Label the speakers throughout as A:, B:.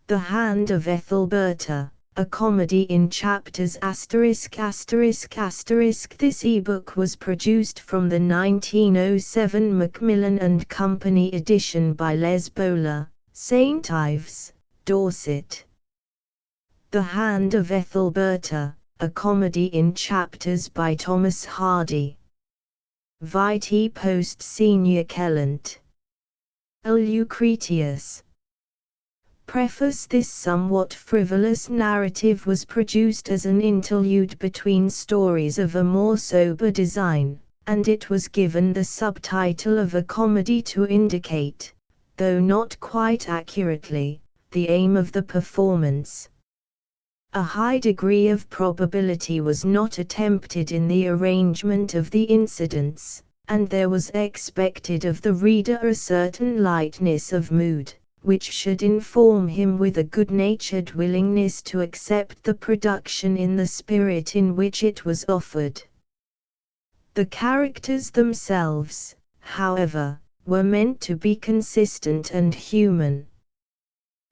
A: The Hand of Ethelberta, a comedy in chapters ******. This ebook was produced from the 1907 Macmillan and Company edition by Les Bowler, St Ives, Dorset. The Hand of Ethelberta, a comedy in chapters by Thomas Hardy. Vitae Post Senior Kellant. Lucretius. Preface. This somewhat frivolous narrative was produced as an interlude between stories of a more sober design, and it was given the subtitle of a comedy to indicate, though not quite accurately, the aim of the performance. A high degree of probability was not attempted in the arrangement of the incidents, and there was expected of the reader a certain lightness of mood, which should inform him with a good-natured willingness to accept the production in the spirit in which it was offered. The characters themselves, however, were meant to be consistent and human.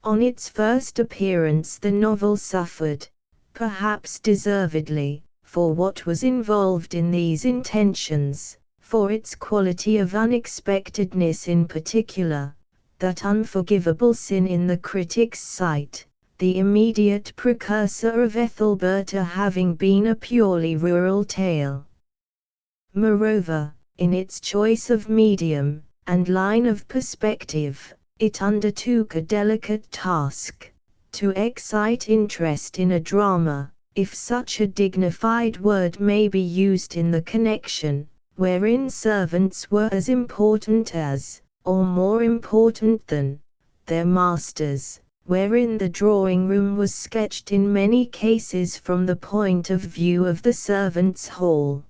A: On its first appearance the novel suffered, perhaps deservedly, for what was involved in these intentions, for its quality of unexpectedness in particular, that unforgivable sin in the critic's sight, the immediate precursor of Ethelberta having been a purely rural tale. Moreover, in its choice of medium, and line of perspective, it undertook a delicate task, to excite interest in a drama, if such a dignified word may be used in the connection, wherein servants were as important as, or more important than, their masters, wherein the drawing-room was sketched in many cases from the point of view of the servants' hall.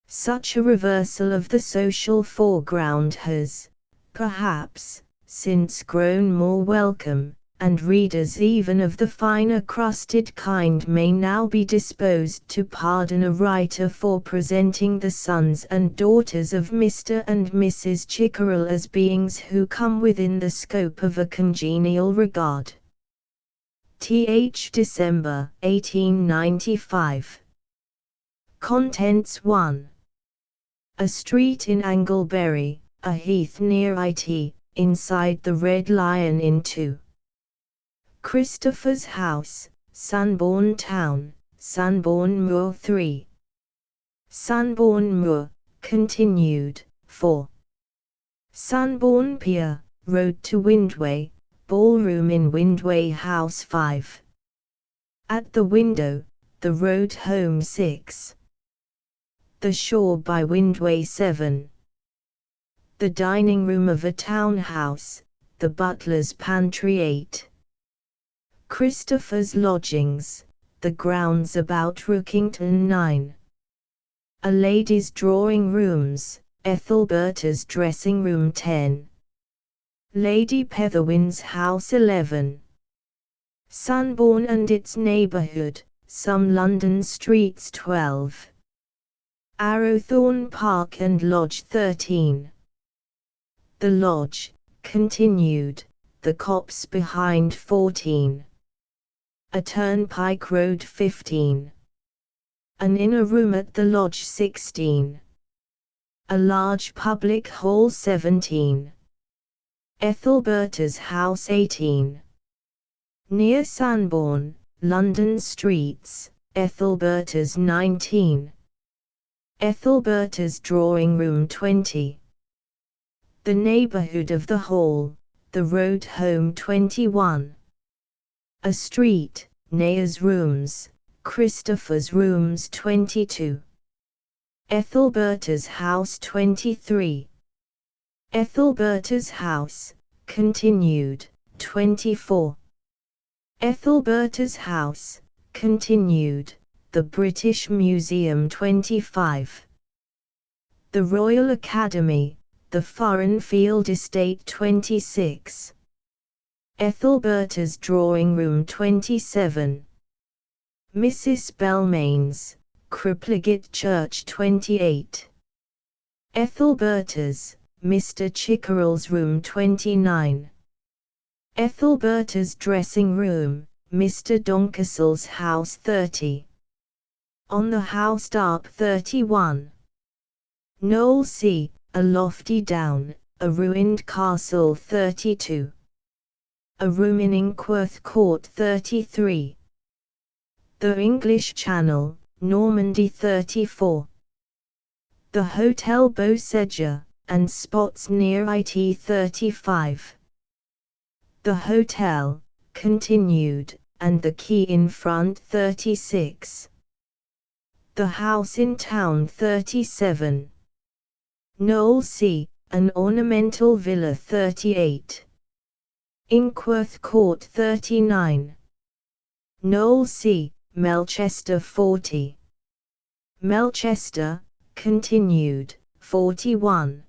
A: Such a reversal of the social foreground has, perhaps, since grown more welcome, and readers even of the finer crusted kind may now be disposed to pardon a writer for presenting the sons and daughters of Mr. and Mrs. Chickerell as beings who come within the scope of a congenial regard. Th. December, 1895. Contents 1. A street in Anglebury, a heath near It, inside the Red Lion Inn 2. Christopher's House, Sunbourne Town, Sunbourne Moor 3. Sunbourne Moor, continued, 4. Sunbourne Pier, Road to Windway, Ballroom in Windway House 5. At the Window, The Road Home 6. The Shore by Windway 7. The Dining Room of a Townhouse, The Butler's Pantry 8. Christopher's Lodgings, The Grounds about Rookington 9. A Lady's Drawing Rooms, Ethelberta's Dressing Room 10. Lady Petherwin's House 11. Sunbourne and its Neighbourhood, Some London Streets 12. Arrowthorne Park and Lodge 13. The Lodge, continued, The Copse behind 14. A Turnpike Road 15. An inner room at the Lodge 16. A large public hall 17. Ethelberta's House 18. Near Sunbourne, London Streets, Ethelberta's 19. Ethelberta's Drawing Room 20. The Neighbourhood of the Hall, The Road Home 21. A Street, Naya's Rooms, Christopher's Rooms 22. Ethelberta's House 23. Ethelberta's House, continued, 24. Ethelberta's House, continued, The British Museum 25. The Royal Academy, The Foreign Field Estate 26. Ethelberta's Drawing Room 27. Mrs. Belmain's, Cripplegate Church 28. Ethelberta's, Mr. Chickerell's Room 29. Ethelberta's dressing room, Mr. Doncastle's house 30. On the house top 31. Knoll C, a lofty down, a ruined castle 32. A room in Inkworth Court 33. The English Channel, Normandy 34. The Hotel Beausejour, and spots near it 35. The hotel, continued, and the quay in front 36. The house in town 37. Knoll C, an ornamental villa 38. Inkworth Court 39. Knoll C, Melchester 40. Melchester, continued, 41.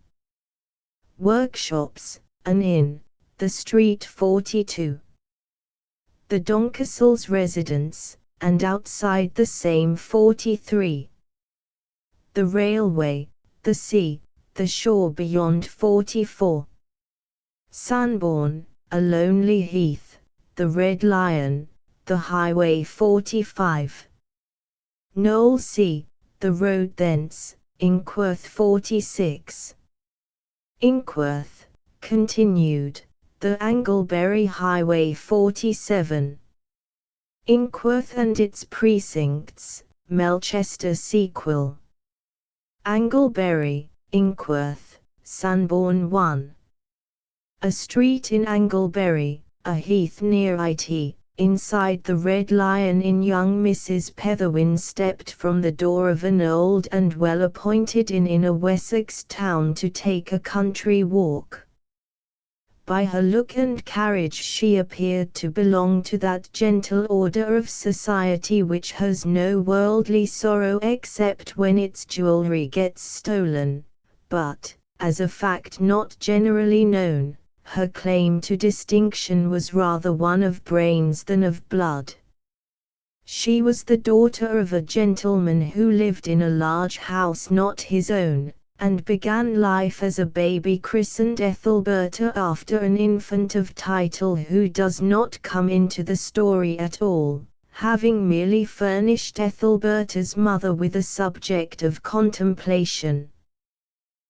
A: Workshops, an inn, the street 42. The Doncastles' residence, and outside the same 43. The railway, the sea, the shore beyond 44. Sunbourne, a lonely heath, the Red Lion, the highway 45. Knoll C, the road thence, Inkworth 46. Inkworth, continued, the Anglebury highway 47. Inkworth and its precincts, Melchester sequel. Anglebury, Inkworth, Sunbourne 1. A street in Anglebury, a heath near it, inside the Red Lion Inn. Young Mrs. Petherwin stepped from the door of an old and well-appointed inn in a Wessex town to take a country walk. By her look and carriage she appeared to belong to that gentle order of society which has no worldly sorrow except when its jewelry gets stolen, but, as a fact not generally known, her claim to distinction was rather one of brains than of blood. She was the daughter of a gentleman who lived in a large house not his own, and began life as a baby christened Ethelberta after an infant of title who does not come into the story at all, having merely furnished Ethelberta's mother with a subject of contemplation.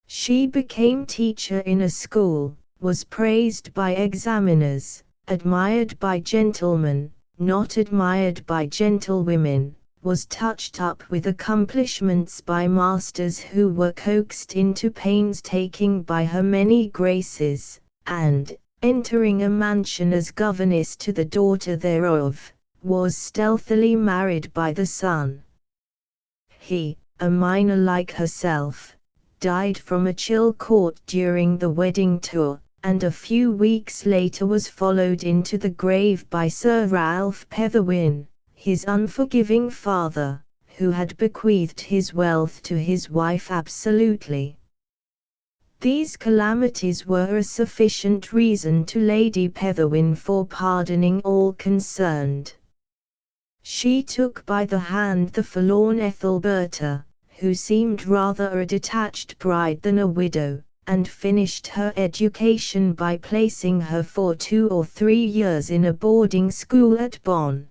A: She became teacher in a school, was praised by examiners, admired by gentlemen, not admired by gentlewomen, was touched up with accomplishments by masters who were coaxed into painstaking by her many graces, and, entering a mansion as governess to the daughter thereof, was stealthily married by the son. He, a minor like herself, died from a chill caught during the wedding tour, and a few weeks later was followed into the grave by Sir Ralph Petherwin, his unforgiving father, who had bequeathed his wealth to his wife absolutely. These calamities were a sufficient reason to Lady Petherwin for pardoning all concerned. She took by the hand the forlorn Ethelberta, who seemed rather a detached bride than a widow, and finished her education by placing her for 2 or 3 years in a boarding school at Bonn.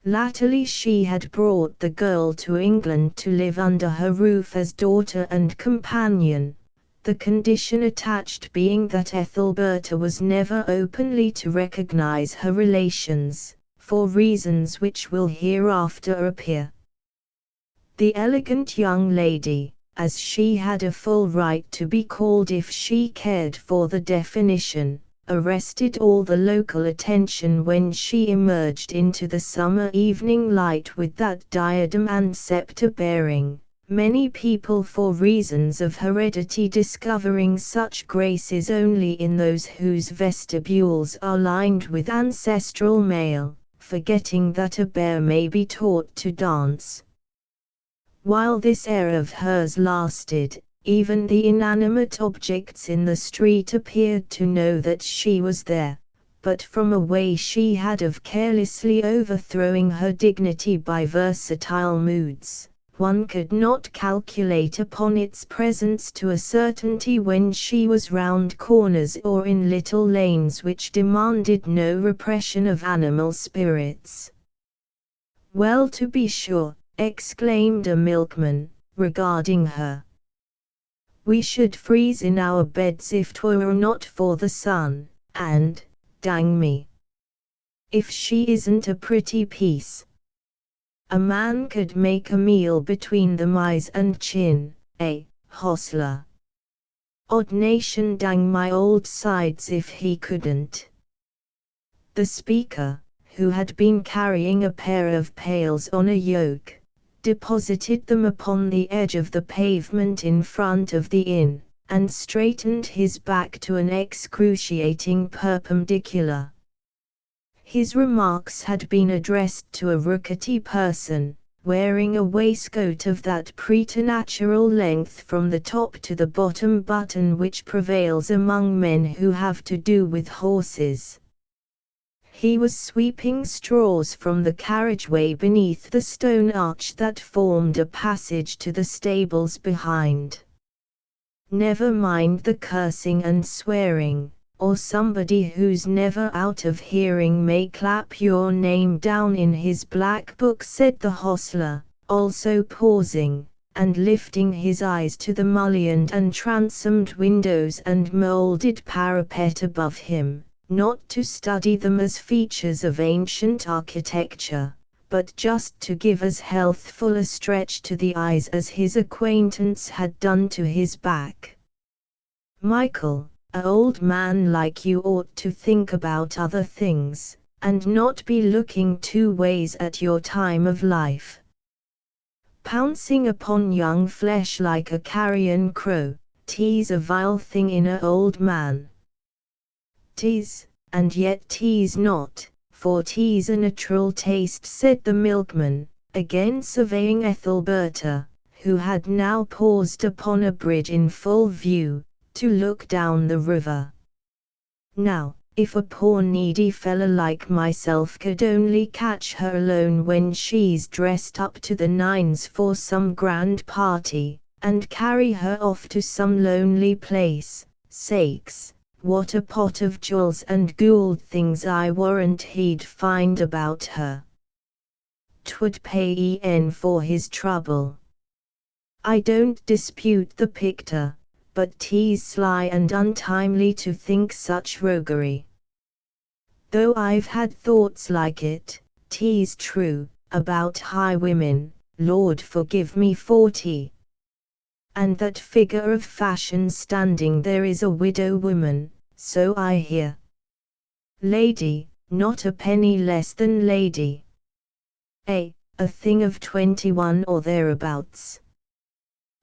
A: Latterly she had brought the girl to England to live under her roof as daughter and companion, the condition attached being that Ethelberta was never openly to recognize her relations, for reasons which will hereafter appear. The elegant young lady, as she had a full right to be called if she cared for the definition, arrested all the local attention when she emerged into the summer evening light with that diadem and scepter bearing, many people for reasons of heredity discovering such graces only in those whose vestibules are lined with ancestral mail, forgetting that a bear may be taught to dance. While this air of hers lasted, even the inanimate objects in the street appeared to know that she was there, but from a way she had of carelessly overthrowing her dignity by versatile moods, one could not calculate upon its presence to a certainty when she was round corners or in little lanes which demanded no repression of animal spirits. "Well, to be sure," exclaimed a milkman, regarding her. "We should freeze in our beds if 'twere not for the sun, and, dang me, if she isn't a pretty piece. A man could make a meal between the eyes and chin, eh, hostler? Odd nation, dang my old sides if he couldn't." The speaker, who had been carrying a pair of pails on a yoke, deposited them upon the edge of the pavement in front of the inn, and straightened his back to an excruciating perpendicular. His remarks had been addressed to a rickety person, wearing a waistcoat of that preternatural length from the top to the bottom button which prevails among men who have to do with horses. He was sweeping straws from the carriageway beneath the stone arch that formed a passage to the stables behind. "Never mind the cursing and swearing, or somebody who's never out of hearing may clap your name down in his black book," said the hostler, also pausing, and lifting his eyes to the mullioned and transomed windows and moulded parapet above him, not to study them as features of ancient architecture, but just to give as healthful a stretch to the eyes as his acquaintance had done to his back. "Michael, a old man like you ought to think about other things, and not be looking two ways at your time of life. Pouncing upon young flesh like a carrion crow, 'tis a vile thing in a old man. 'Tis, and yet 'tis not, for 'tis a natural taste," said the milkman, again surveying Ethelberta, who had now paused upon a bridge in full view, to look down the river. "Now, if a poor needy fella like myself could only catch her alone when she's dressed up to the nines for some grand party, and carry her off to some lonely place, sakes, what a pot of jewels and gold things I warrant he'd find about her. 'Twould pay for his trouble. I don't dispute the picture, but 'tis sly and untimely to think such roguery. Though I've had thoughts like it, 'tis true, about high women, Lord forgive me 40. And that figure of fashion standing there is a widow woman, so I hear. Lady, not a penny less than lady. A thing of 21 or thereabouts.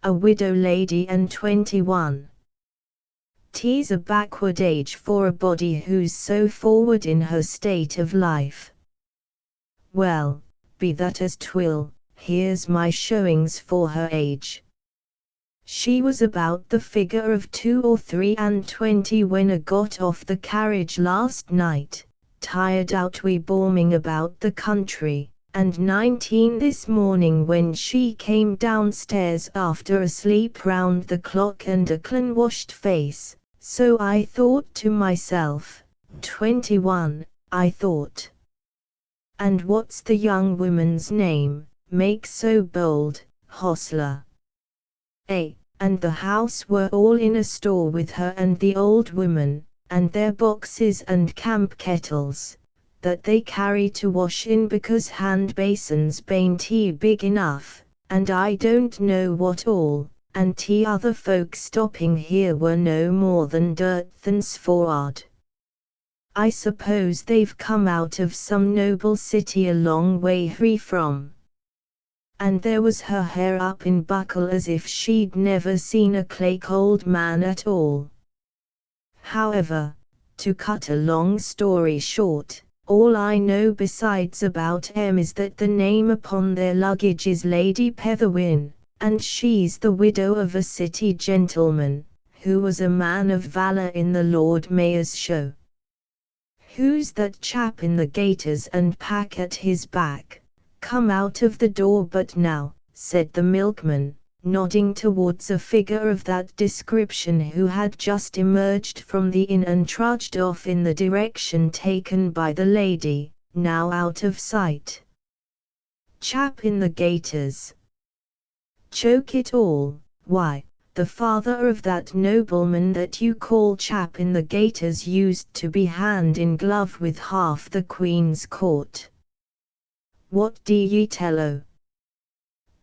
A: A widow lady and 21. 'Tis a backward age for a body who's so forward in her state of life. Well, be that as 'twill, here's my showings for her age. She was about the figure of 2 or 23 when I got off the carriage last night, tired out wi' bombing about the country, and 19 this morning when she came downstairs after a sleep round the clock and a clean-washed face, so I thought to myself, 21, I thought. And what's the young woman's name, make so bold, hostler? And the house were all in a store with her and the old woman, and their boxes and camp kettles, that they carry to wash in because hand basins bain't big enough, and I don't know what all, and other folk stopping here were no more than dirt thans forward. I suppose they've come out of some noble city a long way from. And there was her hair up in buckle as if she'd never seen a clake old man at all. However, to cut a long story short, all I know besides about 'em is that the name upon their luggage is Lady Petherwin, and she's the widow of a city gentleman, who was a man of valour in the Lord Mayor's show. Who's that chap in the gaiters and pack at his back? Come out of the door but now, said the milkman, nodding towards a figure of that description who had just emerged from the inn and trudged off in the direction taken by the lady, now out of sight. Chap in the gaiters. Choke it all, why, the father of that nobleman that you call chap in the gaiters used to be hand in glove with half the Queen's court. What do ye tello?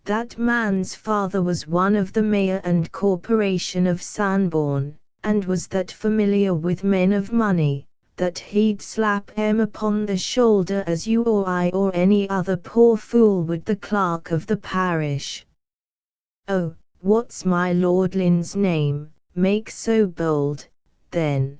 A: That man's father was one of the mayor and corporation of Sanborn, and was that familiar with men of money, that he'd slap 'em upon the shoulder as you or I or any other poor fool would the clerk of the parish. Oh, what's my lordlin's name, make so bold, then?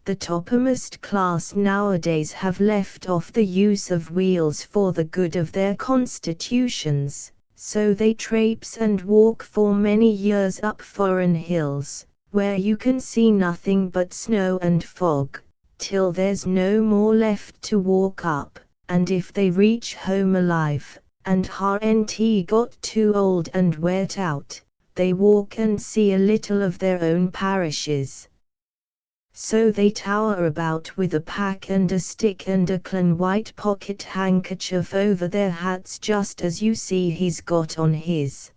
A: The toppermost class nowadays have left off the use of wheels for the good of their constitutions, so they traipse and walk for many years up foreign hills, where you can see nothing but snow and fog, till there's no more left to walk up, and if they reach home alive, and haren't got too old and wet out, they walk and see a little of their own parishes. So they tower about with a pack and a stick and a clean white pocket handkerchief over their hats, just as you see he's got on his.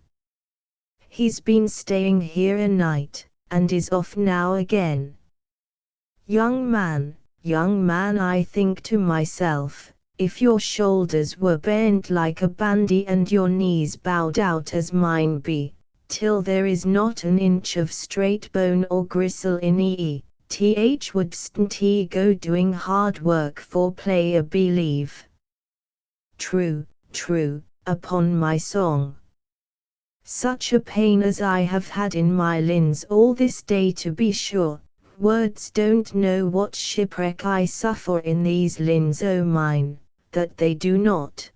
A: He's been staying here a night, and is off now again. Young man, I think to myself, if your shoulders were bent like a bandy and your knees bowed out as mine be, till there is not an inch of straight bone or gristle in ye, wouldst ye go doing hard work for play believe? True, upon my song. Such a pain as I have had in my limbs all this day, to be sure, words don't know what shipwreck I suffer in these limbs o' mine, that they do not.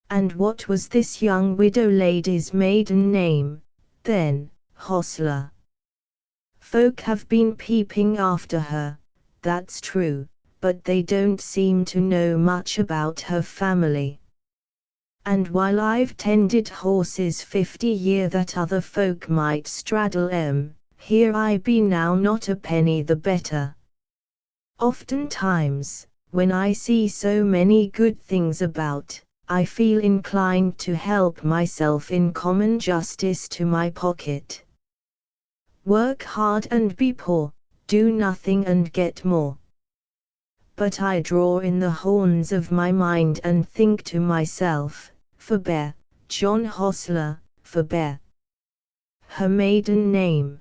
A: And what was this young widow lady's maiden name, then, hostler? Folk have been peeping after her, that's true, but they don't seem to know much about her family. And while I've tended horses 50 year that other folk might straddle 'em, here I be now not a penny the better. Oftentimes, when I see so many good things about, I feel inclined to help myself in common justice to my pocket. Work hard and be poor, do nothing and get more. But I draw in the horns of my mind and think to myself, forbear, John Hostler, forbear. Her maiden name?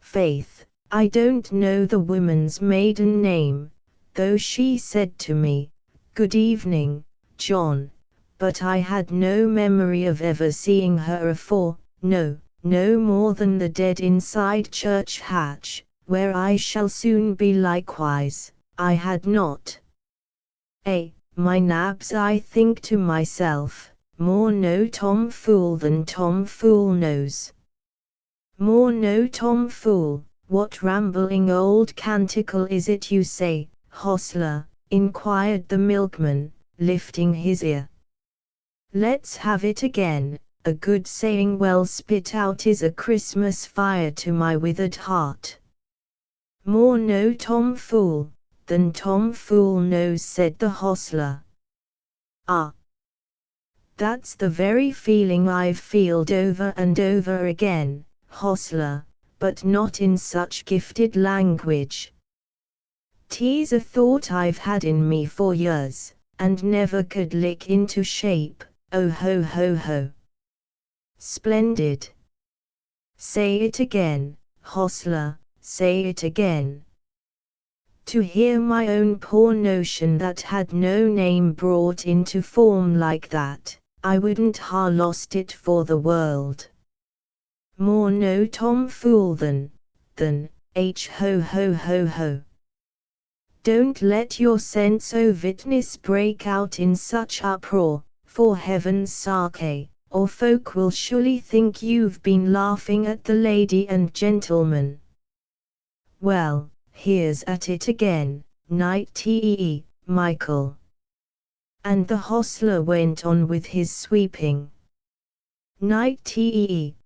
A: Faith, I don't know the woman's maiden name, though she said to me, "Good evening, John," but I had no memory of ever seeing her afore, no more than the dead inside church hatch, where I shall soon be likewise, I had not. My nabs, I think to myself, more know Tom Fool than Tom Fool knows. More know Tom Fool, what rambling old canticle is it you say, hostler? Inquired the milkman, lifting his ear. Let's have it again. A good saying well spit out is a Christmas fire to my withered heart. More know Tom Fool than Tom Fool knows, said the hostler. Ah! That's the very feeling I've feeled over and over again, hostler, but not in such gifted language. 'Tis a thought I've had in me for years, and never could lick into shape. Oh ho ho ho! Splendid! Say it again, hostler, say it again. To hear my own poor notion that had no name brought into form like that, I wouldn't ha' lost it for the world. More know Tom Fool than, ho ho ho ho. Don't let your sense o' witness break out in such uproar, for heaven's sake, or folk will surely think you've been laughing at the lady and gentleman. Well, here's at it again, night Michael. and the hostler went on with his sweeping. "Night,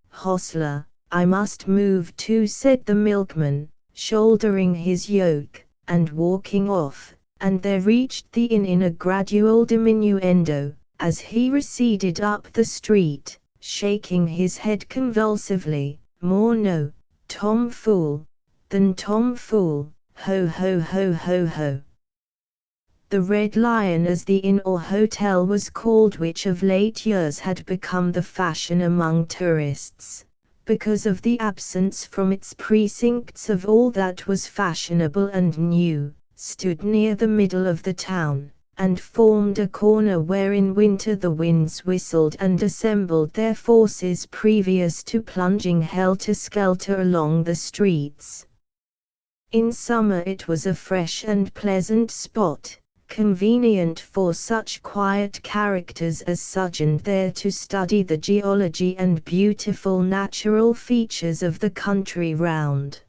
A: hostler, I must move too," said the milkman, shouldering his yoke, and walking off, and there reached the inn in a gradual diminuendo, as he receded up the street, shaking his head convulsively, "More no, Tom Fool, than Tom Fool, ho ho ho ho ho." The Red Lion, as the inn or hotel was called, which of late years had become the fashion among tourists, because of the absence from its precincts of all that was fashionable and new, stood near the middle of the town, and formed a corner where in winter the winds whistled and assembled their forces previous to plunging helter-skelter along the streets. In summer it was a fresh and pleasant spot, convenient for such quiet characters as sojourned there to study the geology and beautiful natural features of the country round.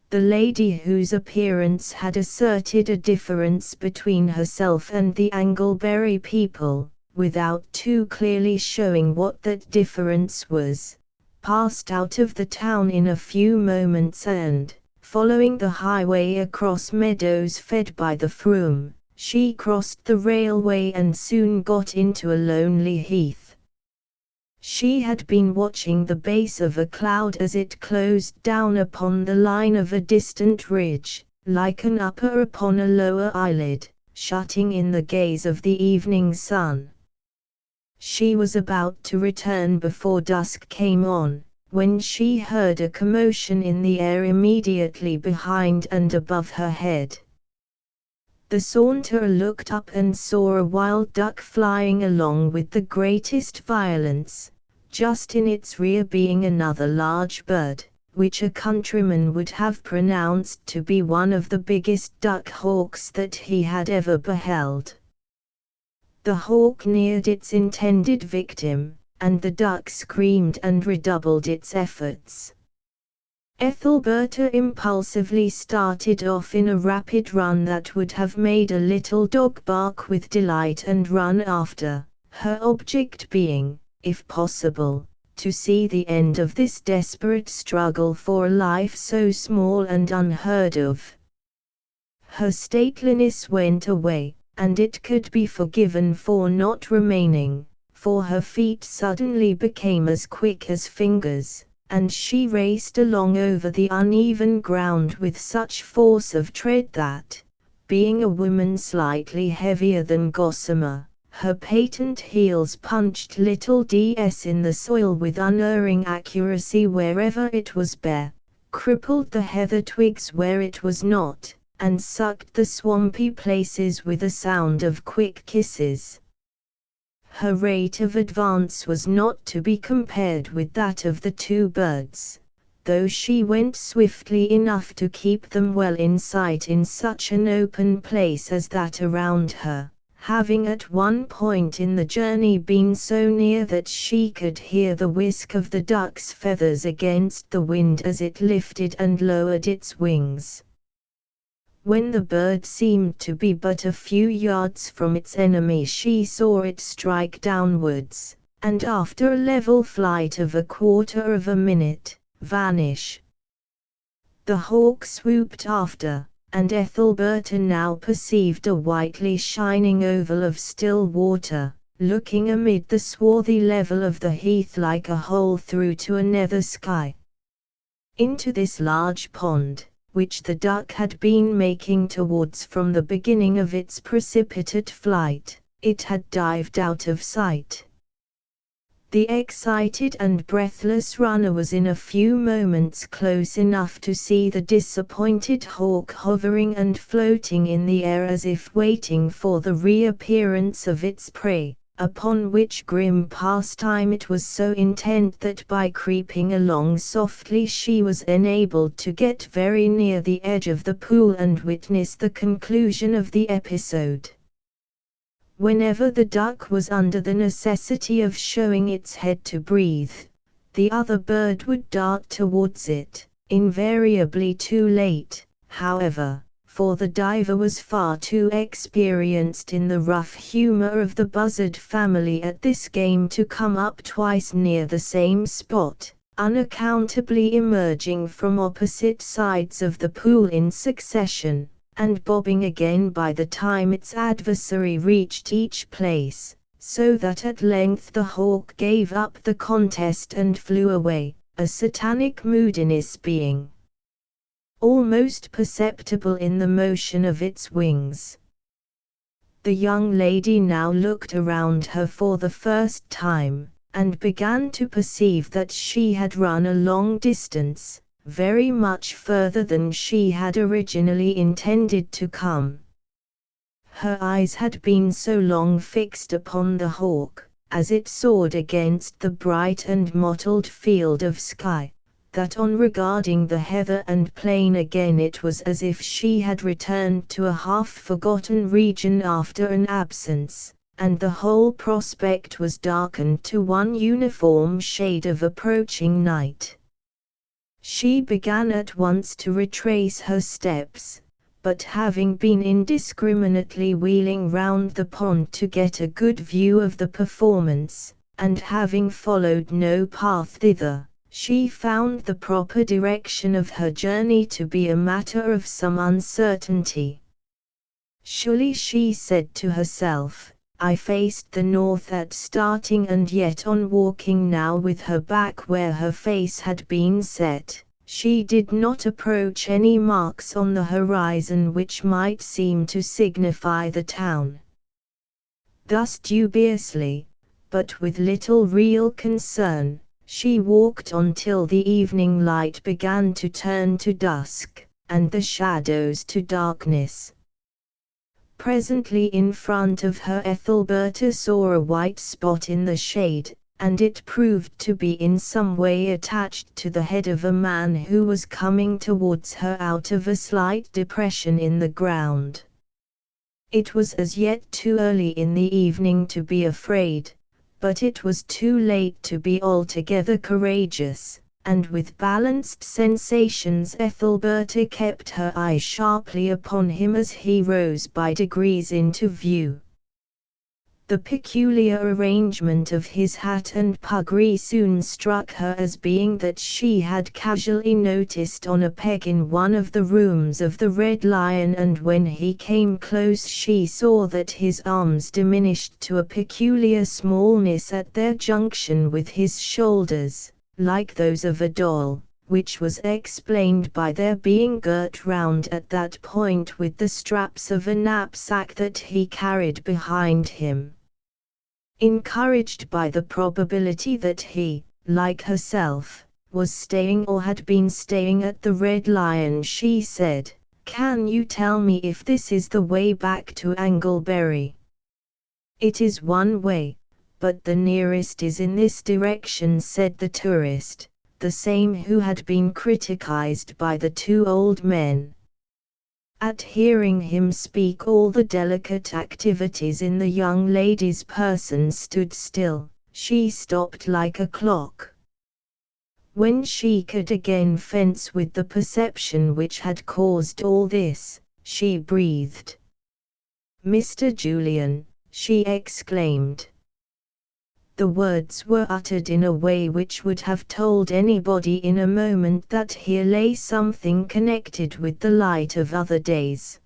A: The lady, whose appearance had asserted a difference between herself and the Anglebury people, without too clearly showing what that difference was, passed out of the town in a few moments and, following the highway across meadows fed by the Frome, she crossed the railway and soon got into a lonely heath. She had been watching the base of a cloud as it closed down upon the line of a distant ridge, like an upper upon a lower eyelid, shutting in the gaze of the evening sun. She was about to return before dusk came on, when she heard a commotion in the air immediately behind and above her head. The Saunterer looked up and saw a wild duck flying along with the greatest violence, just in its rear being another large bird, which a countryman would have pronounced to be one of the biggest duck-hawks that he had ever beheld. The hawk neared its intended victim, and the duck screamed and redoubled its efforts. Ethelberta impulsively started off in a rapid run that would have made a little dog bark with delight and run after, her object being, if possible, to see the end of this desperate struggle for a life so small and unheard of. Her stateliness went away, and it could be forgiven for not remaining, for her feet suddenly became as quick as fingers, and she raced along over the uneven ground with such force of tread that, being a woman slightly heavier than Gossamer, her patent heels punched little ds in the soil with unerring accuracy wherever it was bare, crippled the heather twigs where it was not, and sucked the swampy places with a sound of quick kisses. Her rate of advance was not to be compared with that of the two birds, though she went swiftly enough to keep them well in sight in such an open place as that around her, having at one point in the journey been so near that she could hear the whisk of the duck's feathers against the wind as it lifted and lowered its wings. When the bird seemed to be but a few yards from its enemy, she saw it strike downwards, and after a level flight of a quarter of a minute, vanish. The hawk swooped after, and Ethelberta now perceived a whitely shining oval of still water, looking amid the swarthy level of the heath like a hole through to a nether sky. Into this large pond, which the duck had been making towards from the beginning of its precipitate flight, it had dived out of sight. The excited and breathless runner was in a few moments close enough to see the disappointed hawk hovering and floating in the air as if waiting for the reappearance of its prey, upon which grim pastime it was so intent that by creeping along softly she was enabled to get very near the edge of the pool and witness the conclusion of the episode. Whenever the duck was under the necessity of showing its head to breathe, the other bird would dart towards it, invariably too late, however, for the diver was far too experienced in the rough humor of the buzzard family at this game to come up twice near the same spot, unaccountably emerging from opposite sides of the pool in succession, and bobbing again by the time its adversary reached each place, so that at length the hawk gave up the contest and flew away, a satanic moodiness being almost perceptible in the motion of its wings. The young lady now looked around her for the first time, and began to perceive that she had run a long distance, very much further than she had originally intended to come. Her eyes had been so long fixed upon the hawk, as it soared against the bright and mottled field of sky, that on regarding the heather and plain again it was as if she had returned to a half-forgotten region after an absence, and the whole prospect was darkened to one uniform shade of approaching night. She began at once to retrace her steps, but having been indiscriminately wheeling round the pond to get a good view of the performance, and having followed no path thither, she found the proper direction of her journey to be a matter of some uncertainty. Surely, she said to herself, I faced the north at starting, and yet on walking now with her back where her face had been set, she did not approach any marks on the horizon which might seem to signify the town. Thus dubiously, but with little real concern, she walked on till the evening light began to turn to dusk, and the shadows to darkness. Presently in front of her Ethelberta saw a white spot in the shade, and it proved to be in some way attached to the head of a man who was coming towards her out of a slight depression in the ground. It was as yet too early in the evening to be afraid, but it was too late to be altogether courageous, and with balanced sensations Ethelberta kept her eye sharply upon him as he rose by degrees into view. The peculiar arrangement of his hat and puggree soon struck her as being that she had casually noticed on a peg in one of the rooms of the Red Lion, and when he came close she saw that his arms diminished to a peculiar smallness at their junction with his shoulders, like those of a doll, which was explained by their being girt round at that point with the straps of a knapsack that he carried behind him. Encouraged by the probability that he, like herself, was staying or had been staying at the Red Lion, she said, "Can you tell me if this is the way back to Anglebury?" "It is one way, but the nearest is in this direction," said the tourist, the same who had been criticized by the two old men. At hearing him speak all the delicate activities in the young lady's person stood still, she stopped like a clock. When she could again fence with the perception which had caused all this, she breathed. "Mr. Julian," she exclaimed. The words were uttered in a way which would have told anybody in a moment that here lay something connected with the light of other days.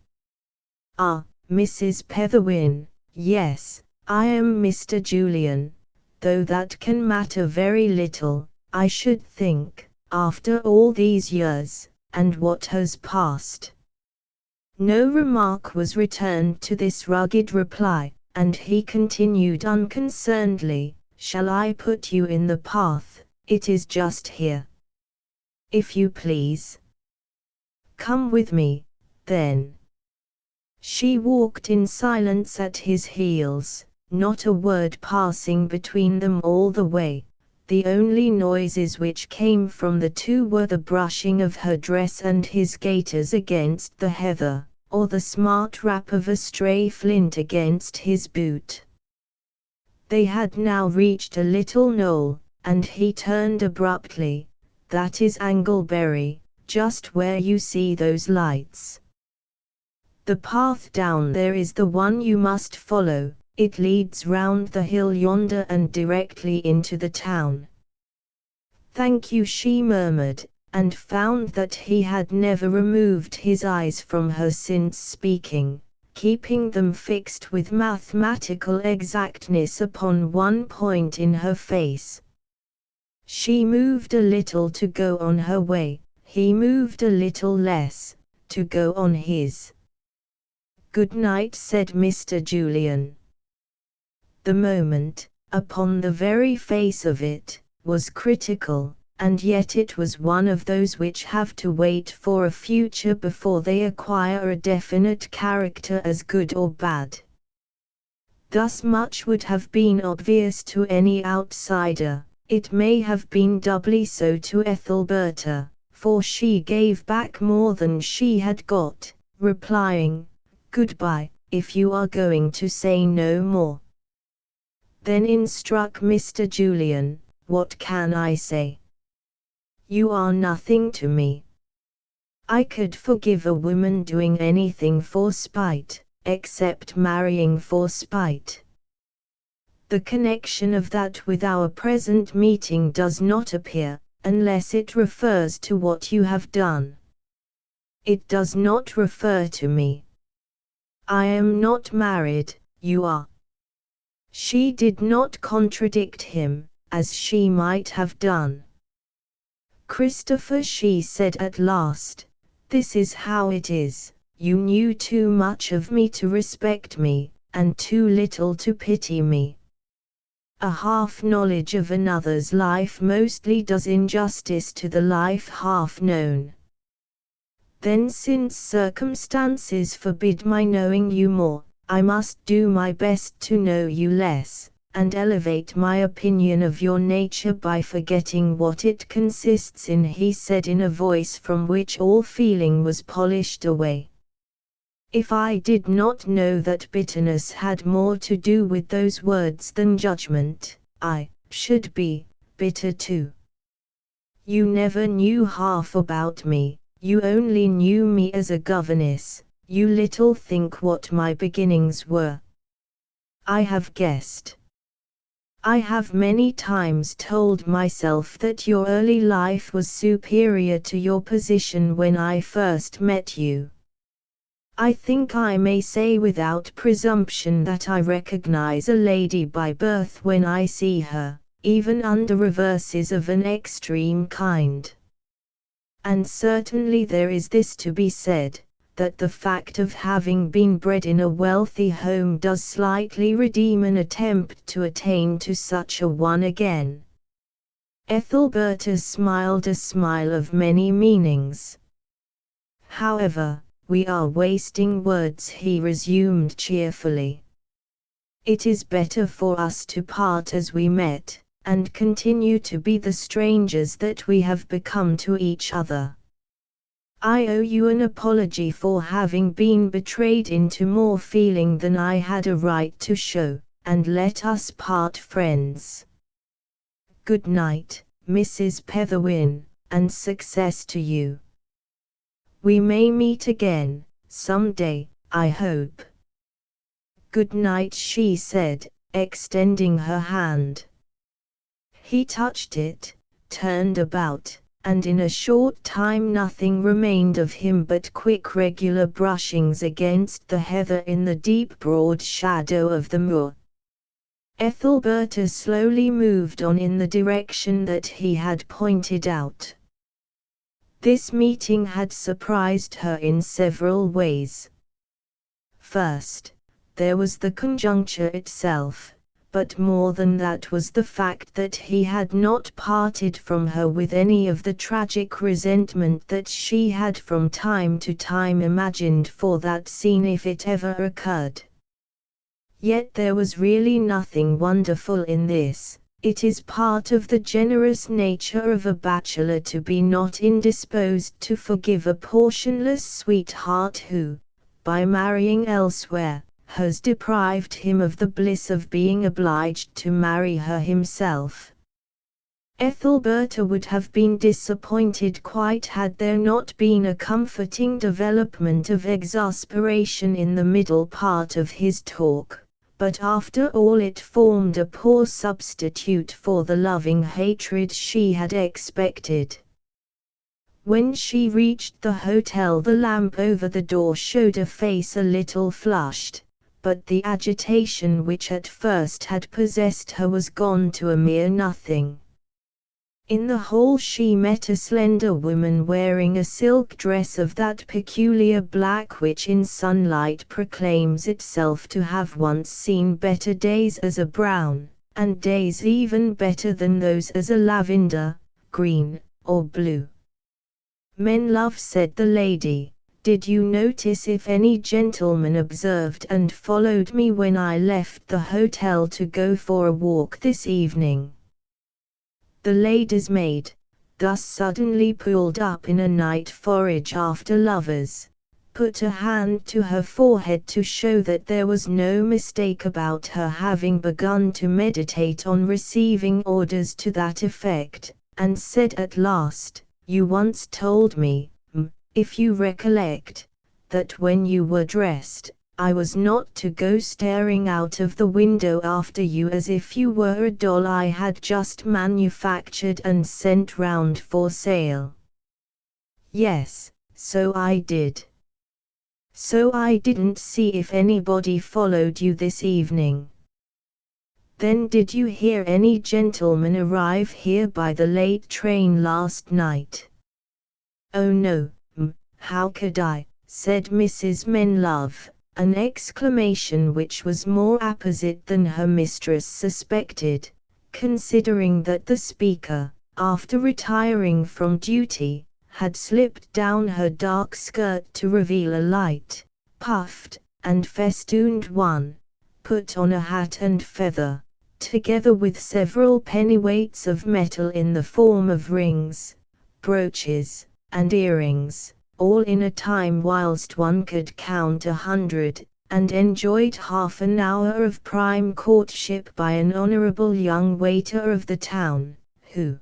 A: "Ah, Mrs. Petherwin, yes, I am Mr. Julian, though that can matter very little, I should think, after all these years, and what has passed." No remark was returned to this rugged reply, and he continued unconcernedly, "Shall I put you in the path? It is just here." "If you please." "Come with me, then." She walked in silence at his heels, not a word passing between them all the way. The only noises which came from the two were the brushing of her dress and his gaiters against the heather, or the smart rap of a stray flint against his boot. They had now reached a little knoll, and he turned abruptly. "That is Anglebury, just where you see those lights." The path down there is the one you must follow, it leads round the hill yonder and directly into the town." "Thank you," she murmured, and found that he had never removed his eyes from her since speaking, keeping them fixed with mathematical exactness upon one point in her face. She moved a little to go on her way, he moved a little less, to go on his. "Good night," said Mr. Julian. The moment, upon the very face of it, was critical, and yet it was one of those which have to wait for a future before they acquire a definite character as good or bad. Thus much would have been obvious to any outsider. It may have been doubly so to Ethelberta, for she gave back more than she had got, replying, "Goodbye, if you are going to say no more." Then struck Mr. Julian, "What can I say? You are nothing to me. I could forgive a woman doing anything for spite, except marrying for spite. The connection of that with our present meeting does not appear, unless it refers to what you have done. It does not refer to me. I am not married, you are." She did not contradict him, as she might have done. "Christopher," she said at last, "this is how it is. You knew too much of me to respect me, and too little to pity me. A half-knowledge of another's life mostly does injustice to the life half-known. Then, since circumstances forbid my knowing you more, I must do my best to know you less, and elevate my opinion of your nature by forgetting what it consists in," he said in a voice from which all feeling was polished away. "If I did not know that bitterness had more to do with those words than judgment, I should be bitter too. You never knew half about me, you only knew me as a governess, you little think what my beginnings were. I have guessed. I have many times told myself that your early life was superior to your position when I first met you. I think I may say without presumption that I recognize a lady by birth when I see her, even under reverses of an extreme kind. And certainly there is this to be said, that the fact of having been bred in a wealthy home does slightly redeem an attempt to attain to such a one again." Ethelberta smiled a smile of many meanings. "However, we are wasting words," he resumed cheerfully. "It is better for us to part as we met, and continue to be the strangers that we have become to each other. I owe you an apology for having been betrayed into more feeling than I had a right to show, and let us part friends. Good night, Mrs. Petherwin, and success to you. We may meet again, some day, I hope." "Good night," she said, extending her hand. He touched it, turned about, and in a short time nothing remained of him but quick regular brushings against the heather in the deep broad shadow of the moor. Ethelberta slowly moved on in the direction that he had pointed out. This meeting had surprised her in several ways. First, there was the conjuncture itself, but more than that was the fact that he had not parted from her with any of the tragic resentment that she had from time to time imagined for that scene if it ever occurred. Yet there was really nothing wonderful in this. It is part of the generous nature of a bachelor to be not indisposed to forgive a portionless sweetheart who, by marrying elsewhere, has deprived him of the bliss of being obliged to marry her himself. Ethelberta would have been disappointed quite had there not been a comforting development of exasperation in the middle part of his talk, but after all it formed a poor substitute for the loving hatred she had expected. When she reached the hotel, the lamp over the door showed a face a little flushed, but the agitation which at first had possessed her was gone to a mere nothing. In the hall she met a slender woman wearing a silk dress of that peculiar black which in sunlight proclaims itself to have once seen better days as a brown, and days even better than those as a lavender, green, or blue. "Menlove," said the lady, "did you notice if any gentleman observed and followed me when I left the hotel to go for a walk this evening?" The lady's maid, thus suddenly pulled up in a night forage after lovers, put a hand to her forehead to show that there was no mistake about her having begun to meditate on receiving orders to that effect, and said at last, "You once told me, if you recollect, that when you were dressed, I was not to go staring out of the window after you as if you were a doll I had just manufactured and sent round for sale." "Yes, so I did." "So I didn't see if anybody followed you this evening." "Then did you hear any gentleman arrive here by the late train last night?" "Oh no, how could I," said Mrs. Menlove, an exclamation which was more apposite than her mistress suspected, considering that the speaker, after retiring from duty, had slipped down her dark skirt to reveal a light, puffed, and festooned one, put on a hat and feather, together with several pennyweights of metal in the form of rings, brooches, and earrings, all in a time whilst one could count 100, and enjoyed half an hour of prime courtship by an honourable young waiter of the town, who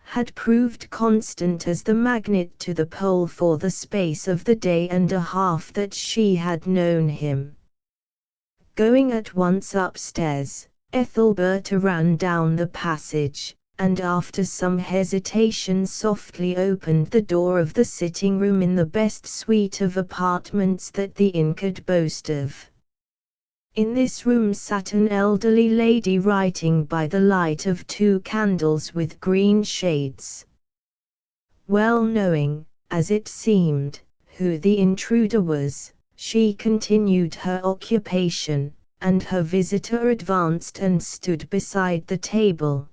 A: had proved constant as the magnet to the pole for the space of the day and a half that she had known him. Going at once upstairs, Ethelberta ran down the passage, and after some hesitation softly opened the door of the sitting-room in the best suite of apartments that the inn could boast of. In this room sat an elderly lady writing by the light of 2 candles with green shades. Well knowing, as it seemed, who the intruder was, she continued her occupation, and her visitor advanced and stood beside the table.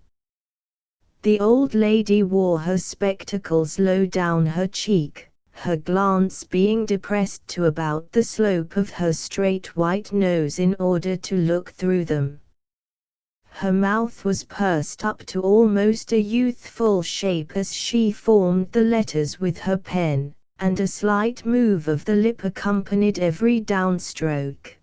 A: The old lady wore her spectacles low down her cheek, her glance being depressed to about the slope of her straight white nose in order to look through them. Her mouth was pursed up to almost a youthful shape as she formed the letters with her pen, and a slight move of the lip accompanied every downstroke.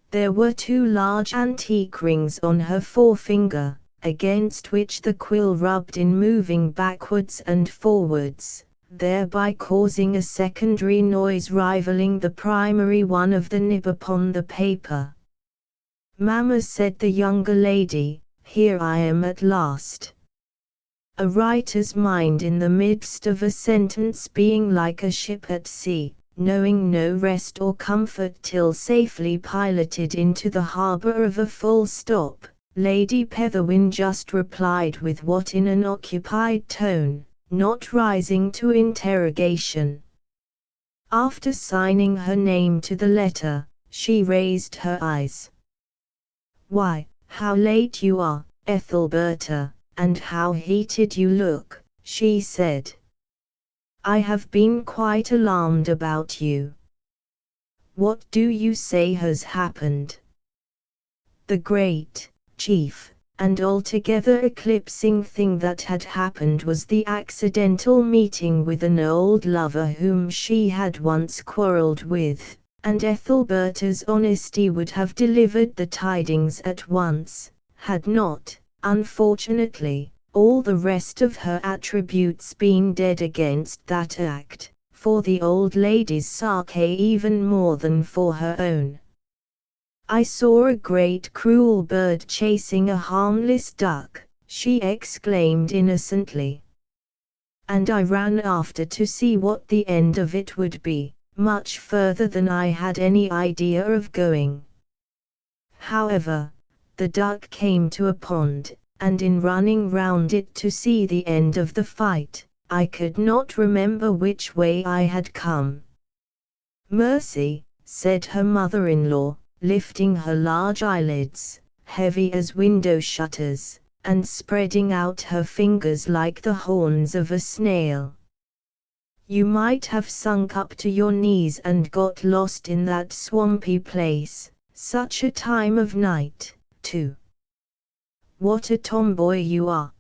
A: There were 2 large antique rings on her forefinger, against which the quill rubbed in moving backwards and forwards, thereby causing a secondary noise rivaling the primary one of the nib upon the paper. "Mamma," said the younger lady, "here I am at last." A writer's mind in the midst of a sentence being like a ship at sea, knowing no rest or comfort till safely piloted into the harbour of a full stop, Lady Petherwin just replied with what in an occupied tone, not rising to interrogation. After signing her name to the letter, she raised her eyes. "Why, how late you are, Ethelberta, and how heated you look," she said. "I have been quite alarmed about you. What do you say has happened?" The great, chief, and altogether eclipsing thing that had happened was the accidental meeting with an old lover whom she had once quarrelled with, and Ethelberta's honesty would have delivered the tidings at once, had not, unfortunately, all the rest of her attributes being dead against that act, for the old lady's sake even more than for her own. "I saw a great cruel bird chasing a harmless duck," she exclaimed innocently. "And I ran after to see what the end of it would be, much further than I had any idea of going. However, the duck came to a pond, and in running round it to see the end of the fight, I could not remember which way I had come." "Mercy," said her mother-in-law, lifting her large eyelids, heavy as window shutters, and spreading out her fingers like the horns of a snail. "You might have sunk up to your knees and got lost in that swampy place, such a time of night, too. What a tomboy you are!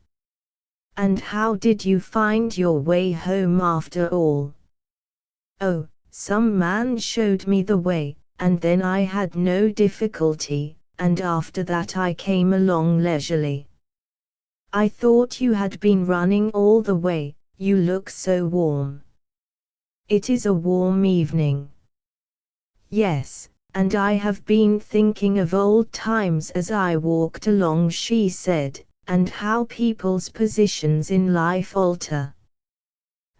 A: And how did you find your way home after all?" "Oh, some man showed me the way, and then I had no difficulty, and after that I came along leisurely." "I thought you had been running all the way, you look so warm." "It is a warm evening." "Yes, and I have been thinking of old times as I walked along," she said, "and how people's positions in life alter.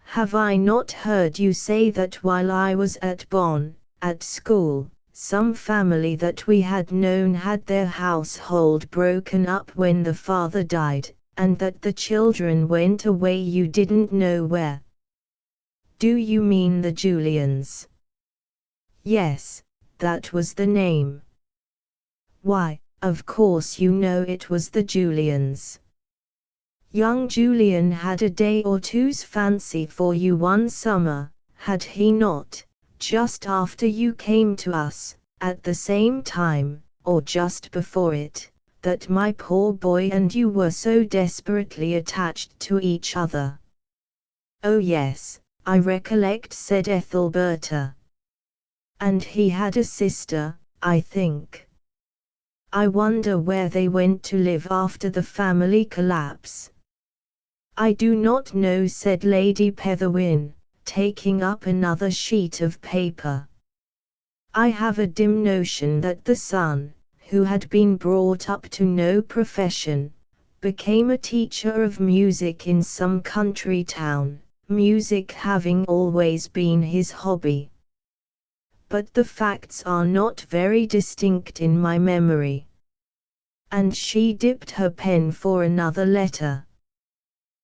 A: Have I not heard you say that while I was at Bonn, at school, some family that we had known had their household broken up when the father died, and that the children went away you didn't know where?" "Do you mean the Julians?" "Yes, that was the name." "Why, of course you know it was the Julians. Young Julian had a day or two's fancy for you one summer, had he not, just after you came to us, at the same time, or just before it, that my poor boy and you were so desperately attached to each other?" "Oh yes, I recollect," said Ethelberta. "And he had a sister, I think. I wonder where they went to live after the family collapse." "I do not know," said Lady Petherwin, taking up another sheet of paper. "I have a dim notion that the son, who had been brought up to no profession, became a teacher of music in some country town, music having always been his hobby. But the facts are not very distinct in my memory." And she dipped her pen for another letter.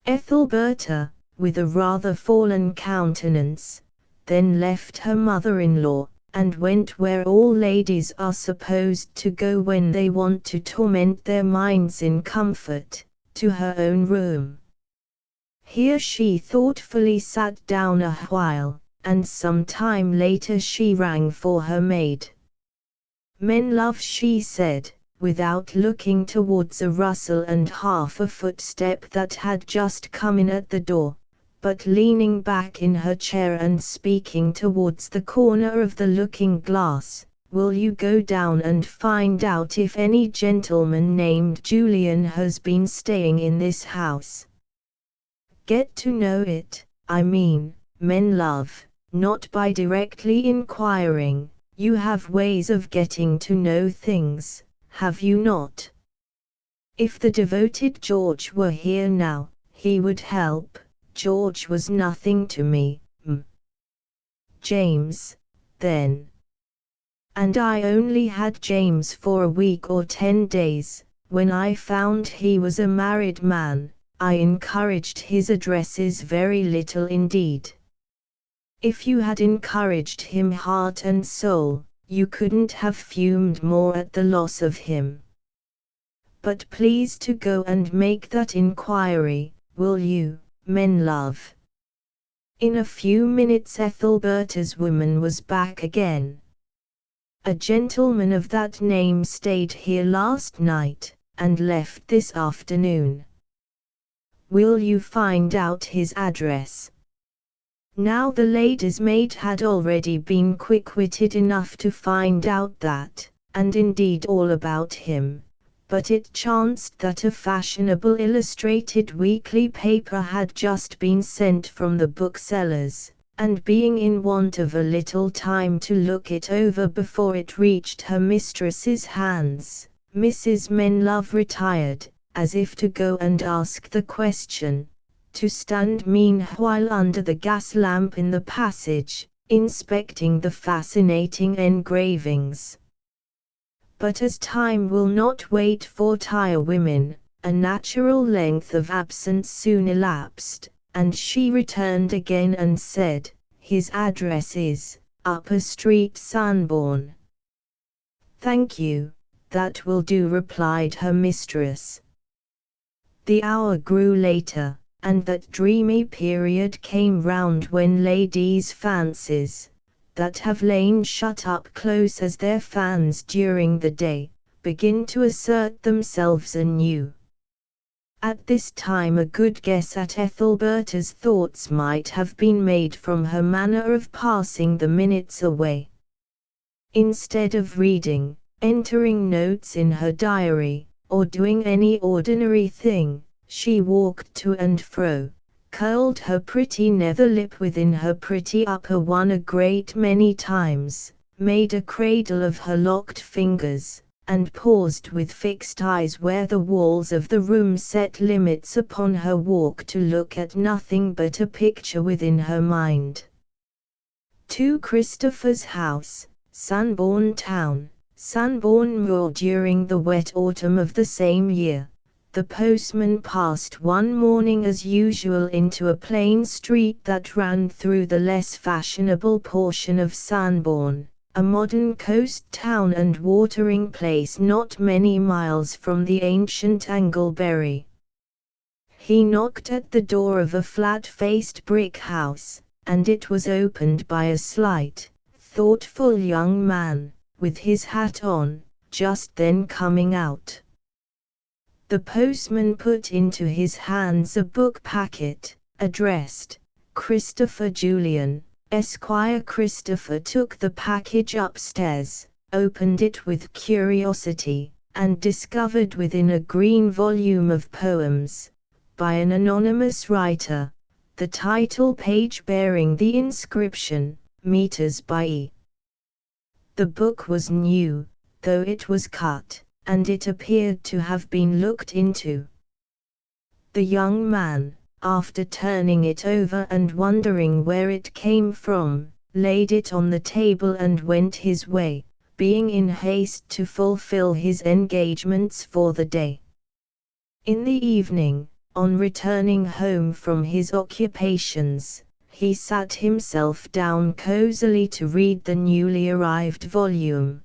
A: Ethelberta, with a rather fallen countenance, then left her mother-in-law, and went where all ladies are supposed to go when they want to torment their minds in comfort, to her own room. Here she thoughtfully sat down a while, and some time later she rang for her maid. "Men love," she said, without looking towards a rustle and half a footstep that had just come in at the door, but leaning back in her chair and speaking towards the corner of the looking-glass, "will you go down and find out if any gentleman named Julian has been staying in this house? Get to know it, I mean, men love, not by directly inquiring. You have ways of getting to know things, have you not? If the devoted George were here now, he would help. George was nothing to me, James, then. And I only had James for a week or 10 days, when I found he was a married man, I encouraged his addresses very little indeed. If you had encouraged him heart and soul, you couldn't have fumed more at the loss of him. But please to go and make that inquiry, will you, men love?" In a few minutes Ethelberta's woman was back again. "A gentleman of that name stayed here last night, and left this afternoon. Will you find out his address?" Now the lady's maid had already been quick-witted enough to find out that, and indeed all about him, but it chanced that a fashionable illustrated weekly paper had just been sent from the booksellers, and being in want of a little time to look it over before it reached her mistress's hands, Mrs. Menlove retired, as if to go and ask the question, to stand meanwhile under the gas lamp in the passage, inspecting the fascinating engravings. But as time will not wait for tire women, a natural length of absence soon elapsed, and she returned again and said, "His address is, Upper Street, Sanborn." "Thank you, that will do," replied her mistress. The hour grew later, and that dreamy period came round when ladies' fancies, that have lain shut up close as their fans during the day, begin to assert themselves anew. At this time a good guess at Ethelberta's thoughts might have been made from her manner of passing the minutes away. Instead of reading, entering notes in her diary, or doing any ordinary thing, she walked to and fro, curled her pretty nether lip within her pretty upper one a great many times, made a cradle of her locked fingers, and paused with fixed eyes where the walls of the room set limits upon her walk to look at nothing but a picture within her mind. To Christopher's house, Sanborn Town, Sanborn Moor. During the wet autumn of the same year, the postman passed one morning as usual into a plain street that ran through the less fashionable portion of Sanborn, a modern coast town and watering place not many miles from the ancient Anglebury. He knocked at the door of a flat-faced brick house, and it was opened by a slight, thoughtful young man, with his hat on, just then coming out. The postman put into his hands a book packet, addressed, "Christopher Julian, Esquire." Christopher took the package upstairs, opened it with curiosity, and discovered within a green volume of poems, by an anonymous writer, the title page bearing the inscription, "Meters by E." The book was new, though it was cut, and it appeared to have been looked into. The young man, after turning it over and wondering where it came from, laid it on the table and went his way, being in haste to fulfill his engagements for the day. In the evening, on returning home from his occupations, he sat himself down cosily to read the newly arrived volume.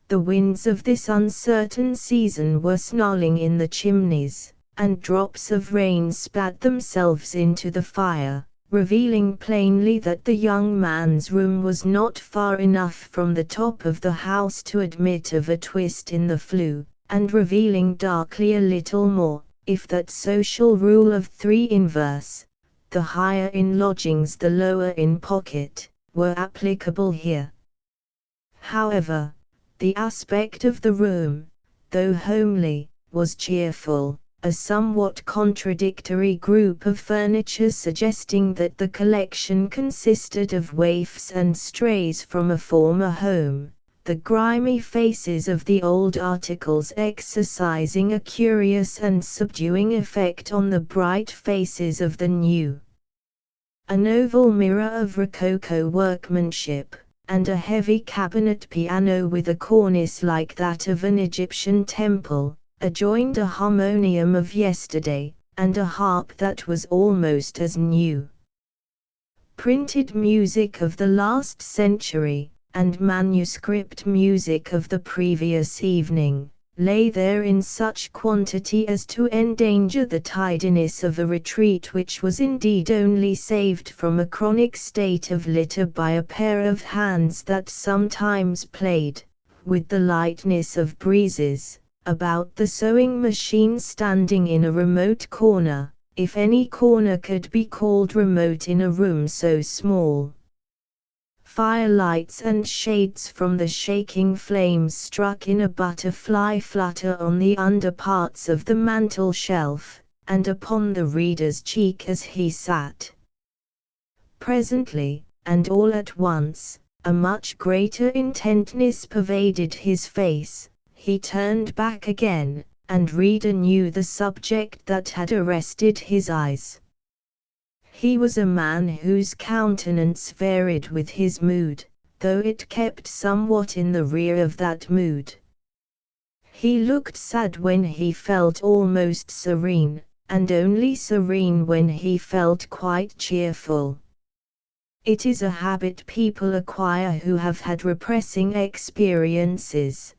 A: The winds of this uncertain season were snarling in the chimneys, and drops of rain spat themselves into the fire, revealing plainly that the young man's room was not far enough from the top of the house to admit of a twist in the flue, and revealing darkly a little more, if that social rule of 3 inverse, the higher in lodgings the lower in pocket, were applicable here. However, the aspect of the room, though homely, was cheerful, a somewhat contradictory group of furniture suggesting that the collection consisted of waifs and strays from a former home, the grimy faces of the old articles exercising a curious and subduing effect on the bright faces of the new. An oval mirror of rococo workmanship, and a heavy cabinet piano with a cornice like that of an Egyptian temple, adjoined a harmonium of yesterday, and a harp that was almost as new. Printed music of the last century, and manuscript music of the previous evening, lay there in such quantity as to endanger the tidiness of a retreat which was indeed only saved from a chronic state of litter by a pair of hands that sometimes played, with the lightness of breezes, about the sewing machine standing in a remote corner, if any corner could be called remote in a room so small. Firelights and shades from the shaking flames struck in a butterfly flutter on the underparts of the mantel shelf, and upon the reader's cheek as he sat. Presently, and all at once, a much greater intentness pervaded his face. He turned back again, and reader knew the subject that had arrested his eyes. He was a man whose countenance varied with his mood, though it kept somewhat in the rear of that mood. He looked sad when he felt almost serene, and only serene when he felt quite cheerful. It is a habit people acquire who have had repressing experiences.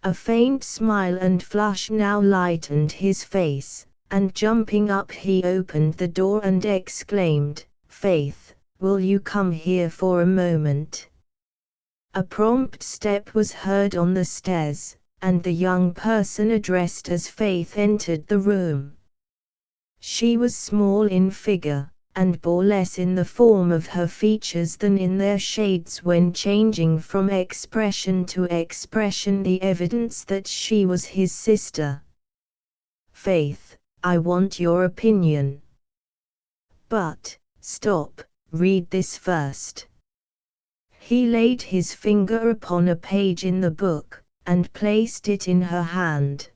A: A faint smile and flush now lightened his face, and jumping up he opened the door and exclaimed, "Faith, will you come here for a moment?" A prompt step was heard on the stairs, and the young person addressed as Faith entered the room. She was small in figure, and bore less in the form of her features than in their shades when changing from expression to expression the evidence that she was his sister. "Faith, I want your opinion. But, stop, read this first." He laid his finger upon a page in the book, and placed it in her hand.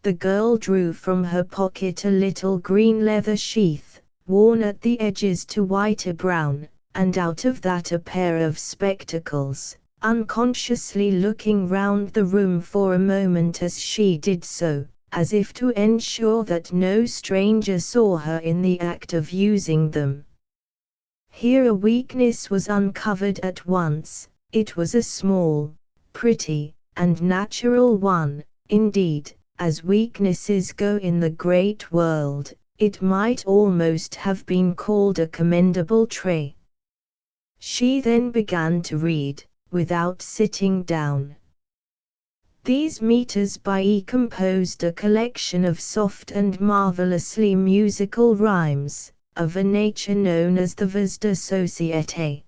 A: The girl drew from her pocket a little green leather sheath, worn at the edges to whiter brown, and out of that a pair of spectacles, unconsciously looking round the room for a moment as she did so, as if to ensure that no stranger saw her in the act of using them. Here a weakness was uncovered at once. It was a small, pretty, and natural one. Indeed, as weaknesses go in the great world, it might almost have been called a commendable trait. She then began to read, without sitting down. These meters by E composed a collection of soft and marvelously musical rhymes, of a nature known as the vers de société.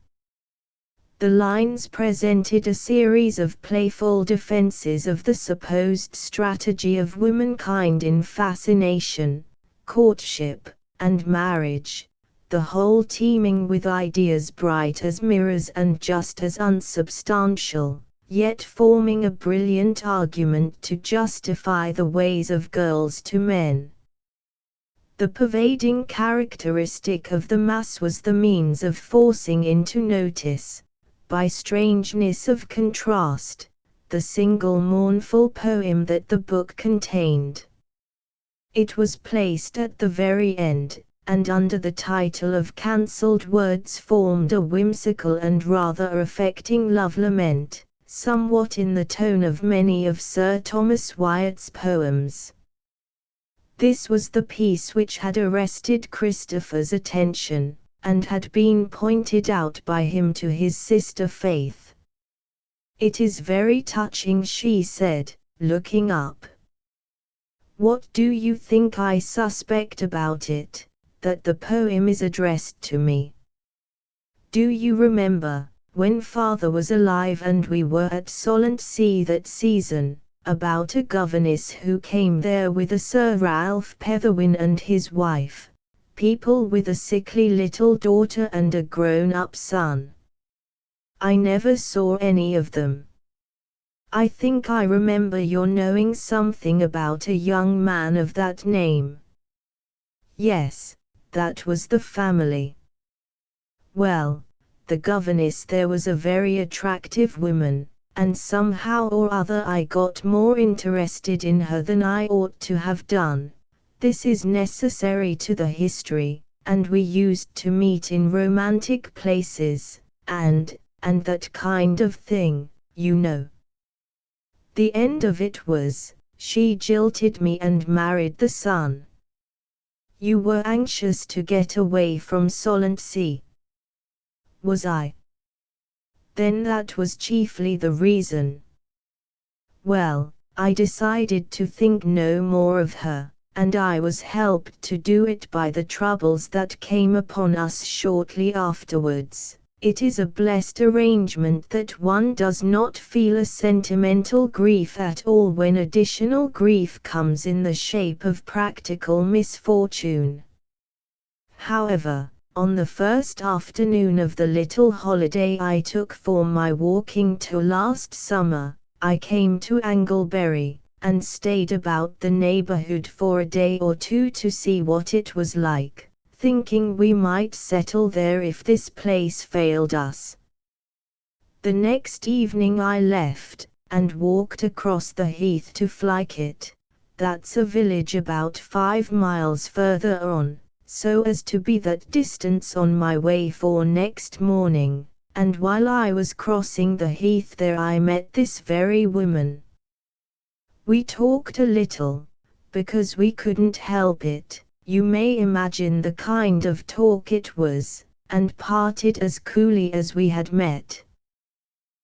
A: The lines presented a series of playful defenses of the supposed strategy of womankind in fascination, courtship, and marriage, the whole teeming with ideas bright as mirrors and just as unsubstantial, yet forming a brilliant argument to justify the ways of girls to men. The pervading characteristic of the mass was the means of forcing into notice, by strangeness of contrast, the single mournful poem that the book contained. It was placed at the very end, and under the title of Cancelled Words formed a whimsical and rather affecting love lament, somewhat in the tone of many of Sir Thomas Wyatt's poems. This was the piece which had arrested Christopher's attention, and had been pointed out by him to his sister Faith. "It is very touching," she said, looking up. "What do you think I suspect about it? That the poem is addressed to me. Do you remember, when father was alive and we were at Solent that season, about a governess who came there with a Sir Ralph Petherwin and his wife, people with a sickly little daughter and a grown-up son? I never saw any of them. I think I remember your knowing something about a young man of that name." "Yes, that was the family." "Well, the governess there was a very attractive woman, and somehow or other I got more interested in her than I ought to have done. This is necessary to the history, and we used to meet in romantic places, and that kind of thing, you know. The end of it was, she jilted me and married the son." "You were anxious to get away from Solent. Was I? Then that was chiefly the reason. Well, I decided to think no more of her, and I was helped to do it by the troubles that came upon us shortly afterwards, It is a blessed arrangement that one does not feel a sentimental grief at all when additional grief comes in the shape of practical misfortune. However, on the first afternoon of the little holiday I took for my walking tour last summer, I came to Anglebury, and stayed about the neighborhood for a day or two to see what it was like, thinking we might settle there if this place failed us. The next evening I left, and walked across the heath to Flykit, that's a village about 5 miles further on, so as to be that distance on my way for next morning, and while I was crossing the heath there I met this very woman. We talked a little, because we couldn't help it, you may imagine the kind of talk it was, and parted as coolly as we had met.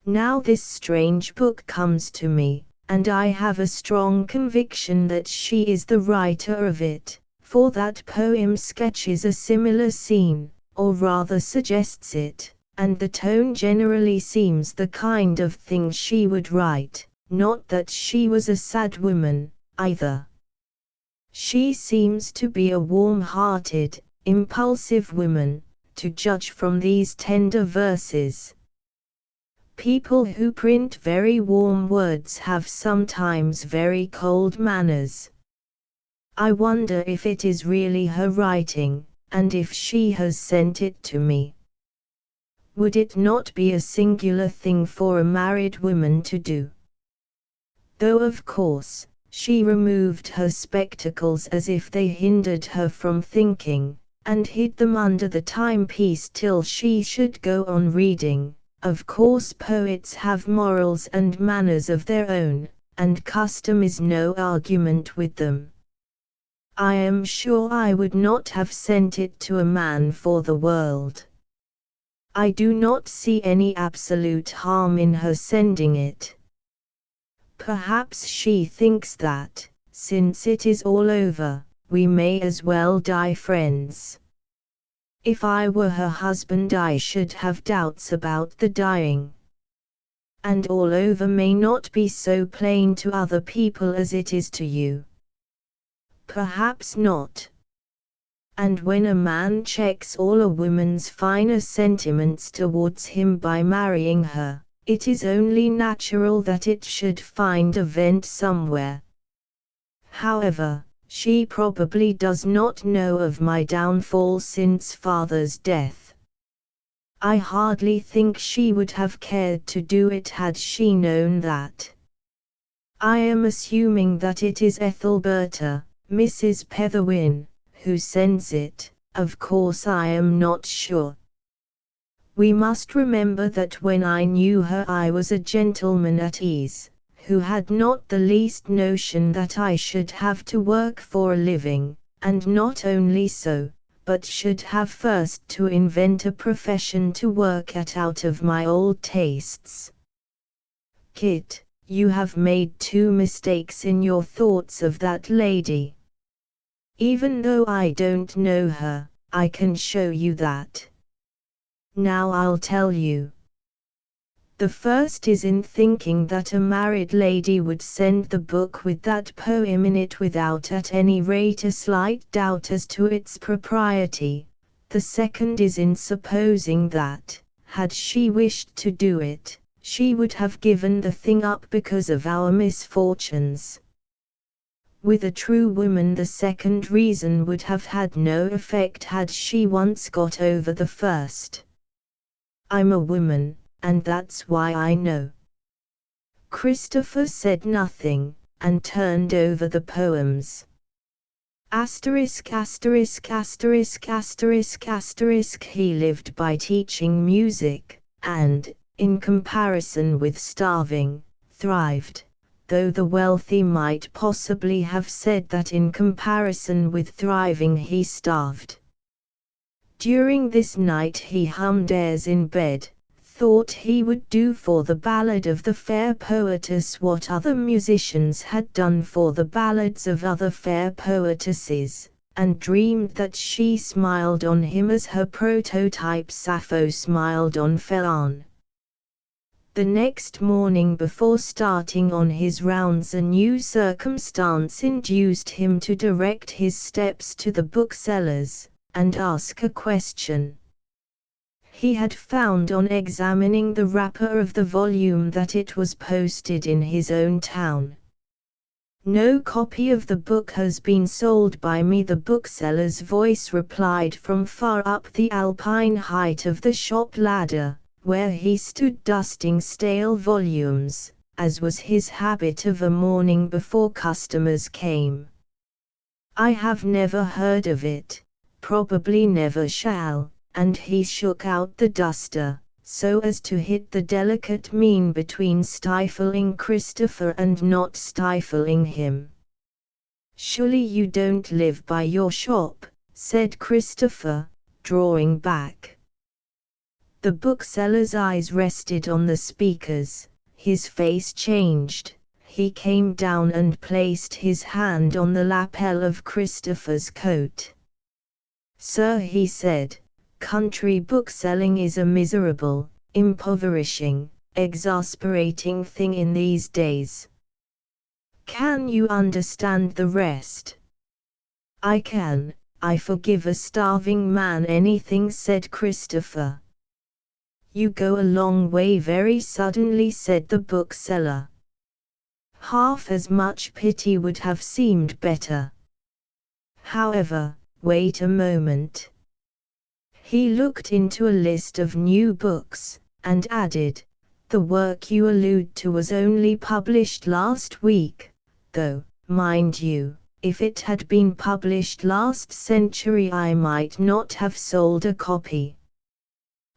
A: Now this strange book comes to me, and I have a strong conviction that she is the writer of it, for that poem sketches a similar scene, or rather suggests it, and the tone generally seems the kind of thing she would write, not that she was a sad woman, either. She seems to be a warm-hearted, impulsive woman, to judge from these tender verses. People who print very warm words have sometimes very cold manners. I wonder if it is really her writing, and if she has sent it to me. Would it not be a singular thing for a married woman to do? Though of course, she removed her spectacles as if they hindered her from thinking, and hid them under the timepiece till she should go on reading. Of course poets have morals and manners of their own, and custom is no argument with them. I am sure I would not have sent it to a man for the world. I do not see any absolute harm in her sending it. Perhaps she thinks that, since it is all over, we may as well die friends. If I were her husband I should have doubts about the dying. And all over may not be so plain to other people as it is to you. Perhaps not. And when a man checks all a woman's finer sentiments towards him by marrying her, it is only natural that it should find a vent somewhere. However, she probably does not know of my downfall since father's death. I hardly think she would have cared to do it had she known that. I am assuming that it is Ethelberta, Mrs. Petherwin, who sends it. Of course I am not sure. We must remember that when I knew her I was a gentleman at ease, who had not the least notion that I should have to work for a living, and not only so, but should have first to invent a profession to work at out of my old tastes. Kit, you have made 2 mistakes in your thoughts of that lady. Even though I don't know her, I can show you that. Now I'll tell you. The first is in thinking that a married lady would send the book with that poem in it without at any rate a slight doubt as to its propriety. The second is in supposing that, had she wished to do it, she would have given the thing up because of our misfortunes. With a true woman the second reason would have had no effect had she once got over the first. I'm a woman, and that's why I know. Christopher said nothing, and turned over the poems. Asterisk asterisk asterisk asterisk asterisk he lived by teaching music, and, in comparison with starving, thrived, though the wealthy might possibly have said that in comparison with thriving he starved. During this night he hummed airs in bed, thought he would do for the ballad of the fair poetess what other musicians had done for the ballads of other fair poetesses, and dreamed that she smiled on him as her prototype Sappho smiled on Phaon. The next morning before starting on his rounds a new circumstance induced him to direct his steps to the booksellers, and ask a question. He had found on examining the wrapper of the volume that it was posted in his own town. "No copy of the book has been sold by me," the bookseller's voice replied from far up the alpine height of the shop ladder, where he stood dusting stale volumes, as was his habit of a morning before customers came. "I have never heard of it, probably never shall," and he shook out the duster, so as to hit the delicate mean between stifling Christopher and not stifling him. "Surely you don't live by your shop," said Christopher, drawing back. The bookseller's eyes rested on the speakers, his face changed, he came down and placed his hand on the lapel of Christopher's coat. "Sir," he said, "country bookselling is a miserable, impoverishing, exasperating thing in these days. Can you understand the rest?" "I can, I forgive a starving man anything," said Christopher. "You go a long way very suddenly," said the bookseller. "Half as much pity would have seemed better. However, wait a moment." He looked into a list of new books, and added, "The work you allude to was only published last week, though, mind you, if it had been published last century I might not have sold a copy."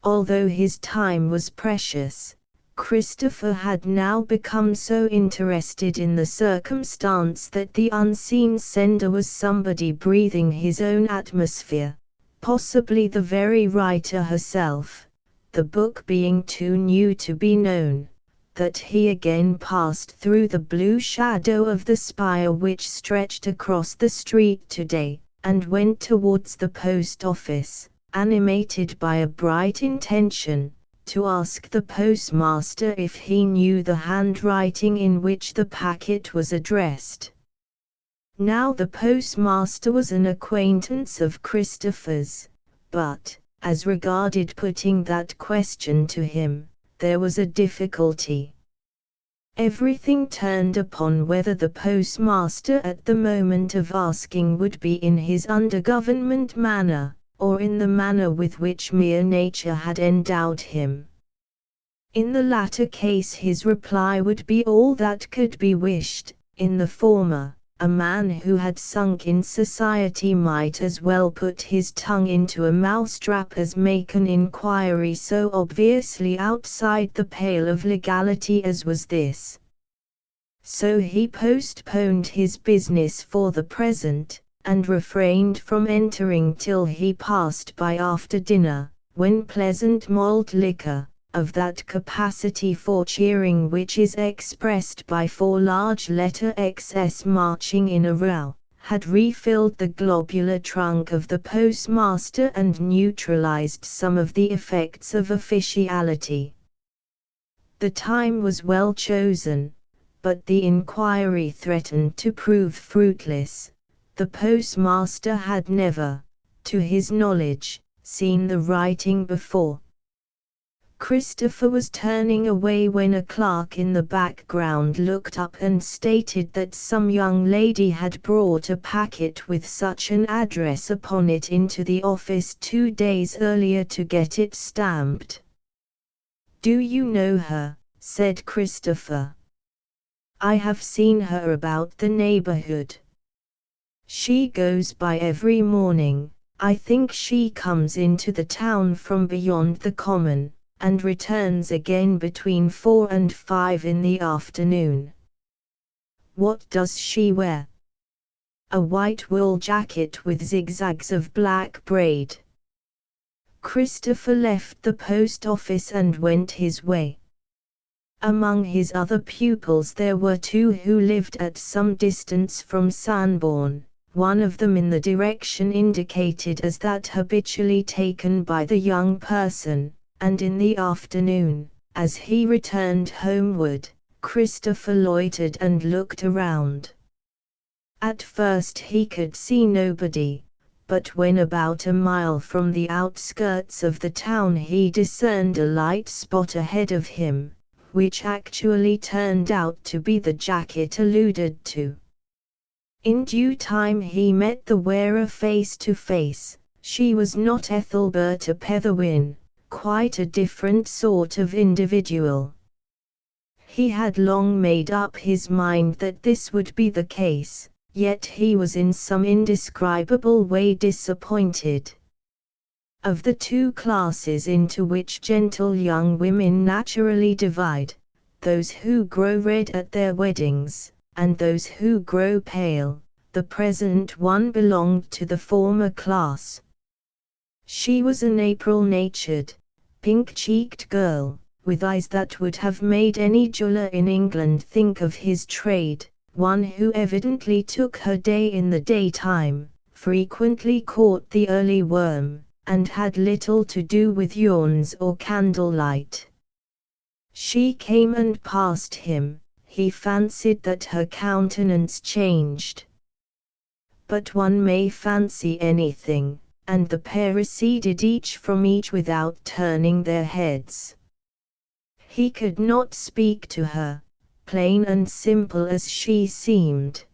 A: Although his time was precious, Christopher had now become so interested in the circumstance that the unseen sender was somebody breathing his own atmosphere, possibly the very writer herself, the book being too new to be known, that he again passed through the blue shadow of the spire which stretched across the street today, and went towards the post office, animated by a bright intention, to ask the postmaster if he knew the handwriting in which the packet was addressed. Now the postmaster was an acquaintance of Christopher's, but, as regarded putting that question to him, there was a difficulty. Everything turned upon whether the postmaster at the moment of asking would be in his under-government manner, or in the manner with which mere nature had endowed him. In the latter case his reply would be all that could be wished; in the former, a man who had sunk in society might as well put his tongue into a mousetrap as make an inquiry so obviously outside the pale of legality as was this. So he postponed his business for the present, and refrained from entering till he passed by after dinner, when pleasant malt liquor, of that capacity for cheering which is expressed by 4 large letter XS marching in a row, had refilled the globular trunk of the postmaster and neutralized some of the effects of officiality. The time was well chosen, but the inquiry threatened to prove fruitless. The postmaster had never, to his knowledge, seen the writing before. Christopher was turning away when a clerk in the background looked up and stated that some young lady had brought a packet with such an address upon it into the office 2 days earlier to get it stamped. "Do you know her?" said Christopher. "I have seen her about the neighborhood. She goes by every morning. I think she comes into the town from beyond the common, and returns again between 4 and 5 in the afternoon." "What does she wear?" "A white wool jacket with zigzags of black braid." Christopher left the post office and went his way. Among his other pupils there were 2 who lived at some distance from Sanborn, one of them in the direction indicated as that habitually taken by the young person, and in the afternoon, as he returned homeward, Christopher loitered and looked around. At first he could see nobody, but when about a mile from the outskirts of the town he discerned a light spot ahead of him, which actually turned out to be the jacket alluded to. In due time he met the wearer face to face. She was not Ethelberta Petherwin, quite a different sort of individual. He had long made up his mind that this would be the case, yet he was in some indescribable way disappointed. Of the two classes into which gentle young women naturally divide, those who grow red at their weddings, and those who grow pale, the present one belonged to the former class. She was an April-natured, pink-cheeked girl, with eyes that would have made any jeweler in England think of his trade, one who evidently took her day in the daytime, frequently caught the early worm, and had little to do with yawns or candlelight. She came and passed him. He fancied that her countenance changed. But one may fancy anything, and the pair receded each from each without turning their heads. He could not speak to her, plain and simple as she seemed.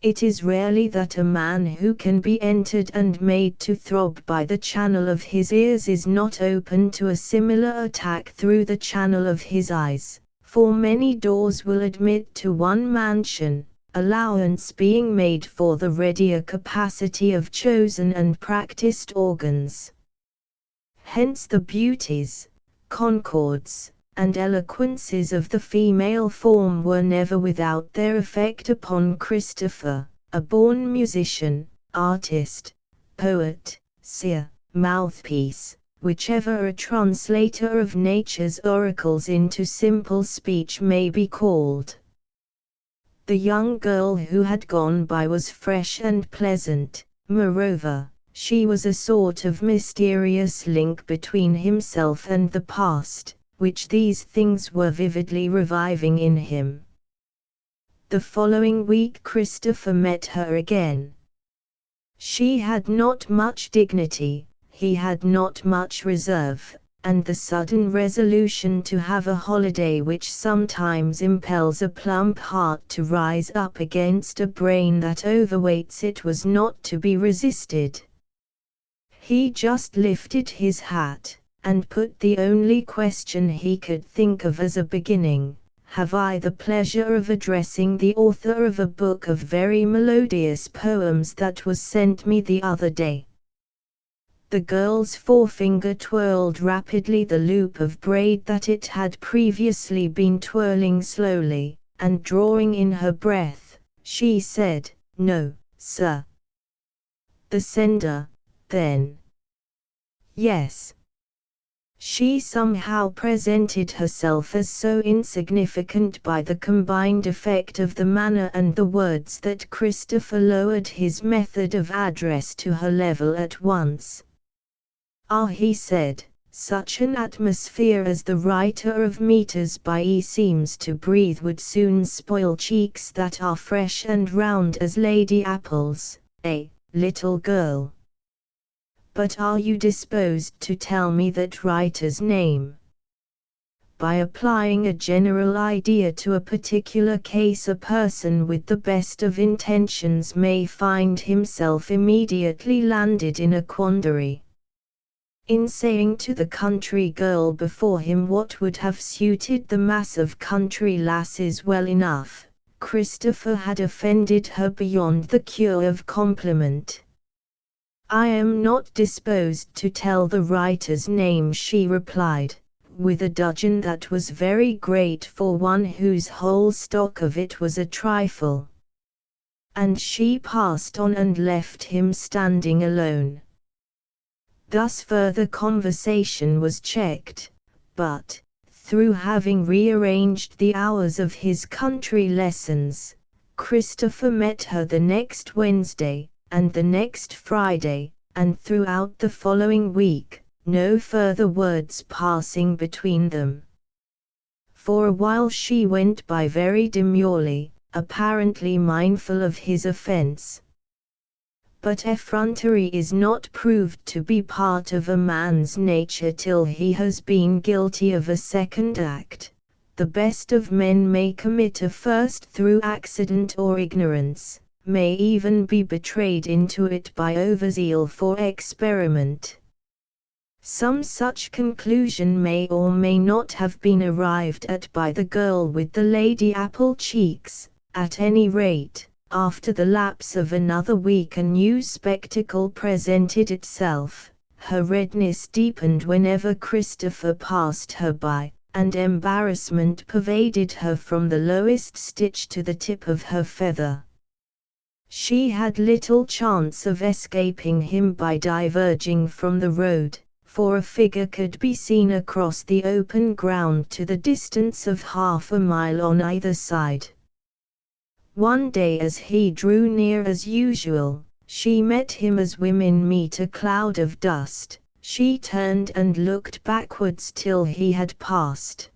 A: It is rarely that a man who can be entered and made to throb by the channel of his ears is not open to a similar attack through the channel of his eyes, for many doors will admit to one mansion, allowance being made for the readier capacity of chosen and practiced organs. Hence the beauties, concords, and eloquences of the female form were never without their effect upon Christopher, a born musician, artist, poet, seer, mouthpiece, whichever a translator of nature's oracles into simple speech may be called. The young girl who had gone by was fresh and pleasant. Moreover, she was a sort of mysterious link between himself and the past, which these things were vividly reviving in him. The following week Christopher met her again. She had not much dignity, he had not much reserve, and the sudden resolution to have a holiday which sometimes impels a plump heart to rise up against a brain that overweights it was not to be resisted. He just lifted his hat, and put the only question he could think of as a beginning: "Have I the pleasure of addressing the author of a book of very melodious poems that was sent me the other day?" The girl's forefinger twirled rapidly the loop of braid that it had previously been twirling slowly, and drawing in her breath, she said, "No, sir." "The sender, then?" "Yes." She somehow presented herself as so insignificant by the combined effect of the manner and the words that Christopher lowered his method of address to her level at once. "Ah," he said, "such an atmosphere as the writer of meters by E seems to breathe would soon spoil cheeks that are fresh and round as lady apples, little girl. But are you disposed to tell me that writer's name?" By applying a general idea to a particular case, a person with the best of intentions may find himself immediately landed in a quandary. In saying to the country girl before him what would have suited the mass of country lasses well enough, Christopher had offended her beyond the cure of compliment. "I am not disposed to tell the writer's name," she replied, with a dudgeon that was very great for one whose whole stock of it was a trifle. And she passed on and left him standing alone. Thus further conversation was checked, but, through having rearranged the hours of his country lessons, Christopher met her the next Wednesday, and the next Friday, and throughout the following week, no further words passing between them. For a while she went by very demurely, apparently mindful of his offense. But effrontery is not proved to be part of a man's nature till he has been guilty of a second act. The best of men may commit a first through accident or ignorance, may even be betrayed into it by overzeal for experiment. Some such conclusion may or may not have been arrived at by the girl with the lady apple cheeks. At any rate, after the lapse of another week a new spectacle presented itself. Her redness deepened whenever Christopher passed her by, and embarrassment pervaded her from the lowest stitch to the tip of her feather. She had little chance of escaping him by diverging from the road, for a figure could be seen across the open ground to the distance of half a mile on either side. One day as he drew near as usual, she met him as women meet a cloud of dust. She turned and looked backwards till he had passed.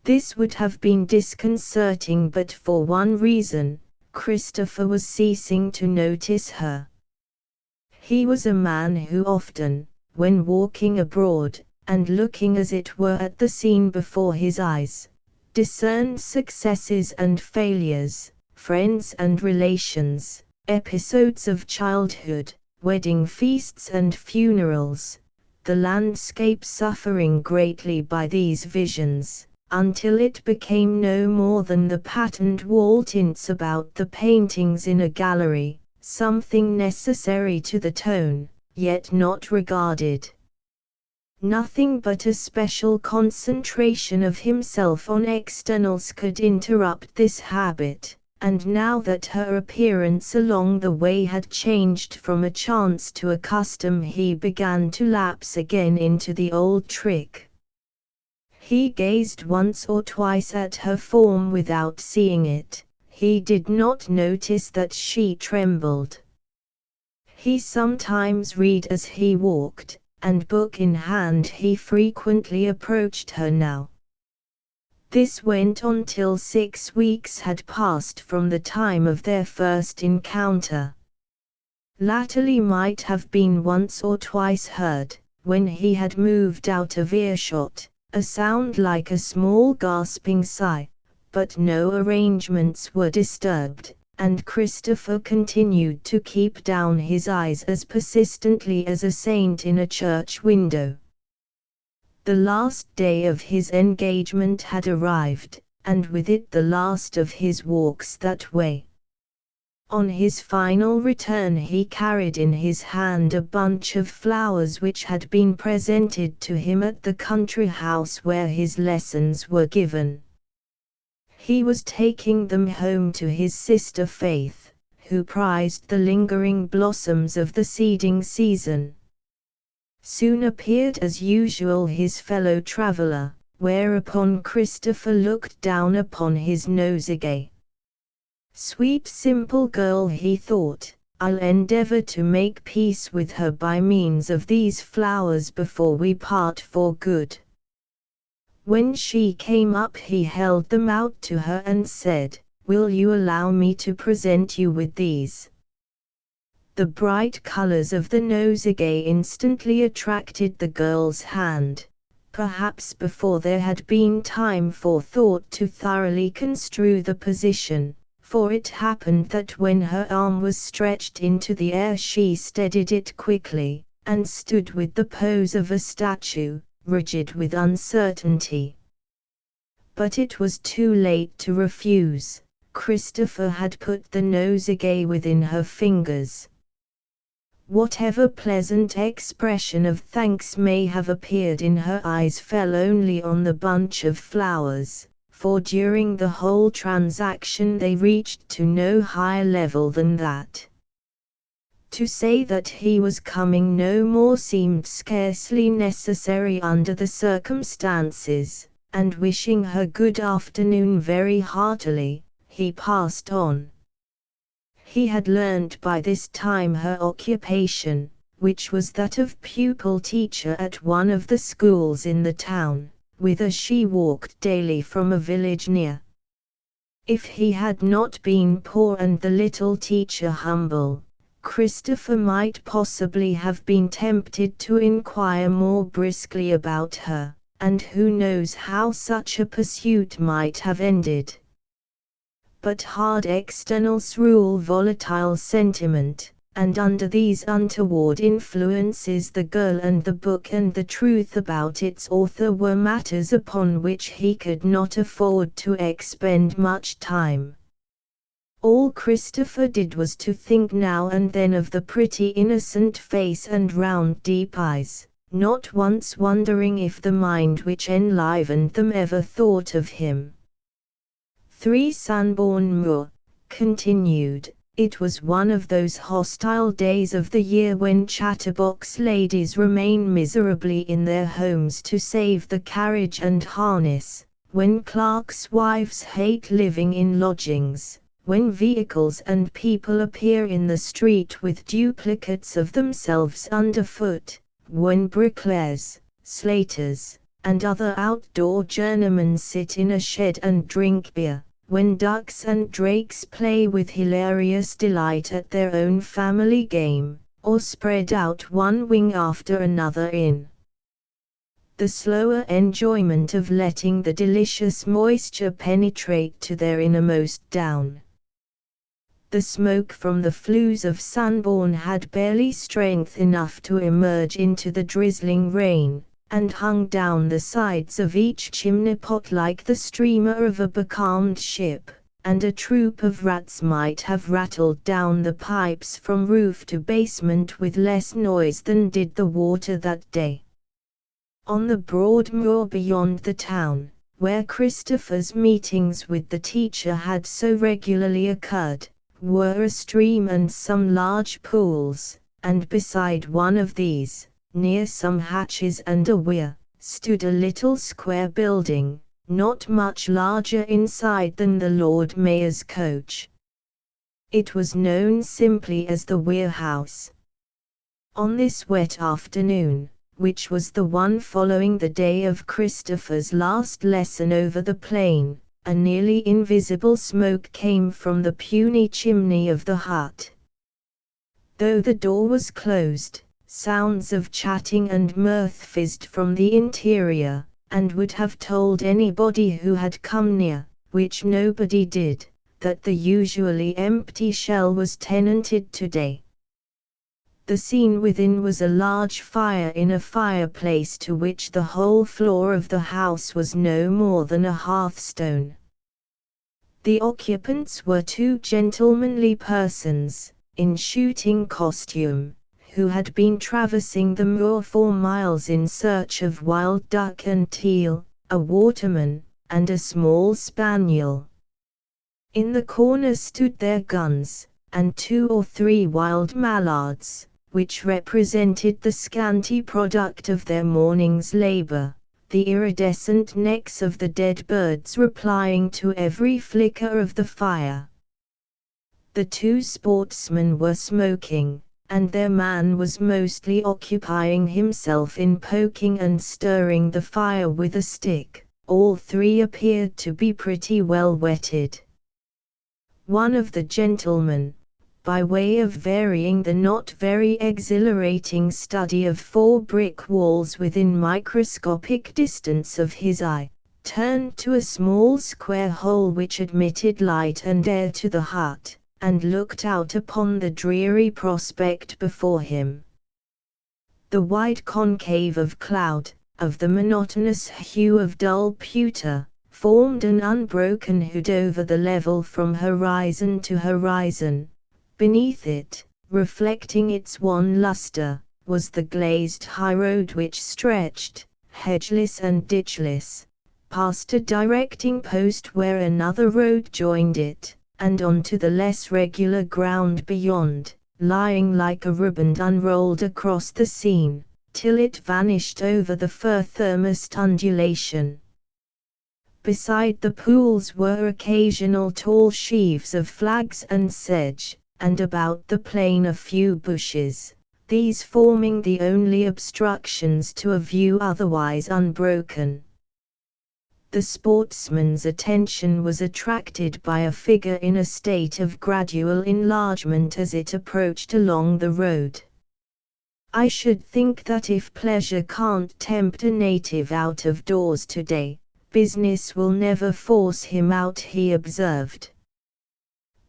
A: This would have been disconcerting but for one reason: Christopher was ceasing to notice her. He was a man who often, when walking abroad, and looking as it were at the scene before his eyes, discerned successes and failures, friends and relations, episodes of childhood, wedding feasts and funerals, the landscape suffering greatly by these visions, until it became no more than the patterned wall tints about the paintings in a gallery, something necessary to the tone, yet not regarded. Nothing but a special concentration of himself on externals could interrupt this habit, and now that her appearance along the way had changed from a chance to a custom he began to lapse again into the old trick. He gazed once or twice at her form without seeing it. He did not notice that she trembled. He sometimes read as he walked, and book in hand he frequently approached her now. This went on till 6 weeks had passed from the time of their first encounter. Latterly might have been once or twice heard, when he had moved out of earshot, a sound like a small gasping sigh, but no arrangements were disturbed, and Christopher continued to keep down his eyes as persistently as a saint in a church window. The last day of his engagement had arrived, and with it the last of his walks that way. On his final return he carried in his hand a bunch of flowers which had been presented to him at the country house where his lessons were given. He was taking them home to his sister Faith, who prized the lingering blossoms of the seeding season. Soon appeared as usual his fellow traveller, whereupon Christopher looked down upon his nosegay. Sweet simple girl, he thought, I'll endeavour to make peace with her by means of these flowers before we part for good. When she came up he held them out to her and said, "Will you allow me to present you with these?" The bright colors of the nosegay instantly attracted the girl's hand, perhaps before there had been time for thought to thoroughly construe the position, for it happened that when her arm was stretched into the air she steadied it quickly, and stood with the pose of a statue, rigid with uncertainty. But it was too late to refuse. Christopher had put the nosegay within her fingers. Whatever pleasant expression of thanks may have appeared in her eyes fell only on the bunch of flowers, for during the whole transaction they reached to no higher level than that. To say that he was coming no more seemed scarcely necessary under the circumstances, and wishing her good afternoon very heartily, he passed on. He had learnt by this time her occupation, which was that of pupil-teacher at one of the schools in the town, whither she walked daily from a village near. If he had not been poor and the little teacher humble, Christopher might possibly have been tempted to inquire more briskly about her, and who knows how such a pursuit might have ended. But hard externals rule volatile sentiment, and under these untoward influences the girl and the book and the truth about its author were matters upon which he could not afford to expend much time. All Christopher did was to think now and then of the pretty innocent face and round deep eyes, not once wondering if the mind which enlivened them ever thought of him. 3 Sanborn Moor, continued. It was one of those hostile days of the year when chatterbox ladies remain miserably in their homes to save the carriage and harness, when clerks' wives hate living in lodgings, when vehicles and people appear in the street with duplicates of themselves underfoot, when bricklayers, slaters, and other outdoor journeymen sit in a shed and drink beer, when ducks and drakes play with hilarious delight at their own family game, or spread out one wing after another in the slower enjoyment of letting the delicious moisture penetrate to their innermost down. The smoke from the flues of Sanborn had barely strength enough to emerge into the drizzling rain, and hung down the sides of each chimney-pot like the streamer of a becalmed ship, and a troop of rats might have rattled down the pipes from roof to basement with less noise than did the water that day. On the broad moor beyond the town, where Christopher's meetings with the teacher had so regularly occurred, were a stream and some large pools, and beside one of these, near some hatches and a weir, stood a little square building, not much larger inside than the Lord Mayor's coach. It was known simply as the Weir House. On this wet afternoon, which was the one following the day of Christopher's last lesson over the plain, a nearly invisible smoke came from the puny chimney of the hut. Though the door was closed, sounds of chatting and mirth fizzed from the interior, and would have told anybody who had come near, which nobody did, that the usually empty shell was tenanted today. The scene within was a large fire in a fireplace to which the whole floor of the house was no more than a hearthstone. The occupants were 2 gentlemanly persons, in shooting costume, who had been traversing the moor for miles in search of wild duck and teal, a waterman, and a small spaniel. In the corner stood their guns, and 2 or 3 wild mallards, which represented the scanty product of their morning's labor, the iridescent necks of the dead birds replying to every flicker of the fire. The 2 sportsmen were smoking, and their man was mostly occupying himself in poking and stirring the fire with a stick. All 3 appeared to be pretty well wetted. One of the gentlemen, by way of varying the not very exhilarating study of 4 brick walls within microscopic distance of his eye, turned to a small square hole which admitted light and air to the hut, and looked out upon the dreary prospect before him. The wide concave of cloud, of the monotonous hue of dull pewter, formed an unbroken hood over the level from horizon to horizon. Beneath it, reflecting its wan luster, was the glazed highroad which stretched, hedgeless and ditchless, past a directing post where another road joined it, and onto the less regular ground beyond, lying like a riband unrolled across the scene, till it vanished over the fur-thermosed undulation. Beside the pools were occasional tall sheaves of flags and sedge, and about the plain a few bushes, these forming the only obstructions to a view otherwise unbroken. The sportsman's attention was attracted by a figure in a state of gradual enlargement as it approached along the road. "I should think that if pleasure can't tempt a native out of doors today, business will never force him out," he observed.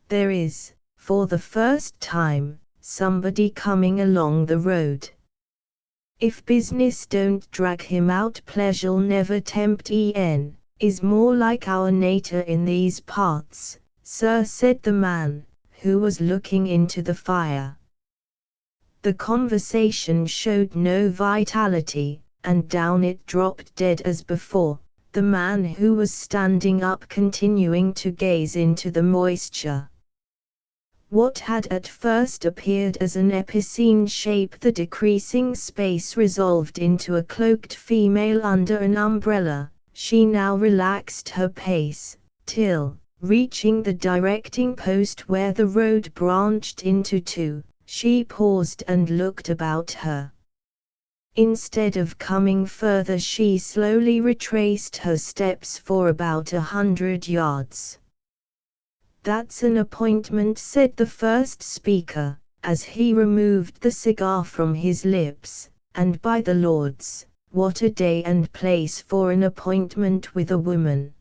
A: "There is, for the first time, somebody coming along the road. If business don't drag him out, pleasure'll never tempt is more like our nature in these parts, sir," said the man, who was looking into the fire. The conversation showed no vitality, and down it dropped dead as before, the man who was standing up continuing to gaze into the moisture. What had at first appeared as an epicene shape, the decreasing space resolved into a cloaked female under an umbrella. She now relaxed her pace, till, reaching the directing post where the road branched into two, she paused and looked about her. Instead of coming further, she slowly retraced her steps for about 100 yards. "That's an appointment," said the first speaker, as he removed the cigar from his lips, "and by the Lords, what a day and place for an appointment with a woman."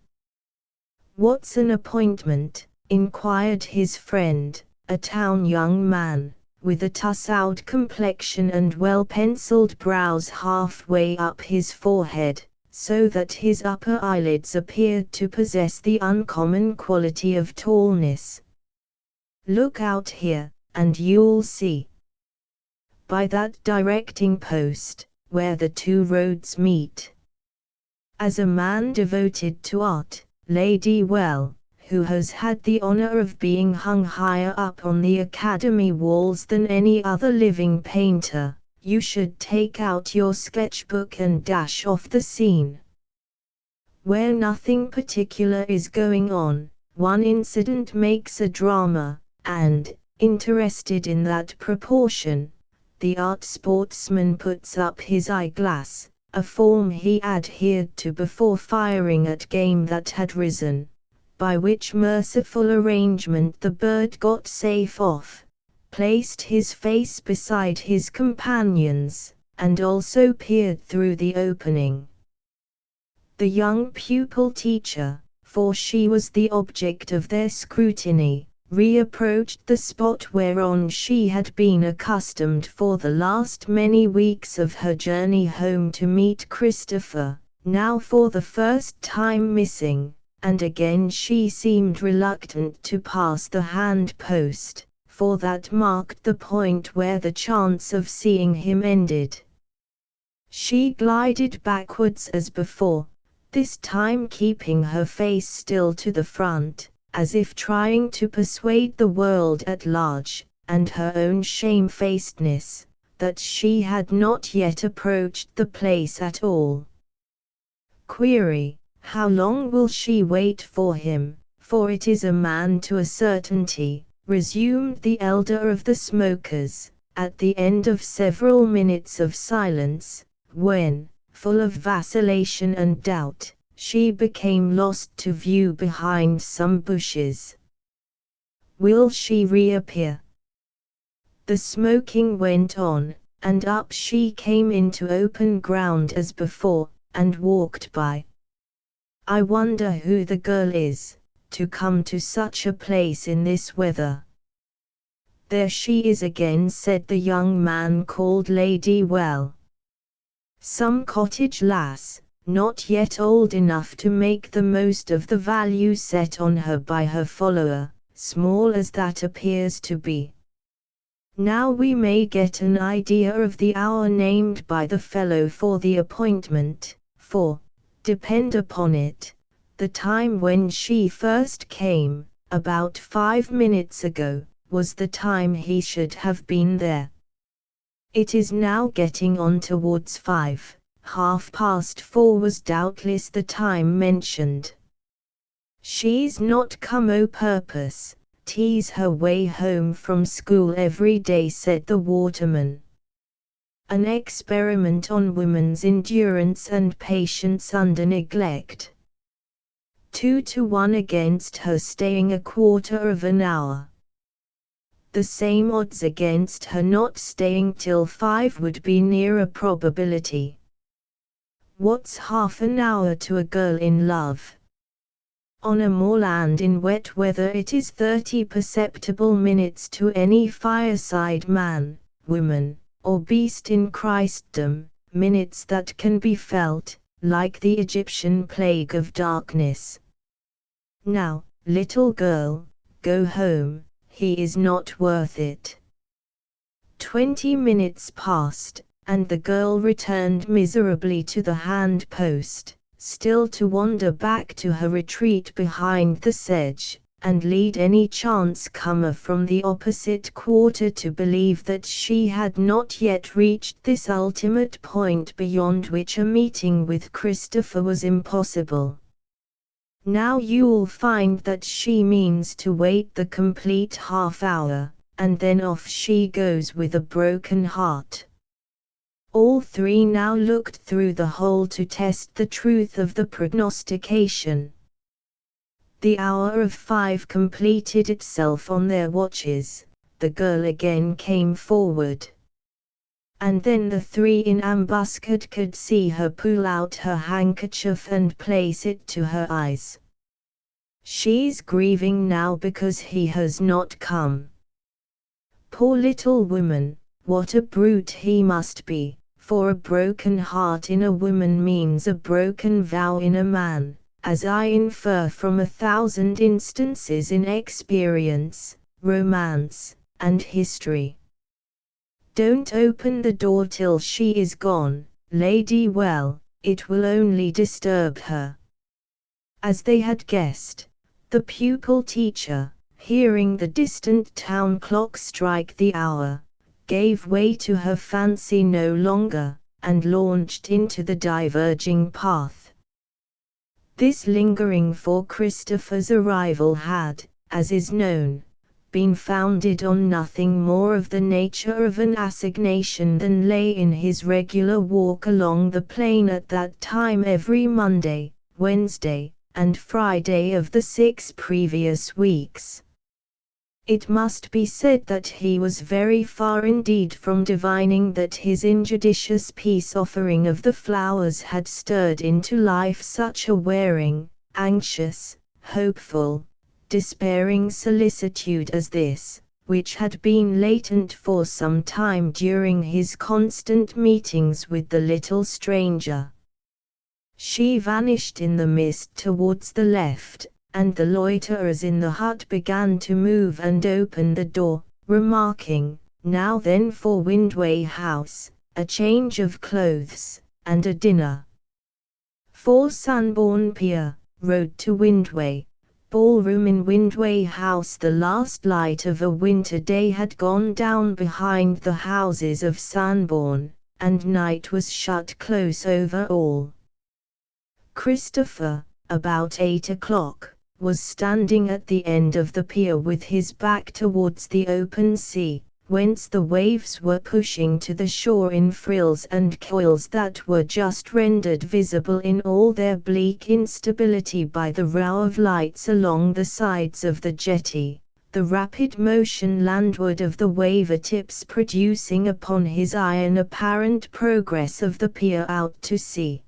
A: "What's an appointment?" inquired his friend, a town young man, with a toussaud complexion and well-penciled brows halfway up his forehead, so that his upper eyelids appeared to possess the uncommon quality of tallness. "Look out here, and you'll see. By that directing post, where the two roads meet. As a man devoted to art, Lady Well, who has had the honor of being hung higher up on the Academy walls than any other living painter, you should take out your sketchbook and dash off the scene. Where nothing particular is going on, one incident makes a drama, and, interested in that proportion, the art sportsman puts up his eyeglass, a form he adhered to before firing at game that had risen, by which merciful arrangement the bird got safe off, placed his face beside his companion's, and also peered through the opening. The young pupil teacher, for she was the object of their scrutiny, reapproached the spot whereon she had been accustomed for the last many weeks of her journey home to meet Christopher, now for the first time missing, and again she seemed reluctant to pass the hand-post, for that marked the point where the chance of seeing him ended. She glided backwards as before, this time keeping her face still to the front, as if trying to persuade the world at large, and her own shamefacedness, that she had not yet approached the place at all. Query, how long will she wait for him, for it is a man to a certainty, resumed the elder of the smokers, at the end of several minutes of silence, when, full of vacillation and doubt, she became lost to view behind some bushes. Will she reappear? The smoking went on, and up she came into open ground as before, and walked by. I wonder who the girl is, to come to such a place in this weather. There she is again, said the young man called Lady Well. Some cottage lass, not yet old enough to make the most of the value set on her by her follower, small as that appears to be. Now we may get an idea of the hour named by the fellow for the appointment, for, depend upon it, the time when she first came, about 5 minutes ago, was the time he should have been there. It is now getting on towards 5, 4:30 was doubtless the time mentioned. She's not come o' purpose, tease her way home from school every day, said the waterman. An experiment on women's endurance and patience under neglect. 2-1 against her staying a quarter of an hour. The same odds against her not staying till 5 would be near a probability. What's half an hour to a girl in love? On a moorland in wet weather it is 30 perceptible minutes to any fireside man, woman, or beast in Christendom, minutes that can be felt, like the Egyptian plague of darkness. Now, little girl, go home, he is not worth it. 20 minutes passed, and the girl returned miserably to the hand post, still to wander back to her retreat behind the sedge, and lead any chance-comer from the opposite quarter to believe that she had not yet reached this ultimate point beyond which a meeting with Christopher was impossible. Now you'll find that she means to wait the complete half-hour, and then off she goes with a broken heart. All three now looked through the hole to test the truth of the prognostication. The hour of 5 completed itself on their watches. The girl again came forward. And then the three in ambuscade could see her pull out her handkerchief and place it to her eyes. She's grieving now because he has not come. Poor little woman, what a brute he must be, for a broken heart in a woman means a broken vow in a man, as I infer from 1,000 instances in experience, romance, and history. Don't open the door till she is gone, lady, well, it will only disturb her. As they had guessed, the pupil-teacher, hearing the distant town clock strike the hour, gave way to her fancy no longer, and launched into the diverging path. This lingering for Christopher's arrival had, as is known, been founded on nothing more of the nature of an assignation than lay in his regular walk along the plain at that time every Monday, Wednesday, and Friday of the 6 previous weeks. It must be said that he was very far indeed from divining that his injudicious peace offering of the flowers had stirred into life such a wearing, anxious, hopeful, despairing solicitude as this, which had been latent for some time during his constant meetings with the little stranger. She vanished in the mist towards the left, and the loiterers in the hut began to move and open the door, remarking, "Now then for Windway House, a change of clothes, and a dinner." For Sanborn Pier, road to Windway, ballroom in Windway House. The last light of a winter day had gone down behind the houses of Sanborn, and night was shut close over all. Christopher, about 8 o'clock, was standing at the end of the pier with his back towards the open sea, whence the waves were pushing to the shore in frills and coils that were just rendered visible in all their bleak instability by the row of lights along the sides of the jetty, the rapid motion landward of the waver-tips producing upon his eye an apparent progress of the pier out to sea.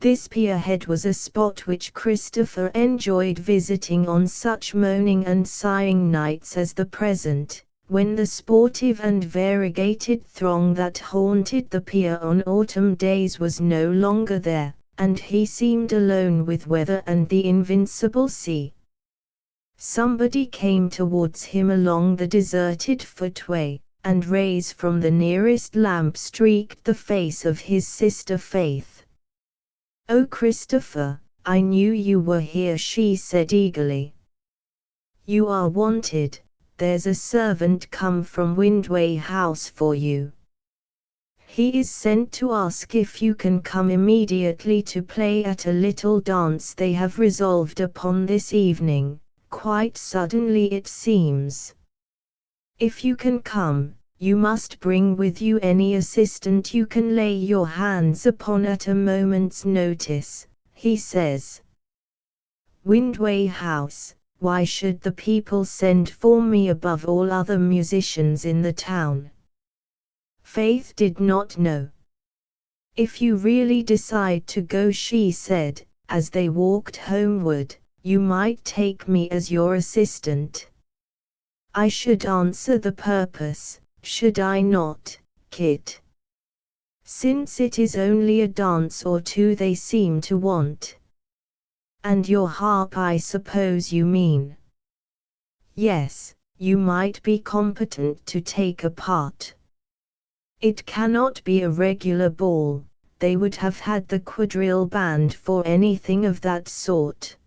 A: This pierhead was a spot which Christopher enjoyed visiting on such moaning and sighing nights as the present, when the sportive and variegated throng that haunted the pier on autumn days was no longer there, and he seemed alone with weather and the invincible sea. Somebody came towards him along the deserted footway, and rays from the nearest lamp streaked the face of his sister Faith. "Oh, Christopher, I knew you were here," she said eagerly. "You are wanted, there's a servant come from Windway House for you." He is sent to ask if you can come immediately to play at a little dance they have resolved upon this evening, quite suddenly it seems. If you can come, you must bring with you any assistant you can lay your hands upon at a moment's notice, he says. Windway House, why should the people send for me above all other musicians in the town? Faith did not know. If you really decide to go, she said, as they walked homeward, you might take me as your assistant. I should answer the purpose, should I not, Kit? Since it is only a dance or two they seem to want. And your harp, I suppose you mean? Yes, you might be competent to take a part. It cannot be a regular ball, they would have had the quadrille band for anything of that sort.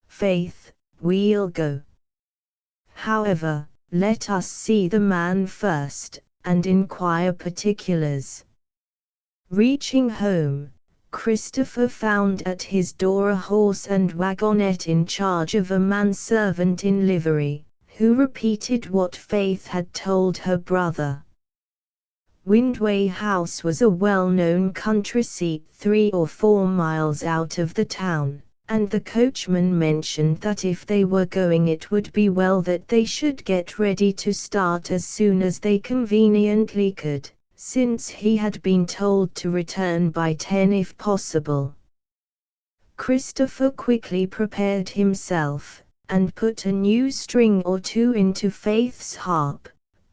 A: Faith, we'll go. However, let us see the man first, and inquire particulars. Reaching home, Christopher found at his door a horse and wagonette in charge of a manservant in livery, who repeated what Faith had told her brother. Windway House was a well-known country seat 3 or 4 miles out of the town, and the coachman mentioned that if they were going it would be well that they should get ready to start as soon as they conveniently could, since he had been told to return by 10 if possible. Christopher quickly prepared himself, and put a new string or two into Faith's harp,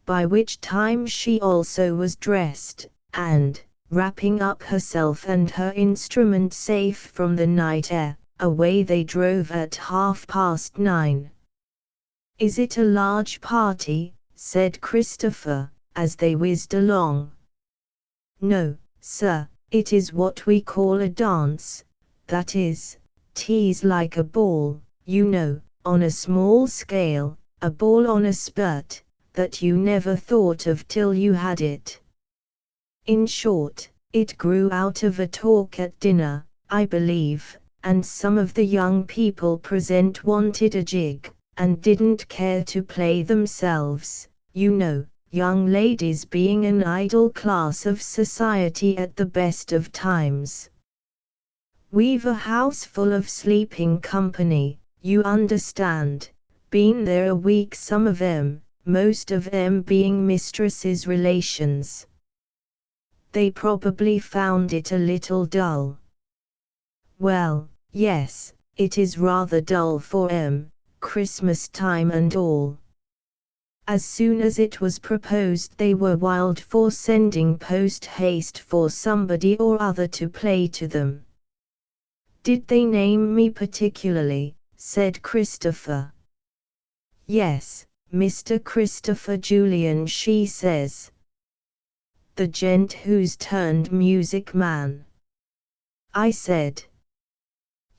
A: by which time she also was dressed, and, wrapping up herself and her instrument safe from the night air, away they drove at 9:30. Is it a large party? Said Christopher, as they whizzed along. No, sir, it is what we call a dance, that is, tease like a ball, you know, on a small scale, a ball on a spurt, that you never thought of till you had it. In short, it grew out of a talk at dinner, I believe, and some of the young people present wanted a jig, and didn't care to play themselves, you know, young ladies being an idle class of society at the best of times. We've a house full of sleeping company, you understand, been there a week some of 'em, most of 'em being mistress's relations. They probably found it a little dull. Well, yes, it is rather dull for 'em, Christmas time and all. As soon as it was proposed they were wild for sending post-haste for somebody or other to play to them. Did they name me particularly? Said Christopher. Yes, Mr. Christopher Julian, she says. The gent who's turned music man. I said.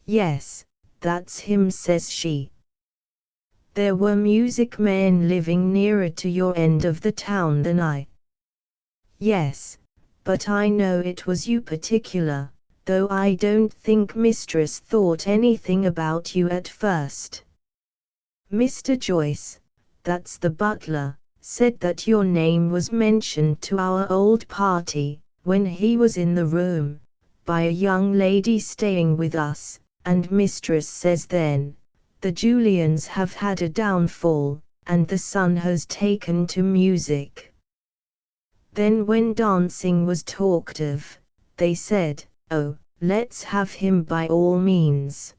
A: Yes, that's him, says she. There were music men living nearer to your end of the town than I. Yes, but I know it was you particular, though I don't think mistress thought anything about you at first. Mr. Joyce, that's the butler, said that your name was mentioned to our old party, when he was in the room, by a young lady staying with us, and mistress says then, the Julians have had a downfall, and the son has taken to music. Then when dancing was talked of, they said, oh, let's have him by all means.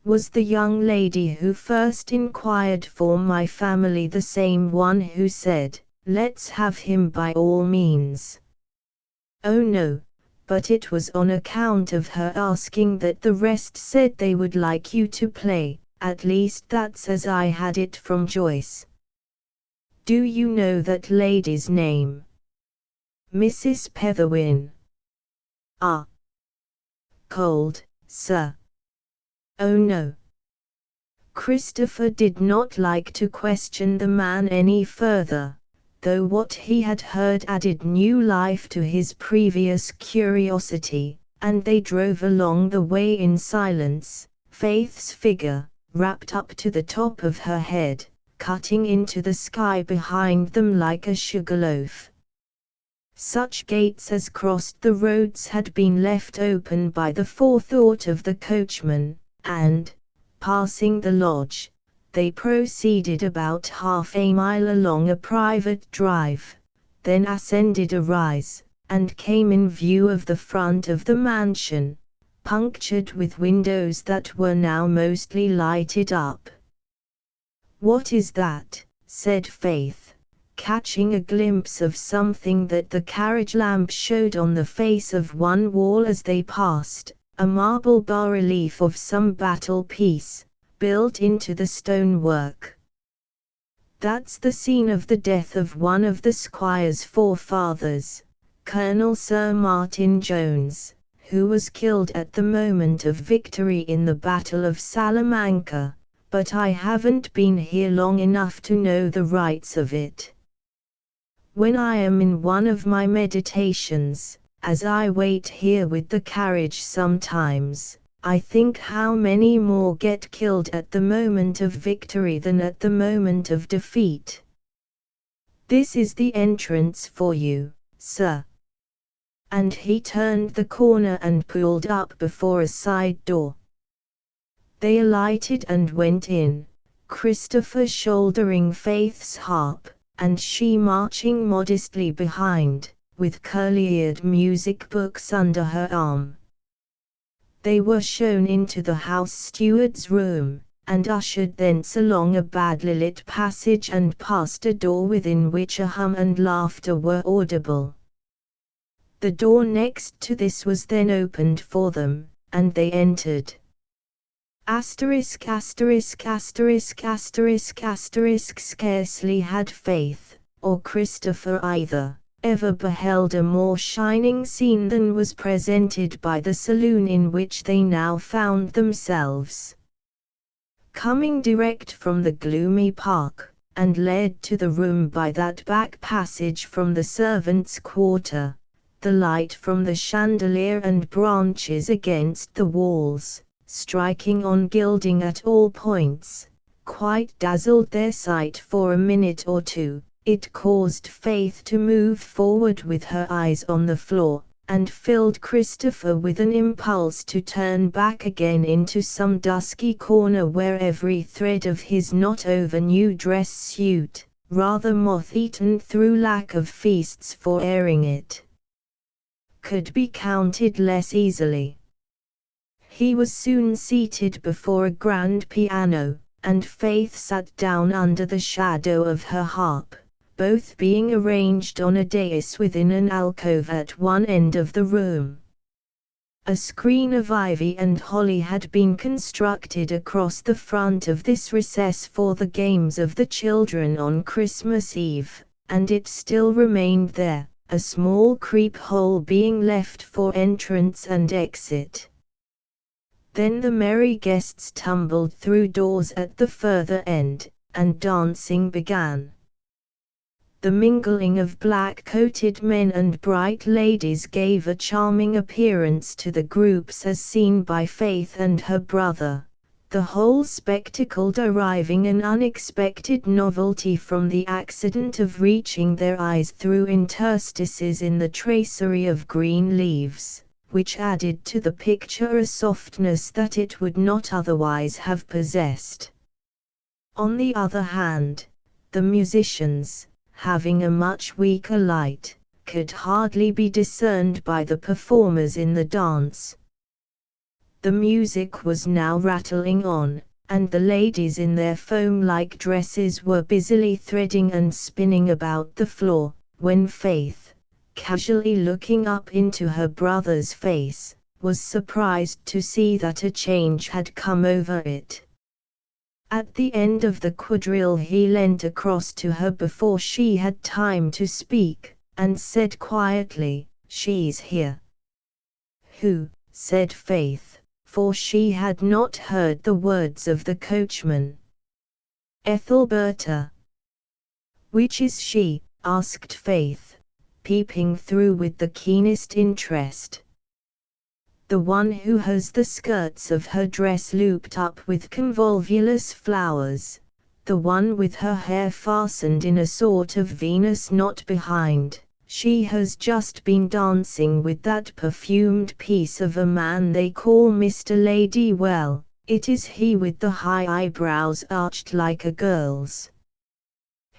A: Was the young lady who first inquired for my family the same one who said, let's have him by all means? Oh no, but it was on account of her asking that the rest said they would like you to play, at least that's as I had it from Joyce. Do you know that lady's name? Mrs. Petherwin. Ah. Cold, sir. Oh no. Christopher did not like to question the man any further. though what he had heard added new life to his previous curiosity, and they drove along the way in silence, Faith's figure, wrapped up to the top of her head, cutting into the sky behind them like a sugarloaf. Such gates as crossed the roads had been left open by the forethought of the coachman, and, passing the lodge, they proceeded about half a mile along a private drive, then ascended a rise, and came in view of the front of the mansion, punctured with windows that were now mostly lighted up. "What is that?" said Faith, catching a glimpse of something that the carriage lamp showed on the face of one wall as they passed, a marble bas-relief of some battle piece, built into the stonework. "That's the scene of the death of one of the squire's forefathers, Colonel Sir Martin Jones, who was killed at the moment of victory in the Battle of Salamanca, but I haven't been here long enough to know the rights of it. When I am in one of my meditations, as I wait here with the carriage sometimes, I think how many more get killed at the moment of victory than at the moment of defeat. This is the entrance for you, sir." And he turned the corner and pulled up before a side door. They alighted and went in, Christopher shouldering Faith's harp, and she marching modestly behind, with curly-eared music books under her arm. They were shown into the house steward's room, and ushered thence along a badly lit passage and past a door within which a hum and laughter were audible. The door next to this was then opened for them, and they entered. Scarcely had Faith, or Christopher either, ever beheld a more shining scene than was presented by the saloon in which they now found themselves. Coming direct from the gloomy park, and led to the room by that back passage from the servants' quarter, the light from the chandelier and branches against the walls, striking on gilding at all points, quite dazzled their sight for a minute or two. It caused Faith to move forward with her eyes on the floor, and filled Christopher with an impulse to turn back again into some dusky corner where every thread of his not over-new dress suit, rather moth-eaten through lack of feasts for airing it, could be counted less easily. He was soon seated before a grand piano, and Faith sat down under the shadow of her harp, both being arranged on a dais within an alcove at one end of the room. A screen of ivy and holly had been constructed across the front of this recess for the games of the children on Christmas Eve, and it still remained there, a small creep hole being left for entrance and exit. Then the merry guests tumbled through doors at the further end, and dancing began. The mingling of black-coated men and bright ladies gave a charming appearance to the groups as seen by Faith and her brother, the whole spectacle deriving an unexpected novelty from the accident of reaching their eyes through interstices in the tracery of green leaves, which added to the picture a softness that it would not otherwise have possessed. On the other hand, the musicians, having a much weaker light, could hardly be discerned by the performers in the dance. The music was now rattling on, and the ladies in their foam-like dresses were busily threading and spinning about the floor, when Faith, casually looking up into her brother's face, was surprised to see that a change had come over it. At the end of the quadrille he leant across to her before she had time to speak, and said quietly, "She's here." "Who?" said Faith, for she had not heard the words of the coachman. "Ethelberta." "Which is she?" asked Faith, peeping through with the keenest interest. The one who has the skirts of her dress looped up with convolvulus flowers, the one with her hair fastened in a sort of Venus knot behind. She has just been dancing with that perfumed piece of a man they call Mr. Ladywell. It is he with the high eyebrows arched like a girl's.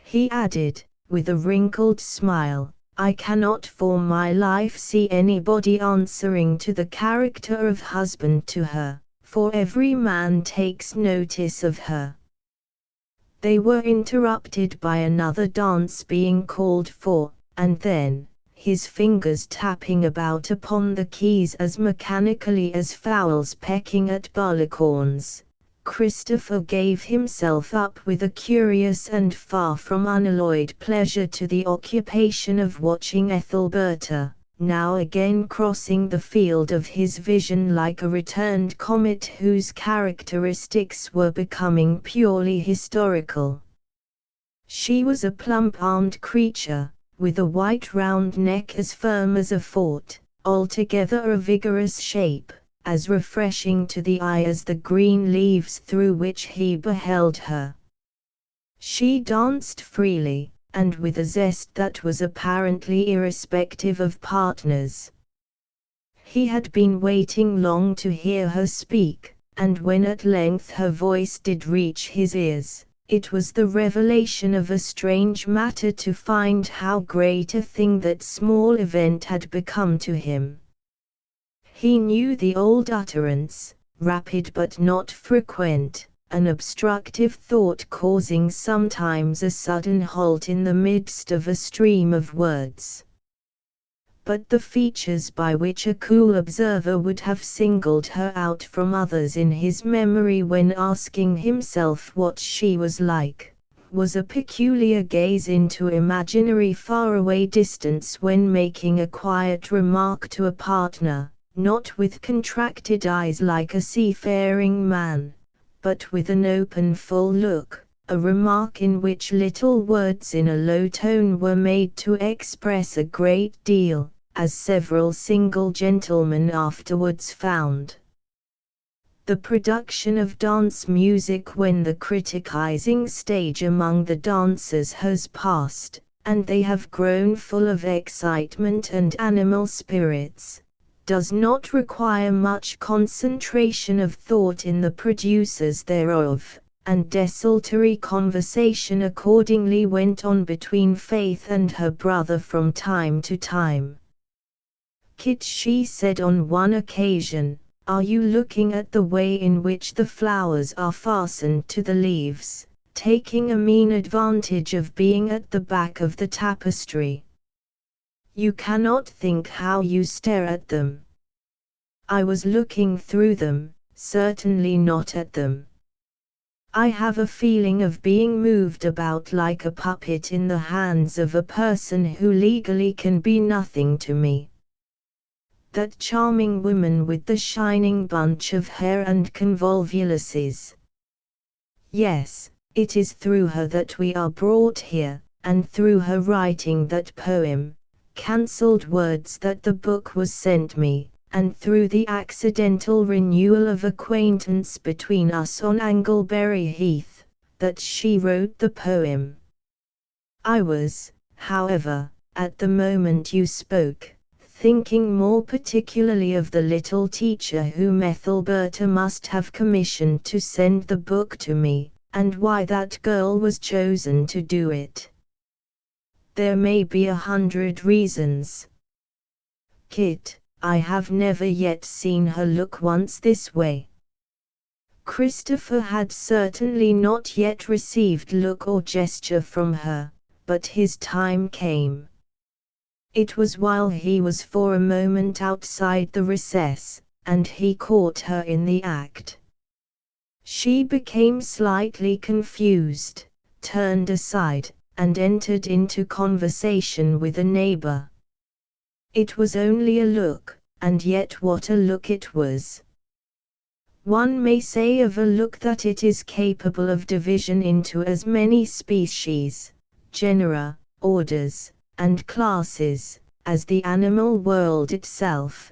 A: He added, with a wrinkled smile, I cannot for my life see anybody answering to the character of husband to her, for every man takes notice of her. They were interrupted by another dance being called for, and then, his fingers tapping about upon the keys as mechanically as fowls pecking at barleycorns, Christopher gave himself up with a curious and far from unalloyed pleasure to the occupation of watching Ethelberta, now again crossing the field of his vision like a returned comet whose characteristics were becoming purely historical. She was a plump-armed creature, with a white round neck as firm as a fort, altogether a vigorous shape, as refreshing to the eye as the green leaves through which he beheld her. She danced freely, and with a zest that was apparently irrespective of partners. He had been waiting long to hear her speak, and when at length her voice did reach his ears, it was the revelation of a strange matter to find how great a thing that small event had become to him. He knew the old utterance, rapid but not frequent, an obstructive thought causing sometimes a sudden halt in the midst of a stream of words. But the features by which a cool observer would have singled her out from others in his memory when asking himself what she was like, was a peculiar gaze into imaginary faraway distance when making a quiet remark to a partner, not with contracted eyes like a seafaring man, but with an open full look, a remark in which little words in a low tone were made to express a great deal, as several single gentlemen afterwards found. The production of dance music when the criticizing stage among the dancers has passed, and they have grown full of excitement and animal spirits, does not require much concentration of thought in the producers thereof, and desultory conversation accordingly went on between Faith and her brother from time to time. Kit, she said on one occasion, are you looking at the way in which the flowers are fastened to the leaves, taking a mean advantage of being at the back of the tapestry? You cannot think how you stare at them. I was looking through them, certainly not at them. I have a feeling of being moved about like a puppet in the hands of a person who legally can be nothing to me. That charming woman with the shining bunch of hair and convolvuluses. Yes, it is through her that we are brought here, and through her writing that poem, cancelled words that the book was sent me, and through the accidental renewal of acquaintance between us on Anglebury Heath, that she wrote the poem. I was, however, at the moment you spoke, thinking more particularly of the little teacher whom Ethelberta must have commissioned to send the book to me, and why that girl was chosen to do it. There may be 100 reasons. Kit, I have never yet seen her look once this way. Christopher had certainly not yet received look or gesture from her, but his time came. It was while he was for a moment outside the recess, and he caught her in the act. She became slightly confused, turned aside, and entered into conversation with a neighbor. It was only a look, and yet what a look it was. One may say of a look that it is capable of division into as many species, genera, orders, and classes, as the animal world itself.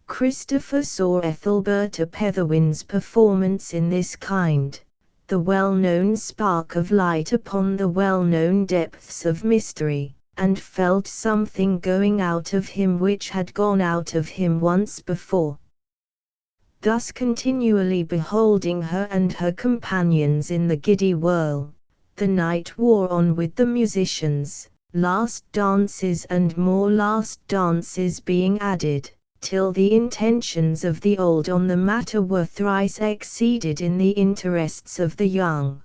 A: Christopher saw Ethelberta Petherwin's performance in this kind, the well-known spark of light upon the well-known depths of mystery, and felt something going out of him which had gone out of him once before. Thus continually beholding her and her companions in the giddy whirl, the night wore on with the musicians, last dances and more last dances being added, till the intentions of the old on the matter were thrice exceeded in the interests of the young.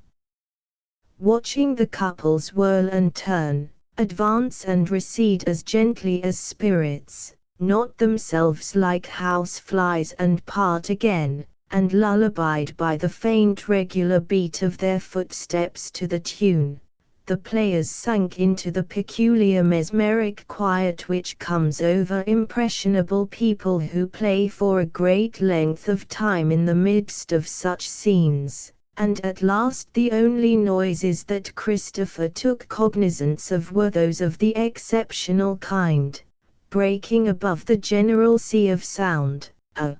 A: Watching the couples whirl and turn, advance and recede as gently as spirits, not themselves like house flies and part again, and lullabied by the faint regular beat of their footsteps to the tune, the players sank into the peculiar mesmeric quiet which comes over impressionable people who play for a great length of time in the midst of such scenes, and at last the only noises that Christopher took cognizance of were those of the exceptional kind, breaking above the general sea of sound, a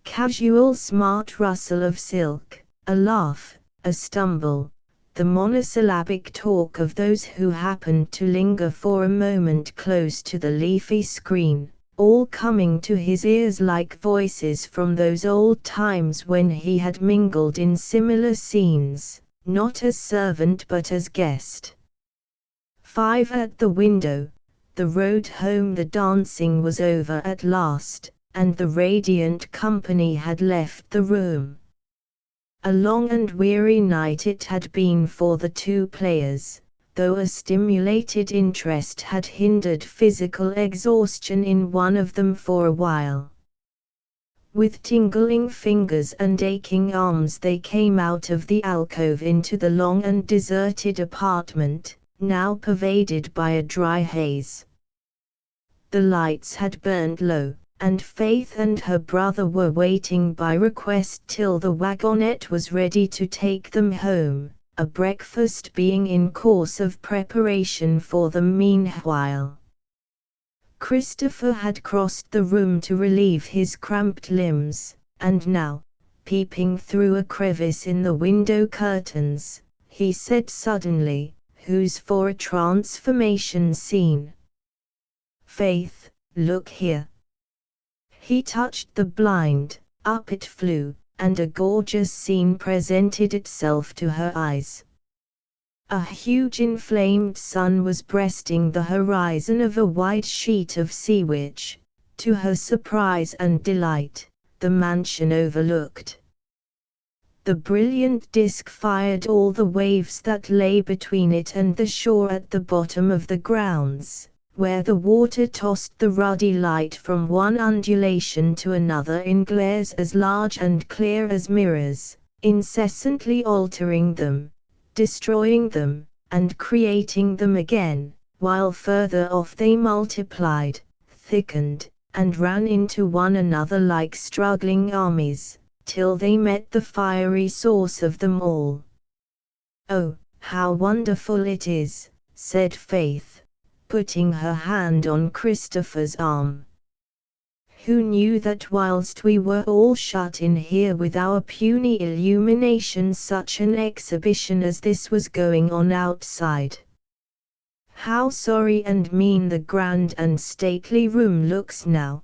A: casual smart rustle of silk, a laugh, a stumble, the monosyllabic talk of those who happened to linger for a moment close to the leafy screen, all coming to his ears like voices from those old times when he had mingled in similar scenes, not as servant but as guest. 5 at the window. The road home. The dancing was over at last, and the radiant company had left the room. A long and weary night it had been for the two players, though a stimulated interest had hindered physical exhaustion in one of them for a while. With tingling fingers and aching arms they came out of the alcove into the long and deserted apartment, now pervaded by a dry haze. The lights had burned low, and Faith and her brother were waiting by request till the wagonette was ready to take them home, a breakfast being in course of preparation for them meanwhile. Christopher had crossed the room to relieve his cramped limbs, and now, peeping through a crevice in the window curtains, he said suddenly, "Who's for a transformation scene? Faith, look here." He touched the blind, up it flew, and a gorgeous scene presented itself to her eyes. A huge inflamed sun was breasting the horizon of a wide sheet of sea which, to her surprise and delight, the mansion overlooked. The brilliant disk fired all the waves that lay between it and the shore at the bottom of the grounds, where the water tossed the ruddy light from one undulation to another in glares as large and clear as mirrors, incessantly altering them, destroying them, and creating them again, while further off they multiplied, thickened, and ran into one another like struggling armies, till they met the fiery source of them all. "Oh, how wonderful it is," said Faith, putting her hand on Christopher's arm. "Who knew that whilst we were all shut in here with our puny illumination such an exhibition as this was going on outside? How sorry and mean the grand and stately room looks now."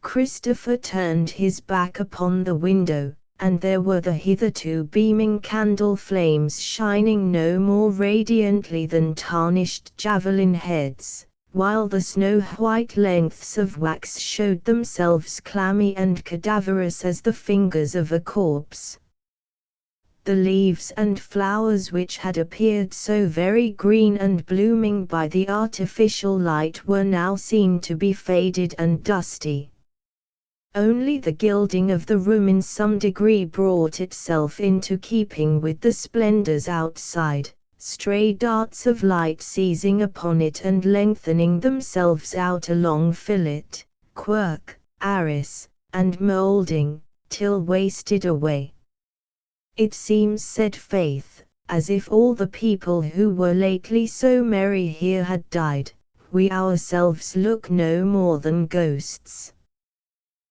A: Christopher turned his back upon the window, and there were the hitherto beaming candle flames shining no more radiantly than tarnished javelin heads, while the snow-white lengths of wax showed themselves clammy and cadaverous as the fingers of a corpse. The leaves and flowers which had appeared so very green and blooming by the artificial light were now seen to be faded and dusty. Only the gilding of the room in some degree brought itself into keeping with the splendors outside, stray darts of light seizing upon it and lengthening themselves out along fillet, quirk, arras, and moulding, till wasted away. "It seems," said Faith, as if all the people who were lately so merry here had died. We ourselves look no more than ghosts.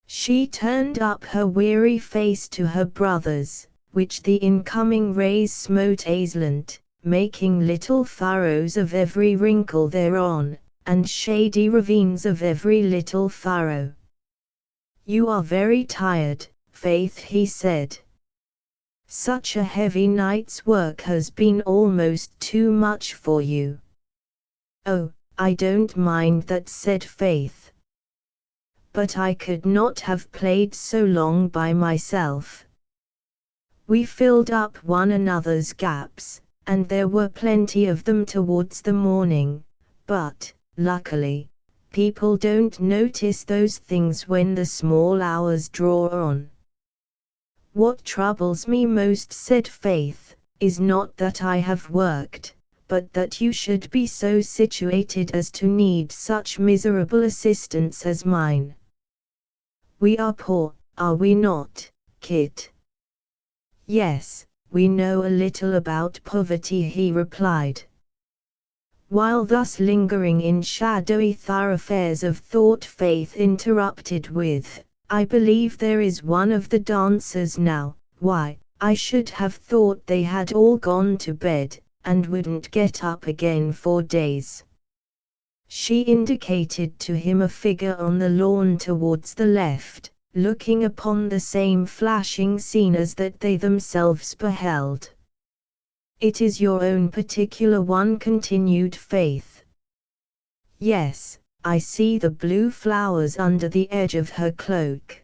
A: She turned up her weary face to her brothers, which the incoming rays smote aslant, making little furrows of every wrinkle thereon, and shady ravines of every little furrow. "You are very tired, Faith," he said. "Such a heavy night's work has been almost too much for you." "Oh, I don't mind that," said Faith. "But I could not have played so long by myself." We filled up one another's gaps, and there were plenty of them towards the morning, but, luckily, people don't notice those things when the small hours draw on. "What troubles me most," said Faith, "is not that I have worked, but that you should be so situated as to need such miserable assistance as mine." "We are poor, are we not, Kit?" "Yes, we know a little about poverty," he replied. While thus lingering in shadowy thoroughfares of thought, Faith interrupted with, "I believe there is one of the dancers now. Why, I should have thought they had all gone to bed, and wouldn't get up again for days." She indicated to him a figure on the lawn towards the left, looking upon the same flashing scene as that they themselves beheld. "It is your own particular one," continued Faith. "Yes, I see the blue flowers under the edge of her cloak."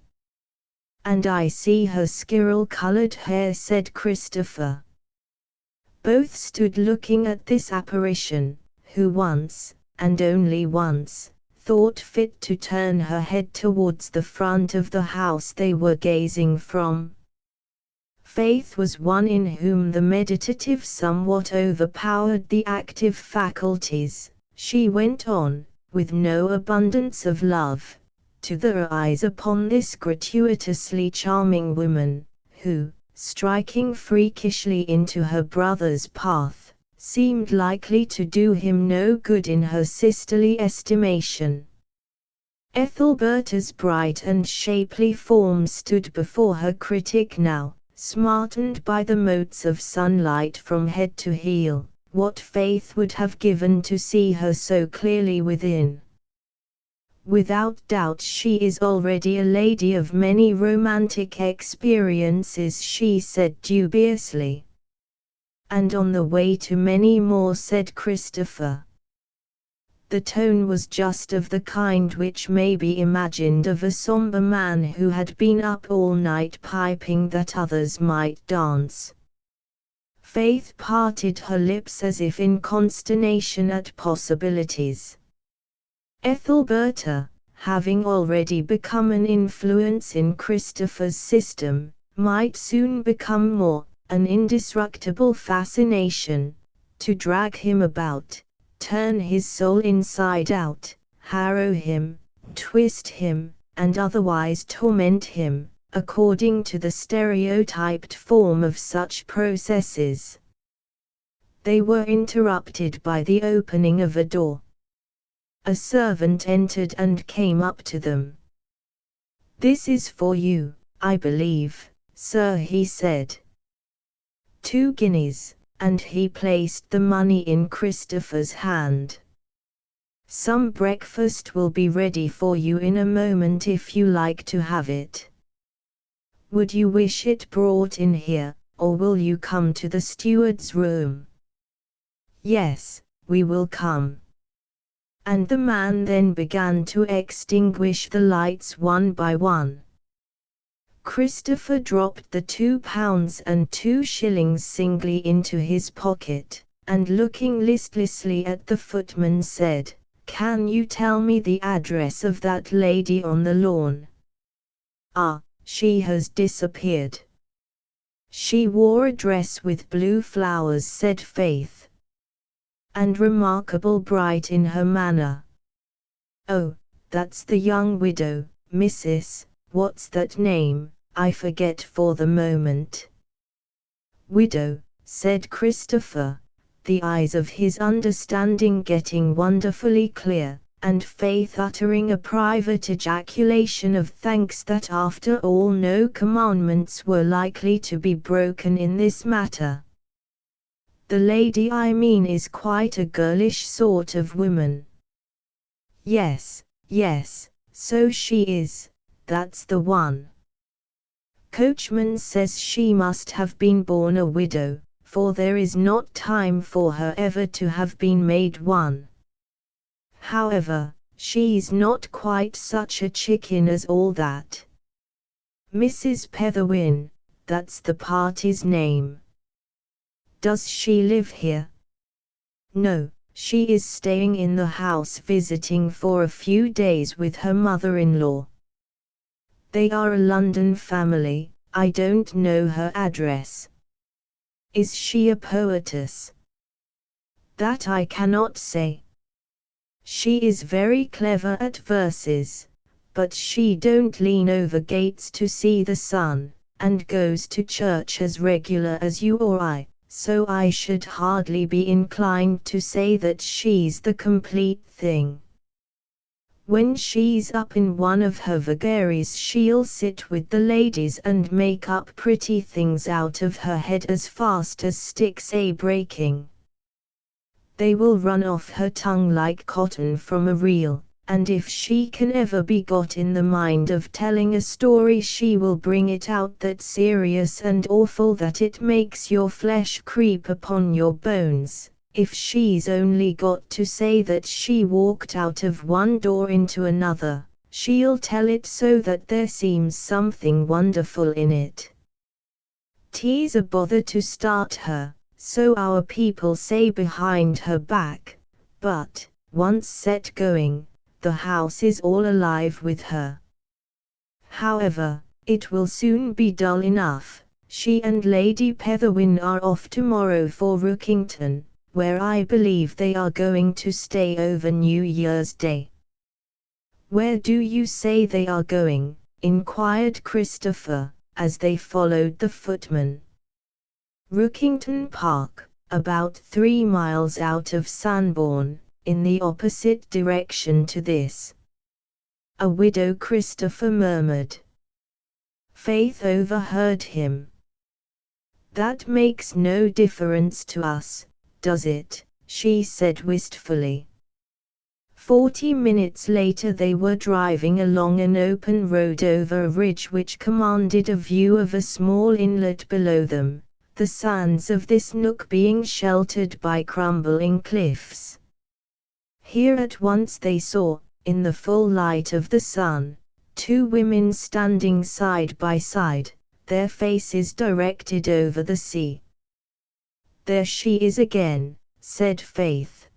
A: "And I see her squirrel-colored hair," said Christopher. Both stood looking at this apparition, who once, and only once, thought fit to turn her head towards the front of the house they were gazing from. Faith was one in whom the meditative somewhat overpowered the active faculties. She went on, with no abundance of love, to their eyes upon this gratuitously charming woman, who, striking freakishly into her brother's path, seemed likely to do him no good in her sisterly estimation. Ethelberta's bright and shapely form stood before her critic now, smartened by the motes of sunlight from head to heel. What Faith would have given to see her so clearly within. "Without doubt she is already a lady of many romantic experiences," she said dubiously. "And on the way to many more," said Christopher. The tone was just of the kind which may be imagined of a somber man who had been up all night piping that others might dance. Faith parted her lips as if in consternation at possibilities. Ethelberta, having already become an influence in Christopher's system, might soon become more, an indestructible fascination, to drag him about, turn his soul inside out, harrow him, twist him, and otherwise torment him, according to the stereotyped form of such processes. They were interrupted by the opening of a door. A servant entered and came up to them. "This is for you, I believe, sir," he said. 2 guineas, and he placed the money in Christopher's hand. "Some breakfast will be ready for you in a moment if you like to have it. Would you wish it brought in here, or will you come to the steward's room?" "Yes, we will come." And the man then began to extinguish the lights one by one. Christopher dropped the £2 and 2 shillings singly into his pocket, and looking listlessly at the footman said, "Can you tell me the address of that lady on the lawn?" "Ah, she has disappeared." "She wore a dress with blue flowers," said Faith. "And remarkable bright in her manner." "Oh, that's the young widow, Mrs. What's that name? I forget for the moment." "Widow," said Christopher, the eyes of his understanding getting wonderfully clear, and Faith uttering a private ejaculation of thanks that after all no commandments were likely to be broken in this matter. The lady I mean is quite a girlish sort of woman. Yes, yes, so she is, that's the one. Coachman says she must have been born a widow, for there is not time for her ever to have been made one. However, she's not quite such a chicken as all that. Mrs. Petherwin, that's the party's name. Does she live here? No, she is staying in the house visiting for a few days with her mother-in-law. They are a London family, I don't know her address. Is she a poetess? That I cannot say. She is very clever at verses, but she don't lean over gates to see the sun, and goes to church as regular as you or I, so I should hardly be inclined to say that she's the complete thing. When she's up in one of her vagaries she'll sit with the ladies and make up pretty things out of her head as fast as sticks a-breaking. They will run off her tongue like cotton from a reel, and if she can ever be got in the mind of telling a story she will bring it out that serious and awful that it makes your flesh creep upon your bones. If she's only got to say that she walked out of one door into another, she'll tell it so that there seems something wonderful in it. 'Tis a bother to start her, so our people say behind her back, but, once set going, the house is all alive with her. However, it will soon be dull enough. She and Lady Petherwin are off tomorrow for Rookington, where I believe they are going to stay over New Year's Day. Where do you say they are going? Inquired Christopher, as they followed the footman. Rookington Park, about 3 miles out of Sanborn, in the opposite direction to this. A widow, Christopher murmured. Faith overheard him. That makes no difference to us, does it? She said wistfully. 40 minutes later they were driving along an open road over a ridge which commanded a view of a small inlet below them, the sands of this nook being sheltered by crumbling cliffs. Here at once they saw, in the full light of the sun, 2 women standing side by side, their faces directed over the sea. There she is again, said Faith.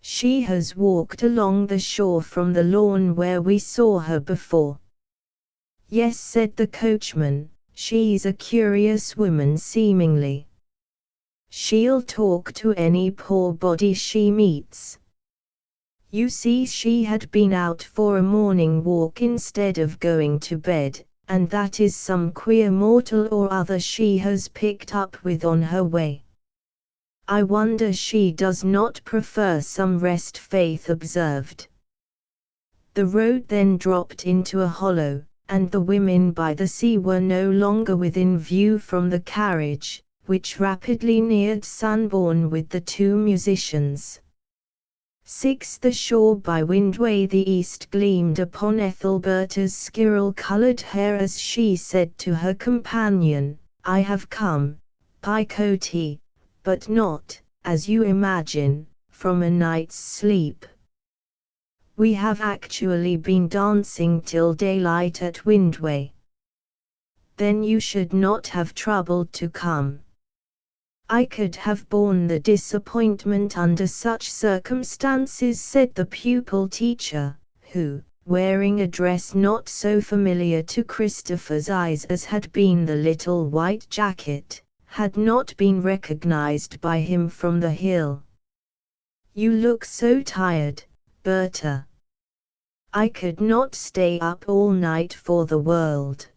A: She has walked along the shore from the lawn where we saw her before. Yes, said the coachman, she's a curious woman seemingly. She'll talk to any poor body she meets. You see, she had been out for a morning walk instead of going to bed, and that is some queer mortal or other she has picked up with on her way. I wonder she does not prefer some rest, Faith observed. The road then dropped into a hollow, and the women by the sea were no longer within view from the carriage, which rapidly neared Sanborn with the 2 musicians. 6. The shore by Windway. The east gleamed upon Ethelberta's squirrel-coloured hair as she said to her companion, I have come, Picote, but not, as you imagine, from a night's sleep. We have actually been dancing till daylight at Windway. Then you should not have troubled to come. I could have borne the disappointment under such circumstances, said the pupil teacher, who, wearing a dress not so familiar to Christopher's eyes as had been the little white jacket, had not been recognized by him from the hill. You look so tired, Berta. I could not stay up all night for the world.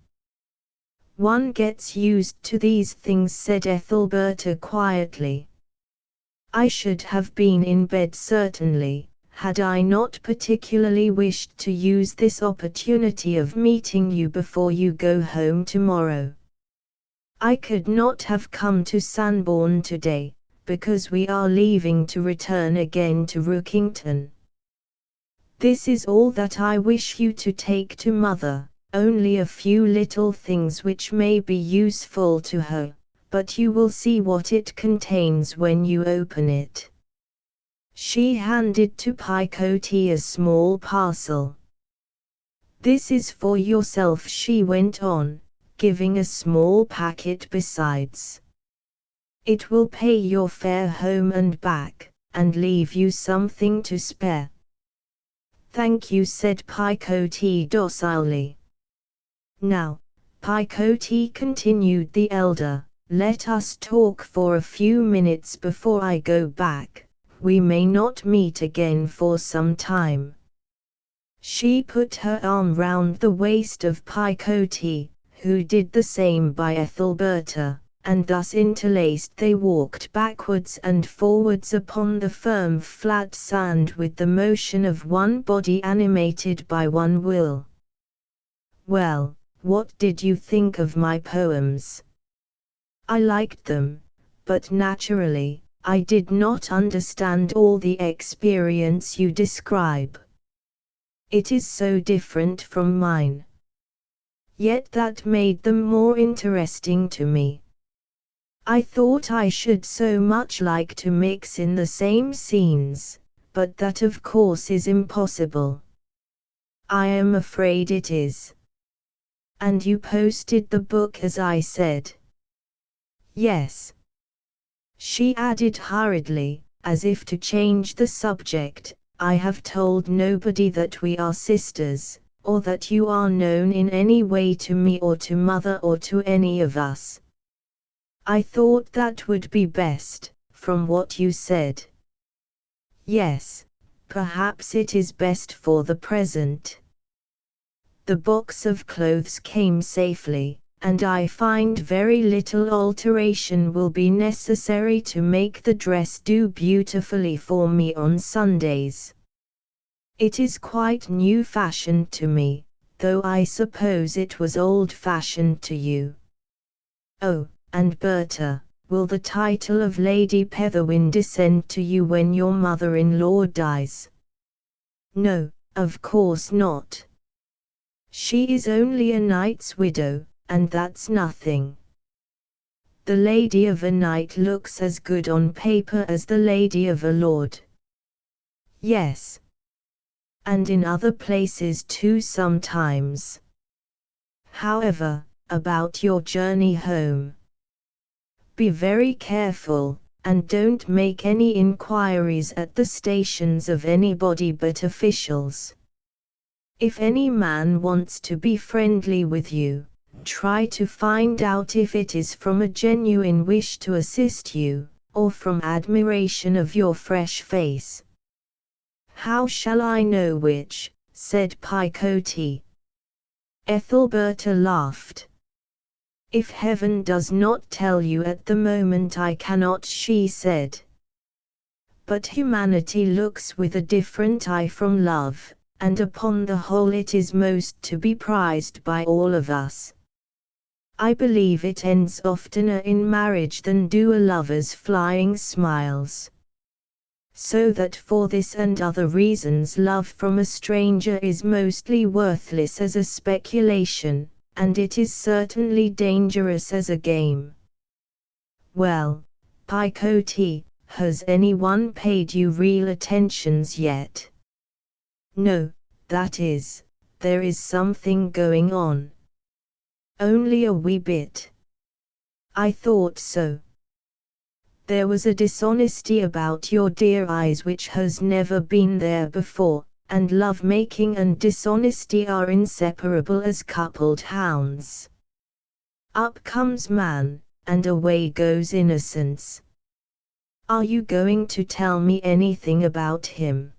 A: One gets used to these things, said Ethelberta quietly. I should have been in bed certainly, had I not particularly wished to use this opportunity of meeting you before you go home tomorrow. I could not have come to Sanborn today, because we are leaving to return again to Rookington. This is all that I wish you to take to Mother, only a few little things which may be useful to her, but you will see what it contains when you open it. She handed to Picotee a small parcel. This is for yourself, she went on, giving a small packet besides. It will pay your fare home and back, and leave you something to spare. Thank you, said Picotee docilely. Now, Picotee, continued the elder, let us talk for a few minutes before I go back. We may not meet again for some time. She put her arm round the waist of Picotee, who did the same by Ethelberta, and thus interlaced they walked backwards and forwards upon the firm flat sand with the motion of one body animated by one will. Well, what did you think of my poems? I liked them, but naturally, I did not understand all the experience you describe. It is so different from mine. Yet that made them more interesting to me. I thought I should so much like to mix in the same scenes, but that of course is impossible. I am afraid it is. And you posted the book as I said? Yes. She added hurriedly, as if to change the subject, I have told nobody that we are sisters, or that you are known in any way to me or to Mother or to any of us. I thought that would be best, from what you said. Yes, perhaps it is best for the present. The box of clothes came safely, and I find very little alteration will be necessary to make the dress do beautifully for me on Sundays. It is quite new-fashioned to me, though I suppose it was old-fashioned to you. Oh, and Berta, will the title of Lady Petherwin descend to you when your mother-in-law dies? No, of course not. She is only a knight's widow, and that's nothing. The lady of a knight looks as good on paper as the lady of a lord. Yes. And in other places too sometimes. However, about your journey home. Be very careful, and don't make any inquiries at the stations of anybody but officials. If any man wants to be friendly with you, try to find out if it is from a genuine wish to assist you, or from admiration of your fresh face. How shall I know which? Said Picotee. Ethelberta laughed. If heaven does not tell you at the moment I cannot, she said. But humanity looks with a different eye from love, and upon the whole it is most to be prized by all of us. I believe it ends oftener in marriage than do a lover's flying smiles. So that for this and other reasons love from a stranger is mostly worthless as a speculation, and it is certainly dangerous as a game. Well, Picotee, has anyone paid you real attentions yet? No, that is, there is something going on. Only a wee bit. I thought so. There was a dishonesty about your dear eyes which has never been there before, and love-making and dishonesty are inseparable as coupled hounds. Up comes man, and away goes innocence. Are you going to tell me anything about him?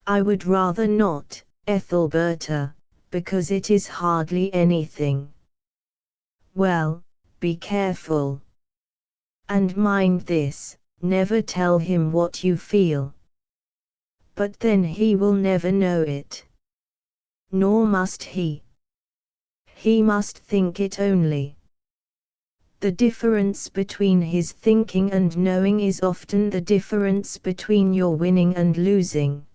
A: I would rather not, Ethelberta, because it is hardly anything. Well, be careful. And mind this, never tell him what you feel. But then he will never know it. Nor must he. He must think it only. The difference between his thinking and knowing is often the difference between your winning and losing.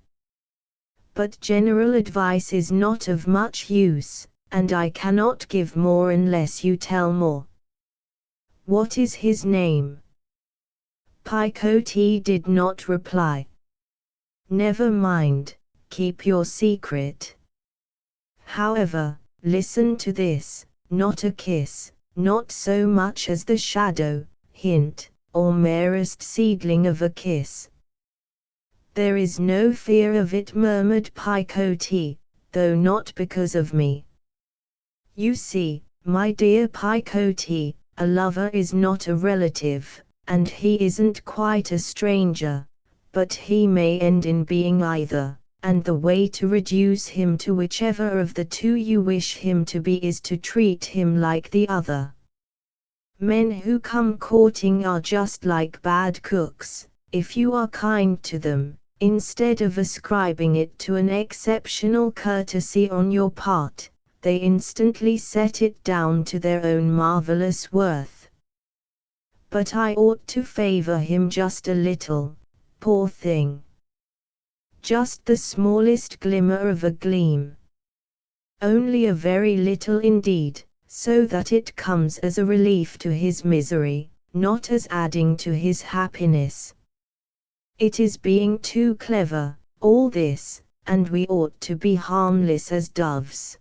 A: But general advice is not of much use, and I cannot give more unless you tell more. What is his name? Paikoti did not reply. Never mind, keep your secret. However, listen to this, not a kiss, not so much as the shadow, hint, or merest seedling of a kiss. There is no fear of it, murmured Paikoti, though not because of me. You see, my dear Paikoti, a lover is not a relative, and he isn't quite a stranger, but he may end in being either, and the way to reduce him to whichever of the two you wish him to be is to treat him like the other. Men who come courting are just like bad cooks. If you are kind to them, instead of ascribing it to an exceptional courtesy on your part, they instantly set it down to their own marvelous worth. But I ought to favor him just a little, poor thing. Just the smallest glimmer of a gleam. Only a very little indeed, so that it comes as a relief to his misery, not as adding to his happiness. It is being too clever, all this, and we ought to be harmless as doves.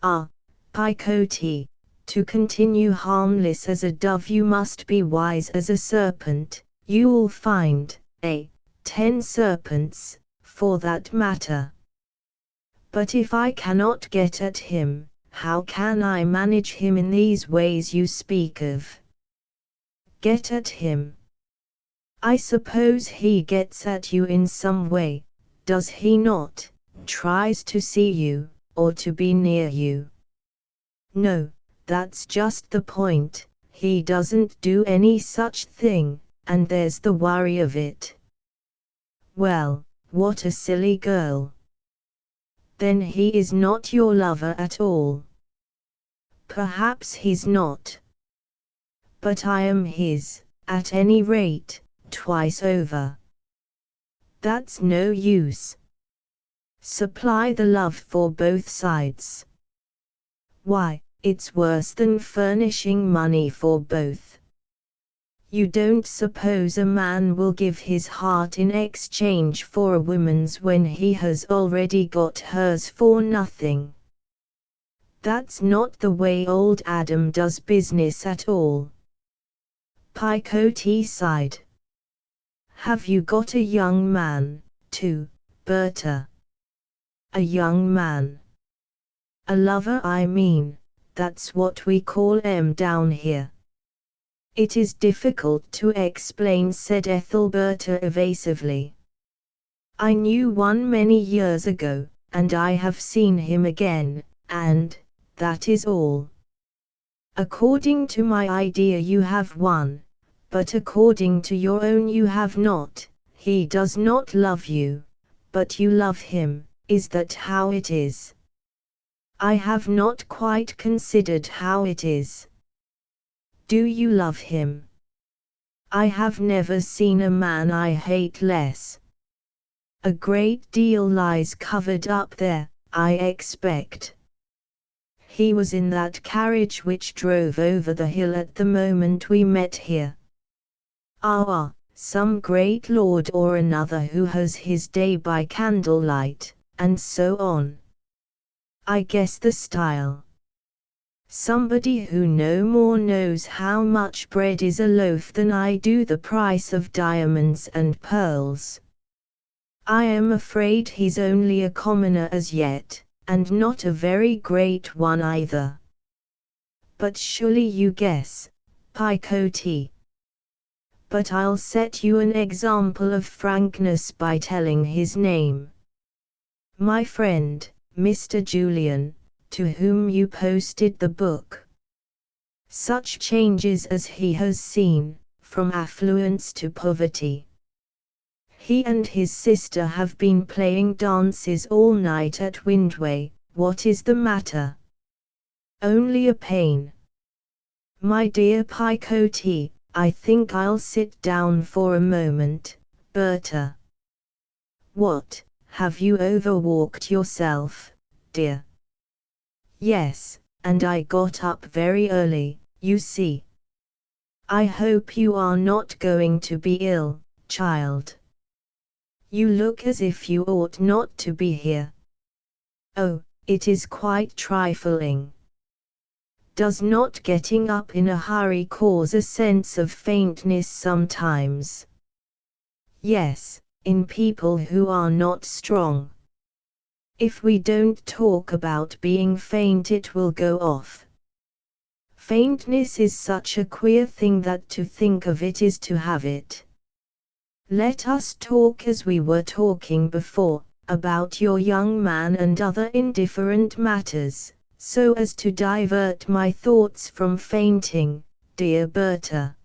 A: Ah, Paikoti, to continue harmless as a dove you must be wise as a serpent. You'll find, 10 serpents, for that matter. But if I cannot get at him, how can I manage him in these ways you speak of? Get at him. I suppose he gets at you in some way, does he not? Tries to see you, or to be near you. No, that's just the point, he doesn't do any such thing, and there's the worry of it. Well, what a silly girl. Then he is not your lover at all. Perhaps he's not. But I am his, at any rate, twice over. That's no use. Supply the love for both sides. Why, it's worse than furnishing money for both. You don't suppose a man will give his heart in exchange for a woman's when he has already got hers for nothing. That's not the way old Adam does business at all. Paikoti sighed. Have you got a young man, too, Berta? A young man. A lover, I mean, that's what we call 'em down here. It is difficult to explain, said Ethelberta evasively. I knew one many years ago, and I have seen him again, and that is all. According to my idea you have one, but according to your own you have not. He does not love you, but you love him. Is that how it is? I have not quite considered how it is. Do you love him? I have never seen a man I hate less. A great deal lies covered up there, I expect. He was in that carriage which drove over the hill at the moment we met here. Ah, some great lord or another who has his day by candlelight, and so on. I guess the style. Somebody who no more knows how much bread is a loaf than I do the price of diamonds and pearls. I am afraid he's only a commoner as yet, and not a very great one either. But surely you guess, Paikoti. But I'll set you an example of frankness by telling his name. My friend, Mr. Julian, to whom you posted the book. such changes as he has seen, from affluence to poverty. He and his sister have been playing dances all night at Windway. What is the matter? Only a pain. My dear Picote, I think I'll sit down for a moment, Berta. What, have you overwalked yourself, dear? Yes, and I got up very early, you see. I hope you are not going to be ill, child. You look as if you ought not to be here. Oh, it is quite trifling. Does not getting up in a hurry cause a sense of faintness sometimes? Yes, in people who are not strong. If we don't talk about being faint, it will go off. Faintness is such a queer thing that to think of it is to have it. Let us talk as we were talking before, about your young man and other indifferent matters, so as to divert my thoughts from fainting, dear Berta.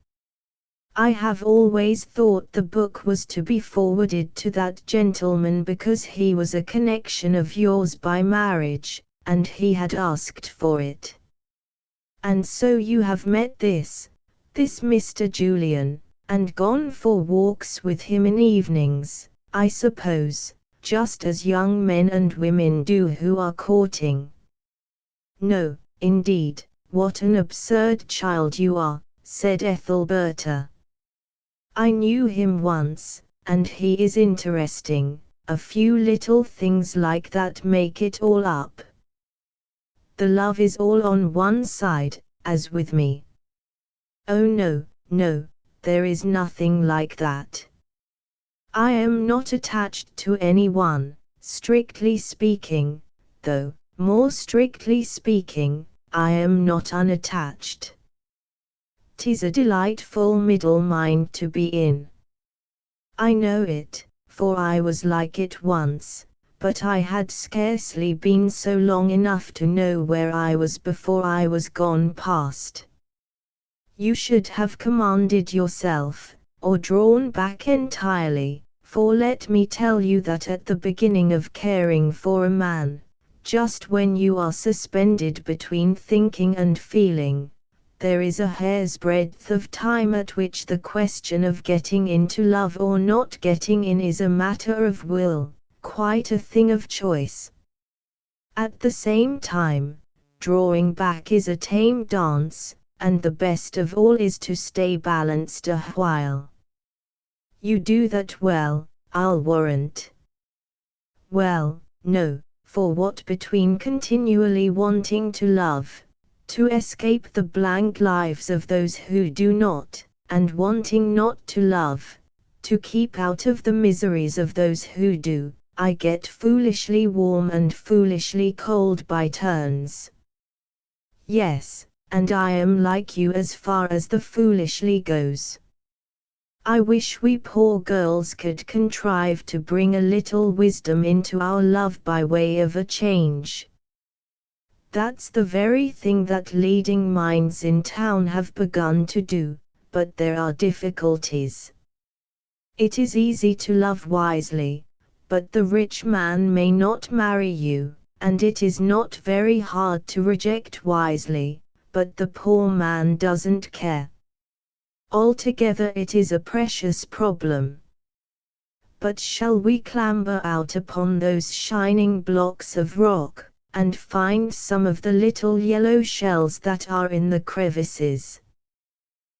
A: I have always thought the book was to be forwarded to that gentleman because he was a connection of yours by marriage, and he had asked for it. And so you have met this Mr. Julian, and gone for walks with him in evenings, I suppose, just as young men and women do who are courting. No, indeed, what an absurd child you are, said Ethelberta. I knew him once, and he is interesting. A few little things like that make it all up. The love is all on one side, as with me. Oh no, no, there is nothing like that. I am not attached to anyone, strictly speaking, though, more strictly speaking, I am not unattached. 'Tis a delightful middle mind to be in. I know it, for I was like it once, but I had scarcely been so long enough to know where I was before I was gone past. You should have commanded yourself, or drawn back entirely, for let me tell you that at the beginning of caring for a man, just when you are suspended between thinking and feeling, there is a hair's breadth of time at which the question of getting into love or not getting in is a matter of will, quite a thing of choice. At the same time, drawing back is a tame dance, and the best of all is to stay balanced a while. You do that well, I'll warrant. Well, no, for what between continually wanting to love, to escape the blank lives of those who do not, and wanting not to love, to keep out of the miseries of those who do, I get foolishly warm and foolishly cold by turns. Yes, and I am like you as far as the foolishly goes. I wish we poor girls could contrive to bring a little wisdom into our love by way of a change. That's the very thing that leading minds in town have begun to do, but there are difficulties. It is easy to love wisely, but the rich man may not marry you, and it is not very hard to reject wisely, but the poor man doesn't care. Altogether it is a precious problem. But shall we clamber out upon those shining blocks of rock, and find some of the little yellow shells that are in the crevices?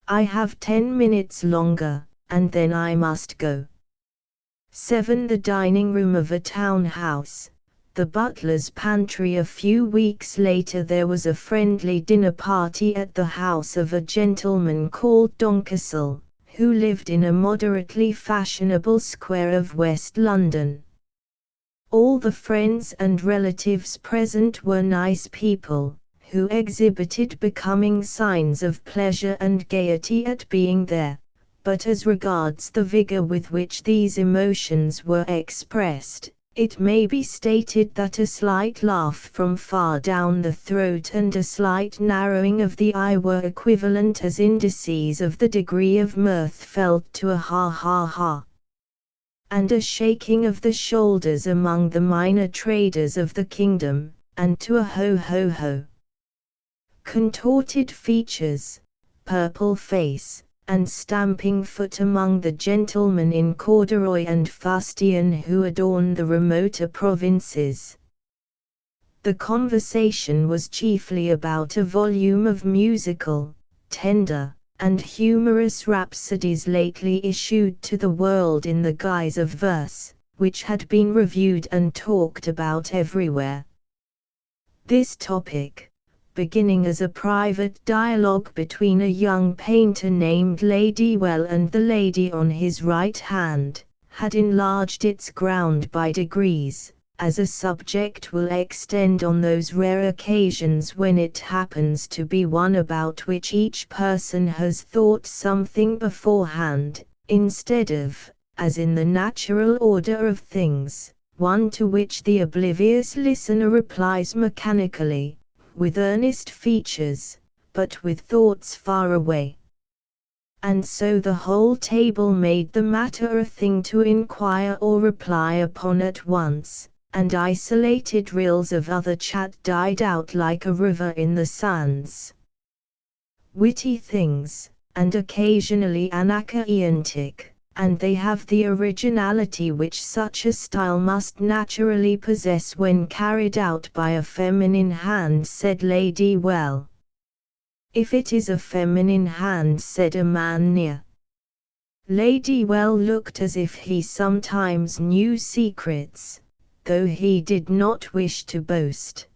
A: I have 10 minutes longer, and then I must go. 7. The dining room of a town house, the butler's pantry. A few weeks later there was a friendly dinner party at the house of a gentleman called Doncastle, who lived in a moderately fashionable square of West London. All the friends and relatives present were nice people, who exhibited becoming signs of pleasure and gaiety at being there, but as regards the vigor with which these emotions were expressed, It may be stated that a slight laugh from far down the throat and a slight narrowing of the eye were equivalent as indices of the degree of mirth felt to a ha ha ha, and a shaking of the shoulders among the minor traders of the kingdom, and to a ho ho ho. Contorted features, purple face, and stamping foot among the gentlemen in corduroy and fustian who adorn the remoter provinces. The conversation was chiefly about a volume of musical, tender, and humorous rhapsodies lately issued to the world in the guise of verse, which had been reviewed and talked about everywhere. This topic, beginning as a private dialogue between a young painter named Lady Well and the lady on his right hand, had enlarged its ground by degrees, as a subject will extend on those rare occasions when it happens to be one about which each person has thought something beforehand, instead of, as in the natural order of things, one to which the oblivious listener replies mechanically, with earnest features, but with thoughts far away. And so the whole table made the matter a thing to inquire or reply upon at once, and isolated rills of other chat died out like a river in the sands. Witty things, and occasionally anacreontic, and they have the originality which such a style must naturally possess when carried out by a feminine hand, said Lady Well. If it is a feminine hand, said a man near. Lady Well looked as if he sometimes knew secrets, though he did not wish to boast.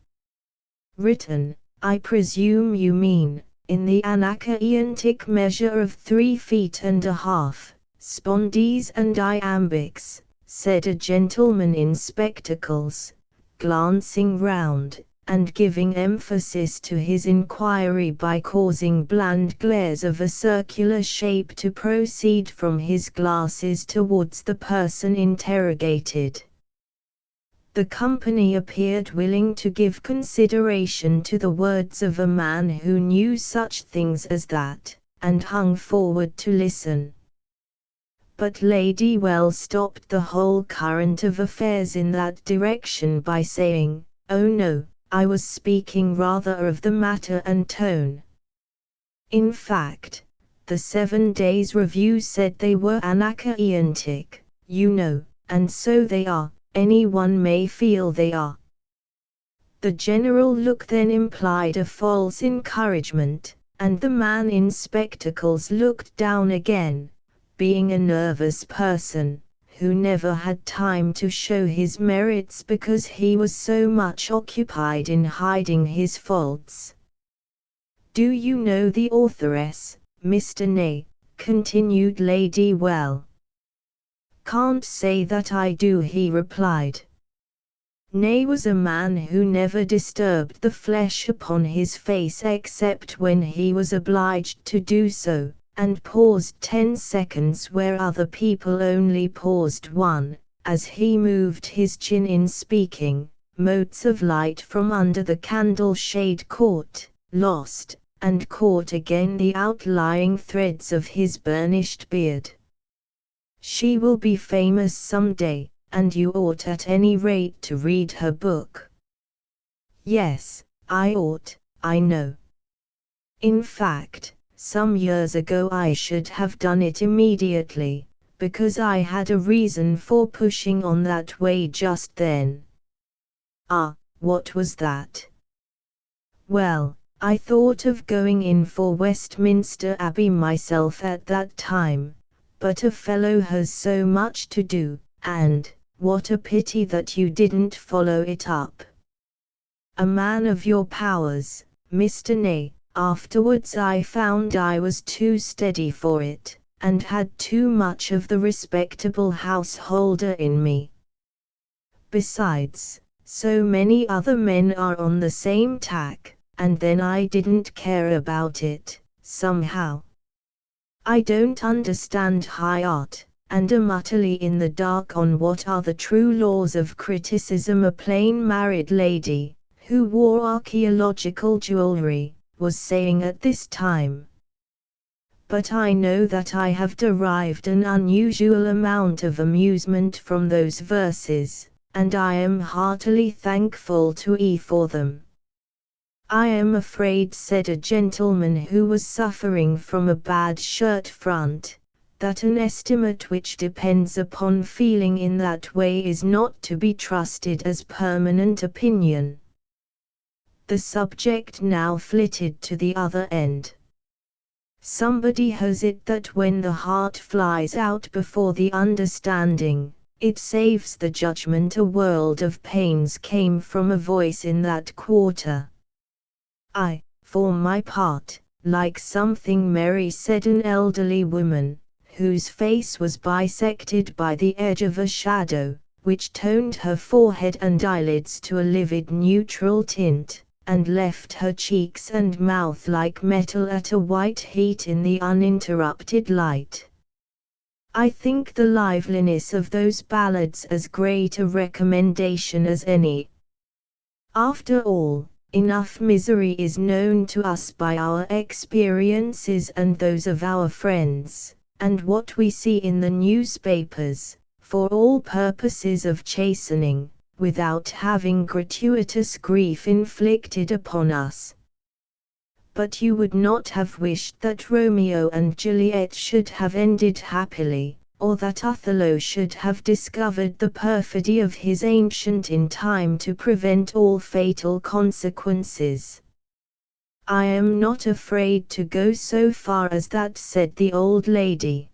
A: Written, I presume you mean, in the anacreontic measure of 3 feet and a half. Spondees and iambics, said a gentleman in spectacles, glancing round, and giving emphasis to his inquiry by causing bland glares of a circular shape to proceed from his glasses towards the person interrogated. The company appeared willing to give consideration to the words of a man who knew such things as that, and hung forward to listen. But Lady Well stopped the whole current of affairs in that direction by saying, "Oh no, I was speaking rather of the matter and tone." In fact, the 7 Days Review said they were anacreontic, you know, and so they are, anyone may feel they are. The general look then implied a false encouragement, and the man in spectacles looked down again, being a nervous person, who never had time to show his merits because he was so much occupied in hiding his faults. Do you know the authoress, Mr. Ney? Continued Lady Well. Can't say that I do, he replied. Ney was a man who never disturbed the flesh upon his face except when he was obliged to do so, and paused 10 seconds where other people only paused 1, as he moved his chin in speaking. Motes of light from under the candle shade caught, lost, and caught again the outlying threads of his burnished beard. She will be famous some day, and you ought at any rate to read her book. Yes, I ought, I know. In fact, some years ago I should have done it immediately, because I had a reason for pushing on that way just then. Ah, what was that? Well, I thought of going in for Westminster Abbey myself at that time, but a fellow has so much to do, and, what a pity that you didn't follow it up. A man of your powers, Mr. Ney. Afterwards I found I was too steady for it, and had too much of the respectable householder in me. Besides, so many other men are on the same tack, and then I didn't care about it, somehow. I don't understand high art, and am utterly in the dark on what are the true laws of criticism. A plain married lady, who wore archaeological jewelry, was saying at this time. But I know that I have derived an unusual amount of amusement from those verses, and I am heartily thankful to E for them. I am afraid, said a gentleman who was suffering from a bad shirt front, that an estimate which depends upon feeling in that way is not to be trusted as permanent opinion. The subject now flitted to the other end. Somebody has it that when the heart flies out before the understanding, it saves the judgment. A world of pains came from a voice in that quarter. I, for my part, like something merry, said an elderly woman, whose face was bisected by the edge of a shadow, which toned her forehead and eyelids to a livid neutral tint, and left her cheeks and mouth like metal at a white heat in the uninterrupted light. I think the liveliness of those ballads as great a recommendation as any. After all, enough misery is known to us by our experiences and those of our friends, and what we see in the newspapers, for all purposes of chastening, without having gratuitous grief inflicted upon us. But you would not have wished that Romeo and Juliet should have ended happily, or that Othello should have discovered the perfidy of his ancient in time to prevent all fatal consequences. I am not afraid to go so far as that, said the old lady.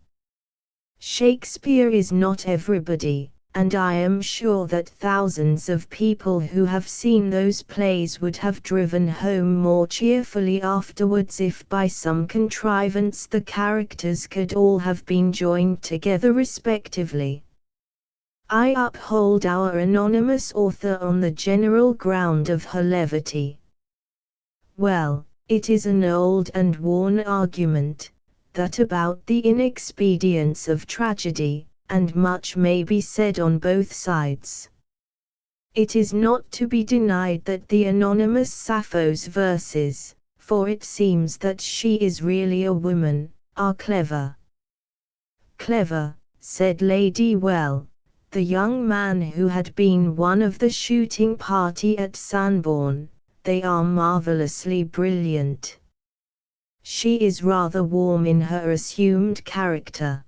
A: Shakespeare is not everybody, and I am sure that thousands of people who have seen those plays would have driven home more cheerfully afterwards if by some contrivance the characters could all have been joined together respectively. I uphold our anonymous author on the general ground of her levity. Well, it is an old and worn argument, that about the inexpedience of tragedy, and much may be said on both sides. It is not to be denied that the anonymous Sappho's verses, for it seems that she is really a woman, are clever. Clever, said Lady Well, the young man who had been one of the shooting party at Sanborn. They are marvelously brilliant. She is rather warm in her assumed character.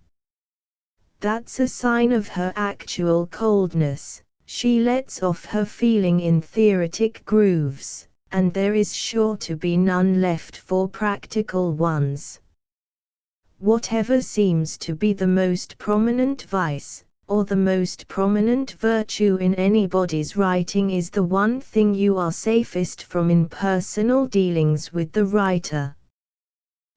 A: That's a sign of her actual coldness. She lets off her feeling in theoretic grooves, and there is sure to be none left for practical ones. Whatever seems to be the most prominent vice, or the most prominent virtue in anybody's writing is the one thing you are safest from in personal dealings with the writer.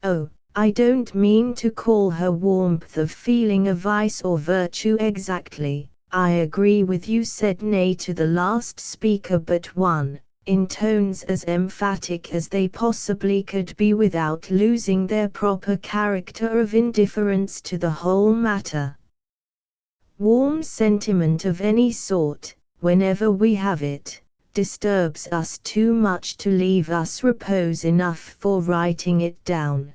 A: Oh, I don't mean to call her warmth of feeling a vice or virtue exactly. I agree with you, said Nay to the last speaker but one, in tones as emphatic as they possibly could be without losing their proper character of indifference to the whole matter. Warm sentiment of any sort, whenever we have it, disturbs us too much to leave us repose enough for writing it down.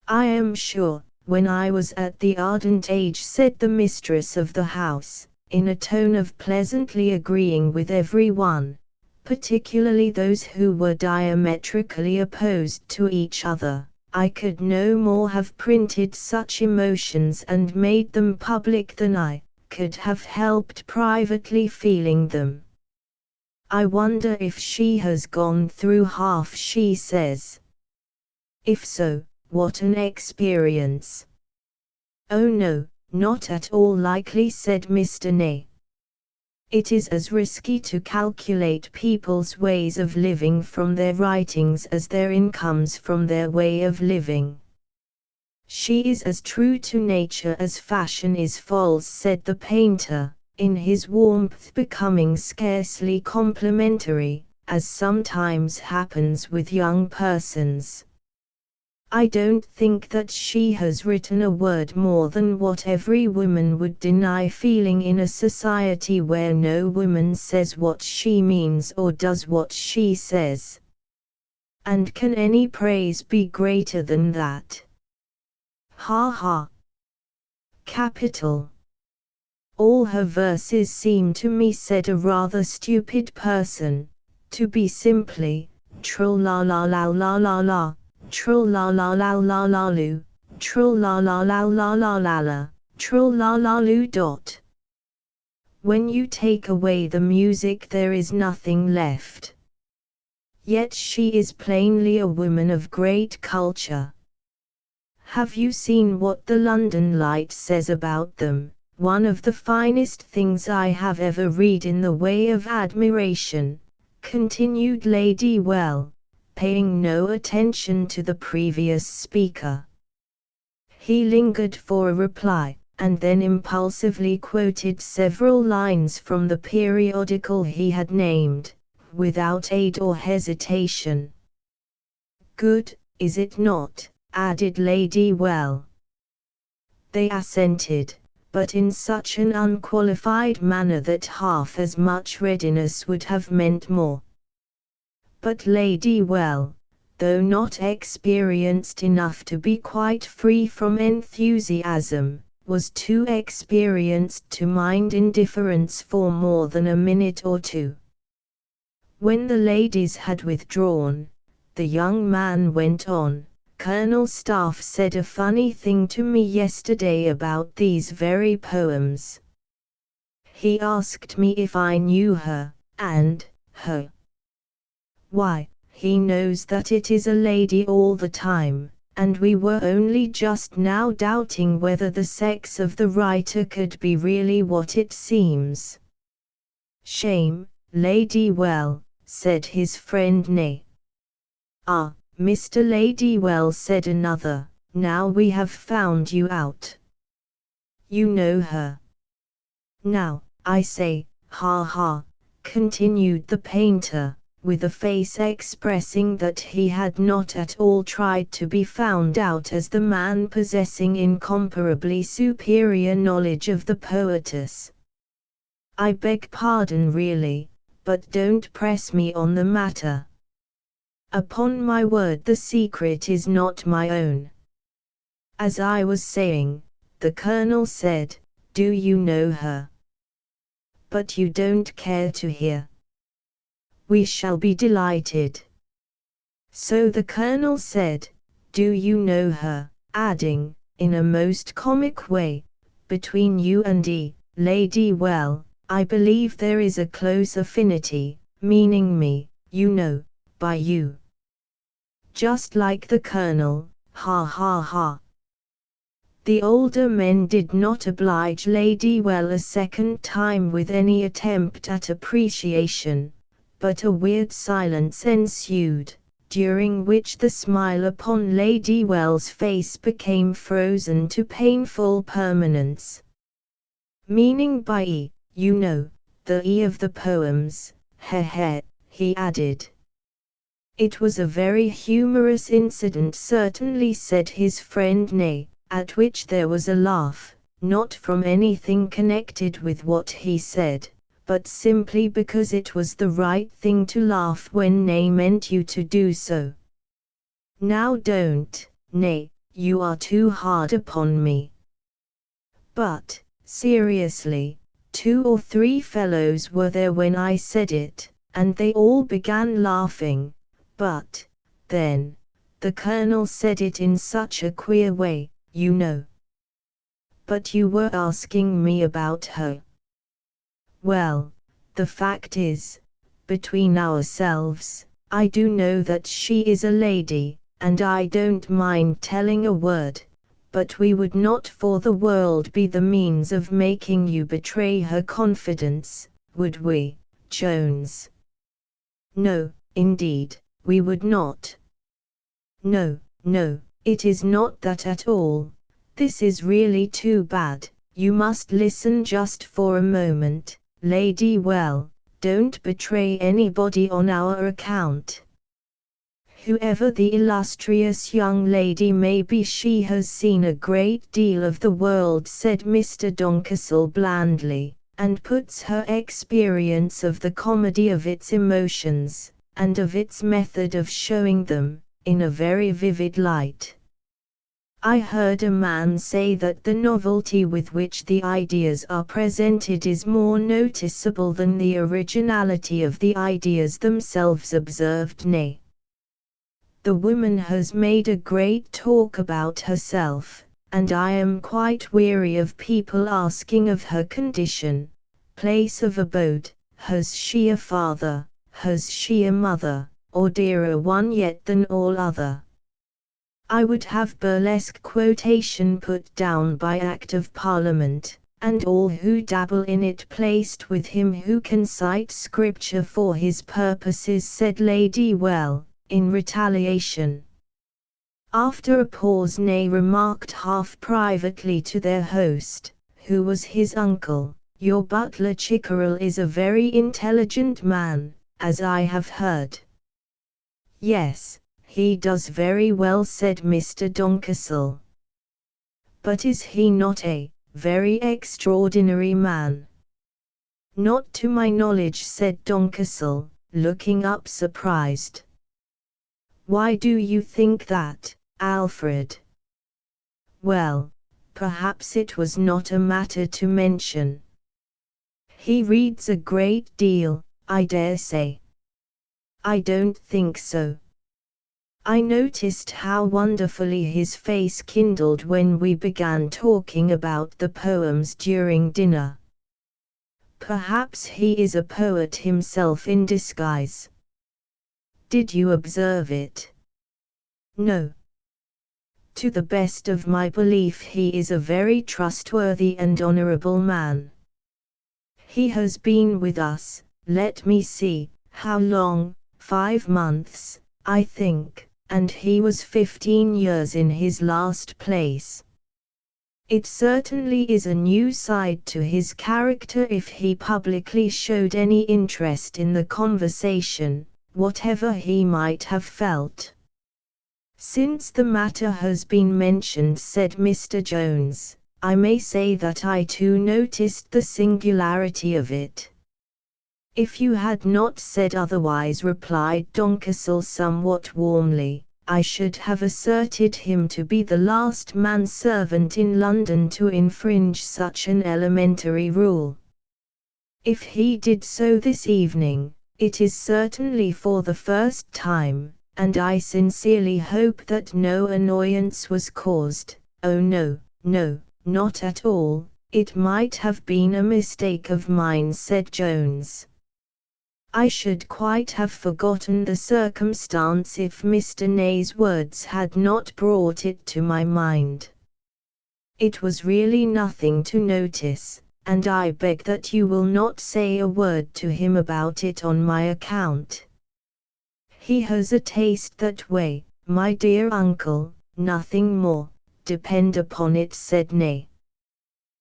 A: I am sure, when I was at the ardent age, said the mistress of the house, in a tone of pleasantly agreeing with every one, particularly those who were diametrically opposed to each other, I could no more have printed such emotions and made them public than I could have helped privately feeling them. I wonder if she has gone through half she says. If so, what an experience! Oh no, not at all likely, said Mr. Nay. It is as risky to calculate people's ways of living from their writings as their incomes from their way of living. She is as true to nature as fashion is false, said the painter, in his warmth becoming scarcely complimentary, as sometimes happens with young persons. I don't think that she has written a word more than what every woman would deny feeling in a society where no woman says what she means or does what she says. And can any praise be greater than that? Ha ha. Capital. All her verses seem to me, said a rather stupid person, to be simply, trill la la la la la la, trill la la la la la lu, trill la la la la la la la, trill la la lu dot. When you take away the music there is nothing left. Yet she is plainly a woman of great culture. Have you seen what the London Light says about them? One of the finest things I have ever read in the way of admiration, continued Lady Well, paying no attention to the previous speaker. He lingered for a reply, and then impulsively quoted several lines from the periodical he had named, without aid or hesitation. Good, is it not? Added Lady Well. They assented, but in such an unqualified manner that half as much readiness would have meant more. But Lady Well, though not experienced enough to be quite free from enthusiasm, was too experienced to mind indifference for more than a minute or two. When the ladies had withdrawn, the young man went on. Colonel Staff said a funny thing to me yesterday about these very poems. He asked me if I knew her, and her. Why, he knows that it is a lady all the time, and we were only just now doubting whether the sex of the writer could be really what it seems. Shame, Lady Well, said his friend Nay. Ah, Mr. Lady Well, said another, now we have found you out. You know her. Now, I say, ha ha, continued the painter, with a face expressing that he had not at all tried to be found out as the man possessing incomparably superior knowledge of the poetess. I beg pardon really, but don't press me on the matter. Upon my word the secret is not my own. As I was saying, the Colonel said, do you know her? But you don't care to hear. We shall be delighted. So the Colonel said, do you know her, adding, in a most comic way, between you and Lady Well, I believe there is a close affinity, meaning me, you know, by you. Just like the Colonel, ha ha ha. The older men did not oblige Lady Well a second time with any attempt at appreciation, but a weird silence ensued, during which the smile upon Lady Well's face became frozen to painful permanence. Meaning by you know, the of the poems, he added. It was a very humorous incident certainly, said his friend Nay, at which there was a laugh, not from anything connected with what he said, but simply because it was the right thing to laugh when Nay meant you to do so. Now don't, Nay, you are too hard upon me. But, seriously, 2 or 3 fellows were there when I said it, and they all began laughing. But, then, the Colonel said it in such a queer way, you know. But you were asking me about her. Well, the fact is, between ourselves, I do know that she is a lady, and I don't mind telling a word, but we would not for the world be the means of making you betray her confidence, would we, Jones? No, indeed. We would not. No, no, it is not that at all. This is really too bad. You must listen just for a moment, Lady Well, don't betray anybody on our account. Whoever the illustrious young lady may be, she has seen a great deal of the world, said Mr. Doncastle blandly, and puts her experience of the comedy, of its emotions, and of its method of showing them, in a very vivid light. I heard a man say that the novelty with which the ideas are presented is more noticeable than the originality of the ideas themselves. Observed Nay. The woman has made a great talk about herself, and I am quite weary of people asking of her condition, place of abode, has she a father, has she a mother, or dearer one yet than all other. I would have burlesque quotation put down by Act of Parliament, and all who dabble in it placed with him who can cite Scripture for his purposes, said Lady Well, in retaliation. After a pause, Nay remarked half privately to their host, who was his uncle, "Your butler Chickerell is a very intelligent man, as I have heard." "Yes, he does very well," said Mr. Doncastle. "But is he not a very extraordinary man?" "Not to my knowledge," said Doncastle, looking up surprised. "Why do you think that, Alfred?" "Well, perhaps it was not a matter to mention. He reads a great deal, I dare say." "I don't think so. I noticed how wonderfully his face kindled when we began talking about the poems during dinner. Perhaps he is a poet himself in disguise." "Did you observe it?" "No. To the best of my belief he is a very trustworthy and honorable man. He has been with us, let me see, how long, 5 months, I think, and he was 15 years in his last place. It certainly is a new side to his character if he publicly showed any interest in the conversation, whatever he might have felt." "Since the matter has been mentioned," said Mr. Jones, "I may say that I too noticed the singularity of it." "If you had not said otherwise," replied Doncastle somewhat warmly, "I should have asserted him to be the last manservant in London to infringe such an elementary rule. If he did so this evening, it is certainly for the first time, and I sincerely hope that no annoyance was caused." "Oh no, no, not at all, it might have been a mistake of mine," said Jones. "I should quite have forgotten the circumstance if Mr. Ney's words had not brought it to my mind. It was really nothing to notice, and I beg that you will not say a word to him about it on my account. He has a taste that way, my dear uncle, nothing more, depend upon it," said Ney.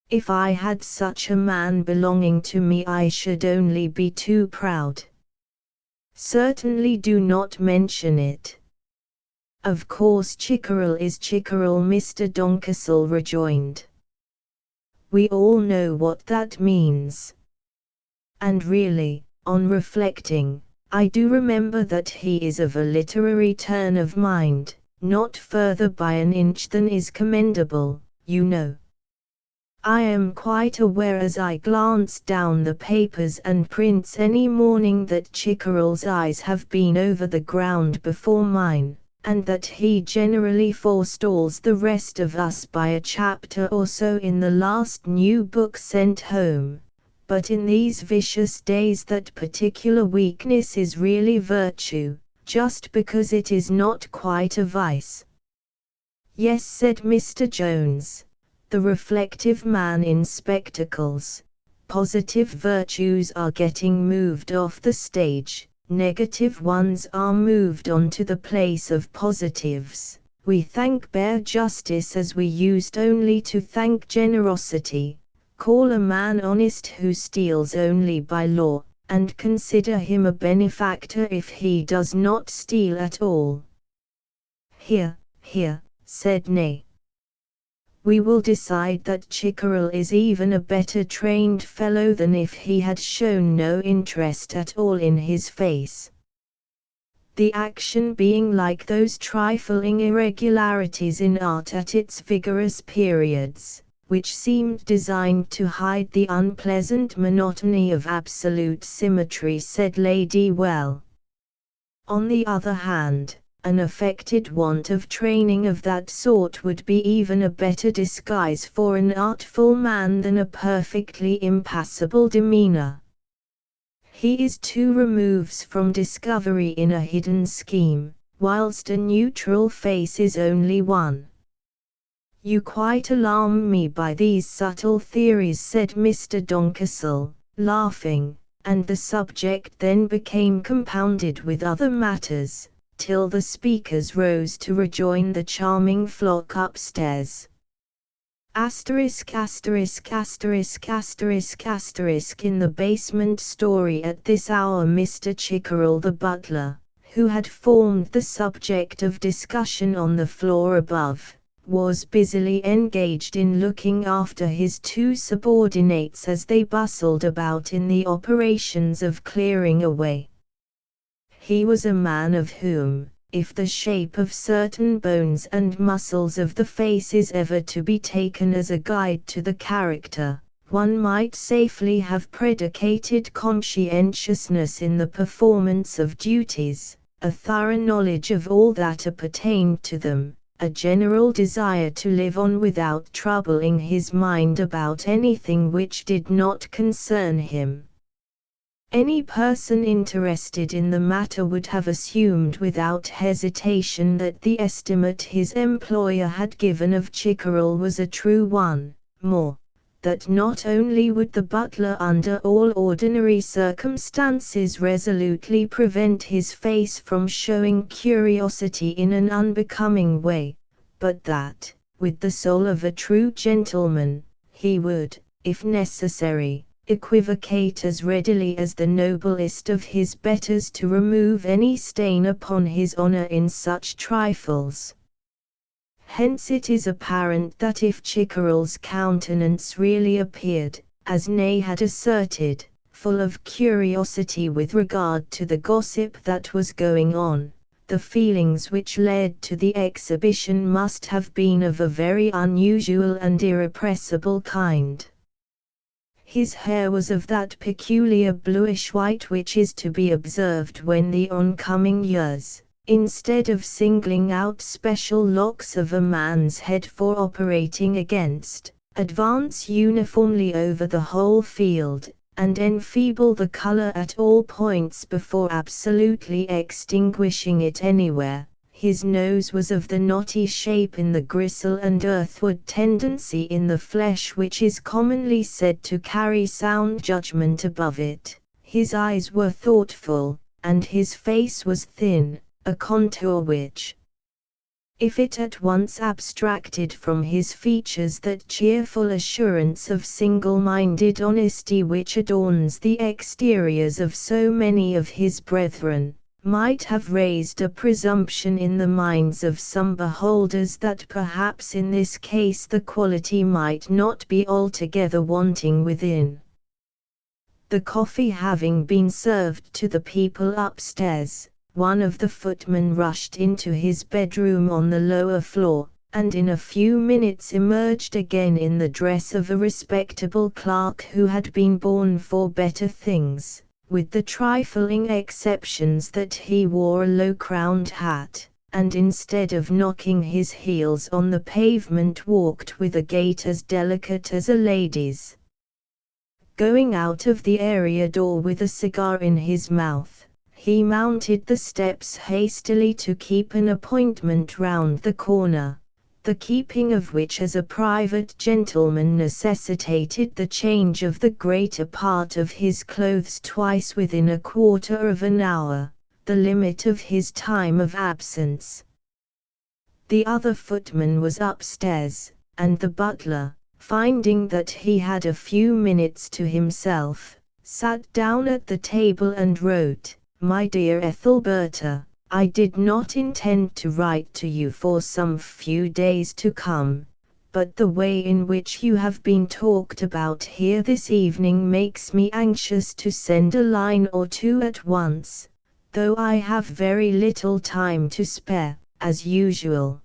A: "If I had such a man belonging to me I should only be too proud." "Certainly do not mention it." "Of course Chickerell is Chickerell," Mr. Doncastle rejoined. "We all know what that means. And really, on reflecting, I do remember that he is of a literary turn of mind, not further by an inch than is commendable, you know. I am quite aware as I glance down the papers and prints any morning that Chickerell's eyes have been over the ground before mine, and that he generally forestalls the rest of us by a chapter or so in the last new book sent home. But in these vicious days that particular weakness is really virtue, just because it is not quite a vice." "Yes," said Mr. Jones, the reflective man in spectacles, "positive virtues are getting moved off the stage, negative ones are moved on to the place of positives. We thank bare justice as we used only to thank generosity, call a man honest who steals only by law, and consider him a benefactor if he does not steal at all. Here, said Nay. We will decide that Chickerell is even a better trained fellow than if he had shown no interest at all in his face. The action being like those trifling irregularities in art at its vigorous periods, which seemed designed to hide the unpleasant monotony of absolute symmetry, said Lady Well. On the other hand, an affected want of training of that sort would be even a better disguise for an artful man than a perfectly impassible demeanor. He is 2 removes from discovery in a hidden scheme, whilst a neutral face is only 1. You quite alarm me by these subtle theories, said Mr. Doncastle, laughing, and the subject then became compounded with other matters, till the speakers rose to rejoin the charming flock upstairs. ********** In the basement story at this hour Mr. Chickerell the butler, who had formed the subject of discussion on the floor above, was busily engaged in looking after his 2 subordinates as they bustled about in the operations of clearing away. He was a man of whom, if the shape of certain bones and muscles of the face is ever to be taken as a guide to the character, one might safely have predicated conscientiousness in the performance of duties, a thorough knowledge of all that appertained to them, a general desire to live on without troubling his mind about anything which did not concern him. Any person interested in the matter would have assumed without hesitation that the estimate his employer had given of Chickerell was a true one, more, that not only would the butler under all ordinary circumstances resolutely prevent his face from showing curiosity in an unbecoming way, but that, with the soul of a true gentleman, he would, if necessary, equivocate as readily as the noblest of his betters to remove any stain upon his honor in such trifles. Hence it is apparent that if Chickerell's countenance really appeared, as Nay had asserted, full of curiosity with regard to the gossip that was going on, the feelings which led to the exhibition must have been of a very unusual and irrepressible kind. His hair was of that peculiar bluish-white which is to be observed when the oncoming years, instead of singling out special locks of a man's head for operating against, advance uniformly over the whole field, and enfeeble the color at all points before absolutely extinguishing it anywhere. His nose was of the knotty shape in the gristle and earthward tendency in the flesh which is commonly said to carry sound judgment above it. His eyes were thoughtful, and his face was thin, a contour which, if it at once abstracted from his features that cheerful assurance of single-minded honesty which adorns the exteriors of so many of his brethren, might have raised a presumption in the minds of some beholders that perhaps in this case the quality might not be altogether wanting within. The coffee having been served to the people upstairs, one of the footmen rushed into his bedroom on the lower floor, and in a few minutes emerged again in the dress of a respectable clerk who had been born for better things, with the trifling exceptions that he wore a low-crowned hat, and instead of knocking his heels on the pavement walked with a gait as delicate as a lady's. Going out of the area door with a cigar in his mouth, he mounted the steps hastily to keep an appointment round the corner, the keeping of which as a private gentleman necessitated the change of the greater part of his clothes twice within a quarter of an hour, the limit of his time of absence. The other footman was upstairs, and the butler, finding that he had a few minutes to himself, sat down at the table and wrote, "My dear Ethelberta, I did not intend to write to you for some few days to come, but the way in which you have been talked about here this evening makes me anxious to send a line or two at once, though I have very little time to spare, as usual.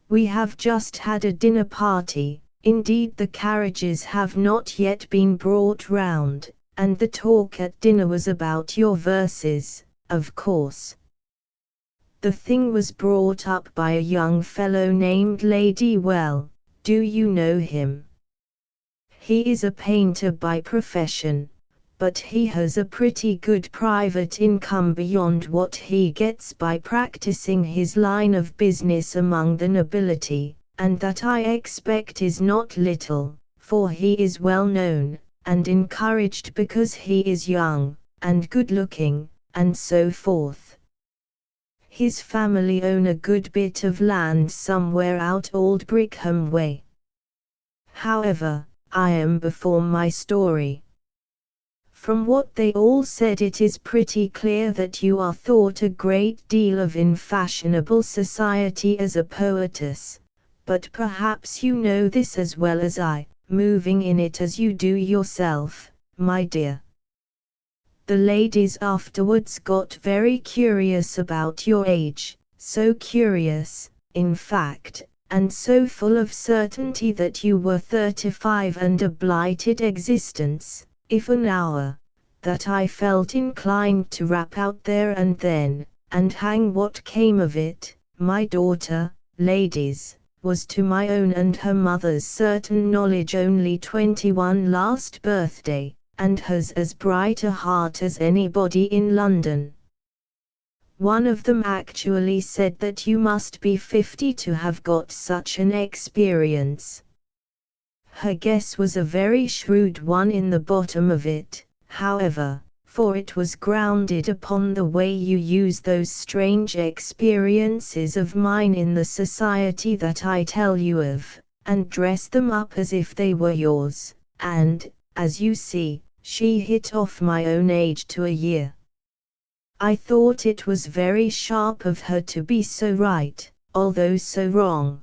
A: We have just had a dinner party, indeed the carriages have not yet been brought round, and the talk at dinner was about your verses, of course. The thing was brought up by a young fellow named Lady Well. Do you know him? He is a painter by profession, but he has a pretty good private income beyond what he gets by practicing his line of business among the nobility, and that I expect is not little, for he is well known, and encouraged because he is young, and good-looking, and so forth. His family own a good bit of land somewhere out Old Brickham way. However, I am before my story. From what they all said it is pretty clear that you are thought a great deal of in fashionable society as a poetess, but perhaps you know this as well as I, moving in it as you do yourself, my dear. The ladies afterwards got very curious about your age, so curious, in fact, and so full of certainty that you were 35 and a blighted existence, if an hour, that I felt inclined to rap out there and then, and hang what came of it. My daughter, ladies, was to my own and her mother's certain knowledge only 21 last birthday, and has as bright a heart as anybody in London. One of them actually said that you must be 50 to have got such an experience. Her guess was a very shrewd one in the bottom of it, however, for it was grounded upon the way you use those strange experiences of mine in the society that I tell you of, and dress them up as if they were yours, and, as you see, she hit off my own age to a year. I thought it was very sharp of her to be so right, although so wrong.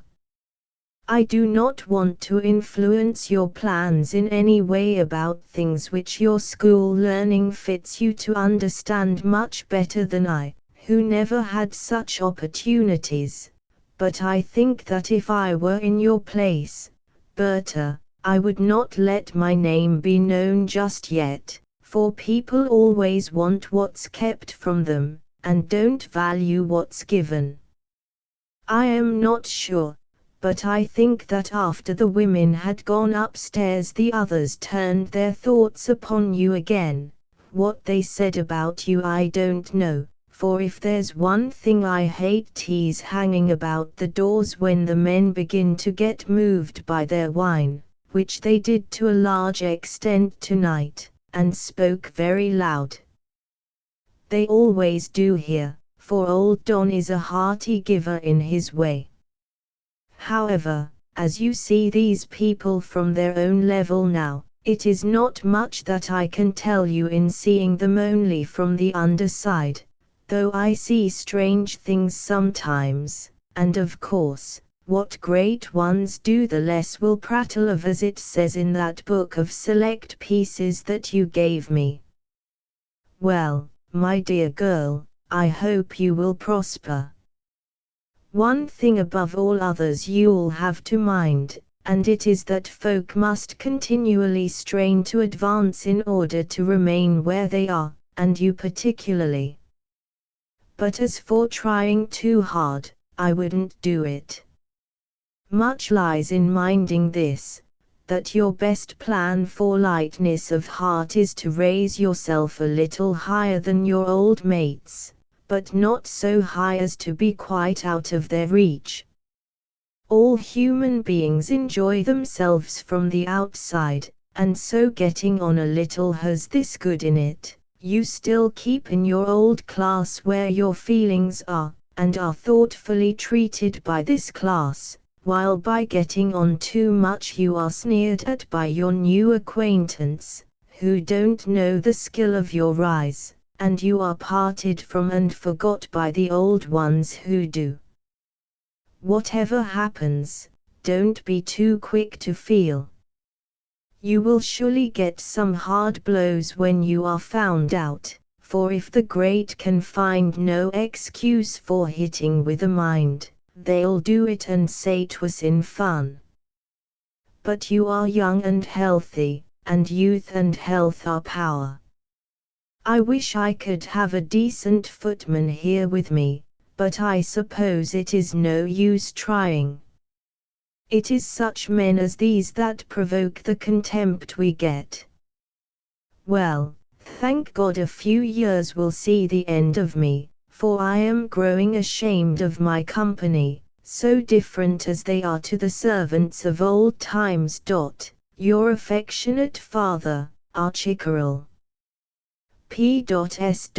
A: I do not want to influence your plans in any way about things which your school learning fits you to understand much better than I, who never had such opportunities, but I think that if I were in your place, Berta, I would not let my name be known just yet, for people always want what's kept from them, and don't value what's given. I am not sure, but I think that after the women had gone upstairs the others turned their thoughts upon you again. What they said about you I don't know, for if there's one thing I hate 'tis hanging about the doors when the men begin to get moved by their wine, which they did to a large extent tonight, and spoke very loud. They always do here, for old Don is a hearty giver in his way. However, as you see these people from their own level now, it is not much that I can tell you in seeing them only from the underside, though I see strange things sometimes, and of course, what great ones do the less will prattle of, as it says in that book of select pieces that you gave me. Well, my dear girl, I hope you will prosper. One thing above all others you'll have to mind, and it is that folk must continually strain to advance in order to remain where they are, and you particularly. But as for trying too hard, I wouldn't do it. Much lies in minding this, that your best plan for lightness of heart is to raise yourself a little higher than your old mates, but not so high as to be quite out of their reach. All human beings enjoy themselves from the outside, and so getting on a little has this good in it: you still keep in your old class where your feelings are, and are thoughtfully treated by this class, while by getting on too much you are sneered at by your new acquaintance, who don't know the skill of your rise, and you are parted from and forgot by the old ones who do. Whatever happens, don't be too quick to feel. You will surely get some hard blows when you are found out, for if the great can find no excuse for hitting with the mind, they'll do it and say 'twas in fun. But you are young and healthy, and youth and health are power. I wish I could have a decent footman here with me, but I suppose it is no use trying. It is such men as these that provoke the contempt we get. Well, thank God a few years will see the end of me, for I am growing ashamed of my company, so different as they are to the servants of old times. Your affectionate father, Archickerel. P.S.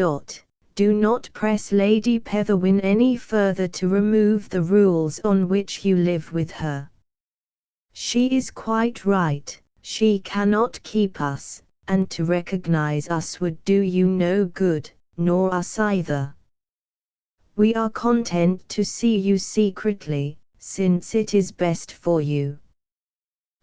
A: Do not press Lady Petherwin any further to remove the rules on which you live with her. She is quite right, she cannot keep us, and to recognize us would do you no good, nor us either. We are content to see you secretly, since it is best for you.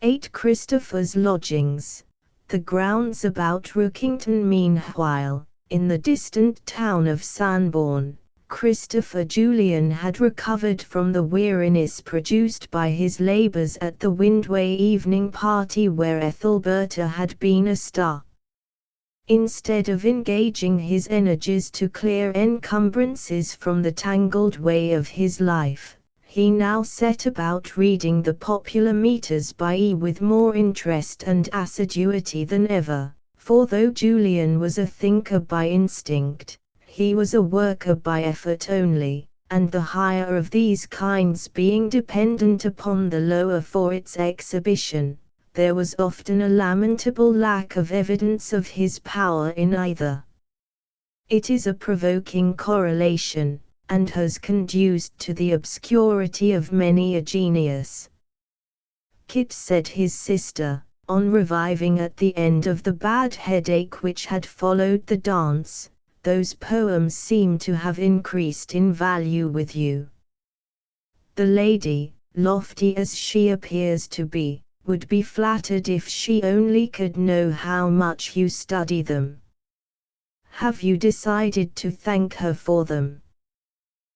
A: 8 Christopher's Lodgings. The grounds about Rookington. Meanwhile, in the distant town of Sanborn, Christopher Julian had recovered from the weariness produced by his labours at the Windway evening party where Ethelberta had been a star. Instead of engaging his energies to clear encumbrances from the tangled way of his life, he now set about reading the popular metres by E with more interest and assiduity than ever, for though Julian was a thinker by instinct, he was a worker by effort only, and the higher of these kinds being dependent upon the lower for its exhibition, there was often a lamentable lack of evidence of his power in either. It is a provoking correlation, and has conduced to the obscurity of many a genius. Kit said his sister, on reviving at the end of the bad headache which had followed the dance, those poems seem to have increased in value with you. The lady, lofty as she appears to be, would be flattered if she only could know how much you study them. Have you decided to thank her for them?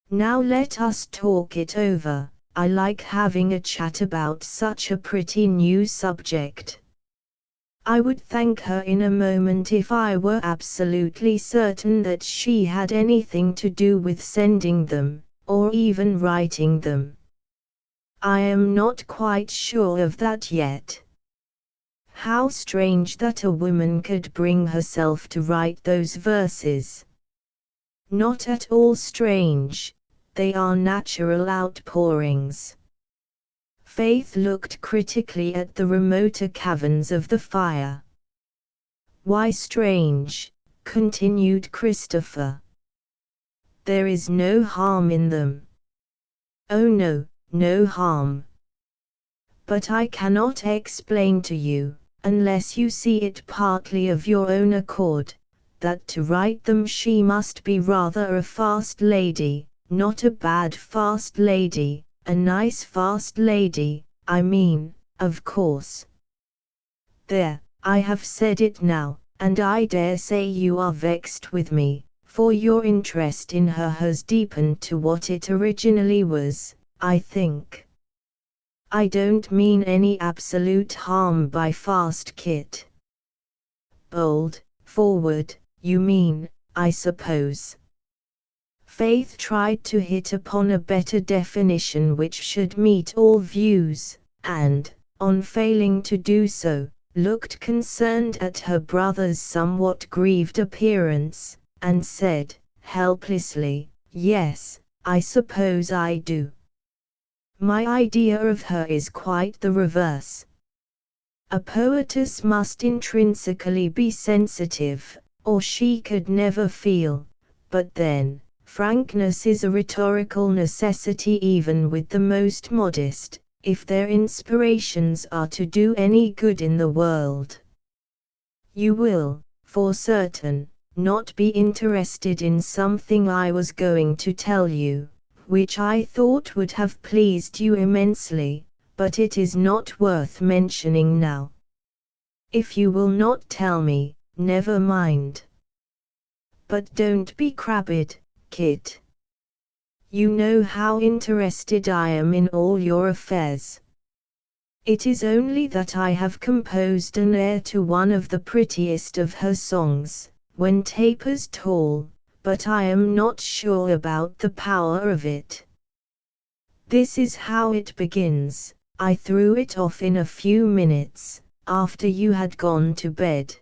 A: Now let us talk it over. I like having a chat about such a pretty new subject. I would thank her in a moment if I were absolutely certain that she had anything to do with sending them, or even writing them. I am not quite sure of that yet. How strange that a woman could bring herself to write those verses. Not at all strange, they are natural outpourings. Faith looked critically at the remoter caverns of the fire. Why strange? Continued Christopher. There is no harm in them. Oh no, no harm. But I cannot explain to you, unless you see it partly of your own accord, that to write them she must be rather a fast lady, not a bad fast lady, a nice fast lady, I mean, of course. There, I have said it now, and I dare say you are vexed with me, for your interest in her has deepened to what it originally was, I think. I don't mean any absolute harm by fast, Kit. Bold, forward, you mean, I suppose. Faith tried to hit upon a better definition which should meet all views, and, on failing to do so, looked concerned at her brother's somewhat grieved appearance, and said, helplessly, yes, I suppose I do. My idea of her is quite the reverse. A poetess must intrinsically be sensitive, or she could never feel, but then, frankness is a rhetorical necessity even with the most modest, if their inspirations are to do any good in the world. You will, for certain, not be interested in something I was going to tell you, which I thought would have pleased you immensely, but it is not worth mentioning now. If you will not tell me, never mind. But don't be crabbed, Kit. You know how interested I am in all your affairs. It is only that I have composed an air to one of the prettiest of her songs, When Tapers Tall, but I am not sure about the power of it. This is how it begins. I threw it off in a few minutes, after you had gone to bed.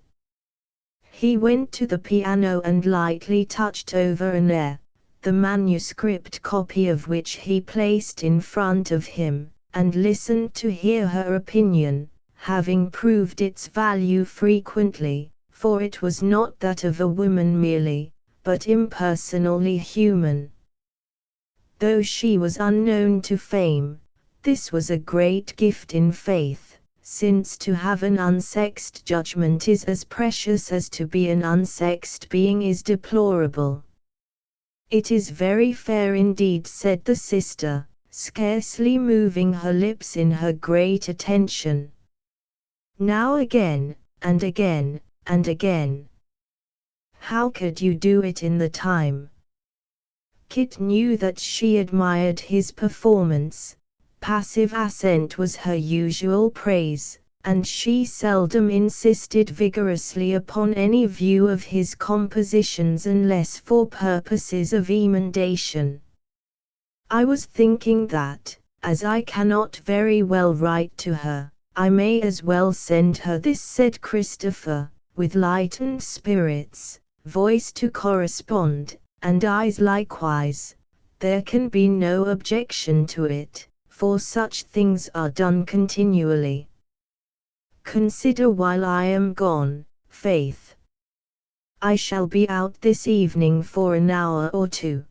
A: He went to the piano and lightly touched over an air, the manuscript copy of which he placed in front of him, and listened to hear her opinion, having proved its value frequently, for it was not that of a woman merely, but impersonally human. Though she was unknown to fame, this was a great gift in faith, since to have an unsexed judgment is as precious as to be an unsexed being is deplorable. It is very fair indeed, said the sister, scarcely moving her lips in her great attention. Now again, and again, and again. How could you do it in the time? Kit knew that she admired his performance. Passive assent was her usual praise, and she seldom insisted vigorously upon any view of his compositions unless for purposes of emendation. I was thinking that, as I cannot very well write to her, I may as well send her this, said Christopher, with lightened spirits, voice to correspond, and eyes likewise. There can be no objection to it, for such things are done continually. Consider while I am gone, Faith. I shall be out this evening for an hour or two.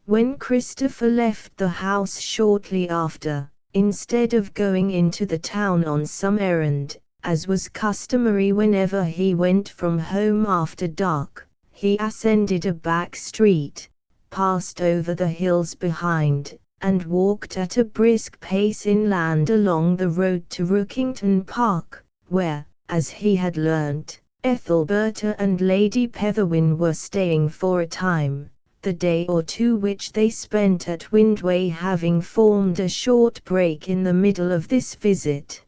A: When Christopher left the house shortly after, instead of going into the town on some errand, as was customary whenever he went from home after dark, he ascended a back street, passed over the hills behind, and walked at a brisk pace inland along the road to Rookington Park, where, as he had learnt, Ethelberta and Lady Petherwin were staying for a time, the day or two which they spent at Windway having formed a short break in the middle of this visit.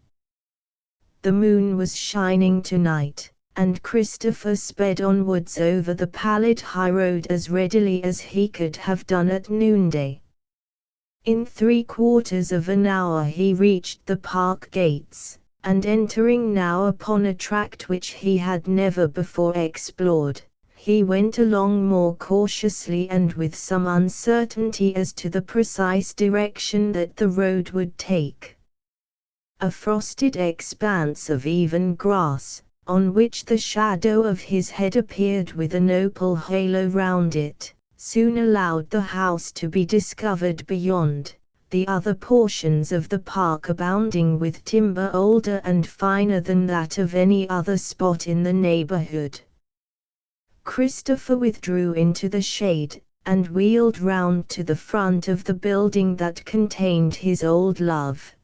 A: The moon was shining tonight, and Christopher sped onwards over the pallid high road as readily as he could have done at noonday. In 3/4 of an hour he reached the park gates, and entering now upon a tract which he had never before explored, he went along more cautiously and with some uncertainty as to the precise direction that the road would take. A frosted expanse of even grass, on which the shadow of his head appeared with an opal halo round it, soon allowed the house to be discovered beyond, the other portions of the park abounding with timber older and finer than that of any other spot in the neighborhood. Christopher withdrew into the shade, and wheeled round to the front of the building that contained his old love.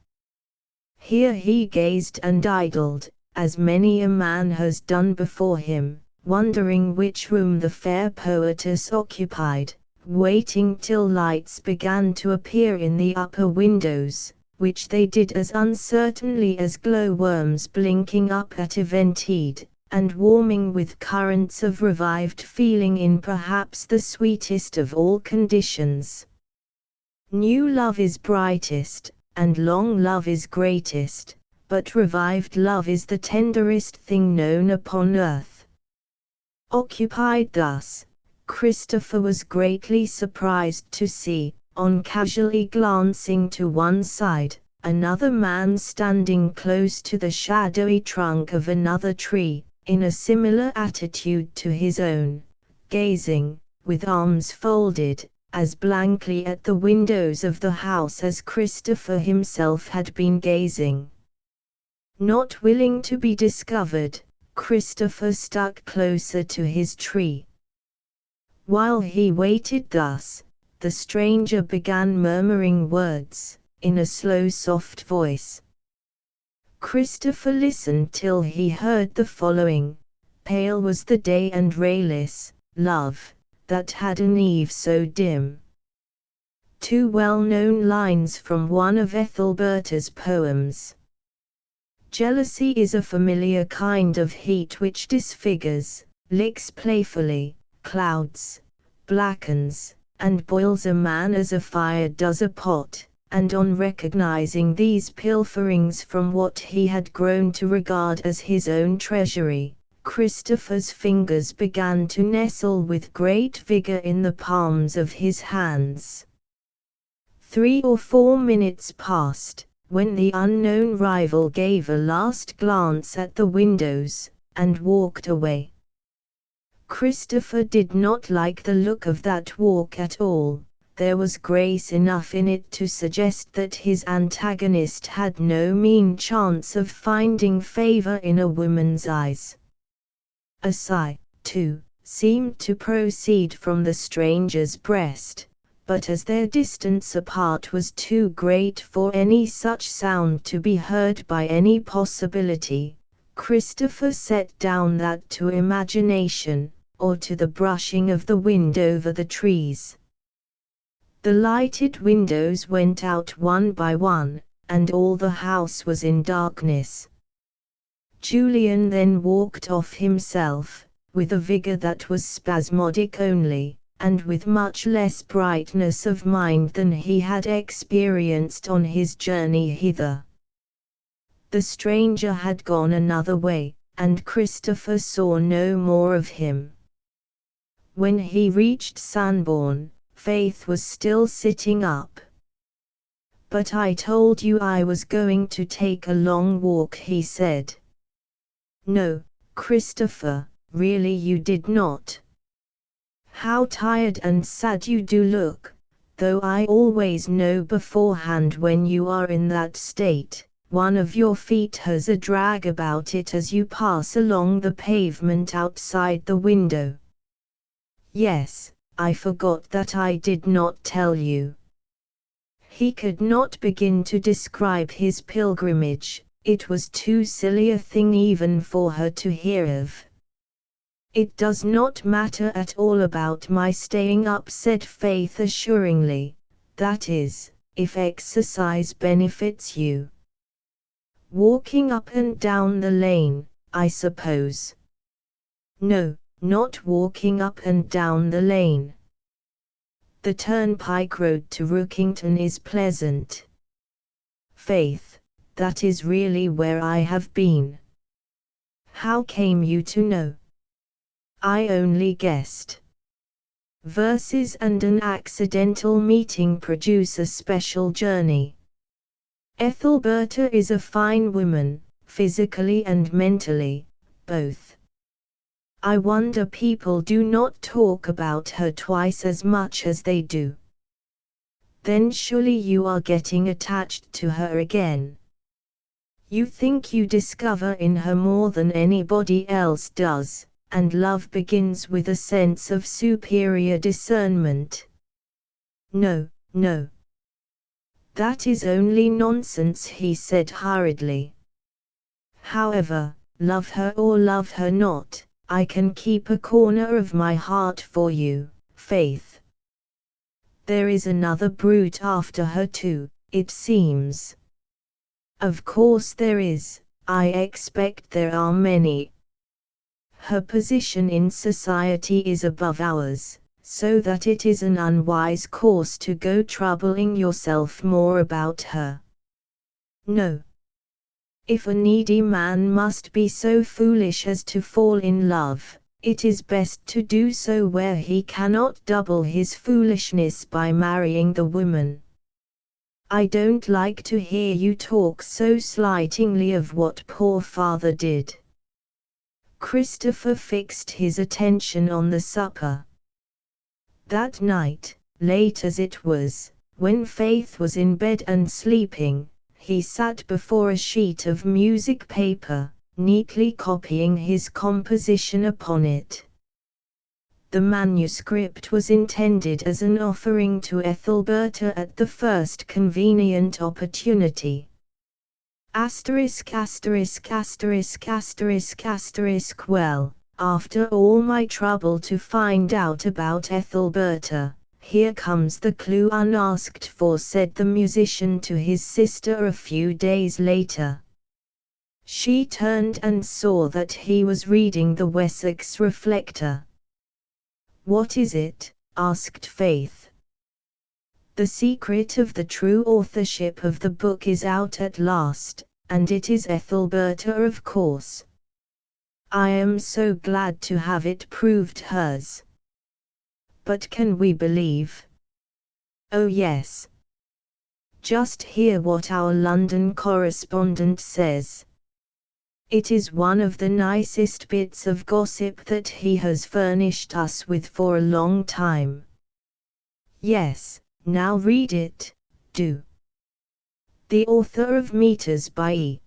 A: Here he gazed and idled, as many a man has done before him, wondering which room the fair poetess occupied, waiting till lights began to appear in the upper windows, which they did as uncertainly as glow-worms blinking up at eventide, and warming with currents of revived feeling in perhaps the sweetest of all conditions. New love is brightest, and long love is greatest, but revived love is the tenderest thing known upon earth. Occupied thus, Christopher was greatly surprised to see, on casually glancing to one side, another man standing close to the shadowy trunk of another tree, in a similar attitude to his own, gazing, with arms folded, as blankly at the windows of the house as Christopher himself had been gazing. Not willing to be discovered, Christopher stuck closer to his tree. While he waited thus, the stranger began murmuring words, in a slow soft voice. Christopher listened till he heard the following: "Pale was the day and rayless, love, that had an eve so dim." Two well-known lines from one of Ethelberta's poems. Jealousy is a familiar kind of heat which disfigures, licks playfully, clouds, blackens, and boils a man as a fire does a pot, and on recognizing these pilferings from what he had grown to regard as his own treasury, Christopher's fingers began to nestle with great vigor in the palms of his hands. 3 or 4 minutes passed, when the unknown rival gave a last glance at the windows, and walked away. Christopher did not like the look of that walk at all. There was grace enough in it to suggest that his antagonist had no mean chance of finding favor in a woman's eyes. A sigh, too, seemed to proceed from the stranger's breast, but as their distance apart was too great for any such sound to be heard by any possibility, Christopher set down that to imagination, or to the brushing of the wind over the trees. The lighted windows went out one by one, and all the house was in darkness. Julian then walked off himself, with a vigor that was spasmodic only, and with much less brightness of mind than he had experienced on his journey hither. The stranger had gone another way, and Christopher saw no more of him. When he reached Sanborn, Faith was still sitting up. "But I told you I was going to take a long walk," he said. "No, Christopher, really you did not. How tired and sad you do look, though I always know beforehand when you are in that state. One of your feet has a drag about it as you pass along the pavement outside the window." "Yes, I forgot that I did not tell you." He could not begin to describe his pilgrimage, it was too silly a thing even for her to hear of. "It does not matter at all about my staying up," said Faith assuringly, "that is, if exercise benefits you. Walking up and down the lane, I suppose." "No, not walking up and down the lane. The turnpike road to Rookington is pleasant." "Faith, that is really where I have been." "How came you to know?" "I only guessed. Verses and an accidental meeting produce a special journey. Ethelberta is a fine woman, physically and mentally, both. I wonder people do not talk about her twice as much as they do." "Then surely you are getting attached to her again. You think you discover in her more than anybody else does, and love begins with a sense of superior discernment." "No, no. That is only nonsense," he said hurriedly. "However, love her or love her not, I can keep a corner of my heart for you, Faith. There is another brute after her too, it seems." "Of course there is, I expect there are many. Her position in society is above ours, so that it is an unwise course to go troubling yourself more about her." "No. If a needy man must be so foolish as to fall in love, it is best to do so where he cannot double his foolishness by marrying the woman. I don't like to hear you talk so slightingly of what poor father did." Christopher fixed his attention on the supper. That night, late as it was, when Faith was in bed and sleeping, he sat before a sheet of music paper, neatly copying his composition upon it. The manuscript was intended as an offering to Ethelberta at the first convenient opportunity. Well, after all my trouble to find out about Ethelberta, here comes the clue unasked for, said the musician to his sister a few days later. She turned and saw that he was reading the Wessex Reflector. What is it? Asked Faith. The secret of the true authorship of the book is out at last, and it is Ethelberta, of course. I am so glad to have it proved hers. But can we believe? Oh yes. Just hear what our London correspondent says. It is one of the nicest bits of gossip that he has furnished us with for a long time. Yes, now read it, do. The author of Meters by E.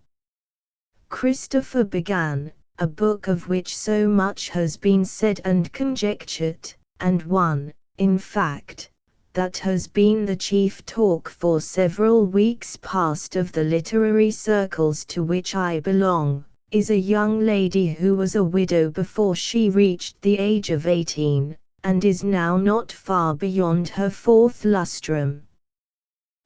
A: Christopher began, a book of which so much has been said and conjectured, and one, in fact, that has been the chief talk for several weeks past of the literary circles to which I belong, is a young lady who was a widow before she reached the age of 18, and is now not far beyond her fourth lustrum.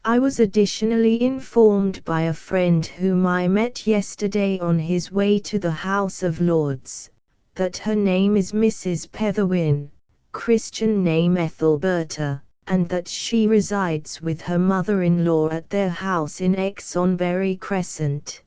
A: I was additionally informed by a friend whom I met yesterday on his way to the House of Lords, that her name is Mrs. Petherwin, Christian name Ethelberta, and that she resides with her mother-in-law at their house in Exonbury Crescent.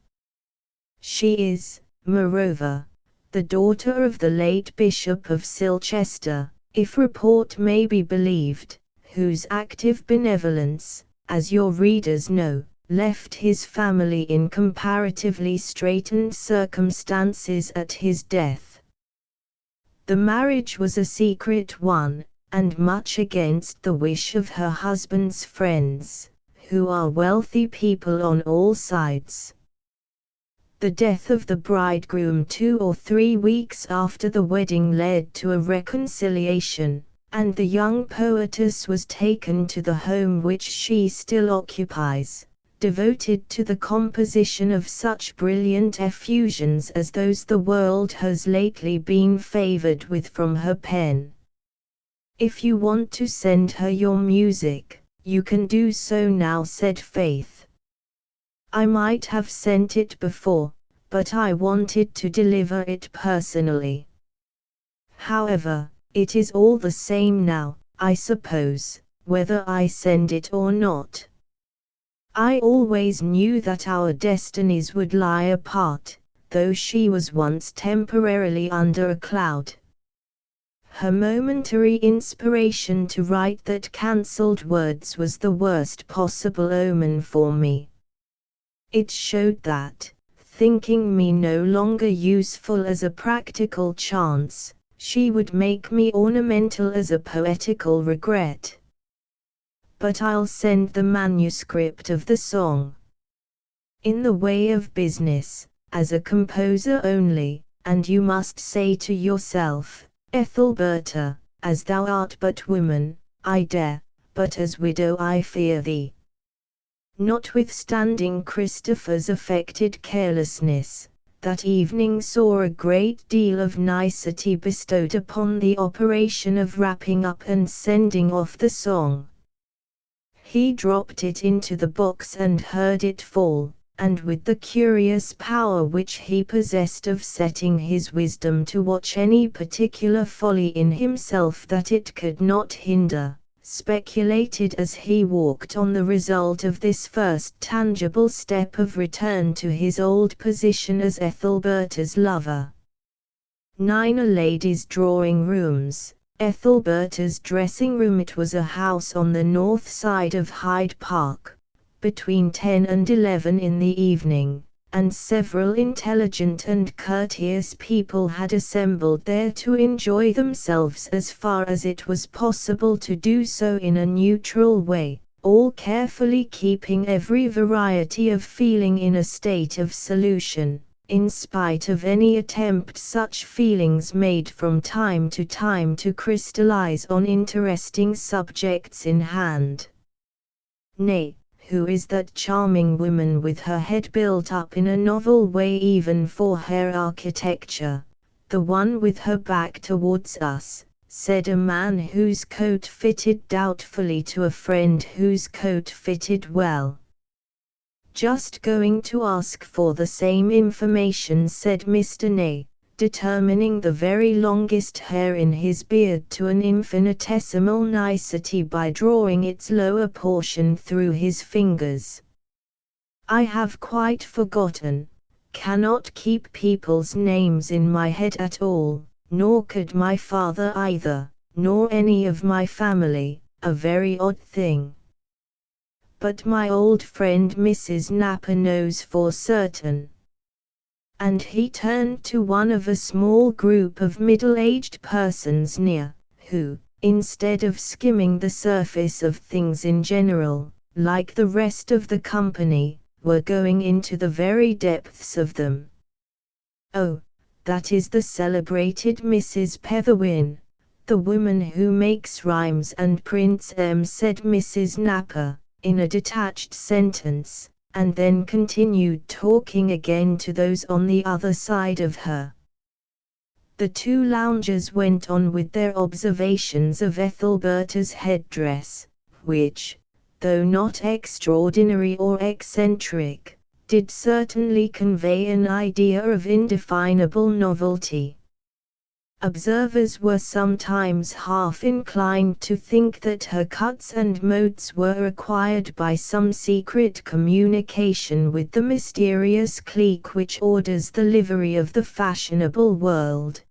A: She is, moreover, the daughter of the late Bishop of Silchester, if report may be believed, whose active benevolence, as your readers know, left his family in comparatively straitened circumstances at his death. The marriage was a secret one, and much against the wish of her husband's friends, who are wealthy people on all sides. The death of the bridegroom 2 or 3 weeks after the wedding led to a reconciliation, and the young poetess was taken to the home which she still occupies, devoted to the composition of such brilliant effusions as those the world has lately been favored with from her pen. If you want to send her your music, you can do so now, said Faith. I might have sent it before, but I wanted to deliver it personally. However, it is all the same now, I suppose, whether I send it or not. I always knew that our destinies would lie apart, though she was once temporarily under a cloud. Her momentary inspiration to write that cancelled words was the worst possible omen for me. It showed that, thinking me no longer useful as a practical chance, she would make me ornamental as a poetical regret. But I'll send the manuscript of the song. In the way of business, as a composer only, and you must say to yourself, Ethelberta, as thou art but woman, I dare, but as widow I fear thee. Notwithstanding Christopher's affected carelessness, that evening saw a great deal of nicety bestowed upon the operation of wrapping up and sending off the song. He dropped it into the box and heard it fall, and with the curious power which he possessed of setting his wisdom to watch any particular folly in himself that it could not hinder, speculated as he walked on the result of this first tangible step of return to his old position as Ethelberta's lover. 9 A lady's drawing rooms. Ethelberta's dressing room. It was a house on the north side of Hyde Park, between 10 and 11 in the evening, and several intelligent and courteous people had assembled there to enjoy themselves as far as it was possible to do so in a neutral way, all carefully keeping every variety of feeling in a state of solution, in spite of any attempt such feelings made from time to crystallize on interesting subjects in hand. Nay, who is that charming woman with her head built up in a novel way even for her architecture? The one with her back towards us, said a man whose coat fitted doubtfully to a friend whose coat fitted well. Just going to ask for the same information, said Mr. Ney, determining the very longest hair in his beard to an infinitesimal nicety by drawing its lower portion through his fingers. I have quite forgotten, cannot keep people's names in my head at all, nor could my father either, nor any of my family, a very odd thing. But my old friend Mrs. Napper knows for certain. And he turned to one of a small group of middle-aged persons near, who, instead of skimming the surface of things in general, like the rest of the company, were going into the very depths of them. Oh, that is the celebrated Mrs. Petherwin, the woman who makes rhymes and prints them, said Mrs. Napper, in a detached sentence, and then continued talking again to those on the other side of her. The two loungers went on with their observations of Ethelberta's headdress, which, though not extraordinary or eccentric, did certainly convey an idea of indefinable novelty. Observers were sometimes half inclined to think that her cuts and modes were acquired by some secret communication with the mysterious clique which orders the livery of the fashionable world,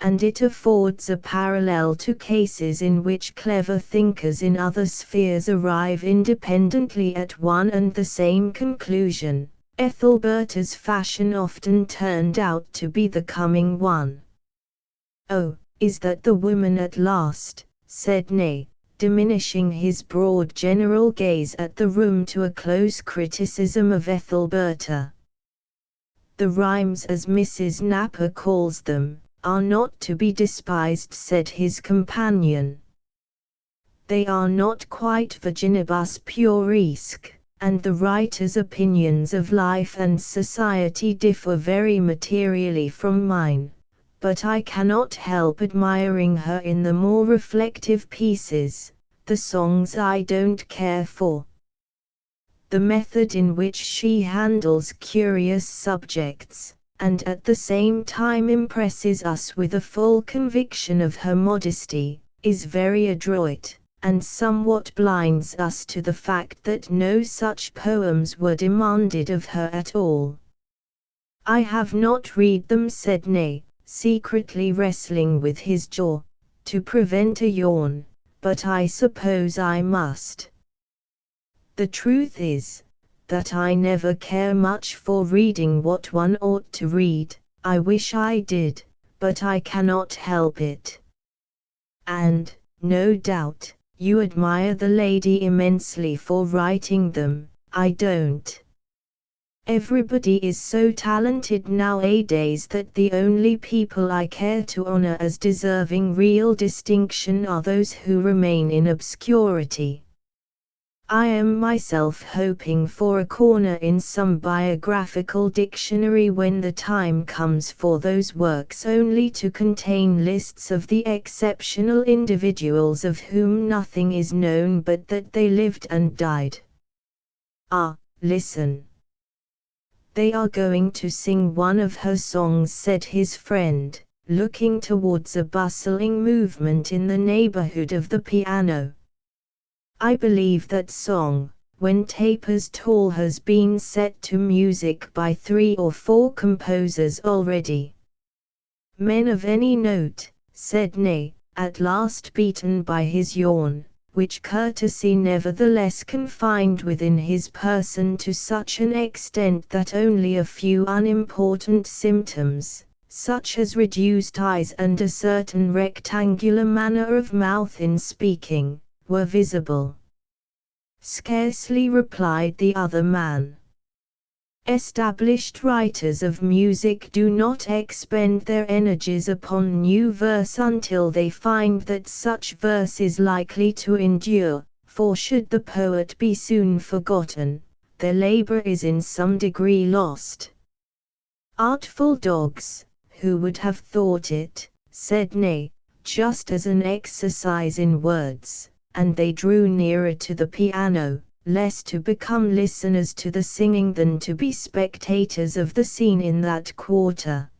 A: and it affords a parallel to cases in which clever thinkers in other spheres arrive independently at one and the same conclusion. Ethelberta's fashion often turned out to be the coming one. Oh, is that the woman at last, said Ney, diminishing his broad general gaze at the room to a close criticism of Ethelberta. The rhymes, as Mrs. Napper calls them, are not to be despised, said his companion. They are not quite virginibus puerisque, and the writer's opinions of life and society differ very materially from mine. But I cannot help admiring her in the more reflective pieces, the songs I don't care for. The method in which she handles curious subjects, and at the same time impresses us with a full conviction of her modesty, is very adroit, and somewhat blinds us to the fact that no such poems were demanded of her at all. I have not read them, said Ney, secretly wrestling with his jaw, to prevent a yawn, but I suppose I must. The truth is, that I never care much for reading what one ought to read. I wish I did, but I cannot help it. And, no doubt, you admire the lady immensely for writing them. I don't. Everybody is so talented nowadays that the only people I care to honor as deserving real distinction are those who remain in obscurity. I am myself hoping for a corner in some biographical dictionary when the time comes for those works only to contain lists of the exceptional individuals of whom nothing is known but that they lived and died. Ah, listen. They are going to sing one of her songs, said his friend, looking towards a bustling movement in the neighborhood of the piano. I believe that song, when Tapers Tall, has been set to music by 3 or 4 composers already. Men of any note, said Ney, at last beaten by his yawn, which courtesy nevertheless confined within his person to such an extent that only a few unimportant symptoms, such as reduced eyes and a certain rectangular manner of mouth in speaking, were visible. Scarcely, replied the other man. Established writers of music do not expend their energies upon new verse until they find that such verse is likely to endure, for should the poet be soon forgotten, their labor is in some degree lost. Artful dogs, who would have thought it, said nay, just as an exercise in words, and they drew nearer to the piano, less to become listeners to the singing than to be spectators of the scene in that quarter.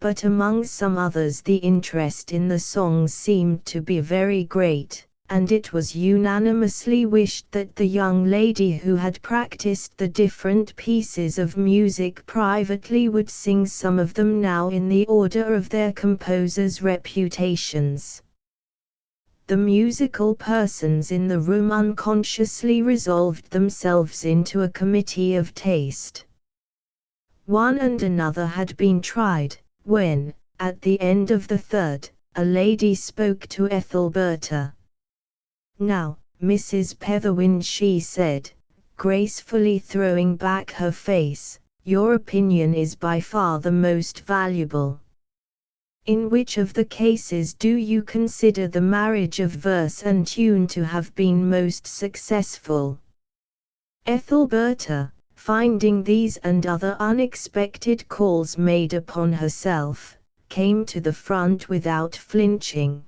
A: But among some others the interest in the songs seemed to be very great, and it was unanimously wished that the young lady who had practiced the different pieces of music privately would sing some of them now in the order of their composers' reputations. The musical persons in the room unconsciously resolved themselves into a committee of taste. One and another had been tried, when, at the end of the third, a lady spoke to Ethelberta. "Now, Mrs. Petherwin," she said, gracefully throwing back her face, "your opinion is by far the most valuable. In which of the cases do you consider the marriage of verse and tune to have been most successful?" Ethelberta, finding these and other unexpected calls made upon herself, came to the front without flinching.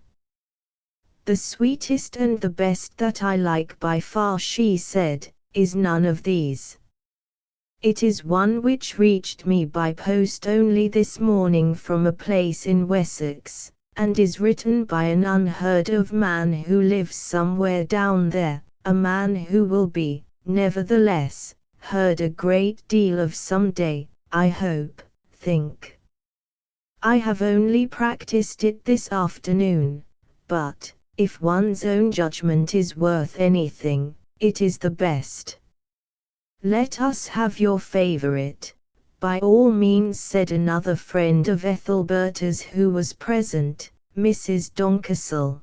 A: "The sweetest and the best that I like by far," she said, "is none of these. It is one which reached me by post only this morning from a place in Wessex, and is written by an unheard of man who lives somewhere down there, a man who will be, nevertheless, heard a great deal of some day, I think. I have only practiced it this afternoon, but, if one's own judgment is worth anything, it is the best." "Let us have your favorite, by all means," said another friend of Ethelberta's who was present, Mrs. Doncastle.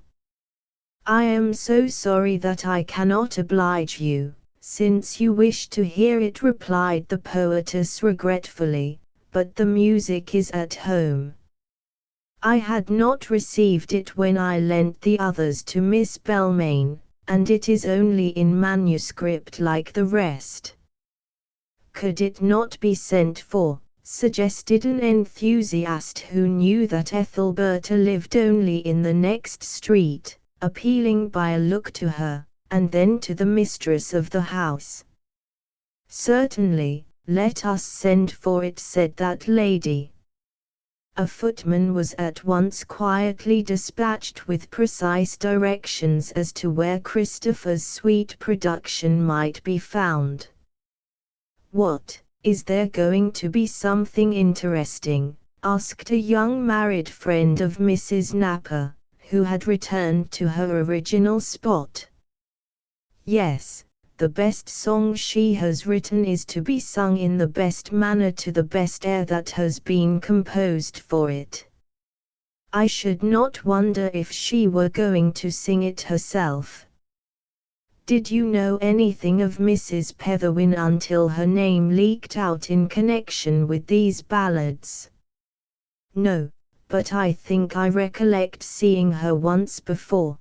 A: "I am so sorry that I cannot oblige you, since you wish to hear it," replied the poetess regretfully, "but the music is at home. I had not received it when I lent the others to Miss Belmain, and it is only in manuscript like the rest." "Could it not be sent for?" suggested an enthusiast who knew that Ethelberta lived only in the next street, appealing by a look to her, and then to the mistress of the house. "Certainly, let us send for it," said that lady. A footman was at once quietly dispatched with precise directions as to where Christopher's sweet production might be found. "What, is there going to be something interesting?" asked a young married friend of Mrs. Napper, who had returned to her original spot. "Yes, the best song she has written is to be sung in the best manner to the best air that has been composed for it. I should not wonder if she were going to sing it herself." Did you know anything of Mrs. Petherwin until her name leaked out in connection with these ballads? No, but I think I recollect seeing her once before.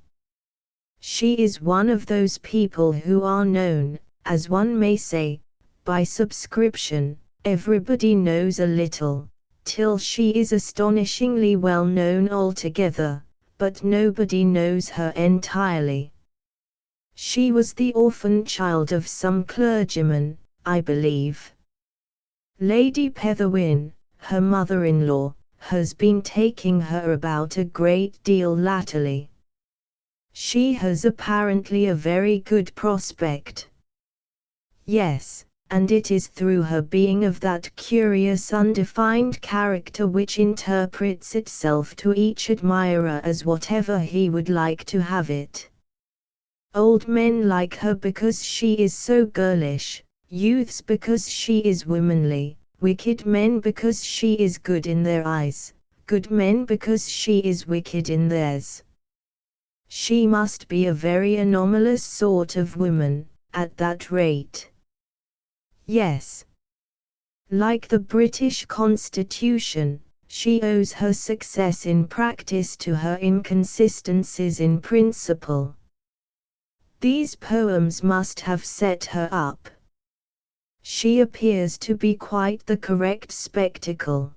A: She is one of those people who are known, as one may say, by subscription. Everybody knows a little, till she is astonishingly well known altogether, but nobody knows her entirely. She was the orphan child of some clergyman, I believe. Lady Petherwin, her mother-in-law, has been taking her about a great deal latterly. She has apparently a very good prospect." "Yes, and it is through her being of that curious undefined character which interprets itself to each admirer as whatever he would like to have it. Old men like her because she is so girlish, youths because she is womanly, wicked men because she is good in their eyes, good men because she is wicked in theirs. She must be a very anomalous sort of woman, at that rate." "Yes, Like the British Constitution, she owes her success in practice to her inconsistencies in principle. These poems must have set her up. She appears to be quite the correct spectacle.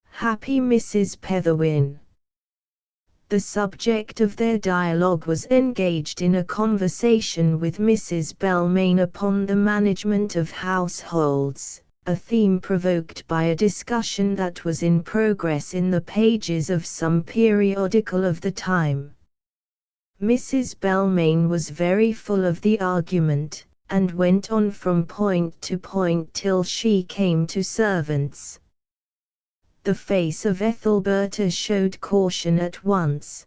A: Happy Mrs. Petherwin. The subject of their dialogue was engaged in a conversation with Mrs. Belmayne upon the management of households, a theme provoked by a discussion that was in progress in the pages of some periodical of the time. Mrs. Belmayne was very full of the argument, and went on from point to point till she came to servants. The face of Ethelberta showed caution at once.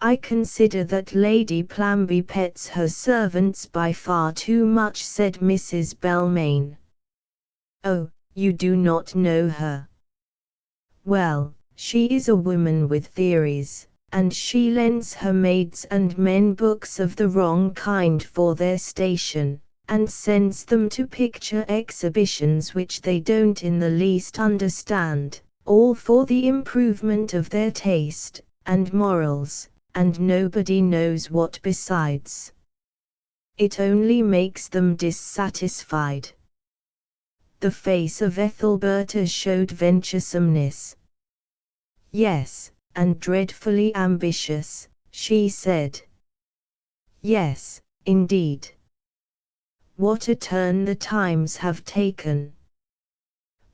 A: "I consider that Lady Plamby pets her servants by far too much," said Mrs. Belmayne. "Oh, you do not know her. Well, she is a woman with theories, and she lends her maids and men books of the wrong kind for their station, and sends them to picture exhibitions which they don't in the least understand, all for the improvement of their taste and morals, and nobody knows what besides. It only makes them dissatisfied." The face of Ethelberta showed venturesomeness. "Yes, and dreadfully ambitious," she said. "Yes, indeed. What a turn the times have taken.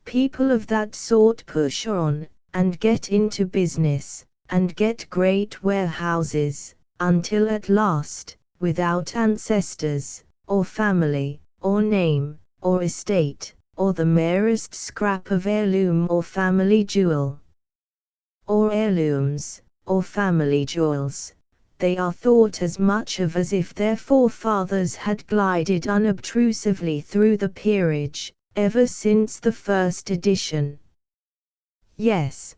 A: People of that sort push on, and get into business, and get great warehouses, until at last, without ancestors, or family, or name, or estate, or the merest scrap of heirloom or family jewel, or heirlooms, or family jewels, they are thought as much of as if their forefathers had glided unobtrusively through the peerage, ever since the first edition." Yes.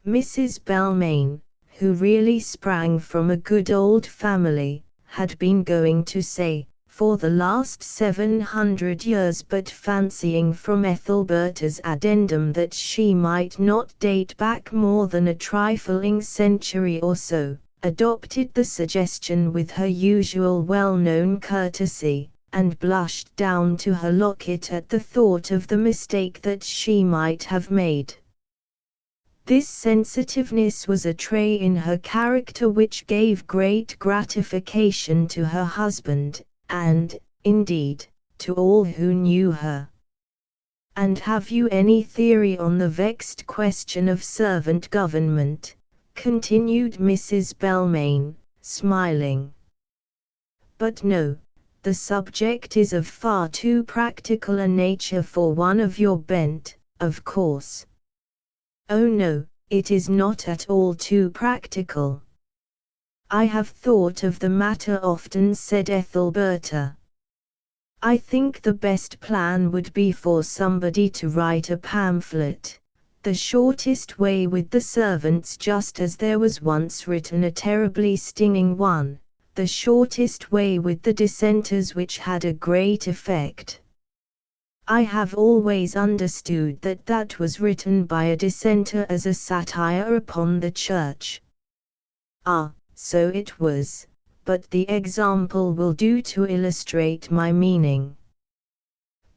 A: Mrs. Belmayne, who really sprang from a good old family, had been going to say, for the last 700 years, but fancying from Ethelberta's addendum that she might not date back more than a trifling century or so, adopted the suggestion with her usual well-known courtesy, and blushed down to her locket at the thought of the mistake that she might have made. This sensitiveness was a trait in her character which gave great gratification to her husband, and, indeed, to all who knew her. "And have you any theory on the vexed question of servant government?" continued Mrs. Belmayne, smiling. "But no, the subject is of far too practical a nature for one of your bent, of course." "Oh no, it is not at all too practical. I have thought of the matter often," said Ethelberta. "I think the best plan would be for somebody to write a pamphlet, the shortest way with the servants, just as there was once written a terribly stinging one, the shortest way with the dissenters, which had a great effect. I have always understood that that was written by a dissenter as a satire upon the Church." "Ah, so it was, but the example will do to illustrate my meaning."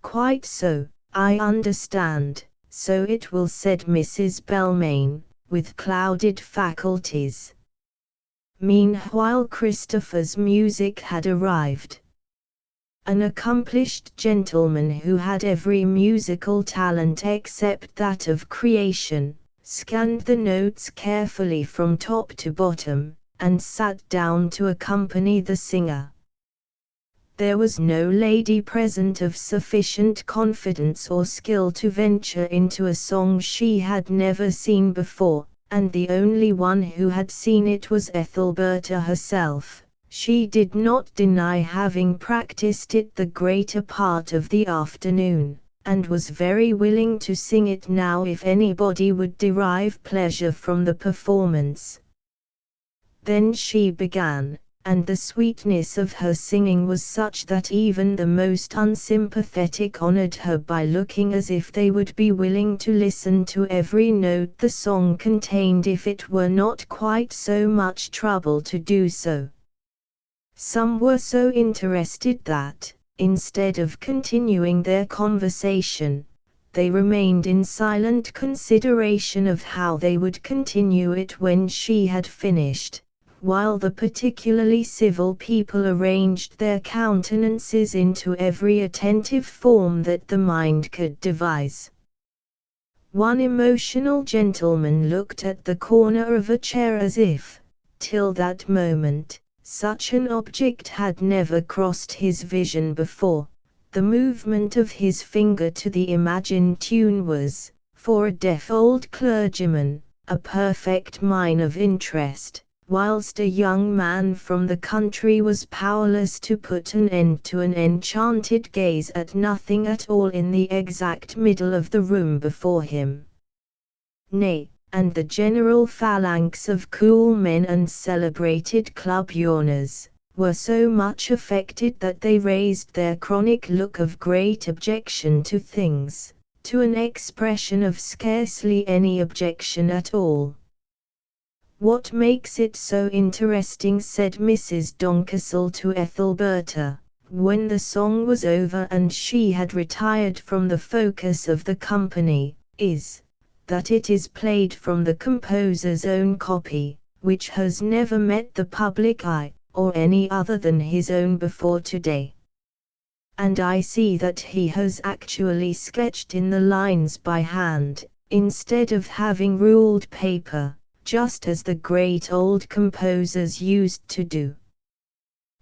A: "Quite so, I understand, so it will," said Mrs. Belmayne, with clouded faculties. Meanwhile Christopher's music had arrived. An accomplished gentleman who had every musical talent except that of creation, scanned the notes carefully from top to bottom, and sat down to accompany the singer. There was no lady present of sufficient confidence or skill to venture into a song she had never seen before, and the only one who had seen it was Ethelberta herself. She did not deny having practiced it the greater part of the afternoon, and was very willing to sing it now if anybody would derive pleasure from the performance. Then she began, and the sweetness of her singing was such that even the most unsympathetic honored her by looking as if they would be willing to listen to every note the song contained if it were not quite so much trouble to do so. Some were so interested that, instead of continuing their conversation, they remained in silent consideration of how they would continue it when she had finished, while the particularly civil people arranged their countenances into every attentive form that the mind could devise. One emotional gentleman looked at the corner of a chair as if, till that moment, such an object had never crossed his vision before. The movement of his finger to the imagined tune was, for a deaf old clergyman, a perfect mine of interest, whilst a young man from the country was powerless to put an end to an enchanted gaze at nothing at all in the exact middle of the room before him. Nay, and the general phalanx of cool men and celebrated club yawners, were so much affected that they raised their chronic look of great objection to things, to an expression of scarcely any objection at all. "What makes it so interesting," said Mrs. Doncastle to Ethelberta, when the song was over and she had retired from the focus of the company, "is, that it is played from the composer's own copy, which has never met the public eye, or any other than his own before today. And I see that he has actually sketched in the lines by hand, instead of having ruled paper, just as the great old composers used to do.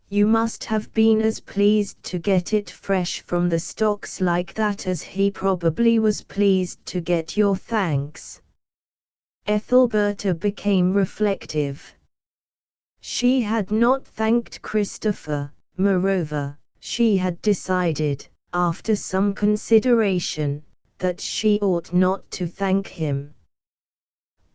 A: You must have been as pleased to get it fresh from the stocks like that as he probably was pleased to get your thanks." Ethelberta became reflective. She had not thanked Christopher. Moreover, she had decided, after some consideration, that she ought not to thank him.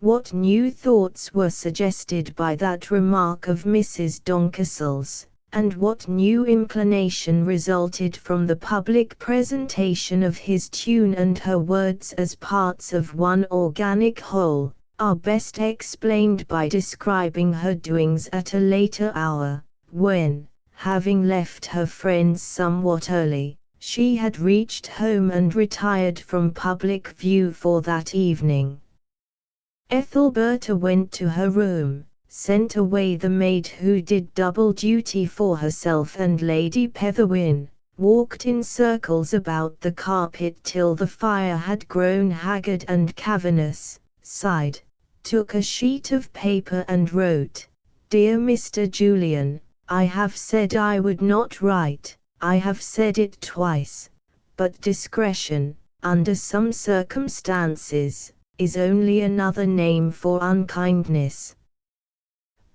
A: What new thoughts were suggested by that remark of Mrs. Doncastle's, and what new inclination resulted from the public presentation of his tune and her words as parts of one organic whole, are best explained by describing her doings at a later hour, when, having left her friends somewhat early, she had reached home and retired from public view for that evening. Ethelberta went to her room, sent away the maid who did double duty for herself, and Lady Petherwin walked in circles about the carpet till the fire had grown haggard and cavernous, sighed, took a sheet of paper and wrote, "Dear Mr. Julian, I have said I would not write, I have said it twice, but discretion, under some circumstances, is only another name for unkindness.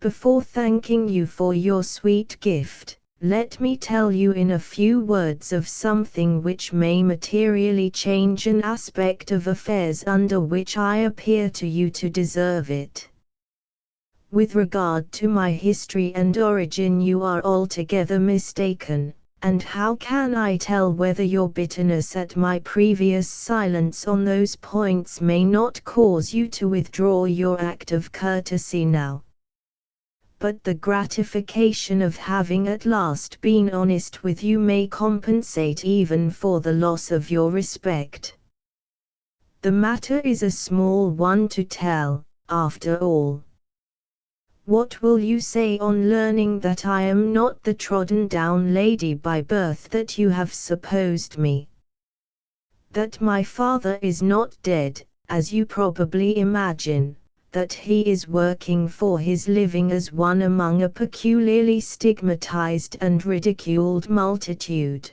A: Before thanking you for your sweet gift, let me tell you in a few words of something which may materially change an aspect of affairs under which I appear to you to deserve it. With regard to my history and origin you are altogether mistaken, and how can I tell whether your bitterness at my previous silence on those points may not cause you to withdraw your act of courtesy now? But the gratification of having at last been honest with you may compensate even for the loss of your respect. The matter is a small one to tell, after all. What will you say on learning that I am not the trodden-down lady by birth that you have supposed me? That my father is not dead, as you probably imagine, that he is working for his living as one among a peculiarly stigmatized and ridiculed multitude.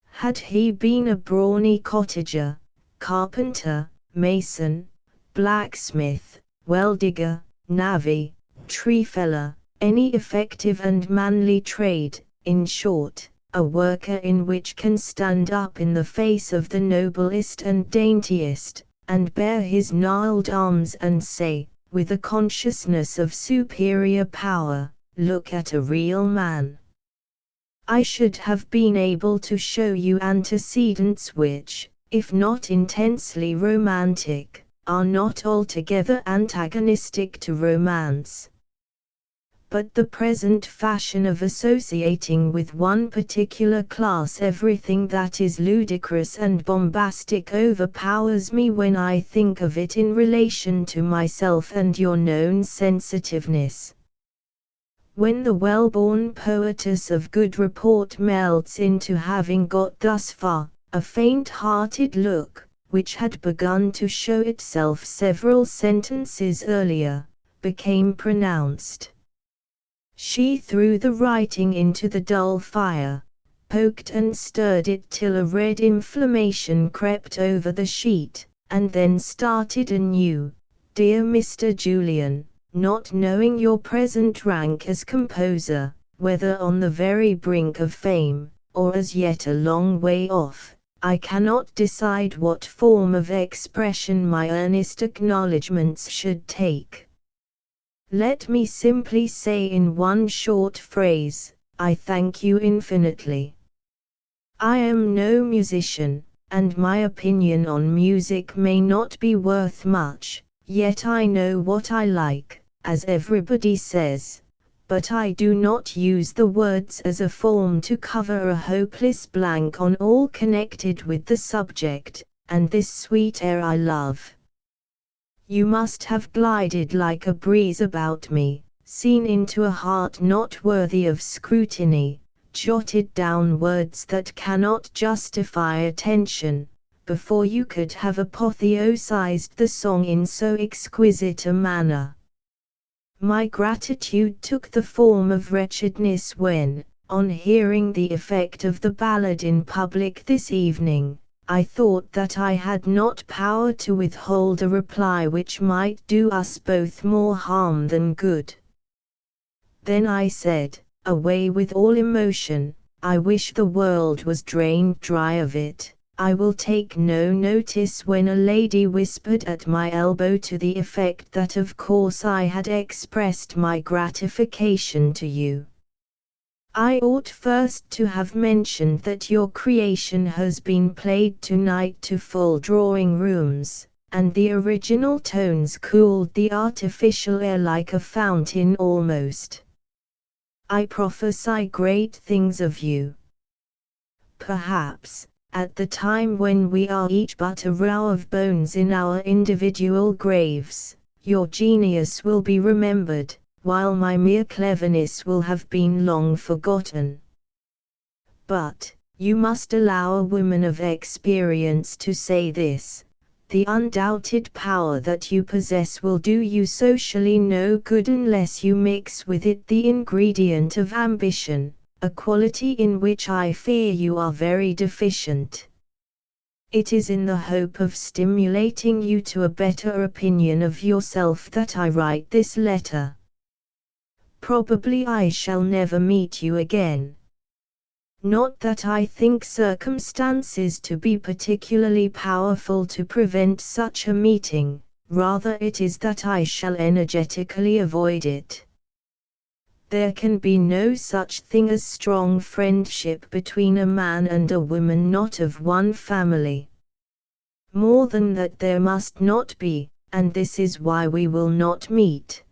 A: Had he been a brawny cottager, carpenter, mason, blacksmith, well-digger, navvy, tree-feller, any effective and manly trade, in short, a worker in which can stand up in the face of the noblest and daintiest, and bare his gnarled arms and say, with a consciousness of superior power, look at a real man. I should have been able to show you antecedents which, if not intensely romantic, are not altogether antagonistic to romance. But the present fashion of associating with one particular class everything that is ludicrous and bombastic overpowers me when I think of it in relation to myself and your known sensitiveness. When the well-born poetess of good report melts into having got thus far, a faint-hearted look, which had begun to show itself several sentences earlier, became pronounced. She threw the writing into the dull fire, poked and stirred it till a red inflammation crept over the sheet, and then started anew. Dear Mr. Julian, not knowing your present rank as composer, whether on the very brink of fame, or as yet a long way off, I cannot decide what form of expression my earnest acknowledgments should take. Let me simply say in one short phrase, I thank you infinitely. I am no musician, and my opinion on music may not be worth much, yet I know what I like, as everybody says, but I do not use the words as a form to cover a hopeless blank on all connected with the subject, and this sweet air I love. You must have glided like a breeze about me, seen into a heart not worthy of scrutiny, jotted down words that cannot justify attention, before you could have apotheosized the song in so exquisite a manner. My gratitude took the form of wretchedness when, on hearing the effect of the ballad in public this evening, I thought that I had not power to withhold a reply which might do us both more harm than good. Then I said, away with all emotion, I wish the world was drained dry of it. I will take no notice when a lady whispered at my elbow to the effect that of course I had expressed my gratification to you. I ought first to have mentioned that your creation has been played tonight to full drawing rooms, and the original tones cooled the artificial air like a fountain almost. I prophesy great things of you. Perhaps, at the time when we are each but a row of bones in our individual graves, your genius will be remembered, while my mere cleverness will have been long forgotten. But, you must allow a woman of experience to say this, the undoubted power that you possess will do you socially no good unless you mix with it the ingredient of ambition, a quality in which I fear you are very deficient. It is in the hope of stimulating you to a better opinion of yourself that I write this letter. Probably I shall never meet you again. Not that I think circumstances to be particularly powerful to prevent such a meeting, rather it is that I shall energetically avoid it. There can be no such thing as strong friendship between a man and a woman not of one family. More than that there must not be, and this is why we will not meet.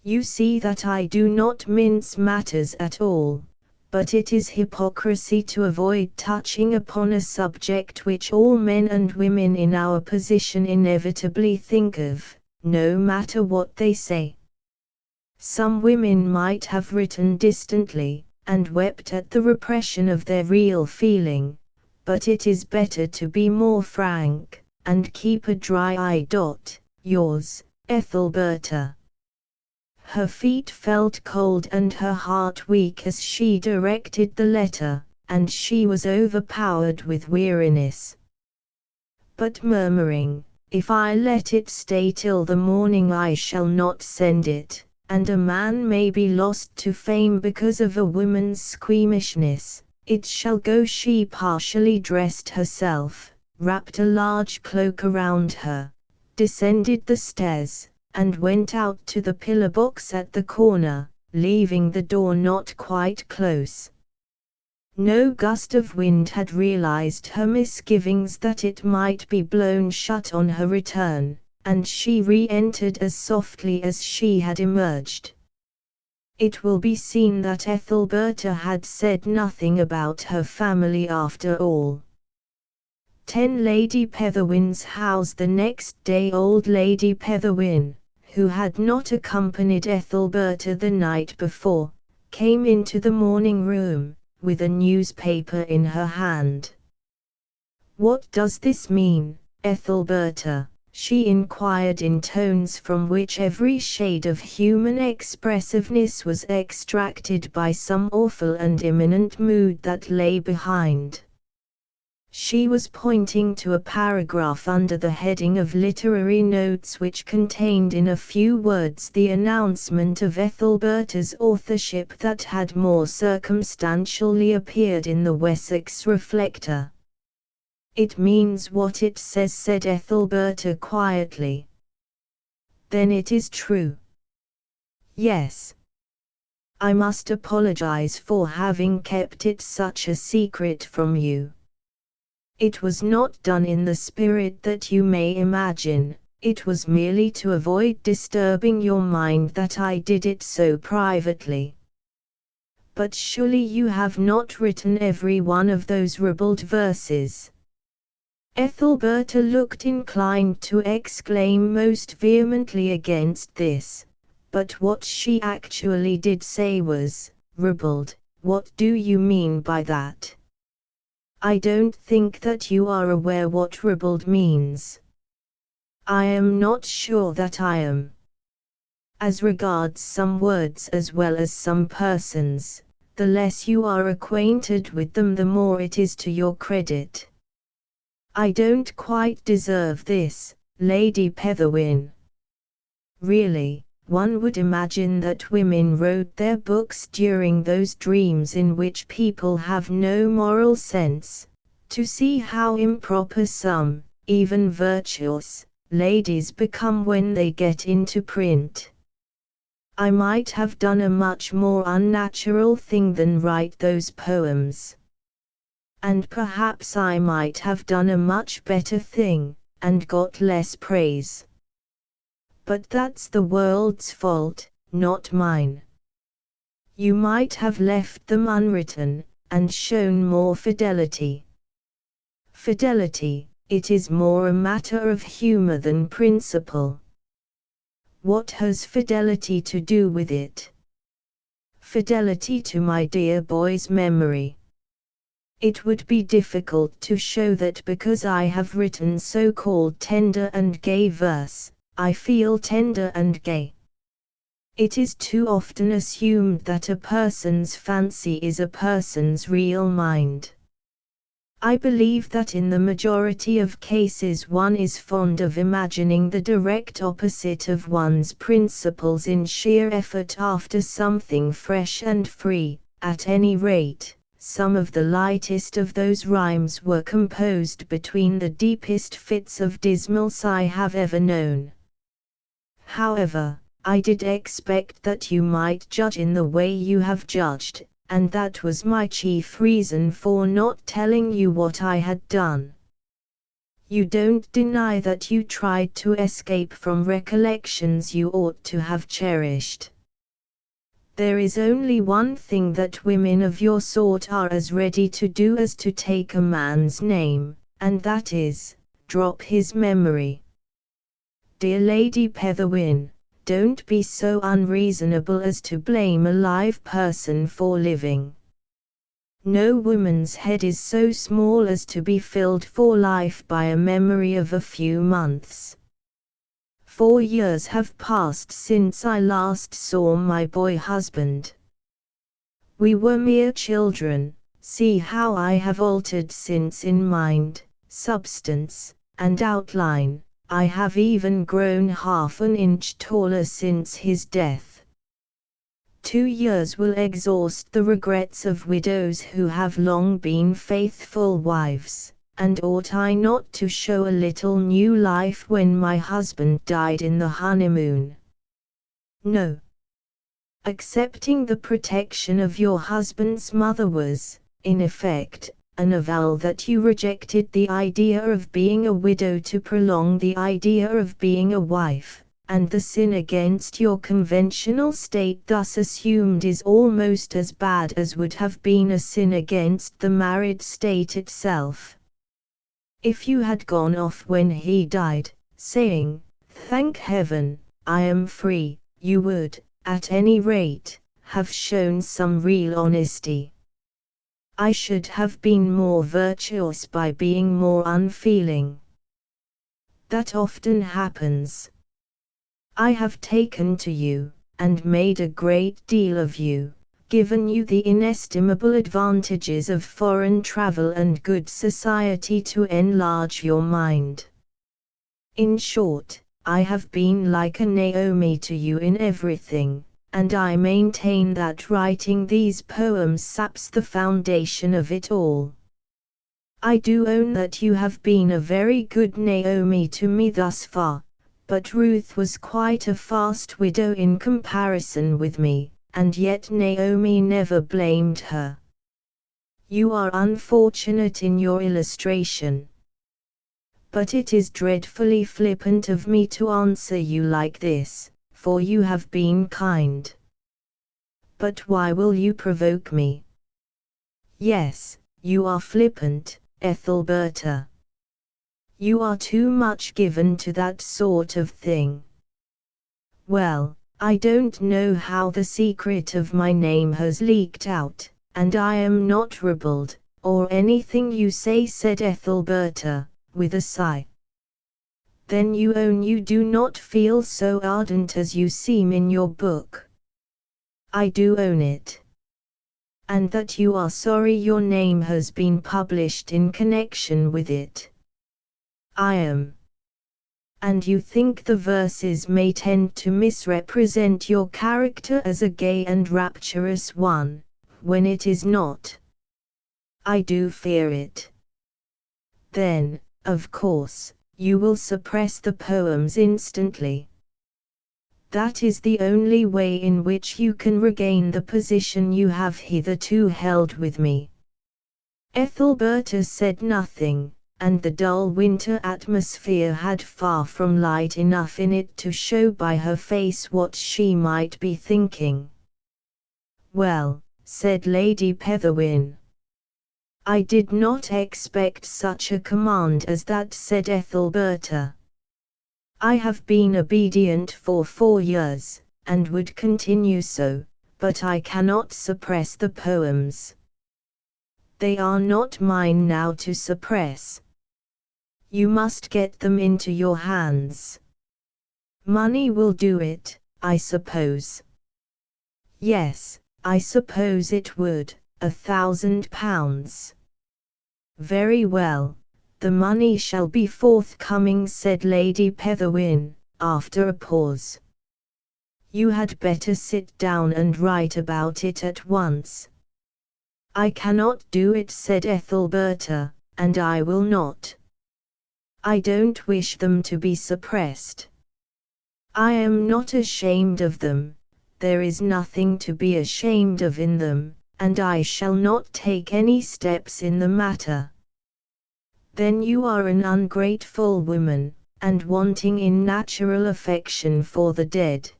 A: You see that I do not mince matters at all, but it is hypocrisy to avoid touching upon a subject which all men and women in our position inevitably think of, no matter what they say. Some women might have written distantly, and wept at the repression of their real feeling, but it is better to be more frank, and keep a dry eye. Yours, Ethelberta. Her feet felt cold and her heart weak as she directed the letter, and she was overpowered with weariness. But murmuring, if I let it stay till the morning I shall not send it, and a man may be lost to fame because of a woman's squeamishness, it shall go. She partially dressed herself, wrapped a large cloak around her, descended the stairs, and went out to the pillar box at the corner, leaving the door not quite close. No gust of wind had realized her misgivings that it might be blown shut on her return, and she re-entered as softly as she had emerged. It will be seen that Ethelberta had said nothing about her family after all. 10 Lady Petherwin's house. The next day old Lady Petherwin, who had not accompanied Ethelberta the night before, came into the morning room, with a newspaper in her hand. "What does this mean, Ethelberta?" she inquired in tones from which every shade of human expressiveness was extracted by some awful and imminent mood that lay behind. She was pointing to a paragraph under the heading of literary notes which contained in a few words the announcement of Ethelberta's authorship that had more circumstantially appeared in the Wessex Reflector. "It means what it says," said Ethelberta quietly. "Then it is true?" "Yes. I must apologize for having kept it such a secret from you. It was not done in the spirit that you may imagine, it was merely to avoid disturbing your mind that I did it so privately." "But surely you have not written every one of those ribald verses?" Ethelberta looked inclined to exclaim most vehemently against this, but what she actually did say was, "Ribald, what do you mean by that? I don't think that you are aware what ribald means." "I am not sure that I am. As regards some words as well as some persons, the less you are acquainted with them the more it is to your credit." "I don't quite deserve this, Lady Petherwin." "Really, one would imagine that women wrote their books during those dreams in which people have no moral sense, to see how improper some, even virtuous, ladies become when they get into print. I might have done a much more unnatural thing than write those poems. And perhaps I might have done a much better thing, and got less praise. But that's the world's fault, not mine. You might have left them unwritten, and shown more fidelity." "Fidelity, it is more a matter of humor than principle." "What has fidelity to do with it?" "Fidelity to my dear boy's memory. It would be difficult to show that because I have written so-called tender and gay verse, I feel tender and gay. It is too often assumed that a person's fancy is a person's real mind. I believe that in the majority of cases one is fond of imagining the direct opposite of one's principles in sheer effort after something fresh and free. At any rate, some of the lightest of those rhymes were composed between the deepest fits of dismal sigh I have ever known. However, I did expect that you might judge in the way you have judged, and that was my chief reason for not telling you what I had done. You don't deny that you tried to escape from recollections you ought to have cherished. There is only one thing that women of your sort are as ready to do as to take a man's name, and that is, drop his memory. Dear Lady Petherwin, don't be so unreasonable as to blame a live person for living. No woman's head is so small as to be filled for life by a memory of a few months. 4 years have passed since I last saw my boy husband. We were mere children. See how I have altered since in mind, substance, and outline. I have even grown half an inch taller since his death. 2 years will exhaust the regrets of widows who have long been faithful wives, and ought I not to show a little new life when my husband died in the honeymoon? No. Accepting the protection of your husband's mother was, in effect, an avowal that you rejected the idea of being a widow to prolong the idea of being a wife, and the sin against your conventional state thus assumed is almost as bad as would have been a sin against the married state itself. If you had gone off when he died, saying, "Thank heaven, I am free," you would, at any rate, have shown some real honesty. I should have been more virtuous by being more unfeeling. That often happens. I have taken to you, and made a great deal of you, given you the inestimable advantages of foreign travel and good society to enlarge your mind. In short, I have been like a Naomi to you in everything, and I maintain that writing these poems saps the foundation of it all. I do own that you have been a very good Naomi to me thus far, but Ruth was quite a fast widow in comparison with me, and yet Naomi never blamed her. You are unfortunate in your illustration. But it is dreadfully flippant of me to answer you like this, for you have been kind. But why will you provoke me? Yes, you are flippant, Ethelberta. You are too much given to that sort of thing. Well, I don't know how the secret of my name has leaked out, and I am not rebelled, or anything you say, said Ethelberta, with a sigh. Then you own you do not feel so ardent as you seem in your book. I do own it. And that you are sorry your name has been published in connection with it. I am. And you think the verses may tend to misrepresent your character as a gay and rapturous one, when it is not. I do fear it. Then, of course, you will suppress the poems instantly. That is the only way in which you can regain the position you have hitherto held with me. Ethelberta said nothing, and the dull winter atmosphere had far from light enough in it to show by her face what she might be thinking. Well, said Lady Petherwin. I did not expect such a command as that, said Ethelberta. I have been obedient for 4 years, and would continue so, but I cannot suppress the poems. They are not mine now to suppress. You must get them into your hands. Money will do it, I suppose. Yes, I suppose it would, £1,000. Very well, the money shall be forthcoming, said Lady Petherwin, after a pause. You had better sit down and write about it at once. I cannot do it, said Ethelberta, and I will not. I don't wish them to be suppressed. I am not ashamed of them, there is nothing to be ashamed of in them, and I shall not take any steps in the matter. Then you are an ungrateful woman, and wanting in natural affection for the dead.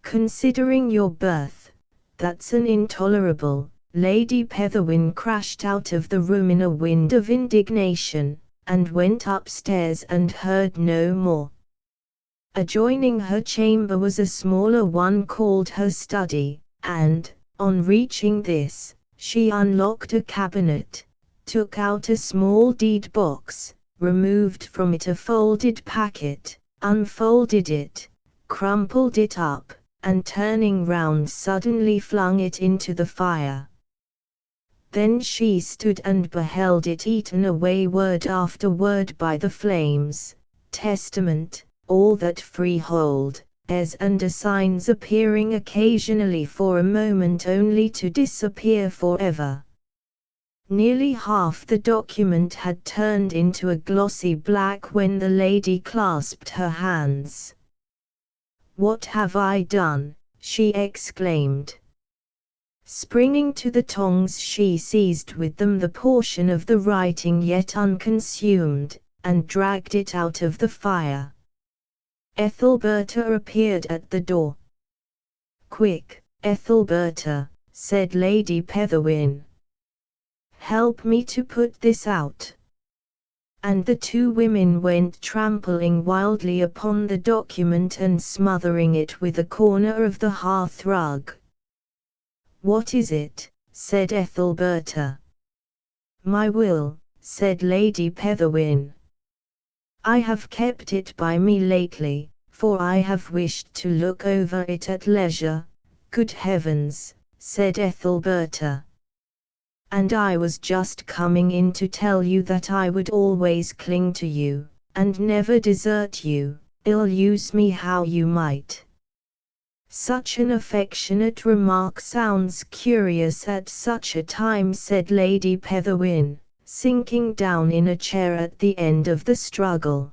A: Considering your birth, that's an intolerable. Lady Petherwin crashed out of the room in a wind of indignation, and went upstairs and heard no more. Adjoining her chamber was a smaller one called her study, and, on reaching this, she unlocked a cabinet, took out a small deed box, removed from it a folded packet, unfolded it, crumpled it up, and turning round suddenly flung it into the fire. Then she stood and beheld it eaten away word after word by the flames, testament, all that freehold, heirs and assigns appearing occasionally for a moment only to disappear forever. Nearly half the document had turned into a glossy black when the lady clasped her hands. What have I done? she exclaimed. Springing to the tongs, she seized with them the portion of the writing yet unconsumed, and dragged it out of the fire. Ethelberta appeared at the door. "Quick, Ethelberta," said Lady Petherwin. "Help me to put this out." And the two women went trampling wildly upon the document and smothering it with a corner of the hearth rug. "What is it?" said Ethelberta. "My will," said Lady Petherwin. "I have kept it by me lately, for I have wished to look over it at leisure." "Good heavens," said Ethelberta. "And I was just coming in to tell you that I would always cling to you, and never desert you, ill-use me how you might." "Such an affectionate remark sounds curious at such a time," said Lady Petherwin, sinking down in a chair at the end of the struggle.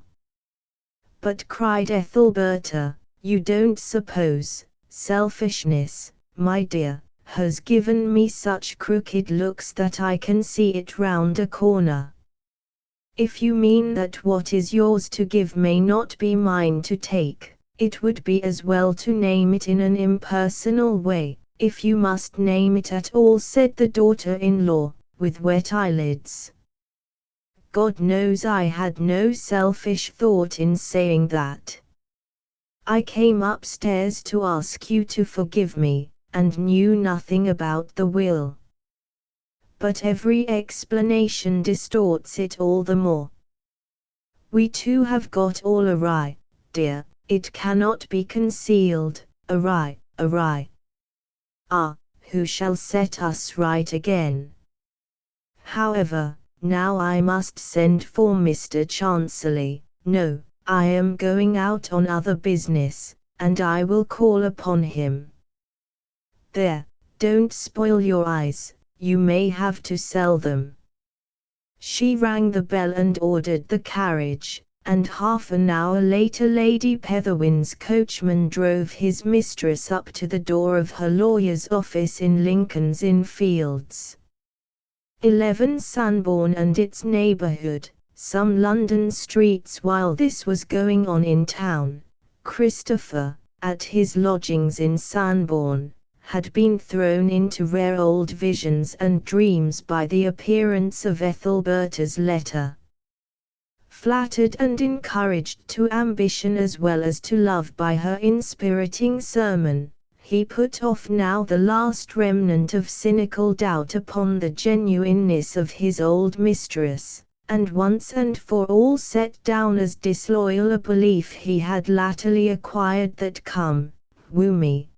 A: "But," cried Ethelberta, "you don't suppose selfishness, my dear, has given me such crooked looks that I can see it round a corner? If you mean that what is yours to give may not be mine to take, it would be as well to name it in an impersonal way, if you must name it at all," said the daughter-in-law, with wet eyelids. "God knows I had no selfish thought in saying that. I came upstairs to ask you to forgive me, and knew nothing about the will. But every explanation distorts it all the more. We two have got all awry, dear. It cannot be concealed, awry, awry. Ah, who shall set us right again? However, now I must send for Mr. Chanceley. No, I am going out on other business, and I will call upon him. There, don't spoil your eyes, you may have to sell them." She rang the bell and ordered the carriage, and half an hour later Lady Petherwin's coachman drove his mistress up to the door of her lawyer's office in Lincoln's Inn Fields. 11 Sanborn and its neighborhood. Some London streets. While this was going on in town, Christopher, at his lodgings in Sanborn, had been thrown into rare old visions and dreams by the appearance of Ethelberta's letter. Flattered and encouraged to ambition as well as to love by her inspiriting sermon, he put off now the last remnant of cynical doubt upon the genuineness of his old mistress, and once and for all set down as disloyal a belief he had latterly acquired that "Come, woo me,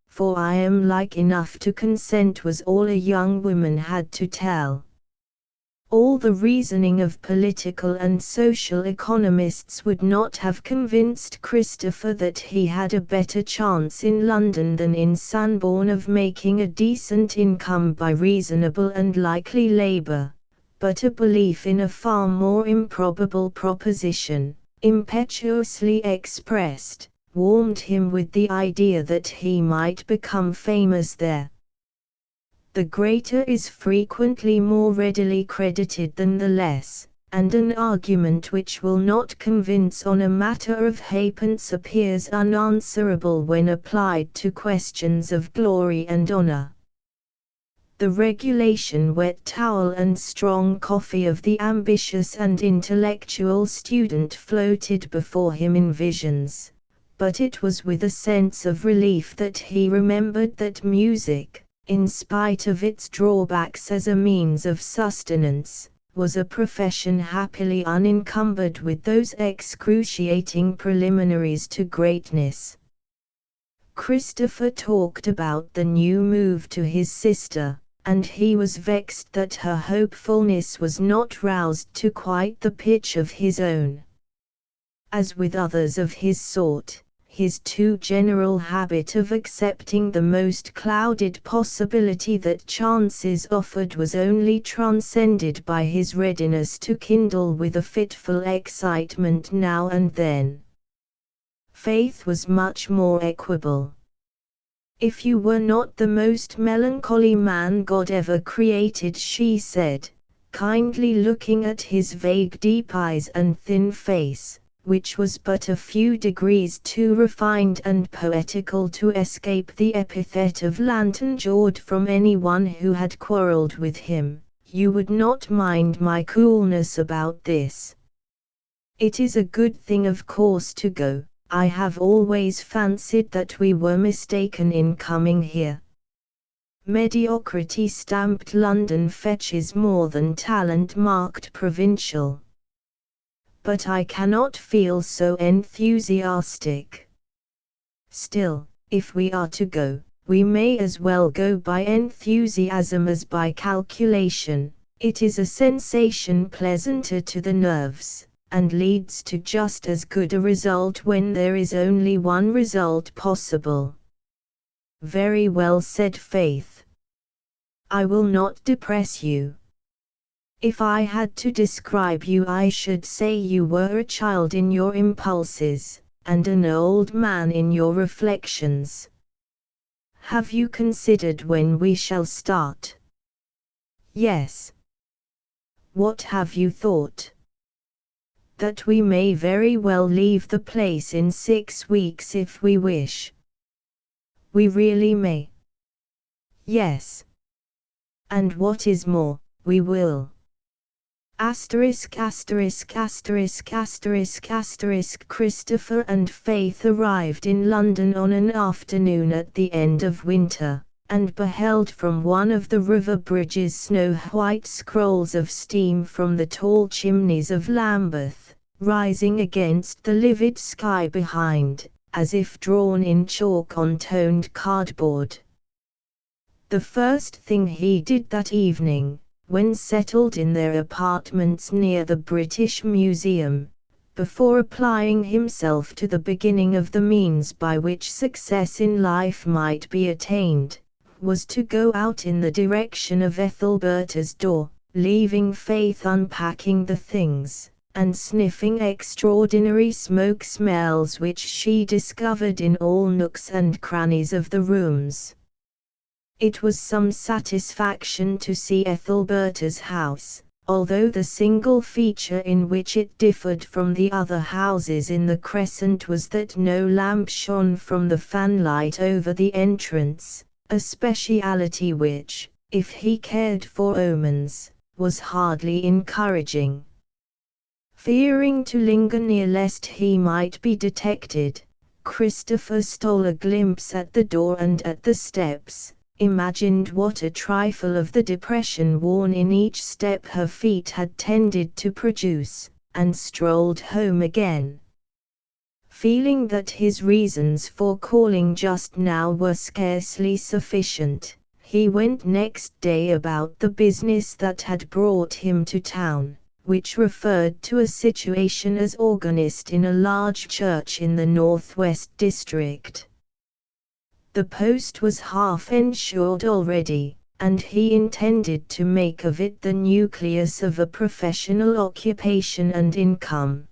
A: for I am like enough to consent" was all a young woman had to tell. All the reasoning of political and social economists would not have convinced Christopher that he had a better chance in London than in Sanborn of making a decent income by reasonable and likely labor, but a belief in a far more improbable proposition, impetuously expressed, warmed him with the idea that he might become famous there. The greater is frequently more readily credited than the less, and an argument which will not convince on a matter of halfpence appears unanswerable when applied to questions of glory and honor. The regulation wet towel and strong coffee of the ambitious and intellectual student floated before him in visions, but it was with a sense of relief that he remembered that music, in spite of its drawbacks as a means of sustenance, was a profession happily unencumbered with those excruciating preliminaries to greatness. Christopher talked about the new move to his sister, and he was vexed that her hopefulness was not roused to quite the pitch of his own. As with others of his sort, his too general habit of accepting the most clouded possibility that chances offered was only transcended by his readiness to kindle with a fitful excitement now and then. Faith was much more equable. "If you were not the most melancholy man God ever created," she said, kindly looking at his vague deep eyes and thin face, which was but a few degrees too refined and poetical to escape the epithet of lantern-jawed from anyone who had quarrelled with him, "you would not mind my coolness about this. It is a good thing of course to go. I have always fancied that we were mistaken in coming here. Mediocrity-stamped London fetches more than talent-marked provincial. But I cannot feel so enthusiastic. Still, if we are to go, we may as well go by enthusiasm as by calculation. It is a sensation pleasanter to the nerves, and leads to just as good a result when there is only one result possible." "Very well," said Faith. "I will not depress you. If I had to describe you, I should say you were a child in your impulses, and an old man in your reflections. Have you considered when we shall start?" "Yes." "What have you thought?" "That we may very well leave the place in 6 weeks if we wish." "We really may?" "Yes. And what is more, we will." Christopher and Faith arrived in London on an afternoon at the end of winter, and beheld from one of the river bridges snow-white scrolls of steam from the tall chimneys of Lambeth, rising against the livid sky behind, as if drawn in chalk on toned cardboard. The first thing he did that evening, when settled in their apartments near the British Museum, before applying himself to the beginning of the means by which success in life might be attained, was to go out in the direction of Ethelberta's door, leaving Faith unpacking the things, and sniffing extraordinary smoke smells which she discovered in all nooks and crannies of the rooms. It was some satisfaction to see Ethelberta's house, although the single feature in which it differed from the other houses in the Crescent was that no lamp shone from the fanlight over the entrance, a speciality which, if he cared for omens, was hardly encouraging. Fearing to linger near lest he might be detected, Christopher stole a glimpse at the door and at the steps, imagined what a trifle of the depression worn in each step her feet had tended to produce, and strolled home again. Feeling that his reasons for calling just now were scarcely sufficient, he went next day about the business that had brought him to town, which referred to a situation as organist in a large church in the northwest district. The post was half ensured already, and he intended to make of it the nucleus of a professional occupation and income.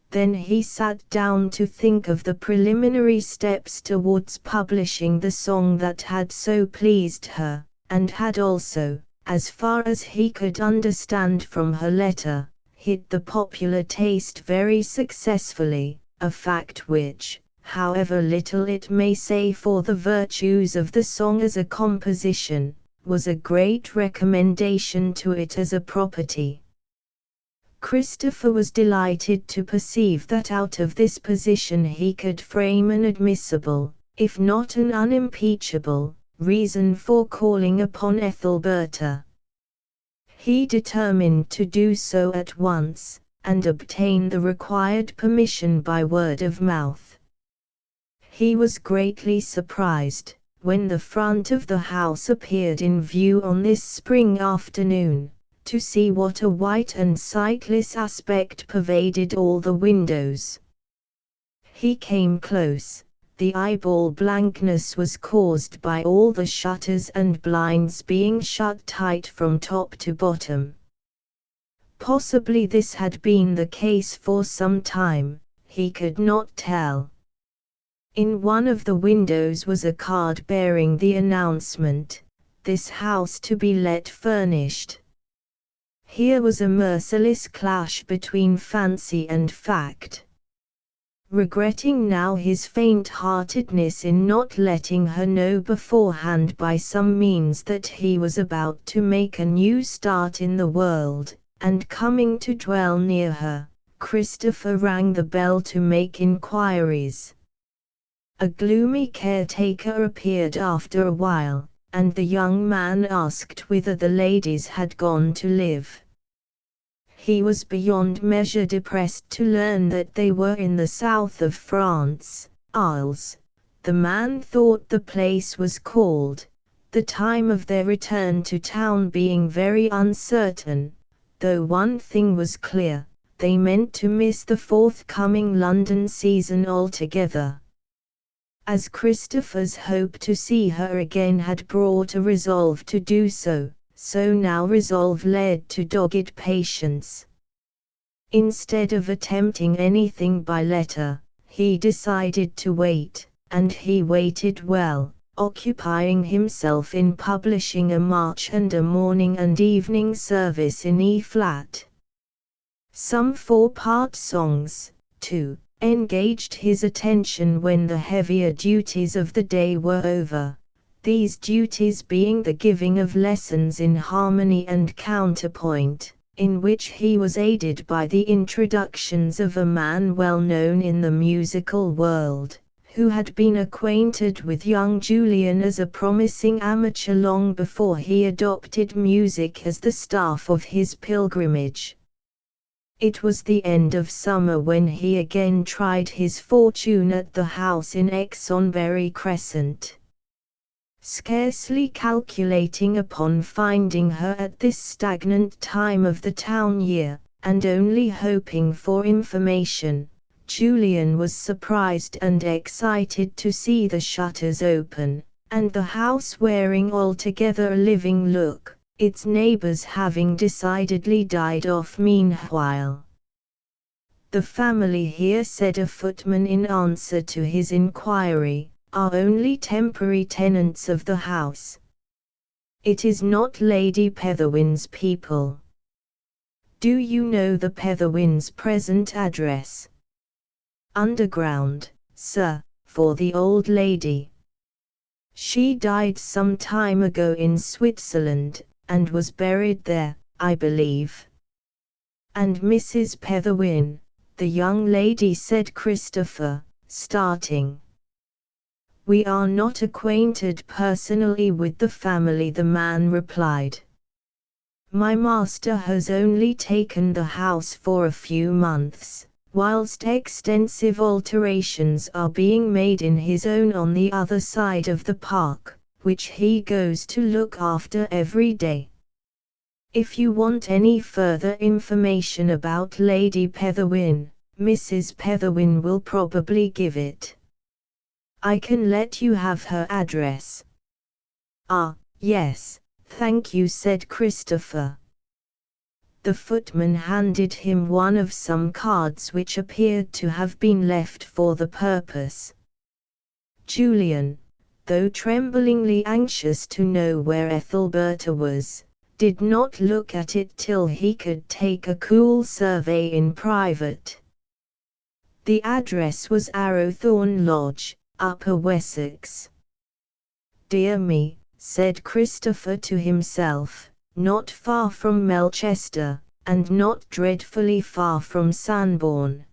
A: Then he sat down to think of the preliminary steps towards publishing the song that had so pleased her, and had also, as far as he could understand from her letter, hit the popular taste very successfully, a fact which, however little it may say for the virtues of the song as a composition, was a great recommendation to it as a property. Christopher was delighted to perceive that out of this position he could frame an admissible, if not an unimpeachable, reason for calling upon Ethelberta. He determined to do so at once, and obtain the required permission by word of mouth. He was greatly surprised, when the front of the house appeared in view on this spring afternoon, to see what a white and sightless aspect pervaded all the windows. He came close. The eyeball blankness was caused by all the shutters and blinds being shut tight from top to bottom. Possibly this had been the case for some time, he could not tell. In one of the windows was a card bearing the announcement, "This house to be let furnished." Here was a merciless clash between fancy and fact. Regretting now his faint-heartedness in not letting her know beforehand by some means that he was about to make a new start in the world, and coming to dwell near her, Christopher rang the bell to make inquiries. A gloomy caretaker appeared after a while, and the young man asked whither the ladies had gone to live. He was beyond measure depressed to learn that they were in the south of France, Arles, the man thought the place was called, the time of their return to town being very uncertain, though one thing was clear, they meant to miss the forthcoming London season altogether. As Christopher's hope to see her again had brought a resolve to do so, so now resolve led to dogged patience. Instead of attempting anything by letter, he decided to wait, and he waited well, occupying himself in publishing a march and a morning and evening service in E-flat. Some 4-part songs, too, engaged his attention when the heavier duties of the day were over. These duties being the giving of lessons in harmony and counterpoint, in which he was aided by the introductions of a man well known in the musical world, who had been acquainted with young Julian as a promising amateur long before he adopted music as the staff of his pilgrimage. It was the end of summer when he again tried his fortune at the house in Exonbury Crescent. Scarcely calculating upon finding her at this stagnant time of the town year, and only hoping for information, Julian was surprised and excited to see the shutters open, and the house wearing altogether a living look, its neighbors having decidedly died off meanwhile. "The family here," said a footman in answer to his inquiry, "are only temporary tenants of the house. It is not Lady Petherwin's people." "Do you know the Petherwins' present address?" "Underground, sir, for the old lady. She died some time ago in Switzerland, and was buried there, I believe." "And Mrs. Petherwin, the young lady?" said Christopher, starting. "We are not acquainted personally with the family," the man replied. "My master has only taken the house for a few months, whilst extensive alterations are being made in his own on the other side of the park, which he goes to look after every day. If you want any further information about Lady Petherwin, Mrs. Petherwin will probably give it. I can let you have her address." "Ah, yes, thank you," said Christopher. The footman handed him one of some cards which appeared to have been left for the purpose. Julian, though tremblingly anxious to know where Ethelberta was, did not look at it till he could take a cool survey in private. The address was Arrowthorne Lodge, Upper Wessex. "Dear me," said Christopher to himself, "not far from Melchester, and not dreadfully far from Sanborn."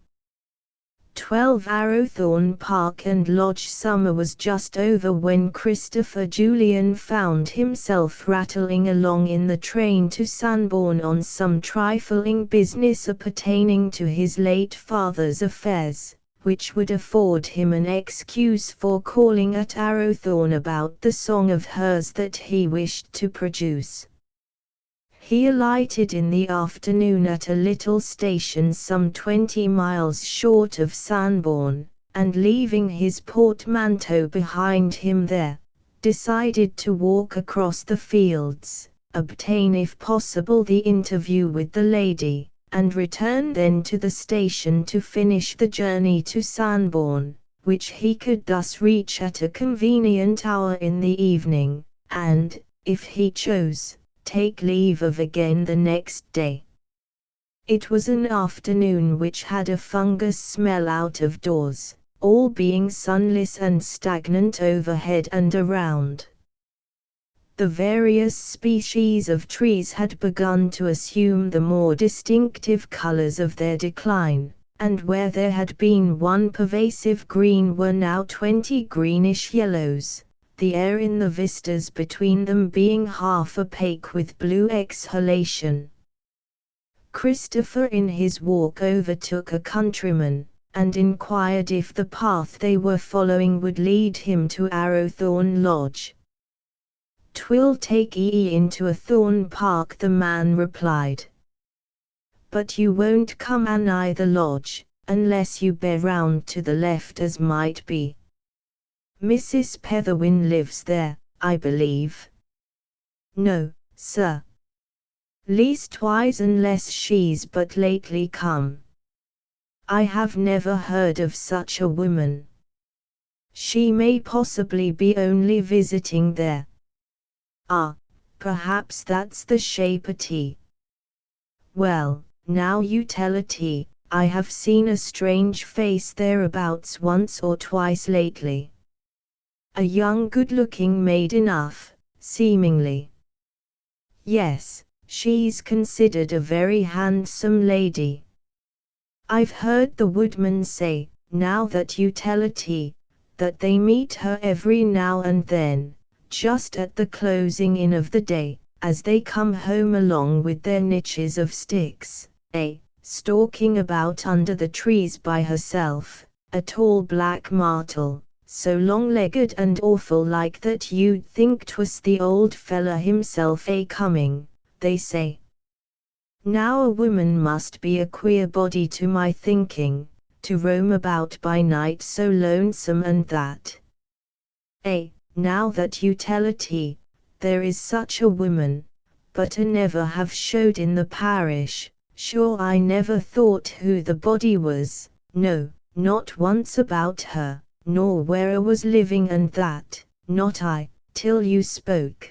A: 12 Arrowthorne Park and Lodge. Summer was just over when Christopher Julian found himself rattling along in the train to Sanborn on some trifling business appertaining to his late father's affairs, which would afford him an excuse for calling at Arrowthorne about the song of hers that he wished to produce. He alighted in the afternoon at a little station some 20 miles short of Sanborn, and leaving his portmanteau behind him there, decided to walk across the fields, obtain if possible the interview with the lady, and return then to the station to finish the journey to Sanborn, which he could thus reach at a convenient hour in the evening, and, if he chose, take leave of again the next day. It was an afternoon which had a fungus smell out of doors, all being sunless and stagnant overhead and around. The various species of trees had begun to assume the more distinctive colors of their decline, and where there had been one pervasive green were now 20 greenish yellows, the air in the vistas between them being half opaque with blue exhalation. Christopher in his walk overtook a countryman, and inquired if the path they were following would lead him to Arrowthorne Lodge. "'Twill take ye into a thorn park," the man replied. "But you won't come anigh the lodge, unless you bear round to the left as might be. Mrs. Petherwin lives there, I believe." "No, sir. Leastwise unless she's but lately come. I have never heard of such a woman. She may possibly be only visiting there." "Ah, perhaps that's the shape o' tea. Well, now you tell a tea, I have seen a strange face thereabouts once or twice lately. A young good-looking maid enough, seemingly." "Yes, she's considered a very handsome lady. I've heard the woodman say, now that you tell a tea, that they meet her every now and then, just at the closing in of the day, as they come home along with their niches of sticks, stalking about under the trees by herself, a tall black martel, so long-legged and awful like that you'd think 'twas the old fella himself coming, they say. Now a woman must be a queer body to my thinking, to roam about by night so lonesome and that. Now that you tell it, there is such a woman, but I never have showed in the parish. Sure I never thought who the body was, no, not once about her, nor where I was living and that, not I, till you spoke."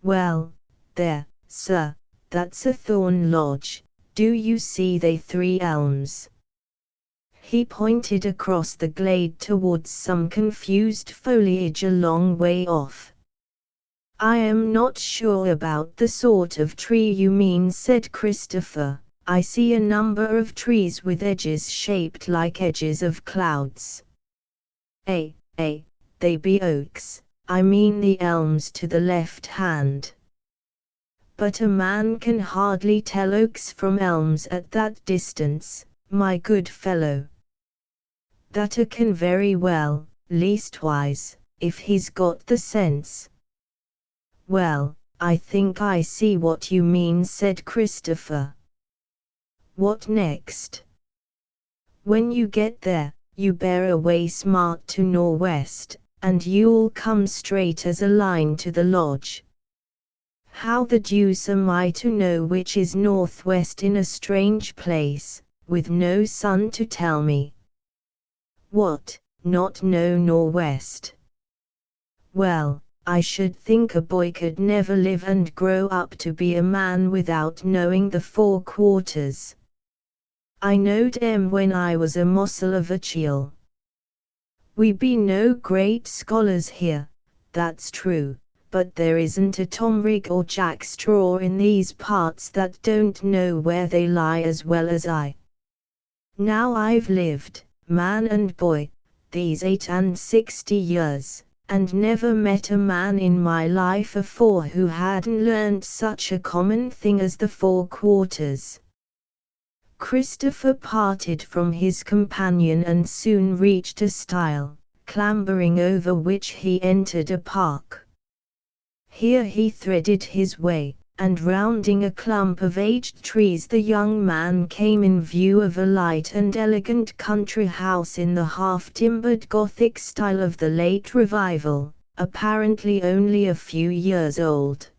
A: "Well, there, sir, that's a thorn lodge. Do you see they 3 elms?" He pointed across the glade towards some confused foliage a long way off. "I am not sure about the sort of tree you mean," said Christopher. "I see a number of trees with edges shaped like edges of clouds." They be oaks, I mean the elms to the left hand." "But a man can hardly tell oaks from elms at that distance, my good fellow." "That I can very well, leastwise, if he's got the sense." "Well, I think I see what you mean," said Christopher. "What next?" "When you get there, you bear away smart to nor'west, and you'll come straight as a line to the lodge." "How the deuce am I to know which is northwest in a strange place, with no sun to tell me?" "What, not know nor'west? Well, I should think a boy could never live and grow up to be a man without knowing the 4 quarters. I knowed 'em when I was a mossel of a chiel. We be no great scholars here, that's true, but there isn't a Tomrig or Jack Straw in these parts that don't know where they lie as well as I. Now I've lived, man and boy, these 68 years, and never met a man in my life afore who hadn't learnt such a common thing as the 4 quarters. Christopher parted from his companion and soon reached a stile, clambering over which he entered a park. Here he threaded his way, and rounding a clump of aged trees the young man came in view of a light and elegant country house in the half-timbered Gothic style of the late Revival, apparently only a few years old.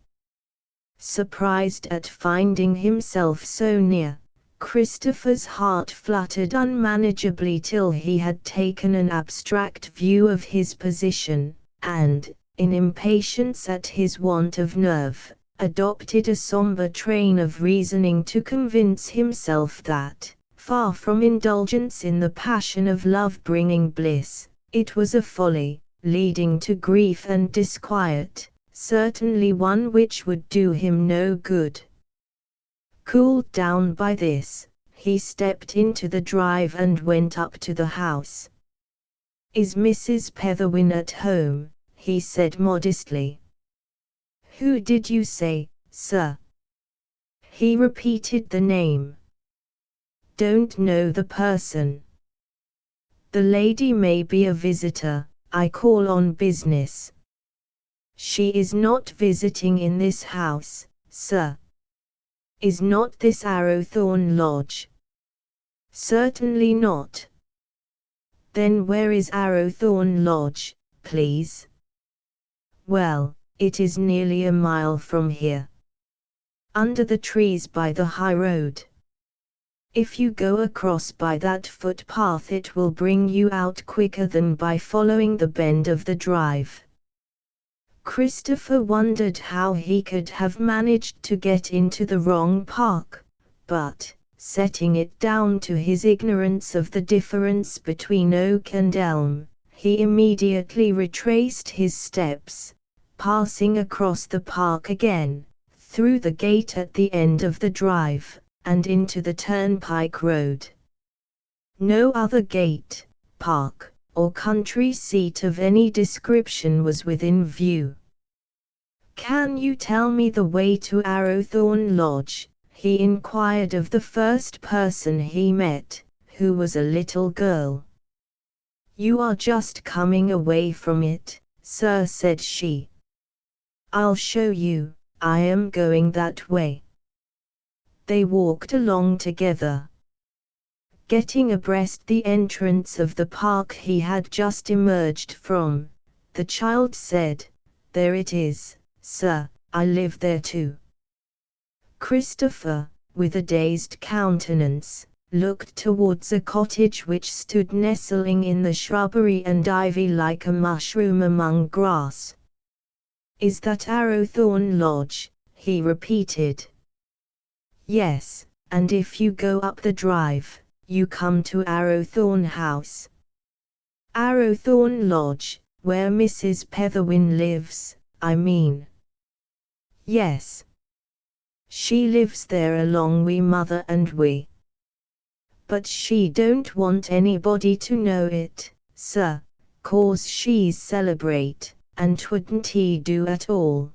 A: Surprised at finding himself so near, Christopher's heart fluttered unmanageably till he had taken an abstract view of his position, and, in impatience at his want of nerve, adopted a somber train of reasoning to convince himself that, far from indulgence in the passion of love-bringing bliss, it was a folly, leading to grief and disquiet, certainly one which would do him no good. Cooled down by this, he stepped into the drive and went up to the house. "Is Mrs. Petherwin at home?" he said modestly. "Who did you say, sir?" He repeated the name. "Don't know the person." "The lady may be a visitor. I call on business." "She is not visiting in this house, sir." "Is not this Arrowthorne Lodge?" "Certainly not." "Then where is Arrowthorne Lodge, please?" "Well, it is nearly a mile from here. Under the trees by the high road. If you go across by that footpath it will bring you out quicker than by following the bend of the drive." Christopher wondered how he could have managed to get into the wrong park, but, setting it down to his ignorance of the difference between oak and elm, he immediately retraced his steps, passing across the park again, through the gate at the end of the drive, and into the turnpike road. No other gate, park, or country seat of any description was within view. "Can you tell me the way to Arrowthorne Lodge?" he inquired of the first person he met, who was a little girl. "You are just coming away from it, sir," said she. "I'll show you, I am going that way." They walked along together. Getting abreast the entrance of the park he had just emerged from, the child said, "There it is, sir, I live there too." Christopher, with a dazed countenance, looked towards a cottage which stood nestling in the shrubbery and ivy like a mushroom among grass. "Is that Arrowthorne Lodge?" he repeated. "Yes, and if you go up the drive, you come to Arrowthorne House." "Arrowthorne Lodge, where Mrs. Petherwin lives, I mean." "Yes. She lives there along wi' mother and we. But she don't want anybody to know it, sir, 'cause she's celebrate, and 'twouldn't he do at all."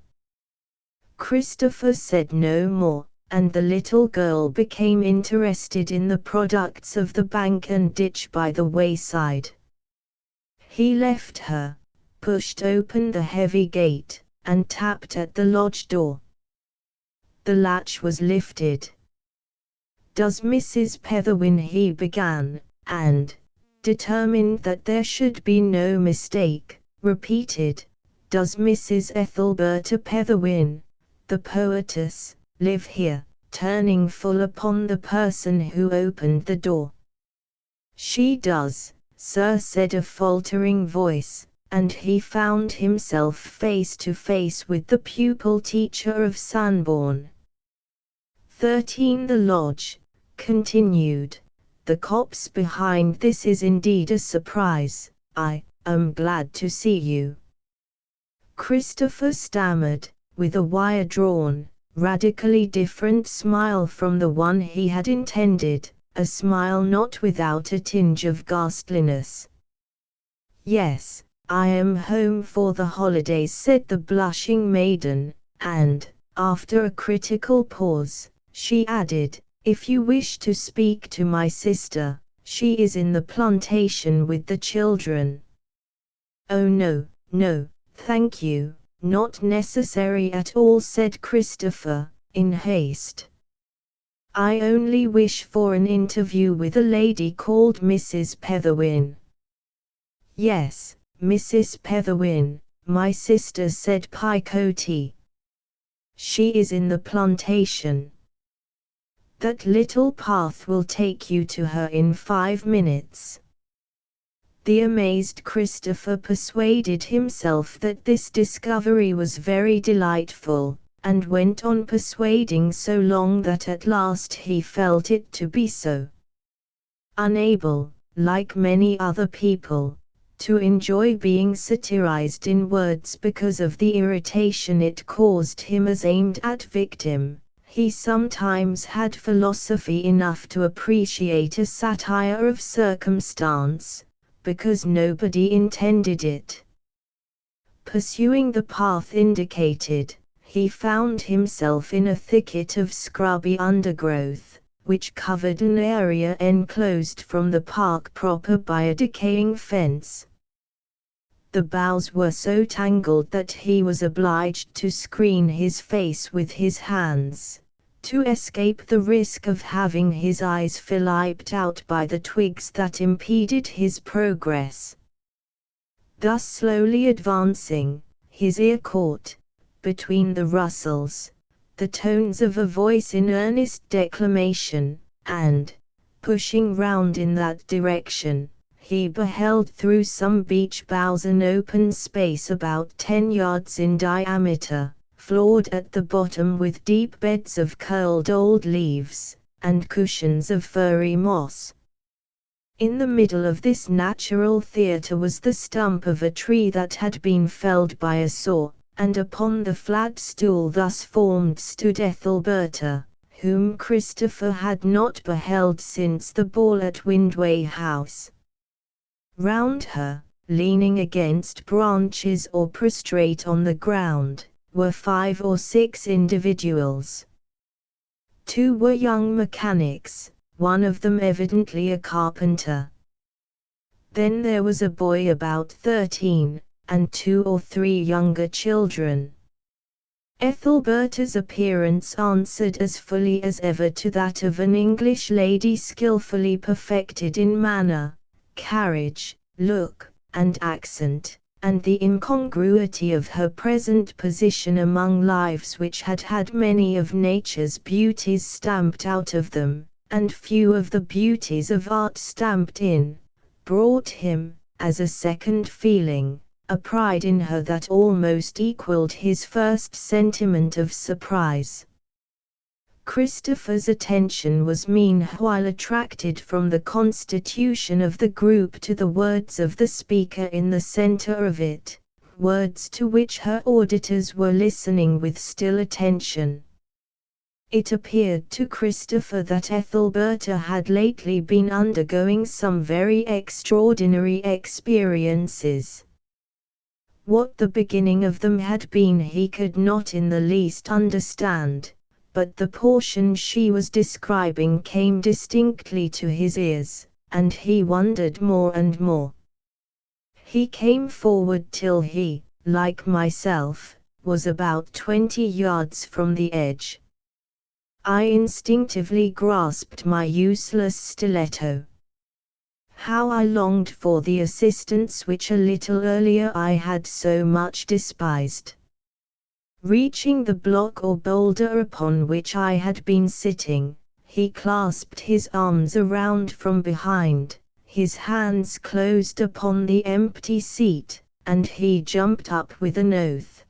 A: Christopher said no more, and the little girl became interested in the products of the bank and ditch by the wayside. He left her, pushed open the heavy gate, and tapped at the lodge door. The latch was lifted. "Does Mrs. Petherwin," he began, and, determined that there should be no mistake, repeated, "Does Mrs. Ethelberta Petherwin, the poetess, live here?" turning full upon the person who opened the door. "She does, sir," said a faltering voice, and he found himself face to face with the pupil teacher of Sanborn. 13 The Lodge, continued, "the copse behind this is indeed a surprise. I am glad to see you." Christopher stammered, with a wire-drawn, radically different smile from the one he had intended, a smile not without a tinge of ghastliness. "Yes, I am home for the holidays," said the blushing maiden, and, after a critical pause, she added, "If you wish to speak to my sister, she is in the plantation with the children." "Oh no, no, thank you. Not necessary at all," said Christopher, in haste. "I only wish for an interview with a lady called Mrs. Petherwin." "Yes, Mrs. Petherwin, my sister," said Picotee. "She is in the plantation." That little path will take you to her in 5 minutes." The amazed Christopher persuaded himself that this discovery was very delightful, and went on persuading so long that at last he felt it to be so. Unable, like many other people, to enjoy being satirized in words because of the irritation it caused him as aimed at victim, he sometimes had philosophy enough to appreciate a satire of circumstance, because nobody intended it. Pursuing the path indicated, he found himself in a thicket of scrubby undergrowth, which covered an area enclosed from the park proper by a decaying fence. The boughs were so tangled that he was obliged to screen his face with his hands, to escape the risk of having his eyes filliped out by the twigs that impeded his progress. Thus slowly advancing, his ear caught, between the rustles, the tones of a voice in earnest declamation, and, pushing round in that direction, he beheld through some beech boughs an open space about 10 yards in diameter, floored at the bottom with deep beds of curled old leaves, and cushions of furry moss. In the middle of this natural theatre was the stump of a tree that had been felled by a saw, and upon the flat stool thus formed stood Ethelberta, whom Christopher had not beheld since the ball at Windway House. Round her, leaning against branches or prostrate on the ground, were 5 or 6 individuals. 2 were young mechanics, one of them evidently a carpenter. Then there was a boy about 13, and 2 or 3 younger children. Ethelberta's appearance answered as fully as ever to that of an English lady skilfully perfected in manner, carriage, look, and accent, and the incongruity of her present position among lives which had had many of nature's beauties stamped out of them, and few of the beauties of art stamped in, brought him, as a second feeling, a pride in her that almost equaled his first sentiment of surprise. Christopher's attention was meanwhile attracted from the constitution of the group to the words of the speaker in the center of it, words to which her auditors were listening with still attention. It appeared to Christopher that Ethelberta had lately been undergoing some very extraordinary experiences. What the beginning of them had been he could not in the least understand, but the portion she was describing came distinctly to his ears, and he wondered more and more. He came forward till he, like myself, was about 20 yards from the edge. I instinctively grasped my useless stiletto. How I longed for the assistance which a little earlier I had so much despised. Reaching the block or boulder upon which I had been sitting, he clasped his arms around from behind, his hands closed upon the empty seat, and he jumped up with an oath.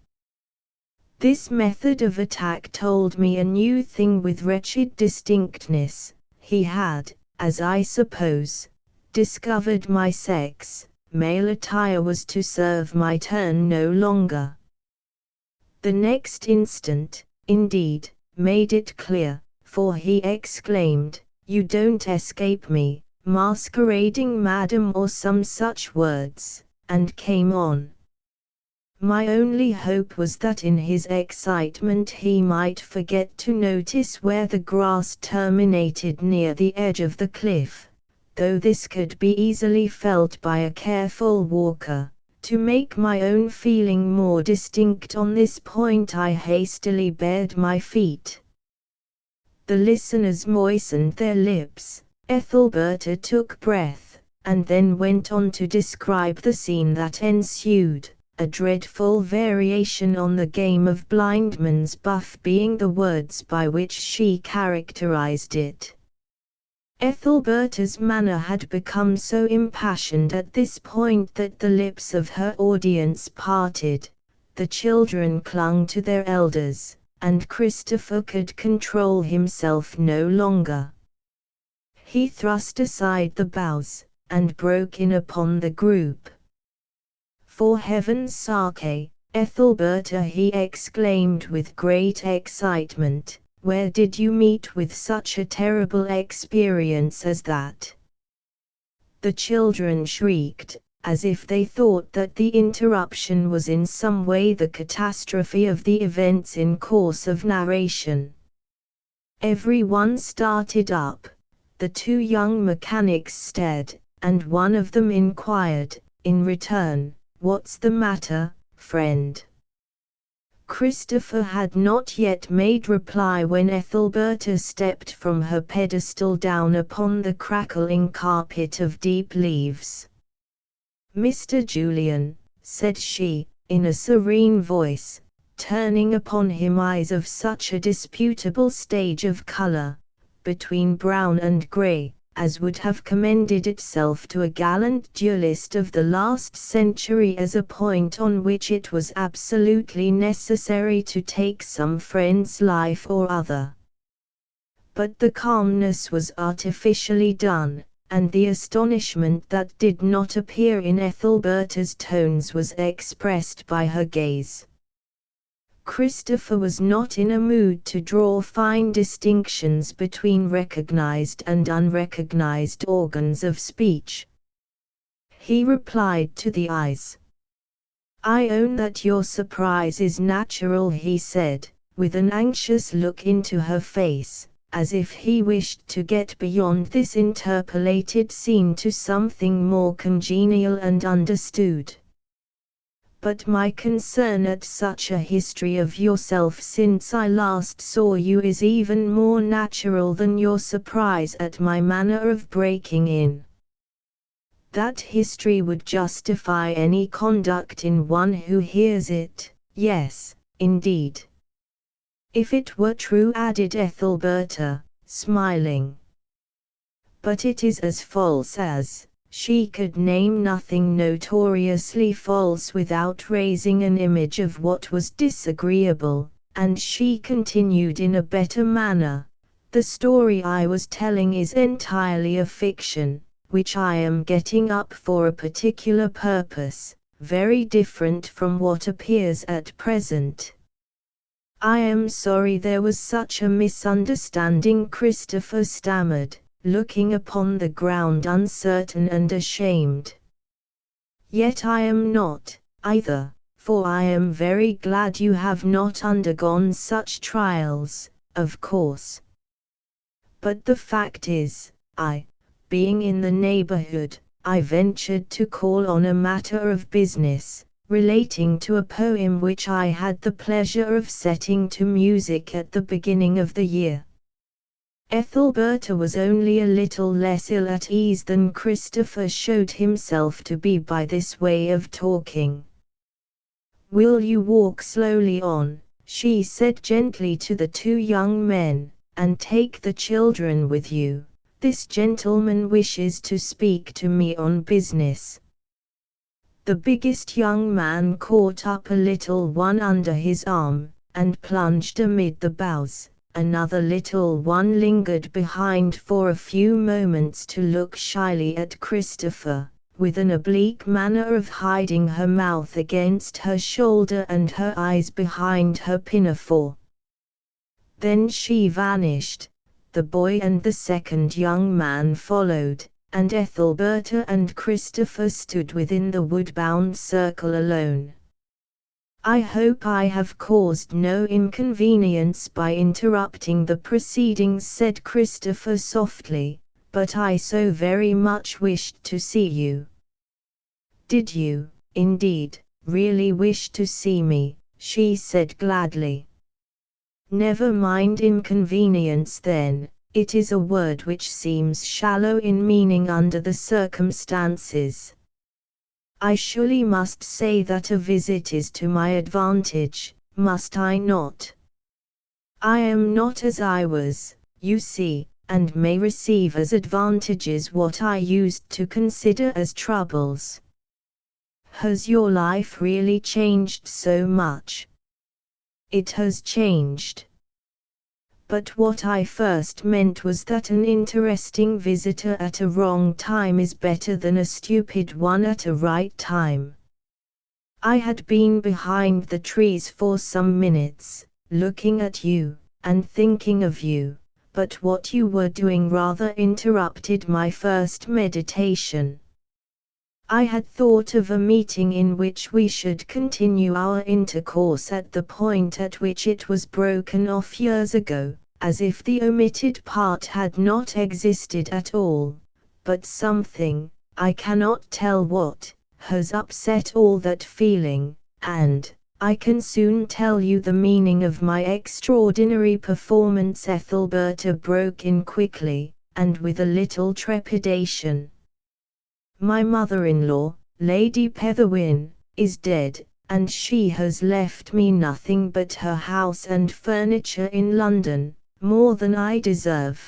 A: This method of attack told me a new thing with wretched distinctness. He had, as I suppose, discovered my sex. Male attire was to serve my turn no longer. The next instant, indeed, made it clear, for he exclaimed, "You don't escape me, masquerading madam," or some such words, and came on. My only hope was that in his excitement he might forget to notice where the grass terminated near the edge of the cliff, though this could be easily felt by a careful walker. To make my own feeling more distinct on this point I hastily bared my feet. The listeners moistened their lips, Ethelberta took breath, and then went on to describe the scene that ensued, a dreadful variation on the game of blindman's buff being the words by which she characterized it. Ethelberta's manner had become so impassioned at this point that the lips of her audience parted, the children clung to their elders, and Christopher could control himself no longer. He thrust aside the boughs, and broke in upon the group. "For heaven's sake, Ethelberta," he exclaimed with great excitement, "where did you meet with such a terrible experience as that?" The children shrieked, as if they thought that the interruption was in some way the catastrophe of the events in course of narration. Everyone started up, the two young mechanics stared, and one of them inquired, in return, "What's the matter, friend?" Christopher had not yet made reply when Ethelberta stepped from her pedestal down upon the crackling carpet of deep leaves. "Mr. Julian," said she, in a serene voice, turning upon him eyes of such a disputable stage of color, between brown and gray, as would have commended itself to a gallant duelist of the last century as a point on which it was absolutely necessary to take some friend's life or other. But the calmness was artificially done, and the astonishment that did not appear in Ethelberta's tones was expressed by her gaze. Christopher was not in a mood to draw fine distinctions between recognized and unrecognized organs of speech. He replied to the eyes. "I own that your surprise is natural," he said, with an anxious look into her face, as if he wished to get beyond this interpolated scene to something more congenial and understood. "But my concern at such a history of yourself since I last saw you is even more natural than your surprise at my manner of breaking in. That history would justify any conduct in one who hears it, yes, indeed. If it were true," added Ethelberta, smiling. "But it is as false as—" She could name nothing notoriously false without raising an image of what was disagreeable, and she continued in a better manner, "The story I was telling is entirely a fiction, which I am getting up for a particular purpose, very different from what appears at present." "I am sorry there was such a misunderstanding," Christopher stammered, looking upon the ground uncertain and ashamed. "Yet I am not, either, for I am very glad you have not undergone such trials, of course. But the fact is, being in the neighborhood, I ventured to call on a matter of business, relating to a poem which I had the pleasure of setting to music at the beginning of the year." Ethelberta was only a little less ill at ease than Christopher showed himself to be by this way of talking. "Will you walk slowly on," she said gently to the two young men, "and take the children with you? This gentleman wishes to speak to me on business." The biggest young man caught up a little one under his arm, and plunged amid the boughs. Another little one lingered behind for a few moments to look shyly at Christopher, with an oblique manner of hiding her mouth against her shoulder and her eyes behind her pinafore. Then she vanished. The boy and the second young man followed, and Ethelberta and Christopher stood within the wood-bound circle alone. "I hope I have caused no inconvenience by interrupting the proceedings," said Christopher softly, "but I so very much wished to see you." "Did you, indeed, really wish to see me?" she said gladly. "Never mind inconvenience then, it is a word which seems shallow in meaning under the circumstances. I surely must say that a visit is to my advantage, must I not? I am not as I was, you see, and may receive as advantages what I used to consider as troubles. Has your life really changed so much? It has changed. But what I first meant was that an interesting visitor at a wrong time is better than a stupid one at a right time. I had been behind the trees for some minutes, looking at you, and thinking of you, but what you were doing rather interrupted my first meditation. I had thought of a meeting in which we should continue our intercourse at the point at which it was broken off years ago, as if the omitted part had not existed at all, but something, I cannot tell what, has upset all that feeling, and, I can soon tell you the meaning of my extraordinary performance. Ethelberta broke in quickly, and with a little trepidation. My mother-in-law, Lady Petherwin, is dead, and she has left me nothing but her house and furniture in London, more than I deserve,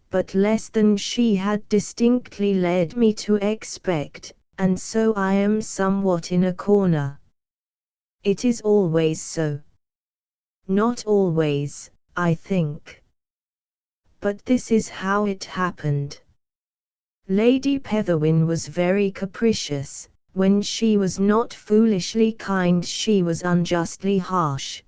A: but less than she had distinctly led me to expect, and so I am somewhat in a corner. It is always so. Not always, I think. But this is how it happened. Lady Petherwin was very capricious. When she was not foolishly kind, she was unjustly harsh.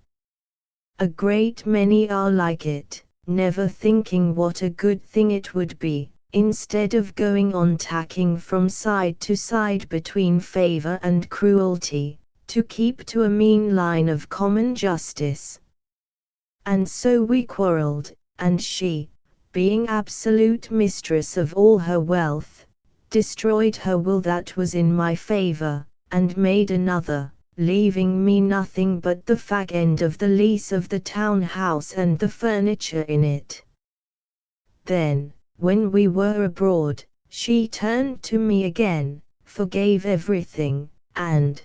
A: A great many are like it, never thinking what a good thing it would be, instead of going on tacking from side to side between favor and cruelty, to keep to a mean line of common justice. And so we quarreled, and she, being absolute mistress of all her wealth, destroyed her will that was in my favor, and made another, leaving me nothing but the fag end of the lease of the town house and the furniture in it. Then, when we were abroad, she turned to me again, forgave everything, and,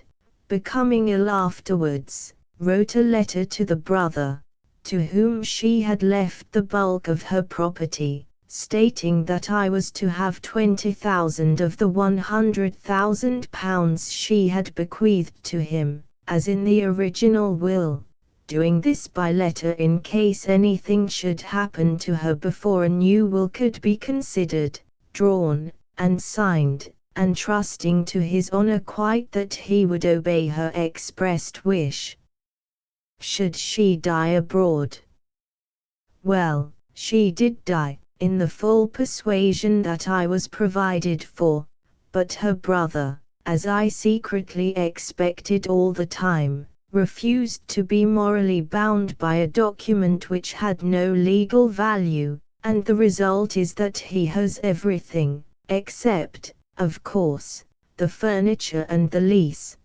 A: becoming ill afterwards, wrote a letter to the brother, to whom she had left the bulk of her property, stating that I was to have 20,000 of the £100,000 she had bequeathed to him, as in the original will, doing this by letter in case anything should happen to her before a new will could be considered, drawn, and signed, and trusting to his honour quite that he would obey her expressed wish. Should she die abroad? Well, she did die, in the full persuasion that I was provided for, but her brother, as I secretly expected all the time, refused to be morally bound by a document which had no legal value, and the result is that he has everything, except, of course, the furniture and the lease.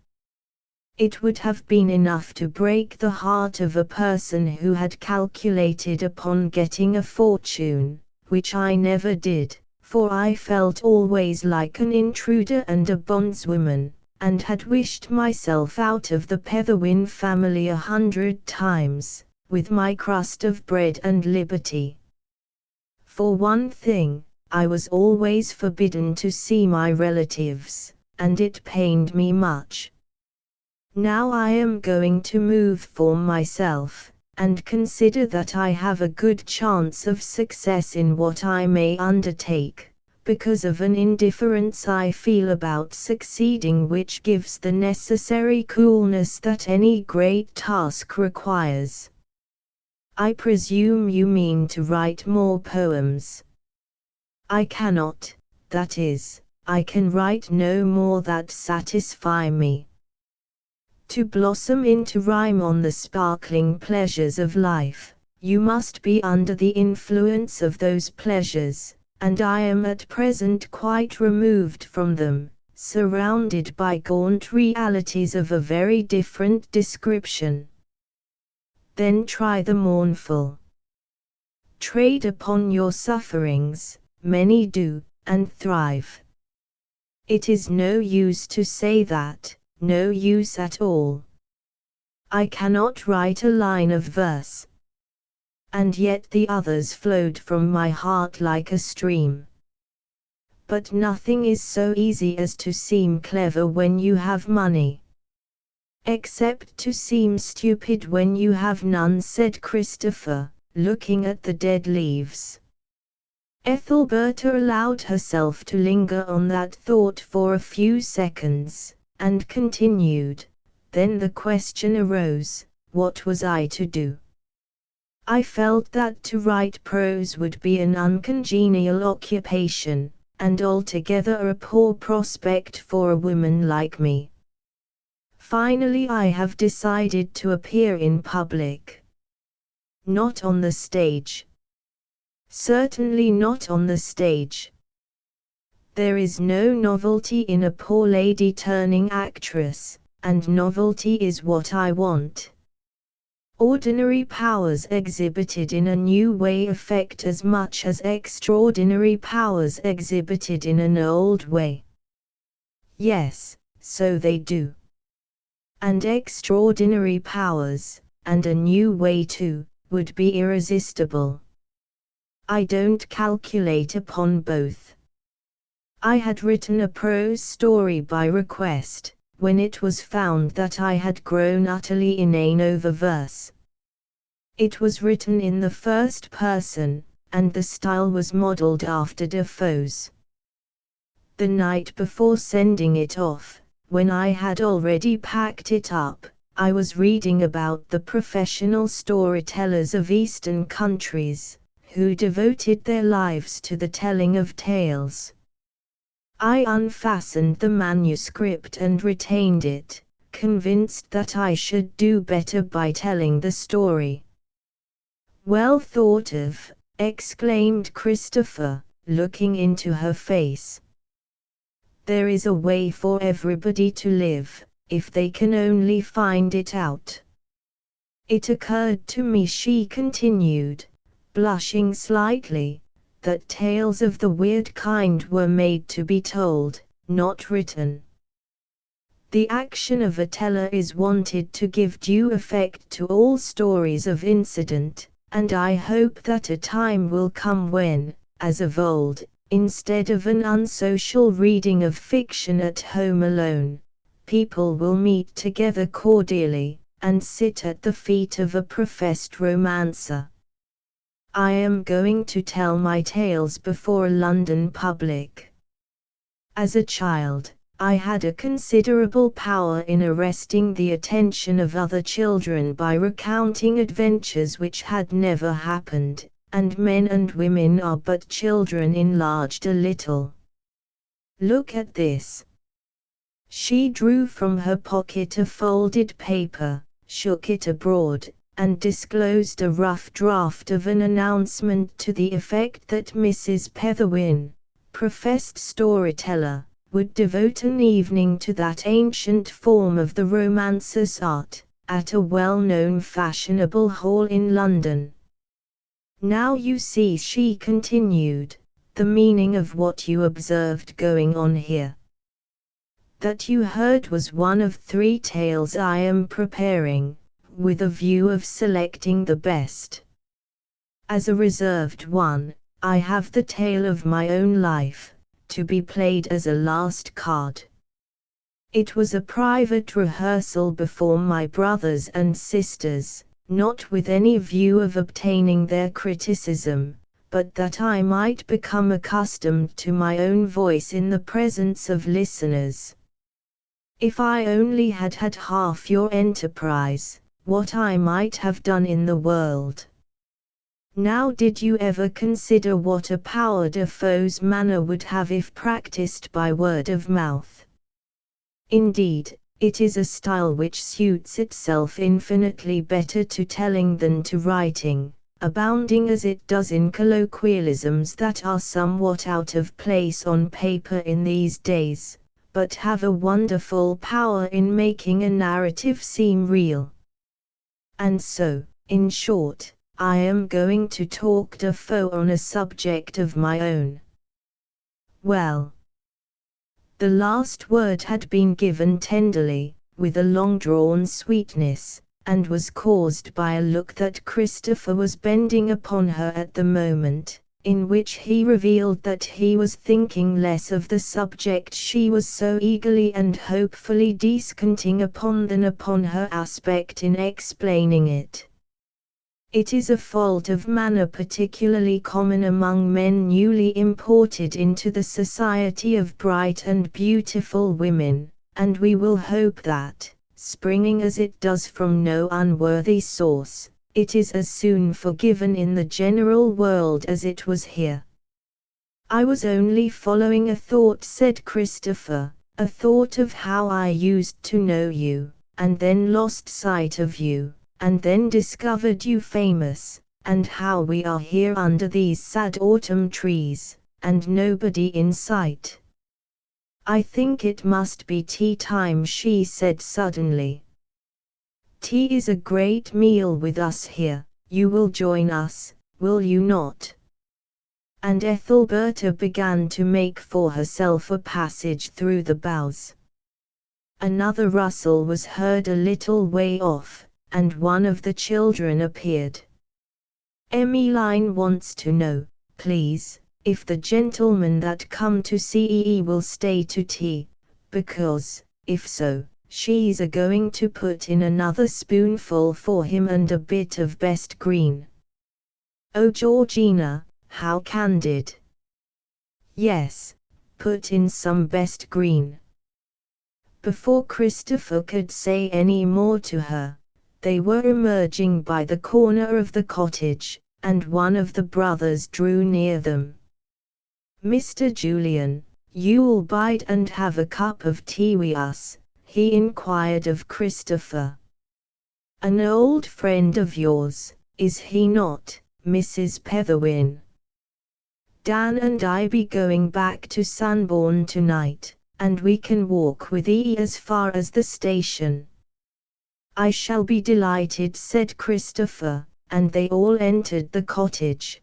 A: It would have been enough to break the heart of a person who had calculated upon getting a fortune, which I never did, for I felt always like an intruder and a bondswoman, and had wished myself out of the Petherwin family 100 times, with my crust of bread and liberty. For one thing, I was always forbidden to see my relatives, and it pained me much. Now I am going to move for myself, and consider that I have a good chance of success in what I may undertake, because of an indifference I feel about succeeding which gives the necessary coolness that any great task requires. I presume you mean to write more poems. I cannot, that is, I can write no more that satisfy me. To blossom into rhyme on the sparkling pleasures of life, you must be under the influence of those pleasures, and I am at present quite removed from them, surrounded by gaunt realities of a very different description. Then try the mournful. Trade upon your sufferings, many do, and thrive. It is no use to say that, no use at all. I cannot write a line of verse. And yet the others flowed from my heart like a stream. But nothing is so easy as to seem clever when you have money. Except to seem stupid when you have none, said Christopher, looking at the dead leaves. Ethelberta allowed herself to linger on that thought for a few seconds, and continued, then the question arose, what was I to do? I felt that to write prose would be an uncongenial occupation, and altogether a poor prospect for a woman like me. Finally I have decided to appear in public. Not on the stage. Certainly not on the stage. There is no novelty in a poor lady turning actress, and novelty is what I want. Ordinary powers exhibited in a new way affect as much as extraordinary powers exhibited in an old way. Yes, so they do. And extraordinary powers, and a new way too, would be irresistible. I don't calculate upon both. I had written a prose story by request, when it was found that I had grown utterly inane over verse. It was written in the first person, and the style was modelled after Defoe's. The night before sending it off, when I had already packed it up, I was reading about the professional storytellers of Eastern countries, who devoted their lives to the telling of tales. I unfastened the manuscript and retained it, convinced that I should do better by telling the story. Well thought of, exclaimed Christopher, looking into her face. There is a way for everybody to live, if they can only find it out. It occurred to me, she continued, blushing slightly, that tales of the weird kind were made to be told, not written. The action of a teller is wanted to give due effect to all stories of incident, and I hope that a time will come when, as of old, instead of an unsocial reading of fiction at home alone, people will meet together cordially, and sit at the feet of a professed romancer. I am going to tell my tales before a London public. As a child, I had a considerable power in arresting the attention of other children by recounting adventures which had never happened, and men and women are but children enlarged a little. Look at this. She drew from her pocket a folded paper, shook it abroad, and disclosed a rough draft of an announcement to the effect that Mrs. Petherwin, professed storyteller, would devote an evening to that ancient form of the romancer's art, at a well-known fashionable hall in London. Now you see, she continued, the meaning of what you observed going on here. That you heard was one of 3 tales I am preparing, with a view of selecting the best. As a reserved one, I have the tale of my own life, to be played as a last card. It was a private rehearsal before my brothers and sisters, not with any view of obtaining their criticism, but that I might become accustomed to my own voice in the presence of listeners. If I only had had half your enterprise, what I might have done in the world. Now, did you ever consider what a power Defoe's manner would have if practiced by word of mouth? Indeed, it is a style which suits itself infinitely better to telling than to writing, abounding as it does in colloquialisms that are somewhat out of place on paper in these days, but have a wonderful power in making a narrative seem real. And so, in short, I am going to talk Defoe on a subject of my own. Well, The last word had been given tenderly, with a long-drawn sweetness, and was caused by a look that Christopher was bending upon her at the moment, in which he revealed that he was thinking less of the subject she was so eagerly and hopefully descanting upon than upon her aspect in explaining it. It is a fault of manner particularly common among men newly imported into the society of bright and beautiful women, and we will hope that, springing as it does from no unworthy source, it is as soon forgiven in the general world as it was here. "I was only following a thought," said Christopher, "a thought of how I used to know you, and then lost sight of you, and then discovered you famous, and how we are here under these sad autumn trees, and nobody in sight." "I think it must be tea time," she said suddenly. "Tea is a great meal with us here. You will join us, will you not?" And Ethelberta began to make for herself a passage through the boughs. Another rustle was heard a little way off, and one of the children appeared. "Emmeline wants to know, please, if the gentlemen that come to see will stay to tea, because, if so, she's a-going to put in another spoonful for him and a bit of best green." "Oh, Georgina, how candid!" "Yes, put in some best green." Before Christopher could say any more to her, they were emerging by the corner of the cottage, and one of the brothers drew near them. "Mr. Julian, you'll bide and have a cup of tea wi' us?" he inquired of Christopher. "An old friend of yours, is he not, Mrs. Petherwin? Dan and I be going back to Sunbourne tonight, and we can walk with as far as the station." "I shall be delighted," said Christopher, and they all entered the cottage.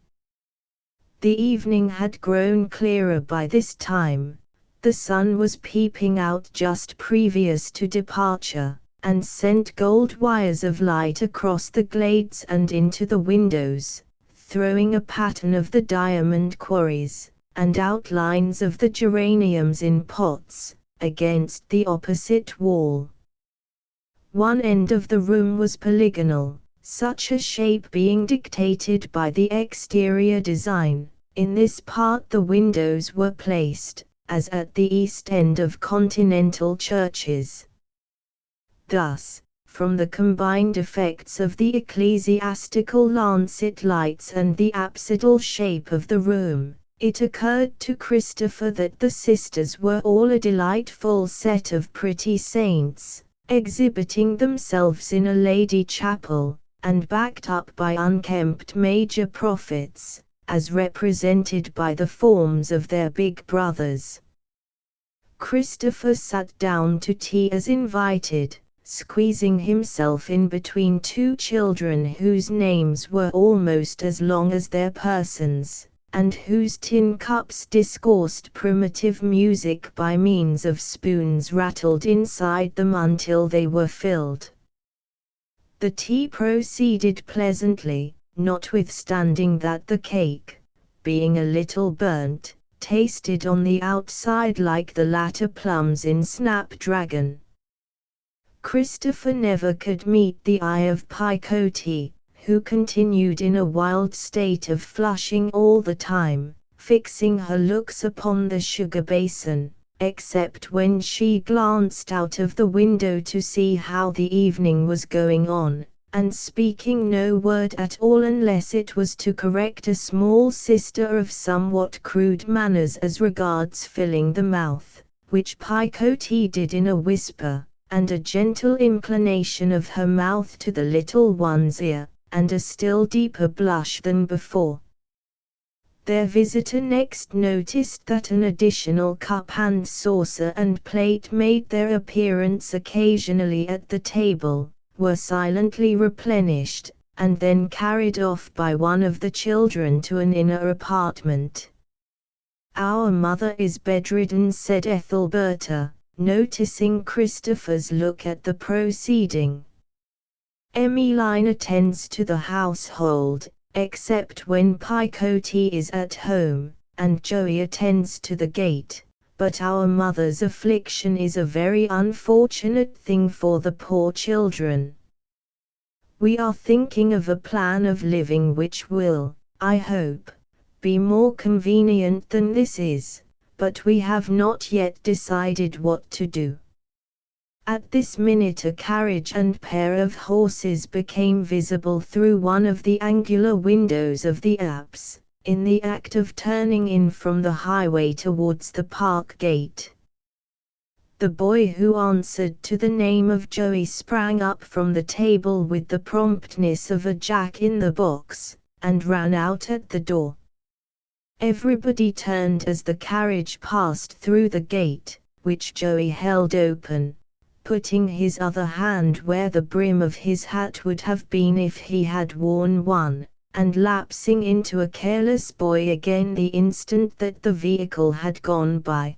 A: The evening had grown clearer by this time. The sun was peeping out just previous to departure, and sent gold wires of light across the glades and into the windows, throwing a pattern of the diamond quarries, and outlines of the geraniums in pots, against the opposite wall. One end of the room was polygonal, such a shape being dictated by the exterior design. In this part the windows were placed, as at the east end of continental churches. Thus, from the combined effects of the ecclesiastical lancet lights and the apsidal shape of the room, it occurred to Christopher that the sisters were all a delightful set of pretty saints, exhibiting themselves in a lady chapel, and backed up by unkempt major prophets, as represented by the forms of their big brothers. Christopher sat down to tea as invited, squeezing himself in between two children whose names were almost as long as their persons, and whose tin cups discoursed primitive music by means of spoons rattled inside them until they were filled. The tea proceeded pleasantly, notwithstanding that the cake, being a little burnt, tasted on the outside like the latter plums in Snapdragon. Christopher never could meet the eye of Picote, who continued in a wild state of flushing all the time, fixing her looks upon the sugar basin, except when she glanced out of the window to see how the evening was going on, and speaking no word at all unless it was to correct a small sister of somewhat crude manners as regards filling the mouth, which Picote did in a whisper, and a gentle inclination of her mouth to the little one's ear, and a still deeper blush than before. Their visitor next noticed that an additional cup and saucer and plate made their appearance occasionally at the table, were silently replenished, and then carried off by one of the children to an inner apartment. "Our mother is bedridden," said Ethelberta, noticing Christopher's look at the proceeding. "Emmeline attends to the household, except when Picote is at home, and Joey attends to the gate, but our mother's affliction is a very unfortunate thing for the poor children. We are thinking of a plan of living which will, I hope, be more convenient than this is, but we have not yet decided what to do." At this minute a carriage and pair of horses became visible through one of the angular windows of the apse, in the act of turning in from the highway towards the park gate. The boy who answered to the name of Joey sprang up from the table with the promptness of a jack-in-the-box, and ran out at the door. Everybody turned as the carriage passed through the gate, which Joey held open, putting his other hand where the brim of his hat would have been if he had worn one, and lapsing into a careless boy again the instant that the vehicle had gone by.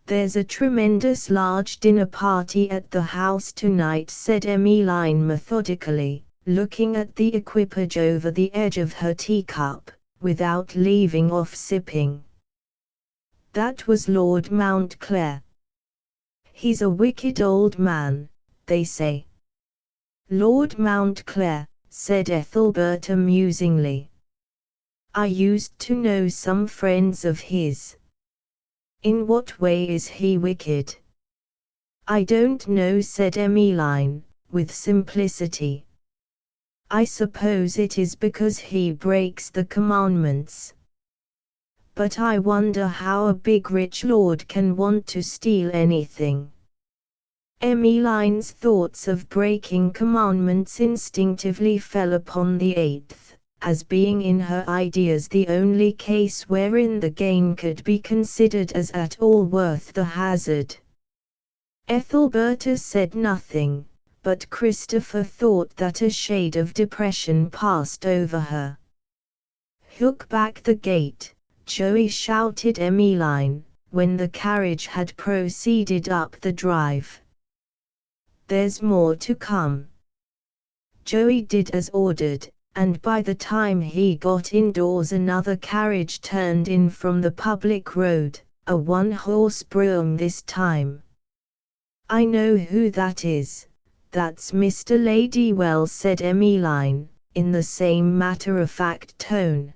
A: "There's a tremendous large dinner party at the house tonight," said Emmeline methodically, looking at the equipage over the edge of her teacup, without leaving off sipping. "That was Lord Mountclair. He's a wicked old man, they say." "Lord Mountclair," said Ethelberta musingly. "I used to know some friends of his." "In what way is he wicked?" "I don't know," said Emmeline, with simplicity. "I suppose it is because he breaks the commandments. But I wonder how a big rich lord can want to steal anything." Emmeline's thoughts of breaking commandments instinctively fell upon the eighth, as being in her ideas the only case wherein the gain could be considered as at all worth the hazard. Ethelberta said nothing, but Christopher thought that a shade of depression passed over her. "Hook back the gate, Joey," shouted Emmeline, when the carriage had proceeded up the drive. "There's more to come." Joey did as ordered, and by the time he got indoors another carriage turned in from the public road, a one-horse brougham this time. "I know who that is. That's Mr. Ladywell," said Emmeline, in the same matter-of-fact tone.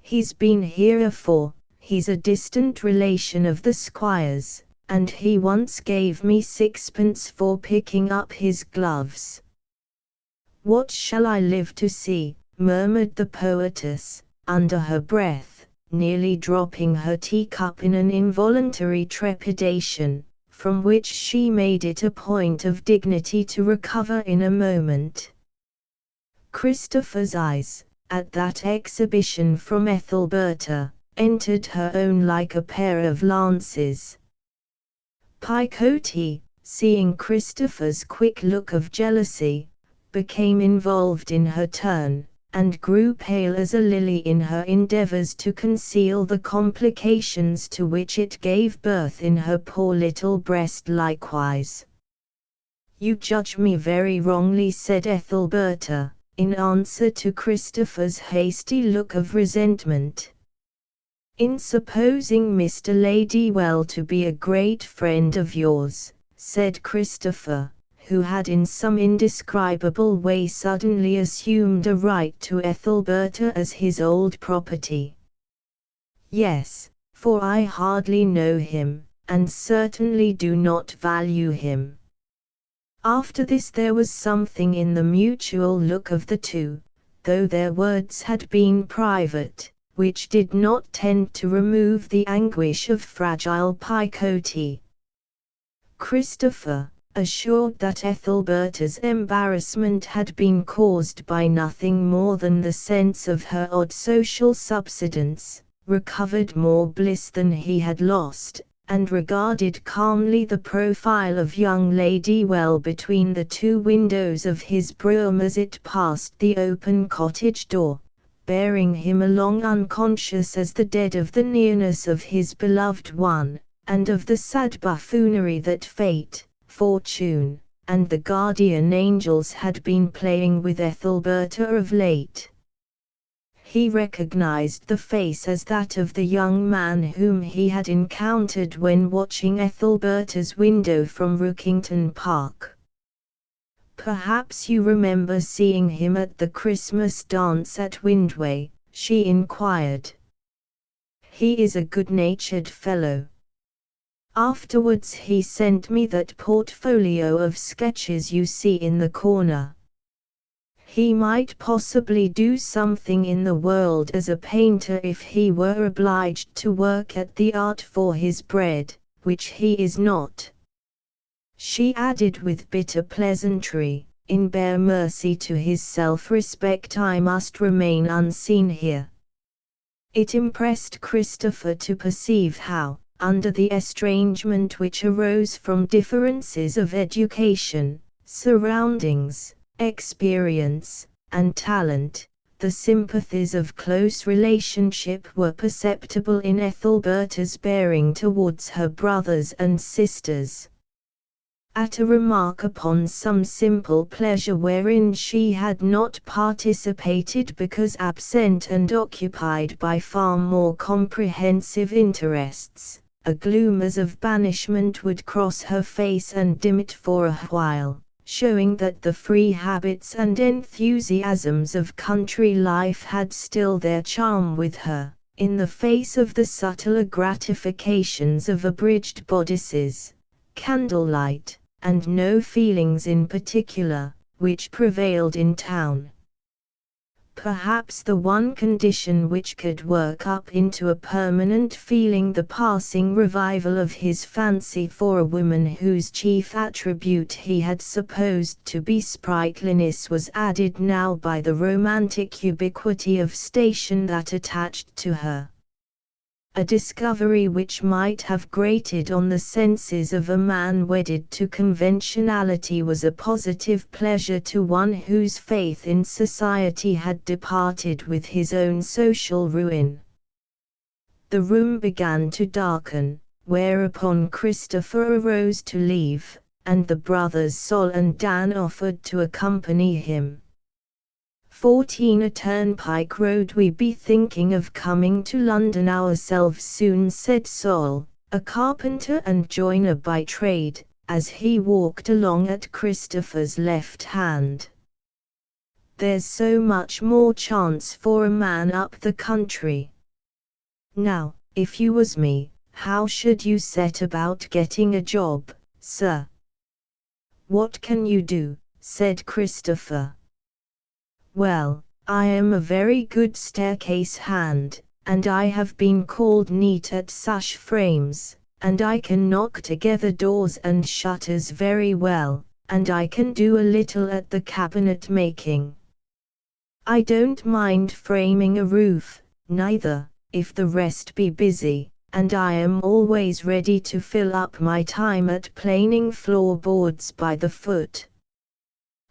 A: "He's been here afore. He's a distant relation of the squire's, and he once gave me 6pence for picking up his gloves." "What shall I live to see?" murmured the poetess, under her breath, nearly dropping her teacup in an involuntary trepidation, from which she made it a point of dignity to recover in a moment. Christopher's eyes, at that exhibition from Ethelberta, entered her own like a pair of lances. Picote, seeing Christopher's quick look of jealousy, became involved in her turn, and grew pale as a lily in her endeavors to conceal the complications to which it gave birth in her poor little breast likewise. "You judge me very wrongly," said Ethelberta, in answer to Christopher's hasty look of resentment. "In supposing Mr. Ladywell to be a great friend of yours," said Christopher, who had in some indescribable way suddenly assumed a right to Ethelberta as his old property. "Yes, for I hardly know him, and certainly do not value him." After this there was something in the mutual look of the two, though their words had been private, which did not tend to remove the anguish of fragile Picote. Christopher, assured that Ethelberta's embarrassment had been caused by nothing more than the sense of her odd social subsidence, recovered more bliss than he had lost, and regarded calmly the profile of young Ladywell between the two windows of his brougham as it passed the open cottage door, bearing him along unconscious as the dead of the nearness of his beloved one, and of the sad buffoonery that fate, fortune, and the guardian angels had been playing with Ethelberta of late. He recognized the face as that of the young man whom he had encountered when watching Ethelberta's window from Rookington Park. "Perhaps you remember seeing him at the Christmas dance at Windway," she inquired. "He is a good-natured fellow. Afterwards he sent me that portfolio of sketches you see in the corner. He might possibly do something in the world as a painter if he were obliged to work at the art for his bread, which he is not." She added with bitter pleasantry, "In bare mercy to his self-respect I must remain unseen here." It impressed Christopher to perceive how, under the estrangement which arose from differences of education, surroundings, experience, and talent, the sympathies of close relationship were perceptible in Ethelberta's bearing towards her brothers and sisters. At a remark upon some simple pleasure wherein she had not participated because absent and occupied by far more comprehensive interests, a gloom as of banishment would cross her face and dim it for a while, showing that the free habits and enthusiasms of country life had still their charm with her, in the face of the subtler gratifications of abridged bodices, candlelight, and no feelings in particular, which prevailed in town. Perhaps the one condition which could work up into a permanent feeling the passing revival of his fancy for a woman whose chief attribute he had supposed to be sprightliness was added now by the romantic ubiquity of station that attached to her. A discovery which might have grated on the senses of a man wedded to conventionality was a positive pleasure to one whose faith in society had departed with his own social ruin. The room began to darken, whereupon Christopher arose to leave, and the brothers Sol and Dan offered to accompany him. 14 A turnpike road. "We be thinking of coming to London ourselves soon," said Sol, a carpenter and joiner by trade, as he walked along at Christopher's left hand. "There's so much more chance for a man up the country. Now, if you was me, how should you set about getting a job, sir?" "What can you do?" said Christopher. "Well, I am a very good staircase hand, and I have been called neat at sash frames, and I can knock together doors and shutters very well, and I can do a little at the cabinet making. I don't mind framing a roof, neither, if the rest be busy, and I am always ready to fill up my time at planing floorboards by the foot."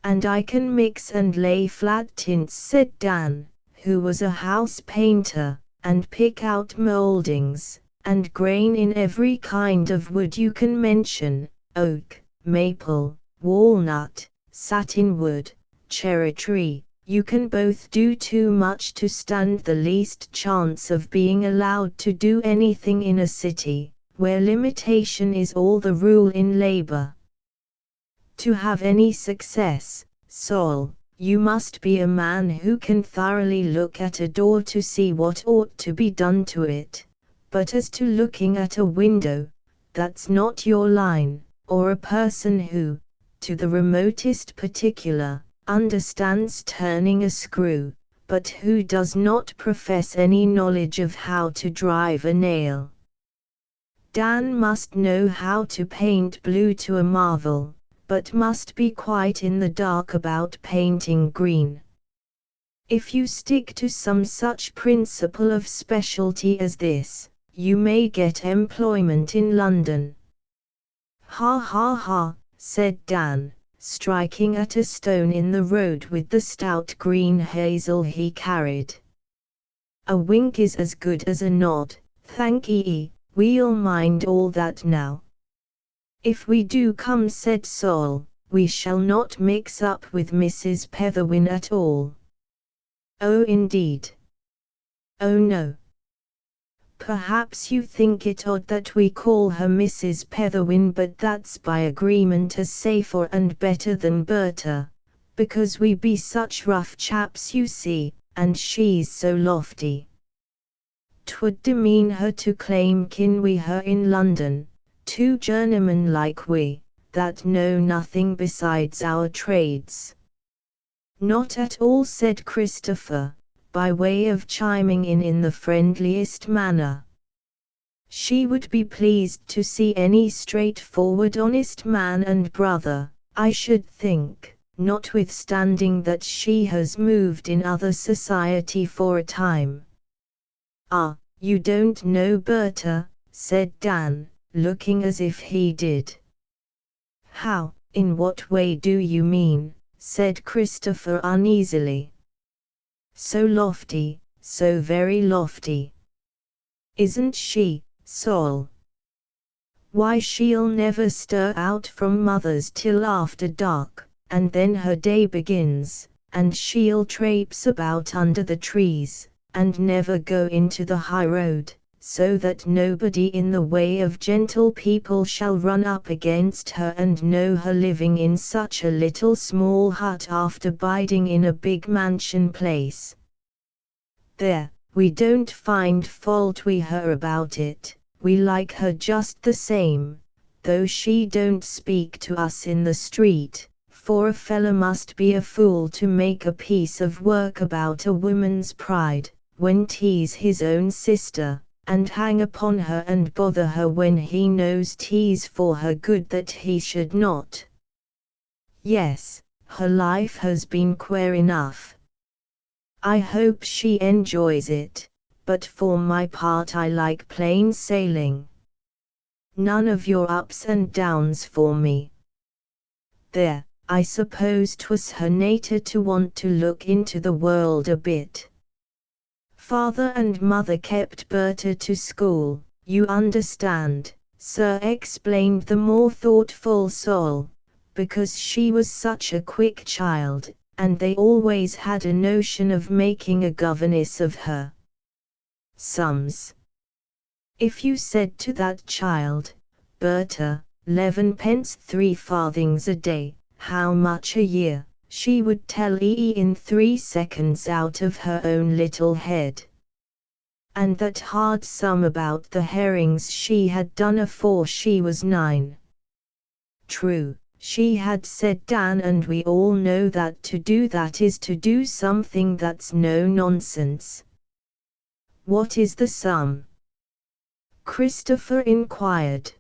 A: "And I can mix and lay flat tints," said Dan, who was a house painter, "and pick out mouldings, and grain in every kind of wood you can mention, oak, maple, walnut, satinwood, cherry tree. You can both do too much to stand the least chance of being allowed to do anything in a city, where limitation is all the rule in labor. To have any success, Sol, you must be a man who can thoroughly look at a door to see what ought to be done to it, but as to looking at a window, that's not your line, or a person who, to the remotest particular, understands turning a screw, but who does not profess any knowledge of how to drive a nail. Dan must know how to paint blue to a marvel, but must be quite in the dark about painting green. If you stick to some such principle of specialty as this, you may get employment in London." "Ha ha ha," said Dan, striking at a stone in the road with the stout green hazel he carried. A wink is as good as a nod, thank ye, we'll mind all that now. If we do come, said Sol, we shall not mix up with Mrs. Petherwin at all. Oh indeed. Oh no. Perhaps you think it odd that we call her Mrs. Petherwin, but that's by agreement as safer and better than Berta, because we be such rough chaps you see, and she's so lofty. 'Twould demean her to claim kin wi her in London, two journeymen like we, that know nothing besides our trades. Not at all, said Christopher, by way of chiming in the friendliest manner. She would be pleased to see any straightforward honest man and brother, I should think, notwithstanding that she has moved in other society for a time. Ah, you don't know Berta, said Dan, looking as if he did. How, in what way do you mean, said Christopher uneasily. So lofty, so very lofty. Isn't she, Sol? Why, she'll never stir out from mother's till after dark, and then her day begins, and she'll traipse about under the trees, and never go into the high road, so that nobody in the way of gentle people shall run up against her and know her living in such a little small hut after biding in a big mansion place. There, we don't find fault wi her about it, we like her just the same, though she don't speak to us in the street, for a fella must be a fool to make a piece of work about a woman's pride, when 'tis his own sister, and hang upon her and bother her when he knows 'tis for her good that he should not. Yes, her life has been queer enough. I hope she enjoys it, but for my part I like plain sailing. None of your ups and downs for me. There, I suppose 'twas her nature to want to look into the world a bit. Father and mother kept Berta to school, you understand, sir, explained the more thoughtful Sol, because she was such a quick child, and they always had a notion of making a governess of her. Sums. If you said to that child, Berta, 11 pence 3 farthings a day, how much a year, she would tell ye in 3 seconds out of her own little head. And that hard sum about the herrings she had done afore she was 9. True, she had, said Dan, and we all know that to do that is to do something that's no nonsense. What is the sum? Christopher inquired.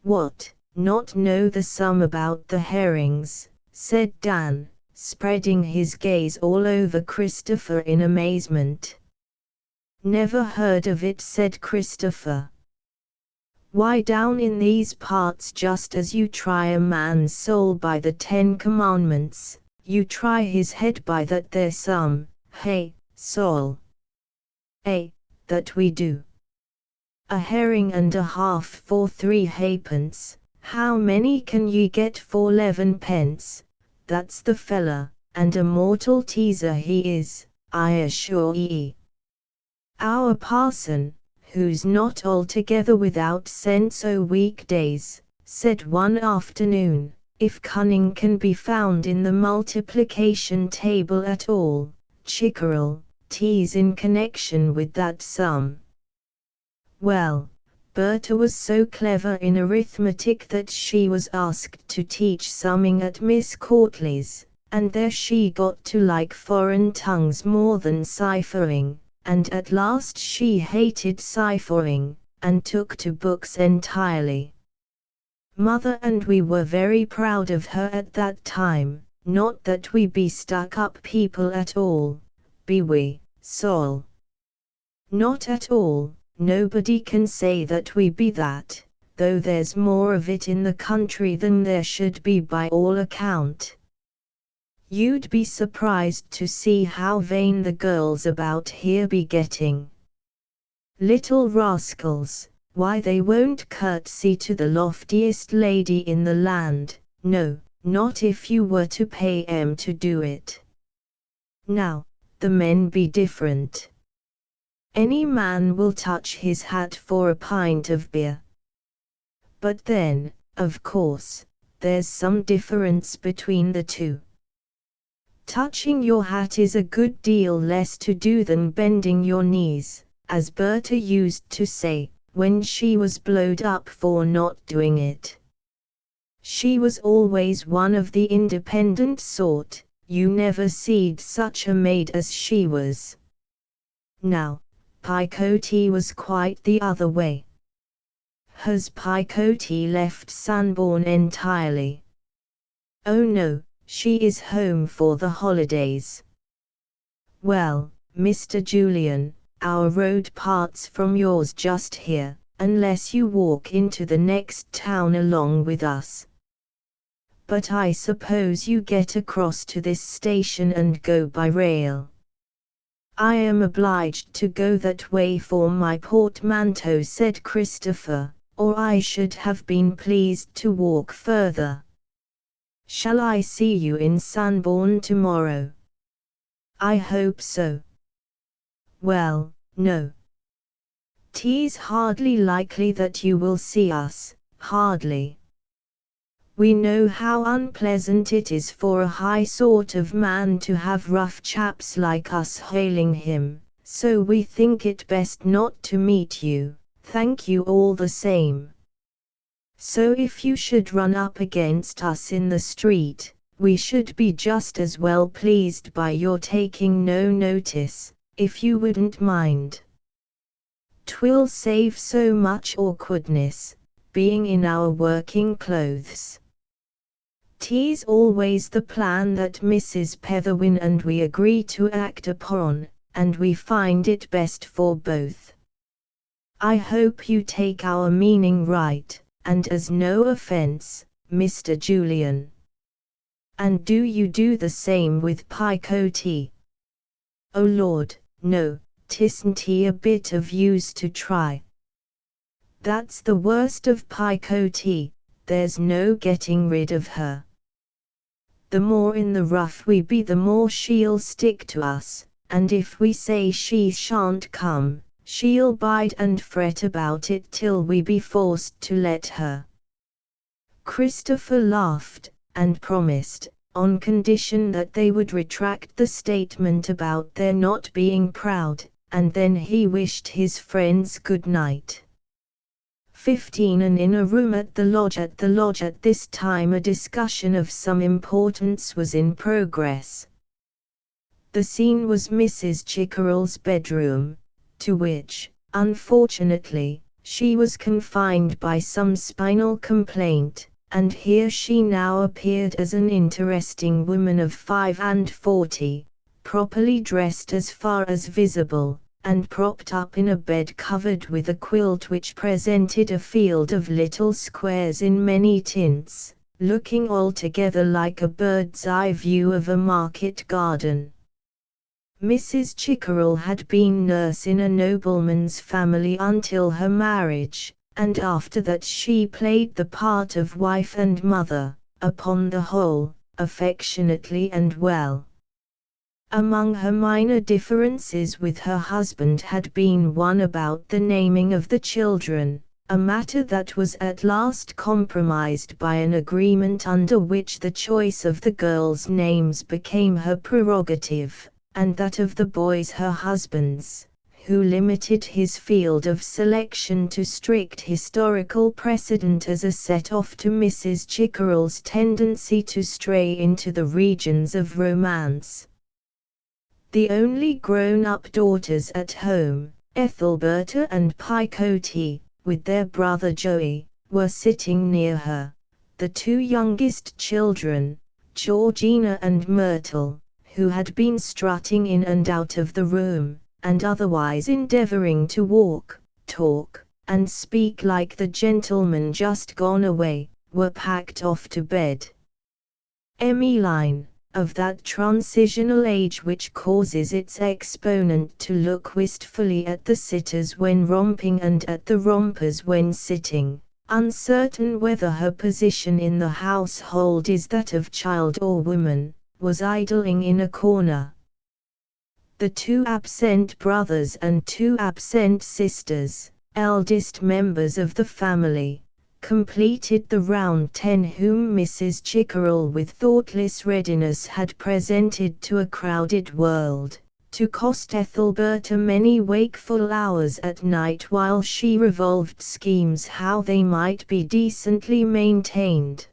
A: What, not know the sum about the herrings, said Dan, spreading his gaze all over Christopher in amazement. Never heard of it, said Christopher. Why, down in these parts, just as you try a man's soul by the 10 commandments, you try his head by that there sum, hey, Sol? That we do. A herring and a half for 3 halfpence, how many can ye get for 11 pence? That's the fella, and a mortal teaser he is, I assure ye. Our parson, who's not altogether without sense o' weekdays, said one afternoon, if cunning can be found in the multiplication table at all, Chickerel, 'tis in connection with that sum. Well, Berta was so clever in arithmetic that she was asked to teach summing at Miss Courtly's, and there she got to like foreign tongues more than ciphering, and at last she hated ciphering, and took to books entirely. Mother and we were very proud of her at that time, not that we be stuck-up people at all, be we, Sol? Not at all. Nobody can say that we be that, though there's more of it in the country than there should be by all account. You'd be surprised to see how vain the girls about here be getting. Little rascals, why they won't curtsy to the loftiest lady in the land, no, not if you were to pay 'em to do it. Now, the men be different. Any man will touch his hat for a pint of beer. But then, of course, there's some difference between the two. Touching your hat is a good deal less to do than bending your knees, as Berta used to say, when she was blowed up for not doing it. She was always one of the independent sort, you never seed such a maid as she was. Now, Picote was quite the other way. Has Picote left Sanborn entirely? Oh no, she is home for the holidays. Well, Mr. Julian, our road parts from yours just here, unless you walk into the next town along with us. But I suppose you get across to this station and go by rail. I am obliged to go that way for my portmanteau, said Christopher, or I should have been pleased to walk further. Shall I see you in Sanborn tomorrow? I hope so. Well, no. 'Tis hardly likely that you will see us, hardly. We know how unpleasant it is for a high sort of man to have rough chaps like us hailing him, so we think it best not to meet you, thank you all the same. So if you should run up against us in the street, we should be just as well pleased by your taking no notice, if you wouldn't mind. 'Twill save so much awkwardness, being in our working clothes. 'Tis always the plan that Mrs. Petherwin and we agree to act upon, and we find it best for both. I hope you take our meaning right, and as no offence, Mr. Julian. And do you do the same with Picote? Oh Lord, no, 'tisn't he a bit of use to try. That's the worst of Picote, there's no getting rid of her. The more in the rough we be, the more she'll stick to us, and if we say she shan't come, she'll bide and fret about it till we be forced to let her. Christopher laughed, and promised, on condition that they would retract the statement about their not being proud, and then he wished his friends good night. 15 And in a room at the lodge at this time a discussion of some importance was in progress. The scene was Mrs. Chickerell's bedroom, to which, unfortunately, she was confined by some spinal complaint, and here she now appeared as an interesting woman of 45, properly dressed as far as visible, and propped up in a bed covered with a quilt which presented a field of little squares in many tints, looking altogether like a bird's-eye view of a market garden. Mrs. Chickerell had been nurse in a nobleman's family until her marriage, and after that she played the part of wife and mother, upon the whole, affectionately and well. Among her minor differences with her husband had been one about the naming of the children, a matter that was at last compromised by an agreement under which the choice of the girls' names became her prerogative, and that of the boys her husband's, who limited his field of selection to strict historical precedent as a set-off to Mrs. Chickerell's tendency to stray into the regions of romance. The only grown-up daughters at home, Ethelberta and Picote, with their brother Joey, were sitting near her. The two youngest children, Georgina and Myrtle, who had been strutting in and out of the room, and otherwise endeavoring to walk, talk, and speak like the gentleman just gone away, were packed off to bed. Emmeline, of that transitional age which causes its exponent to look wistfully at the sitters when romping and at the rompers when sitting, uncertain whether her position in the household is that of child or woman, was idling in a corner. The 2 absent brothers and 2 absent sisters, eldest members of the family, completed the round 10 whom Mrs. Chickerell with thoughtless readiness had presented to a crowded world, to cost Ethelberta many wakeful hours at night while she revolved schemes how they might be decently maintained.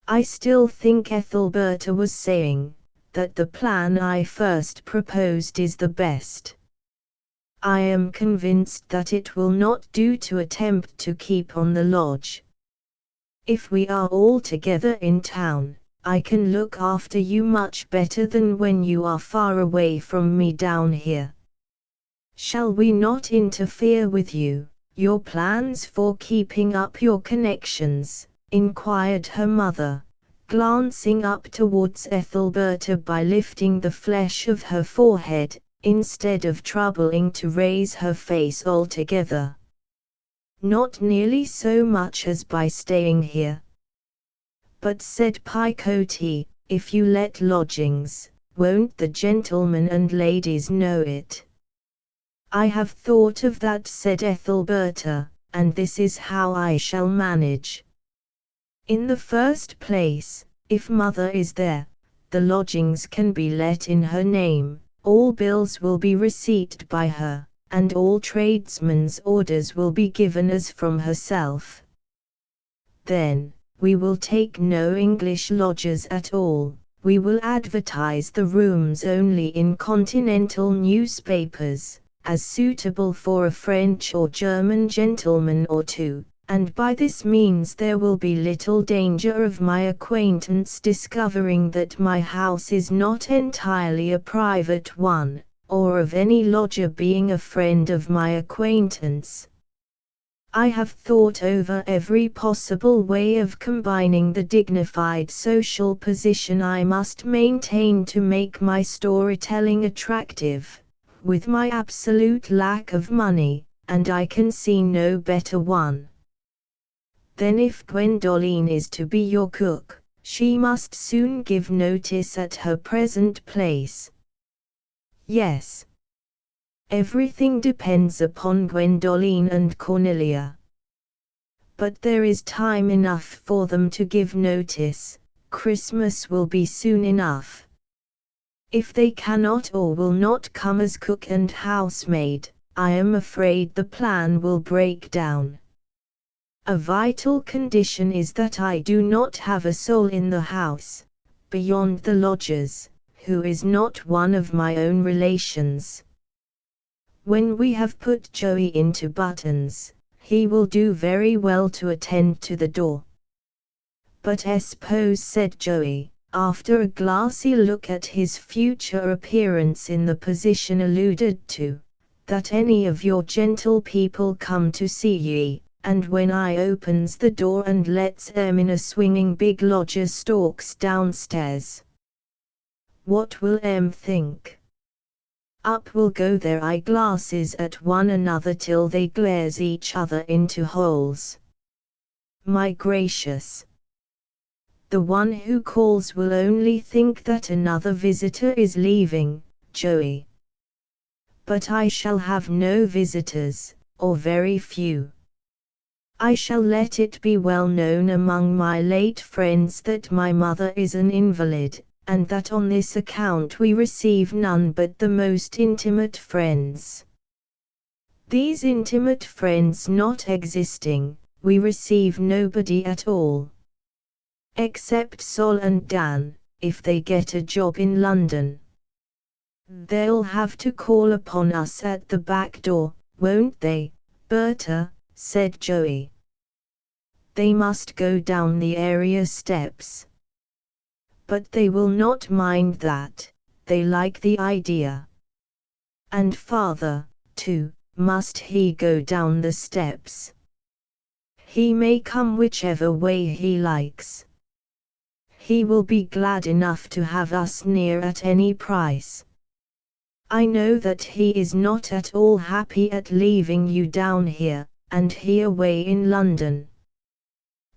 A: I still think Ethelberta was saying that the plan I first proposed is the best. I am convinced that it will not do to attempt to keep on the lodge. If we are all together in town, I can look after you much better than when you are far away from me down here. Shall we not interfere with you, your plans for keeping up your connections? Inquired her mother, glancing up towards Ethelberta by lifting the flesh of her forehead, instead of troubling to raise her face altogether. Not nearly so much as by staying here. But said Picote, if you let lodgings, won't the gentlemen and ladies know it? I have thought of that, said Ethelberta, and this is how I shall manage. In the first place, if mother is there, the lodgings can be let in her name, all bills will be receipted by her, and all tradesmen's orders will be given as from herself. Then, we will take no English lodgers at all, we will advertise the rooms only in continental newspapers, as suitable for a French or German gentleman or 2, and by this means there will be little danger of my acquaintance discovering that my house is not entirely a private one, or of any lodger being a friend of my acquaintance. I have thought over every possible way of combining the dignified social position I must maintain to make my storytelling attractive, with my absolute lack of money, and I can see no better one. Then if Gwendoline is to be your cook, she must soon give notice at her present place. Yes. Everything depends upon Gwendoline and Cornelia. But there is time enough for them to give notice, Christmas will be soon enough. If they cannot or will not come as cook and housemaid, I am afraid the plan will break down. A vital condition is that I do not have a soul in the house, beyond the lodgers, who is not one of my own relations. When we have put Joey into buttons, he will do very well to attend to the door. But I suppose, said Joey, after a glassy look at his future appearance in the position alluded to, that any of your gentle people come to see ye, and when I opens the door and lets em in a swinging big lodger stalks downstairs. What will em think? Up will go their eyeglasses at one another till they glares each other into holes. My gracious! The one who calls will only think that another visitor is leaving, Joey. But I shall have no visitors, or very few. I shall let it be well known among my late friends that my mother is an invalid, and that on this account we receive none but the most intimate friends. These intimate friends not existing, we receive nobody at all. Except Sol and Dan, if they get a job in London. They'll have to call upon us at the back door, won't they, Berta? Said Joey. They must go down the area steps. But they will not mind that, they like the idea. And father, too, must he go down the steps? He may come whichever way he likes. He will be glad enough to have us near at any price. I know that he is not at all happy at leaving you down here, and he away in London.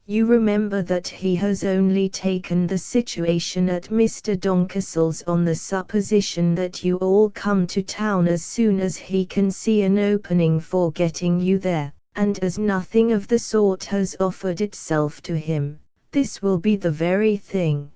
A: You remember that he has only taken the situation at Mr. Doncastle's on the supposition that you all come to town as soon as he can see an opening for getting you there, and as nothing of the sort has offered itself to him, this will be the very thing.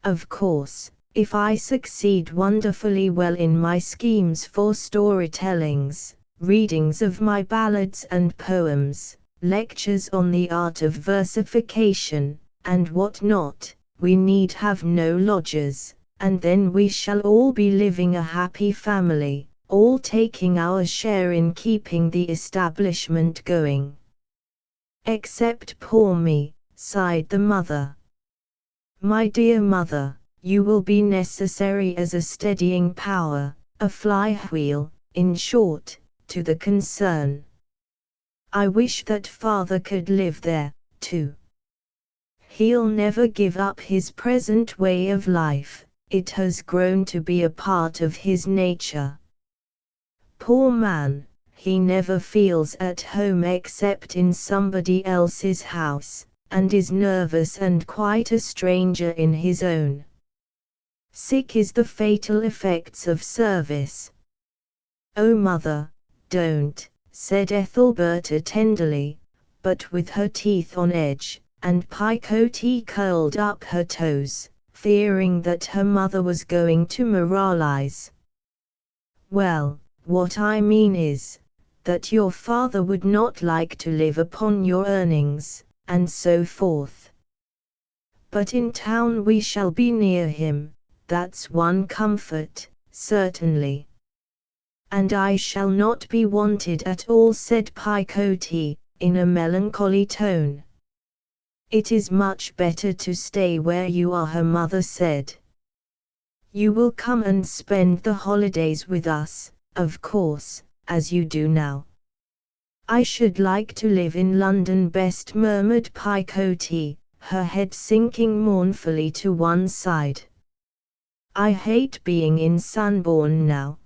A: Of course, if I succeed wonderfully well in my schemes for storytellings, readings of my ballads and poems, lectures on the art of versification, and what not, we need have no lodgers, and then we shall all be living a happy family, all taking our share in keeping the establishment going. Except poor me, sighed the mother. My dear mother, you will be necessary as a steadying power, a flywheel, in short, to the concern. I wish that father could live there, too. He'll never give up his present way of life, it has grown to be a part of his nature. Poor man, he never feels at home except in somebody else's house, and is nervous and quite a stranger in his own. Sick is the fatal effects of service. Oh mother, don't, said Ethelberta tenderly, but with her teeth on edge, and Picote curled up her toes, fearing that her mother was going to moralize. Well, what I mean is, that your father would not like to live upon your earnings, and so forth. But in town we shall be near him, that's one comfort, certainly. And I shall not be wanted at all, said Picote, in a melancholy tone. It is much better to stay where you are, her mother said. You will come and spend the holidays with us, of course, as you do now. I should like to live in London best, murmured Picote, her head sinking mournfully to one side. I hate being in Sunbourne now.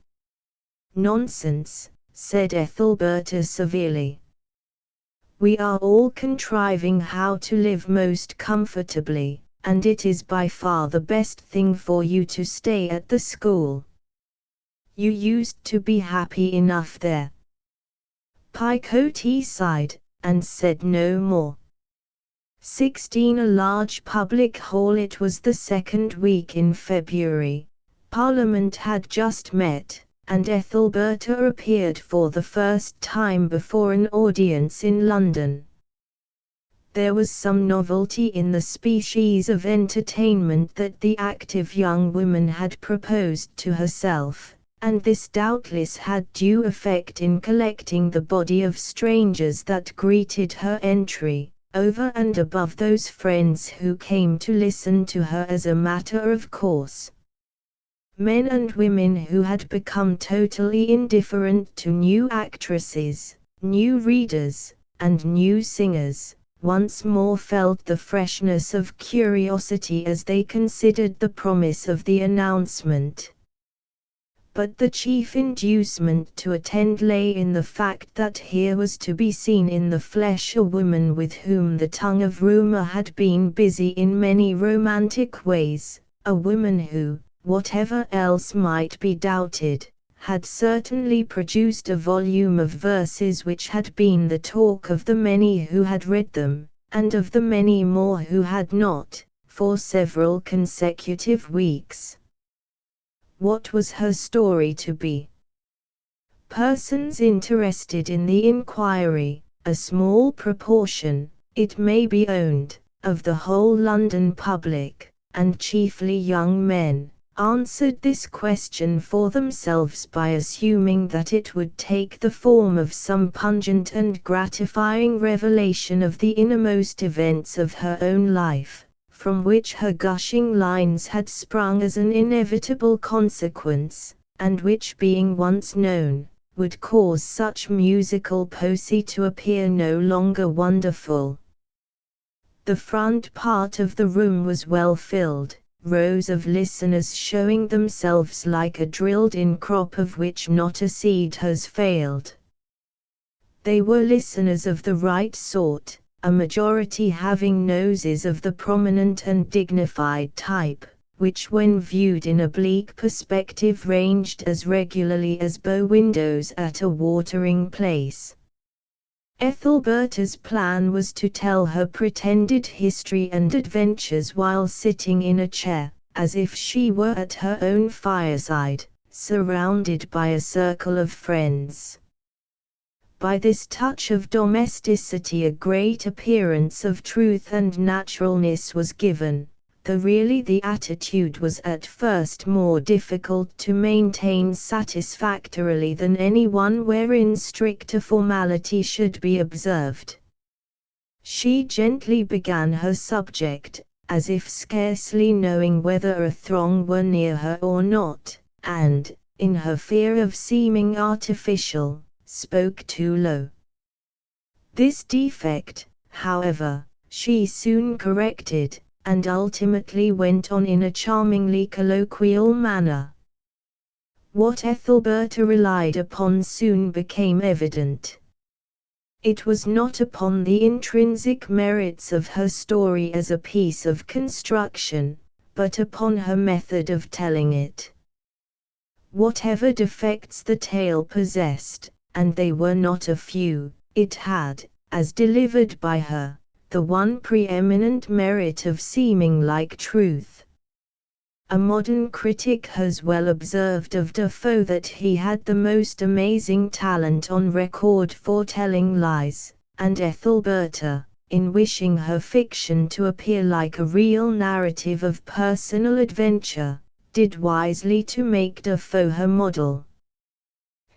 A: Nonsense, said Ethelberta severely. We are all contriving how to live most comfortably, and it is by far the best thing for you to stay at the school. You used to be happy enough there. Picote sighed, and said no more. 16 A large public hall. It was the second week in February. Parliament had just met, and Ethelberta appeared for the first time before an audience in London. There was some novelty in the species of entertainment that the active young woman had proposed to herself, and this doubtless had due effect in collecting the body of strangers that greeted her entry, over and above those friends who came to listen to her as a matter of course. Men and women who had become totally indifferent to new actresses, new readers, and new singers, once more felt the freshness of curiosity as they considered the promise of the announcement. But the chief inducement to attend lay in the fact that here was to be seen in the flesh a woman with whom the tongue of rumor had been busy in many romantic ways, a woman who, whatever else might be doubted, had certainly produced a volume of verses which had been the talk of the many who had read them, and of the many more who had not, for several consecutive weeks. What was her story to be? Persons interested in the inquiry, a small proportion, it may be owned, of the whole London public, and chiefly young men, answered this question for themselves by assuming that it would take the form of some pungent and gratifying revelation of the innermost events of her own life, from which her gushing lines had sprung as an inevitable consequence, and which being once known, would cause such musical poesy to appear no longer wonderful. The front part of the room was well filled, rows of listeners showing themselves like a drilled-in crop of which not a seed has failed. They were listeners of the right sort, a majority having noses of the prominent and dignified type, which when viewed in oblique perspective ranged as regularly as bow windows at a watering place. Ethelberta's plan was to tell her pretended history and adventures while sitting in a chair, as if she were at her own fireside, surrounded by a circle of friends. By this touch of domesticity a great appearance of truth and naturalness was given, though really the attitude was at first more difficult to maintain satisfactorily than any one wherein stricter formality should be observed. She gently began her subject, as if scarcely knowing whether a throng were near her or not, and, in her fear of seeming artificial, spoke too low. This defect, however, she soon corrected, and ultimately went on in a charmingly colloquial manner. What Ethelberta relied upon soon became evident. It was not upon the intrinsic merits of her story as a piece of construction, but upon her method of telling it. Whatever defects the tale possessed, and they were not a few, it had, as delivered by her, the one preeminent merit of seeming like truth. A modern critic has well observed of Defoe that he had the most amazing talent on record for telling lies, and Ethelberta, in wishing her fiction to appear like a real narrative of personal adventure, did wisely to make Defoe her model.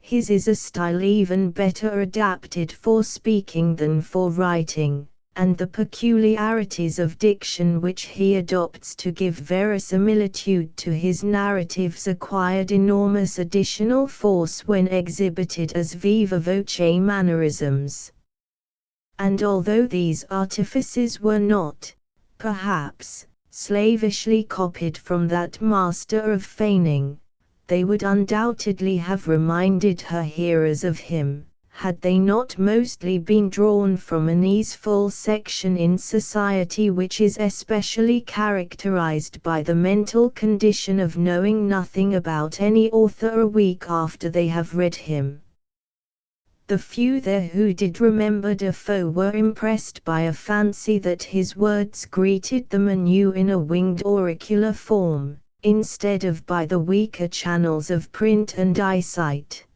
A: His is a style even better adapted for speaking than for writing, and the peculiarities of diction which he adopts to give verisimilitude to his narratives acquired enormous additional force when exhibited as viva voce mannerisms. And although these artifices were not, perhaps, slavishly copied from that master of feigning, they would undoubtedly have reminded her hearers of him, had they not mostly been drawn from an easeful section in society which is especially characterized by the mental condition of knowing nothing about any author a week after they have read him. The few there who did remember Defoe were impressed by a fancy that his words greeted them anew in a winged auricular form, instead of by the weaker channels of print and eyesight.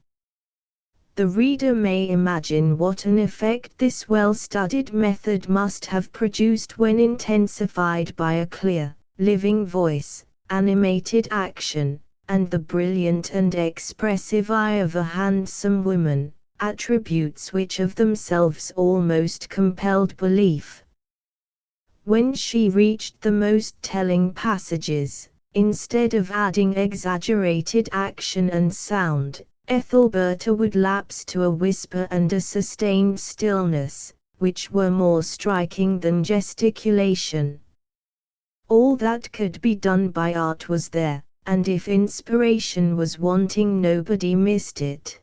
A: The reader may imagine what an effect this well-studied method must have produced when intensified by a clear, living voice, animated action, and the brilliant and expressive eye of a handsome woman, attributes which of themselves almost compelled belief. When she reached the most telling passages, instead of adding exaggerated action and sound, Ethelberta would lapse to a whisper and a sustained stillness, which were more striking than gesticulation. All that could be done by art was there, and if inspiration was wanting nobody missed it.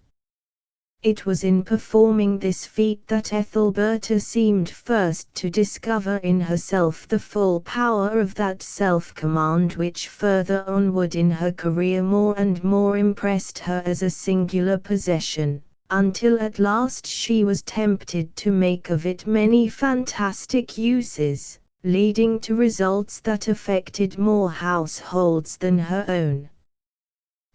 A: It was in performing this feat that Ethelberta seemed first to discover in herself the full power of that self-command which further onward in her career more and more impressed her as a singular possession, until at last she was tempted to make of it many fantastic uses, leading to results that affected more households than her own.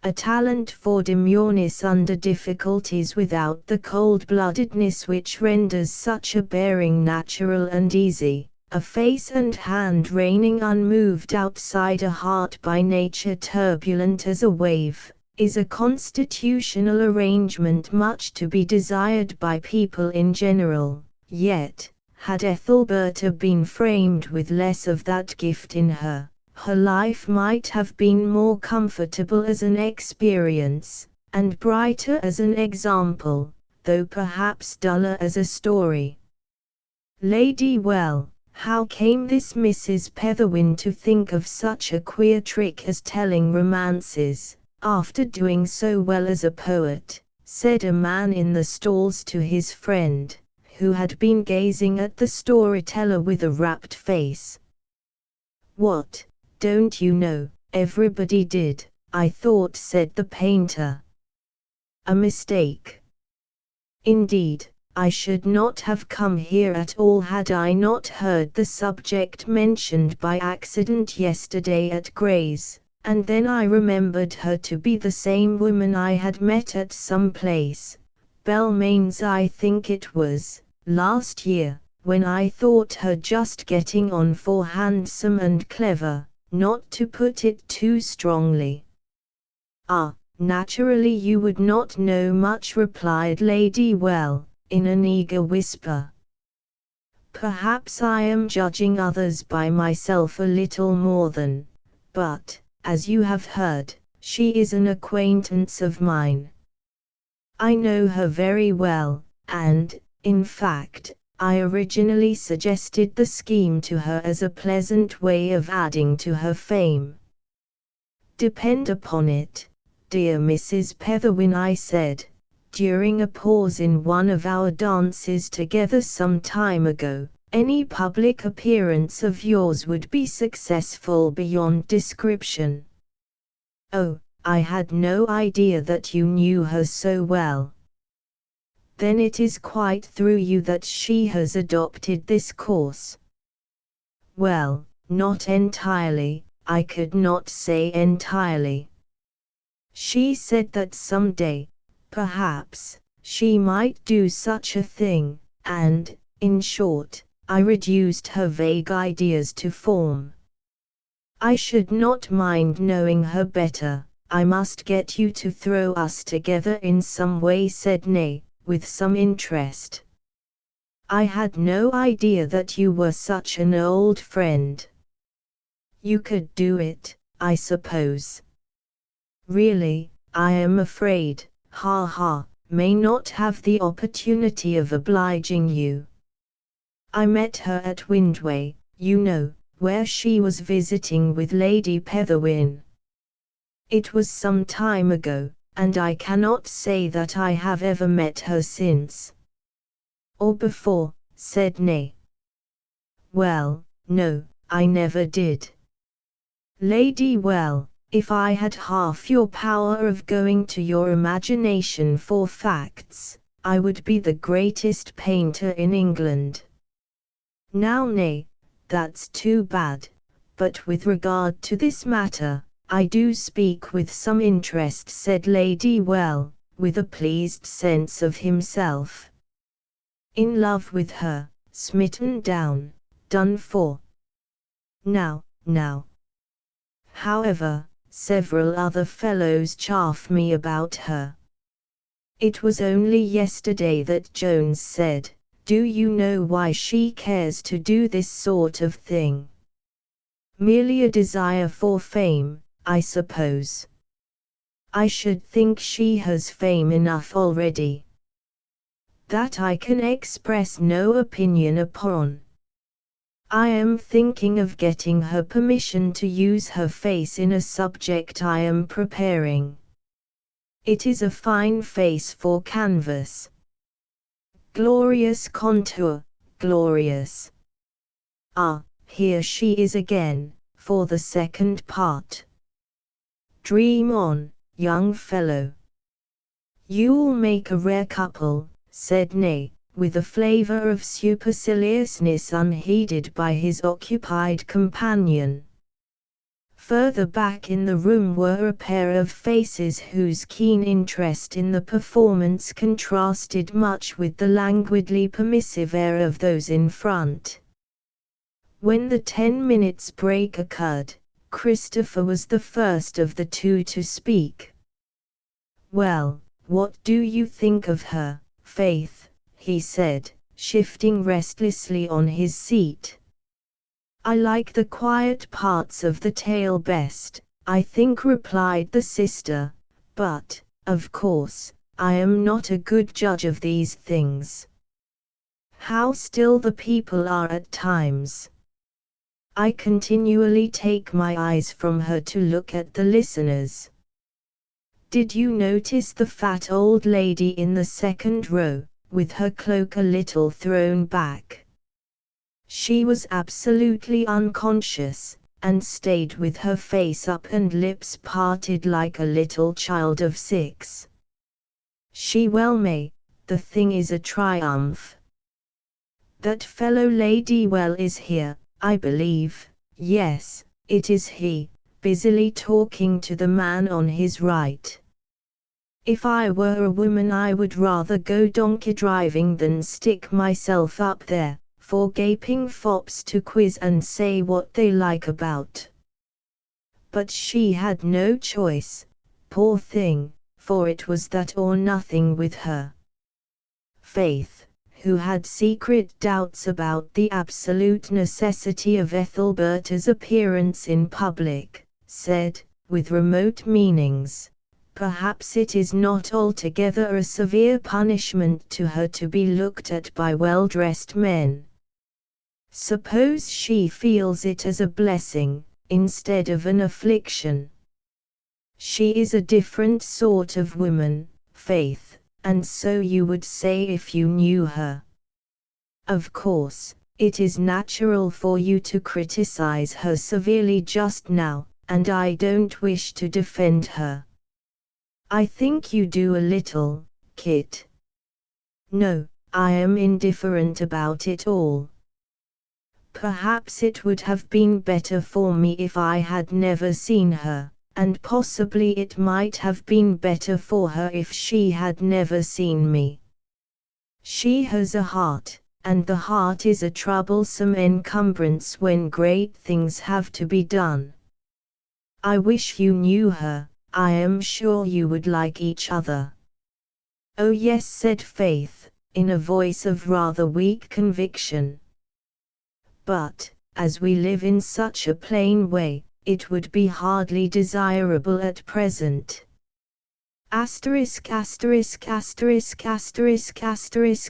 A: A talent for demureness under difficulties without the cold-bloodedness which renders such a bearing natural and easy, a face and hand reigning unmoved outside a heart by nature turbulent as a wave, is a constitutional arrangement much to be desired by people in general, yet, had Ethelberta been framed with less of that gift in her, her life might have been more comfortable as an experience, and brighter as an example, though perhaps duller as a story. Lady Well, How came this Mrs. Petherwin to think of such a queer trick as telling romances, after doing so well as a poet?" said a man in the stalls to his friend, who had been gazing at the storyteller with a rapt face. "What, don't you know? Everybody did, I thought," said the painter. "A mistake. Indeed, I should not have come here at all had I not heard the subject mentioned by accident yesterday at Gray's, and then I remembered her to be the same woman I had met at some place, Belmain's I think it was, last year, when I thought her just getting on for handsome and clever, not to put it too strongly." "Ah, naturally you would not know much," replied Lady Well, in an eager whisper. "Perhaps I am judging others by myself a little more than, but, as you have heard, she is an acquaintance of mine. I know her very well, and, in fact, I originally suggested the scheme to her as a pleasant way of adding to her fame. Depend upon it, dear Mrs. Petherwin," I said, during a pause in one of our dances together some time ago, "any public appearance of yours would be successful beyond description." "Oh, I had no idea that you knew her so well. Then it is quite through you that she has adopted this course." "Well, not entirely, I could not say entirely. She said that some day, perhaps, she might do such a thing, and, in short, I reduced her vague ideas to form. I should not mind knowing her better. I must get you to throw us together in some way," said Ney, with some interest. "I had no idea that you were such an old friend." "You could do it, I suppose." "Really, I am afraid, may not have the opportunity of obliging you. I met her at Windway, you know, where she was visiting with Lady Petherwin. It was some time ago, and I cannot say that I have ever met her since." "Or before," said Ney. "Well, no, I never did." "Lady Well, if I had half your power of going to your imagination for facts, I would be the greatest painter in England." "Now Nay, that's too bad, but with regard to this matter, I do speak with some interest," said Lady Well, with a pleased sense of himself. "In love with her, smitten down, done for. Now. However, several other fellows chaff me about her. It was only yesterday that Jones said, 'Do you know why she cares to do this sort of thing? Merely a desire for fame, I suppose.' I should think she has fame enough already." "That I can express no opinion upon. I am thinking of getting her permission to use her face in a subject I am preparing. It is a fine face for canvas. Glorious contour, glorious. Ah, here she is again, for the second part. Dream on, young fellow. You'll make a rare couple," said Ney, with a flavor of superciliousness unheeded by his occupied companion. Further back in the room were a pair of faces whose keen interest in the performance contrasted much with the languidly permissive air of those in front. When the 10 minutes break occurred, Christopher was the first of the two to speak. "Well, what do you think of her, Faith?" he said, shifting restlessly on his seat. "I like the quiet parts of the tale best, I think," replied the sister, "but, of course, I am not a good judge of these things. How still the people are at times. I continually take my eyes from her to look at the listeners. Did you notice the fat old lady in the second row, with her cloak a little thrown back? She was absolutely unconscious, and stayed with her face up and lips parted like a little child of 6. She well may, the thing is a triumph. That fellow Lady Well is here, I believe. Yes, it is he, busily talking to the man on his right. If I were a woman I would rather go donkey driving than stick myself up there, for gaping fops to quiz and say what they like about. But she had no choice, poor thing, for it was that or nothing with her. Faith, who had secret doubts about the absolute necessity of Ethelberta's appearance in public, said, with remote meanings, perhaps it is not altogether a severe punishment to her to be looked at by well-dressed men. Suppose she feels it as a blessing, instead of an affliction. She is a different sort of woman, Faith, and so you would say if you knew her. Of course, it is natural for you to criticize her severely just now, and I don't wish to defend her. I think you do a little, Kit. No, I am indifferent about it all. Perhaps it would have been better for me if I had never seen her, and possibly it might have been better for her if she had never seen me. She has a heart, and the heart is a troublesome encumbrance when great things have to be done. I wish you knew her. I am sure you would like each other. Oh yes, said Faith, in a voice of rather weak conviction. But, as we live in such a plain way, it would be hardly desirable at present.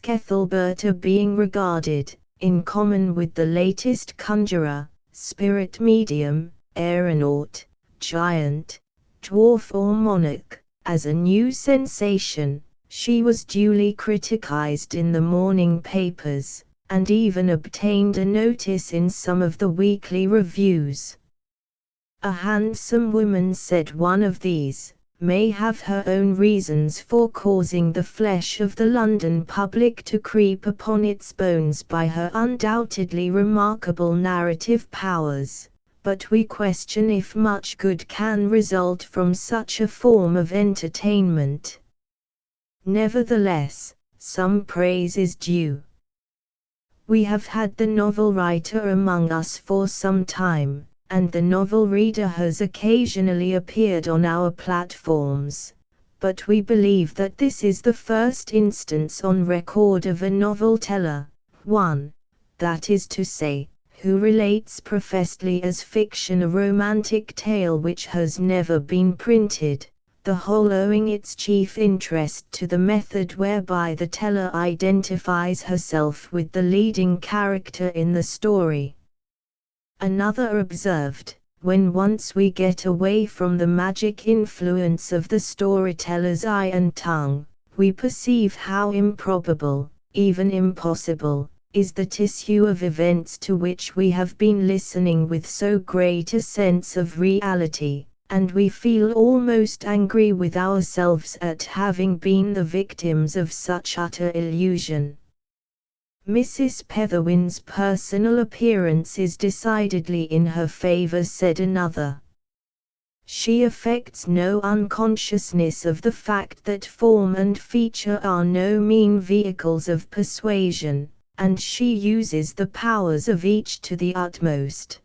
A: Ethelberta being regarded, in common with the latest conjurer, spirit medium, aeronaut, giant, dwarf or monarch, as a new sensation, she was duly criticized in the morning papers, and even obtained a notice in some of the weekly reviews. A handsome woman, said one of these, may have her own reasons for causing the flesh of the London public to creep upon its bones by her undoubtedly remarkable narrative powers, but we question if much good can result from such a form of entertainment. Nevertheless, some praise is due. We have had the novel writer among us for some time, and the novel reader has occasionally appeared on our platforms, but we believe that this is the first instance on record of a novel teller, one, that is to say, who relates professedly as fiction a romantic tale which has never been printed, the whole owing its chief interest to the method whereby the teller identifies herself with the leading character in the story. Another observed, when once we get away from the magic influence of the storyteller's eye and tongue, we perceive how improbable, even impossible, is the tissue of events to which we have been listening with so great a sense of reality, and we feel almost angry with ourselves at having been the victims of such utter illusion. Mrs. Petherwin's personal appearance is decidedly in her favor, said another. She affects no unconsciousness of the fact that form and feature are no mean vehicles of persuasion, and she uses the powers of each to the utmost.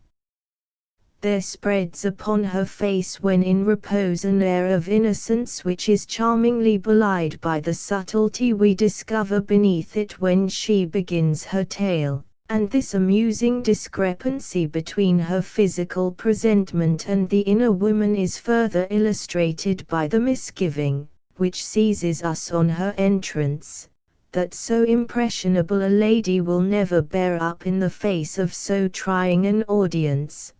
A: There spreads upon her face when in repose an air of innocence which is charmingly belied by the subtlety we discover beneath it when she begins her tale, and this amusing discrepancy between her physical presentment and the inner woman is further illustrated by the misgiving, which seizes us on her entrance, that so impressionable a lady will never bear up in the face of so trying an audience.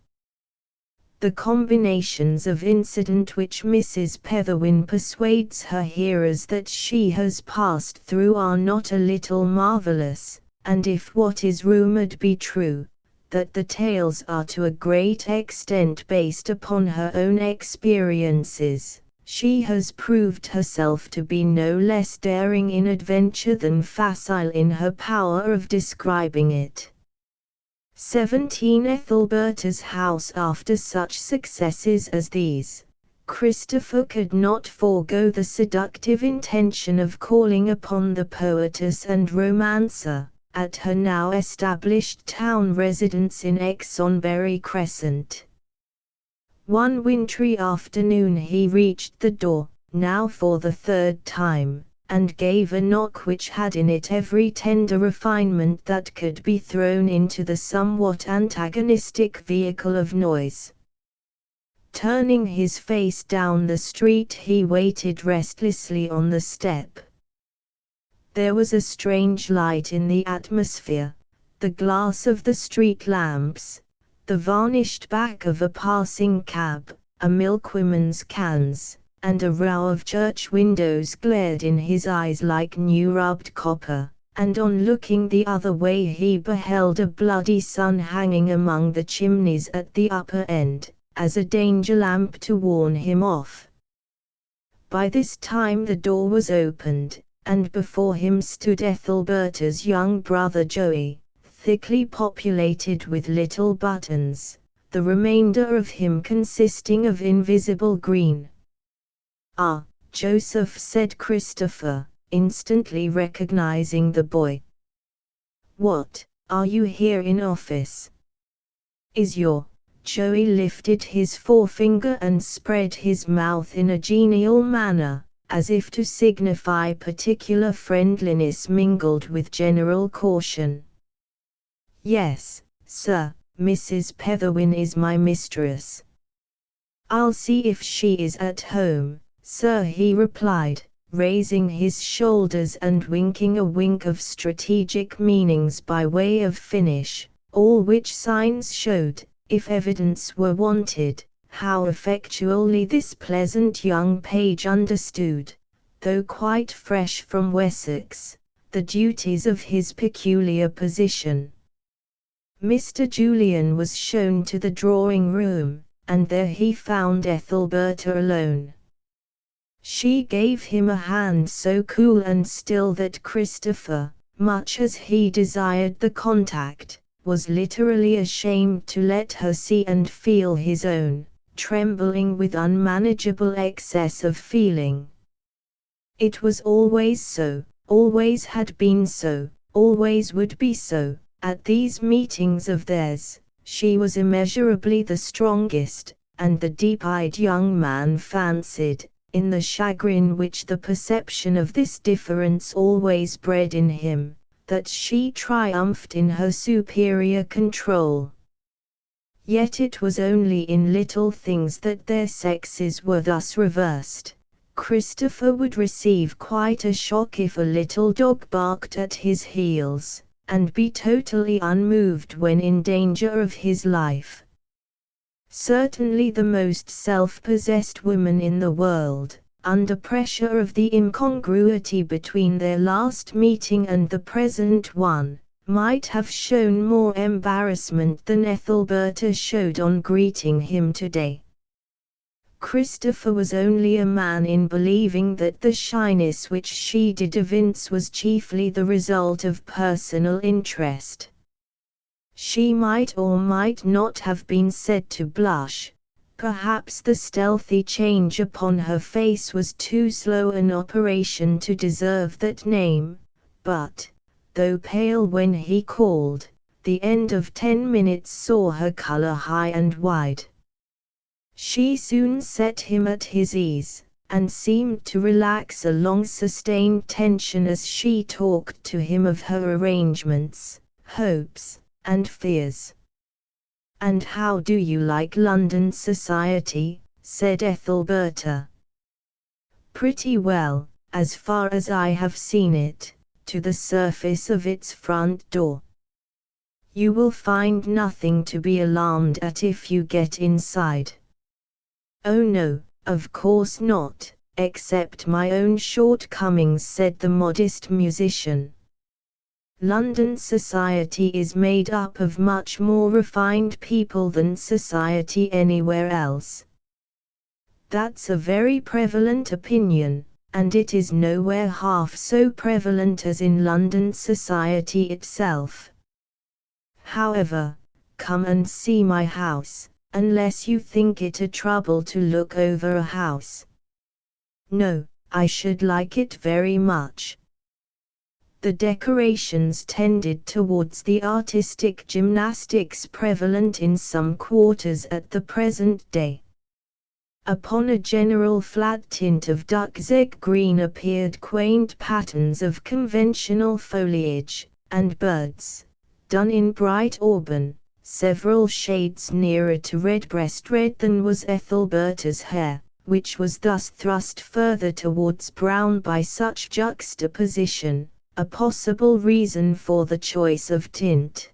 A: The combinations of incident which Mrs. Petherwin persuades her hearers that she has passed through are not a little marvellous, and if what is rumoured be true, that the tales are to a great extent based upon her own experiences, she has proved herself to be no less daring in adventure than facile in her power of describing it. 17 Ethelberta's house. After such successes as these, Christopher could not forego the seductive intention of calling upon the poetess and romancer, at her now established town residence in Exonbury Crescent. One wintry afternoon he reached the door, now for the third time, and gave a knock which had in it every tender refinement that could be thrown into the somewhat antagonistic vehicle of noise. Turning his face down the street, he waited restlessly on the step. There was a strange light in the atmosphere, the glass of the street lamps, the varnished back of a passing cab, a milkwoman's cans, and a row of church windows glared in his eyes like new rubbed copper, and on looking the other way he beheld a bloody sun hanging among the chimneys at the upper end, as a danger lamp to warn him off. By this time the door was opened, and before him stood Ethelberta's young brother Joey, thickly populated with little buttons, the remainder of him consisting of invisible green. "Ah, Joseph," said Christopher, instantly recognizing the boy. "What, are you here in office? Is your—" Joey lifted his forefinger and spread his mouth in a genial manner, as if to signify particular friendliness mingled with general caution. "Yes, sir, Mrs. Petherwin is my mistress." "I'll see if she is at home, sir," he replied, raising his shoulders and winking a wink of strategic meanings by way of finish, all which signs showed, if evidence were wanted, how effectually this pleasant young page understood, though quite fresh from Wessex, the duties of his peculiar position. Mr. Julian was shown to the drawing-room, and there he found Ethelberta alone. She gave him a hand so cool and still that Christopher, much as he desired the contact, was literally ashamed to let her see and feel his own, trembling with unmanageable excess of feeling. It was always so, always had been so, always would be so, at these meetings of theirs. She was immeasurably the strongest, and the deep-eyed young man fancied, in the chagrin which the perception of this difference always bred in him, that she triumphed in her superior control. Yet it was only in little things that their sexes were thus reversed. Christopher would receive quite a shock if a little dog barked at his heels, and be totally unmoved when in danger of his life. Certainly the most self-possessed woman in the world, under pressure of the incongruity between their last meeting and the present one, might have shown more embarrassment than Ethelberta showed on greeting him today. Christopher was only a man in believing that the shyness which she did evince was chiefly the result of personal interest. She might or might not have been said to blush, perhaps the stealthy change upon her face was too slow an operation to deserve that name, but, though pale when he called, the end of 10 minutes saw her color high and wide. She soon set him at his ease, and seemed to relax a long-sustained tension as she talked to him of her arrangements, hopes, and fears. "And how do you like London society?" said Ethelberta. "Pretty well, as far as I have seen it, to the surface of its front door. You will find nothing to be alarmed at if you get inside. Oh no, of course not, except my own shortcomings, said the modest musician. London society is made up of much more refined people than society anywhere else. That's a very prevalent opinion, and it is nowhere half so prevalent as in London society itself. However, come and see my house, unless you think it a trouble to look over a house. No, I should like it very much. The decorations tended towards the artistic gymnastics prevalent in some quarters at the present day. Upon a general flat tint of duck's egg green appeared quaint patterns of conventional foliage, and birds, done in bright auburn, several shades nearer to redbreast red than was Ethelberta's hair, which was thus thrust further towards brown by such juxtaposition, a possible reason for the choice of tint.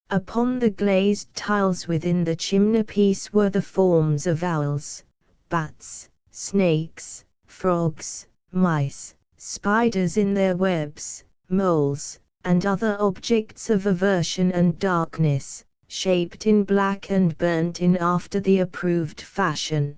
A: Upon the glazed tiles within the chimneypiece were the forms of owls, bats, snakes, frogs, mice, spiders in their webs, moles, and other objects of aversion and darkness, shaped in black and burnt in after the approved fashion.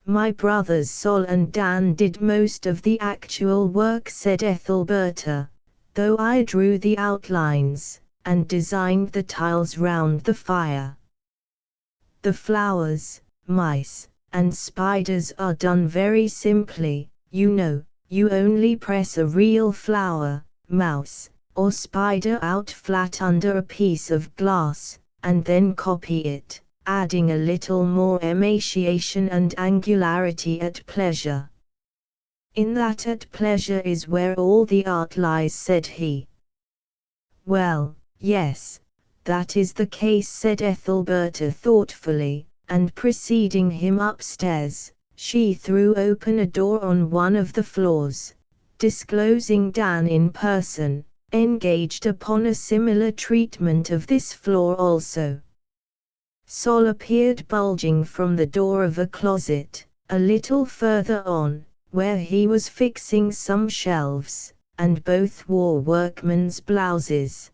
A: My brothers Sol and Dan did most of the actual work, said Ethelberta, though I drew the outlines, and designed the tiles round the fire. The flowers, mice, and spiders are done very simply, you know, you only press a real flower, mouse, or spider out flat under a piece of glass, and then copy it, adding a little more emaciation and angularity at pleasure. In that at pleasure is where all the art lies, said he. Well, yes, that is the case, said Ethelberta thoughtfully, and preceding him upstairs, she threw open a door on one of the floors, disclosing Dan in person, engaged upon a similar treatment of this floor also. Sol appeared bulging from the door of a closet, a little further on, where he was fixing some shelves, and both wore workmen's blouses.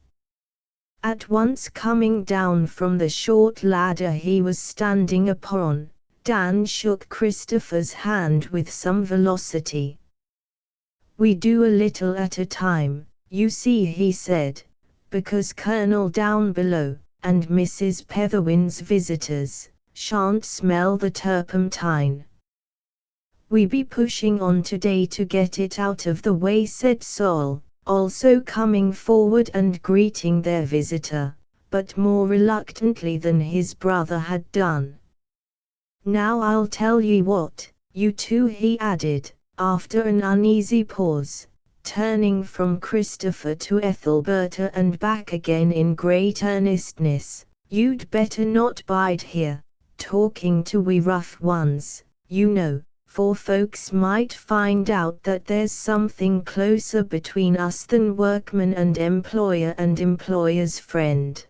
A: At once coming down from the short ladder he was standing upon, Dan shook Christopher's hand with some velocity. We do a little at a time, you see, he said, because Colonel down below, and Mrs. Petherwin's visitors, shan't smell the turpentine. We be pushing on today to get it out of the way, said Sol, also coming forward and greeting their visitor, but more reluctantly than his brother had done. Now I'll tell ye what, you two, he added, after an uneasy pause, turning from Christopher to Ethelberta and back again in great earnestness, you'd better not bide here, talking to we rough ones, you know, for folks might find out that there's something closer between us than workman and employer's friend.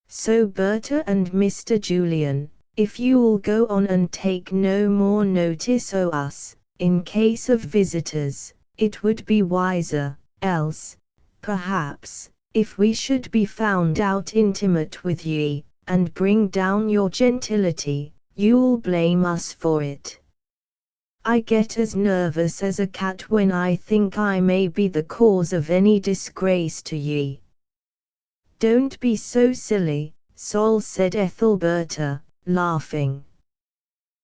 A: So Berta and Mr. Julian, if you'll go on and take no more notice o' us, in case of visitors, it would be wiser, else, perhaps, if we should be found out intimate with ye, and bring down your gentility, you'll blame us for it. I get as nervous as a cat when I think I may be the cause of any disgrace to ye. Don't be so silly, Sol, said Ethelberta, laughing.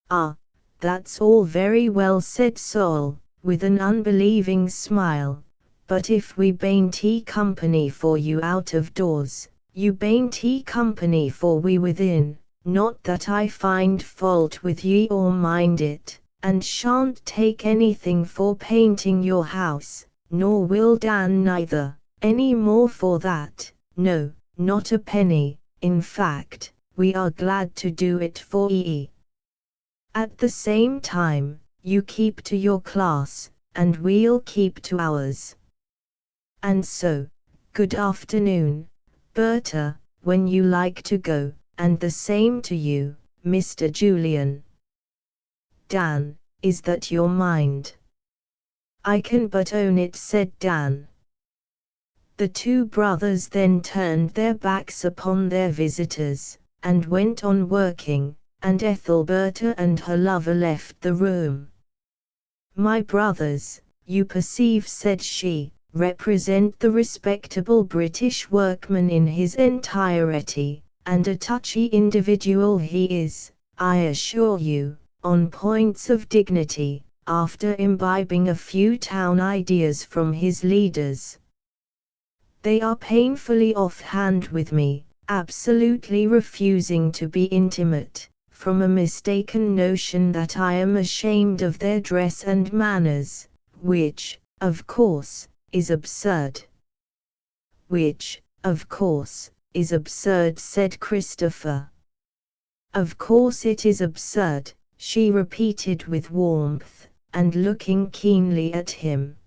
A: Ah, that's all very well, said Sol, with an unbelieving smile, but if we bain't company for you out of doors, you bain't company for we within, not that I find fault with ye or mind it, and shan't take anything for painting your house, nor will Dan neither, any more for that, no, not a penny, in fact, we are glad to do it for ye. At the same time, you keep to your class, and we'll keep to ours. And so, good afternoon, Berta, when you like to go, and the same to you, Mr. Julian. Dan, is that your mind? I can but own it, said Dan. The two brothers then turned their backs upon their visitors, and went on working, and Ethelberta and her lover left the room. My brothers, you perceive, said she, represent the respectable British workman in his entirety, and a touchy individual he is, I assure you, on points of dignity, after imbibing a few town ideas from his leaders. They are painfully off-hand with me, absolutely refusing to be intimate, from a mistaken notion that I am ashamed of their dress and manners, which, of course, is absurd. Which, of course, is absurd, said Christopher. Of course it is absurd, she repeated with warmth, and looking keenly at him.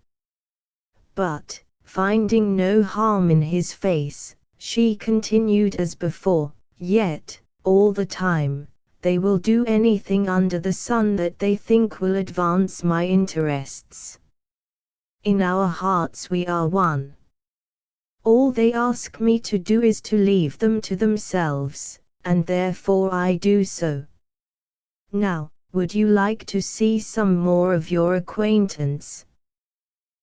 A: But, finding no harm in his face, she continued as before, yet, all the time, they will do anything under the sun that they think will advance my interests. In our hearts we are one. All they ask me to do is to leave them to themselves, and therefore I do so. Now, would you like to see some more of your acquaintance?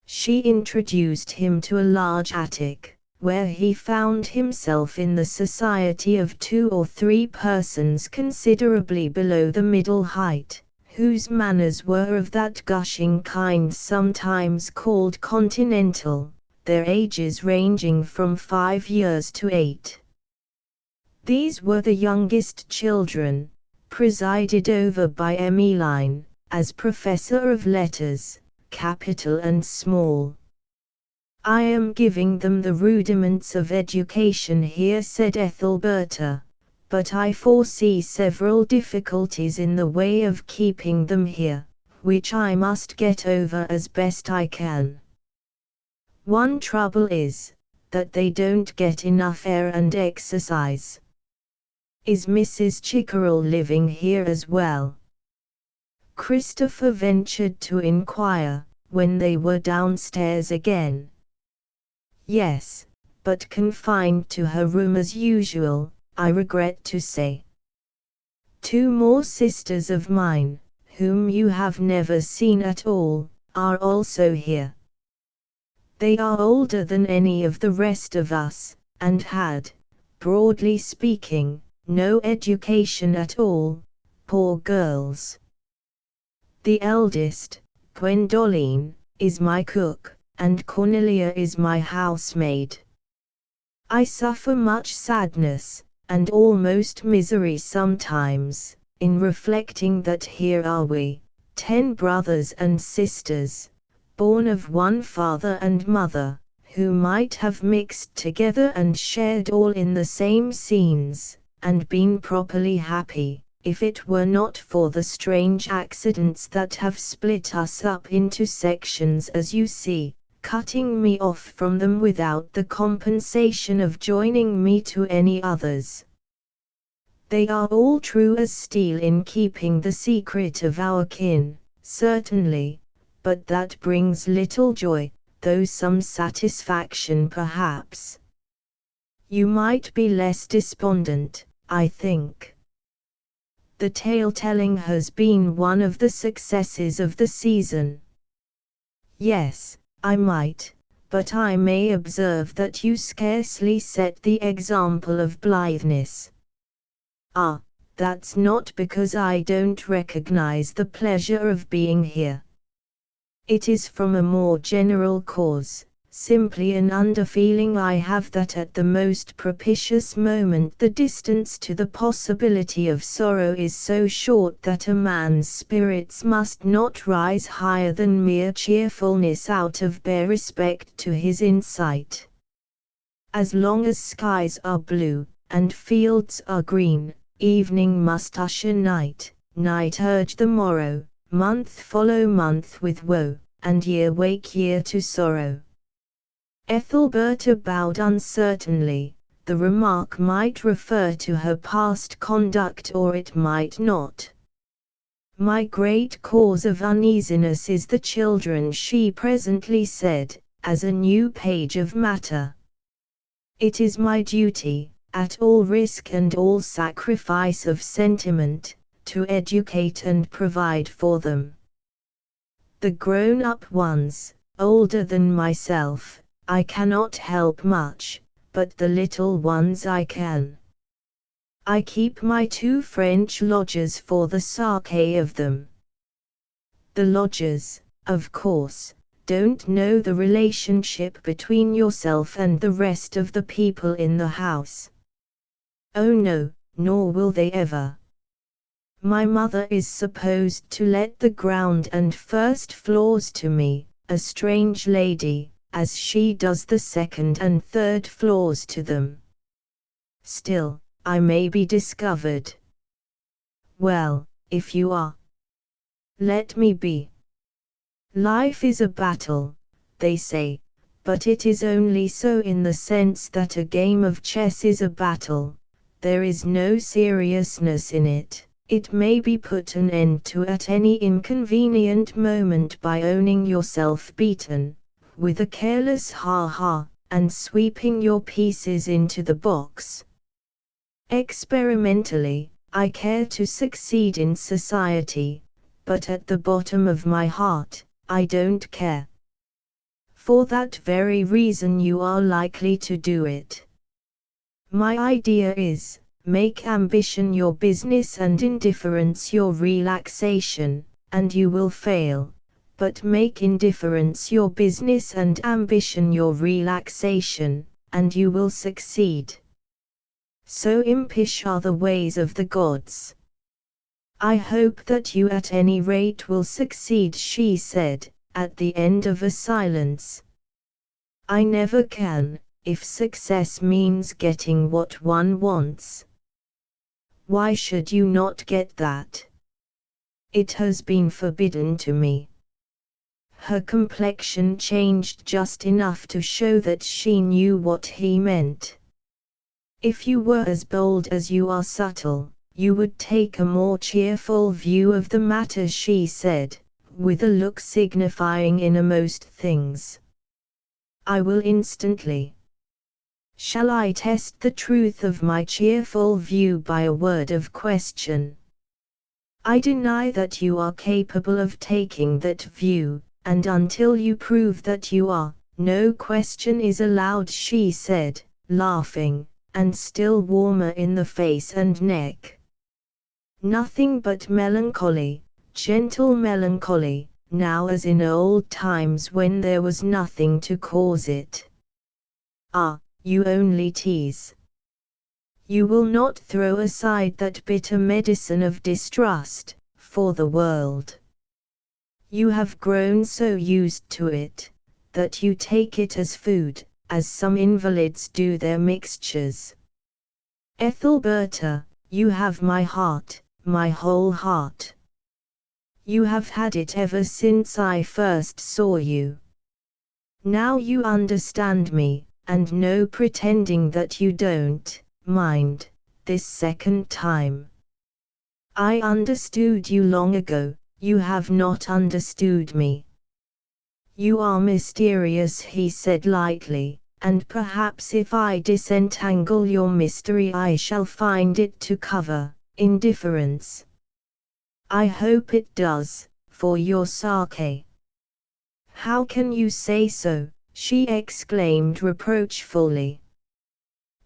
A: She introduced him to a large attic, where he found himself in the society of 2 or 3 persons considerably below the middle height, whose manners were of that gushing kind sometimes called continental, their ages ranging from 5 years to 8. These were the youngest children, presided over by Emmeline, as professor of letters, capital and small. I am giving them the rudiments of education here, said Ethelberta, but I foresee several difficulties in the way of keeping them here, which I must get over as best I can. One trouble is, that they don't get enough air and exercise. Is Mrs. Chickerell living here as well? Christopher ventured to inquire, when they were downstairs again. Yes, but confined to her room as usual, I regret to say. 2 more sisters of mine, whom you have never seen at all, are also here. They are older than any of the rest of us, and had, broadly speaking, no education at all, poor girls. The eldest, Gwendoline, is my cook, and Cornelia is my housemaid. I suffer much sadness, and almost misery sometimes, in reflecting that here are we, 10 brothers and sisters, born of one father and mother, who might have mixed together and shared all in the same scenes, and been properly happy, if it were not for the strange accidents that have split us up into sections as you see, cutting me off from them without the compensation of joining me to any others. They are all true as steel in keeping the secret of our kin, certainly, but that brings little joy, though some satisfaction perhaps. You might be less despondent, I think. The tale-telling has been one of the successes of the season. Yes, I might, but I may observe that you scarcely set the example of blitheness. Ah, that's not because I don't recognize the pleasure of being here. It is from a more general cause, simply an underfeeling I have that at the most propitious moment the distance to the possibility of sorrow is so short that a man's spirits must not rise higher than mere cheerfulness out of bare respect to his insight. As long as skies are blue, and fields are green, evening must usher night, night urge the morrow, month follow month with woe, and year wake year to sorrow. Ethelberta bowed uncertainly. The remark might refer to her past conduct or it might not. My great cause of uneasiness is the children, she presently said, as a new page of matter. It is my duty, at all risk and all sacrifice of sentiment, to educate and provide for them. The grown-up ones, older than myself, I cannot help much, but the little ones I can. I keep my 2 French lodgers for the sake of them. The lodgers, of course, don't know the relationship between yourself and the rest of the people in the house. Oh no, nor will they ever. My mother is supposed to let the ground and first floors to me, a strange lady, as she does the second and third floors to them. Still, I may be discovered. Well, if you are, let me be. Life is a battle, they say, but it is only so in the sense that a game of chess is a battle. There is no seriousness in it. It may be put an end to at any inconvenient moment by owning yourself beaten, with a careless ha-ha, and sweeping your pieces into the box. Experimentally, I care to succeed in society, but at the bottom of my heart, I don't care. For that very reason you are likely to do it. My idea is, make ambition your business and indifference your relaxation, and you will fail, but make indifference your business and ambition your relaxation, and you will succeed. So impish are the ways of the gods. I hope that you at any rate will succeed, she said, at the end of a silence. I never can, if success means getting what one wants. Why should you not get that? It has been forbidden to me. Her complexion changed just enough to show that she knew what he meant. If you were as bold as you are subtle, you would take a more cheerful view of the matter, she said, with a look signifying innermost things. I will instantly. Shall I test the truth of my cheerful view by a word of question? I deny that you are capable of taking that view, and until you prove that you are, no question is allowed, she said, laughing, and still warmer in the face and neck. Nothing but melancholy, gentle melancholy, now as in old times when there was nothing to cause it. Ah, you only tease. You will not throw aside that bitter medicine of distrust, for the world. You have grown so used to it, that you take it as food, as some invalids do their mixtures. Ethelberta, you have my heart, my whole heart. You have had it ever since I first saw you. Now you understand me, and no pretending that you don't, mind, this second time. I understood you long ago, you have not understood me. You are mysterious, he said lightly, and perhaps if I disentangle your mystery I shall find it to cover indifference. I hope it does, for your sake. How can you say so? She exclaimed reproachfully.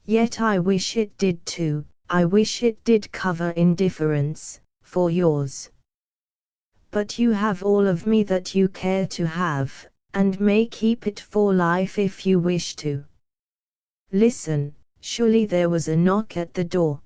A: Yet I wish it did too, I wish it did cover indifference, for yours. But you have all of me that you care to have, and may keep it for life if you wish to. Listen, surely there was a knock at the door.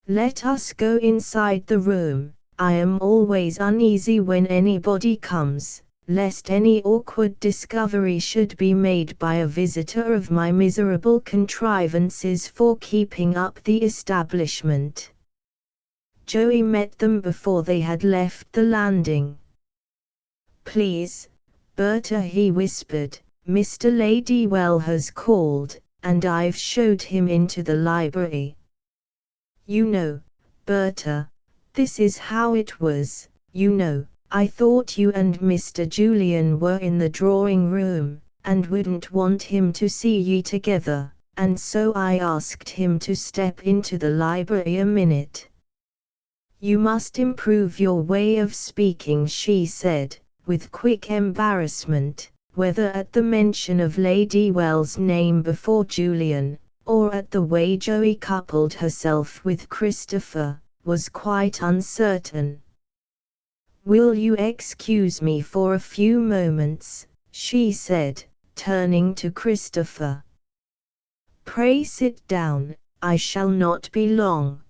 A: Let us go inside the room. I am always uneasy when anybody comes, lest any awkward discovery should be made by a visitor of my miserable contrivances for keeping up the establishment. Joey met them before they had left the landing. Please, Berta, he whispered, Mr. Ladywell has called, and I've showed him into the library. You know, Berta, this is how it was. I thought you and Mr. Julian were in the drawing room, and wouldn't want him to see ye together, and so I asked him to step into the library a minute. You must improve your way of speaking, she said, with quick embarrassment, whether at the mention of Ladywell's name before Julian, or at the way Joey coupled herself with Christopher, was quite uncertain. Will you excuse me for a few moments, she said, turning to Christopher. Pray sit down, I shall not be long.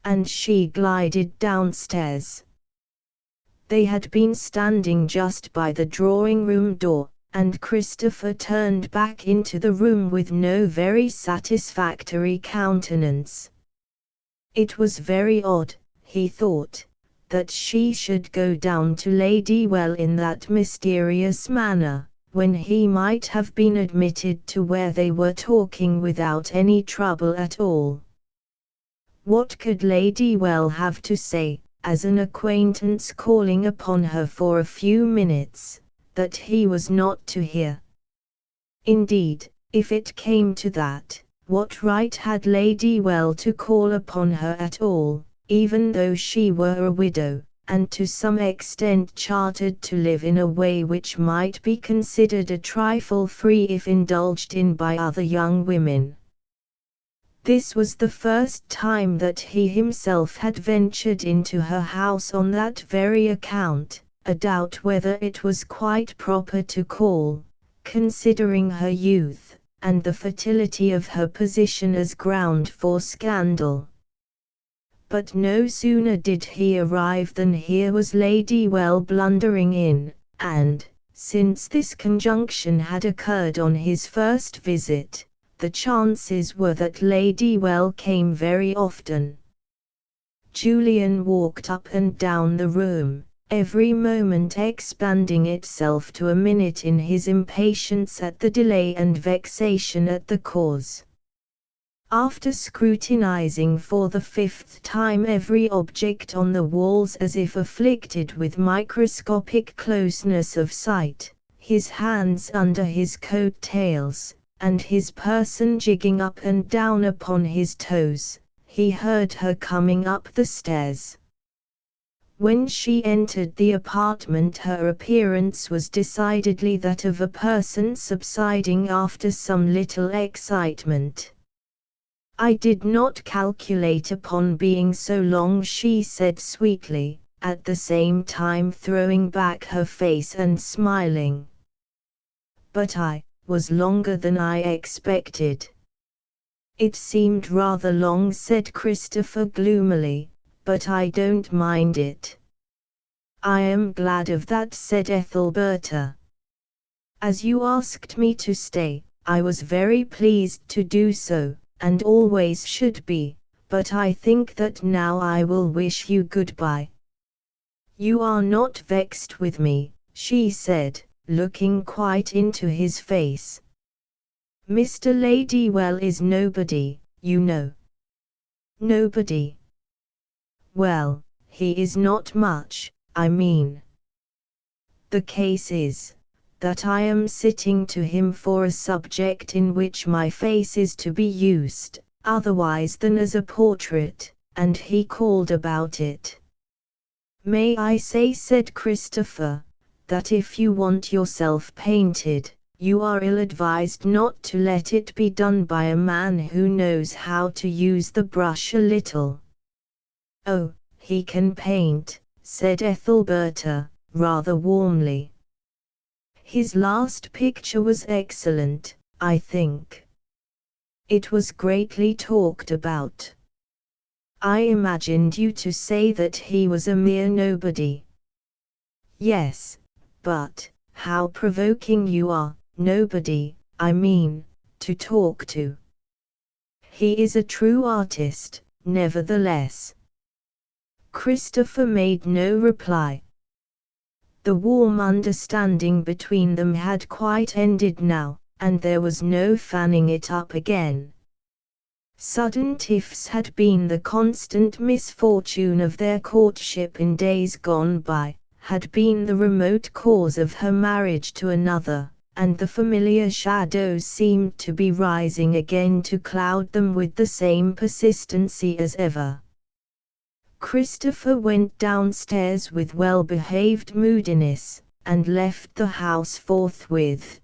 A: And she glided downstairs. They had been standing just by the drawing-room door, and Christopher turned back into the room with no very satisfactory countenance. It was very odd, he thought, that she should go down to Ladywell in that mysterious manner, when he might have been admitted to where they were talking without any trouble at all. What could Ladywell have to say, as an acquaintance calling upon her for a few minutes, that he was not to hear? Indeed, if it came to that, what right had Ladywell to call upon her at all, even though she were a widow, and to some extent chartered to live in a way which might be considered a trifle free if indulged in by other young women? This was the first time that he himself had ventured into her house on that very account, a doubt whether it was quite proper to call, considering her youth, and the fertility of her position as ground for scandal. But no sooner did he arrive than here was Ladywell blundering in, and, since this conjunction had occurred on his first visit, the chances were that Ladywell came very often. Julian walked up and down the room, every moment expanding itself to a minute in his impatience at the delay and vexation at the cause. After scrutinizing for the 5th time every object on the walls as if afflicted with microscopic closeness of sight, his hands under his coat tails, and his person jigging up and down upon his toes, he heard her coming up the stairs. When she entered the apartment, her appearance was decidedly that of a person subsiding after some little excitement. I did not calculate upon being so long, she said sweetly, at the same time throwing back her face and smiling. But I was longer than I expected. It seemed rather long, said Christopher gloomily, but I don't mind it. I am glad of that, said Ethelberta. As you asked me to stay, I was very pleased to do so, and always should be, but I think that now I will wish you goodbye. You are not vexed with me, she said, looking quite into his face. Mr. Ladywell is nobody, you know. Nobody. Well, he is not much, I mean. The case is, that I am sitting to him for a subject in which my face is to be used, otherwise than as a portrait, and he called about it. May I say, said Christopher, that if you want yourself painted, you are ill-advised not to let it be done by a man who knows how to use the brush a little. Oh, he can paint, said Ethelberta, rather warmly. His last picture was excellent, I think. It was greatly talked about. I imagined you to say that he was a mere nobody. Yes, but, how provoking you are, nobody, I mean, to talk to. He is a true artist, nevertheless. Christopher made no reply. The warm understanding between them had quite ended now, and there was no fanning it up again. Sudden tiffs had been the constant misfortune of their courtship in days gone by, had been the remote cause of her marriage to another, and the familiar shadows seemed to be rising again to cloud them with the same persistency as ever. Christopher went downstairs with well-behaved moodiness, and left the house forthwith.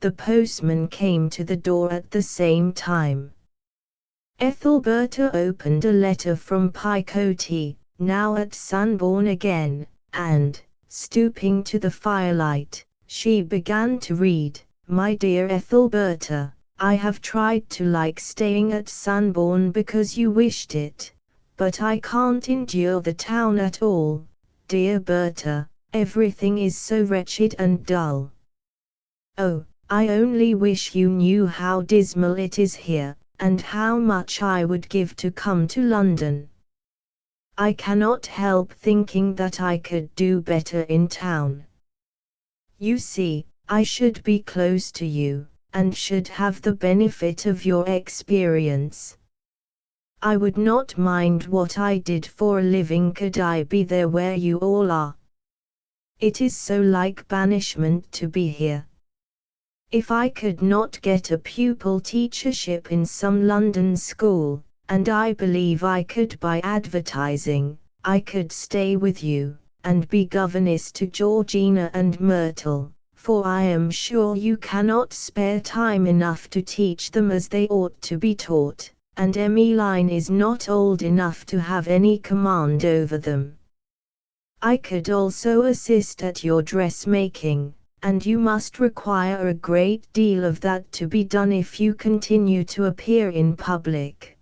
A: The postman came to the door at the same time. Ethelberta opened a letter from Picote, now at Sunbourne again, and, stooping to the firelight, she began to read. My dear Ethelberta, I have tried to like staying at Sunbourne because you wished it, but I can't endure the town at all, dear Berta, everything is so wretched and dull. Oh, I only wish you knew how dismal it is here, and how much I would give to come to London. I cannot help thinking that I could do better in town. You see, I should be close to you, and should have the benefit of your experience. I would not mind what I did for a living could I be there where you all are. It is so like banishment to be here. If I could not get a pupil teachership in some London school, and I believe I could by advertising, I could stay with you, and be governess to Georgina and Myrtle, for I am sure you cannot spare time enough to teach them as they ought to be taught, and Emmeline is not old enough to have any command over them. I could also assist at your dressmaking, and you must require a great deal of that to be done if you continue to appear in public.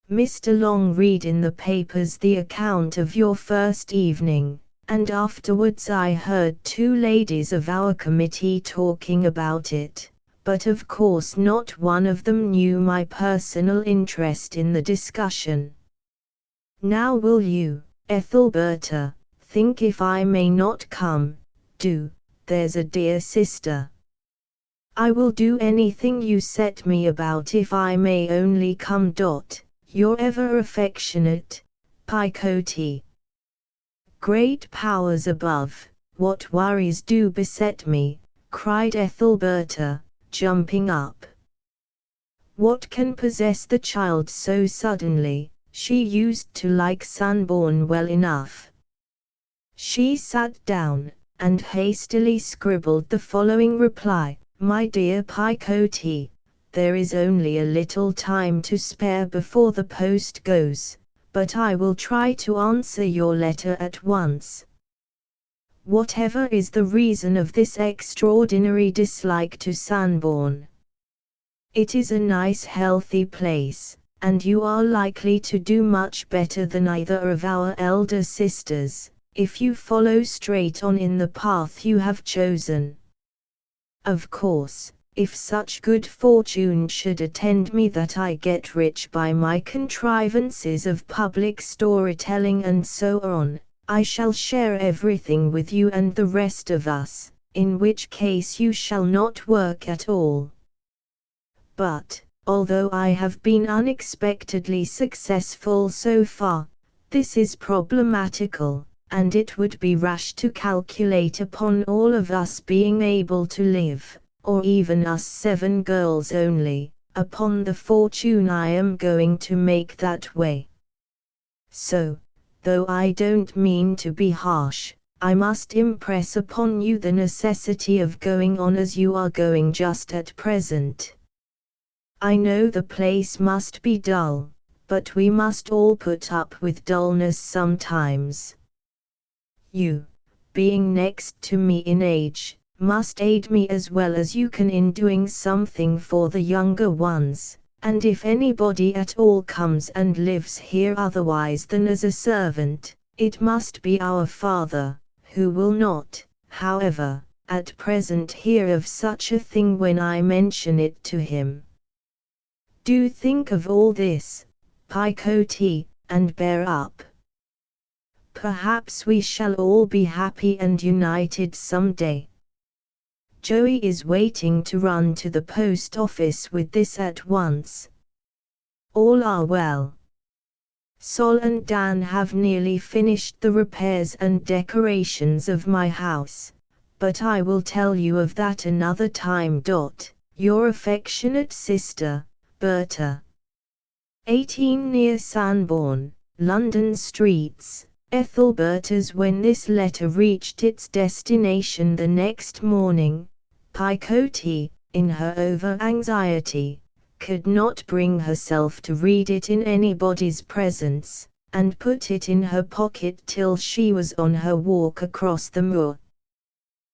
A: Mr. Long read in the papers the account of your first evening, and afterwards I heard two ladies of our committee talking about it, but of course not one of them knew my personal interest in the discussion. Now will you, Ethelberta, think if I may not come, do, there's a dear sister. I will do anything you set me about if I may only come. Your ever affectionate, Picote. Great powers above, what worries do beset me, cried Ethelberta, jumping up. What can possess the child so suddenly? She used to like Sunbourne well enough. She sat down, and hastily scribbled the following reply. My dear Picote, there is only a little time to spare before the post goes, but I will try to answer your letter at once. Whatever is the reason of this extraordinary dislike to Sunbourne? It is a nice healthy place, and you are likely to do much better than either of our elder sisters, if you follow straight on in the path you have chosen. Of course, if such good fortune should attend me that I get rich by my contrivances of public storytelling and so on, I shall share everything with you and the rest of us, in which case you shall not work at all. But, although I have been unexpectedly successful so far, this is problematical, and it would be rash to calculate upon all of us being able to live, or even us 7 girls only, upon the fortune I am going to make that way. So, though I don't mean to be harsh, I must impress upon you the necessity of going on as you are going just at present. I know the place must be dull, but we must all put up with dullness sometimes. You, being next to me in age, must aid me as well as you can in doing something for the younger ones, and if anybody at all comes and lives here otherwise than as a servant, it must be our father, who will not, however, at present hear of such a thing when I mention it to him. Do think of all this, Picote, and bear up. Perhaps we shall all be happy and united someday. Joey is waiting to run to the post office with this at once. All are well. Sol and Dan have nearly finished the repairs and decorations of my house, but I will tell you of that another time. Your affectionate sister, Berta. 18 near Sanborn, London streets, Ethelberta's. When this letter reached its destination the next morning, Picote, in her over-anxiety, could not bring herself to read it in anybody's presence, and put it in her pocket till she was on her walk across the moor.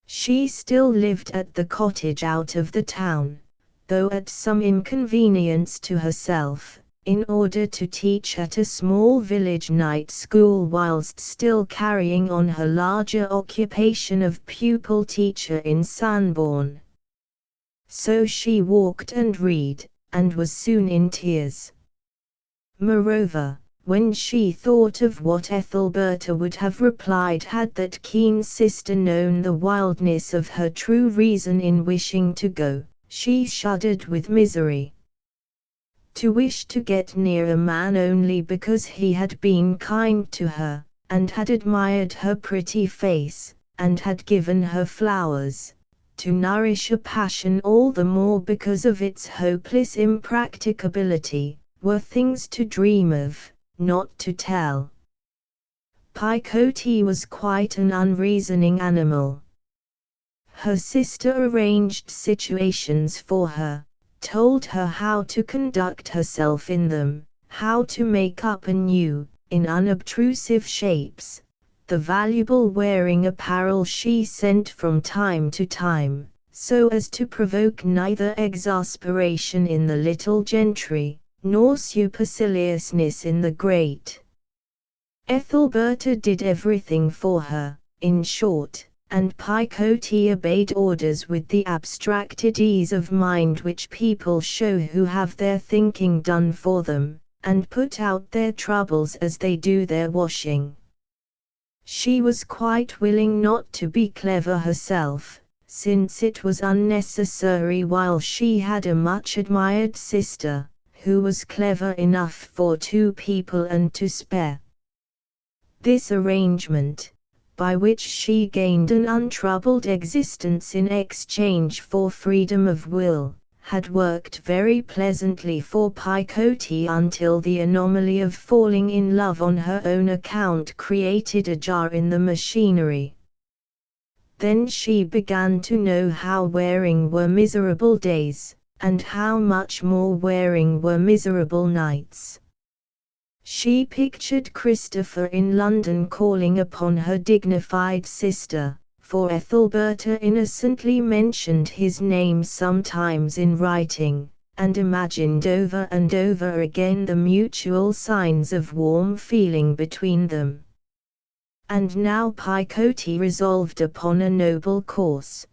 A: She still lived at the cottage out of the town, though at some inconvenience to herself, in order to teach at a small village night school whilst still carrying on her larger occupation of pupil teacher in Sanborn. So she walked and read, and was soon in tears. Moreover, when she thought of what Ethelberta would have replied had that keen sister known the wildness of her true reason in wishing to go, she shuddered with misery. To wish to get near a man only because he had been kind to her, and had admired her pretty face, and had given her flowers, to nourish a passion all the more because of its hopeless impracticability, were things to dream of, not to tell. Picote was quite an unreasoning animal. Her sister arranged situations for her, told her how to conduct herself in them, how to make up anew, in unobtrusive shapes, the valuable wearing apparel she sent from time to time, so as to provoke neither exasperation in the little gentry, nor superciliousness in the great. Ethelberta did everything for her, in short, and Picote obeyed orders with the abstracted ease of mind which people show who have their thinking done for them, and put out their troubles as they do their washing. She was quite willing not to be clever herself, since it was unnecessary while she had a much admired sister, who was clever enough for two people and to spare. This arrangement, by which she gained an untroubled existence in exchange for freedom of will, had worked very pleasantly for Picote until the anomaly of falling in love on her own account created a jar in the machinery. Then she began to know how wearing were miserable days, and how much more wearing were miserable nights. She pictured Christopher in London calling upon her dignified sister, for Ethelberta innocently mentioned his name sometimes in writing, and imagined over and over again the mutual signs of warm feeling between them. And now Picote resolved upon a noble course.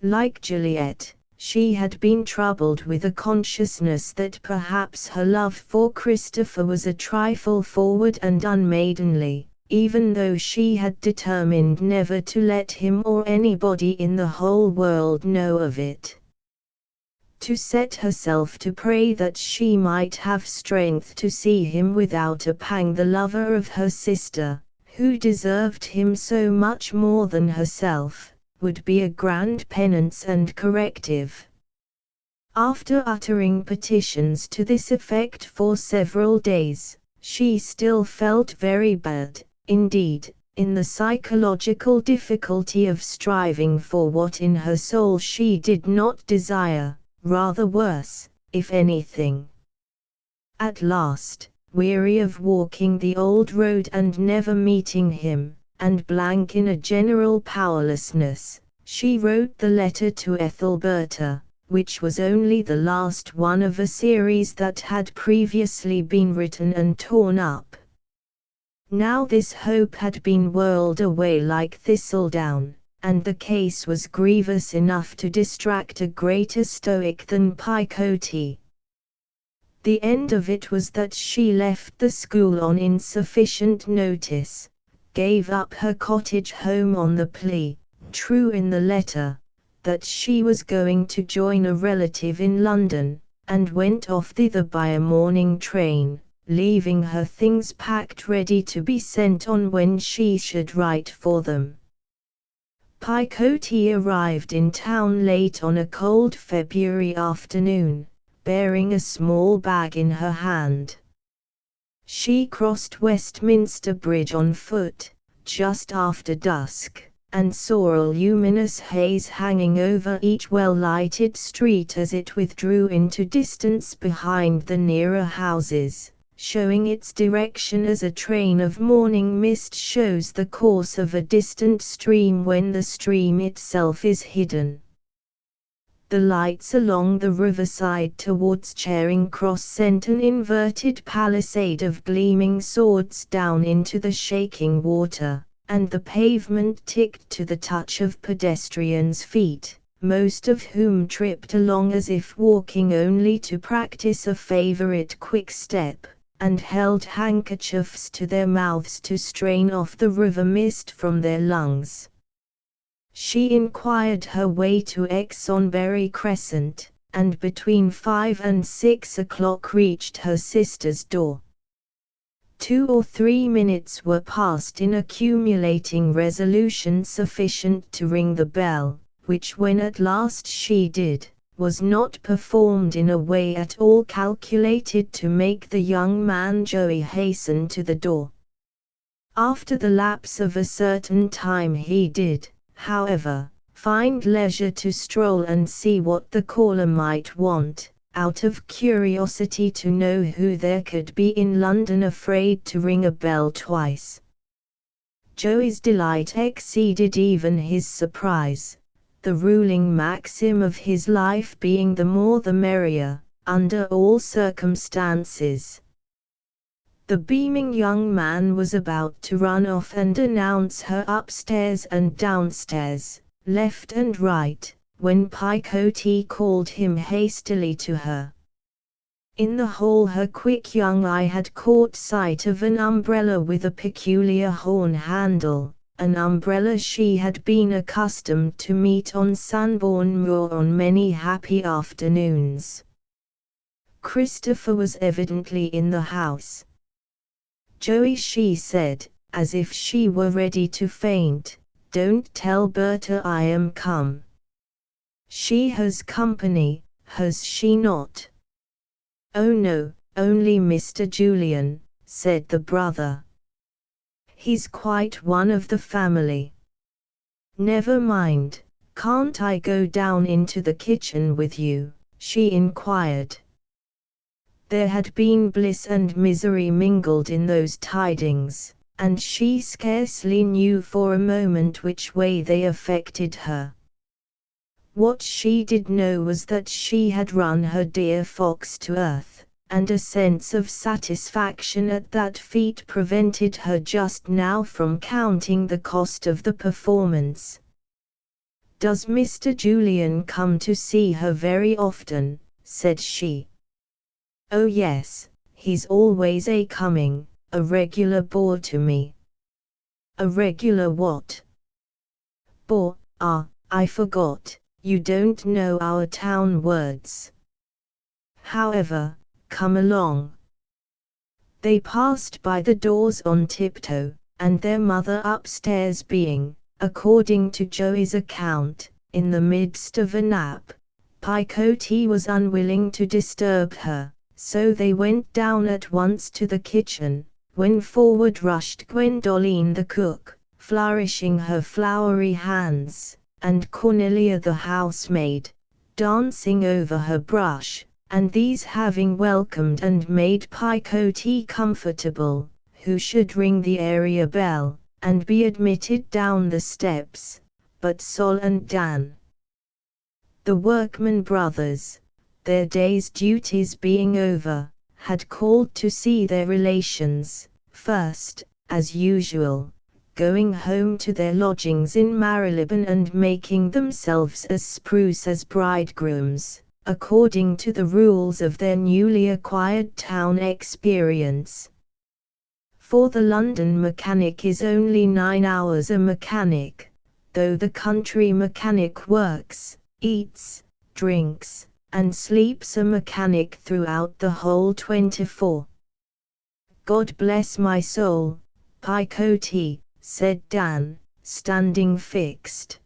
A: Like Juliet, she had been troubled with a consciousness that perhaps her love for Christopher was a trifle forward and unmaidenly, even though she had determined never to let him or anybody in the whole world know of it. To set herself to pray that she might have strength to see him without a pang, the lover of her sister, who deserved him so much more than herself, would be a grand penance and corrective. After uttering petitions to this effect for several days, she still felt very bad, indeed, in the psychological difficulty of striving for what in her soul she did not desire, rather worse, if anything. At last, weary of walking the old road and never meeting him, and blank in a general powerlessness, she wrote the letter to Ethelberta, which was only the last one of a series that had previously been written and torn up. Now this hope had been whirled away like thistledown, and the case was grievous enough to distract a greater stoic than Picote. The end of it was that she left the school on insufficient notice, gave up her cottage home on the plea, true in the letter, that she was going to join a relative in London, and went off thither by a morning train, leaving her things packed ready to be sent on when she should write for them. Picotee arrived in town late on a cold February afternoon, bearing a small bag in her hand. She crossed Westminster Bridge on foot, just after dusk, and saw a luminous haze hanging over each well-lighted street as it withdrew into distance behind the nearer houses, showing its direction as a train of morning mist shows the course of a distant stream when the stream itself is hidden. The lights along the riverside towards Charing Cross sent an inverted palisade of gleaming swords down into the shaking water, and the pavement ticked to the touch of pedestrians' feet, most of whom tripped along as if walking only to practice a favorite quick step, and held handkerchiefs to their mouths to strain off the river mist from their lungs. She inquired her way to Exonbury Crescent, and between 5 and 6 o'clock reached her sister's door. 2 or 3 minutes were passed in accumulating resolution sufficient to ring the bell, which when at last she did, was not performed in a way at all calculated to make the young man Joey hasten to the door. After the lapse of a certain time he did, however, find leisure to stroll and see what the caller might want, out of curiosity to know who there could be in London afraid to ring a bell twice. Joey's delight exceeded even his surprise, the ruling maxim of his life being the more the merrier, under all circumstances. The beaming young man was about to run off and announce her upstairs and downstairs, left and right, when Picotee called him hastily to her. In the hall her quick young eye had caught sight of an umbrella with a peculiar horn handle, an umbrella she had been accustomed to meet on Sunbourne Moor on many happy afternoons. Christopher was evidently in the house. "Joey," she said, as if she were ready to faint, "don't tell Berta I am come. She has company, has she not?" "Oh no, only Mr. Julian," said the brother. "He's quite one of the family." "Never mind, can't I go down into the kitchen with you?" she inquired. There had been bliss and misery mingled in those tidings, and she scarcely knew for a moment which way they affected her. What she did know was that she had run her dear fox to earth, and a sense of satisfaction at that feat prevented her just now from counting the cost of the performance. "Does Mr. Julian come to see her very often?" said she. "Oh yes, he's always coming, a regular bore to me." "A regular what?" "Bore, I forgot, you don't know our town words. However, come along." They passed by the doors on tiptoe, and their mother upstairs being, according to Joey's account, in the midst of a nap, Picotee was unwilling to disturb her. So they went down at once to the kitchen, when forward rushed Gwendoline the cook, flourishing her floury hands, and Cornelia the housemaid, dancing over her brush, and these having welcomed and made Picotee comfortable, who should ring the area bell, and be admitted down the steps, but Sol and Dan. The workman brothers, their day's duties being over, had called to see their relations, first, as usual, going home to their lodgings in Marylebone and making themselves as spruce as bridegrooms, according to the rules of their newly acquired town experience. For the London mechanic is only 9 hours a mechanic, though the country mechanic works, eats, drinks, and sleeps a mechanic throughout the whole 24. God bless my soul, Picote, said Dan, standing fixed.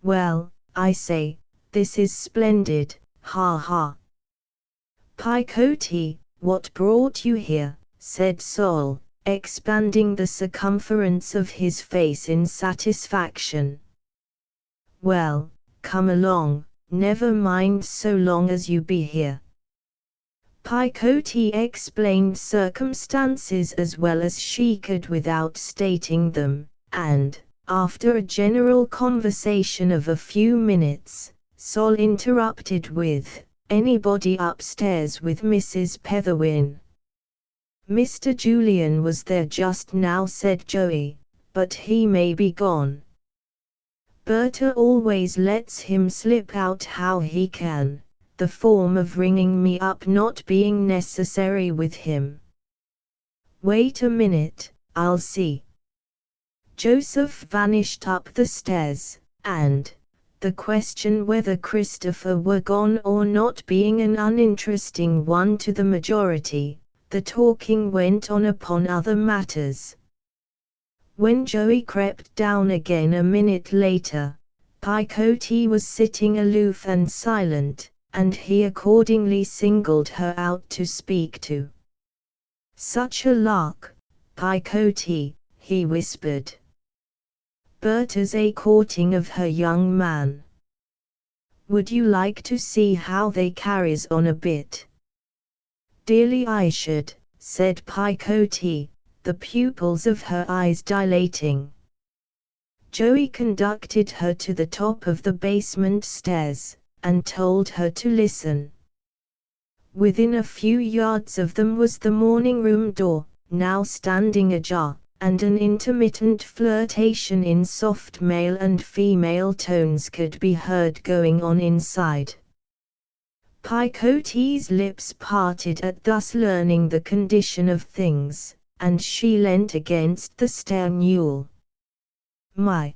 A: Well, I say, this is splendid, ha ha. Picote, what brought you here? Said Sol, expanding the circumference of his face in satisfaction. Well, come along, never mind so long as you be here. Picote explained circumstances as well as she could without stating them, and, after a general conversation of a few minutes, Sol interrupted with, "Anybody upstairs with Mrs. Petherwin?" "Mr. Julian was there just now," said Joey, "but he may be gone. Berta always lets him slip out how he can, the form of ringing me up not being necessary with him. Wait a minute, I'll see." Joseph vanished up the stairs, and, the question whether Christopher were gone or not being an uninteresting one to the majority, the talking went on upon other matters. When Joey crept down again a minute later, Picote was sitting aloof and silent, and he accordingly singled her out to speak to. "Such a lark, Picote," he whispered. "Berta's a courting of her young man. Would you like to see how they carries on a bit?" "Dearly I should," said Picote, the pupils of her eyes dilating. Joey conducted her to the top of the basement stairs, and told her to listen. Within a few yards of them was the morning room door, now standing ajar, and an intermittent flirtation in soft male and female tones could be heard going on inside. Picote's lips parted at thus learning the condition of things, and she leant against the stair newel. "My!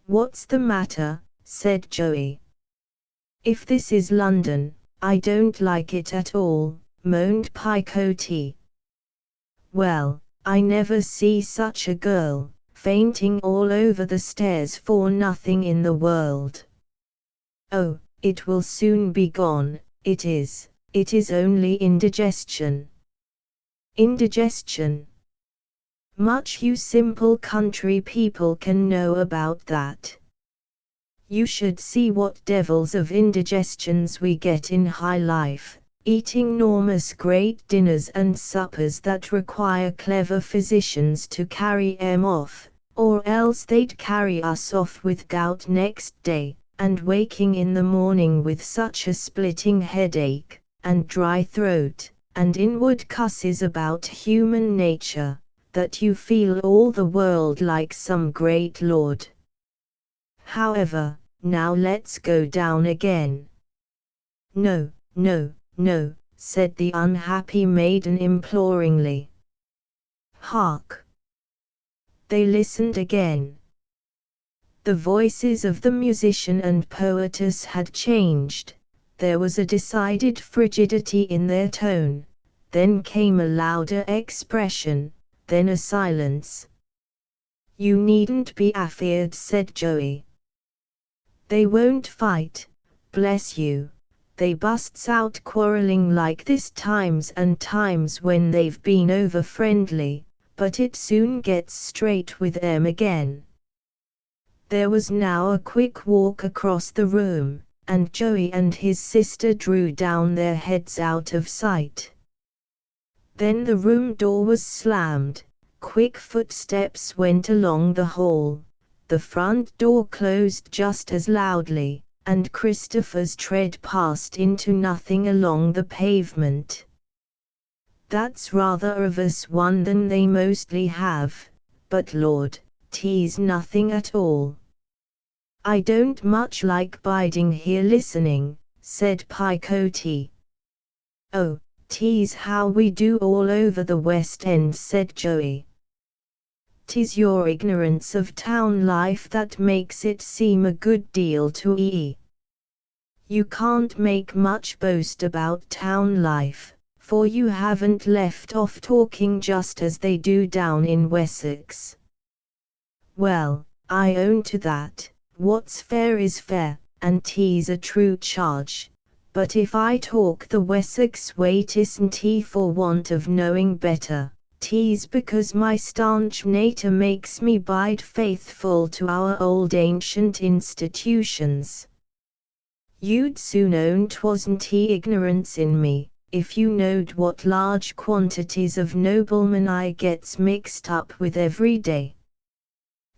A: What's the matter?" said Joey. "If this is London, I don't like it at all," moaned Picote. "Well, I never see such a girl, fainting all over the stairs for nothing in the world." "Oh, it will soon be gone, it is only indigestion." "Indigestion? Much you simple country people can know about that. You should see what devils of indigestions we get in high life, eating enormous great dinners and suppers that require clever physicians to carry 'em off, or else they'd carry us off with gout next day, and waking in the morning with such a splitting headache, and dry throat, and inward cusses about human nature, that you feel all the world like some great lord. However, now let's go down again." "No, no, no," said the unhappy maiden imploringly. "Hark!" They listened again. The voices of the musician and poetess had changed, there was a decided frigidity in their tone, then came a louder expression, then a silence. "You needn't be afeard," said Joey. "They won't fight, bless you. They busts out quarrelling like this times and times when they've been over friendly, but it soon gets straight with 'em again." There was now a quick walk across the room, and Joey and his sister drew down their heads out of sight. Then the room door was slammed, quick footsteps went along the hall, the front door closed just as loudly, and Christopher's tread passed into nothing along the pavement. "That's rather of us one than they mostly have, but Lord, 'tis nothing at all." "I don't much like biding here listening," said Picote. "Oh, "'Tis how we do all over the West End," said Joey. "'Tis your ignorance of town life that makes it seem a good deal to ye. You can't make much boast about town life, for you haven't left off talking just as they do down in Wessex." "Well, I own to that. What's fair is fair, and 'tis a true charge. But if I talk the Wessex way 'tisn't for want of knowing better, 'tis because my staunch nature makes me bide faithful to our old ancient institutions. You'd soon own 'twasn't ignorance in me, if you knowed what large quantities of noblemen I gets mixed up with every day.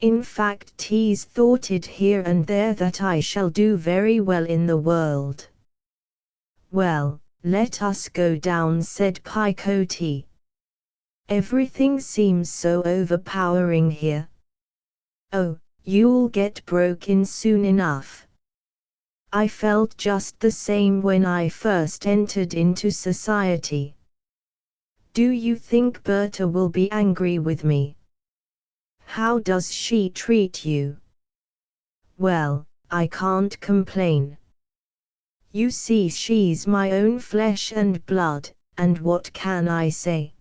A: In fact 'tis thoughted here and there that I shall do very well in the world." "Well, let us go down," said Picotee. "Everything seems so overpowering here." "Oh, you'll get broke in soon enough. I felt just the same when I first entered into society. Do you think Berta will be angry with me?" "How does she treat you?" "Well, I can't complain. You see, she's my own flesh and blood, and what can I say?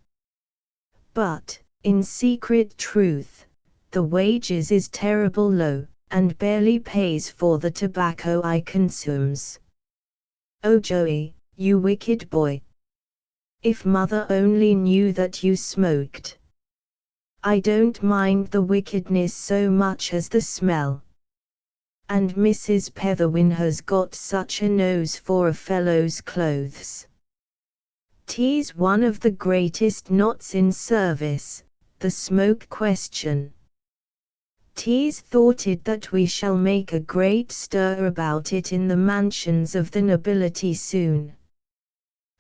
A: But, in secret truth, the wages is terrible low, and barely pays for the tobacco I consumes." "Oh Joey, you wicked boy! If mother only knew that you smoked." "I don't mind the wickedness so much as the smell. And Mrs. Petherwin has got such a nose for a fellow's clothes. 'Tis one of the greatest knots in service, the smoke question. 'Tis thoughted that we shall make a great stir about it in the mansions of the nobility soon.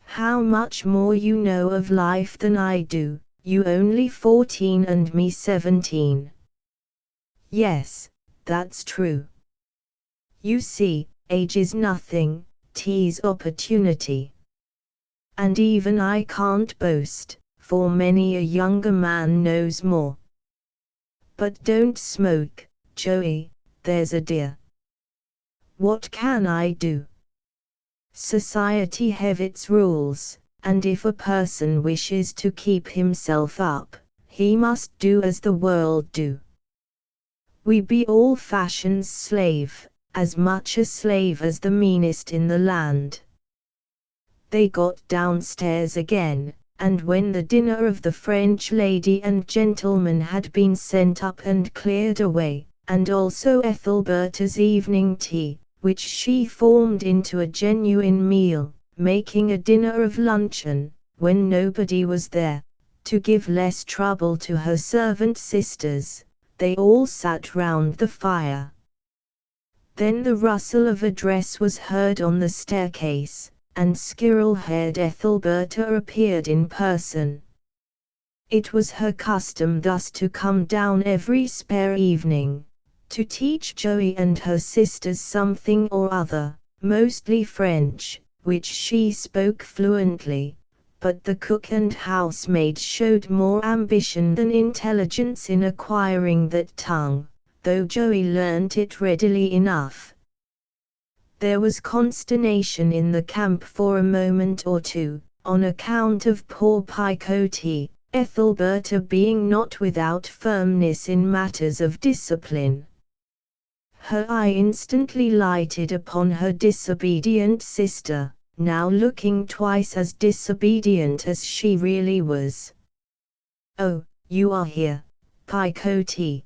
A: How much more you know of life than I do, you only 14 and me 17. "Yes, that's true. You see, age is nothing, 'tis opportunity. And even I can't boast, for many a younger man knows more. But don't smoke, Joey, there's a dear." "What can I do? Society have its rules, and if a person wishes to keep himself up, he must do as the world do. We be all fashion's slave, as much a slave as the meanest in the land." They got downstairs again, and when the dinner of the French lady and gentleman had been sent up and cleared away, and also Ethelberta's evening tea, which she formed into a genuine meal, making a dinner of luncheon, when nobody was there, to give less trouble to her servant sisters, they all sat round the fire. Then the rustle of a dress was heard on the staircase, and squirrel-haired Ethelberta appeared in person. It was her custom thus to come down every spare evening, to teach Joey and her sisters something or other, mostly French, which she spoke fluently, but the cook and housemaid showed more ambition than intelligence in acquiring that tongue, though Joey learnt it readily enough. There was consternation in the camp for a moment or two, on account of poor Picotee, Ethelberta being not without firmness in matters of discipline. Her eye instantly lighted upon her disobedient sister, now looking twice as disobedient as she really was. "Oh, you are here, Picotee.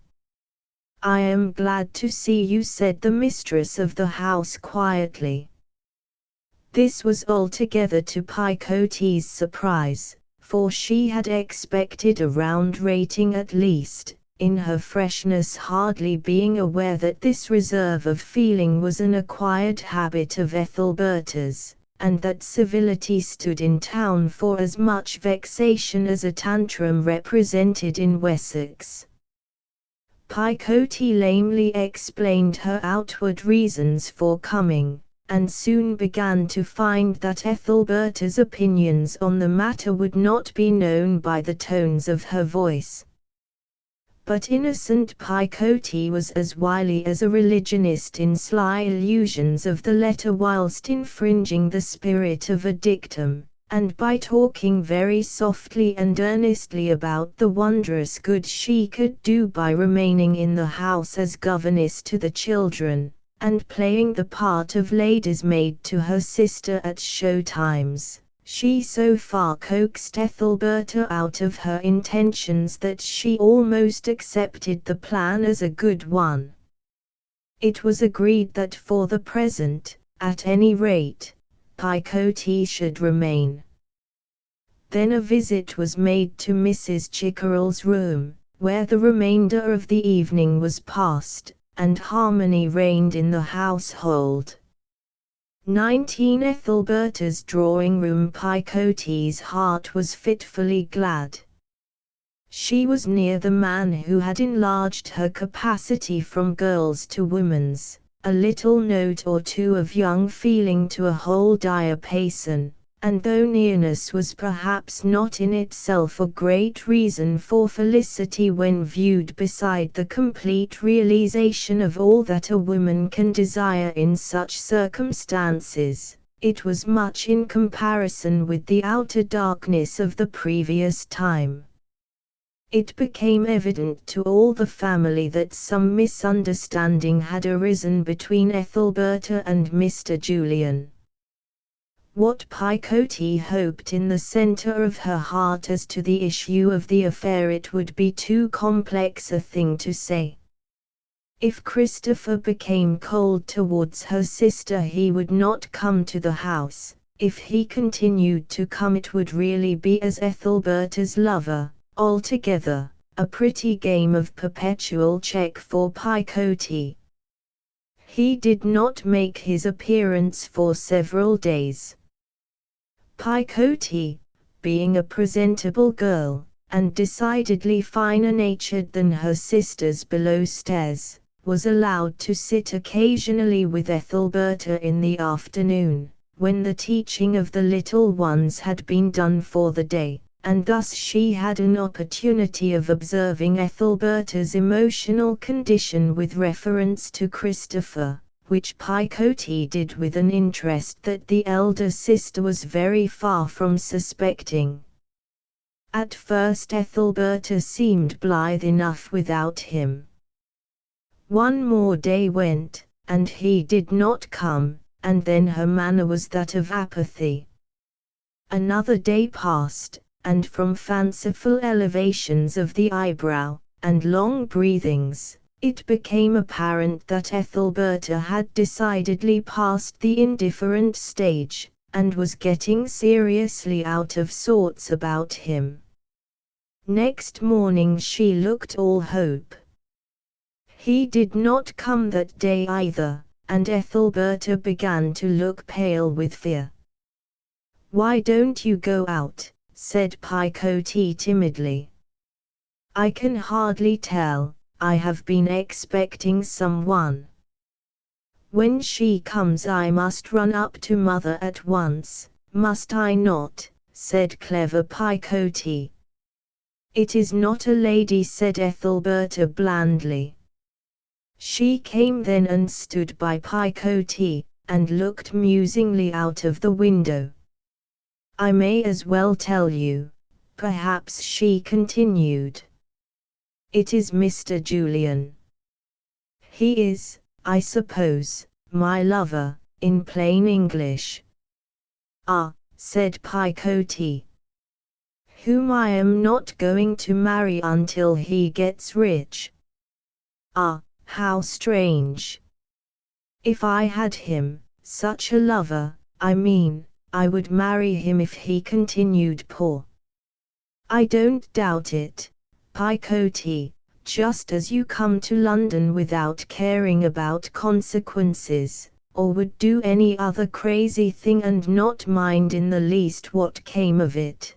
A: I am glad to see you," said the mistress of the house quietly. This was altogether to Picotee's surprise, for she had expected a round rating at least, in her freshness hardly being aware that this reserve of feeling was an acquired habit of Ethelberta's, and that civility stood in town for as much vexation as a tantrum represented in Wessex. Picotee lamely explained her outward reasons for coming, and soon began to find that Ethelberta's opinions on the matter would not be known by the tones of her voice. But innocent Picote was as wily as a religionist in sly illusions of the letter whilst infringing the spirit of a dictum, and by talking very softly and earnestly about the wondrous good she could do by remaining in the house as governess to the children, and playing the part of lady's maid to her sister at show times. She so far coaxed Ethelberta out of her intentions that she almost accepted the plan as a good one. It was agreed that for the present, at any rate, Picote should remain. Then a visit was made to Mrs. Chickerell's room, where the remainder of the evening was passed, and harmony reigned in the household. 19 Ethelberta's drawing-room. Picote's heart was fitfully glad. She was near the man who had enlarged her capacity from girls to woman's, a little note or two of young feeling to a whole diapason, and though nearness was perhaps not in itself a great reason for felicity when viewed beside the complete realization of all that a woman can desire in such circumstances, it was much in comparison with the outer darkness of the previous time. It became evident to all the family that some misunderstanding had arisen between Ethelberta and Mr. Julian. What Picote hoped in the center of her heart as to the issue of the affair it would be too complex a thing to say. If Christopher became cold towards her sister he would not come to the house. If he continued to come it would really be as Ethelberta's lover. Altogether, a pretty game of perpetual check for Picote. He did not make his appearance for several days. Picote, being a presentable girl, and decidedly finer-natured than her sisters below stairs, was allowed to sit occasionally with Ethelberta in the afternoon, when the teaching of the little ones had been done for the day, and thus she had an opportunity of observing Ethelberta's emotional condition with reference to Christopher, which Picote did with an interest that the elder sister was very far from suspecting. At first Ethelberta seemed blithe enough without him. One more day went, and he did not come, and then her manner was that of apathy. Another day passed, and from fanciful elevations of the eyebrow, and long breathings, it became apparent that Ethelberta had decidedly passed the indifferent stage, and was getting seriously out of sorts about him. Next morning she looked all hope. He did not come that day either, and Ethelberta began to look pale with fear. "Why don't you go out?" said Picote timidly. "I can hardly tell. I have been expecting someone. When she comes I must run up to mother at once, must I not?" said clever Picote. "It is not a lady," said Ethelberta blandly. She came then and stood by Picote, and looked musingly out of the window. "I may as well tell you," perhaps she continued. "It is Mr. Julian. He is, I suppose, my lover, in plain English." "Ah," said Picote. "Whom I am not going to marry until he gets rich." "Ah, how strange. If I had him, such a lover, I mean, I would marry him if he continued poor." "I don't doubt it, Picote, just as you come to London without caring about consequences, or would do any other crazy thing and not mind in the least what came of it.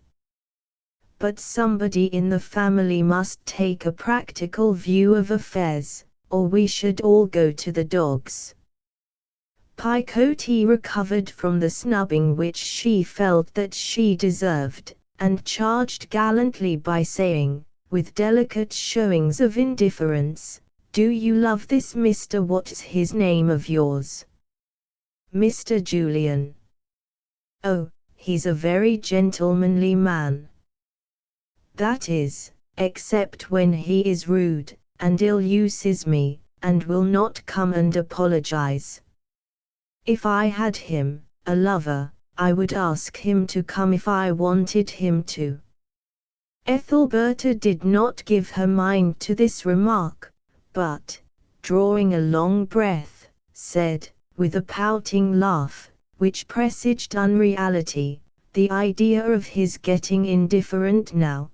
A: But somebody in the family must take a practical view of affairs, or we should all go to the dogs." Picotee recovered from the snubbing which she felt that she deserved, and charged gallantly by saying, with delicate showings of indifference, "Do you love this Mr. What's his name of yours?" "Mr. Julian." "Oh, he's a very gentlemanly man. That is, except when he is rude, and ill-uses me, and will not come and apologize. If I had him, a lover, I would ask him to come if I wanted him to." Ethelberta did not give her mind to this remark, but, drawing a long breath, said, with a pouting laugh, which presaged unreality, "The idea of his getting indifferent now.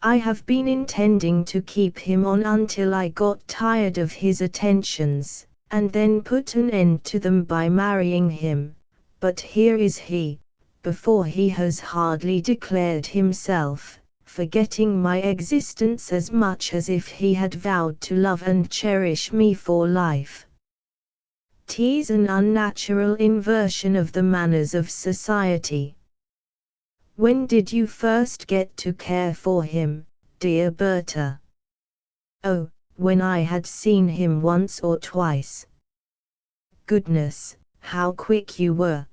A: I have been intending to keep him on until I got tired of his attentions, and then put an end to them by marrying him, but here is he, before he has hardly declared himself, forgetting my existence as much as if he had vowed to love and cherish me for life. 'Tis an unnatural inversion of the manners of society. When did you first get to care for him, dear Berta?" "Oh, when I had seen him once or twice." "Goodness, how quick you were!"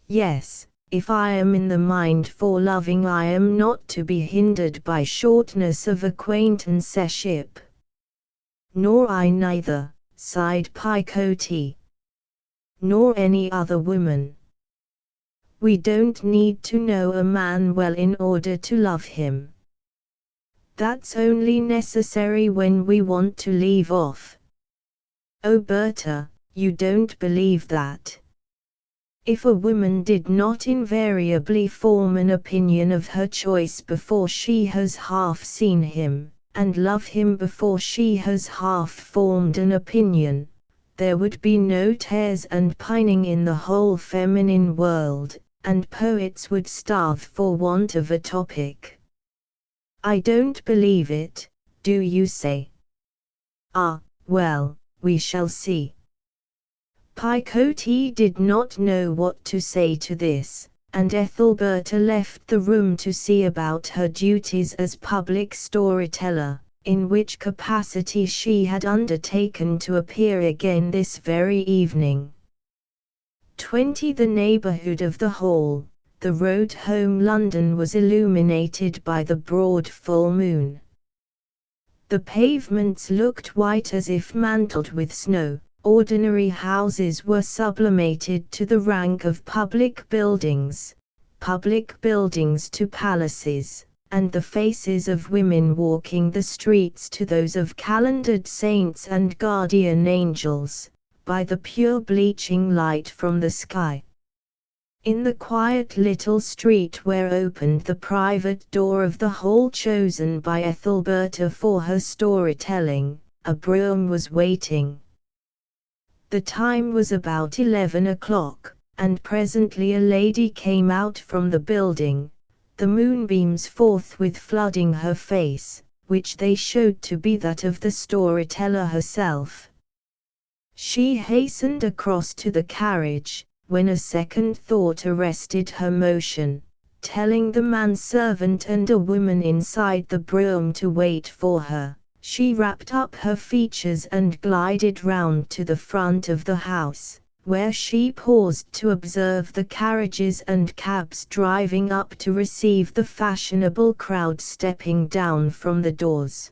A: "Yes, if I am in the mind for loving I am not to be hindered by shortness of acquaintanceship." "Nor I neither," sighed Picotee. "Nor any other woman. We don't need to know a man well in order to love him. That's only necessary when we want to leave off." "Oh Berta, you don't believe that. If a woman did not invariably form an opinion of her choice before she has half seen him, and love him before she has half formed an opinion, there would be no tears and pining in the whole feminine world, and poets would starve for want of a topic. I don't believe it, do you say? Ah, well, we shall see." Picotee did not know what to say to this, and Ethelberta left the room to see about her duties as public storyteller, in which capacity she had undertaken to appear again this very evening. 20 The neighborhood of the Hall, the road home London was illuminated by the broad full moon. The pavements looked white as if mantled with snow. Ordinary houses were sublimated to the rank of public buildings to palaces, and the faces of women walking the streets to those of calendared saints and guardian angels, by the pure bleaching light from the sky. In the quiet little street where opened the private door of the hall chosen by Ethelberta for her storytelling, a brougham was waiting. The time was about 11 o'clock, and presently a lady came out from the building, the moonbeams forthwith flooding her face, which they showed to be that of the storyteller herself. She hastened across to the carriage, when a second thought arrested her motion, telling the manservant and a woman inside the brougham to wait for her. She wrapped up her features and glided round to the front of the house, where she paused to observe the carriages and cabs driving up to receive the fashionable crowd stepping down from the doors.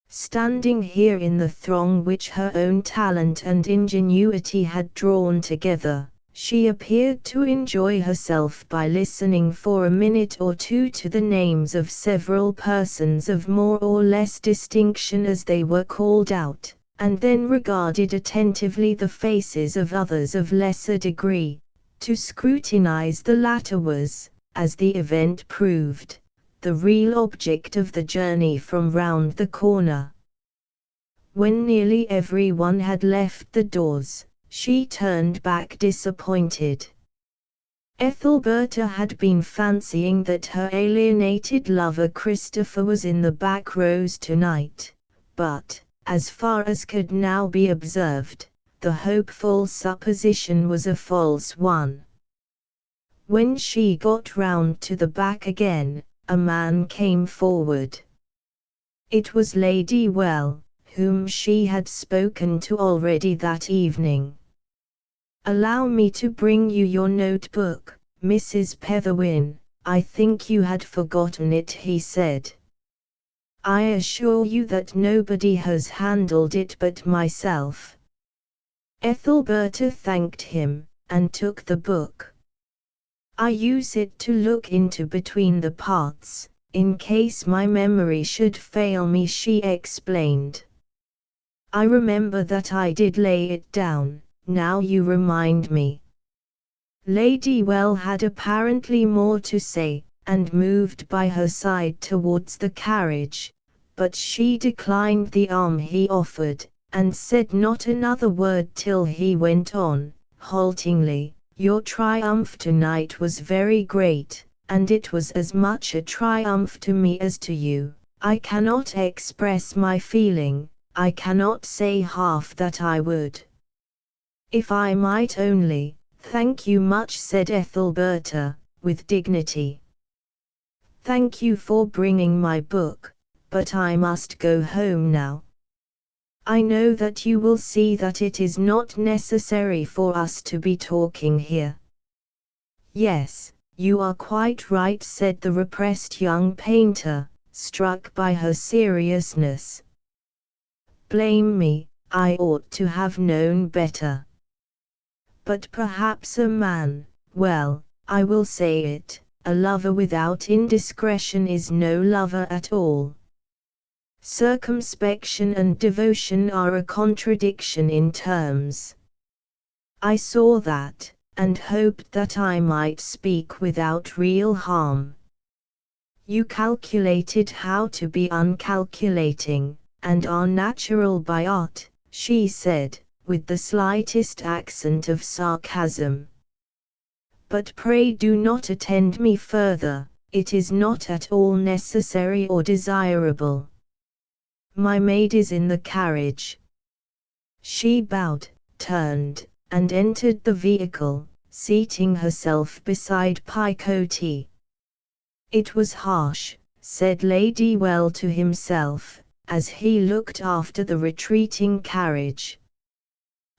A: Standing here in the throng which her own talent and ingenuity had drawn together, she appeared to enjoy herself by listening for a minute or two to the names of several persons of more or less distinction as they were called out, and then regarded attentively the faces of others of lesser degree. To scrutinize the latter was, as the event proved, the real object of the journey from round the corner. When nearly everyone had left the doors, she turned back disappointed. Ethelberta had been fancying that her alienated lover Christopher was in the back rows tonight, but, as far as could now be observed, the hopeful supposition was a false one. When she got round to the back again, a man came forward. It was Lady Well, whom she had spoken to already that evening. "Allow me to bring you your notebook, Mrs. Petherwin. I think you had forgotten it," he said. "I assure you that nobody has handled it but myself." Ethelberta thanked him, and took the book. "I use it to look into between the parts, in case my memory should fail me," she explained. "I remember that I did lay it down, now you remind me." Lady Well had apparently more to say, and moved by her side towards the carriage, but she declined the arm he offered, and said not another word till he went on, haltingly, "Your triumph tonight was very great, and it was as much a triumph to me as to you. I cannot express my feeling, I cannot say half that I would. If I might only, thank you much," said Ethelberta, with dignity. "Thank you for bringing my book, but I must go home now. I know that you will see that it is not necessary for us to be talking here." "Yes, you are quite right," said the repressed young painter, struck by her seriousness. "Blame me, I ought to have known better. But perhaps a man, well, I will say it, a lover without indiscretion is no lover at all. Circumspection and devotion are a contradiction in terms. I saw that, and hoped that I might speak without real harm. You calculated how to be uncalculating, and are natural by art," she said, with the slightest accent of sarcasm. "But pray do not attend me further, it is not at all necessary or desirable. My maid is in the carriage." She bowed, turned, and entered the vehicle, seating herself beside Picote. "It was harsh," said Lady Well to himself, as he looked after the retreating carriage.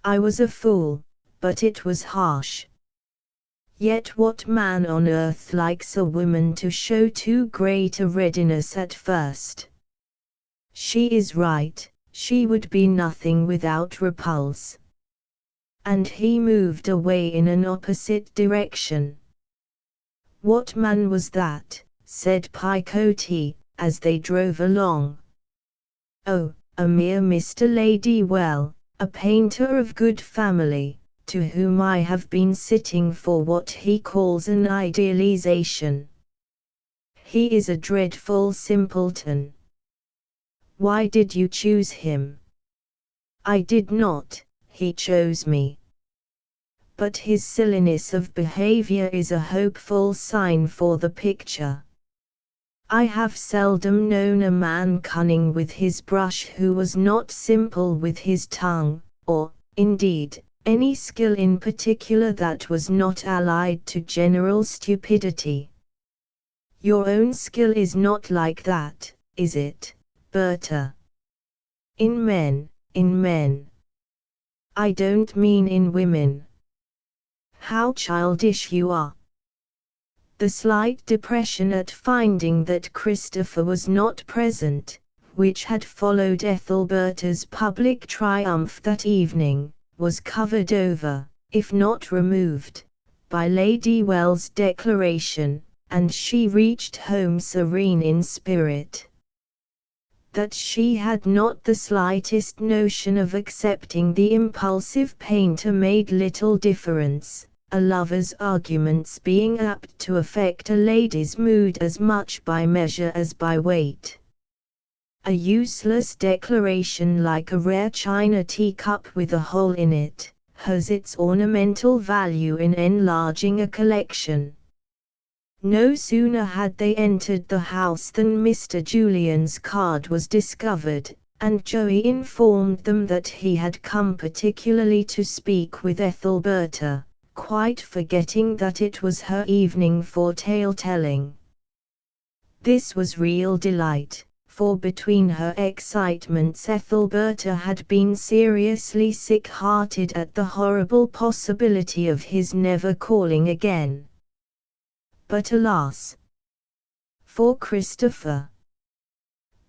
A: "I was a fool, but it was harsh. Yet what man on earth likes a woman to show too great a readiness at first? She is right, she would be nothing without repulse." And he moved away in an opposite direction. "What man was that?" said Picote, as they drove along. "Oh, a mere Mr. Lady Well, a painter of good family, to whom I have been sitting for what he calls an idealization. He is a dreadful simpleton." "Why did you choose him?" "I did not, he chose me. But his silliness of behavior is a hopeful sign for the picture. I have seldom known a man cunning with his brush who was not simple with his tongue, or, indeed, any skill in particular that was not allied to general stupidity. Your own skill is not like that, is it, Berta?" In men. I don't mean in women." "How childish you are." The slight depression at finding that Christopher was not present, which had followed Ethelberta's public triumph that evening, was covered over, if not removed, by Lady Well's declaration, and she reached home serene in spirit. That she had not the slightest notion of accepting the impulsive painter made little difference, a lover's arguments being apt to affect a lady's mood as much by measure as by weight. A useless declaration like a rare china teacup with a hole in it, has its ornamental value in enlarging a collection. No sooner had they entered the house than Mr. Julian's card was discovered, and Joey informed them that he had come particularly to speak with Ethelberta, quite forgetting that it was her evening for tale-telling. This was real delight, for between her excitements Ethelberta had been seriously sick-hearted at the horrible possibility of his never calling again. But alas! For Christopher,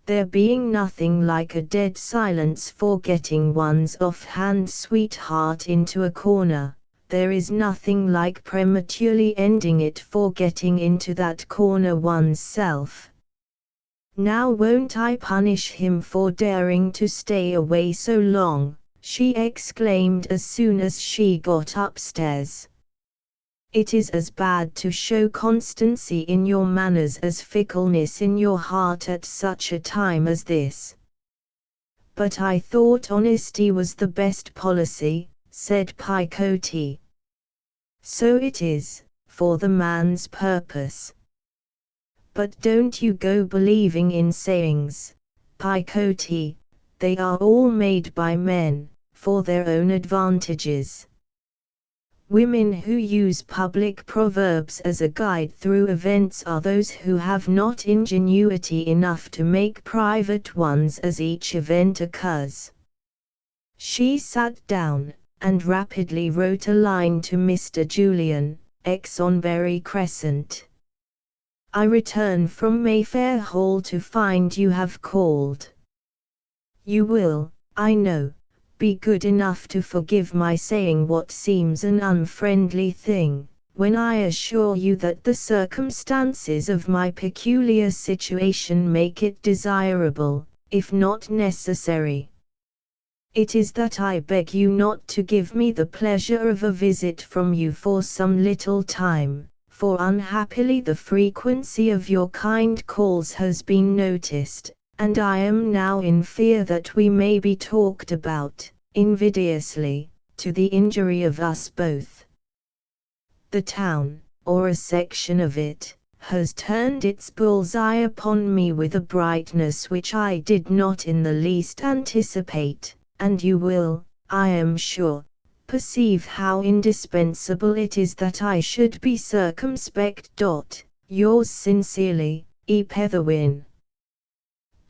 A: there being nothing like a dead silence for getting one's offhand sweetheart into a corner, there is nothing like prematurely ending it for getting into that corner one's self. "Now won't I punish him for daring to stay away so long," she exclaimed as soon as she got upstairs. "It is as bad to show constancy in your manners as fickleness in your heart at such a time as this." "But I thought honesty was the best policy," said Picote. "So it is, for the man's purpose. But don't you go believing in sayings, Picote, they are all made by men, for their own advantages. Women who use public proverbs as a guide through events are those who have not ingenuity enough to make private ones as each event occurs." She sat down, and rapidly wrote a line to Mr. Julian, Exonbury Crescent. "I return from Mayfair Hall to find you have called. You will, I know, be good enough to forgive my saying what seems an unfriendly thing, when I assure you that the circumstances of my peculiar situation make it desirable, if not necessary. It is that I beg you not to give me the pleasure of a visit from you for some little time, for unhappily the frequency of your kind calls has been noticed, and I am now in fear that we may be talked about, invidiously, to the injury of us both. The town, or a section of it, has turned its bull's-eye upon me with a brightness which I did not in the least anticipate, and you will, I am sure, perceive how indispensable it is that I should be circumspect. Yours sincerely, E. Petherwin.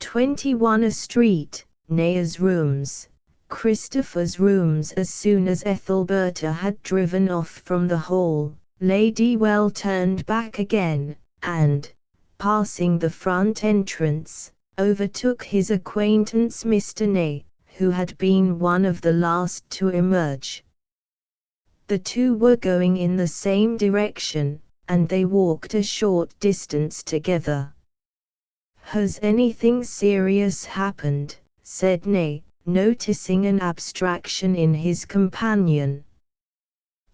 A: 21 A Street, Naya's rooms. Christopher's rooms. As soon as Ethelberta had driven off from the hall, Lady Well turned back again, and, passing the front entrance, overtook his acquaintance Mr. Nay, who had been one of the last to emerge. The two were going in the same direction, and they walked a short distance together. "Has anything serious happened?" said Nay, noticing an abstraction in his companion.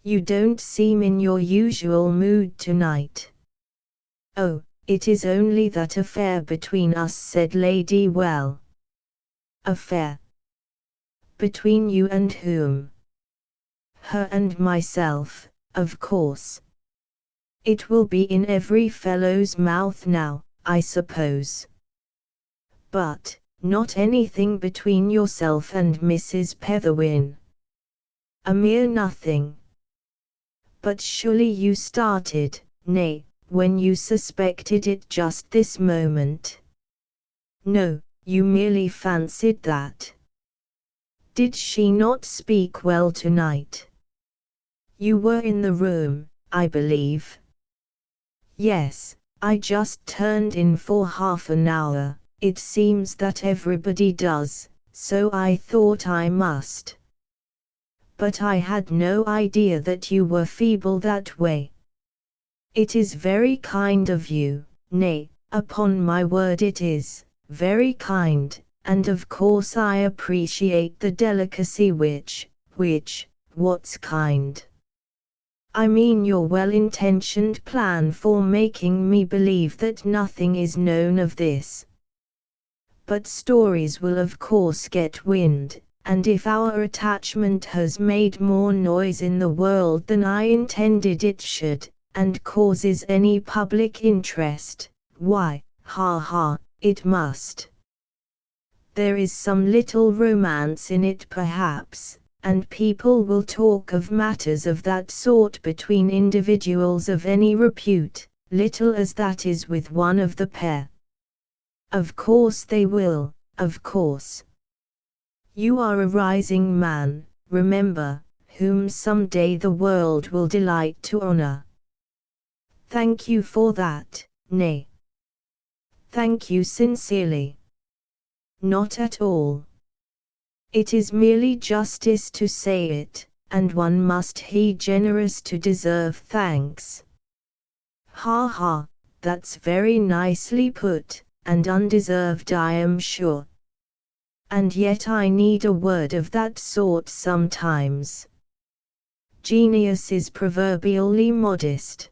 A: "You don't seem in your usual mood tonight." "Oh, it is only that affair between us," said Lady Well. "Affair? Between you and whom?" "Her and myself, of course. It will be in every fellow's mouth now, I suppose. But, not anything between yourself and Mrs. Petherwin?" "A mere nothing." "But surely you started, Nay, when you suspected it just this moment?" "No, you merely fancied that." "Did she not speak well tonight?" "You were in the room, I believe?" "Yes, I just turned in for half an hour. It seems that everybody does, so I thought I must. But I had no idea that you were feeble that way." "It is very kind of you, Nay, upon my word it is, very kind, and of course I appreciate the delicacy what's kind?" "I mean your well-intentioned plan for making me believe that nothing is known of this. But stories will of course get wind, and if our attachment has made more noise in the world than I intended it should, and causes any public interest, why, ha ha, it must. there is some little romance in it perhaps, and people will talk of matters of that sort between individuals of any repute, little as that is with one of the pair. Of course they will, of course. You are a rising man, remember, whom some day the world will delight to honor. Thank you for that, nay. Thank you sincerely. Not at all. It is merely justice to say it, and one must be generous to deserve thanks. Ha ha, that's very nicely put, and undeserved I am sure. And yet I need a word of that sort sometimes. Genius is proverbially modest.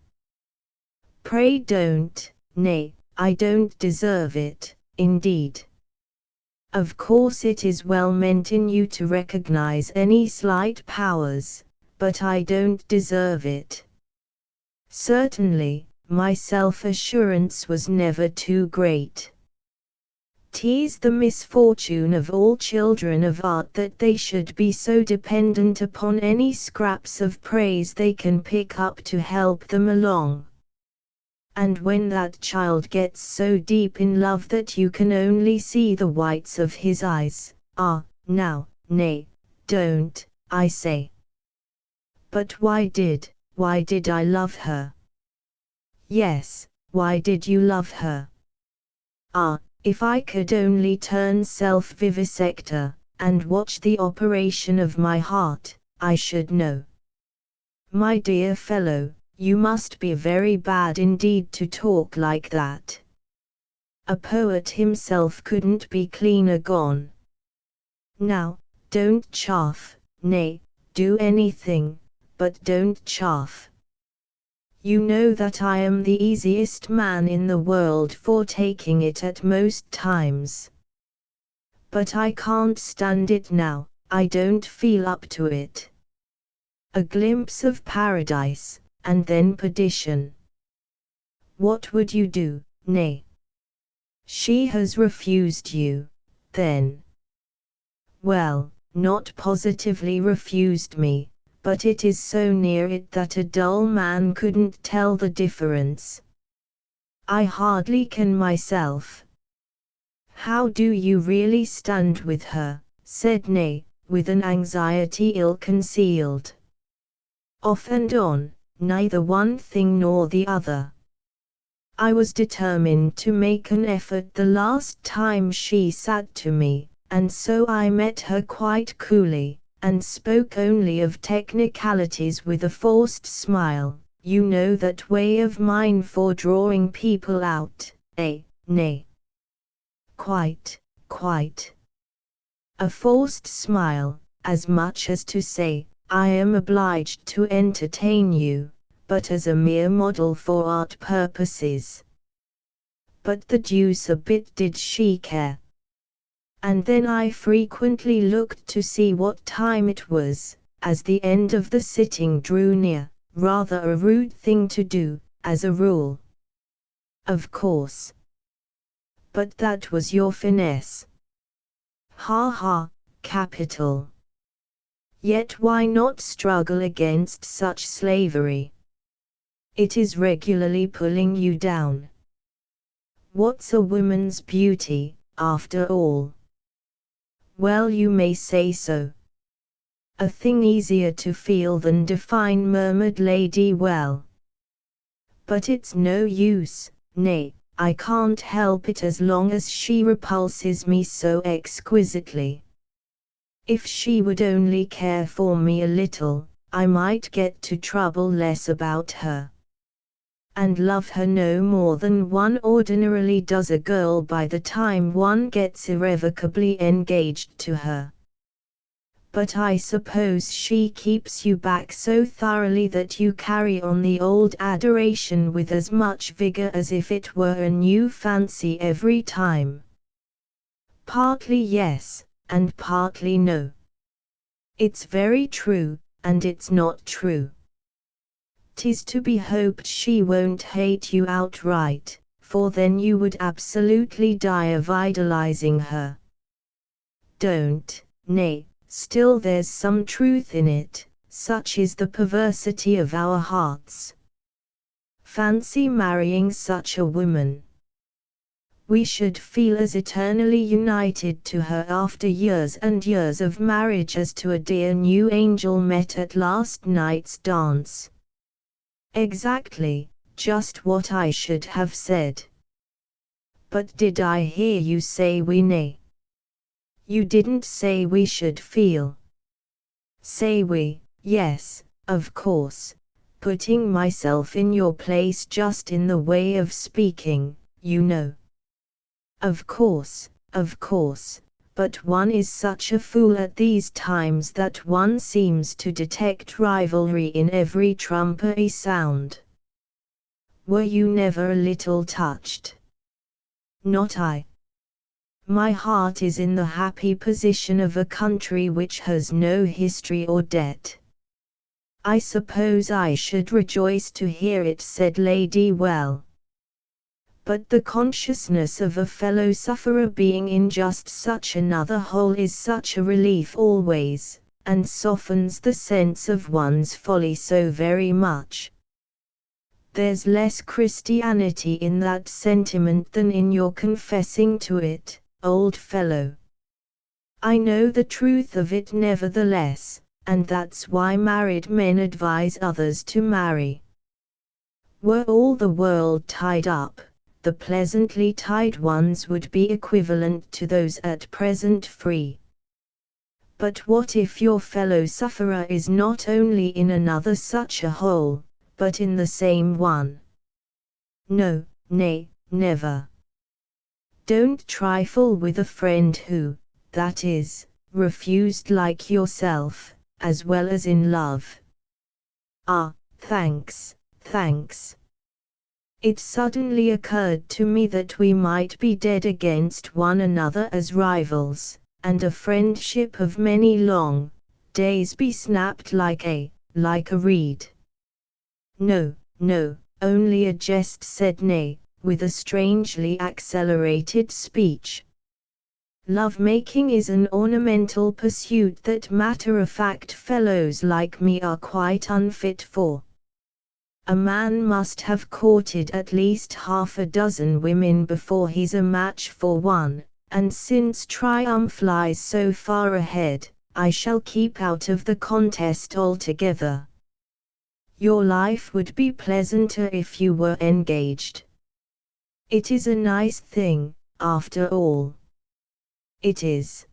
A: Pray don't, nay, I don't deserve it, indeed. Of course it is well meant in you to recognize any slight powers, but I don't deserve it. Certainly, my self-assurance was never too great. 'Tis the misfortune of all children of art that they should be so dependent upon any scraps of praise they can pick up to help them along. And when that child gets so deep in love that you can only see the whites of his eyes, now, nay, don't, I say. But why did I love her? Yes, why did you love her? If I could only turn self-vivisector, and watch the operation of my heart, I should know. My dear fellow, you must be very bad indeed to talk like that. A poet himself couldn't be cleaner gone. Now, don't chaff, nay, do anything, but don't chaff. You know that I am the easiest man in the world for taking it at most times. But I can't stand it now, I don't feel up to it. A glimpse of paradise, and then perdition. What would you do, nay? She has refused you, then. Well, not positively refused me, but it is so near it that a dull man couldn't tell the difference. I hardly can myself. How do you really stand with her? Said Nay, with an anxiety ill-concealed. Off and on, neither one thing nor the other. I was determined to make an effort the last time she sat to me, and so I met her quite coolly, and spoke only of technicalities with a forced smile. You know that way of mine for drawing people out, eh, nay? Quite. A forced smile, as much as to say, I am obliged to entertain you, but as a mere model for art purposes. But the deuce a bit did she care. And then I frequently looked to see what time it was, as the end of the sitting drew near, rather a rude thing to do, as a rule. Of course. But that was your finesse. Ha ha, capital. Yet why not struggle against such slavery? It is regularly pulling you down. What's a woman's beauty, after all? Well, you may say so. A thing easier to feel than define, murmured Lady Well. But it's no use, nay, I can't help it as long as she repulses me so exquisitely. If she would only care for me a little, I might get to trouble less about her. And love her no more than one ordinarily does a girl by the time one gets irrevocably engaged to her. But I suppose she keeps you back so thoroughly that you carry on the old adoration with as much vigor as if it were a new fancy every time. Partly yes, and partly no. It's very true, and it's not true. 'Tis to be hoped she won't hate you outright, for then you would absolutely die of idolizing her. don't, nay, still there's some truth in it, such is the perversity of our hearts. Fancy marrying such a woman. We should feel as eternally united to her after years and years of marriage as to a dear new angel met at last night's dance. Exactly, just what I should have said. But did I hear you say we nay? You didn't say we should feel. Say we, yes, of course, putting myself in your place just in the way of speaking, you know. Of course, but one is such a fool at these times that one seems to detect rivalry in every trumpery sound. Were you never a little touched? Not I. My heart is in the happy position of a country which has no history or debt. I suppose I should rejoice to hear it, said Lady Well. But the consciousness of a fellow sufferer being in just such another hole is such a relief always, and softens the sense of one's folly so very much. There's less Christianity in that sentiment than in your confessing to it, old fellow. I know the truth of it nevertheless, and that's why married men advise others to marry. Were all the world tied up, the pleasantly tied ones would be equivalent to those at present free. But what if your fellow sufferer is not only in another such a hole, but in the same one? No, nay, never. Don't trifle with a friend who, that is, refused like yourself, as well as in love. Ah, thanks. It suddenly occurred to me that we might be dead against one another as rivals, and a friendship of many long days be snapped like a reed. No, only a jest, said Nay, with a strangely accelerated speech. Love-making is an ornamental pursuit that matter-of-fact fellows like me are quite unfit for. A man must have courted at least half a dozen women before he's a match for one, and since triumph lies so far ahead, I shall keep out of the contest altogether. Your life would be pleasanter if you were engaged. It is a nice thing, after all. It is.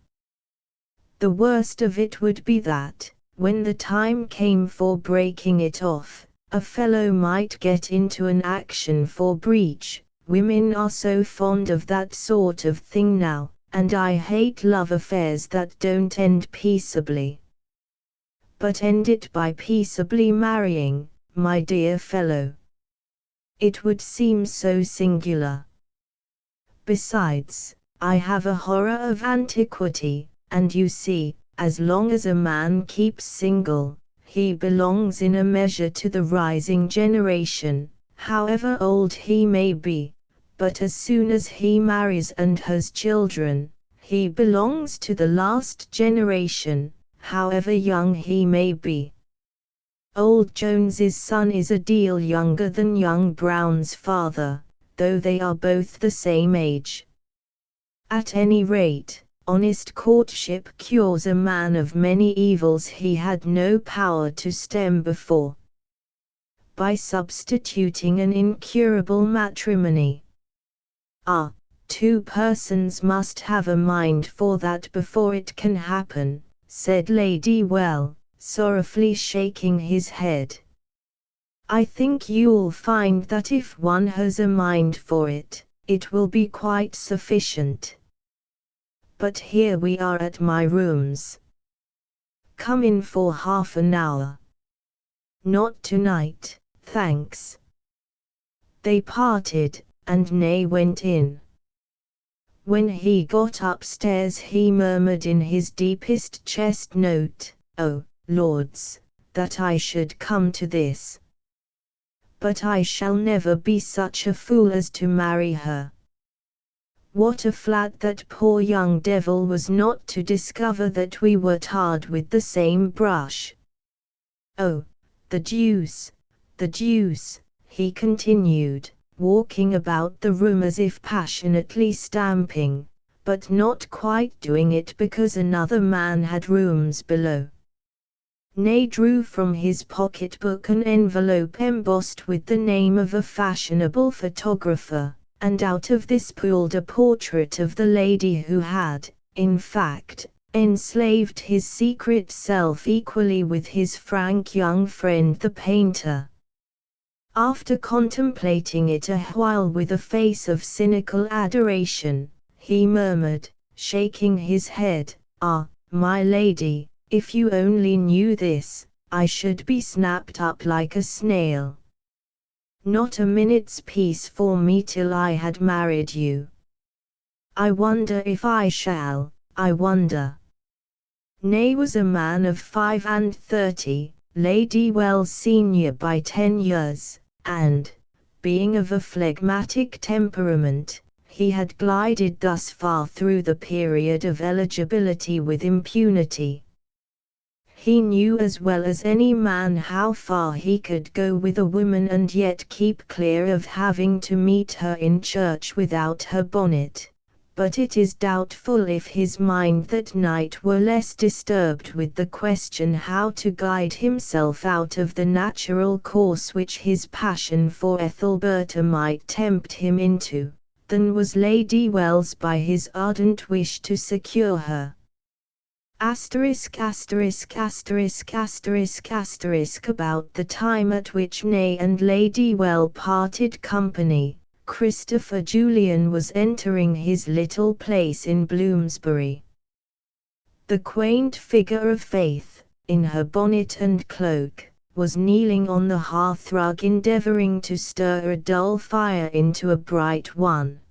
A: The worst of it would be that, when the time came for breaking it off, a fellow might get into an action for breach. Women are so fond of that sort of thing now, and I hate love affairs that don't end peaceably. But end it by peaceably marrying, my dear fellow. It would seem so singular. Besides, I have a horror of antiquity, and you see, as long as a man keeps single, he belongs in a measure to the rising generation, however old he may be, but as soon as he marries and has children, he belongs to the last generation, however young he may be. Old Jones's son is a deal younger than young Brown's father, though they are both the same age. At any rate, honest courtship cures a man of many evils he had no power to stem before, by substituting an incurable matrimony. Ah, 2 persons must have a mind for that before it can happen, said Lady Well, sorrowfully shaking his head. I think you'll find that if one has a mind for it, it will be quite sufficient. But here we are at my rooms. Come in for half an hour. Not tonight, thanks. They parted, and Nay went in. When he got upstairs he murmured in his deepest chest note, "Oh, Lords, that I should come to this. But I shall never be such a fool as to marry her. What a flat that poor young devil was not to discover that we were tarred with the same brush. Oh, the deuce, he continued, walking about the room as if passionately stamping, but not quite doing it because another man had rooms below. Ney drew from his pocketbook an envelope embossed with the name of a fashionable photographer, and out of this pulled a portrait of the lady who had, in fact, enslaved his secret self equally with his frank young friend the painter. After contemplating it a while with a face of cynical adoration, he murmured, shaking his head, "Ah, my lady, if you only knew this, I should be snapped up like a snail. Not a minute's peace for me till I had married you. I wonder if I shall, I wonder." Ney was a man of 35, Lady Wells senior by 10 years, and, being of a phlegmatic temperament, he had glided thus far through the period of eligibility with impunity. He knew as well as any man how far he could go with a woman and yet keep clear of having to meet her in church without her bonnet, but it is doubtful if his mind that night were less disturbed with the question how to guide himself out of the natural course which his passion for Ethelberta might tempt him into, than was Lady Wells by his ardent wish to secure her. About the time at which Ney and Lady Well parted company, Christopher Julian was entering his little place in Bloomsbury. The quaint figure of Faith, in her bonnet and cloak, was kneeling on the hearthrug endeavoring to stir a dull fire into a bright one.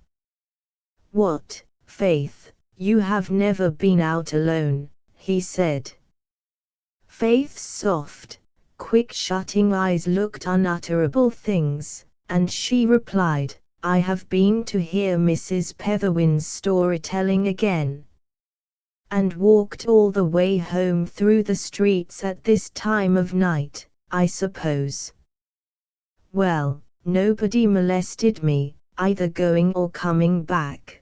A: "What, Faith, you have never been out alone," he said. Faith's soft, quick-shutting eyes looked unutterable things, and she replied, "I have been to hear Mrs. Petherwin's storytelling again." "And walked all the way home through the streets at this time of night, I suppose?" "Well, nobody molested me, either going or coming back."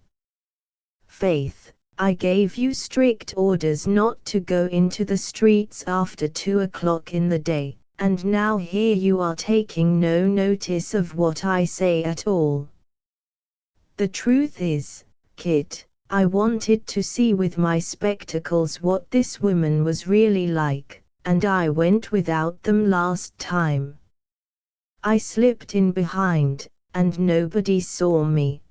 A: "Faith, I gave you strict orders not to go into the streets after 2 o'clock in the day, and now here you are taking no notice of what I say at all." "The truth is, Kit, I wanted to see with my spectacles what this woman was really like, and I went without them last time. I slipped in behind, and nobody saw me.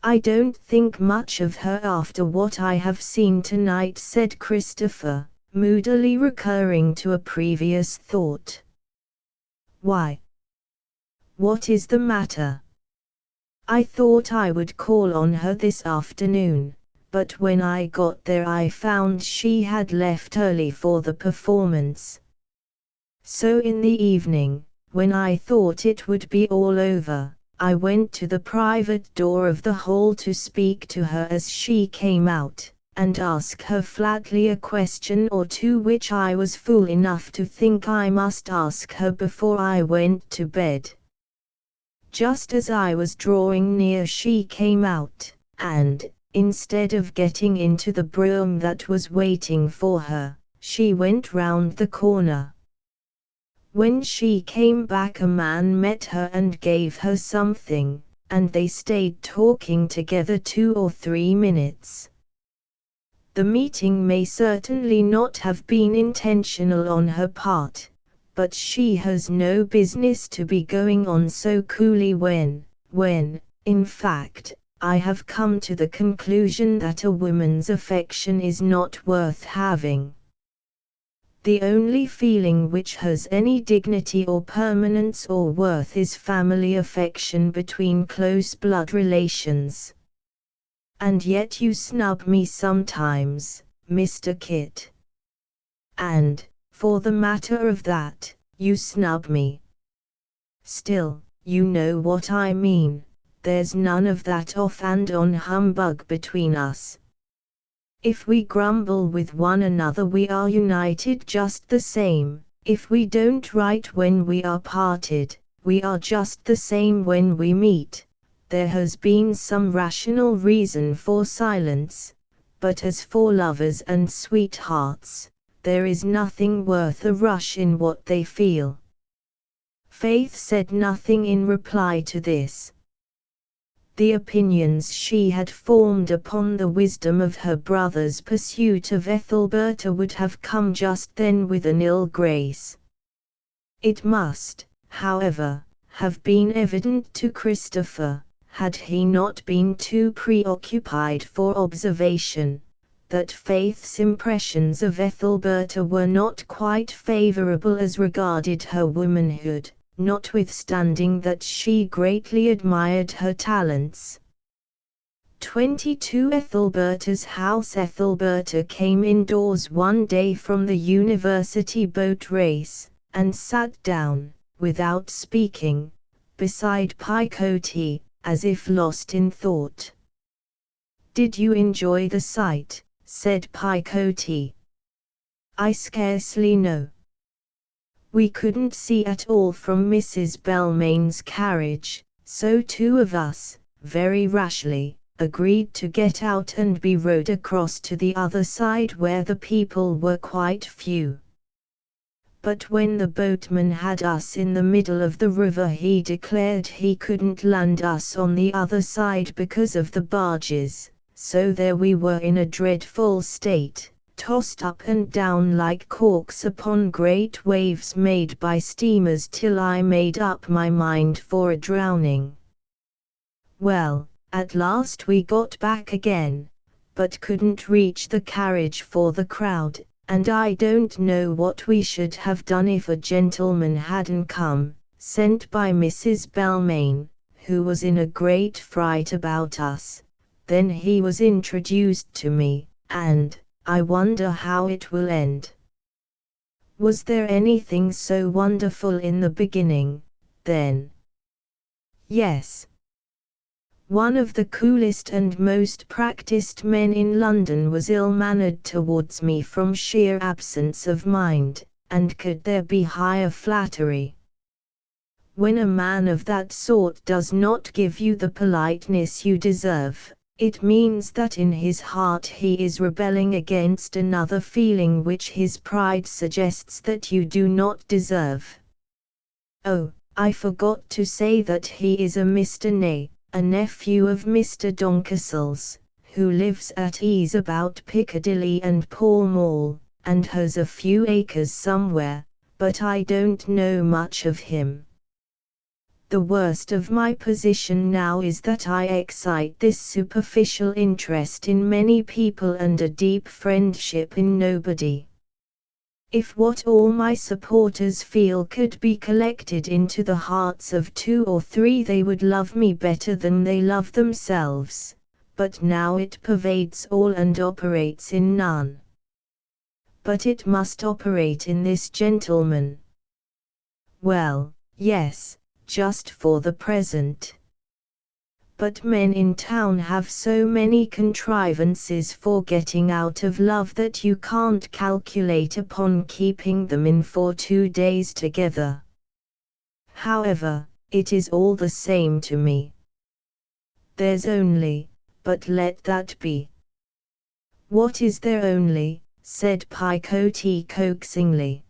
A: I don't think much of her after what I have seen tonight," said Christopher, moodily recurring to a previous thought. "Why? What is the matter?" "I thought I would call on her this afternoon, but when I got there I found she had left early for the performance. So in the evening, when I thought it would be all over, I went to the private door of the hall to speak to her as she came out, and ask her flatly a question or two which I was fool enough to think I must ask her before I went to bed. Just as I was drawing near she came out, and, instead of getting into the brougham that was waiting for her, she went round the corner. When she came back a man met her and gave her something, and they stayed talking together 2 or 3 minutes. The meeting may certainly not have been intentional on her part, but she has no business to be going on so coolly when, in fact, I have come to the conclusion that a woman's affection is not worth having. The only feeling which has any dignity or permanence or worth is family affection between close blood relations. And yet you snub me sometimes, Mr. Kit. And, for the matter of that, you snub me. Still, you know what I mean, there's none of that off-and-on humbug between us. If we grumble with one another we are united just the same. If we don't write when we are parted, we are just the same when we meet. There has been some rational reason for silence, but as for lovers and sweethearts, there is nothing worth a rush in what they feel. Faith said nothing in reply to this. The opinions she had formed upon the wisdom of her brother's pursuit of Ethelberta would have come just then with an ill grace. It must, however, have been evident to Christopher, had he not been too preoccupied for observation, that Faith's impressions of Ethelberta were not quite favorable as regarded her womanhood, notwithstanding that she greatly admired her talents. 22 Ethelberta's house. Ethelberta came indoors one day from the university boat race, and sat down, without speaking, beside Picote, as if lost in thought. "Did you enjoy the sight?" said Picote. "I scarcely know. We couldn't see at all from Mrs. Belmane's carriage, so two of us, very rashly, agreed to get out and be rowed across to the other side where the people were quite few. But when the boatman had us in the middle of the river he declared he couldn't land us on the other side because of the barges, so there we were in a dreadful state, tossed up and down like corks upon great waves made by steamers till I made up my mind for a drowning. Well, at last we got back again, but couldn't reach the carriage for the crowd, and I don't know what we should have done if a gentleman hadn't come, sent by Mrs. Belmane, who was in a great fright about us. Then he was introduced to me, and I wonder how it will end." "Was there anything so wonderful in the beginning, then?" "Yes. One of the coolest and most practiced men in London was ill-mannered towards me from sheer absence of mind, and could there be higher flattery? When a man of that sort does not give you the politeness you deserve, it means that in his heart he is rebelling against another feeling which his pride suggests that you do not deserve. Oh, I forgot to say that he is a Mr. Ney, a nephew of Mr. Doncastle's, who lives at ease about Piccadilly and Pall Mall, and has a few acres somewhere, but I don't know much of him. The worst of my position now is that I excite this superficial interest in many people and a deep friendship in nobody. If what all my supporters feel could be collected into the hearts of 2 or 3 they would love me better than they love themselves, but now it pervades all and operates in none. But it must operate in this gentleman. Well, yes, just for the present. But men in town have so many contrivances for getting out of love that you can't calculate upon keeping them in for 2 days together. However, it is all the same to me. There's only, but let that be." "What is there only?" said Picote coaxingly.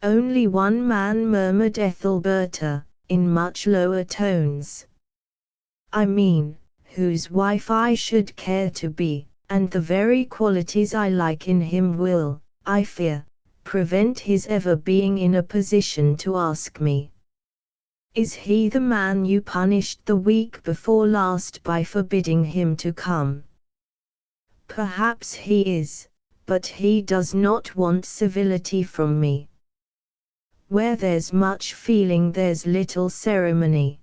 A: "Only one man," murmured Ethelberta, in much lower tones. "I mean, whose wife I should care to be, and the very qualities I like in him will, I fear, prevent his ever being in a position to ask me." "Is he the man you punished the week before last by forbidding him to come?" "Perhaps he is, but he does not want civility from me. Where there's much feeling there's little ceremony.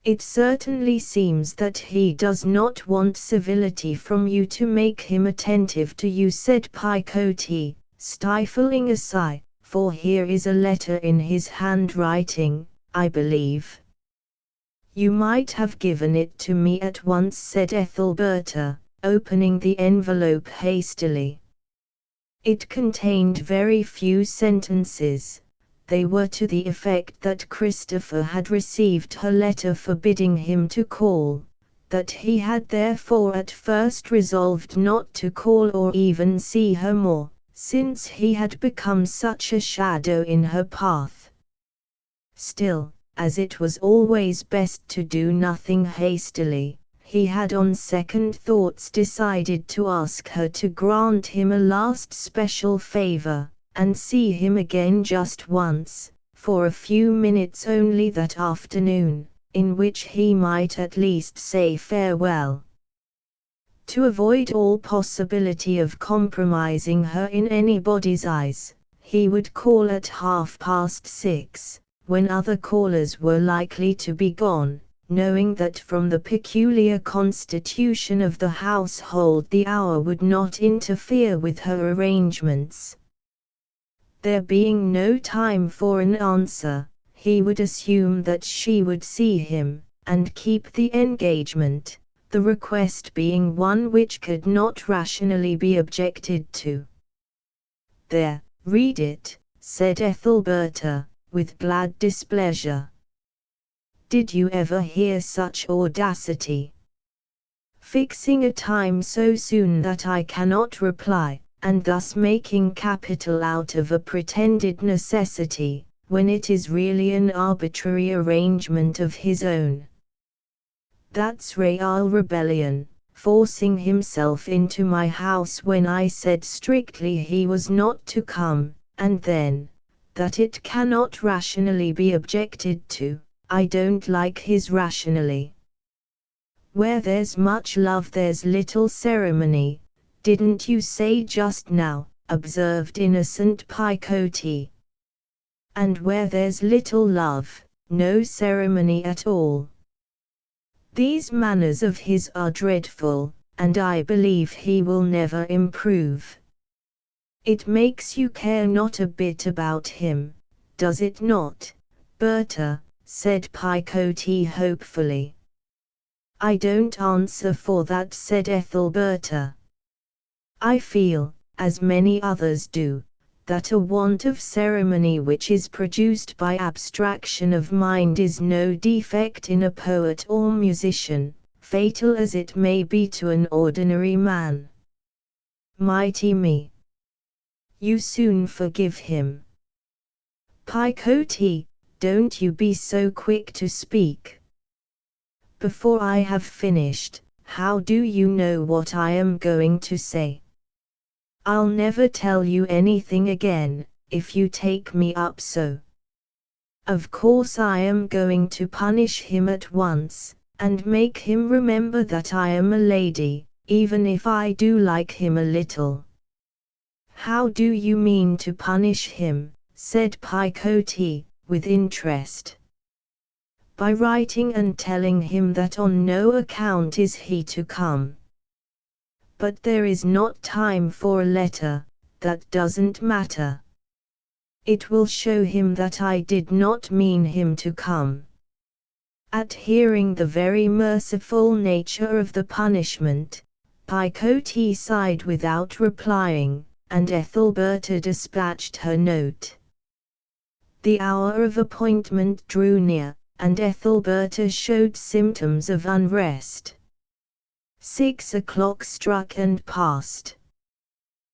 A: It certainly seems that he does not want civility from you to make him attentive to you," said Picote, stifling a sigh, "for here is a letter in his handwriting, I believe." You might have given it to me at once, said Ethelberta, opening the envelope hastily. It contained very few sentences. They were to the effect that Christopher had received her letter forbidding him to call, that he had therefore at first resolved not to call or even see her more, since he had become such a shadow in her path. Still, as it was always best to do nothing hastily, he had on second thoughts decided to ask her to grant him a last special favor, and see him again just once, for a few minutes only that afternoon, in which he might at least say farewell. To avoid all possibility of compromising her in anybody's eyes, he would call at 6:30, when other callers were likely to be gone, knowing that from the peculiar constitution of the household the hour would not interfere with her arrangements. There being no time for an answer, he would assume that she would see him, and keep the engagement, the request being one which could not rationally be objected to. There, read it, said Ethelberta, with glad displeasure. Did you ever hear such audacity? Fixing a time so soon that I cannot reply, and thus making capital out of a pretended necessity, when it is really an arbitrary arrangement of his own. That's real rebellion, forcing himself into my house when I said strictly he was not to come, and then, that it cannot rationally be objected to. I don't like his rationally. Where there's much love there's little ceremony, didn't you say just now, observed innocent Picote. And where there's little love, no ceremony at all. These manners of his are dreadful, and I believe he will never improve. It makes you care not a bit about him, does it not, Berta? Said Picote hopefully. I don't answer for that, said Ethelberta. I feel, as many others do, that a want of ceremony which is produced by abstraction of mind is no defect in a poet or musician, fatal as it may be to an ordinary man. Mighty me! You soon forgive him. Picote, don't you be so quick to speak. Before I have finished, how do you know what I am going to say? I'll never tell you anything again, if you take me up so. Of course I am going to punish him at once, and make him remember that I am a lady, even if I do like him a little. How do you mean to punish him? Said Picote, with interest. By writing and telling him that on no account is he to come. But there is not time for a letter, that doesn't matter. It will show him that I did not mean him to come. At hearing the very merciful nature of the punishment, Picote sighed without replying, and Ethelberta dispatched her note. The hour of appointment drew near, and Ethelberta showed symptoms of unrest. 6 o'clock struck and passed.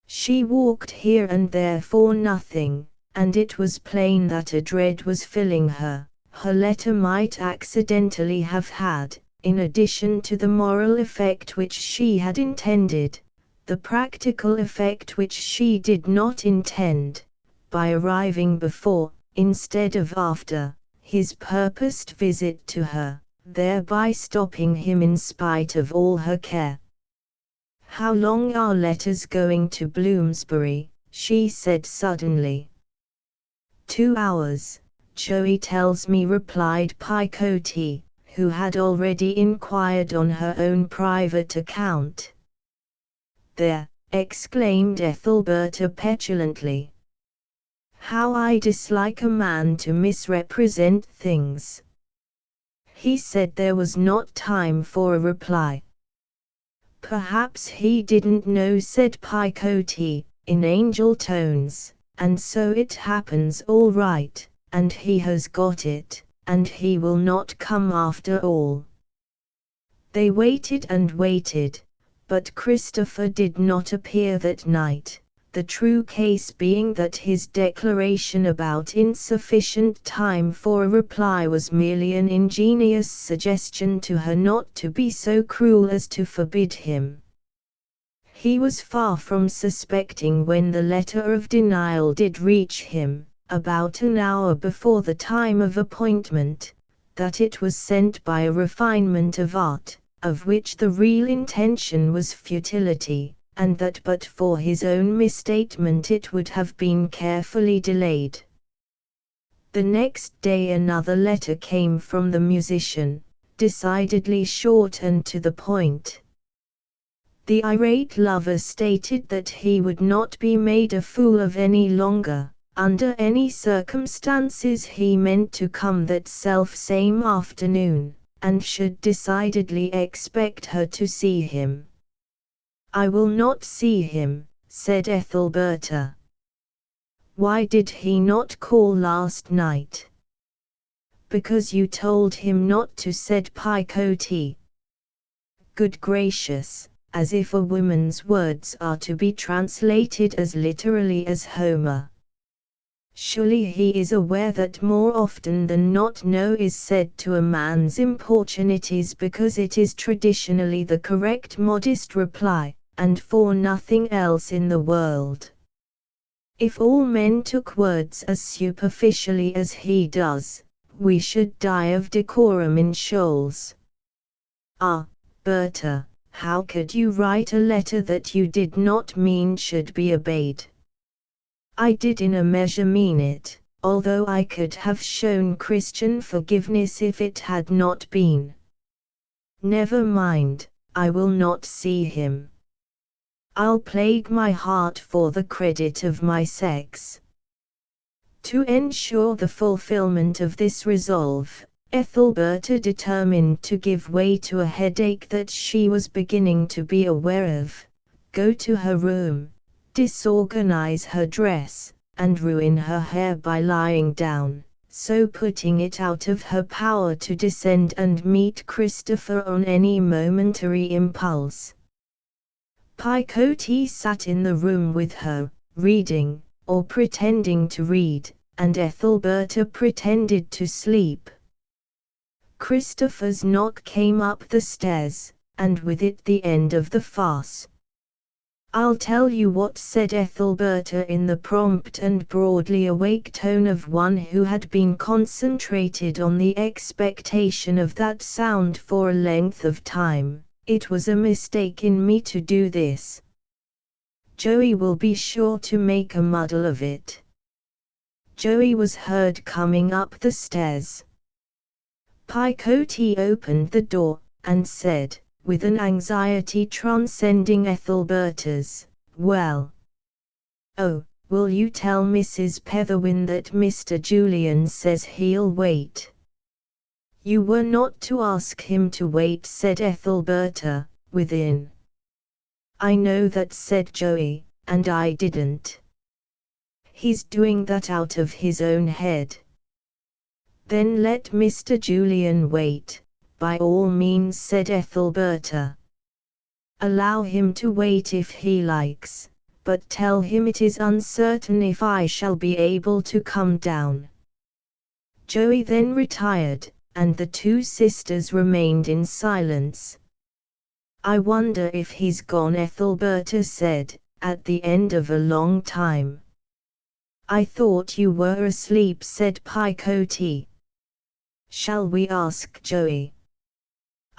A: She walked here and there for nothing, and it was plain that a dread was filling her. Her letter might accidentally have had, in addition to the moral effect which she had intended, the practical effect which she did not intend, by arriving before, instead of after, his purposed visit to her, thereby stopping him in spite of all her care. How long are letters going to Bloomsbury? She said suddenly. 2 hours, Joey tells me, replied Picote, who had already inquired on her own private account. There, exclaimed Ethelberta petulantly. How I dislike a man to misrepresent things. He said there was not time for a reply. Perhaps he didn't know, said Picoti, in angel tones, and so it happens all right, and he has got it, and he will not come after all. They waited and waited, but Christopher did not appear that night, the true case being that his declaration about insufficient time for a reply was merely an ingenious suggestion to her not to be so cruel as to forbid him. He was far from suspecting when the letter of denial did reach him, about an hour before the time of appointment, that it was sent by a refinement of art, of which the real intention was futility, and that but for his own misstatement it would have been carefully delayed. The next day another letter came from the musician, decidedly short and to the point. The irate lover stated that he would not be made a fool of any longer. Under any circumstances he meant to come that self-same afternoon, and should decidedly expect her to see him. "I will not see him," said Ethelberta. "Why did he not call last night?" "Because you told him not to," said Picoti. Good gracious, as if a woman's words are to be translated as literally as Homer. Surely he is aware that more often than not no is said to a man's importunities because it is traditionally the correct modest reply, and for nothing else in the world. If all men took words as superficially as he does, we should die of decorum in shoals. Ah, Berta, how could you write a letter that you did not mean should be obeyed? I did in a measure mean it, although I could have shown Christian forgiveness if it had not been. Never mind, I will not see him. I'll plague my heart for the credit of my sex. To ensure the fulfillment of this resolve, Ethelberta determined to give way to a headache that she was beginning to be aware of, go to her room, disorganize her dress, and ruin her hair by lying down, so putting it out of her power to descend and meet Christopher on any momentary impulse. Picoti sat in the room with her, reading, or pretending to read, and Ethelberta pretended to sleep. Christopher's knock came up the stairs, and with it the end of the farce. "I'll tell you what," said Ethelberta in the prompt and broadly awake tone of one who had been concentrated on the expectation of that sound for a length of time, "it was a mistake in me to do this. Joey will be sure to make a muddle of it." Joey was heard coming up the stairs. Picoti opened the door, and said, with an anxiety transcending Ethelberta's, "Well. Oh, will you tell Mrs. Petherwin that Mr. Julian says he'll wait?" "You were not to ask him to wait," said Ethelberta, within. "I know that," said Joey, "and I didn't. He's doing that out of his own head." "Then let Mr. Julian wait, by all means," said Ethelberta. "Allow him to wait if he likes, but tell him it is uncertain if I shall be able to come down." Joey then retired, and the two sisters remained in silence. "I wonder if he's gone," Ethelberta said, at the end of a long time. "I thought you were asleep," said Picoti. "Shall we ask Joey?"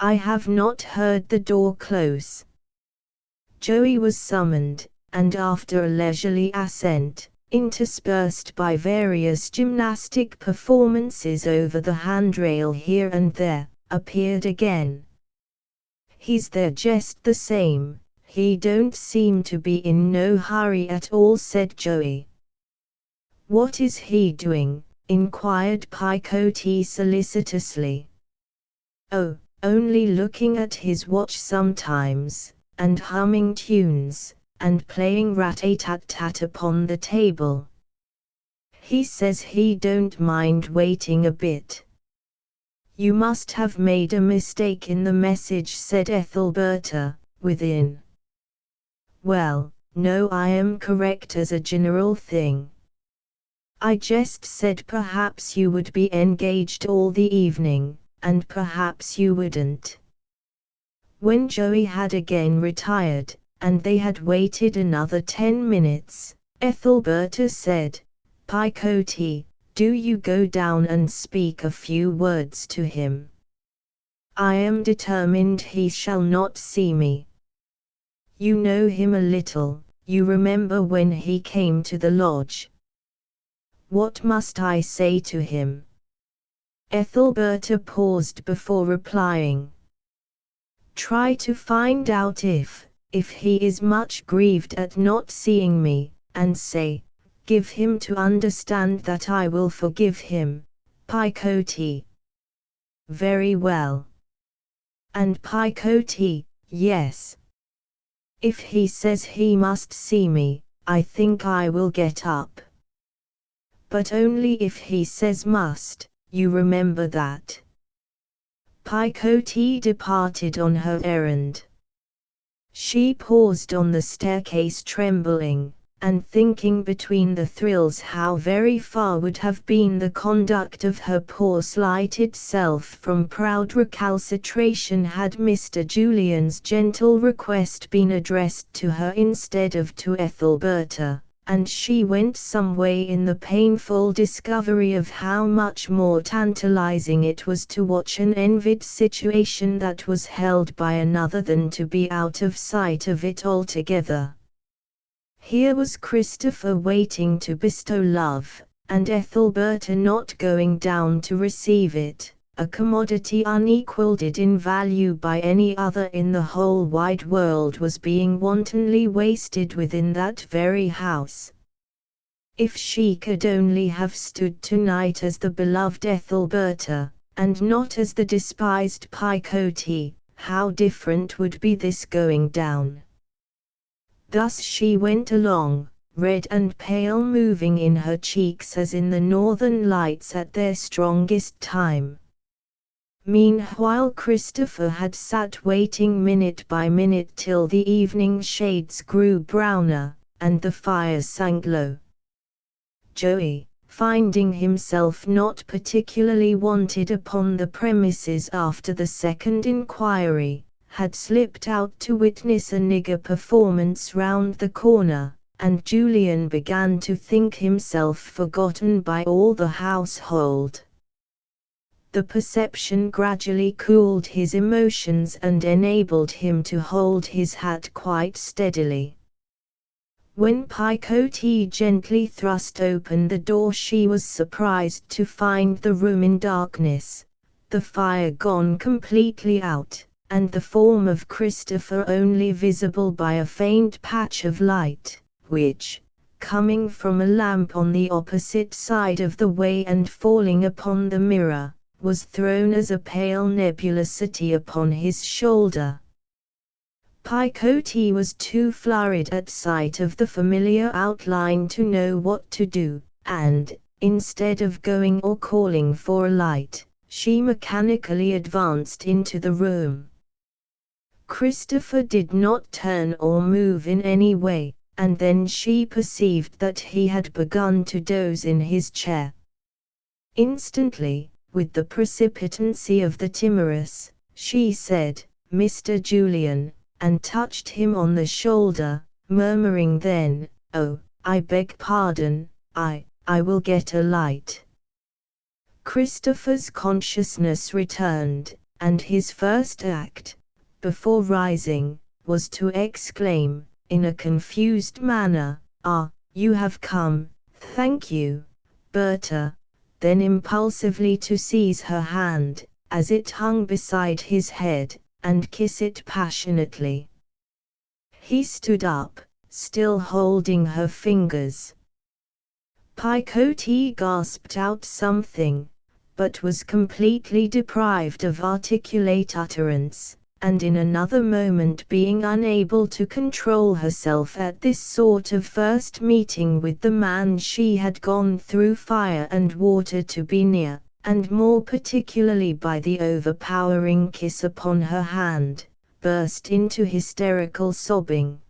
A: "I have not heard the door close." Joey was summoned, and after a leisurely assent, interspersed by various gymnastic performances over the handrail here and there, appeared again. "He's there just the same, he don't seem to be in no hurry at all," said Joey. "What is he doing?" inquired Picoti solicitously. only looking at his watch sometimes, and humming tunes, and playing rat-a-tat-tat upon the table. He says he don't mind waiting a bit. You must have made a mistake in the message, said Ethelberta, within. Well, no, I am correct as a general thing. I just said perhaps you would be engaged all the evening, and perhaps you wouldn't. When Joey had again retired, and they had waited another 10 minutes, Ethelberta said, Picote, do you go down and speak a few words to him. I am determined he shall not see me. You know him a little, you remember when he came to the lodge. What must I say to him? Ethelberta paused before replying. Try to find out if he is much grieved at not seeing me, and say, give him to understand that I will forgive him, Picote. Very well. And Picote, yes. If he says he must see me, I think I will get up. But only if he says must, you remember that. Picote departed on her errand. She paused on the staircase trembling, and thinking between the thrills how very far would have been the conduct of her poor slighted self from proud recalcitration had Mr. Julian's gentle request been addressed to her instead of to Ethelberta, and she went some way in the painful discovery of how much more tantalizing it was to watch an envied situation that was held by another than to be out of sight of it altogether. Here was Christopher waiting to bestow love, and Ethelberta not going down to receive it, a commodity unequalled in value by any other in the whole wide world was being wantonly wasted within that very house. If she could only have stood tonight as the beloved Ethelberta, and not as the despised Picote, how different would be this going down. Thus she went along, red and pale, moving in her cheeks as in the northern lights at their strongest time. Meanwhile Christopher had sat waiting minute by minute till the evening shades grew browner, and the fire sank low. Joey, finding himself not particularly wanted upon the premises after the second inquiry, had slipped out to witness a nigger performance round the corner, and Julian began to think himself forgotten by all the household. The perception gradually cooled his emotions and enabled him to hold his hat quite steadily. When Picote gently thrust open the door, she was surprised to find the room in darkness, the fire gone completely out, and the form of Christopher only visible by a faint patch of light, which, coming from a lamp on the opposite side of the way and falling upon the mirror, was thrown as a pale nebulosity upon his shoulder. Picote was too flurried at sight of the familiar outline to know what to do, and, instead of going or calling for a light, she mechanically advanced into the room. Christopher did not turn or move in any way, and then she perceived that he had begun to doze in his chair. Instantly, with the precipitancy of the timorous, she said, "Mr. Julian," and touched him on the shoulder, murmuring then, "Oh, I beg pardon, I will get a light." Christopher's consciousness returned, and his first act, before rising, was to exclaim, in a confused manner, "Ah, you have come, thank you, Berta," then impulsively to seize her hand, as it hung beside his head, and kiss it passionately. He stood up, still holding her fingers. Picote gasped out something, but was completely deprived of articulate utterance, and in another moment being unable to control herself at this sort of first meeting with the man she had gone through fire and water to be near, and more particularly by the overpowering kiss upon her hand, burst into hysterical sobbing.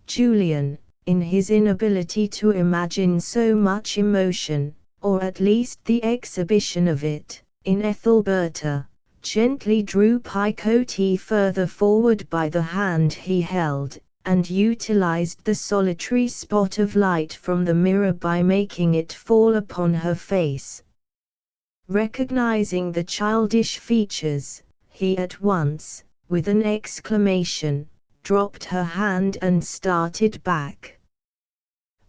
A: Julian, in his inability to imagine so much emotion, or at least the exhibition of it, in Ethelberta, gently drew Picote further forward by the hand he held, and utilized the solitary spot of light from the mirror by making it fall upon her face. Recognizing the childish features, he at once, with an exclamation, dropped her hand and started back.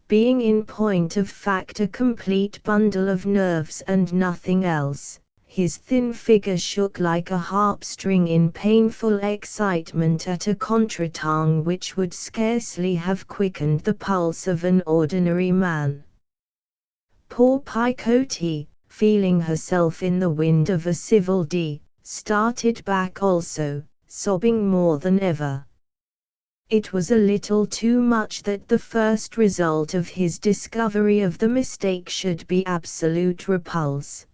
A: Being in point of fact a complete bundle of nerves and nothing else, his thin figure shook like a harp string in painful excitement at a contretemps which would scarcely have quickened the pulse of an ordinary man. Poor Picote, feeling herself in the wind of a civil started back also, sobbing more than ever. It was a little too much that the first result of his discovery of the mistake should be absolute repulse.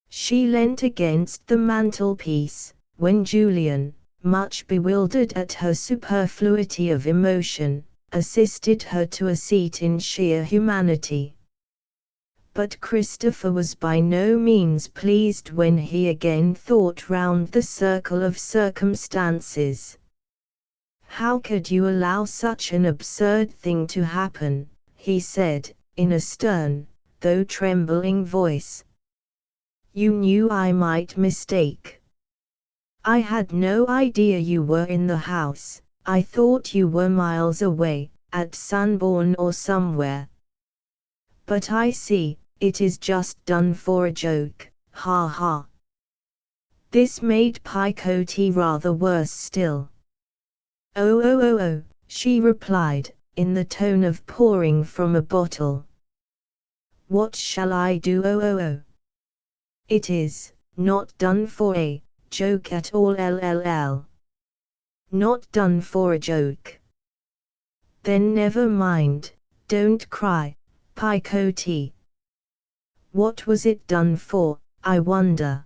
A: She leant against the mantelpiece, when Julian, much bewildered at her superfluity of emotion, assisted her to a seat in sheer humanity. But Christopher was by no means pleased when he again thought round the circle of circumstances. "How could you allow such an absurd thing to happen?" he said, in a stern, though trembling voice. "You knew I might mistake." "I had no idea you were in the house. I thought you were miles away, at Sanborn or somewhere. But I see, it is just done for a joke, ha ha." This made Picote rather worse still. "Oh oh oh oh," she replied, in the tone of pouring from a bottle. "What shall I do? Oh oh oh. It is not done for a joke at all. LLL. Not done for a joke. Then never mind, don't cry, Picote. What was it done for, I wonder?"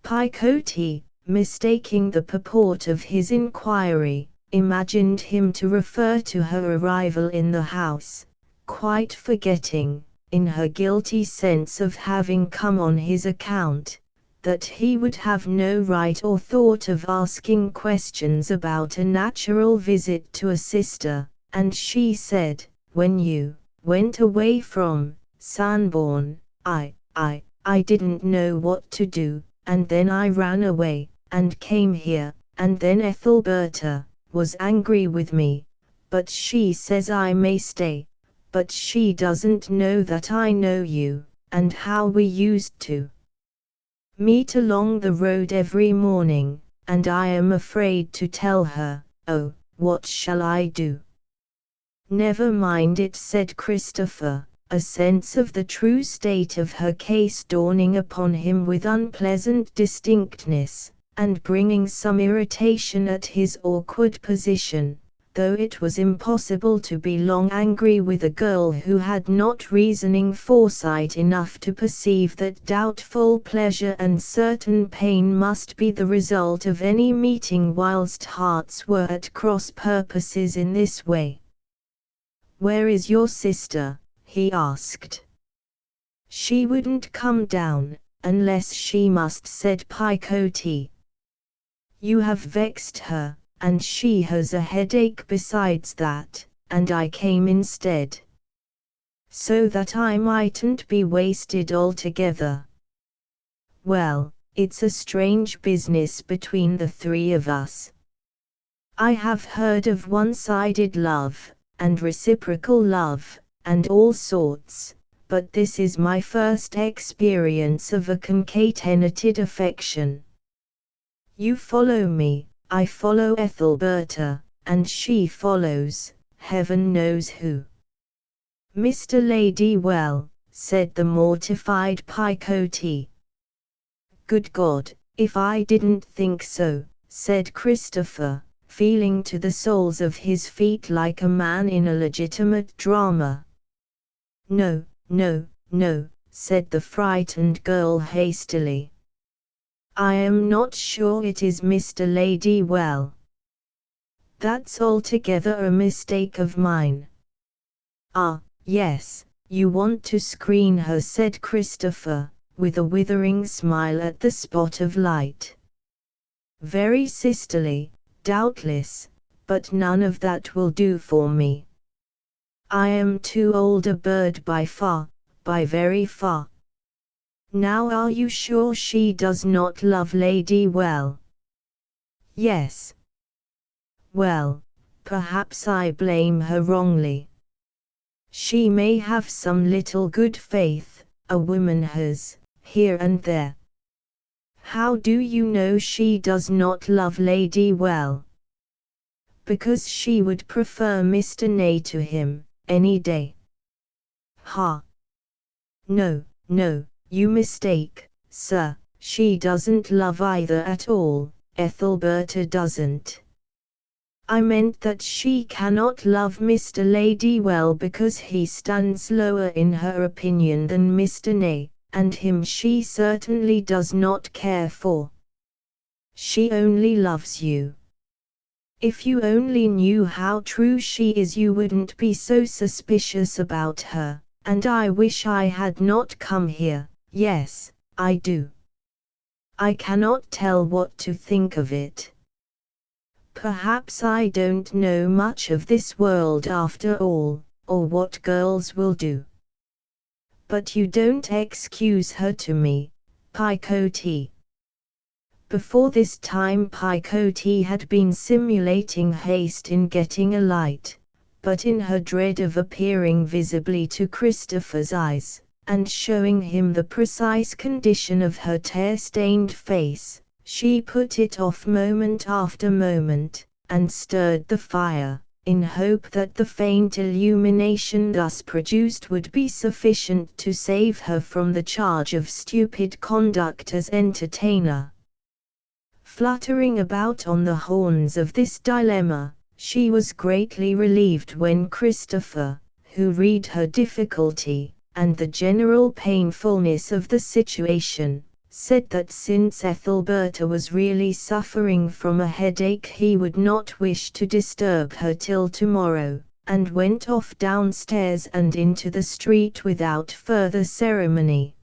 A: Picote, mistaking the purport of his inquiry, imagined him to refer to her arrival in the house, quite forgetting, in her guilty sense of having come on his account, that he would have no right or thought of asking questions about a natural visit to a sister, and she said, "When you went away from Sanborn, I didn't know what to do, and then I ran away, and came here, and then Ethelberta was angry with me, but she says I may stay. But she doesn't know that I know you, and how we used to meet along the road every morning, and I am afraid to tell her. Oh, what shall I do?" "Never mind it," said Christopher, a sense of the true state of her case dawning upon him with unpleasant distinctness, and bringing some irritation at his awkward position. Though it was impossible to be long angry with a girl who had not reasoning foresight enough to perceive that doubtful pleasure and certain pain must be the result of any meeting whilst hearts were at cross purposes in this way. "Where is your sister?" he asked. "She wouldn't come down, unless she must," said Picote. "You have vexed her, and she has a headache besides that, and I came instead. So that I mightn't be wasted altogether. Well, it's a strange business between the three of us. I have heard of one-sided love, and reciprocal love, and all sorts, but this is my first experience of a concatenated affection. You follow me, I follow Ethelberta, and she follows, heaven knows who. Mr. Ladywell, said the mortified Picotee. Good God, if I didn't think so, said Christopher, feeling to the soles of his feet like a man in a legitimate drama. No, no, no, said the frightened girl hastily. I am not sure it is Mr. Ladywell. That's altogether a mistake of mine. Ah, yes, you want to screen her, said Christopher, with a withering smile at the spot of light. Very sisterly, doubtless, but none of that will do for me. I am too old a bird by far, by very far. Now are you sure she does not love Ladywell? Yes. Well, perhaps I blame her wrongly. She may have some little good faith, a woman has, here and there. How do you know she does not love Ladywell? Because she would prefer Mr. Nay to him, any day. Ha! No, no, you mistake, sir, she doesn't love either at all, Ethelberta doesn't. I meant that she cannot love Mr. Ladywell because he stands lower in her opinion than Mr. Nay, and him she certainly does not care for. She only loves you. If you only knew how true she is, you wouldn't be so suspicious about her, and I wish I had not come here. Yes, I do. I cannot tell what to think of it. Perhaps I don't know much of this world after all, or what girls will do. But you don't excuse her to me, Picotee. Before this time Picotee had been simulating haste in getting a light, but in her dread of appearing visibly to Christopher's eyes, and showing him the precise condition of her tear-stained face, she put it off moment after moment, and stirred the fire, in hope that the faint illumination thus produced would be sufficient to save her from the charge of stupid conduct as entertainer. Fluttering about on the horns of this dilemma, she was greatly relieved when Christopher, who read her difficulty, and the general painfulness of the situation, said that since Ethelberta was really suffering from a headache he would not wish to disturb her till tomorrow, and went off downstairs and into the street without further ceremony.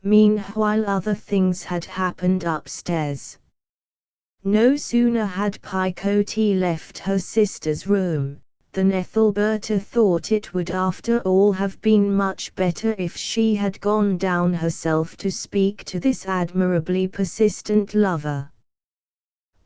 A: Meanwhile other things had happened upstairs. No sooner had Picotee left her sister's room, than Ethelberta thought it would after all have been much better if she had gone down herself to speak to this admirably persistent lover.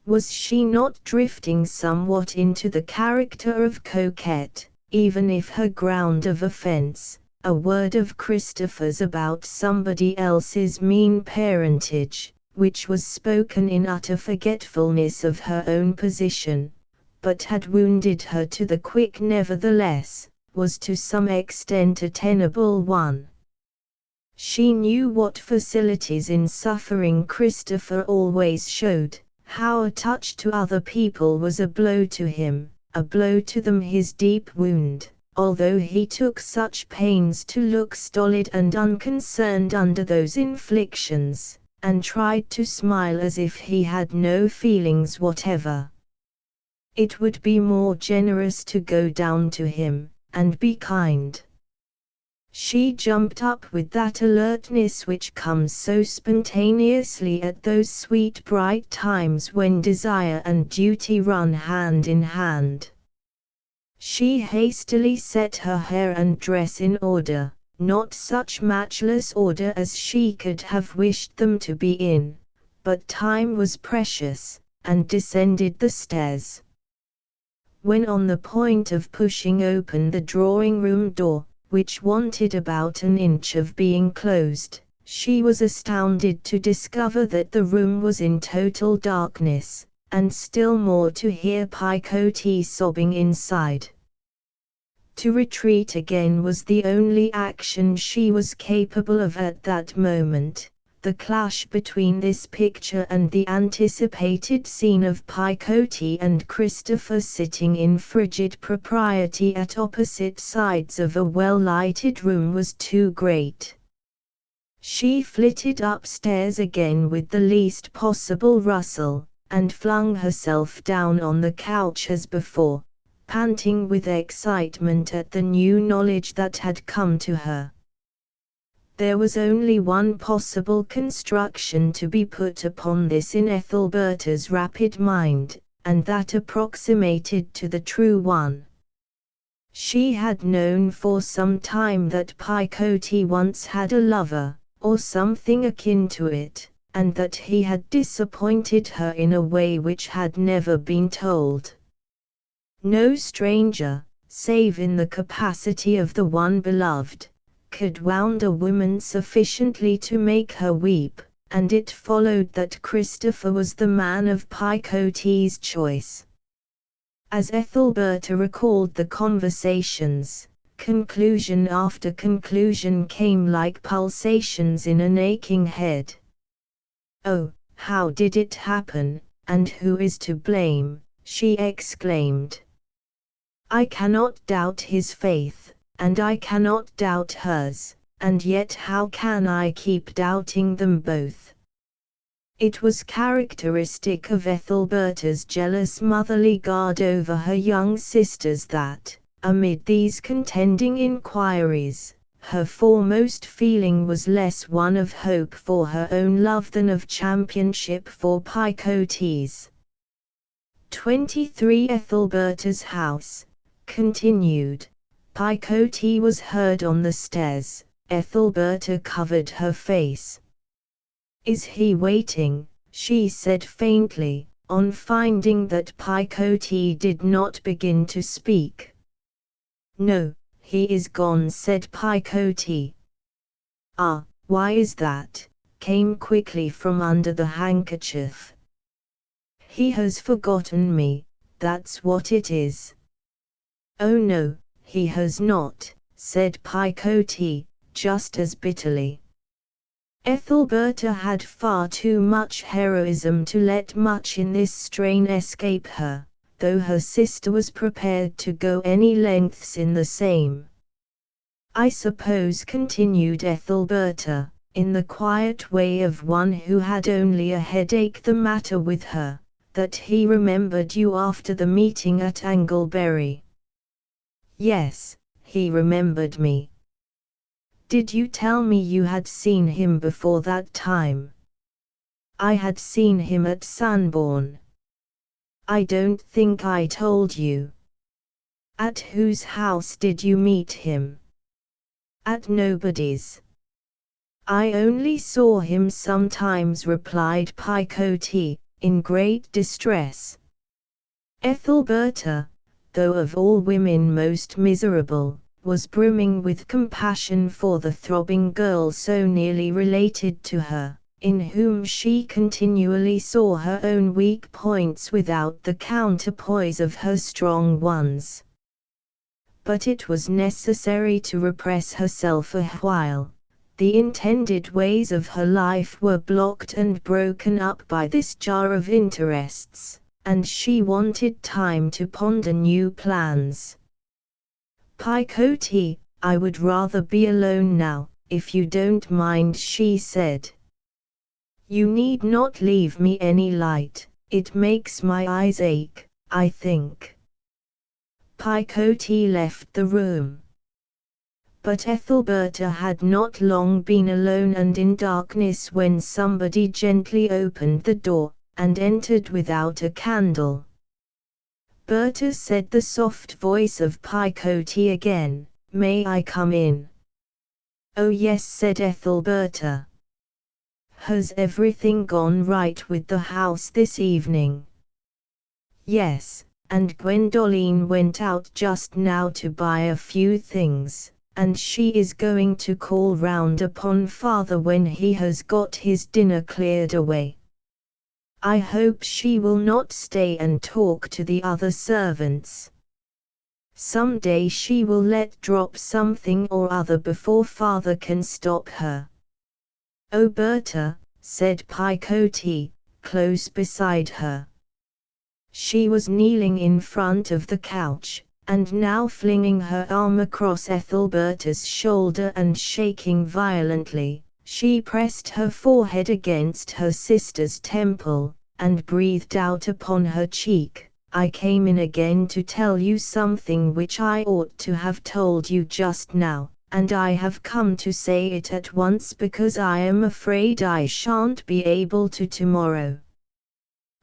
A: Was she not drifting somewhat into the character of coquette, even if her ground of offense, a word of Christopher's about somebody else's mean parentage, which was spoken in utter forgetfulness of her own position, but had wounded her to the quick nevertheless, was to some extent a tenable one. She knew what facilities in suffering Christopher always showed, how a touch to other people was a blow to him, a blow to them his deep wound, although he took such pains to look stolid and unconcerned under those inflictions, and tried to smile as if he had no feelings whatever. It would be more generous to go down to him, and be kind. She jumped up with that alertness which comes so spontaneously at those sweet bright times when desire and duty run hand in hand. She hastily set her hair and dress in order, not such matchless order as she could have wished them to be in, but time was precious, and descended the stairs. When on the point of pushing open the drawing-room door, which wanted about an inch of being closed, she was astounded to discover that the room was in total darkness, and still more to hear Picotee sobbing inside. To retreat again was the only action she was capable of at that moment. The clash between this picture and the anticipated scene of Picote and Christopher sitting in frigid propriety at opposite sides of a well-lighted room was too great. She flitted upstairs again with the least possible rustle, and flung herself down on the couch as before, panting with excitement at the new knowledge that had come to her. There was only one possible construction to be put upon this in Ethelberta's rapid mind, and that approximated to the true one. She had known for some time that Picote once had a lover, or something akin to it, and that he had disappointed her in a way which had never been told. No stranger, save in the capacity of the one beloved, could wound a woman sufficiently to make her weep, and it followed that Christopher was the man of Picote's choice. As Ethelberta recalled the conversations, conclusion after conclusion came like pulsations in an aching head. "Oh, how did it happen, and who is to blame?" she exclaimed. "I cannot doubt his faith, and I cannot doubt hers, and yet how can I keep doubting them both?" It was characteristic of Ethelberta's jealous motherly guard over her young sisters that, amid these contending inquiries, her foremost feeling was less one of hope for her own love than of championship for Picote's. 23 Ethelberta's house, continued. Picote was heard on the stairs. Ethelberta covered her face. "Is he waiting?" she said faintly, on finding that Picote did not begin to speak. "No, he is gone," said Picote. "Ah, why is that?" came quickly from under the handkerchief. "He has forgotten me, that's what it is." "Oh no, he has not," said Picote, just as bitterly. Ethelberta had far too much heroism to let much in this strain escape her, though her sister was prepared to go any lengths in the same. "I suppose," continued Ethelberta, in the quiet way of one who had only a headache the matter with her, "that he remembered you after the meeting at Anglebury." "Yes, he remembered me." "Did you tell me you had seen him before that time?" "I had seen him at Sanborn." "I don't think I told you." "At whose house did you meet him?" "At nobody's." "I only saw him sometimes," replied Picote, in great distress. Ethelberta, though of all women most miserable, was brimming with compassion for the throbbing girl so nearly related to her, in whom she continually saw her own weak points without the counterpoise of her strong ones. But it was necessary to repress herself a while. The intended ways of her life were blocked and broken up by this jar of interests, and she wanted time to ponder new plans. "Picote, I would rather be alone now, if you don't mind," she said. "You need not leave me any light, it makes my eyes ache, I think." Picote left the room. But Ethelberta had not long been alone and in darkness when somebody gently opened the door, and entered without a candle. "Berta," said the soft voice of Picote again, "may I come in?" "Oh yes," said Ethelberta. "Has everything gone right with the house this evening?" "Yes, and Gwendoline went out just now to buy a few things, and she is going to call round upon father when he has got his dinner cleared away. I hope she will not stay and talk to the other servants." Some day she will let drop something or other before father can stop her. "Oh Berta," said Picotee, close beside her. She was kneeling in front of the couch, and now flinging her arm across Ethelberta's shoulder and shaking violently, she pressed her forehead against her sister's temple, and breathed out upon her cheek, "I came in again to tell you something which I ought to have told you just now, and I have come to say it at once because I am afraid I shan't be able to tomorrow.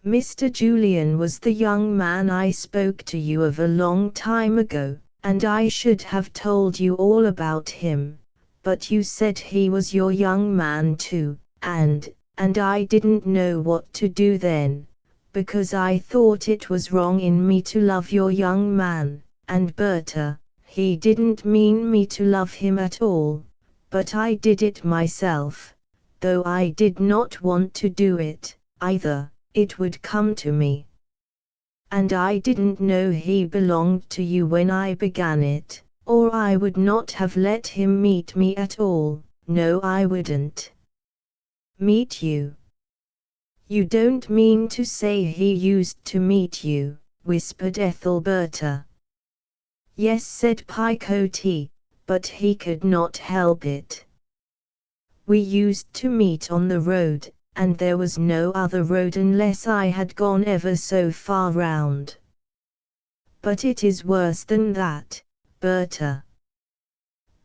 A: Mr. Julian was the young man I spoke to you of a long time ago, and I should have told you all about him, but you said he was your young man too, and I didn't know what to do then, because I thought it was wrong in me to love your young man, and Berta, he didn't mean me to love him at all, but I did it myself, though I did not want to do it, either, it would come to me. And I didn't know he belonged to you when I began it, or I would not have let him meet me at all, no I wouldn't." "Meet you? You don't mean to say he used to meet you," whispered Ethelberta. "Yes," said Picotee, "but he could not help it. We used to meet on the road, and there was no other road unless I had gone ever so far round. But it is worse than that, Berta.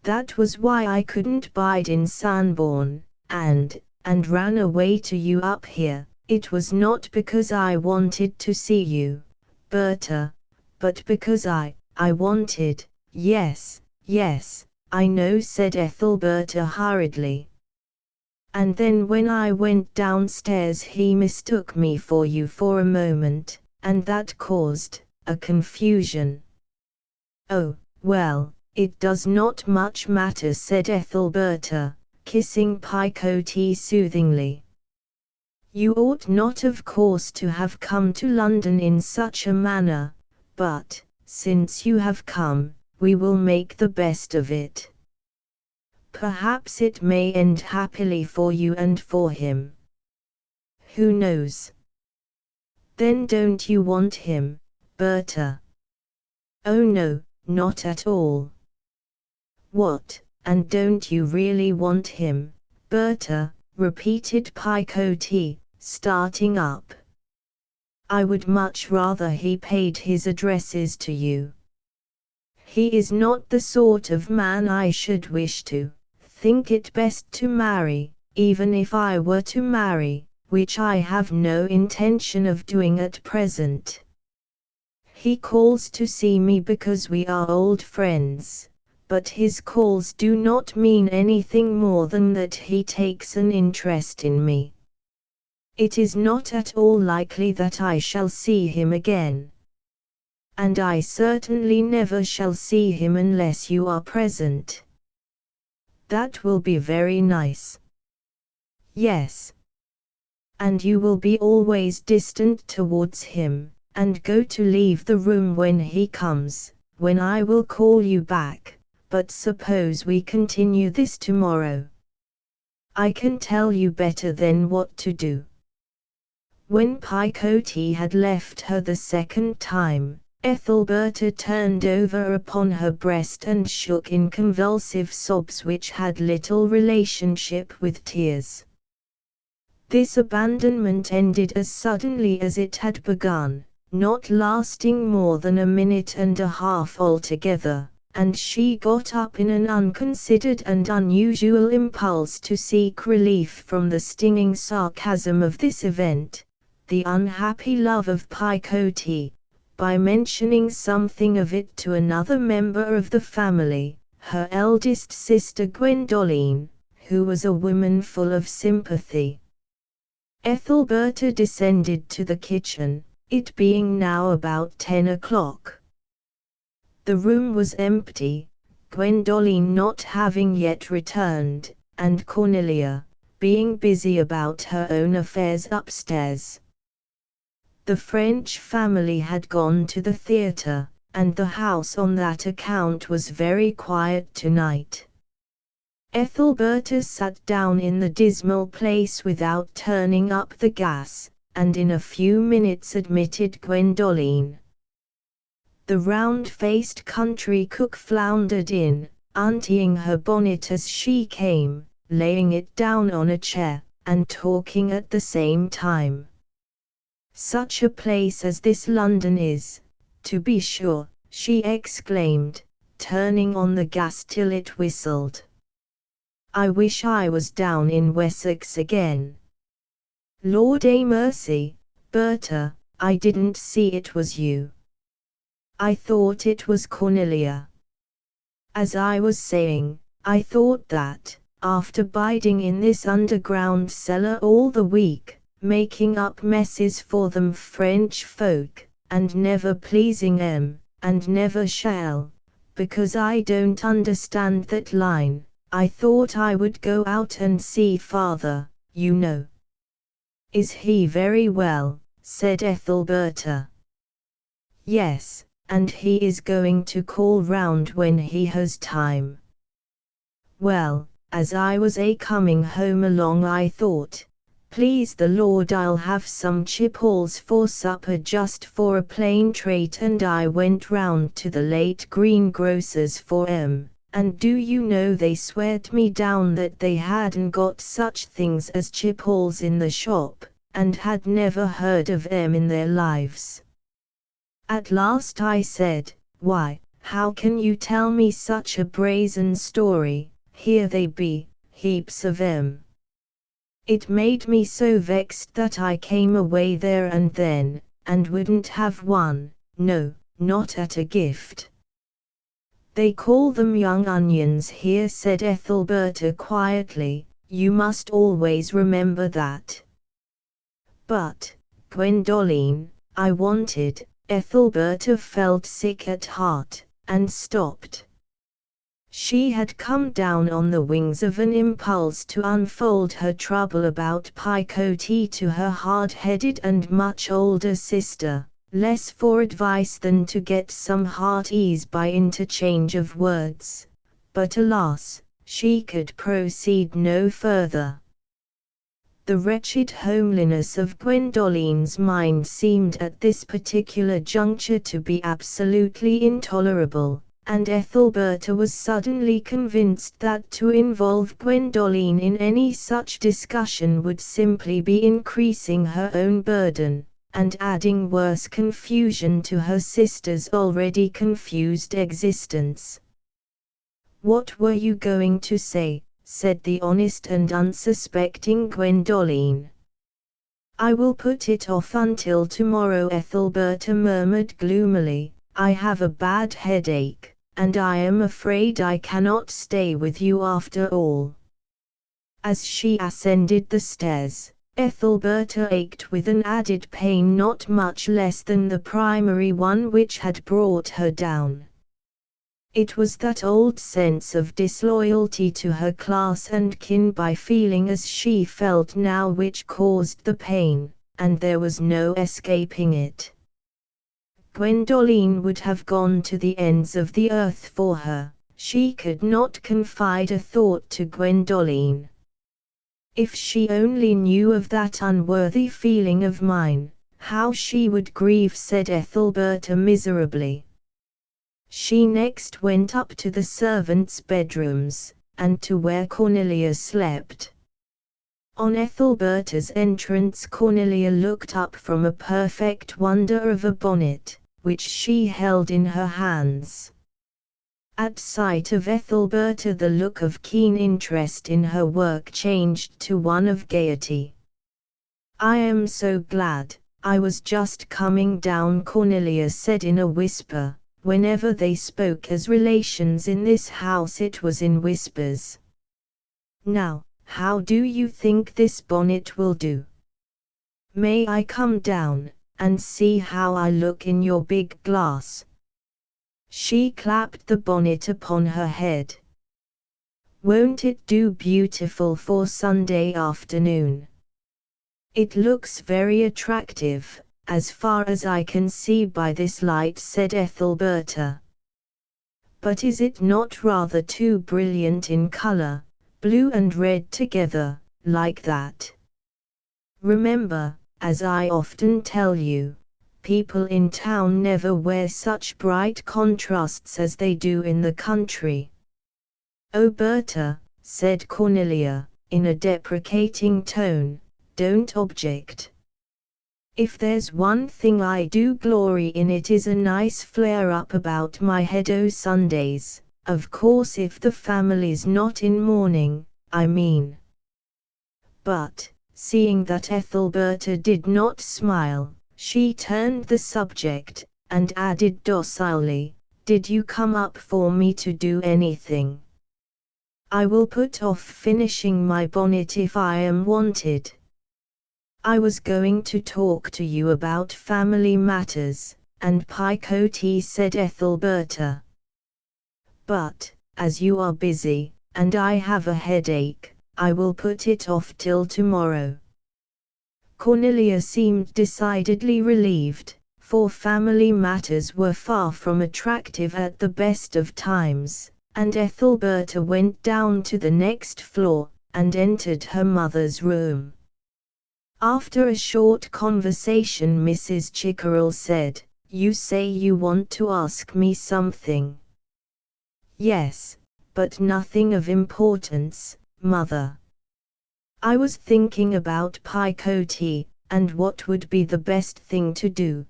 A: That was why I couldn't bide in Sanborn, and ran away to you up here. It was not because I wanted to see you, Berta, but because I wanted." "Yes, yes, I know," said Ethelberta hurriedly. "And then when I went downstairs he mistook me for you for a moment, and that caused a confusion." "Oh, well, it does not much matter," said Ethelberta, kissing Picotee soothingly. "You ought not of course to have come to London in such a manner, but, since you have come, we will make the best of it. Perhaps it may end happily for you and for him. Who knows?" "Then don't you want him, Berta?" "Oh no, not at all." "What, and don't you really want him, Berta?" repeated Picotee, starting up. "I would much rather he paid his addresses to you. He is not the sort of man I should wish to think it best to marry, even if I were to marry, which I have no intention of doing at present. He calls to see me because we are old friends, but his calls do not mean anything more than that he takes an interest in me. It is not at all likely that I shall see him again. And I certainly never shall see him unless you are present." "That will be very nice." "Yes. And you will be always distant towards him, and go to leave the room when he comes, when I will call you back. But suppose we continue this tomorrow? I can tell you better then what to do." When Picotee had left her the second time, Ethelberta turned over upon her breast and shook in convulsive sobs which had little relationship with tears. This abandonment ended as suddenly as it had begun, not lasting more than a minute and a half altogether, and she got up in an unconsidered and unusual impulse to seek relief from the stinging sarcasm of this event, the unhappy love of Picotee, by mentioning something of it to another member of the family, her eldest sister Gwendoline, who was a woman full of sympathy. Ethelberta descended to the kitchen, it being now about 10 o'clock. The room was empty, Gwendoline not having yet returned, and Cornelia, being busy about her own affairs upstairs. The French family had gone to the theatre, and the house on that account was very quiet tonight. Ethelberta sat down in the dismal place without turning up the gas, and in a few minutes admitted Gwendoline. The round-faced country cook floundered in, untying her bonnet as she came, laying it down on a chair, and talking at the same time. "Such a place as this London is, to be sure," she exclaimed, turning on the gas till it whistled. "I wish I was down in Wessex again. Lord a mercy, Berta, I didn't see it was you. I thought it was Cornelia. As I was saying, I thought that, after biding in this underground cellar all the week, making up messes for them French folk, and never pleasing 'em, and never shall, because I don't understand that line, I thought I would go out and see father, you know." "Is he very well?" said Ethelberta. "Yes, and he is going to call round when he has time." "Well, as I was coming home along I thought, please the Lord I'll have some chipolls for supper just for a plain trait, and I went round to the late greengrocer's for 'em. And do you know they sweared me down that they hadn't got such things as chipolls in the shop, and had never heard of 'em in their lives. At last I said, 'Why, how can you tell me such a brazen story? Here they be, heaps of 'em.' It made me so vexed that I came away there and then, and wouldn't have one, no, not at a gift." "They call them young onions here," said Ethelberta quietly, "you must always remember that." "But, Gwendoline, I wanted," Ethelberta felt sick at heart, and stopped. She had come down on the wings of an impulse to unfold her trouble about Picotee to her hard-headed and much older sister, less for advice than to get some heart ease by interchange of words, but alas, she could proceed no further. The wretched homeliness of Gwendoline's mind seemed at this particular juncture to be absolutely intolerable, and Ethelberta was suddenly convinced that to involve Gwendoline in any such discussion would simply be increasing her own burden, and adding worse confusion to her sister's already confused existence. "What were you going to say?" said the honest and unsuspecting Gwendoline. "I will put it off until tomorrow," Ethelberta murmured gloomily. "I have a bad headache, and I am afraid I cannot stay with you after all." As she ascended the stairs, Ethelberta ached with an added pain not much less than the primary one which had brought her down. It was that old sense of disloyalty to her class and kin by feeling as she felt now which caused the pain, and there was no escaping it. Gwendoline would have gone to the ends of the earth for her. She could not confide a thought to Gwendoline. If she only knew of that unworthy feeling of mine, how she would grieve, said Ethelberta miserably. She next went up to the servants' bedrooms, and to where Cornelia slept. On Ethelberta's entrance, Cornelia looked up from a perfect wonder of a bonnet, which she held in her hands. At sight of Ethelberta, the look of keen interest in her work changed to one of gaiety. "I am so glad, I was just coming down," Cornelia said in a whisper. Whenever they spoke as relations in this house it was in whispers. "Now, how do you think this bonnet will do? May I come down, and see how I look in your big glass?" She clapped the bonnet upon her head. "Won't it do beautiful for Sunday afternoon? It looks very attractive, as far as I can see by this light, said Ethelberta. But is it not rather too brilliant in color, blue and red together, like that? Remember, as I often tell you, people in town never wear such bright contrasts as they do in the country. Oh Berta, said Cornelia, in a deprecating tone, don't object. If there's one thing I do glory in, it is a nice flare-up about my head o' Sundays, of course if the family's not in mourning, I mean. But, seeing that Ethelberta did not smile, she turned the subject, and added docilely, did you come up for me to do anything? I will put off finishing my bonnet if I am wanted. I was going to talk to you about family matters, and picote, said Ethelberta. But, as you are busy, and I have a headache, I will put it off till tomorrow. Cornelia seemed decidedly relieved, for family matters were far from attractive at the best of times, and Ethelberta went down to the next floor, and entered her mother's room. After a short conversation, Mrs. Chickerell said, you say you want to ask me something. Yes, but nothing of importance, Mother. I was thinking about picote, and what would be the best thing to do.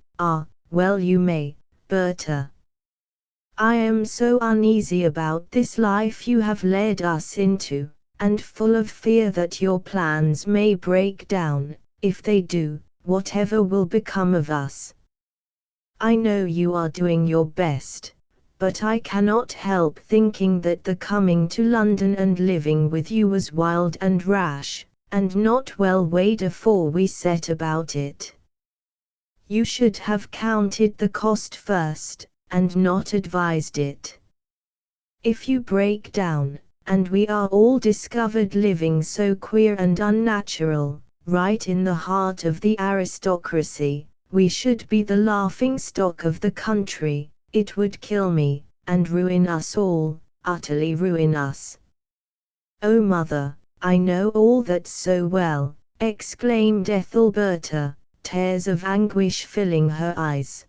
A: Well, you may, Berta. I am so uneasy about this life you have led us into, and full of fear that your plans may break down. If they do, whatever will become of us? I know you are doing your best, but I cannot help thinking that the coming to London and living with you was wild and rash, and not well weighed afore we set about it. You should have counted the cost first, and not advised it. If you break down, and we are all discovered living so queer and unnatural, right in the heart of the aristocracy, we should be the laughing-stock of the country. It would kill me, and ruin us all, utterly ruin us. Oh Mother, I know all that so well, exclaimed Ethelberta, tears of anguish filling her eyes.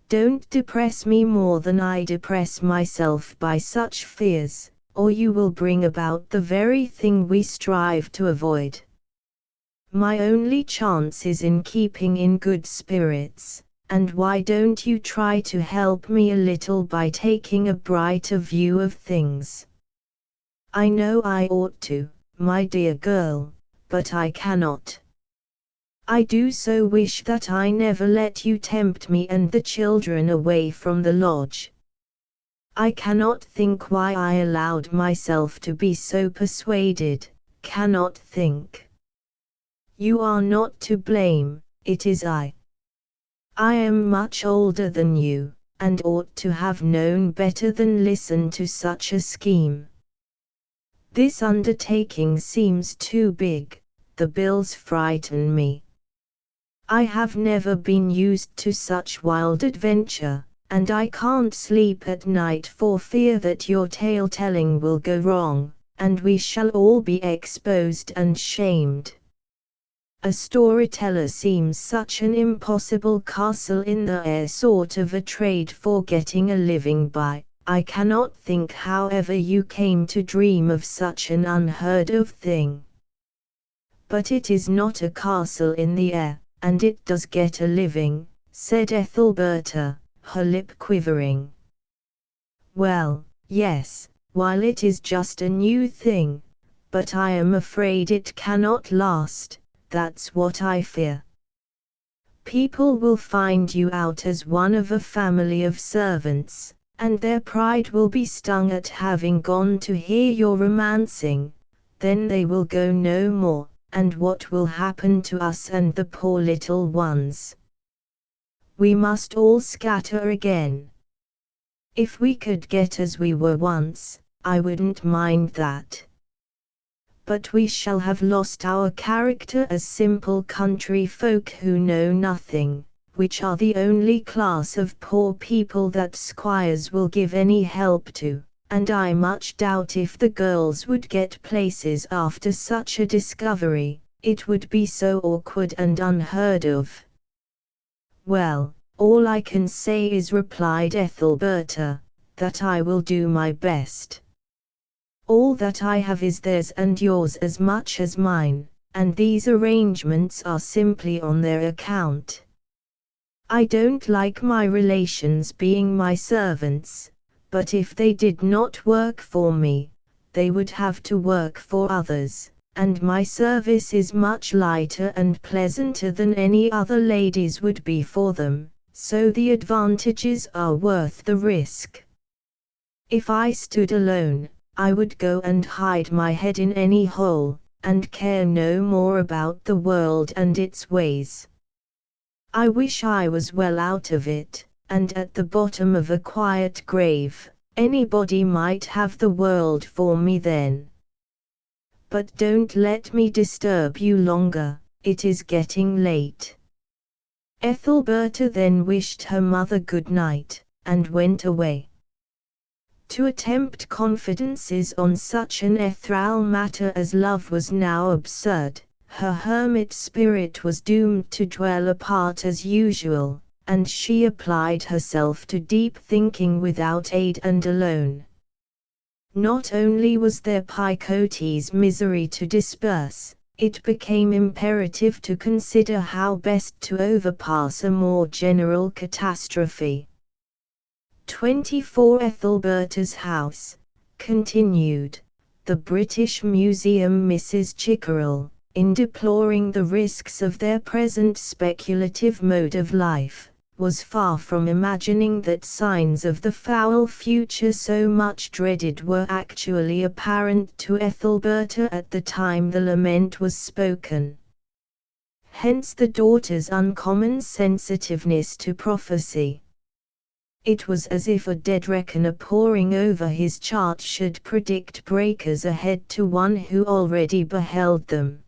A: Don't depress me more than I depress myself by such fears, or you will bring about the very thing we strive to avoid. My only chance is in keeping in good spirits, and why don't you try to help me a little by taking a brighter view of things? I know I ought to, my dear girl, but I cannot. I do so wish that I never let you tempt me and the children away from the lodge. I cannot think why I allowed myself to be so persuaded, cannot think. You are not to blame, it is I. I am much older than you, and ought to have known better than listen to such a scheme. This undertaking seems too big, the bills frighten me. I have never been used to such wild adventure, and I can't sleep at night for fear that your tale-telling will go wrong, and we shall all be exposed and shamed. A storyteller seems such an impossible castle in the air sort of a trade for getting a living by. I cannot think however you came to dream of such an unheard of thing. But it is not a castle in the air, and it does get a living, said Ethelberta, her lip quivering. Well, yes, while it is just a new thing, but I am afraid it cannot last, that's what I fear. People will find you out as one of a family of servants, and their pride will be stung at having gone to hear your romancing, then they will go no more. And what will happen to us and the poor little ones? We must all scatter again. If we could get as we were once, I wouldn't mind that. but we shall have lost our character as simple country folk who know nothing, which are the only class of poor people that squires will give any help to, and I much doubt if the girls would get places after such a discovery, it would be so awkward and unheard of. Well, all I can say is, replied Ethelberta, that I will do my best. All that I have is theirs and yours as much as mine, and these arrangements are simply on their account. I don't like my relations being my servants, but if they did not work for me, they would have to work for others, and my service is much lighter and pleasanter than any other lady's would be for them, so the advantages are worth the risk. If I stood alone, I would go and hide my head in any hole, and care no more about the world and its ways. I wish I was well out of it, and at the bottom of a quiet grave. Anybody might have the world for me then. But don't let me disturb you longer, it is getting late. Ethelberta then wished her mother good night, and went away. To attempt confidences on such an ethereal matter as love was now absurd. Her hermit spirit was doomed to dwell apart as usual, and she applied herself to deep thinking without aid and alone. Not only was there Picote's misery to disperse, it became imperative to consider how best to overpass a more general catastrophe. 24 Ethelberta's house, continued the British Museum. Mrs. Chickerell, in deploring the risks of their present speculative mode of life, was far from imagining that signs of the foul future so much dreaded were actually apparent to Ethelberta at the time the lament was spoken. Hence the daughter's uncommon sensitiveness to prophecy. It was as if a dead reckoner poring over his chart should predict breakers ahead to one who already beheld them.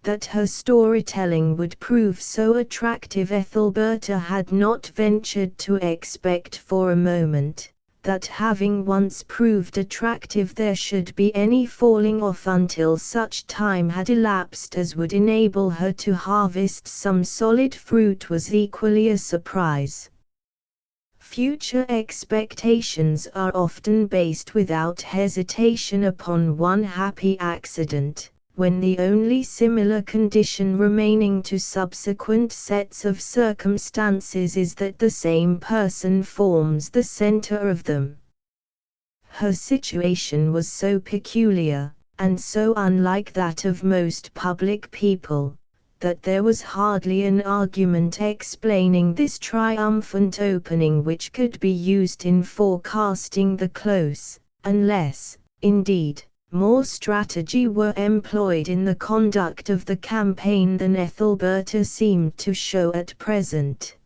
A: That her storytelling would prove so attractive Ethelberta had not ventured to expect for a moment, that having once proved attractive there should be any falling off until such time had elapsed as would enable her to harvest some solid fruit was equally a surprise. Future expectations are often based without hesitation upon one happy accident, when the only similar condition remaining to subsequent sets of circumstances is that the same person forms the center of them. Her situation was so peculiar, and so unlike that of most public people, that there was hardly an argument explaining this triumphant opening which could be used in forecasting the close, unless, indeed, more strategy were employed in the conduct of the campaign than Ethelberta seemed to show at present.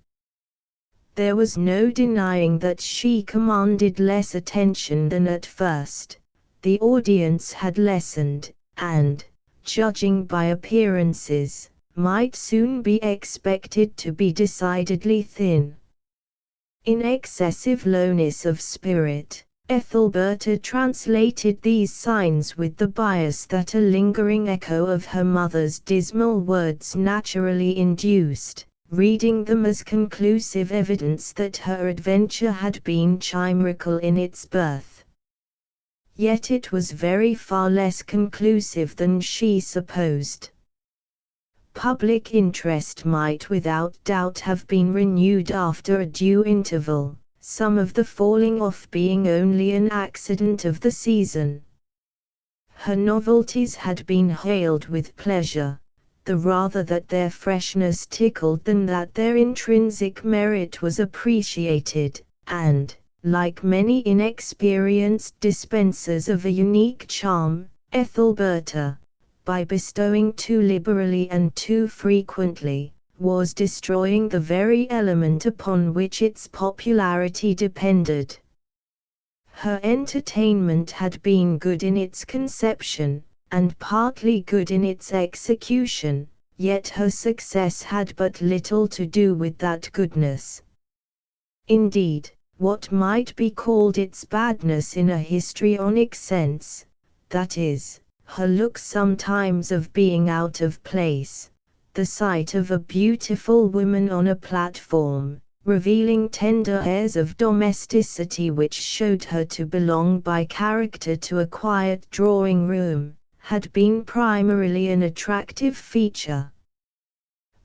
A: There was no denying that she commanded less attention than at first. The audience had lessened, and, judging by appearances, might soon be expected to be decidedly thin. In excessive lowness of spirit, Ethelberta translated these signs with the bias that a lingering echo of her mother's dismal words naturally induced, reading them as conclusive evidence that her adventure had been chimerical in its birth. Yet it was very far less conclusive than she supposed. Public interest might without doubt have been renewed after a due interval, some of the falling off being only an accident of the season. Her novelties had been hailed with pleasure, the rather that their freshness tickled than that their intrinsic merit was appreciated, and, like many inexperienced dispensers of a unique charm, Ethelberta, by bestowing too liberally and too frequently, was destroying the very element upon which its popularity depended. Her entertainment had been good in its conception, and partly good in its execution, yet her success had but little to do with that goodness. Indeed, what might be called its badness in a histrionic sense, that is, her look sometimes of being out of place, the sight of a beautiful woman on a platform, revealing tender airs of domesticity which showed her to belong by character to a quiet drawing-room, had been primarily an attractive feature.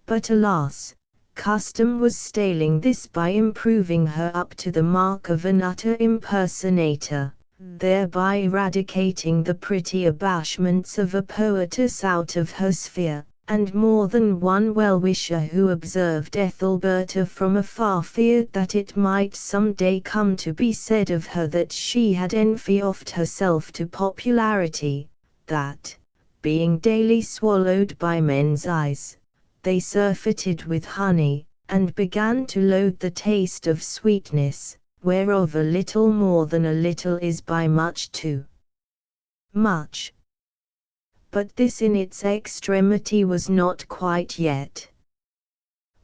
A: But alas, custom was staling this by improving her up to the mark of an utter impersonator, thereby eradicating the pretty abashments of a poetess out of her sphere, and more than one well-wisher who observed Ethelberta from afar feared that it might some day come to be said of her that she had enfeoffed herself to popularity, that, being daily swallowed by men's eyes, they surfeited with honey, and began to loathe the taste of sweetness, whereof a little more than a little is by much too much. But this in its extremity was not quite yet.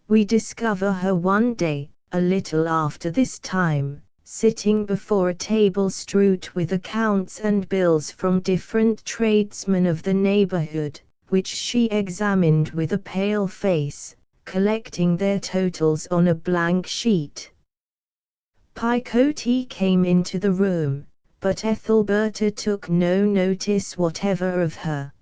A: We discover her one day, a little after this time, sitting before a table strewed with accounts and bills from different tradesmen of the neighborhood, which she examined with a pale face, collecting their totals on a blank sheet. Picote came into the room, but Ethelberta took no notice whatever of her.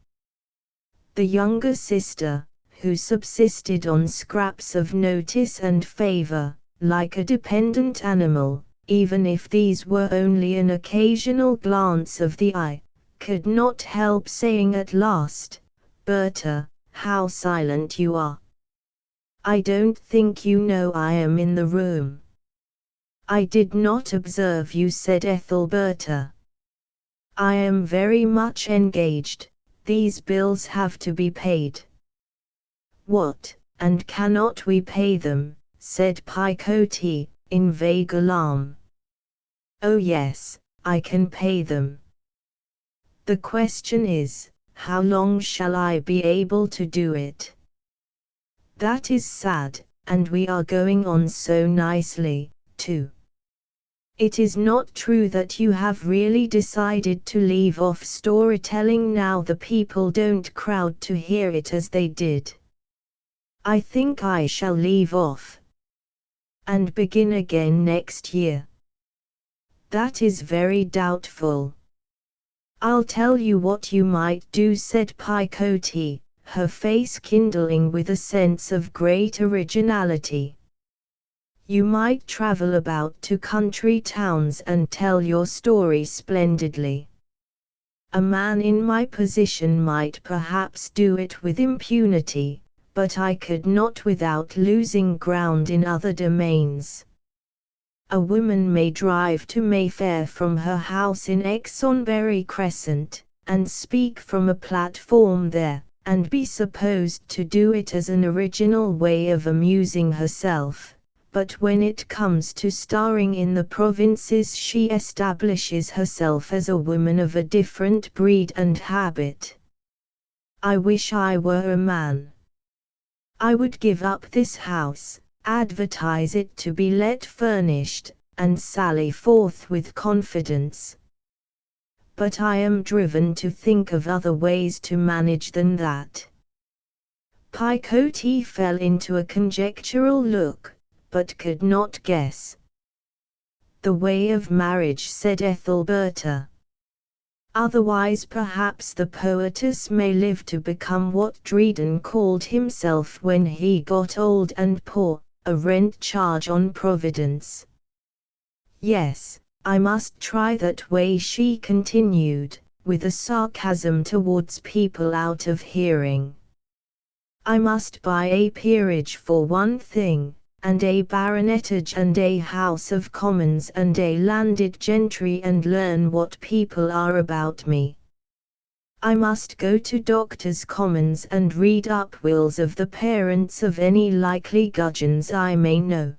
A: The younger sister, who subsisted on scraps of notice and favor, like a dependent animal, even if these were only an occasional glance of the eye, could not help saying at last, "Berta, how silent you are! I don't think you know I am in the room." "I did not observe you," said Ethelberta. "I am very much engaged, these bills have to be paid." "What, and cannot we pay them?" said Picote, in vague alarm. "Oh yes, I can pay them. The question is, how long shall I be able to do it? That is sad, and we are going on so nicely, too. It is not true that you have really decided to leave off storytelling now the people don't crowd to hear it as they did. I think I shall leave off and begin again next year. That is very doubtful. I'll tell you what you might do, said Picote, her face kindling with a sense of great originality. You might travel about to country towns and tell your story splendidly. A man in my position might perhaps do it with impunity, but I could not without losing ground in other domains. A woman may drive to Mayfair from her house in Exonbury Crescent, and speak from a platform there, and be supposed to do it as an original way of amusing herself, but when it comes to starring in the provinces she establishes herself as a woman of a different breed and habit. I wish I were a man. I would give up this house, advertise it to be let furnished, and sally forth with confidence. But I am driven to think of other ways to manage than that." Picote fell into a conjectural look, but could not guess. "The way of marriage," said Ethelberta. "Otherwise perhaps the poetess may live to become what Dryden called himself when he got old and poor, a rent charge on Providence." "Yes, I must try that way," she continued, with a sarcasm towards people out of hearing. "I must buy a peerage for one thing, and a baronetage and a House of Commons and a landed gentry, and learn what people are about me. I must go to Doctors' Commons and read up wills of the parents of any likely gudgeons I may know.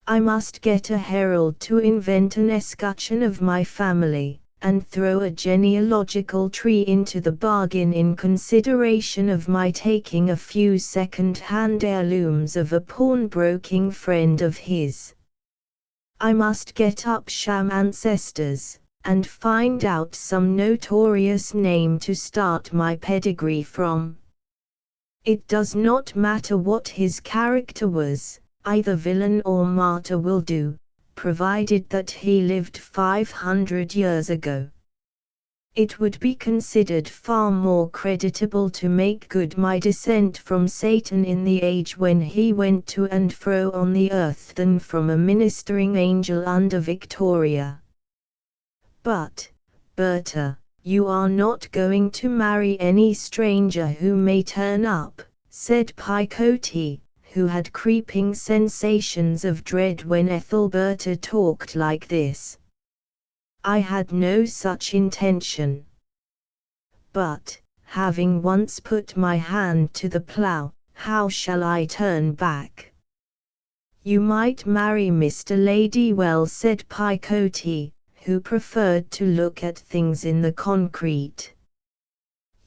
A: I must get a herald to invent an escutcheon of my family, and throw a genealogical tree into the bargain in consideration of my taking a few second-hand heirlooms of a pawnbroking friend of his. I must get up sham ancestors, and find out some notorious name to start my pedigree from. It does not matter what his character was, either villain or martyr will do, provided that he lived 500 years ago. It would be considered far more creditable to make good my descent from Satan in the age when he went to and fro on the earth than from a ministering angel under Victoria. But, Berta, you are not going to marry any stranger who may turn up, said Picote, who had creeping sensations of dread when Ethelberta talked like this. I had no such intention. But, having once put my hand to the plough, how shall I turn back? You might marry Mr. Ladywell, said Picote, who preferred to look at things in the concrete.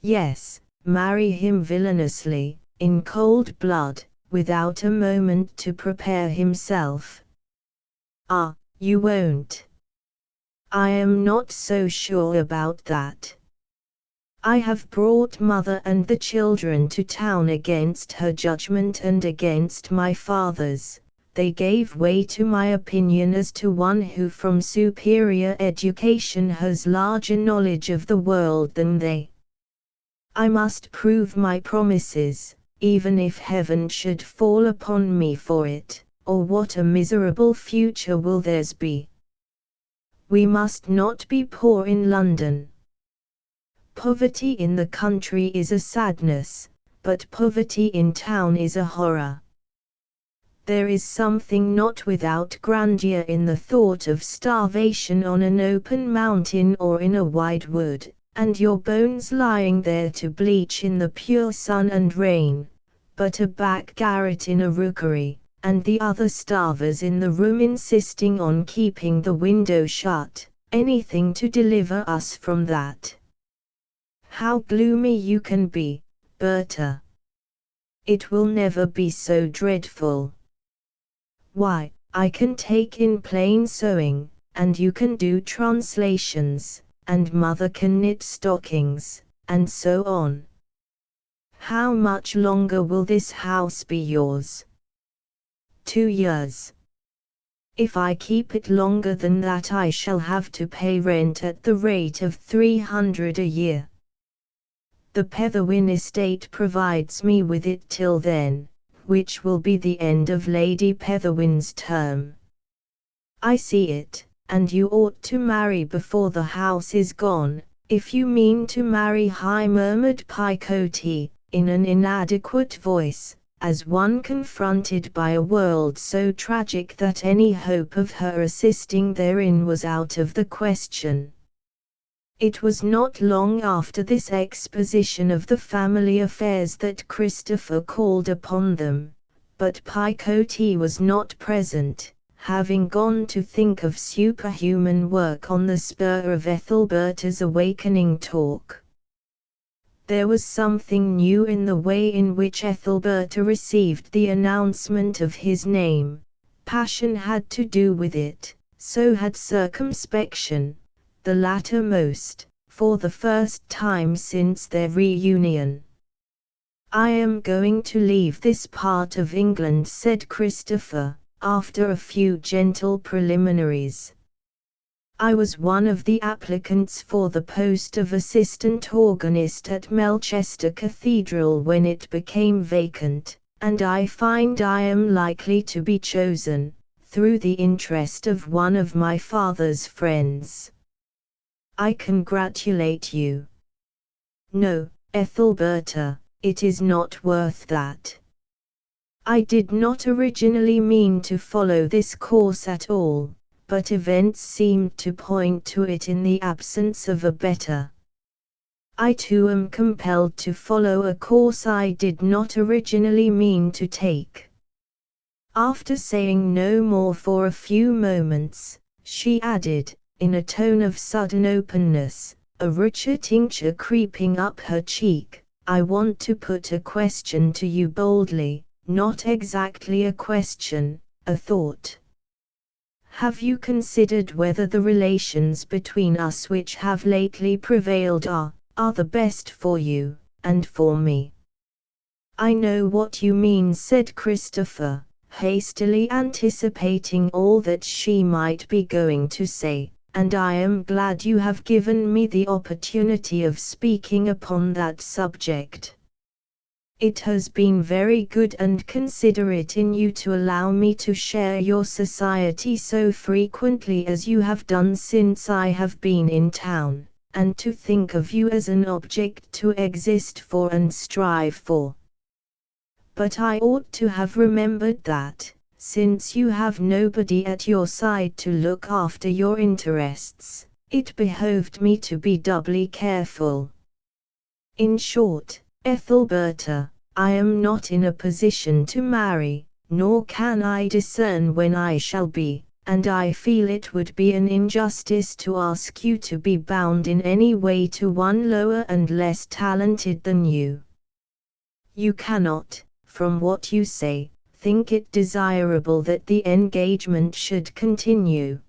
A: Yes, marry him villainously, in cold blood, without a moment to prepare himself. Ah, you won't. I am not so sure about that. I have brought mother and the children to town against her judgment and against my father's. They gave way to my opinion as to one who from superior education has larger knowledge of the world than they. I must prove my promises, even if heaven should fall upon me for it, or what a miserable future will theirs be. We must not be poor in London. Poverty in the country is a sadness, but poverty in town is a horror. There is something not without grandeur in the thought of starvation on an open mountain or in a wide wood, and your bones lying there to bleach in the pure sun and rain, but a back garret in a rookery, and the other starvers in the room insisting on keeping the window shut, anything to deliver us from that. How gloomy you can be, Berta. It will never be so dreadful. Why, I can take in plain sewing, and you can do translations, and mother can knit stockings, and so on. How much longer will this house be yours? 2 years. If I keep it longer than that I shall have to pay rent at the rate of 300 a year. The Petherwin estate provides me with it till then, which will be the end of Lady Petherwin's term. I see it, and you ought to marry before the house is gone, if you mean to marry, murmured Picote, in an inadequate voice, as one confronted by a world so tragic that any hope of her assisting therein was out of the question. It was not long after this exposition of the family affairs that Christopher called upon them, but Picote was not present, having gone to think of superhuman work on the spur of Ethelberta's awakening talk. There was something new in the way in which Ethelberta received the announcement of his name. Passion had to do with it, so had circumspection, the latter most, for the first time since their reunion. I am going to leave this part of England, said Christopher, after a few gentle preliminaries. I was one of the applicants for the post of assistant organist at Melchester Cathedral when it became vacant, and I find I am likely to be chosen, through the interest of one of my father's friends. I congratulate you. No, Ethelberta, it is not worth that. I did not originally mean to follow this course at all, but events seemed to point to it in the absence of a better. I too am compelled to follow a course I did not originally mean to take. After saying no more for a few moments, she added, in a tone of sudden openness, a richer tincture creeping up her cheek, "I want to put a question to you boldly, not exactly a question, a thought. Have you considered whether the relations between us which have lately prevailed are the best for you, and for me?" "I know what you mean," said Christopher, hastily anticipating all that she might be going to say, "and I am glad you have given me the opportunity of speaking upon that subject. It has been very good and considerate in you to allow me to share your society so frequently as you have done since I have been in town, and to think of you as an object to exist for and strive for. But I ought to have remembered that, since you have nobody at your side to look after your interests, it behoved me to be doubly careful. In short, Ethelberta, I am not in a position to marry, nor can I discern when I shall be, and I feel it would be an injustice to ask you to be bound in any way to one lower and less talented than you. You cannot, from what you say, think it desirable that the engagement should continue.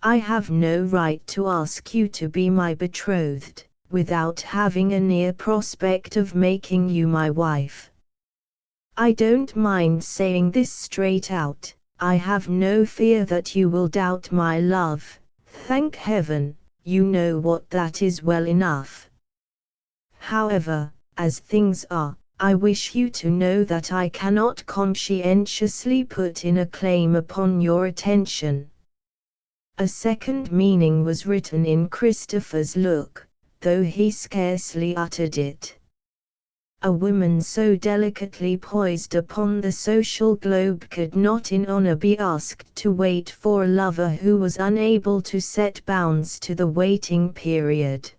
A: I have no right to ask you to be my betrothed, without having a near prospect of making you my wife. I don't mind saying this straight out, I have no fear that you will doubt my love, thank heaven, you know what that is well enough. However, as things are, I wish you to know that I cannot conscientiously put in a claim upon your attention." A second meaning was written in Christopher's look, though he scarcely uttered it. A woman so delicately poised upon the social globe could not in honor be asked to wait for a lover who was unable to set bounds to the waiting period.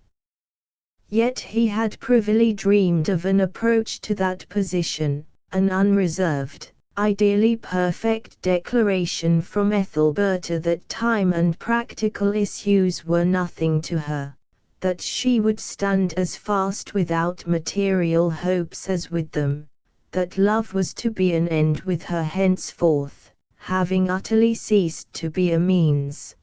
A: Yet he had privily dreamed of an approach to that position, an unreserved, ideally perfect declaration from Ethelberta that time and practical issues were nothing to her, that she would stand as fast without material hopes as with them, that love was to be an end with her henceforth, having utterly ceased to be a means.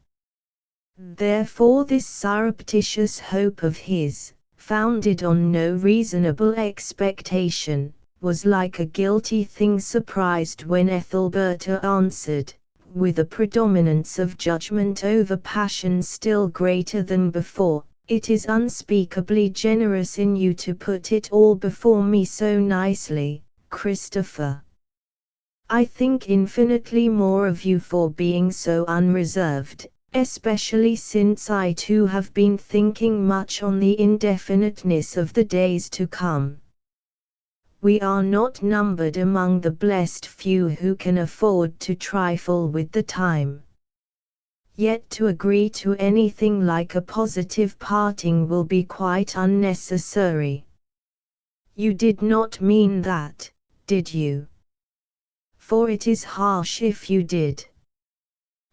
A: Therefore this surreptitious hope of his, founded on no reasonable expectation, was like a guilty thing surprised when Ethelberta answered, with a predominance of judgment over passion still greater than before, "It is unspeakably generous in you to put it all before me so nicely, Christopher. I think infinitely more of you for being so unreserved, especially since I too have been thinking much on the indefiniteness of the days to come. We are not numbered among the blessed few who can afford to trifle with the time. Yet to agree to anything like a positive parting will be quite unnecessary. You did not mean that, did you? For it is harsh if you did."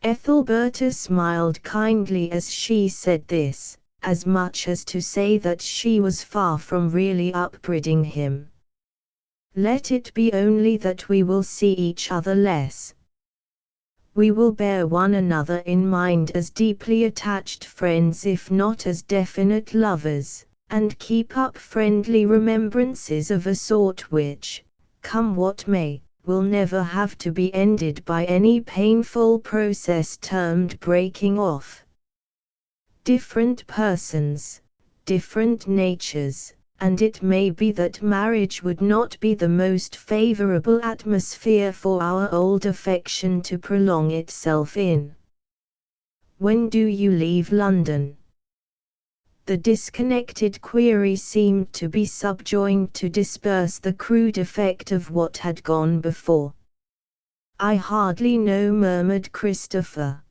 A: Ethelberta smiled kindly as she said this, as much as to say that she was far from really upbraiding him. "Let it be only that we will see each other less. We will bear one another in mind as deeply attached friends if not as definite lovers, and keep up friendly remembrances of a sort which, come what may, will never have to be ended by any painful process termed breaking off. Different persons, different natures, and it may be that marriage would not be the most favorable atmosphere for our old affection to prolong itself in. When do you leave London?" The disconnected query seemed to be subjoined to disperse the crude effect of what had gone before. "I hardly know," murmured Christopher.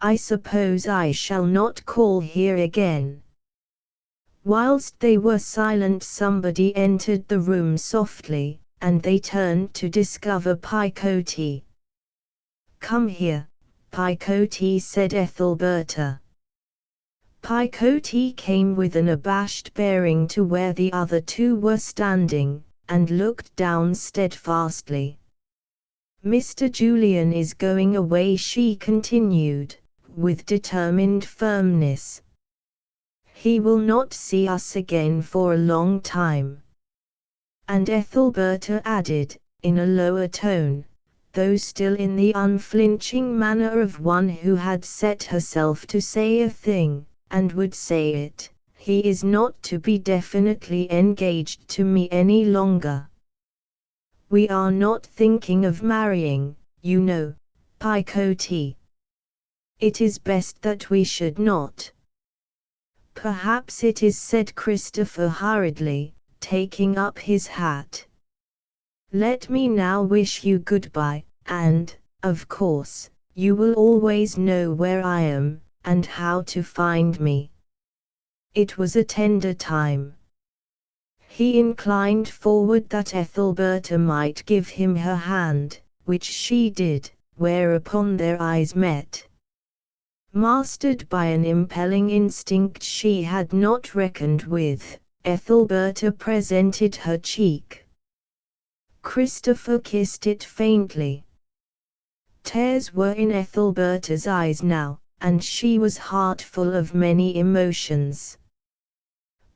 A: "I suppose I shall not call here again." Whilst they were silent somebody entered the room softly, and they turned to discover Picote. "Come here, Picotee, said Ethelberta. Picotee came with an abashed bearing to where the other two were standing, and looked down steadfastly. Mr. Julian is going away, she continued, with determined firmness. He will not see us again for a long time. And Ethelberta added, in a lower tone, though still in the unflinching manner of one who had set herself to say a thing, and would say it, he is not to be definitely engaged to me any longer. We are not thinking of marrying, you know, Picotee. It is best that we should not. Perhaps it is, said Christopher hurriedly, taking up his hat. Let me now wish you goodbye, and, of course, you will always know where I am, and how to find me. It was a tender time. He inclined forward that Ethelberta might give him her hand, which she did, whereupon their eyes met. Mastered by an impelling instinct she had not reckoned with, Ethelberta presented her cheek. Christopher kissed it faintly. Tears were in Ethelberta's eyes now, and she was heartful of many emotions.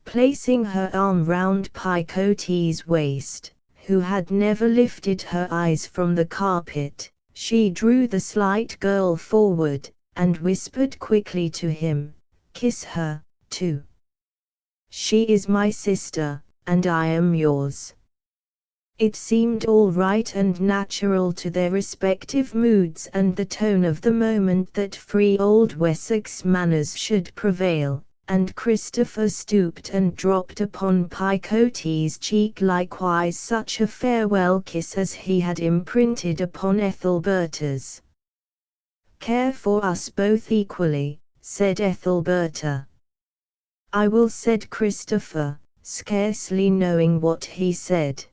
A: Placing her arm round Picotee's waist, who had never lifted her eyes from the carpet, she drew the slight girl forward, and whispered quickly to him, "Kiss her, too. She is my sister, and I am yours." It seemed all right and natural to their respective moods and the tone of the moment that free old Wessex manners should prevail, and Christopher stooped and dropped upon Picotee's cheek likewise such a farewell kiss as he had imprinted upon Ethelberta's. "Care for us both equally," said Ethelberta. "I will," said Christopher, scarcely knowing what he said.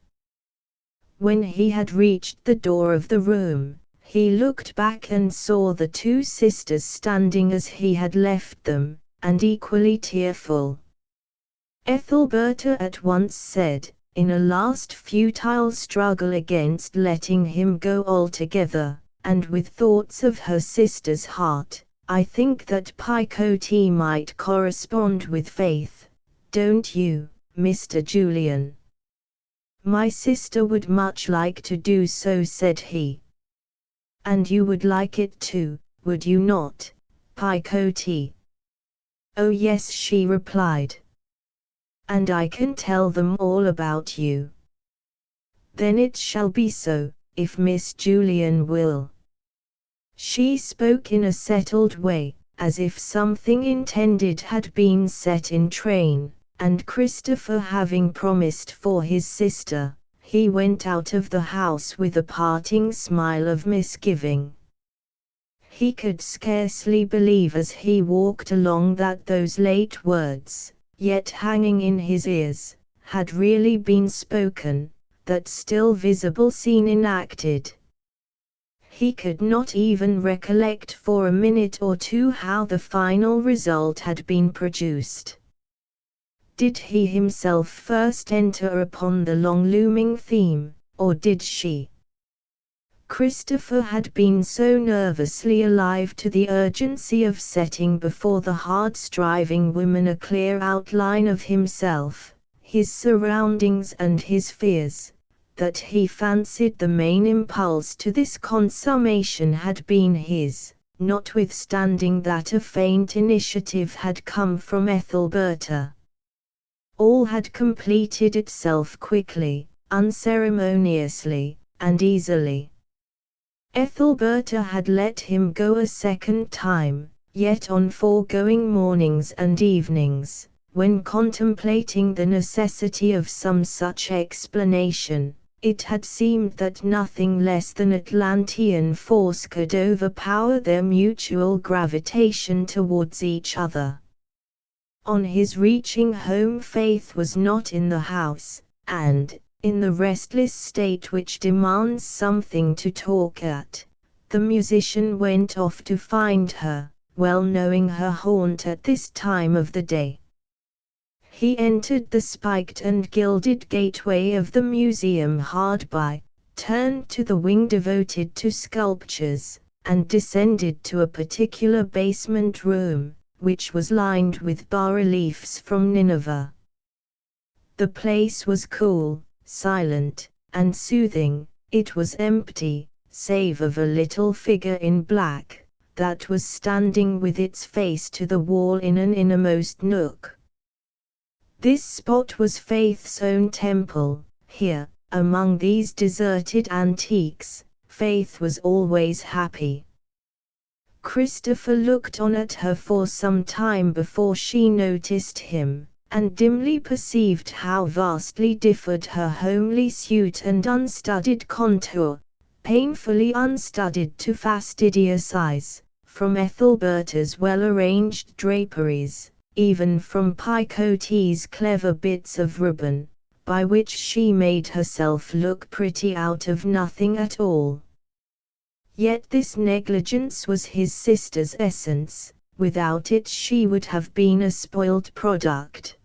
A: When he had reached the door of the room, he looked back and saw the two sisters standing as he had left them, and equally tearful. Ethelberta at once said, in a last futile struggle against letting him go altogether, and with thoughts of her sister's heart, "I think that Picotee might correspond with Faith, don't you, Mr. Julian?" "My sister would much like to do so," said he. "And you would like it too, would you not, Picotee?" "Oh yes," she replied. "And I can tell them all about you." "Then it shall be so, if Miss Julian will." She spoke in a settled way, as if something intended had been set in train, and Christopher having promised for his sister, he went out of the house with a parting smile of misgiving. He could scarcely believe as he walked along that those late words, yet hanging in his ears, had really been spoken, that still visible scene enacted. He could not even recollect for a minute or two how the final result had been produced. Did he himself first enter upon the long-looming theme, or did she? Christopher had been so nervously alive to the urgency of setting before the hard-striving woman a clear outline of himself, his surroundings and his fears, that he fancied the main impulse to this consummation had been his, notwithstanding that a faint initiative had come from Ethelberta. All had completed itself quickly, unceremoniously, and easily. Ethelberta had let him go a second time, yet on foregoing mornings and evenings, when contemplating the necessity of some such explanation, it had seemed that nothing less than Atlantean force could overpower their mutual gravitation towards each other. On his reaching home Faith was not in the house, and, in the restless state which demands something to talk at, the musician went off to find her, well knowing her haunt at this time of the day. He entered the spiked and gilded gateway of the museum hard by, turned to the wing devoted to sculptures, and descended to a particular basement room, which was lined with bas-reliefs from Nineveh. The place was cool, silent, and soothing. It was empty, save of a little figure in black, that was standing with its face to the wall in an innermost nook. This spot was Faith's own temple. Here, among these deserted antiques, Faith was always happy. Christopher looked on at her for some time before she noticed him, and dimly perceived how vastly differed her homely suit and unstudied contour, painfully unstudied to fastidious eyes, from Ethelberta's well-arranged draperies, even from Picotti's clever bits of ribbon, by which she made herself look pretty out of nothing at all. Yet this negligence was his sister's essence. Without it she would have been a spoiled product.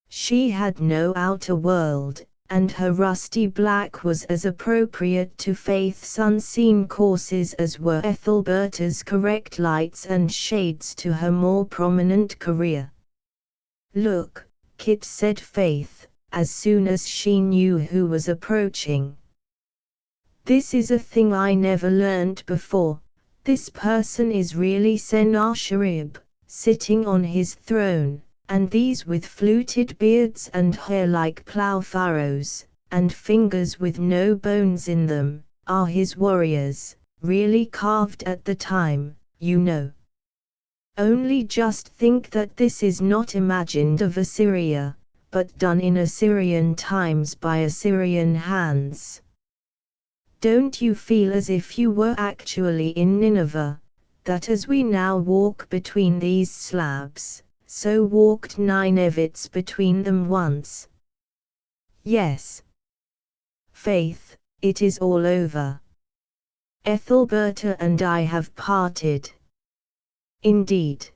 A: She had no outer world, and her rusty black was as appropriate to Faith's unseen courses as were Ethelberta's correct lights and shades to her more prominent career. "Look," Kit said Faith, as soon as she knew who was approaching. "This is a thing I never learned before. This person is really Sennacherib, sitting on his throne, and these with fluted beards and hair like plough furrows, and fingers with no bones in them, are his warriors, really carved at the time, you know. Only just think that this is not imagined of Assyria, but done in Assyrian times by Assyrian hands. Don't you feel as if you were actually in Nineveh, that as we now walk between these slabs, so walked Ninevites between them once?" "Yes. Faith, it is all over. Ethelberta and I have parted." "Indeed.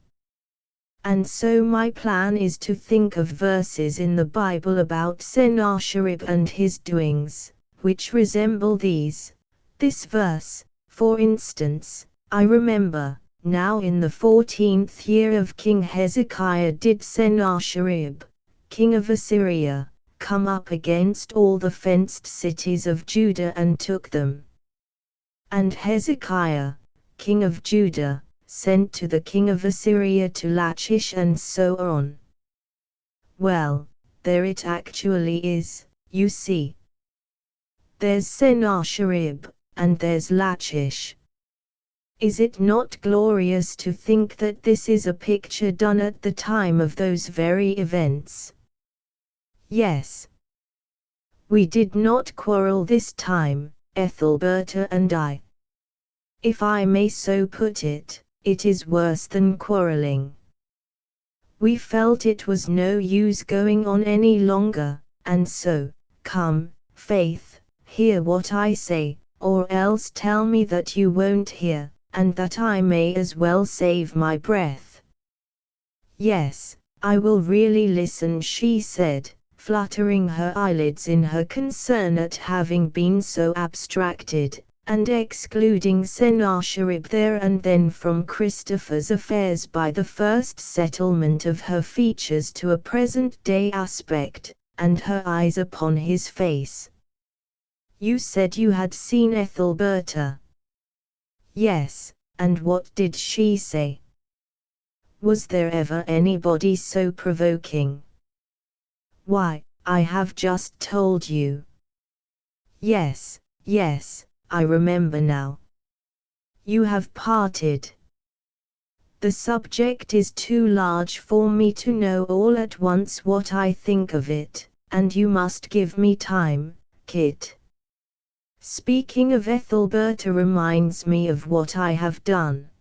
A: And so my plan is to think of verses in the Bible about Sennacherib and his doings, which resemble these. This verse, for instance, I remember, now in the 14th year of King Hezekiah did Sennacherib, king of Assyria, come up against all the fenced cities of Judah and took them. And Hezekiah, king of Judah, sent to the king of Assyria to Lachish and so on." "Well, there it actually is, you see. There's Sennacherib, and there's Lachish. Is it not glorious to think that this is a picture done at the time of those very events?" "Yes. We did not quarrel this time, Ethelberta and I. If I may so put it, it is worse than quarreling. We felt it was no use going on any longer, and so, come, Faith, hear what I say, or else tell me that you won't hear, and that I may as well save my breath." "Yes, I will really listen," she said, fluttering her eyelids in her concern at having been so abstracted, and excluding Sennacherib there and then from Christopher's affairs by the first settlement of her features to a present-day aspect, and her eyes upon his face. "You said you had seen Ethelberta." "Yes, and what did she say?" "Was there ever anybody so provoking?" "Why, I have just told you." "Yes, yes, I remember now. You have parted." "The subject is too large for me to know all at once what I think of it, and you must give me time, Kit. Speaking of Ethelberta reminds me of what I have done.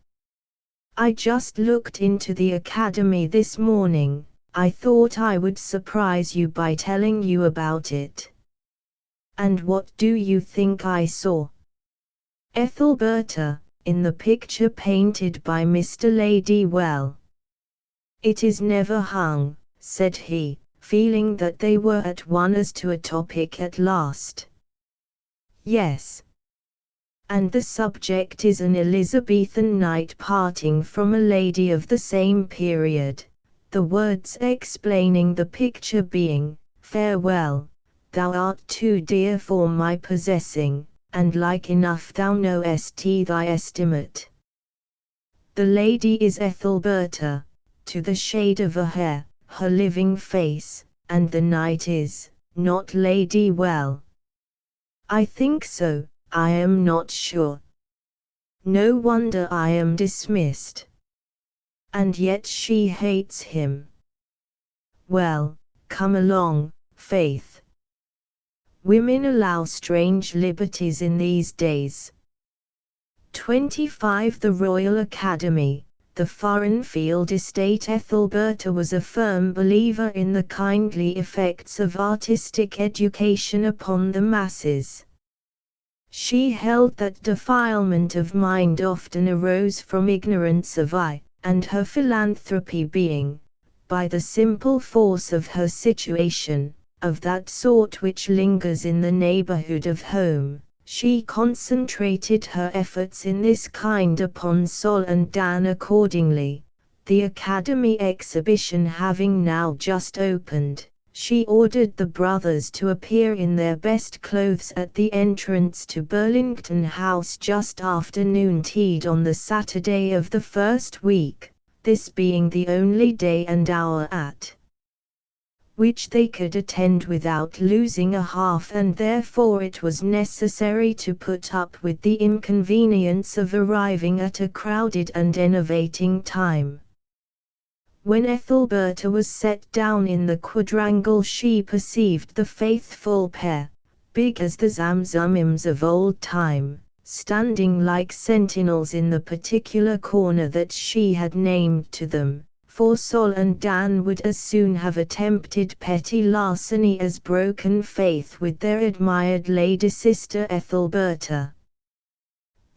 A: I just looked into the academy this morning. I thought I would surprise you by telling you about it." "And what do you think I saw?" Ethelberta, in the picture painted by Mr. Ladywell. It is never hung, said he, feeling that they were at one as to a topic at last. Yes. And the subject is an Elizabethan knight parting from a lady of the same period, the words explaining the picture being, "Farewell, thou art too dear for my possessing, and like enough thou knowest thy estimate." The lady is Ethelberta, to the shade of a hair, her living face, and the knight is, not Ladywell. I think so, I am not sure. No wonder I am dismissed. And yet she hates him. Well, come along, Faith. Women allow strange liberties in these days. 25 The Royal Academy, the foreign field estate. Ethelberta was a firm believer in the kindly effects of artistic education upon the masses. She held that defilement of mind often arose from ignorance of eye, and her philanthropy being, by the simple force of her situation, of that sort which lingers in the neighborhood of home, she concentrated her efforts in this kind upon Sol and Dan accordingly. The Academy exhibition having now just opened, she ordered the brothers to appear in their best clothes at the entrance to Burlington House just after noontide on the Saturday of the first week, this being the only day and hour at which they could attend without losing a half, and therefore it was necessary to put up with the inconvenience of arriving at a crowded and enervating time. When Ethelberta was set down in the quadrangle, she perceived the faithful pair, big as the Zamzummims of old time, standing like sentinels in the particular corner that she had named to them, for Sol and Dan would as soon have attempted petty larceny as broken faith with their admired lady sister Ethelberta.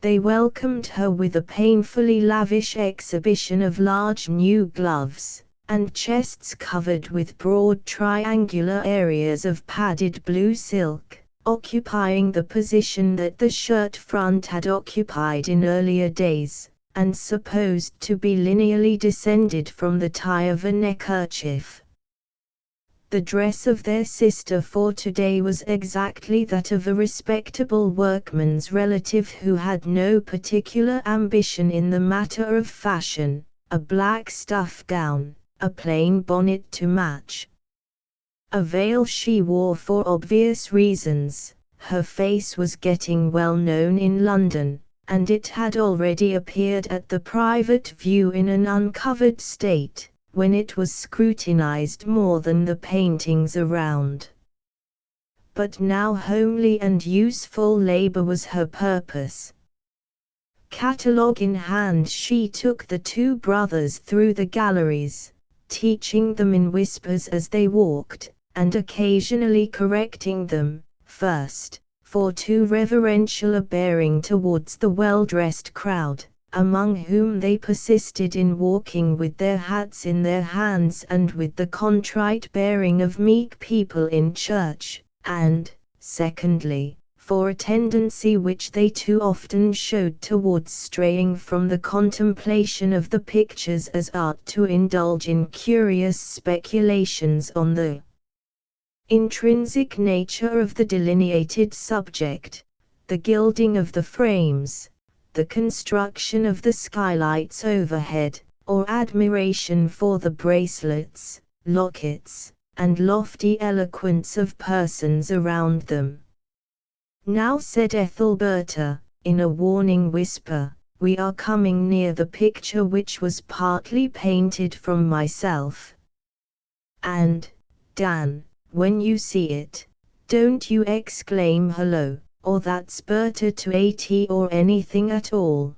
A: They welcomed her with a painfully lavish exhibition of large new gloves, and chests covered with broad triangular areas of padded blue silk, occupying the position that the shirt front had occupied in earlier days, and supposed to be lineally descended from the tie of a neckerchief. The dress of their sister for today was exactly that of a respectable workman's relative who had no particular ambition in the matter of fashion, a black stuff gown, a plain bonnet to match. A veil she wore for obvious reasons. Her face was getting well known in London, and it had already appeared at the private view in an uncovered state, when it was scrutinized more than the paintings around. But now homely and useful labor was her purpose. Catalogue in hand, she took the two brothers through the galleries, teaching them in whispers as they walked, and occasionally correcting them, first, for too reverential a bearing towards the well-dressed crowd, among whom they persisted in walking with their hats in their hands and with the contrite bearing of meek people in church, and, secondly, for a tendency which they too often showed towards straying from the contemplation of the pictures as art to indulge in curious speculations on the intrinsic nature of the delineated subject, the gilding of the frames, the construction of the skylights overhead, or admiration for the bracelets, lockets, and lofty eloquence of persons around them. "Now," said Ethelberta, in a warning whisper, "we are coming near the picture which was partly painted from myself. And, Dan, when you see it, don't you exclaim hello, or that's Berta to at or anything at all.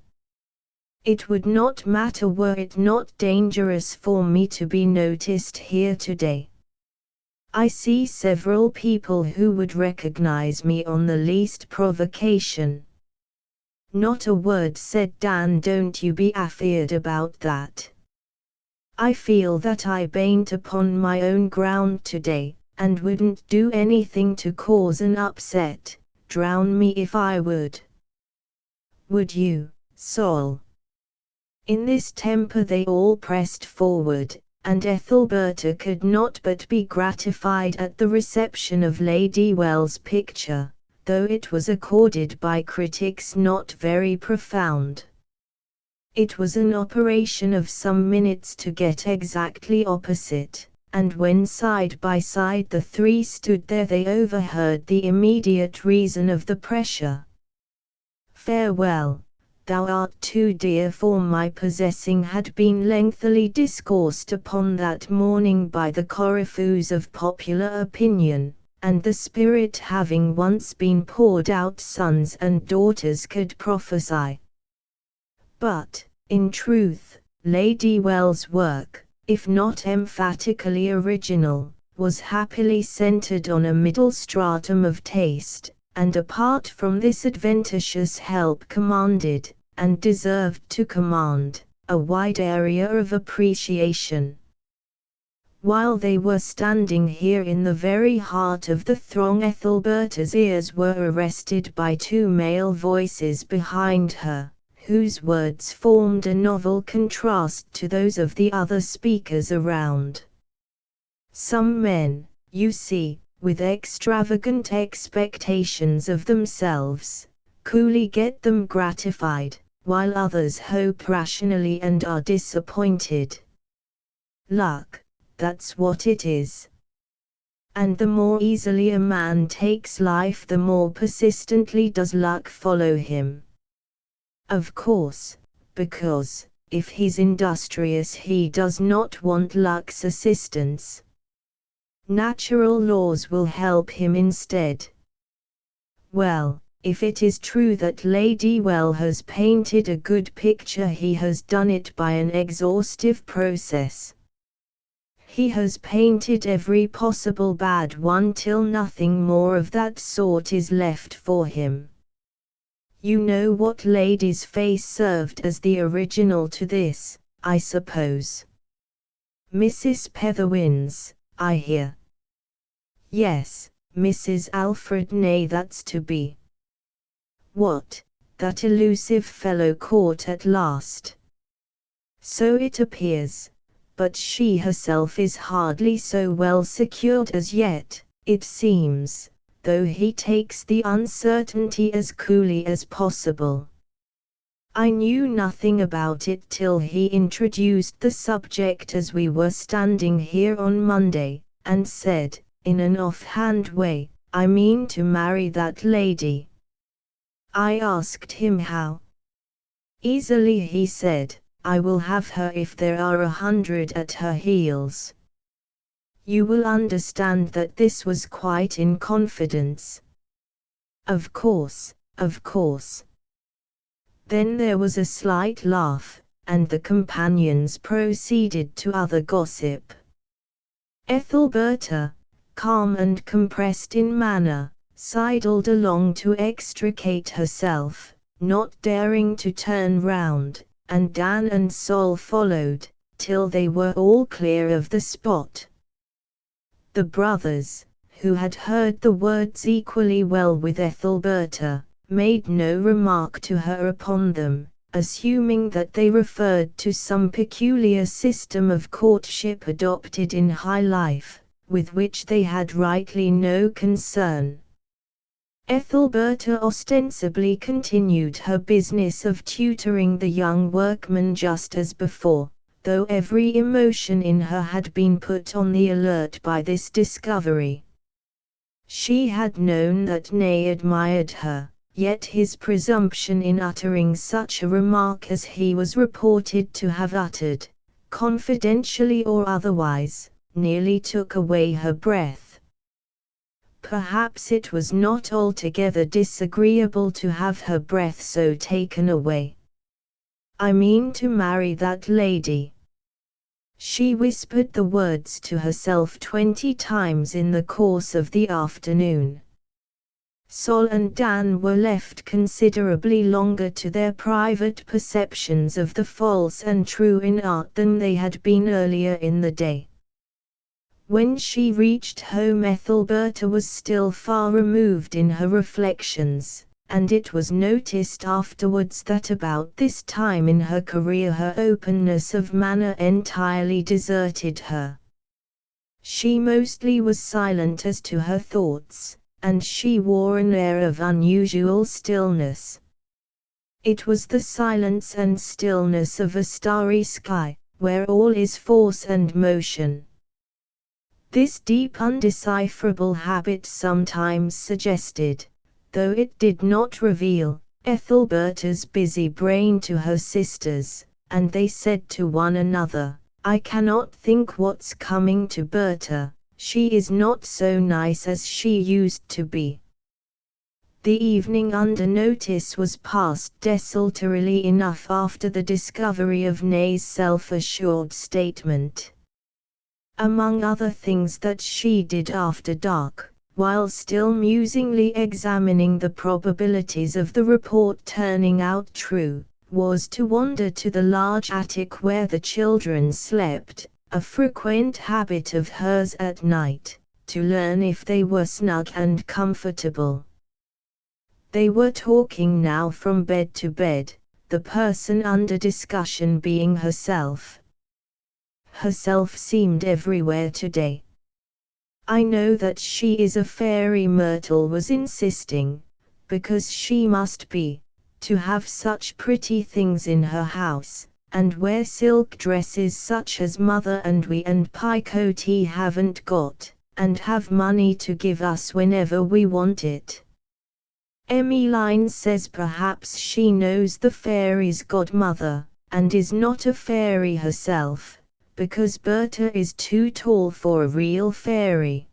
A: It would not matter were it not dangerous for me to be noticed here today. I see several people who would recognize me on the least provocation. Not a word said Dan. Don't you be afeard about that. I feel that I bain't upon my own ground today, and wouldn't do anything to cause an upset, drown me if I would. Would you, Sol? In this temper they all pressed forward, and Ethelberta could not but be gratified at the reception of Lady Well's picture, though it was accorded by critics not very profound. It was an operation of some minutes to get exactly opposite, and when side by side the three stood there they overheard the immediate reason of the pressure. "Farewell, thou art too dear for my possessing" had been lengthily discoursed upon that morning by the coryphews of popular opinion, and the spirit having once been poured out sons and daughters could prophesy. But, in truth, Lady Well's work, if not emphatically original, was happily centered on a middle stratum of taste, and apart from this adventitious help commanded, and deserved to command, a wide area of appreciation. While they were standing here in the very heart of the throng, Ethelberta's ears were arrested by two male voices behind her, whose words formed a novel contrast to those of the other speakers around. Some men, you see, with extravagant expectations of themselves, coolly get them gratified, while others hope rationally and are disappointed. Luck, that's what it is. And the more easily a man takes life, the more persistently does luck follow him. Of course, because, if he's industrious, he does not want luck's assistance. Natural laws will help him instead. Well, if it is true that Lady Well has painted a good picture, he has done it by an exhaustive process. He has painted every possible bad one till nothing more of that sort is left for him. You know what lady's face served as the original to this, I suppose. Mrs. Petherwin's, I hear. Yes, Mrs. Alfred. Nay, that's to be. What, that elusive fellow caught at last? So it appears, but she herself is hardly so well secured as yet, it seems, though he takes the uncertainty as coolly as possible. I knew nothing about it till he introduced the subject as we were standing here on Monday, and said, in an offhand way, I mean to marry that lady. I asked him how. Easily, he said, I will have her if there are 100 at her heels. You will understand that this was quite in confidence. Of course, of course. Then there was a slight laugh, and the companions proceeded to other gossip. Ethelberta, calm and compressed in manner, sidled along to extricate herself, not daring to turn round, and Dan and Sol followed, till they were all clear of the spot. The brothers, who had heard the words equally well with Ethelberta, made no remark to her upon them, assuming that they referred to some peculiar system of courtship adopted in high life, with which they had rightly no concern. Ethelberta ostensibly continued her business of tutoring the young workman just as before, though every emotion in her had been put on the alert by this discovery. She had known that Ney admired her, yet his presumption in uttering such a remark as he was reported to have uttered, confidentially or otherwise, nearly took away her breath. Perhaps it was not altogether disagreeable to have her breath so taken away. I mean to marry that lady. She whispered the words to herself 20 times in the course of the afternoon. Sol and Dan were left considerably longer to their private perceptions of the false and true in art than they had been earlier in the day. When she reached home, Ethelberta was still far removed in her reflections, and it was noticed afterwards that about this time in her career her openness of manner entirely deserted her. She mostly was silent as to her thoughts, and she wore an air of unusual stillness. It was the silence and stillness of a starry sky, where all is force and motion. This deep undecipherable habit sometimes suggested, though it did not reveal, Ethelberta's busy brain to her sisters, and they said to one another, "I cannot think what's coming to Berta, she is not so nice as she used to be." The evening under notice was passed desultorily enough after the discovery of Nay's self-assured statement. Among other things that she did after dark, while still musingly examining the probabilities of the report turning out true, was to wander to the large attic where the children slept, a frequent habit of hers at night, to learn if they were snug and comfortable. They were talking now from bed to bed, the person under discussion being herself. Herself seemed everywhere today. "I know that she is a fairy," Myrtle was insisting, "because she must be, to have such pretty things in her house, and wear silk dresses such as Mother and we and Picotee haven't got, and have money to give us whenever we want it. Emmeline says perhaps she knows the fairy's godmother, and is not a fairy herself, because Berta is too tall for a real fairy.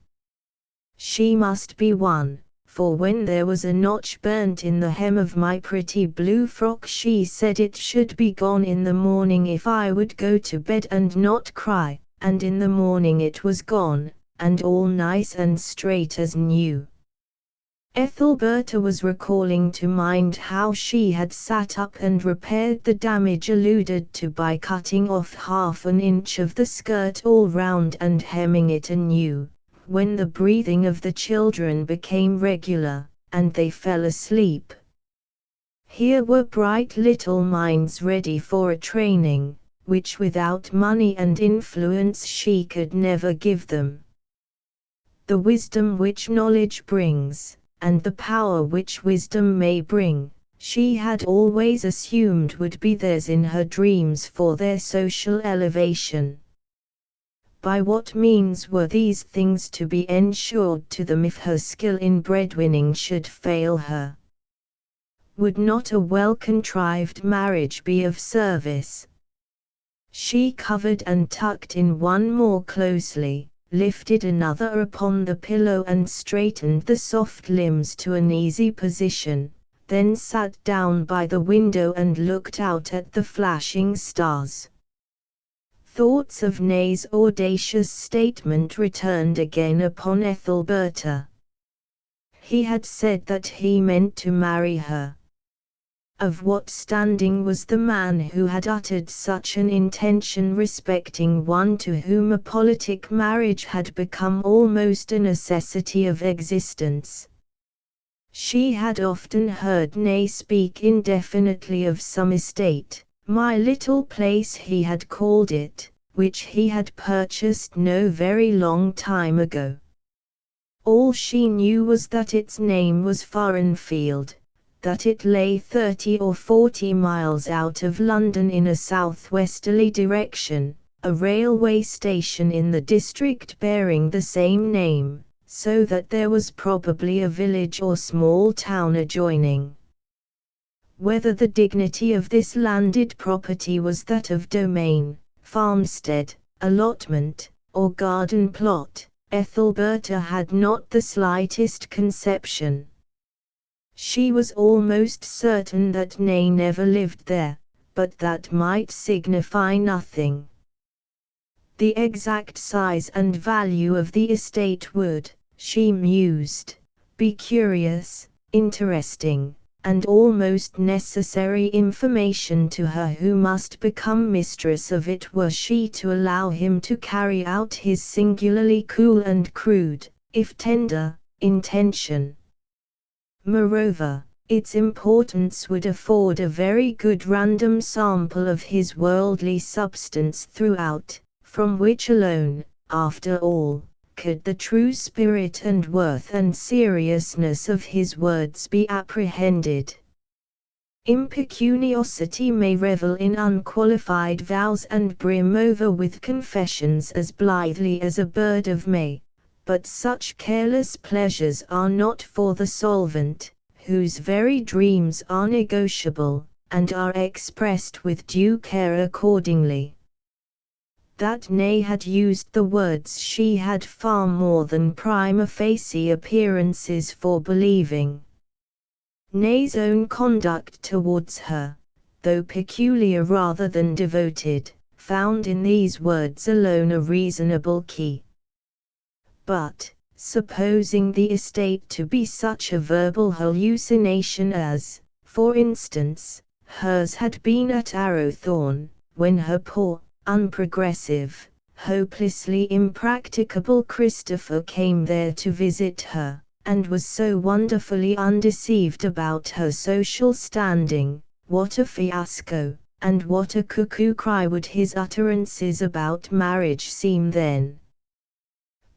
A: She must be one, for when there was a notch burnt in the hem of my pretty blue frock she said it should be gone in the morning if I would go to bed and not cry, and in the morning it was gone, and all nice and straight as new." Ethelberta was recalling to mind how she had sat up and repaired the damage alluded to by cutting off half an inch of the skirt all round and hemming it anew, when the breathing of the children became regular, and they fell asleep. Here were bright little minds ready for a training, which without money and influence she could never give them. The wisdom which knowledge brings, and the power which wisdom may bring, she had always assumed would be theirs in her dreams for their social elevation. By what means were these things to be ensured to them if her skill in breadwinning should fail her? Would not a well-contrived marriage be of service? She covered and tucked in one more closely, lifted another upon the pillow and straightened the soft limbs to an easy position, then sat down by the window and looked out at the flashing stars. Thoughts of Nay's audacious statement returned again upon Ethelberta. He had said that he meant to marry her. Of what standing was the man who had uttered such an intention respecting one to whom a politic marriage had become almost a necessity of existence? She had often heard Nay speak indefinitely of some estate, "my little place" he had called it, which he had purchased no very long time ago. All she knew was that its name was Farrenfield, that it lay 30 or 40 miles out of London in a southwesterly direction, a railway station in the district bearing the same name, so that there was probably a village or small town adjoining. Whether the dignity of this landed property was that of domain, farmstead, allotment, or garden plot, Ethelberta had not the slightest conception. She was almost certain that Nay never lived there, but that might signify nothing. The exact size and value of the estate would, she mused, be curious, interesting, and almost necessary information to her who must become mistress of it were she to allow him to carry out his singularly cool and crude, if tender, intention. Moreover, its importance would afford a very good random sample of his worldly substance throughout, from which alone, after all, could the true spirit and worth and seriousness of his words be apprehended. Impecuniosity may revel in unqualified vows and brim over with confessions as blithely as a bird of May, but such careless pleasures are not for the solvent, whose very dreams are negotiable, and are expressed with due care accordingly. That Nay had used the words she had far more than prima facie appearances for believing. Nay's own conduct towards her, though peculiar rather than devoted, found in these words alone a reasonable key. But, supposing the estate to be such a verbal hallucination as, for instance, hers had been at Arrowthorne, when her poor, unprogressive, hopelessly impracticable Christopher came there to visit her, and was so wonderfully undeceived about her social standing, what a fiasco, and what a cuckoo cry would his utterances about marriage seem then.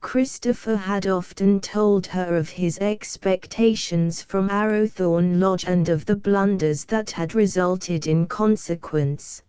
A: Christopher had often told her of his expectations from Arrowthorne Lodge and of the blunders that had resulted in consequence.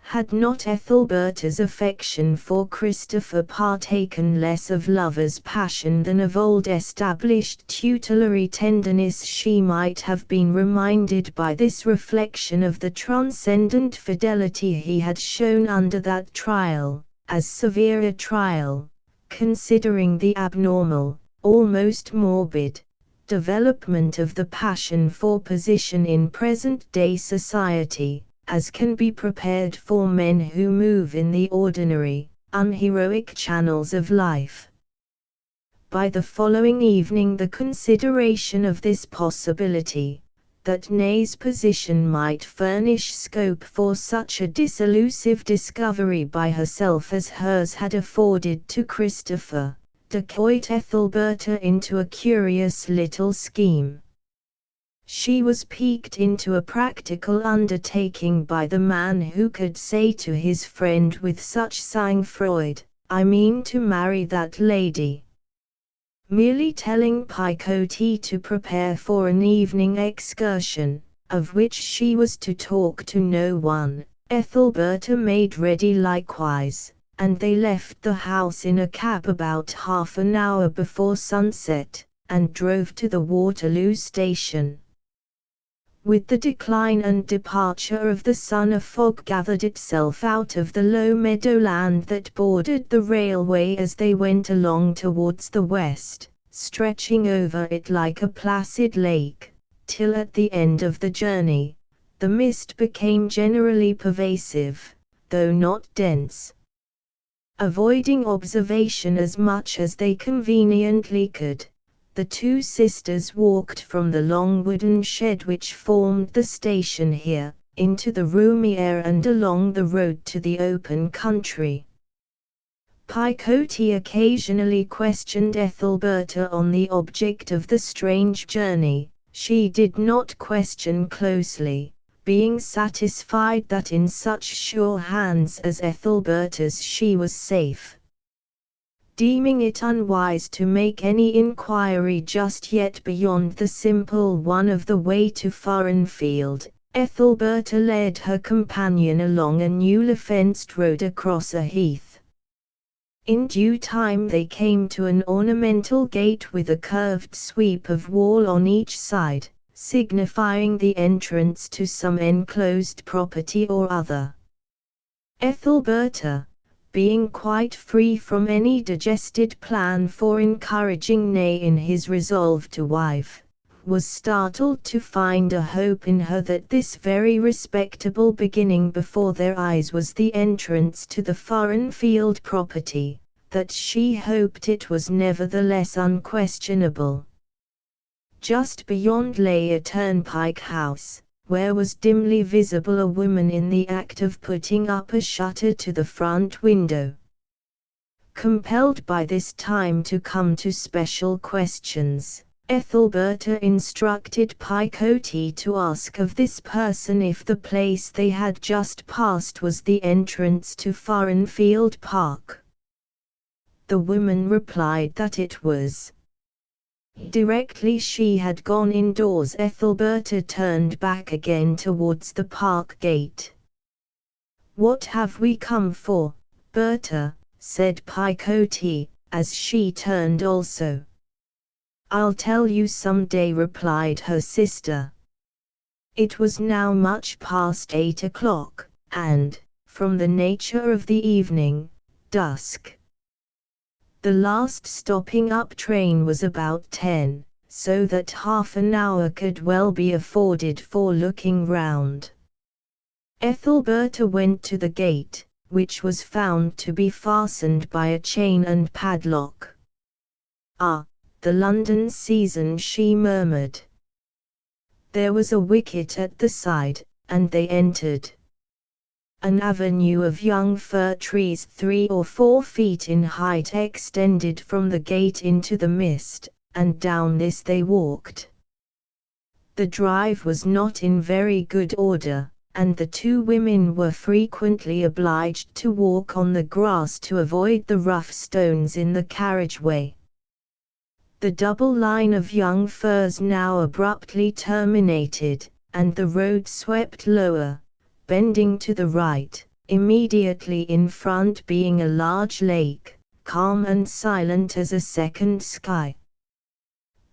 A: Had not Ethelberta's affection for Christopher partaken less of lover's passion than of old established tutelary tenderness, she might have been reminded by this reflection of the transcendent fidelity he had shown under that trial, as severe a trial, considering the abnormal, almost morbid, development of the passion for position in present-day society, as can be prepared for men who move in the ordinary, unheroic channels of life. By the following evening the consideration of this possibility, that Nay's position might furnish scope for such a disillusive discovery by herself as hers had afforded to Christopher, decoyed Ethelberta into a curious little scheme. She was piqued into a practical undertaking by the man who could say to his friend with such sang-froid, "I mean to marry that lady." Merely telling Picote to prepare for an evening excursion, of which she was to talk to no one, Ethelberta made ready likewise, and they left the house in a cab about half an hour before sunset, and drove to the Waterloo station. With the decline and departure of the sun a fog gathered itself out of the low meadowland that bordered the railway as they went along towards the west, stretching over it like a placid lake, till at the end of the journey, the mist became generally pervasive, though not dense. Avoiding observation as much as they conveniently could, the two sisters walked from the long wooden shed which formed the station here, into the roomy air and along the road to the open country. Picote occasionally questioned Ethelberta on the object of the strange journey. She did not question closely, being satisfied that in such sure hands as Ethelberta's she was safe. Deeming it unwise to make any inquiry just yet beyond the simple one of the way to Farrenfield, Ethelberta led her companion along a newly fenced road across a heath. In due time they came to an ornamental gate with a curved sweep of wall on each side, signifying the entrance to some enclosed property or other. Ethelberta, being quite free from any digested plan for encouraging Nay in his resolve to wife, was startled to find a hope in her that this very respectable beginning before their eyes was the entrance to the Farrenfield property, that she hoped it was nevertheless unquestionable. Just beyond lay a turnpike house, where was dimly visible a woman in the act of putting up a shutter to the front window. Compelled by this time to come to special questions, Ethelberta instructed Picote to ask of this person if the place they had just passed was the entrance to Farrenfield Park. The woman replied that it was. Directly she had gone indoors, Ethelberta turned back again towards the park gate. "What have we come for, Berta?" said Picote, as she turned also. "I'll tell you some day," replied her sister. It was now much past 8 o'clock, and, from the nature of the evening, dusk. The last stopping up train was about 10, so that half an hour could well be afforded for looking round. Ethelberta went to the gate, which was found to be fastened by a chain and padlock. "Ah, the London season," she murmured. There was a wicket at the side, and they entered. An avenue of young fir trees 3 or 4 feet in height extended from the gate into the mist, and down this they walked. The drive was not in very good order, and the two women were frequently obliged to walk on the grass to avoid the rough stones in the carriageway. The double line of young firs now abruptly terminated, and the road swept lower, bending to the right, immediately in front being a large lake, calm and silent as a second sky.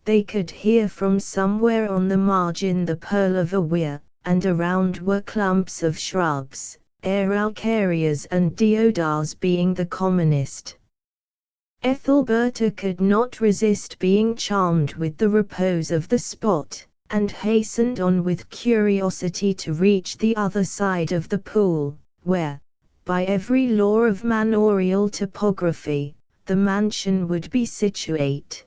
A: They could hear from somewhere on the margin the purl of a weir, and around were clumps of shrubs, araucarias and deodars being the commonest. Ethelberta could not resist being charmed with the repose of the spot, and hastened on with curiosity to reach the other side of the pool, where, by every law of manorial topography, the mansion would be situate.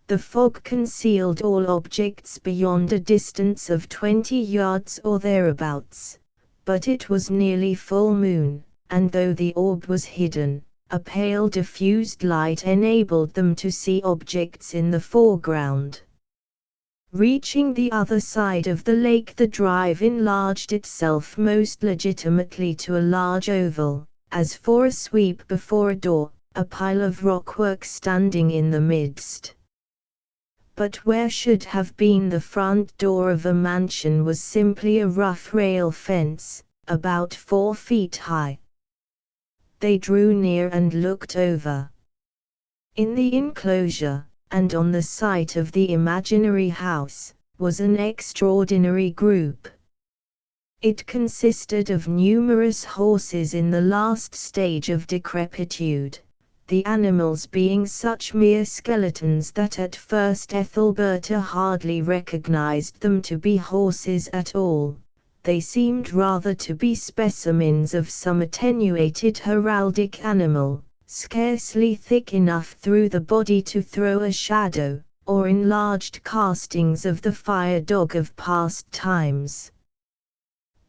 A: The fog concealed all objects beyond a distance of 20 yards or thereabouts, but it was nearly full moon, and though the orb was hidden, a pale diffused light enabled them to see objects in the foreground. Reaching the other side of the lake, the drive enlarged itself most legitimately to a large oval, as for a sweep before a door, a pile of rockwork standing in the midst. But where should have been the front door of a mansion was simply a rough rail fence, about 4 feet high. They drew near and looked over. In the enclosure, and on the site of the imaginary house, was an extraordinary group. It consisted of numerous horses in the last stage of decrepitude, the animals being such mere skeletons that at first Ethelberta hardly recognized them to be horses at all. They seemed rather to be specimens of some attenuated heraldic animal, scarcely thick enough through the body to throw a shadow, or enlarged castings of the fire-dog of past times.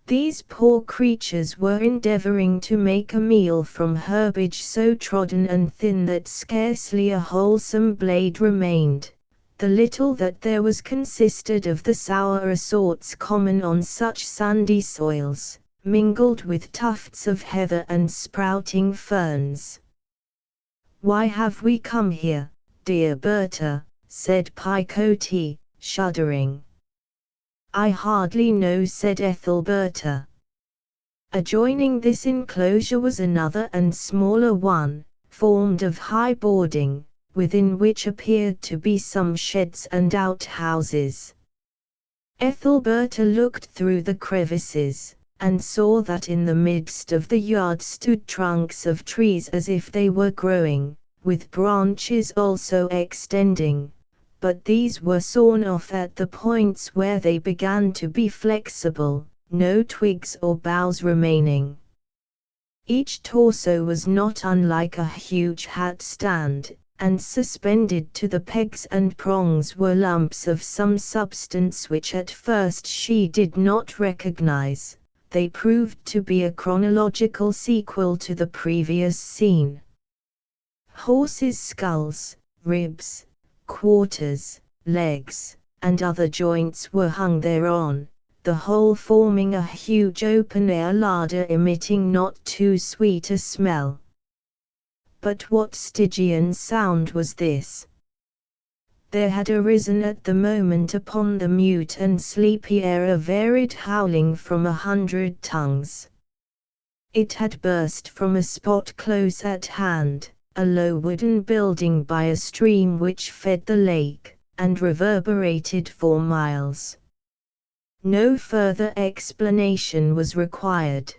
A: These poor creatures were endeavoring to make a meal from herbage so trodden and thin that scarcely a wholesome blade remained. The little that there was consisted of the sour assorts common on such sandy soils, mingled with tufts of heather and sprouting ferns. "Why have we come here, dear Berta?" said Picote, shuddering. "I hardly know," said Ethelberta. Adjoining this enclosure was another and smaller one, formed of high boarding, within which appeared to be some sheds and outhouses. Ethelberta looked through the crevices, and saw that in the midst of the yard stood trunks of trees as if they were growing, with branches also extending, but these were sawn off at the points where they began to be flexible, no twigs or boughs remaining. Each torso was not unlike a huge hat stand, and suspended to the pegs and prongs were lumps of some substance which at first she did not recognize. They proved to be a chronological sequel to the previous scene. Horses' skulls, ribs, quarters, legs, and other joints were hung thereon, the whole forming a huge open-air larder emitting not too sweet a smell. But what Stygian sound was this? There had arisen at the moment upon the mute and sleepy air a varied howling from 100 tongues. It had burst from a spot close at hand, a low wooden building by a stream which fed the lake, and reverberated for miles. No further explanation was required.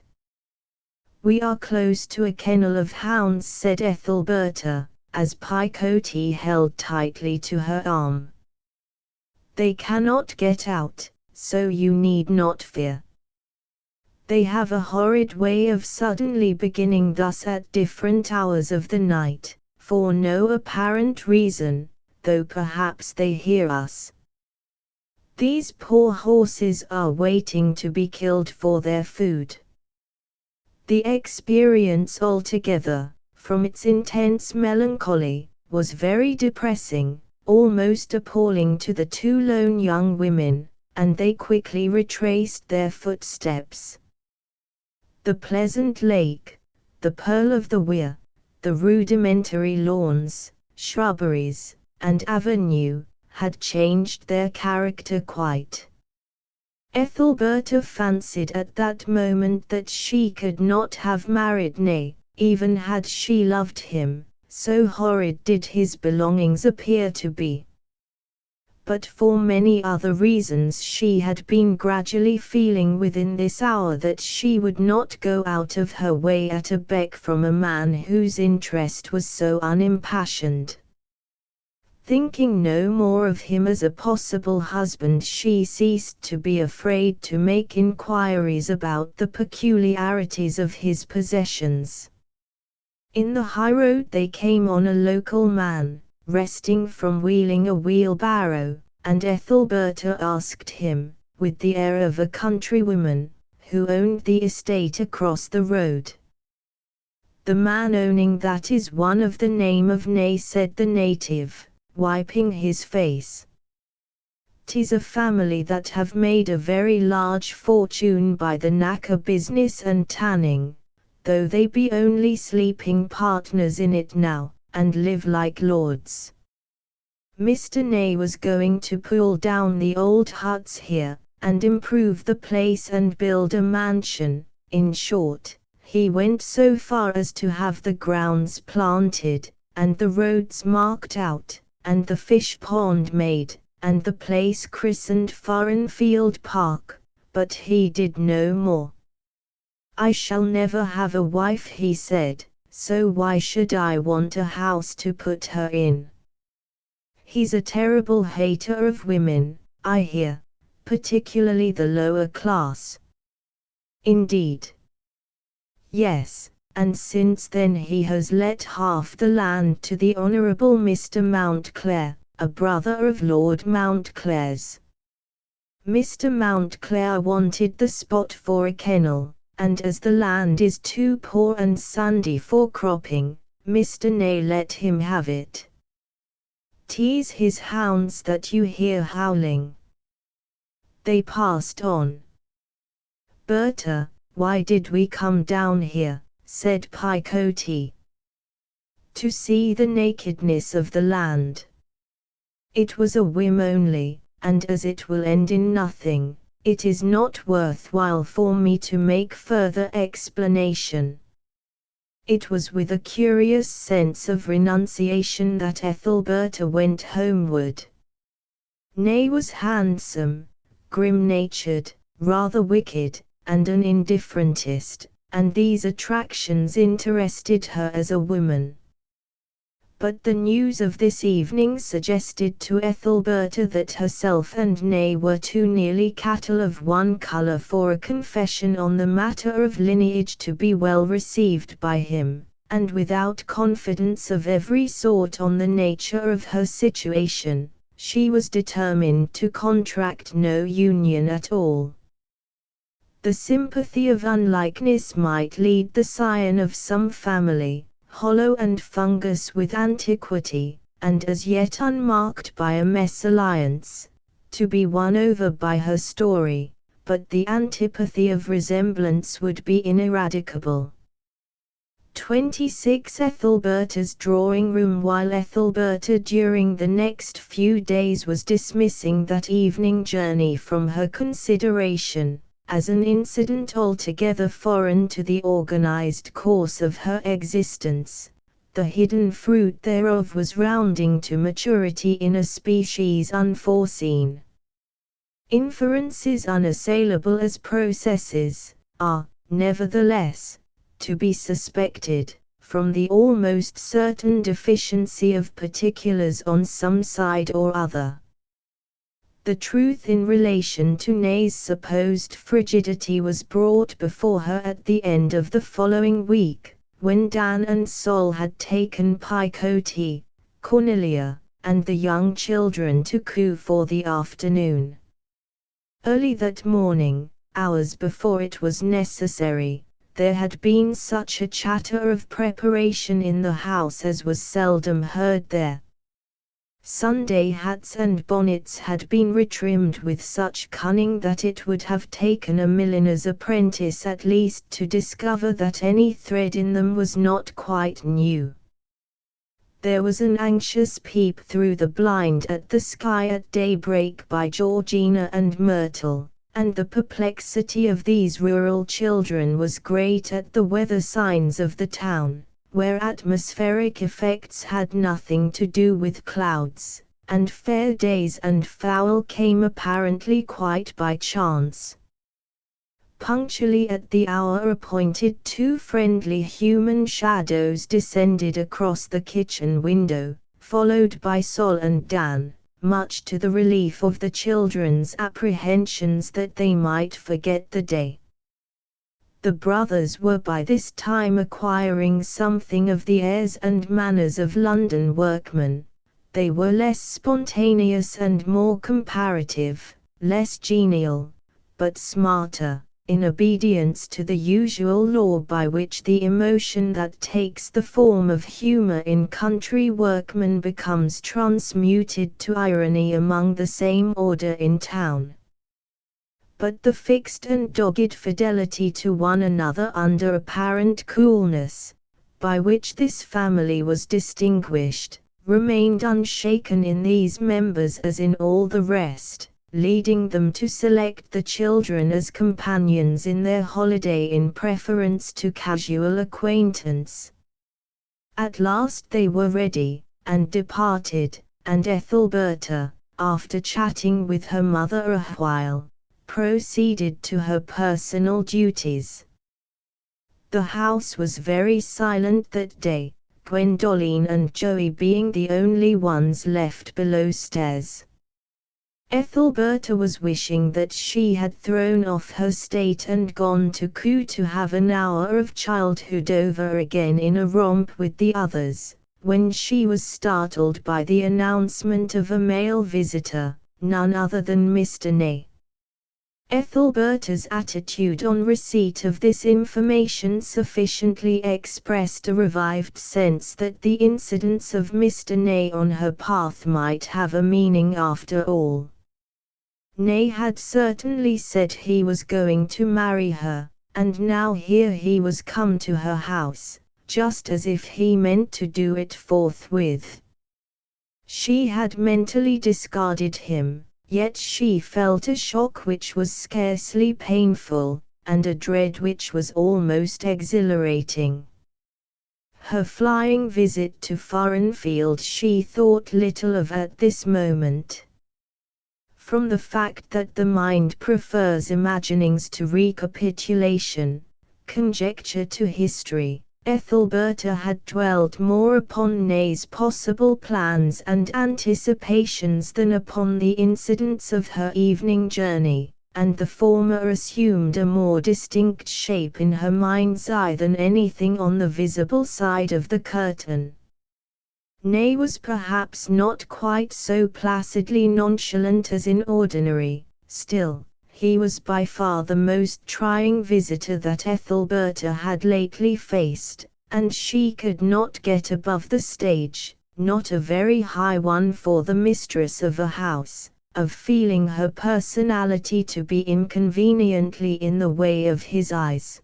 A: "We are close to a kennel of hounds," said Ethelberta, as Picotee held tightly to her arm. "They cannot get out, so you need not fear. They have a horrid way of suddenly beginning thus at different hours of the night, for no apparent reason, though perhaps they hear us. These poor horses are waiting to be killed for their food." The experience altogether, from its intense melancholy, was very depressing, almost appalling to the two lone young women, and they quickly retraced their footsteps. The pleasant lake, the pearl of the Weir, the rudimentary lawns, shrubberies, and avenue, had changed their character quite. Ethelberta fancied at that moment that she could not have married Ney, even had she loved him, so horrid did his belongings appear to be. But for many other reasons she had been gradually feeling within this hour that she would not go out of her way at a beck from a man whose interest was so unimpassioned. Thinking no more of him as a possible husband, she ceased to be afraid to make inquiries about the peculiarities of his possessions. In the highroad they came on a local man, resting from wheeling a wheelbarrow, and Ethelberta asked him, with the air of a countrywoman, who owned the estate across the road. "The man owning that is one of the name of Ney," said the native, wiping his face. "'Tis a family that have made a very large fortune by the knacker business and tanning, though they be only sleeping partners in it now, and live like lords. Mr. Ney was going to pull down the old huts here, and improve the place and build a mansion. In short, he went so far as to have the grounds planted, and the roads marked out, and the fish pond made, and the place christened Forenfield Park, but he did no more. 'I shall never have a wife,' he said, 'so why should I want a house to put her in?' He's a terrible hater of women, I hear, particularly the lower class." "Indeed." "Yes, and since then he has let half the land to the Honourable Mr. Mountclair, a brother of Lord Mountclair's. Mr. Mountclair wanted the spot for a kennel, and as the land is too poor and sandy for cropping, Mr. Ney let him have it. 'Tis his hounds that you hear howling." They passed on. "Berta, why did we come down here?" said Picotee. "To see the nakedness of the land. It was a whim only, and as it will end in nothing, it is not worth while for me to make further explanation." It was with a curious sense of renunciation that Ethelberta went homeward. Ney was handsome, grim-natured, rather wicked, and an indifferentist, and these attractions interested her as a woman. But the news of this evening suggested to Ethelberta that herself and Ney were too nearly cattle of one colour for a confession on the matter of lineage to be well received by him, and without confidence of every sort on the nature of her situation, she was determined to contract no union at all. The sympathy of unlikeness might lead the scion of some family, hollow and fungus with antiquity, and as yet unmarked by a mesalliance, to be won over by her story, but the antipathy of resemblance would be ineradicable. 26 Ethelberta's drawing room. While Ethelberta during the next few days was dismissing that evening journey from her consideration, as an incident altogether foreign to the organized course of her existence, the hidden fruit thereof was rounding to maturity in a species unforeseen. Inferences unassailable as processes, are, nevertheless, to be suspected, from the almost certain deficiency of particulars on some side or other. The truth in relation to Ney's supposed frigidity was brought before her at the end of the following week, when Dan and Sol had taken Picote, Cornelia, and the young children to Kew for the afternoon. Early that morning, hours before it was necessary, there had been such a chatter of preparation in the house as was seldom heard there. Sunday hats and bonnets had been retrimmed with such cunning that it would have taken a milliner's apprentice at least to discover that any thread in them was not quite new. There was an anxious peep through the blind at the sky at daybreak by Georgina and Myrtle, and the perplexity of these rural children was great at the weather signs of the town, where atmospheric effects had nothing to do with clouds, and fair days and foul came apparently quite by chance. Punctually at the hour appointed, two friendly human shadows descended across the kitchen window, followed by Sol and Dan, much to the relief of the children's apprehensions that they might forget the day. The brothers were by this time acquiring something of the airs and manners of London workmen. They were less spontaneous and more comparative, less genial, but smarter, in obedience to the usual law by which the emotion that takes the form of humor in country workmen becomes transmuted to irony among the same order in town. But the fixed and dogged fidelity to one another under apparent coolness, by which this family was distinguished, remained unshaken in these members as in all the rest, leading them to select the children as companions in their holiday in preference to casual acquaintance. At last they were ready, and departed, and Ethelberta, after chatting with her mother a while, proceeded to her personal duties. The house was very silent that day, Gwendoline and Joey being the only ones left below stairs. Ethelberta was wishing that she had thrown off her state and gone to Kew to have an hour of childhood over again in a romp with the others, when she was startled by the announcement of a male visitor, none other than Mr. Ney. Ethelberta's attitude on receipt of this information sufficiently expressed a revived sense that the incidents of Mr. Ney on her path might have a meaning after all. Ney had certainly said he was going to marry her, and now here he was come to her house, just as if he meant to do it forthwith. She had mentally discarded him, yet she felt a shock which was scarcely painful, and a dread which was almost exhilarating. Her flying visit to Foreignfield she thought little of at this moment. From the fact that the mind prefers imaginings to recapitulation, conjecture to history, Ethelberta had dwelt more upon Ney's possible plans and anticipations than upon the incidents of her evening journey, and the former assumed a more distinct shape in her mind's eye than anything on the visible side of the curtain. Nay was perhaps not quite so placidly nonchalant as in ordinary, still, he was by far the most trying visitor that Ethelberta had lately faced, and she could not get above the stage, not a very high one for the mistress of a house, of feeling her personality to be inconveniently in the way of his eyes.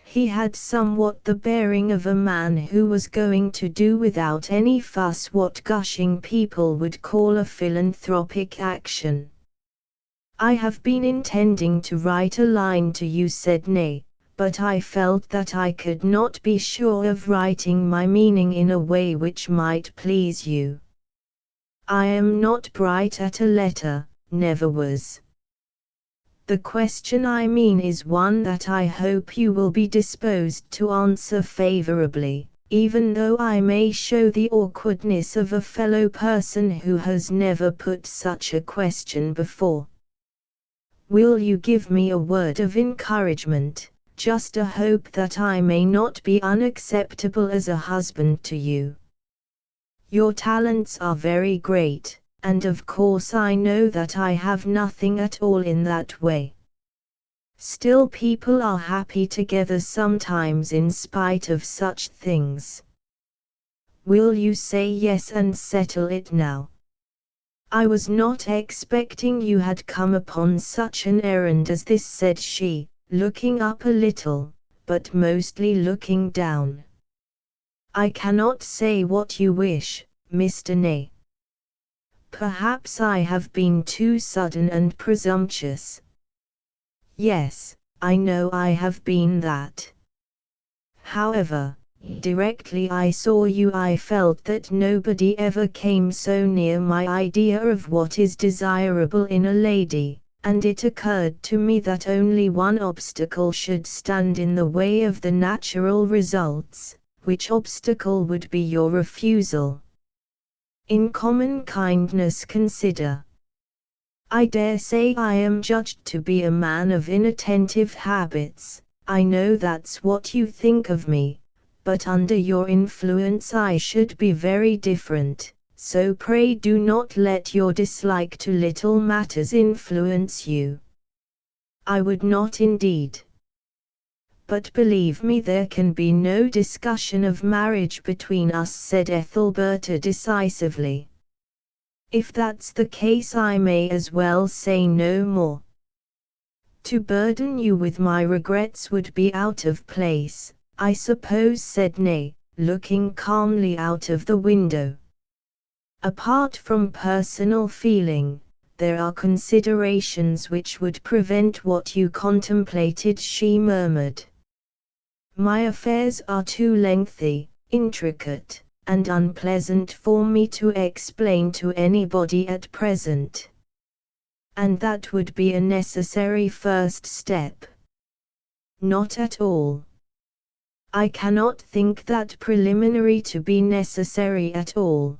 A: He had somewhat the bearing of a man who was going to do without any fuss what gushing people would call a philanthropic action. "I have been intending to write a line to you," said Nay, "but I felt that I could not be sure of writing my meaning in a way which might please you. I am not bright at a letter, never was. The question I mean is one that I hope you will be disposed to answer favorably, even though I may show the awkwardness of a fellow person who has never put such a question before. Will you give me a word of encouragement, just a hope that I may not be unacceptable as a husband to you? Your talents are very great, and of course I know that I have nothing at all in that way. Still people are happy together sometimes in spite of such things. Will you say yes and settle it now? I was not expecting you had come upon such an errand as this," said she, looking up a little, but mostly looking down. "I cannot say what you wish, Mr. Nay. Perhaps I have been too sudden and presumptuous." "Yes, I know I have been that. However, directly I saw you I felt that nobody ever came so near my idea of what is desirable in a lady, and it occurred to me that only one obstacle should stand in the way of the natural results, which obstacle would be your refusal. In common kindness consider. I dare say I am judged to be a man of inattentive habits, I know that's what you think of me, but under your influence I should be very different, so pray do not let your dislike to little matters influence you." "I would not indeed. But believe me there can be no discussion of marriage between us," said Ethelberta decisively. "If that's the case I may as well say no more. To burden you with my regrets would be out of place, I suppose," said Nay, looking calmly out of the window. "Apart from personal feeling, there are considerations which would prevent what you contemplated," she murmured. "My affairs are too lengthy, intricate, and unpleasant for me to explain to anybody at present. And that would be a necessary first step." "Not at all. I cannot think that preliminary to be necessary at all.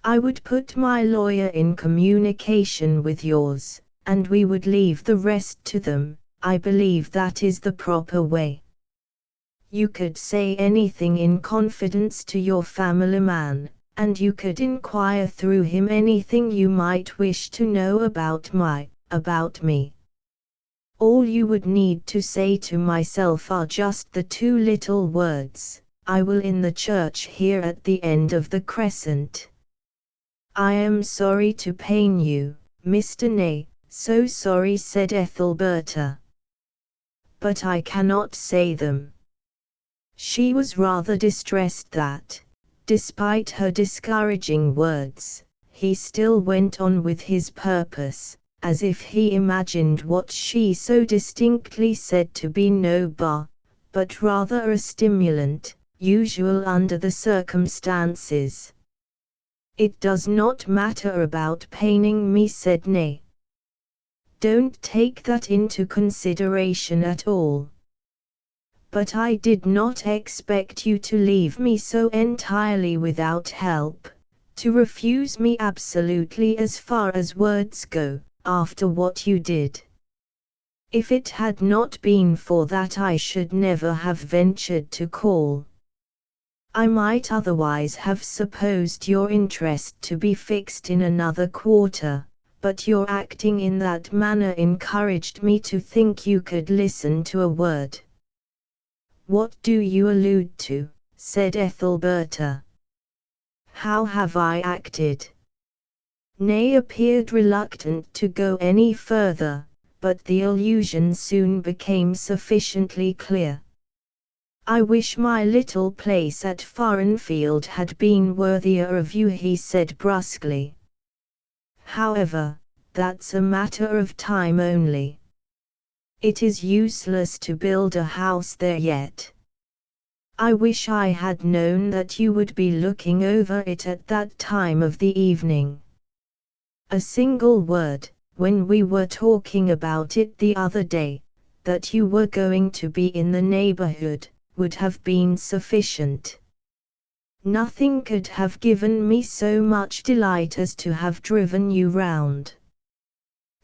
A: I would put my lawyer in communication with yours, and we would leave the rest to them. I believe that is the proper way. You could say anything in confidence to your family man, and you could inquire through him anything you might wish to know about me. All you would need to say to myself are just the two little words, 'I will,' in the church here at the end of the crescent. I am sorry to pain you, Mr. Nay, so sorry," said Ethelberta. "But I cannot say them." She was rather distressed that, despite her discouraging words, he still went on with his purpose, as if he imagined what she so distinctly said to be no bar, but rather a stimulant, usual under the circumstances. "It does not matter about paining me," said Nay. "Don't take that into consideration at all. But I did not expect you to leave me so entirely without help, to refuse me absolutely as far as words go, after what you did. If it had not been for that, I should never have ventured to call. I might otherwise have supposed your interest to be fixed in another quarter, but your acting in that manner encouraged me to think you could listen to a word. What do you allude to? Said Ethelberta. How have I acted? Nay appeared reluctant to go any further, but the allusion soon became sufficiently clear. I wish my little place at Farrenfield had been worthier of you, he said brusquely. However, that's a matter of time only. It is useless to build a house there yet. I wish I had known that you would be looking over it at that time of the evening. A single word, when we were talking about it the other day, that you were going to be in the neighborhood, would have been sufficient. Nothing could have given me so much delight as to have driven you round.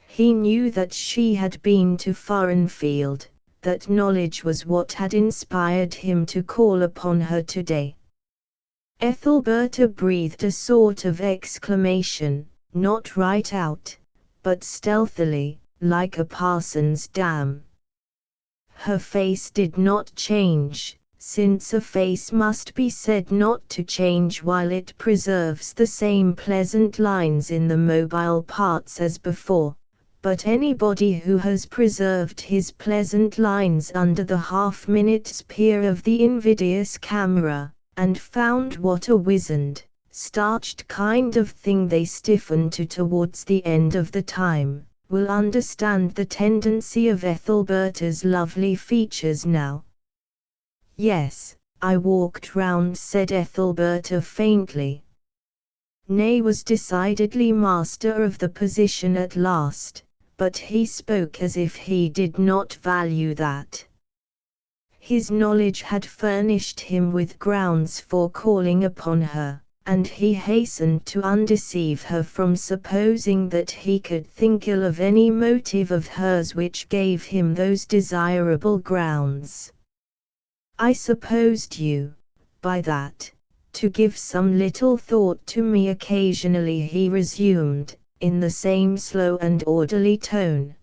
A: He knew that she had been to Farrenfield, that knowledge was what had inspired him to call upon her today. Ethelberta breathed a sort of exclamation, not right out, but stealthily, like a parson's dam. Her face did not change, since a face must be said not to change while it preserves the same pleasant lines in the mobile parts as before, but anybody who has preserved his pleasant lines under the half-minute's peer of the invidious camera, and found what a wizened, starched kind of thing they stiffen to towards the end of the time, will understand the tendency of Ethelberta's lovely features now. Yes, I walked round, said Ethelberta faintly. Ney was decidedly master of the position at last, but he spoke as if he did not value that. His knowledge had furnished him with grounds for calling upon her, and he hastened to undeceive her from supposing that he could think ill of any motive of hers which gave him those desirable grounds. I supposed you, by that, to give some little thought to me occasionally, he resumed, in the same slow and orderly tone.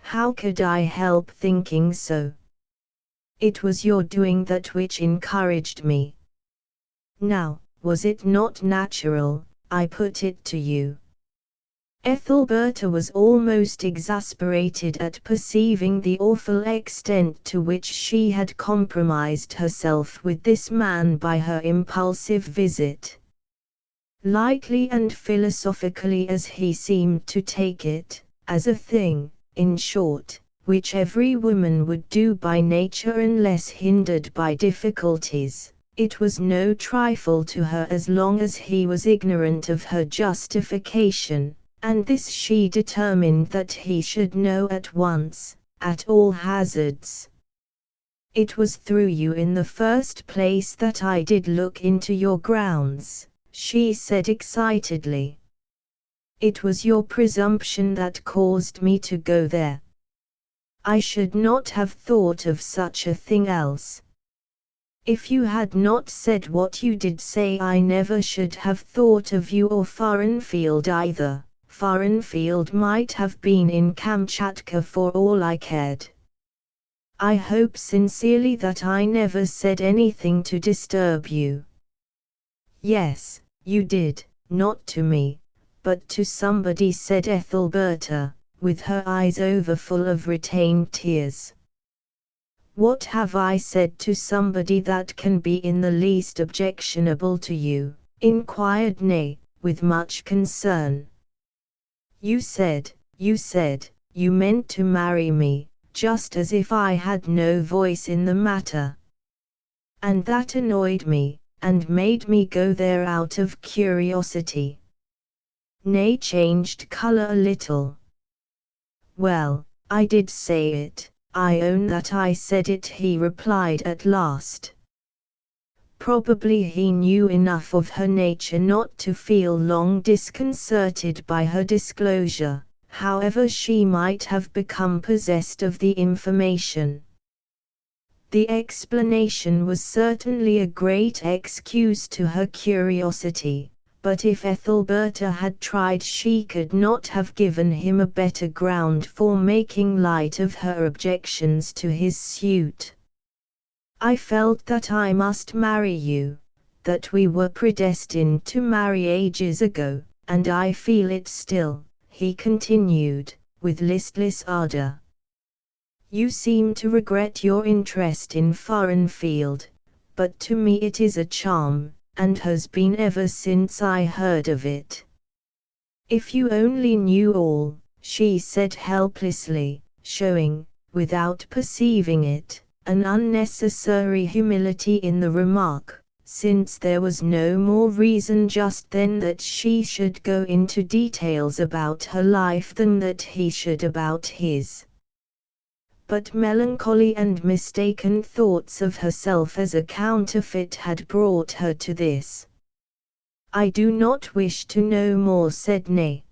A: How could I help thinking so? It was your doing that which encouraged me. Now, was it not natural, I put it to you? Ethelberta was almost exasperated at perceiving the awful extent to which she had compromised herself with this man by her impulsive visit. Lightly and philosophically as he seemed to take it, as a thing, in short, which every woman would do by nature unless hindered by difficulties, it was no trifle to her as long as he was ignorant of her justification, and this she determined that he should know at once, at all hazards. It was through you in the first place that I did look into your grounds, she said excitedly. It was your presumption that caused me to go there. I should not have thought of such a thing else. If you had not said what you did say, I never should have thought of you or Farrenfield either. Farrenfield might have been in Kamchatka for all I cared. I hope sincerely that I never said anything to disturb you. Yes, you did, not to me, but to somebody, said Ethelberta, with her eyes overfull of retained tears. What have I said to somebody that can be in the least objectionable to you? Inquired Ney, with much concern. You said, you meant to marry me, just as if I had no voice in the matter. And that annoyed me, and made me go there out of curiosity. Ney changed color a little. Well, I did say it, I own that I said it, he replied at last. Probably he knew enough of her nature not to feel long disconcerted by her disclosure, however she might have become possessed of the information. The explanation was certainly a great excuse to her curiosity, but if Ethelberta had tried she could not have given him a better ground for making light of her objections to his suit. "I felt that I must marry you, that we were predestined to marry ages ago, and I feel it still," he continued, with listless ardor. "You seem to regret your interest in Foreignfield, but to me it is a charm, and has been ever since I heard of it." "If you only knew all," she said helplessly, showing, without perceiving it, an unnecessary humility in the remark, since there was no more reason just then that she should go into details about her life than that he should about his. But melancholy and mistaken thoughts of herself as a counterfeit had brought her to this. "I do not wish to know more," said Nay.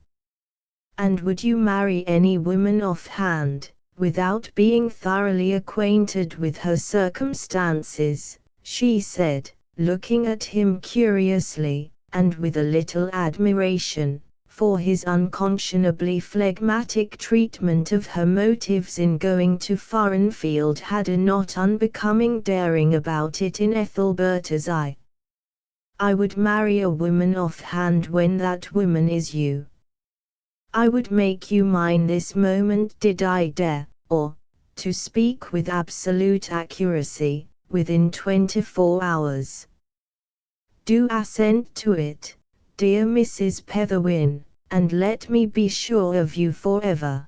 A: "And would you marry any woman offhand, without being thoroughly acquainted with her circumstances?" she said, looking at him curiously, and with a little admiration, for his unconscionably phlegmatic treatment of her motives in going to Foreignfield had a not unbecoming daring about it in Ethelberta's eye. "I would marry a woman offhand when that woman is you. I would make you mine this moment did I dare, or, to speak with absolute accuracy, within 24 hours. Do assent to it, dear Mrs. Petherwin, and let me be sure of you forever.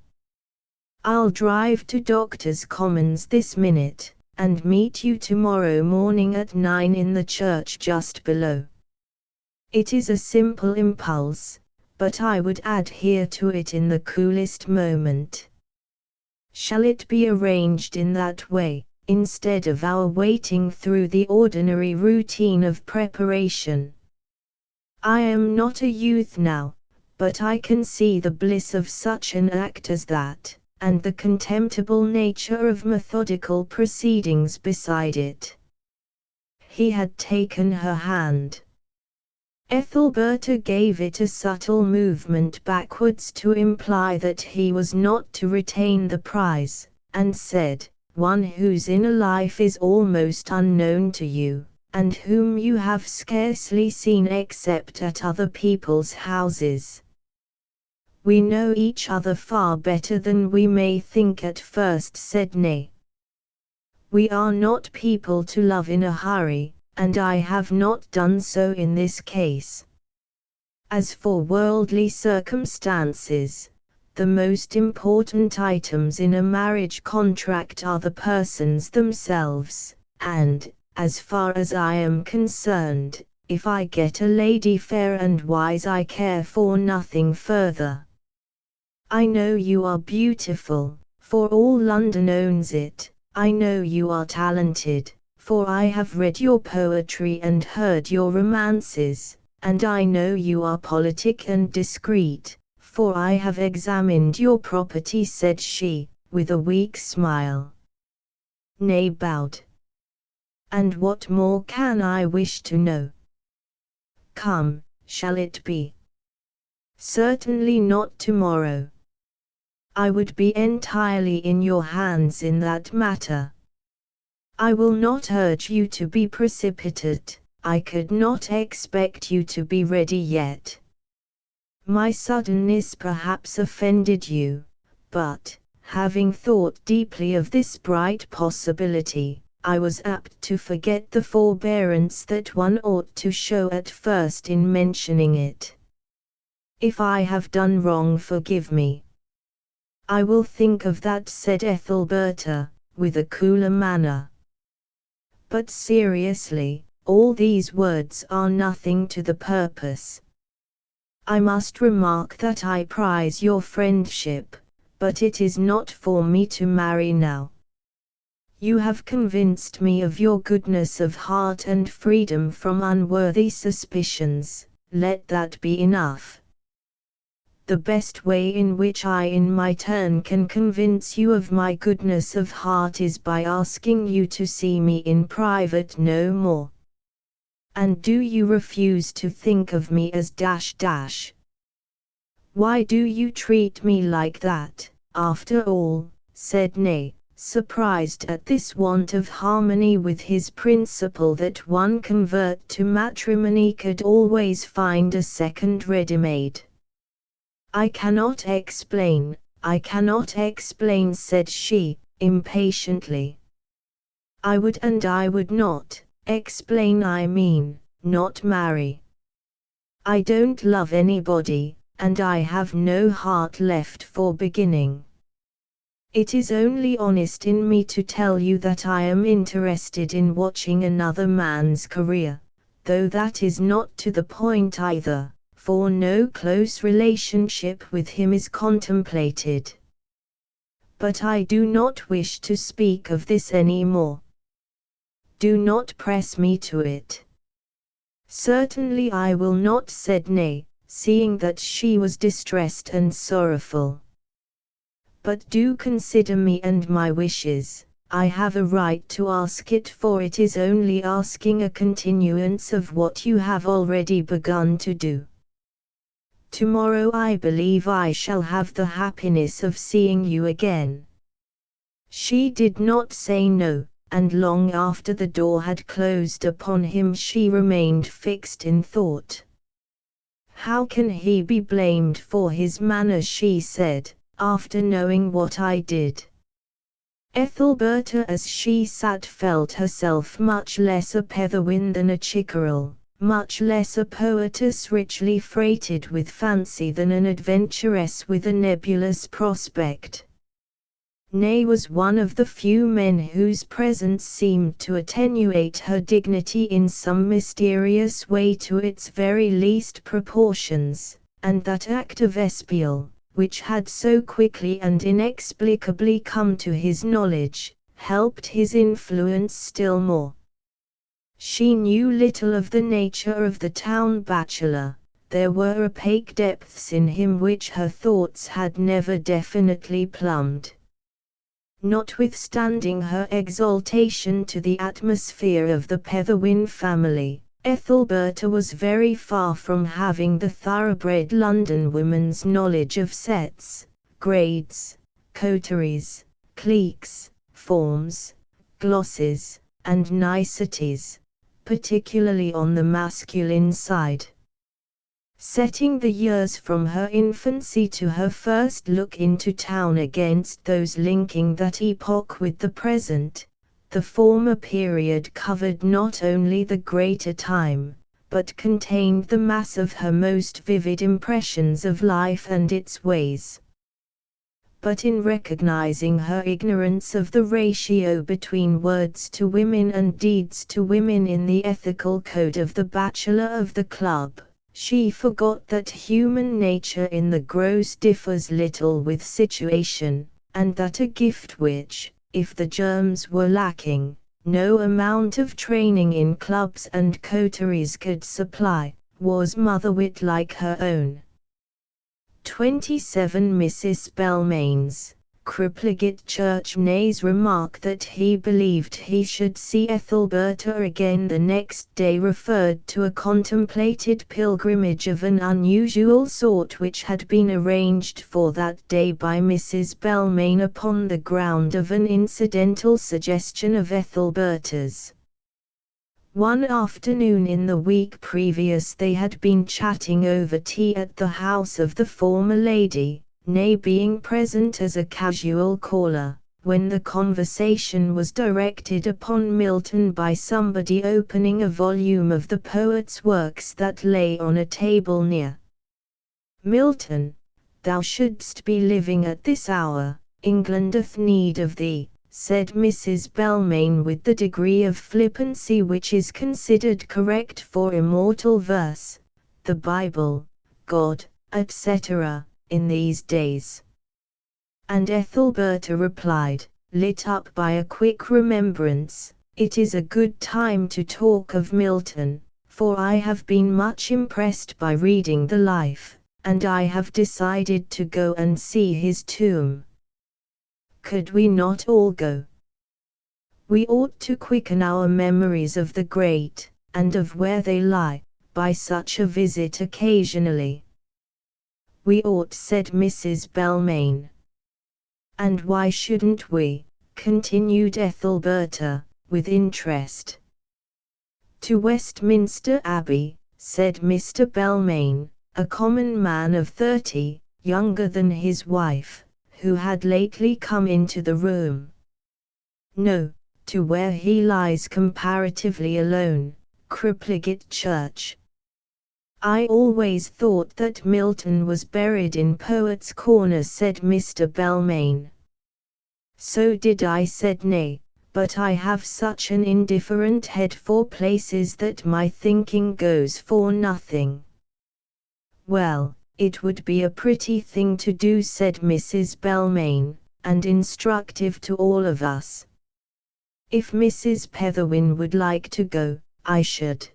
A: I'll drive to Doctors' Commons this minute, and meet you tomorrow morning at 9 in the church just below. It is a simple impulse, but I would adhere to it in the coolest moment. Shall it be arranged in that way, instead of our waiting through the ordinary routine of preparation? I am not a youth now, but I can see the bliss of such an act as that, and the contemptible nature of methodical proceedings beside it." He had taken her hand. Ethelberta gave it a subtle movement backwards to imply that he was not to retain the prize, and said, "One whose inner life is almost unknown to you, and whom you have scarcely seen except at other people's houses. We know each other far better than we may think at first," said Nay. "We are not people to love in a hurry, and I have not done so in this case. As for worldly circumstances, the most important items in a marriage contract are the persons themselves, and, as far as I am concerned, if I get a lady fair and wise I care for nothing further. I know you are beautiful, for all London owns it. I know you are talented, for I have read your poetry and heard your romances, and I know you are politic and discreet, for I have examined your property," said she, with a weak smile. Nay bowed. "And what more can I wish to know? Come, shall it be?" "Certainly not tomorrow. I would be entirely in your hands in that matter. I will not urge you to be precipitate. I could not expect you to be ready yet. My suddenness perhaps offended you, but, having thought deeply of this bright possibility, I was apt to forget the forbearance that one ought to show at first in mentioning it. If I have done wrong, forgive me." "I will think of that," said Ethelberta, with a cooler manner. "But seriously, all these words are nothing to the purpose. I must remark that I prize your friendship, but it is not for me to marry now. You have convinced me of your goodness of heart and freedom from unworthy suspicions, let that be enough. the best way in which I in my turn can convince you of my goodness of heart is by asking you to see me in private no more. And do you refuse to think of me as ... Why do you treat me like that, after all? Said Ney, surprised at this want of harmony with his principle that one convert to matrimony could always find a second ready-made. I cannot explain, said she, impatiently. I would and I would not explain, I mean, not marry. I don't love anybody, and I have no heart left for beginning. It is only honest in me to tell you that I am interested in watching another man's career, though that is not to the point either, for no close relationship with him is contemplated. But I do not wish to speak of this any more. Do not press me to it. Certainly I will not, said Ney, seeing that she was distressed and sorrowful. But do consider me and my wishes. I have a right to ask it, for it is only asking a continuance of what you have already begun to do. Tomorrow I believe I shall have the happiness of seeing you again. She did not say no, and long after the door had closed upon him she remained fixed in thought. How can he be blamed for his manner, she said, after knowing what I did? Ethelberta as she sat felt herself much less a Petherwin than a Chickerell, much less a poetess richly freighted with fancy than an adventuress with a nebulous prospect. Ney was one of the few men whose presence seemed to attenuate her dignity in some mysterious way to its very least proportions, and that act of espial, which had so quickly and inexplicably come to his knowledge, helped his influence still more. She knew little of the nature of the town bachelor. There were opaque depths in him which her thoughts had never definitely plumbed. Notwithstanding her exaltation to the atmosphere of the Petherwin family, Ethelberta was very far from having the thoroughbred London woman's knowledge of sets, grades, coteries, cliques, forms, glosses, and niceties, particularly on the masculine side. Setting the years from her infancy to her first look into town against those linking that epoch with the present, the former period covered not only the greater time, but contained the mass of her most vivid impressions of life and its ways. But in recognizing her ignorance of the ratio between words to women and deeds to women in the ethical code of the bachelor of the club, she forgot that human nature in the gross differs little with situation, and that a gift which, if the germs were lacking, no amount of training in clubs and coteries could supply, was motherwit like her own. 27 Mrs. Belmane's, Cripplegate Church. Ney's remark that he believed he should see Ethelberta again the next day referred to a contemplated pilgrimage of an unusual sort which had been arranged for that day by Mrs. Belmane upon the ground of an incidental suggestion of Ethelberta's. One afternoon in the week previous they had been chatting over tea at the house of the former lady, Ney being present as a casual caller, when the conversation was directed upon Milton by somebody opening a volume of the poet's works that lay on a table near. "Milton, thou shouldst be living at this hour, England hath need of thee," said Mrs. Belmane with the degree of flippancy which is considered correct for immortal verse, the Bible, God, etc., in these days. And Ethelberta replied, lit up by a quick remembrance, "It is a good time to talk of Milton, for I have been much impressed by reading the life, and I have decided to go and see his tomb. Could we not all go? We ought to quicken our memories of the great, and of where they lie, by such a visit occasionally. We ought, said Mrs. Belmayne. And why shouldn't we? Continued Ethelberta, with interest. To Westminster Abbey, said Mr. Belmayne, a common man of 30, younger than his wife, who had lately come into the room. No, to where he lies comparatively alone, Cripplegate Church. I always thought that Milton was buried in Poets' Corner, said Mr. Belmayne. So did I, said Nay, but I have such an indifferent head for places that my thinking goes for nothing. Well, it would be a pretty thing to do, said Mrs. Belmayne, and instructive to all of us. If Mrs. Petherwin would like to go, I should.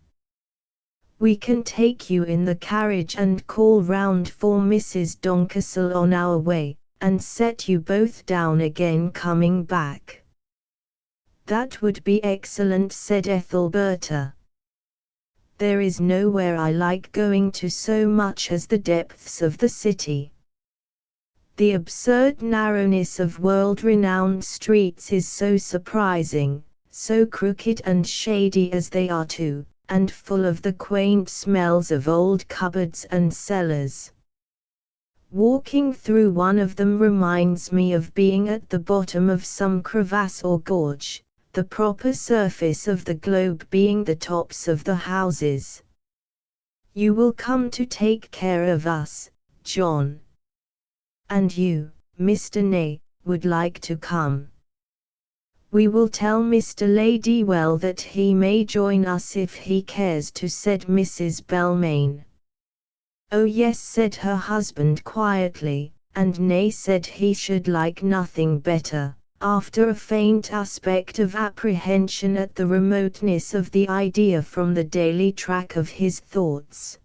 A: We can take you in the carriage and call round for Mrs. Doncastle on our way, and set you both down again coming back. That would be excellent, said Ethelberta. There is nowhere I like going to so much as the depths of the city. The absurd narrowness of world-renowned streets is so surprising, so crooked and shady as they are too, and full of the quaint smells of old cupboards and cellars. Walking through one of them reminds me of being at the bottom of some crevasse or gorge, the proper surface of the globe being the tops of the houses. You will come to take care of us, John. And you, Mr. Ney, would like to come. We will tell Mr. Ladywell that he may join us if he cares to, said Mrs. Belmayne. Oh yes, said her husband quietly, and Ney said he should like nothing better, after a faint aspect of apprehension at the remoteness of the idea from the daily track of his thoughts.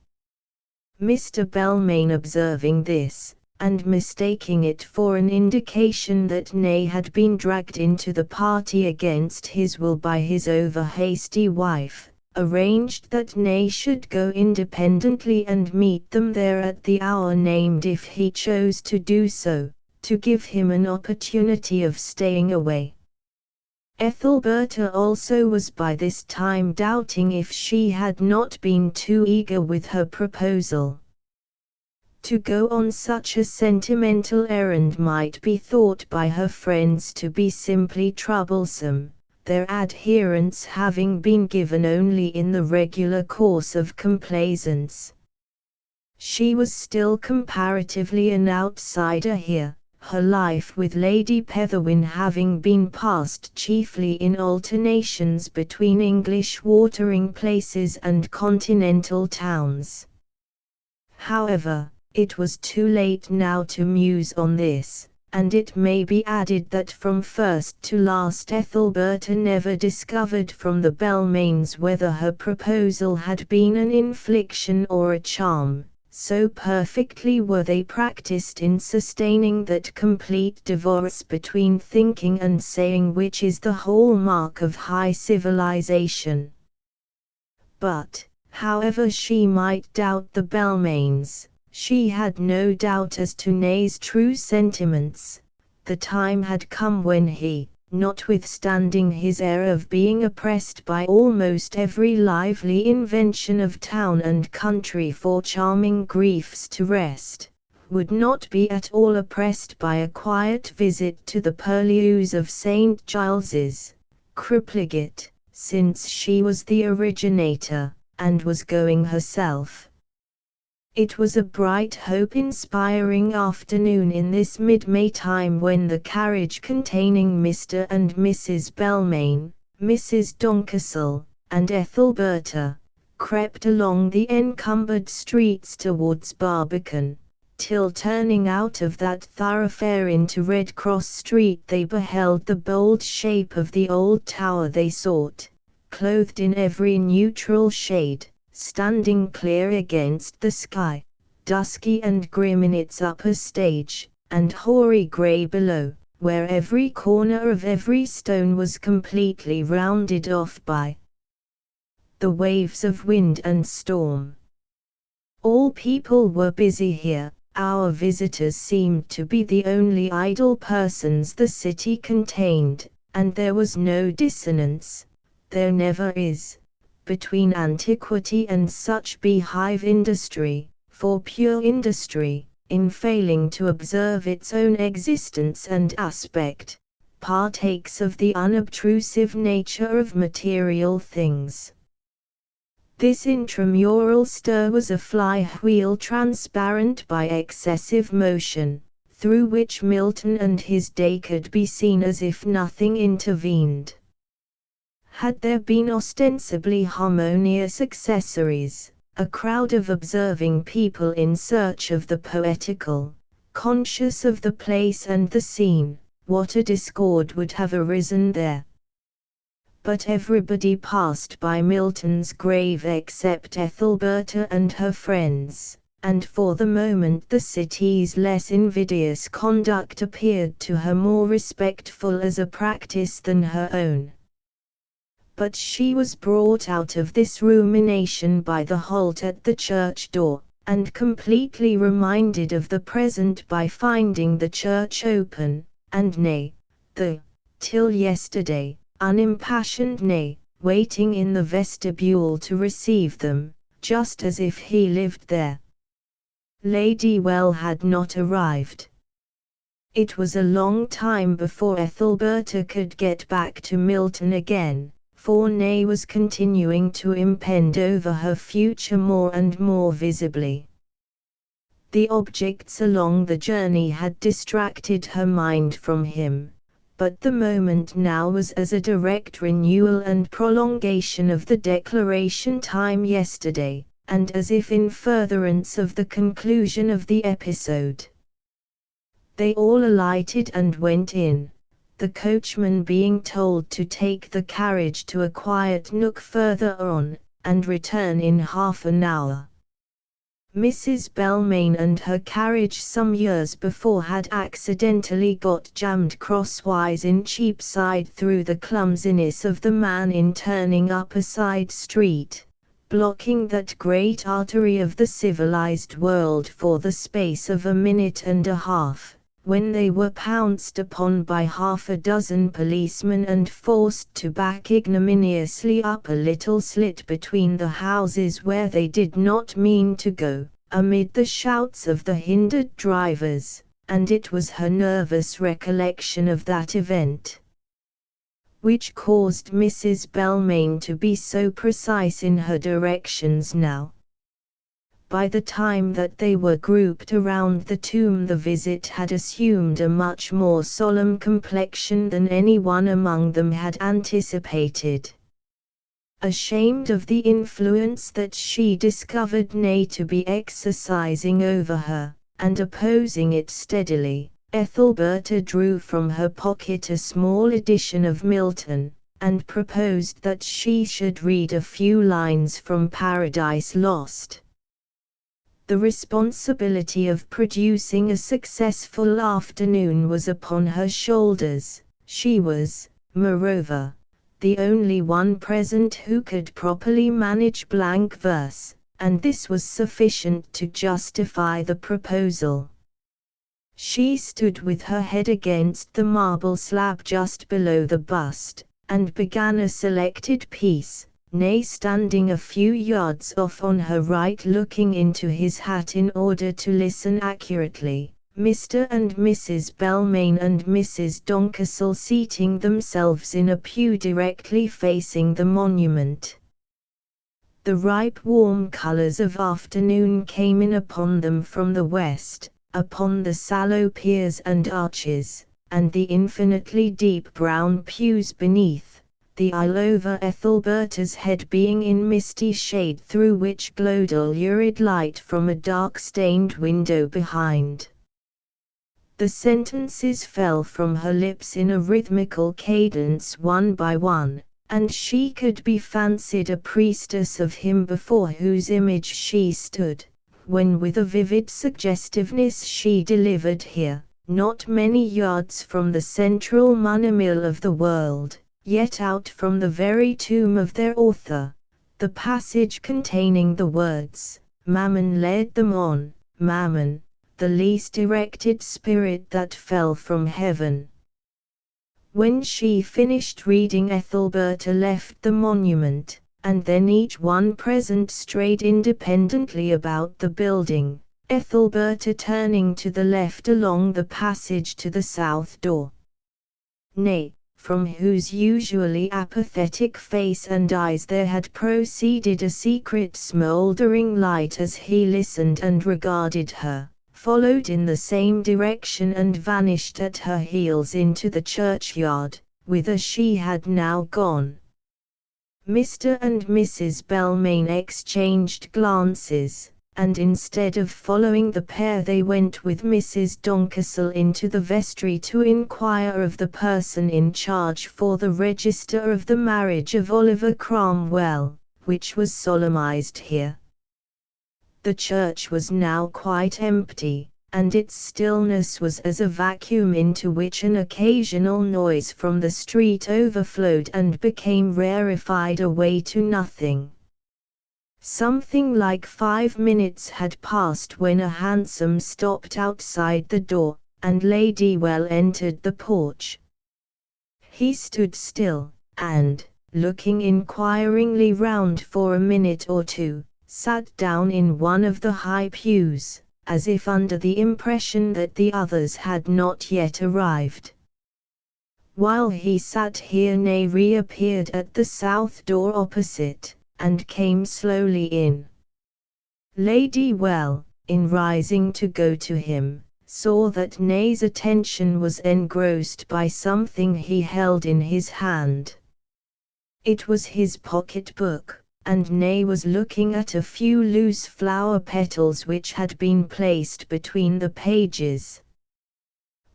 A: Mr. Belmayne, observing this, and mistaking it for an indication that Ney had been dragged into the party against his will by his over-hasty wife, arranged that Ney should go independently and meet them there at the hour named if he chose to do so, to give him an opportunity of staying away. Ethelberta also was by this time doubting if she had not been too eager with her proposal. To go on such a sentimental errand might be thought by her friends to be simply troublesome, their adherence having been given only in the regular course of complaisance. She was still comparatively an outsider here, her life with Lady Petherwin having been passed chiefly in alternations between English watering places and continental towns. However, it was too late now to muse on this, and it may be added that from first to last Ethelberta never discovered from the Belmaynes whether her proposal had been an infliction or a charm, so perfectly were they practiced in sustaining that complete divorce between thinking and saying which is the hallmark of high civilization. But, however she might doubt the Belmaynes, she had no doubt as to Ney's true sentiments. The time had come when he, notwithstanding his air of being oppressed by almost every lively invention of town and country for charming griefs to rest, would not be at all oppressed by a quiet visit to the purlieus of St. Giles's, Cripplegate, since she was the originator, and was going herself. It was a bright hope-inspiring afternoon in this mid-May time when the carriage containing Mr. and Mrs. Belmayne, Mrs. Doncastle, and Ethelberta, crept along the encumbered streets towards Barbican, till turning out of that thoroughfare into Red Cross Street they beheld the bold shape of the old tower they sought, clothed in every neutral shade, standing clear against the sky, dusky and grim in its upper stage, and hoary grey below, where every corner of every stone was completely rounded off by the waves of wind and storm. All people were busy here. Our visitors seemed to be the only idle persons the city contained, and there was no dissonance, there never is, between antiquity and such beehive industry, for pure industry, in failing to observe its own existence and aspect, partakes of the unobtrusive nature of material things. This intramural stir was a fly-wheel transparent by excessive motion, through which Milton and his day could be seen as if nothing intervened. Had there been ostensibly harmonious accessories, a crowd of observing people in search of the poetical, conscious of the place and the scene, what a discord would have arisen there! But everybody passed by Milton's grave except Ethelberta and her friends, and for the moment the city's less invidious conduct appeared to her more respectful as a practice than her own. But she was brought out of this rumination by the halt at the church door, and completely reminded of the present by finding the church open, and till yesterday, unimpassioned waiting in the vestibule to receive them, just as if he lived there. Lady Well had not arrived. It was a long time before Ethelberta could get back to Milton again, for Ney was continuing to impend over her future more and more visibly. The objects along the journey had distracted her mind from him, but the moment now was as a direct renewal and prolongation of the declaration time yesterday, and as if in furtherance of the conclusion of the episode. They all alighted and went in, the coachman being told to take the carriage to a quiet nook further on, and return in half an hour. Mrs. Belmayne and her carriage some years before had accidentally got jammed crosswise in Cheapside through the clumsiness of the man in turning up a side street, blocking that great artery of the civilized world for the space of a minute and a half, when they were pounced upon by half a dozen policemen and forced to back ignominiously up a little slit between the houses where they did not mean to go, amid the shouts of the hindered drivers, and it was her nervous recollection of that event which caused Mrs. Belmayne to be so precise in her directions now. By the time that they were grouped around the tomb the visit had assumed a much more solemn complexion than anyone among them had anticipated. Ashamed of the influence that she discovered Ney to be exercising over her, and opposing it steadily, Ethelberta drew from her pocket a small edition of Milton, and proposed that she should read a few lines from Paradise Lost. The responsibility of producing a successful afternoon was upon her shoulders. She was, moreover, the only one present who could properly manage blank verse, and this was sufficient to justify the proposal. She stood with her head against the marble slab just below the bust, and began a selected piece, Ney standing a few yards off on her right looking into his hat in order to listen accurately, Mr. and Mrs. Belmayne and Mrs. Doncastle seating themselves in a pew directly facing the monument. The ripe warm colours of afternoon came in upon them from the west, upon the sallow piers and arches, and the infinitely deep brown pews beneath, the aisle over Ethelberta's head being in misty shade through which glowed a lurid light from a dark-stained window behind. The sentences fell from her lips in a rhythmical cadence one by one, and she could be fancied a priestess of him before whose image she stood, when with a vivid suggestiveness she delivered here, not many yards from the central monamill of the world, yet out from the very tomb of their author, the passage containing the words, Mammon led them on, Mammon, the least erected spirit that fell from heaven. When she finished reading, Ethelberta left the monument, and then each one present strayed independently about the building, Ethelberta turning to the left along the passage to the south door. Nay, from whose usually apathetic face and eyes there had proceeded a secret smouldering light as he listened and regarded her, followed in the same direction and vanished at her heels into the churchyard, whither she had now gone. Mr. and Mrs. Belmayne exchanged glances, and instead of following the pair they went with Mrs. Doncastle into the vestry to inquire of the person in charge for the register of the marriage of Oliver Cromwell, which was solemnized here. The church was now quite empty, and its stillness was as a vacuum into which an occasional noise from the street overflowed and became rarefied away to nothing. Something like 5 minutes had passed when a hansom stopped outside the door, and Lady Well entered the porch. He stood still, and, looking inquiringly round for a minute or two, sat down in one of the high pews, as if under the impression that the others had not yet arrived. While he sat here, Ney reappeared at the south door opposite, and came slowly in. Lady Well, in rising to go to him, saw that Ney's attention was engrossed by something he held in his hand. It was his pocket-book, and Ney was looking at a few loose flower petals which had been placed between the pages.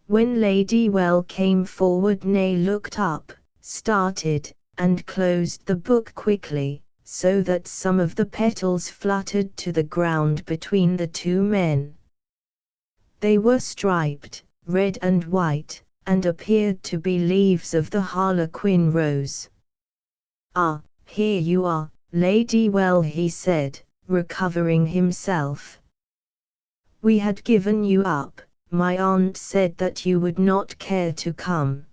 A: When Lady Well came forward, Ney looked up, started, and closed the book quickly, so that some of the petals fluttered to the ground between the two men. They were striped, red and white, and appeared to be leaves of the harlequin rose. "Ah, here you are, Lady Well," he said, recovering himself. "We had given you up. My aunt said that you would not care to come.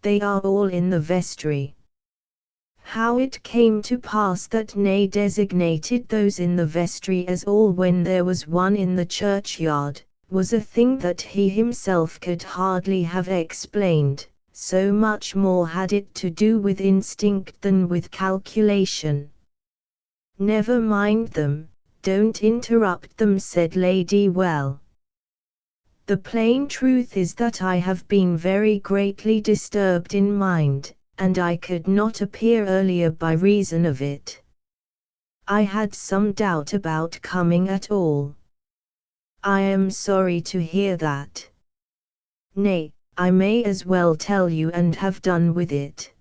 A: They are all in the vestry." How it came to pass that Ney designated those in the vestry as all when there was one in the churchyard, was a thing that he himself could hardly have explained, so much more had it to do with instinct than with calculation. "Never mind them, don't interrupt them," said Lady Well. "The plain truth is that I have been very greatly disturbed in mind, and I could not appear earlier by reason of it. I had some doubt about coming at all." "I am sorry to hear that." "Nay, I may as well tell you and have done with it.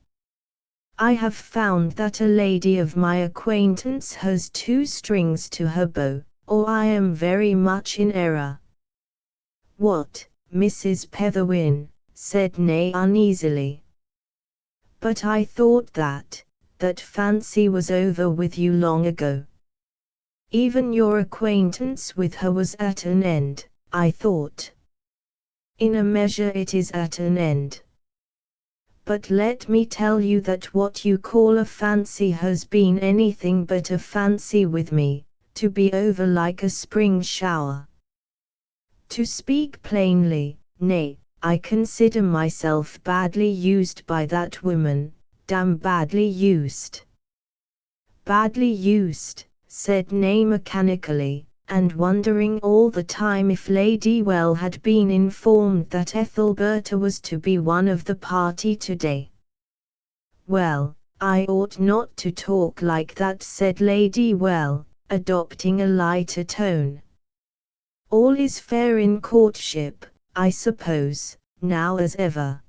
A: I have found that a lady of my acquaintance has 2 strings to her bow, or I am very much in error." "What, Mrs. Petherwin?" said Ney uneasily. "But I thought that fancy was over with you long ago. Even your acquaintance with her was at an end, I thought." "In a measure it is at an end. But let me tell you that what you call a fancy has been anything but a fancy with me, to be over like a spring shower. To speak plainly, Ney, I consider myself badly used by that woman, damn badly used." "Badly used," said Ney mechanically, and wondering all the time if Lady Well had been informed that Ethelberta was to be one of the party today. "Well, I ought not to talk like that," said Lady Well, adopting a lighter tone. "All is fair in courtship, I suppose, now as ever.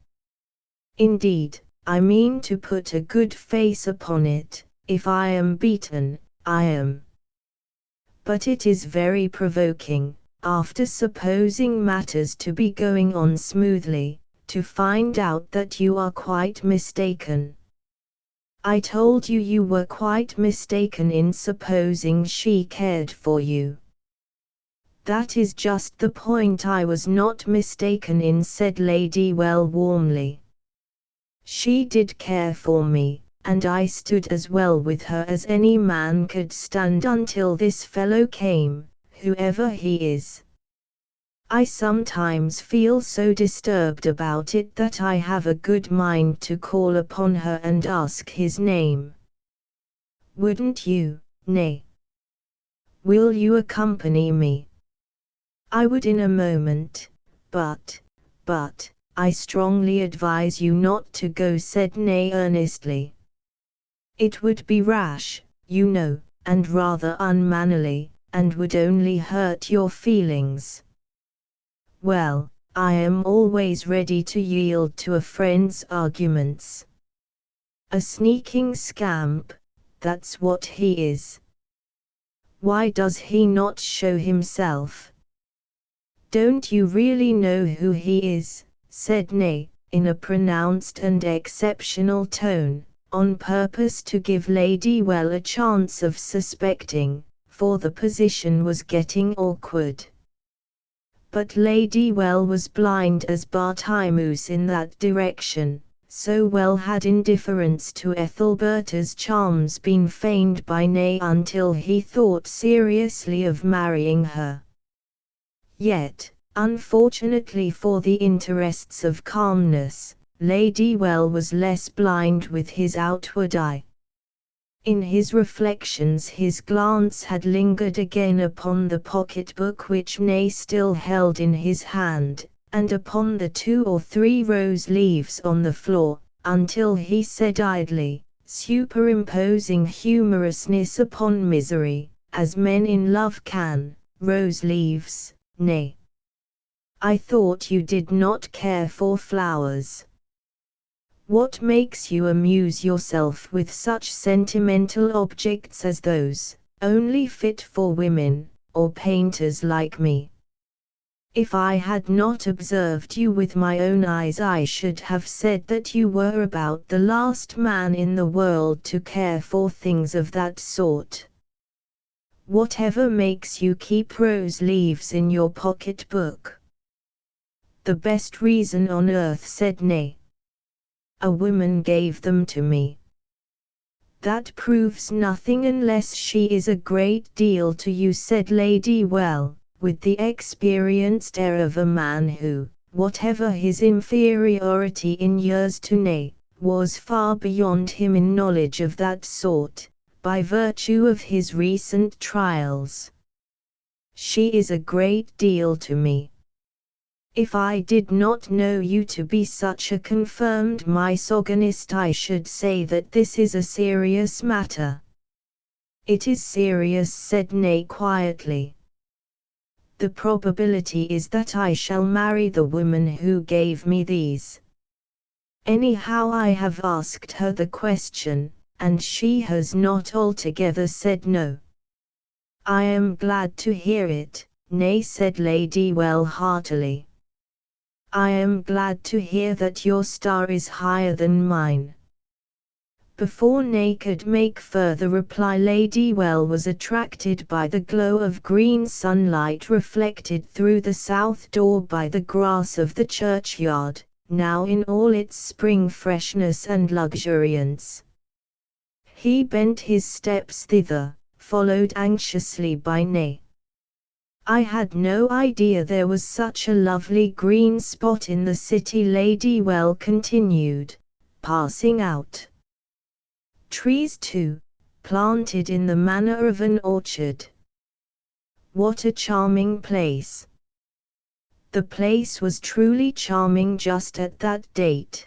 A: Indeed, I mean to put a good face upon it. If I am beaten, I am. But it is very provoking, after supposing matters to be going on smoothly, to find out that you are quite mistaken. I told you you were quite mistaken in supposing she cared for you. That is just the point I was not mistaken in, said Lady Well warmly. She did care for me, and I stood as well with her as any man could stand until this fellow came, whoever he is. I sometimes feel so disturbed about it that I have a good mind to call upon her and ask his name. Wouldn't you, Nay? Will you accompany me? I would in a moment, but, I strongly advise you not to go, said Nay earnestly. It would be rash, you know, and rather unmannerly, and would only hurt your feelings. Well, I am always ready to yield to a friend's arguments. A sneaking scamp, that's what he is. Why does he not show himself? Don't you really know who he is, said Nay, in a pronounced and exceptional tone, on purpose to give Lady Well a chance of suspecting, for the position was getting awkward. But Lady Well was blind as Bartimaeus in that direction, so well had indifference to Ethelberta's charms been feigned by Nay until he thought seriously of marrying her. Yet, unfortunately for the interests of calmness, Lady Well was less blind with his outward eye. In his reflections his glance had lingered again upon the pocket-book which Nay still held in his hand, and upon the 2 or 3 rose leaves on the floor, until he said idly, superimposing humorousness upon misery, as men in love can, rose leaves, Nay. I thought you did not care for flowers. What makes you amuse yourself with such sentimental objects as those, only fit for women, or painters like me? If I had not observed you with my own eyes I should have said that you were about the last man in the world to care for things of that sort. Whatever makes you keep rose leaves in your pocket-book? The best reason on earth, said Nay. A woman gave them to me. That proves nothing unless she is a great deal to you, said Lady Well, with the experienced air of a man who, whatever his inferiority in years to Nay, was far beyond him in knowledge of that sort, by virtue of his recent trials. She is a great deal to me. If I did not know you to be such a confirmed misogynist I should say that this is a serious matter. It is serious, said Nay quietly. The probability is that I shall marry the woman who gave me these. Anyhow I have asked her the question, and she has not altogether said no. I am glad to hear it, Nay, said Lady Well heartily. I am glad to hear that your star is higher than mine. Before Nay could make further reply Lady Well was attracted by the glow of green sunlight reflected through the south door by the grass of the churchyard, now in all its spring freshness and luxuriance. He bent his steps thither, followed anxiously by Nay. I had no idea there was such a lovely green spot in the city, Lady Well continued, passing out. Trees too, planted in the manner of an orchard. What a charming place! The place was truly charming just at that date.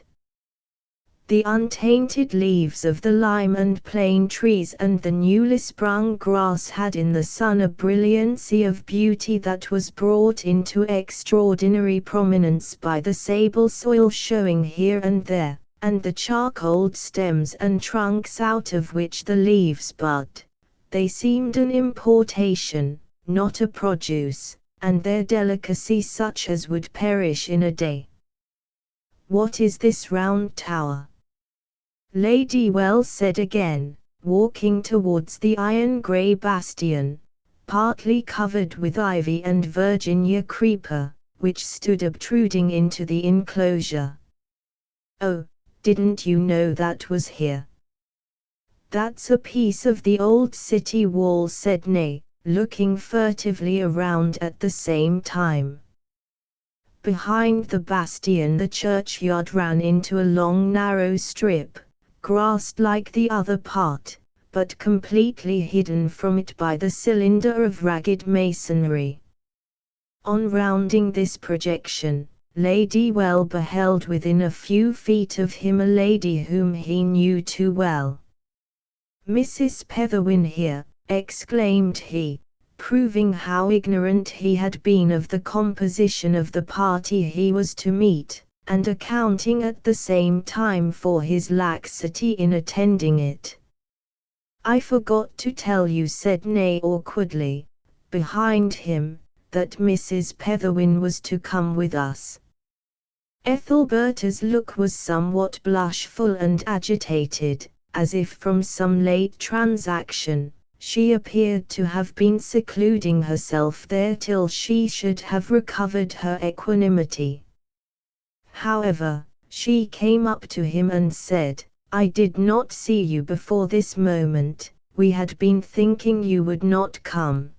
A: The untainted leaves of the lime and plane trees and the newly sprung grass had in the sun a brilliancy of beauty that was brought into extraordinary prominence by the sable soil showing here and there, and the charcoaled stems and trunks out of which the leaves bud, they seemed an importation, not a produce, and their delicacy such as would perish in a day. What is this round tower? Lady Wells said again, walking towards the iron-grey bastion, partly covered with ivy and Virginia creeper, which stood obtruding into the enclosure. Oh, didn't you know that was here? That's a piece of the old city wall, said Ney, looking furtively around at the same time. Behind the bastion the churchyard ran into a long narrow strip, grassed like the other part, but completely hidden from it by the cylinder of ragged masonry. On rounding this projection, Lady Well beheld within a few feet of him a lady whom he knew too well. "Mrs. Petherwin here," exclaimed he, proving how ignorant he had been of the composition of the party he was to meet, and accounting at the same time for his laxity in attending it. "I forgot to tell you," said Ney awkwardly, behind him, "that Mrs. Petherwin was to come with us." Ethelberta's look was somewhat blushful and agitated, as if from some late transaction. She appeared to have been secluding herself there till she should have recovered her equanimity. However, she came up to him and said, "I did not see you before this moment, we had been thinking you would not come."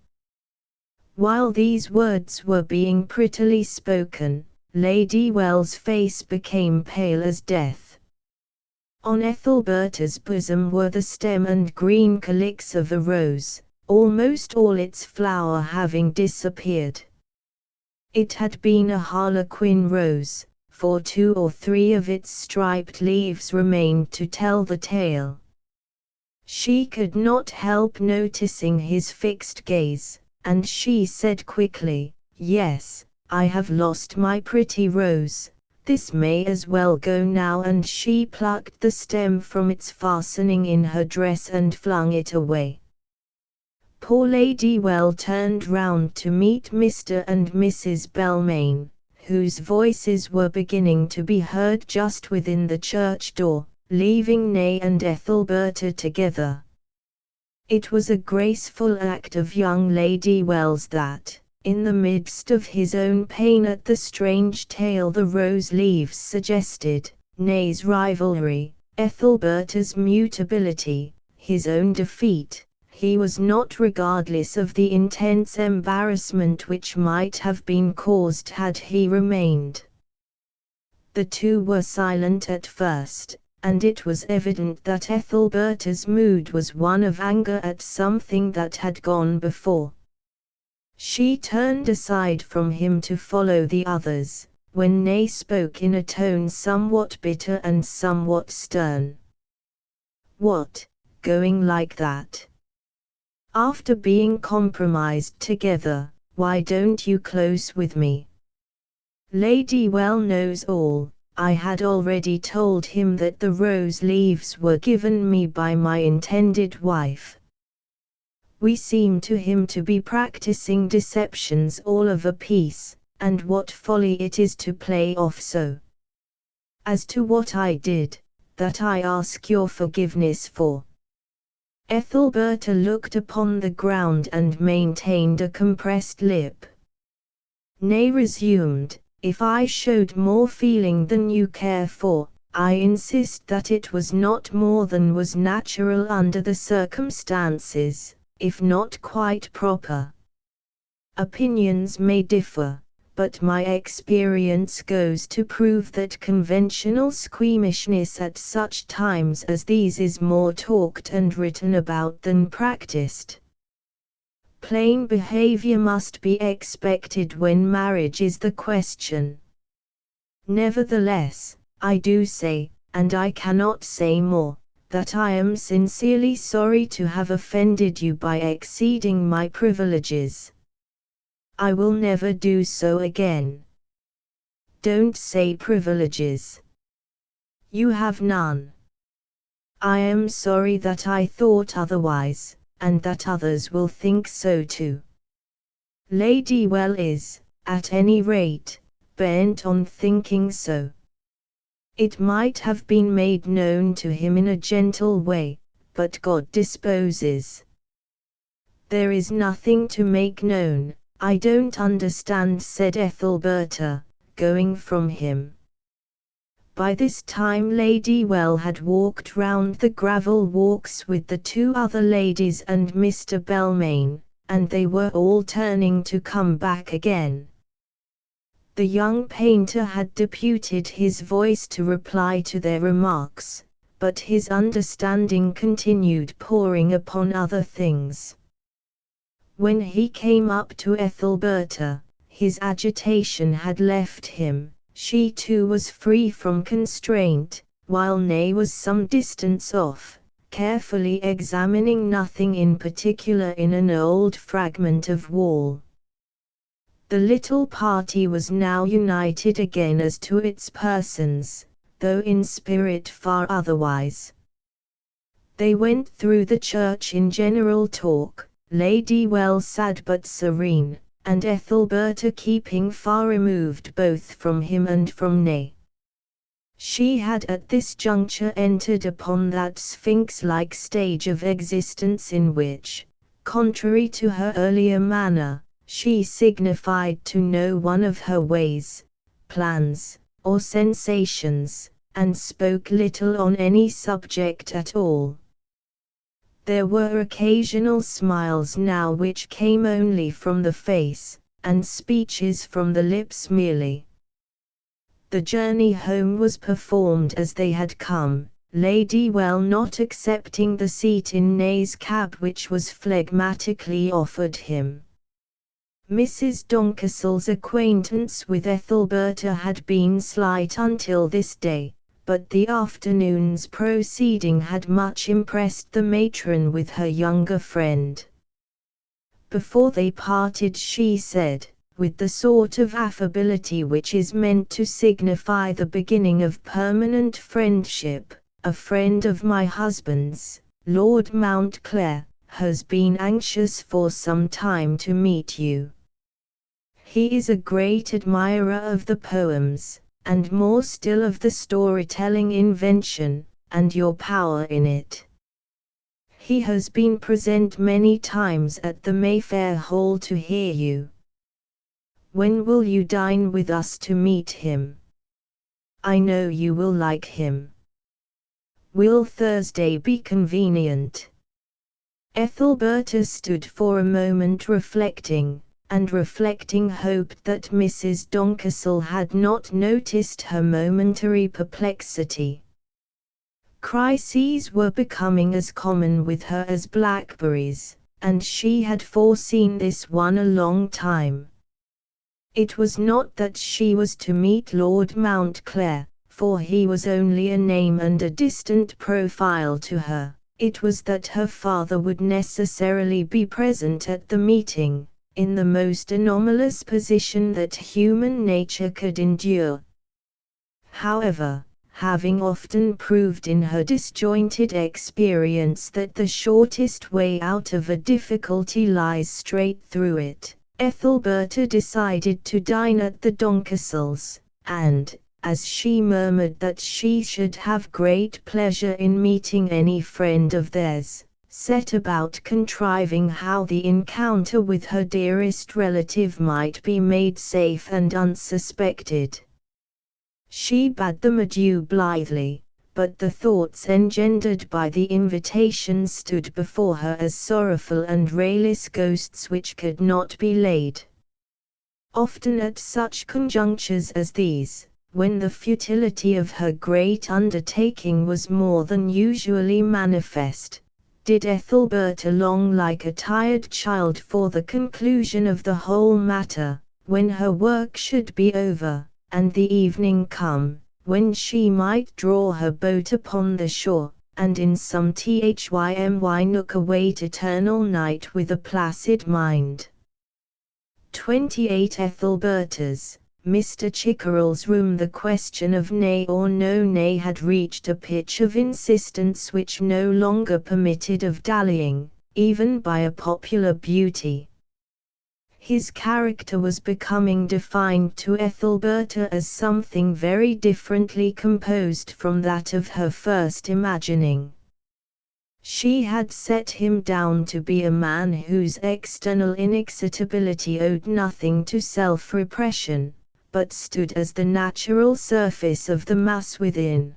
A: While these words were being prettily spoken, Lady Well's face became pale as death. On Ethelberta's bosom were the stem and green calyx of a rose, almost all its flower having disappeared. It had been a harlequin rose, for 2 or 3 of its striped leaves remained to tell the tale. She could not help noticing his fixed gaze, and she said quickly, "Yes, I have lost my pretty rose. This may as well go now," and she plucked the stem from its fastening in her dress and flung it away. Poor Lady Well turned round to meet Mr. and Mrs. Belmayne, whose voices were beginning to be heard just within the church door, leaving Ney and Ethelberta together. It was a graceful act of young Lady Well's that, in the midst of his own pain at the strange tale the rose leaves suggested, Ney's rivalry, Ethelberta's mutability, his own defeat, he was not regardless of the intense embarrassment which might have been caused had he remained. The two were silent at first, and it was evident that Ethelberta's mood was one of anger at something that had gone before. She turned aside from him to follow the others, when Ney spoke in a tone somewhat bitter and somewhat stern. "What, going like that? After being compromised together, why don't you close with me?" "Lady Well knows all. I had already told him that the rose leaves were given me by my intended wife. We seem to him to be practicing deceptions all of a piece, and what folly it is to play off so. As to what I did, that I ask your forgiveness for." Ethelberta looked upon the ground and maintained a compressed lip. Ney resumed, "If I showed more feeling than you care for, I insist that it was not more than was natural under the circumstances, if not quite proper. Opinions may differ, but my experience goes to prove that conventional squeamishness at such times as these is more talked and written about than practiced. Plain behavior must be expected when marriage is the question. Nevertheless, I do say, and I cannot say more, that I am sincerely sorry to have offended you by exceeding my privileges. I will never do so again." "Don't say privileges. You have none." "I am sorry that I thought otherwise. and that others will think so too. Lady Well is, at any rate, bent on thinking so. It might have been made known to him in a gentle way, but God disposes. There is nothing to make known. I don't understand, said Ethelberta, going from him. By this time Lady Well had walked round the gravel walks with the two other ladies and Mr. Belmain, and they were all turning to come back again. The young painter had deputed his voice to reply to their remarks, but his understanding continued poring upon other things. When he came up to Ethelberta, his agitation had left him. She too was free from constraint, while Ney was some distance off, carefully examining nothing in particular in an old fragment of wall. The little party was now united again as to its persons, though in spirit far otherwise. They went through the church in general talk, Lady Well sad but serene, and Ethelberta keeping far removed both from him and from Ney. She had at this juncture entered upon that sphinx-like stage of existence in which, contrary to her earlier manner, she signified to no one of her ways, plans, or sensations, and spoke little on any subject at all. There were occasional smiles now which came only from the face, and speeches from the lips merely. The journey home was performed as they had come, Lady Well not accepting the seat in Ney's cab which was phlegmatically offered him. Mrs. Doncastle's acquaintance with Ethelberta had been slight until this day, but the afternoon's proceeding had much impressed the matron with her younger friend. Before they parted she said, with the sort of affability which is meant to signify the beginning of permanent friendship, a friend of my husband's, Lord Mountclair, has been anxious for some time to meet you. He is a great admirer of the poems, and more still of the storytelling invention, and your power in it. He has been present many times at the Mayfair Hall to hear you. When will you dine with us to meet him? I know you will like him. Will Thursday be convenient? Ethelberta stood for a moment reflecting, and reflecting hoped that Mrs. Doncastle had not noticed her momentary perplexity. Crises were becoming as common with her as blackberries, and she had foreseen this one a long time. It was not that she was to meet Lord Mountclair, for he was only a name and a distant profile to her. It was that her father would necessarily be present at the meeting, in the most anomalous position that human nature could endure. However, having often proved in her disjointed experience that the shortest way out of a difficulty lies straight through it, Ethelberta decided to dine at the Doncastles', and, as she murmured that she should have great pleasure in meeting any friend of theirs, set about contriving how the encounter with her dearest relative might be made safe and unsuspected. She bade them adieu blithely, but the thoughts engendered by the invitation stood before her as sorrowful and rayless ghosts which could not be laid. Often at such conjunctures as these, when the futility of her great undertaking was more than usually manifest, did Ethelberta long like a tired child for the conclusion of the whole matter, when her work should be over, and the evening come, when she might draw her boat upon the shore, and in some thymy nook await eternal night with a placid mind. 28 Ethelberta's, Mr. Chickerell's room. The question of nay or no nay had reached a pitch of insistence which no longer permitted of dallying, even by a popular beauty. His character was becoming defined to Ethelberta as something very differently composed from that of her first imagining. She had set him down to be a man whose external inexcitability owed nothing to self-repression, but stood as the natural surface of the mass within.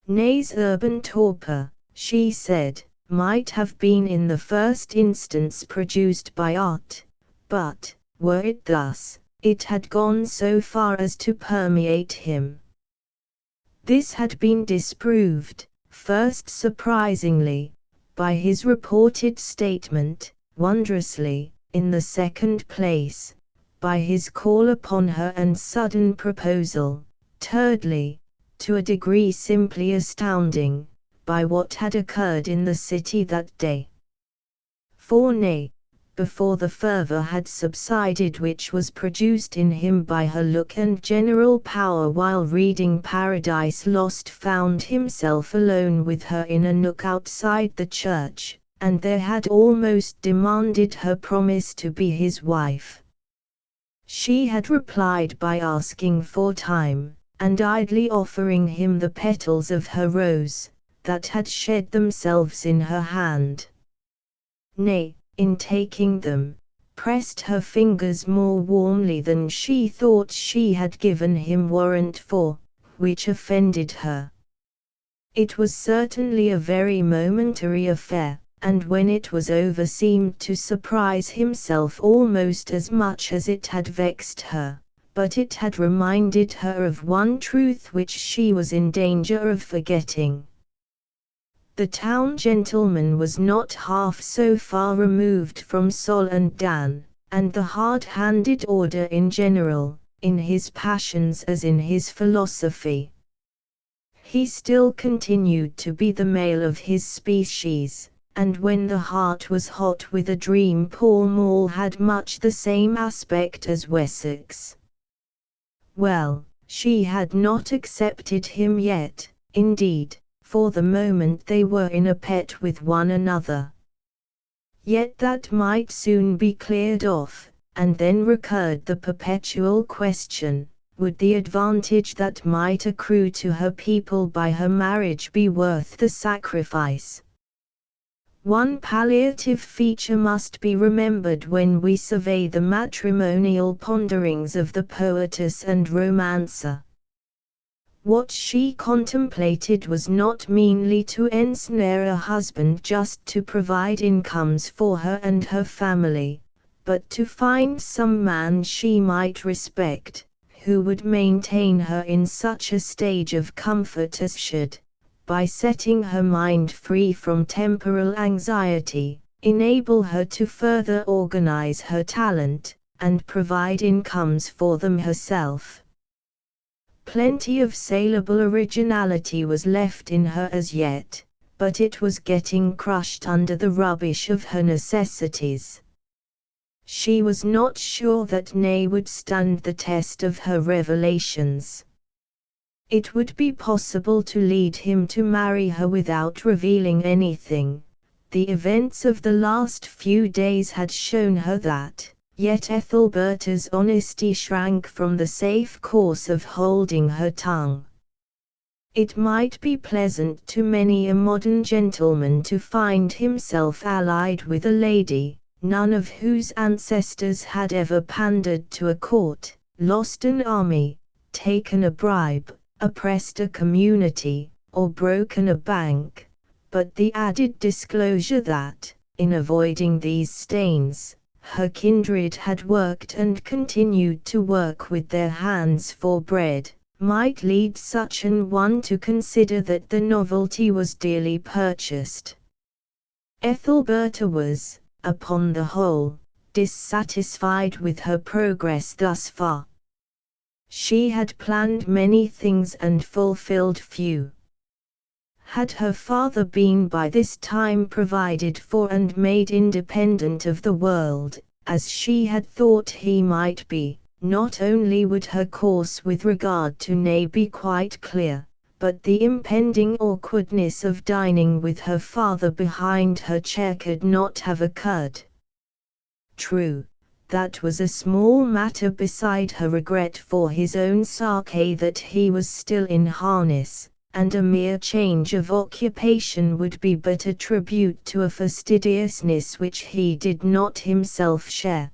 A: Ney's urban torpor, she said, might have been in the first instance produced by art, but, were it thus, it had gone so far as to permeate him. This had been disproved, first surprisingly, by his reported statement, wondrously, in the second place, by his call upon her and sudden proposal, thirdly, to a degree simply astounding, by what had occurred in the city that day. For Ney, before the fervor had subsided which was produced in him by her look and general power while reading Paradise Lost, found himself alone with her in a nook outside the church, and there had almost demanded her promise to be his wife. She had replied by asking for time, and idly offering him the petals of her rose, that had shed themselves in her hand. Nay, in taking them, pressed her fingers more warmly than she thought she had given him warrant for, which offended her. It was certainly a very momentary affair, and when it was over seemed to surprise himself almost as much as it had vexed her, but it had reminded her of one truth which she was in danger of forgetting. The town gentleman was not half so far removed from Sol and Dan, and the hard-handed order in general, in his passions as in his philosophy. He still continued to be the male of his species, and when the heart was hot with a dream, Pall Mall had much the same aspect as Wessex. Well, she had not accepted him yet, indeed. For the moment they were in a pet with one another. Yet that might soon be cleared off, and then recurred the perpetual question, would the advantage that might accrue to her people by her marriage be worth the sacrifice? One palliative feature must be remembered when we survey the matrimonial ponderings of the poetess and romancer. What she contemplated was not meanly to ensnare a husband just to provide incomes for her and her family, but to find some man she might respect, who would maintain her in such a stage of comfort as should, by setting her mind free from temporal anxiety, enable her to further organize her talent, and provide incomes for them herself. Plenty of saleable originality was left in her as yet, but it was getting crushed under the rubbish of her necessities. She was not sure that Ney would stand the test of her revelations. It would be possible to lead him to marry her without revealing anything. The events of the last few days had shown her that. Yet Ethelberta's honesty shrank from the safe course of holding her tongue. It might be pleasant to many a modern gentleman to find himself allied with a lady, none of whose ancestors had ever pandered to a court, lost an army, taken a bribe, oppressed a community, or broken a bank, but the added disclosure that, in avoiding these stains, her kindred had worked and continued to work with their hands for bread, might lead such an one to consider that the novelty was dearly purchased. Ethelberta was, upon the whole, dissatisfied with her progress thus far. She had planned many things and fulfilled few. Had her father been by this time provided for and made independent of the world, as she had thought he might be, not only would her course with regard to Ney be quite clear, but the impending awkwardness of dining with her father behind her chair could not have occurred. True, that was a small matter beside her regret for his own sake that he was still in harness, and a mere change of occupation would be but a tribute to a fastidiousness which he did not himself share.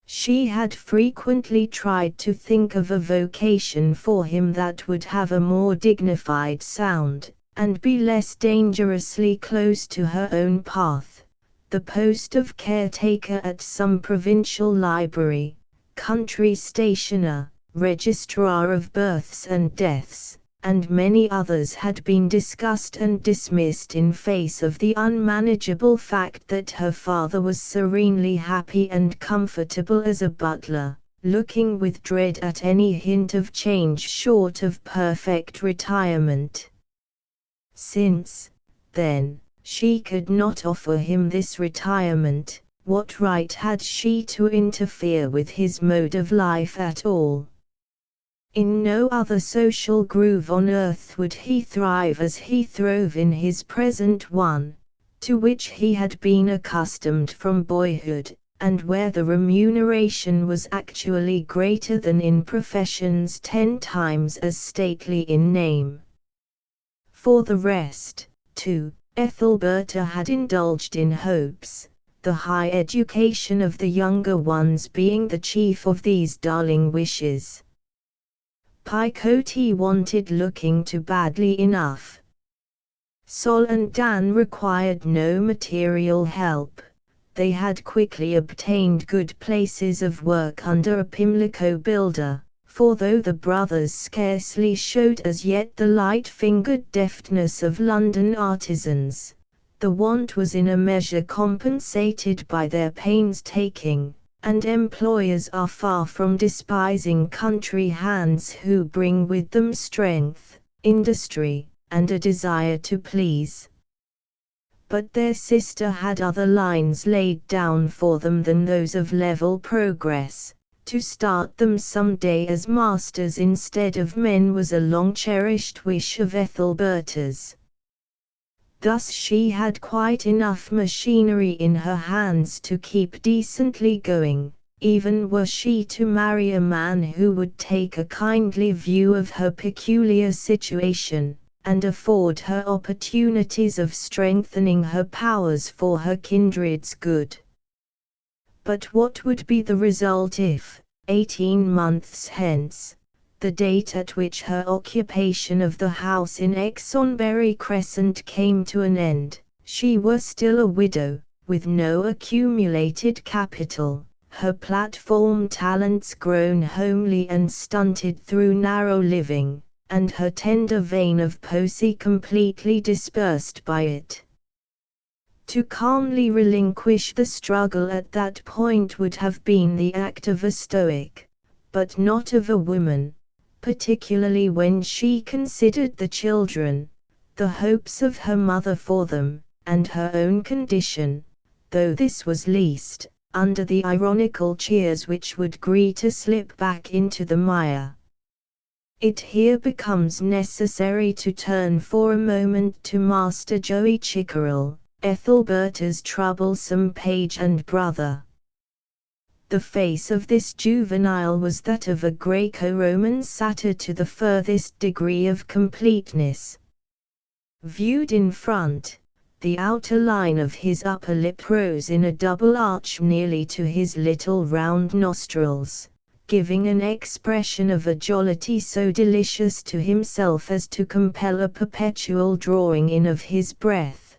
A: She had frequently tried to think of a vocation for him that would have a more dignified sound, and be less dangerously close to her own path: the post of caretaker at some provincial library, country stationer, registrar of births and deaths, and many others had been discussed and dismissed in face of the unmanageable fact that her father was serenely happy and comfortable as a butler, looking with dread at any hint of change short of perfect retirement. Since, then, she could not offer him this retirement, what right had she to interfere with his mode of life at all? In no other social groove on earth would he thrive as he throve in his present one, to which he had been accustomed from boyhood, and where the remuneration was actually greater than in professions 10 times as stately in name. For the rest, too, Ethelberta had indulged in hopes, the high education of the younger ones being the chief of these darling wishes. Picote wanted looking to badly enough. Sol and Dan required no material help. They had quickly obtained good places of work under a Pimlico builder, for though the brothers scarcely showed as yet the light-fingered deftness of London artisans, the want was in a measure compensated by their painstaking, and employers are far from despising country hands who bring with them strength, industry, and a desire to please. But their sister had other lines laid down for them than those of level progress. To start them some day as masters instead of men was a long-cherished wish of Ethelberta's. Thus she had quite enough machinery in her hands to keep decently going, even were she to marry a man who would take a kindly view of her peculiar situation, and afford her opportunities of strengthening her powers for her kindred's good. But what would be the result if, 18 months hence, the date at which her occupation of the house in Exonbury Crescent came to an end, she were still a widow, with no accumulated capital, her platform talents grown homely and stunted through narrow living, and her tender vein of poesy completely dispersed by it? To calmly relinquish the struggle at that point would have been the act of a Stoic, but not of a woman, particularly when she considered the children, the hopes of her mother for them, and her own condition, though this was least, under the ironical cheers which would greet a slip back into the mire. It here becomes necessary to turn for a moment to Master Joey Chickerell, Ethelberta's troublesome page and brother. The face of this juvenile was that of a Greco-Roman satyr to the furthest degree of completeness. Viewed in front, the outer line of his upper lip rose in a double arch nearly to his little round nostrils, giving an expression of a jollity so delicious to himself as to compel a perpetual drawing in of his breath.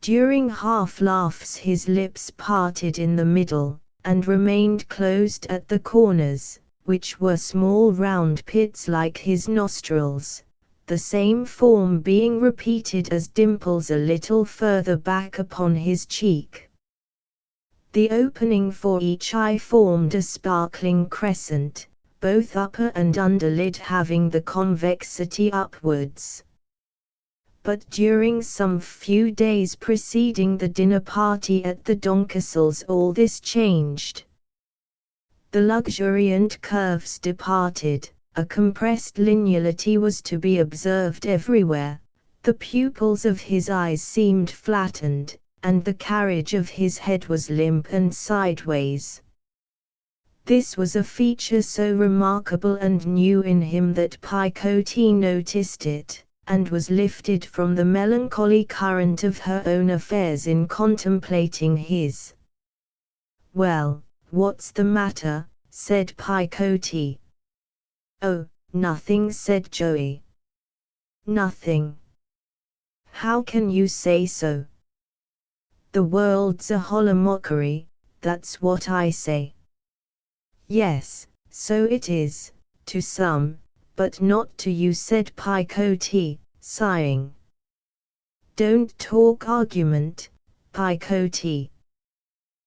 A: During half-laughs his lips parted in the middle, and remained closed at the corners, which were small round pits like his nostrils, the same form being repeated as dimples a little further back upon his cheek. The opening for each eye formed a sparkling crescent, both upper and under lid having the convexity upwards. But during some few days preceding the dinner party at the Doncastles all this changed. The luxuriant curves departed, a compressed lineality was to be observed everywhere, the pupils of his eyes seemed flattened, and the carriage of his head was limp and sideways. This was a feature so remarkable and new in him that Picotee noticed it, and was lifted from the melancholy current of her own affairs in contemplating his. "Well, what's the matter?" said Picotee. "Oh, nothing," said Joey. "Nothing. How can you say so? The world's a hollow mockery, that's what I say." "Yes, so it is, to some, but not to you," said Picotee, sighing. "Don't talk argument, Picotee.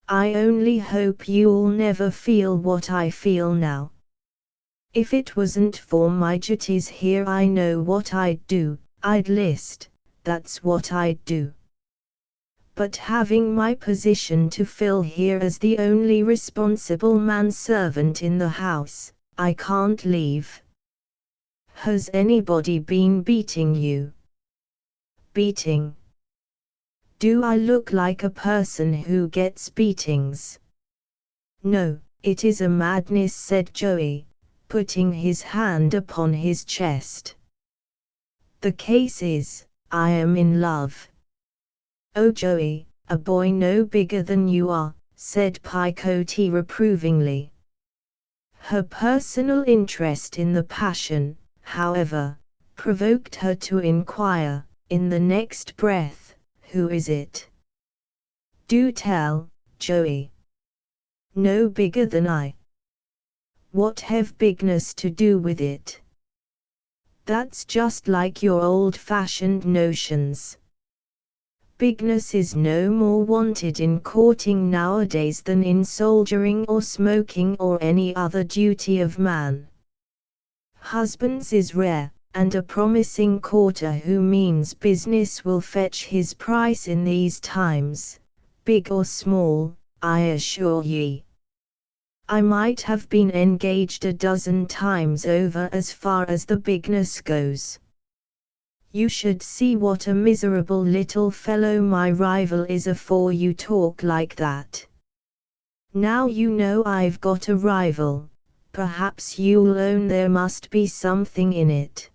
A: I only hope you'll never feel what I feel now. If it wasn't for my duties here, I know what I'd do. I'd list, that's what I'd do. But having my position to fill here as the only responsible manservant in the house, I can't leave." "Has anybody been beating you?" "Beating? Do I look like a person who gets beatings?" "No, it is a madness," said Joey, putting his hand upon his chest. "The case is, I am in love." "Oh Joey, a boy no bigger than you are," said Picotee reprovingly. Her personal interest in the passion, however, provoked her to inquire, in the next breath, "Who is it?" "Do tell, Joey." "No bigger than I." "What have bigness to do with it?" "That's just like your old-fashioned notions. Bigness is no more wanted in courting nowadays than in soldiering or smoking or any other duty of man. Husbands is rare, and a promising courter who means business will fetch his price in these times, big or small, I assure ye. I might have been engaged a dozen times over as far as the bigness goes. You should see what a miserable little fellow my rival is afore you talk like that. Now you know I've got a rival, perhaps you'll own there must be something in it."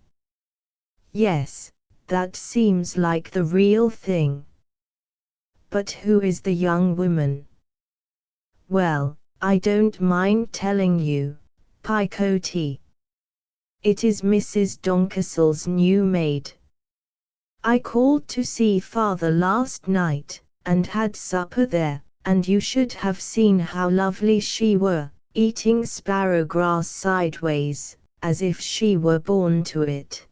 A: "Yes, that seems like the real thing. But who is the young woman?" "Well, I don't mind telling you, Picotee. It is Mrs. Doncastle's new maid. I called to see father last night, and had supper there, and you should have seen how lovely she were, eating sparrowgrass sideways, as if she were born to it.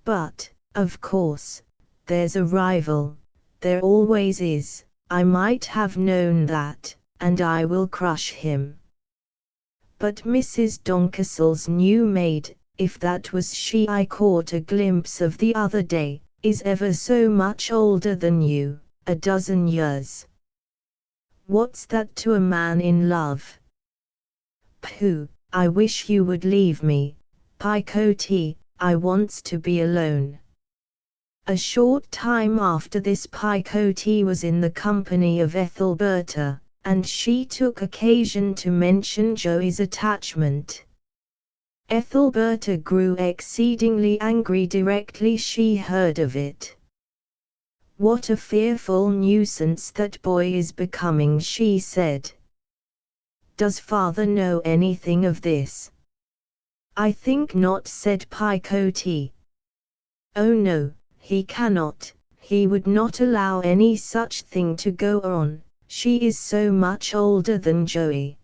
A: But, of course, there's a rival, there always is. I might have known that, and I will crush him." "But Mrs. Doncastle's new maid, if that was she I caught a glimpse of the other day, is ever so much older than you, a dozen years." "What's that to a man in love?" "Pooh, I wish you would leave me, Picotee, I wants to be alone." A short time after this Picotee was in the company of Ethelberta, and she took occasion to mention Joey's attachment. Ethelberta grew exceedingly angry directly she heard of it. "What a fearful nuisance that boy is becoming," she said. "Does father know anything of this?" "I think not," said Picotee. "Oh no, he cannot, he would not allow any such thing to go on, she is so much older than Joey.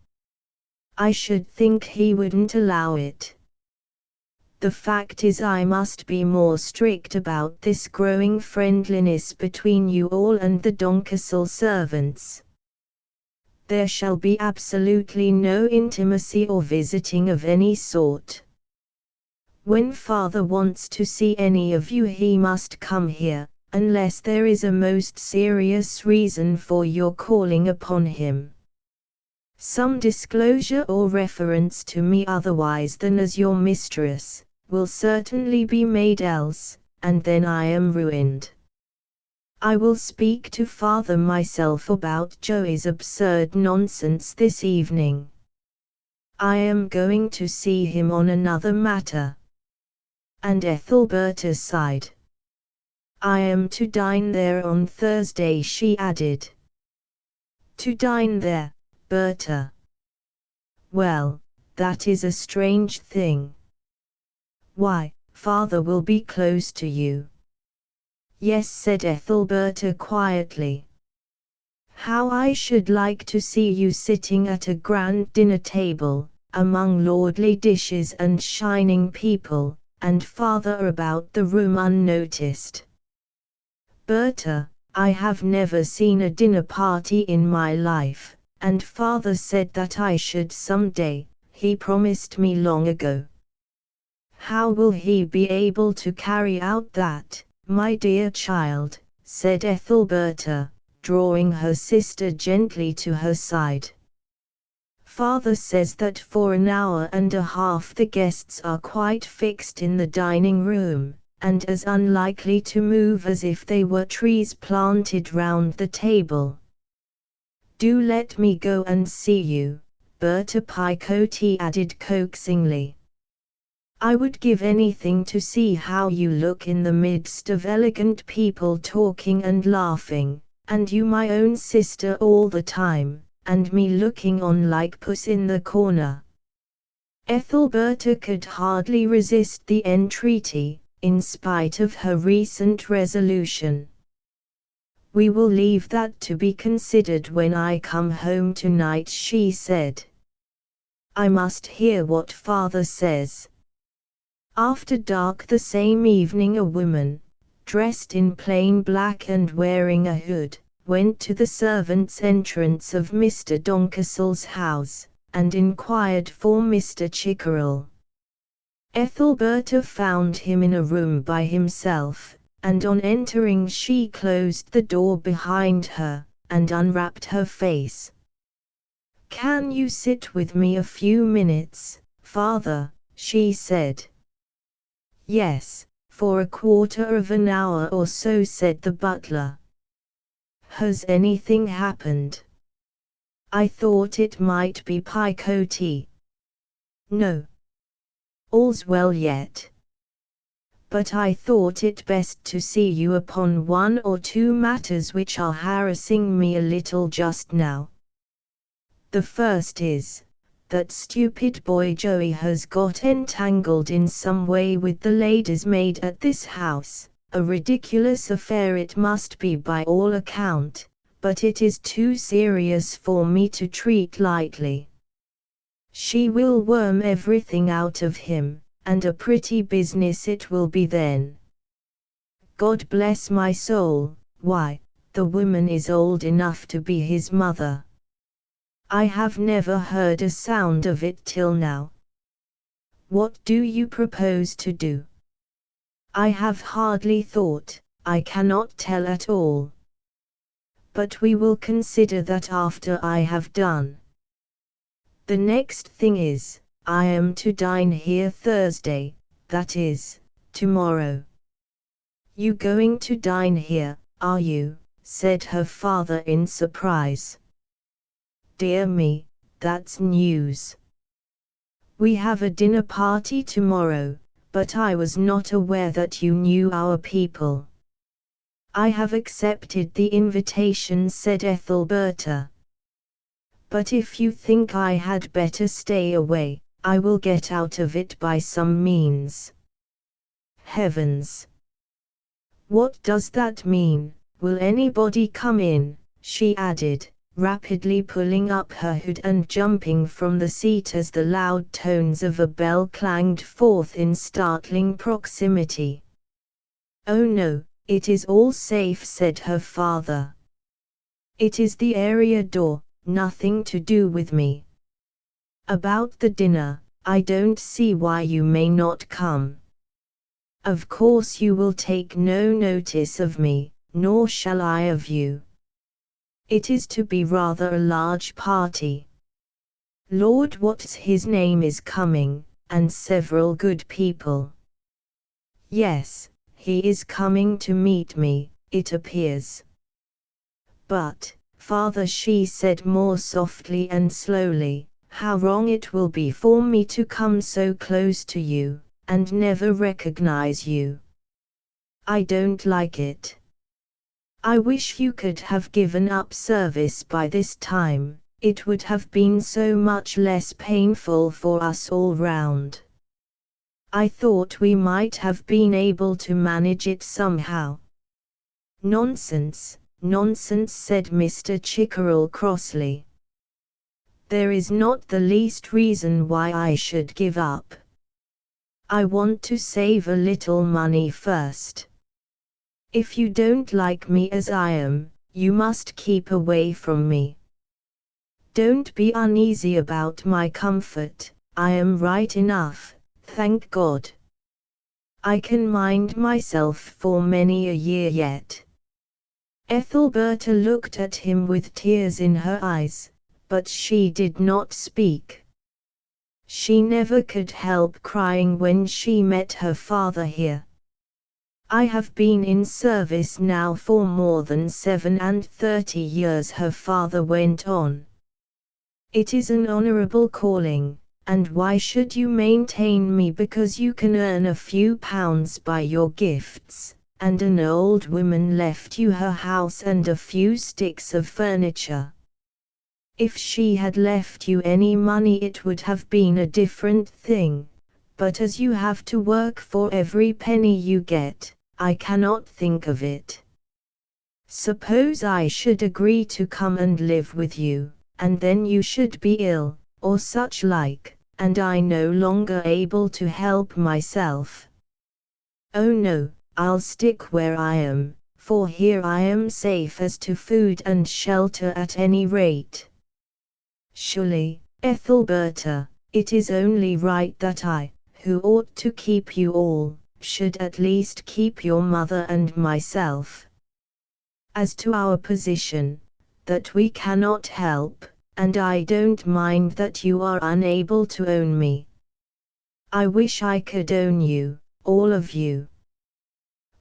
A: I should think he wouldn't allow it. The fact is I must be more strict about this growing friendliness between you all and the Doncastle servants. There shall be absolutely no intimacy or visiting of any sort. When father wants to see any of you he must come here, unless there is a most serious reason for your calling upon him." Some disclosure or reference to me otherwise than as your mistress, will certainly be made else, and then I am ruined. I will speak to father myself about Joey's absurd nonsense this evening. I am going to see him on another matter. And Ethelberta sighed. I am to dine there on Thursday, she added. To dine there, Berta. Well, that is a strange thing. Why, father will be close to you. Yes, said Ethelberta quietly. How I should like to see you sitting at a grand dinner table, among lordly dishes and shining people, and father about the room unnoticed. Berta, I have never seen a dinner party in my life, and father said that I should some day, he promised me long ago. How will he be able to carry out that, my dear child, said Ethelberta, drawing her sister gently to her side. Father says that for an hour and a half the guests are quite fixed in the dining room, and as unlikely to move as if they were trees planted round the table. Do let me go and see you, Berta Picote added coaxingly. I would give anything to see how you look in the midst of elegant people talking and laughing, and you my own sister all the time, and me looking on like puss in the corner. Ethelberta could hardly resist the entreaty, in spite of her recent resolution. We will leave that to be considered when I come home tonight, she said. I must hear what father says. After dark the same evening a woman, dressed in plain black and wearing a hood, went to the servants' entrance of Mr. Doncastle's house, and inquired for Mr. Chickerell. Ethelberta found him in a room by himself, and on entering she closed the door behind her, and unwrapped her face. Can you sit with me a few minutes, father, she said. Yes, for a quarter of an hour or so, said the butler. Has anything happened? I thought it might be Picote. No. All's well yet. But I thought it best to see you upon one or two matters which are harassing me a little just now. The first is, that stupid boy Joey has got entangled in some way with the lady's maid at this house, a ridiculous affair it must be by all account, but it is too serious for me to treat lightly. She will worm everything out of him, and a pretty business it will be then. God bless my soul, why, the woman is old enough to be his mother. I have never heard a sound of it till now. What do you propose to do? I have hardly thought, I cannot tell at all. But we will consider that after I have done. The next thing is, I am to dine here Thursday, that is, tomorrow. You going to dine here, are you? Said her father in surprise. Dear me, that's news. We have a dinner party tomorrow, but I was not aware that you knew our people. I have accepted the invitation, said Ethelberta. But if you think I had better stay away, I will get out of it by some means. Heavens! What does that mean? Will anybody come in? She added, rapidly pulling up her hood and jumping from the seat as the loud tones of a bell clanged forth in startling proximity. Oh no, it is all safe, said her father. It is the area door, nothing to do with me. About the dinner, I don't see why you may not come. Of course you will take no notice of me, nor shall I of you. It is to be rather a large party. Lord what's his name is coming, and several good people. Yes, he is coming to meet me, it appears. But, Father, she said more softly and slowly, how wrong it will be for me to come so close to you, and never recognize you. I don't like it. I wish you could have given up service by this time, it would have been so much less painful for us all round. I thought we might have been able to manage it somehow. Nonsense, nonsense, said Mr. Chickerell crossly. There is not the least reason why I should give up. I want to save a little money first. If you don't like me as I am, you must keep away from me. Don't be uneasy about my comfort, I am right enough, thank God. I can mind myself for many a year yet. Ethelberta looked at him with tears in her eyes, but she did not speak. She never could help crying when she met her father here. I have been in service now for more than 37 years, her father went on. It is an honorable calling, and why should you maintain me because you can earn a few pounds by your gifts, and an old woman left you her house and a few sticks of furniture? If she had left you any money it would have been a different thing, but as you have to work for every penny you get, I cannot think of it. Suppose I should agree to come and live with you, and then you should be ill, or such like, and I no longer able to help myself. Oh no, I'll stick where I am, for here I am safe as to food and shelter at any rate. Surely, Ethelberta, it is only right that I, who ought to keep you all, should at least keep your mother and myself. As to our position, that we cannot help, and I don't mind that you are unable to own me. I wish I could own you, all of you.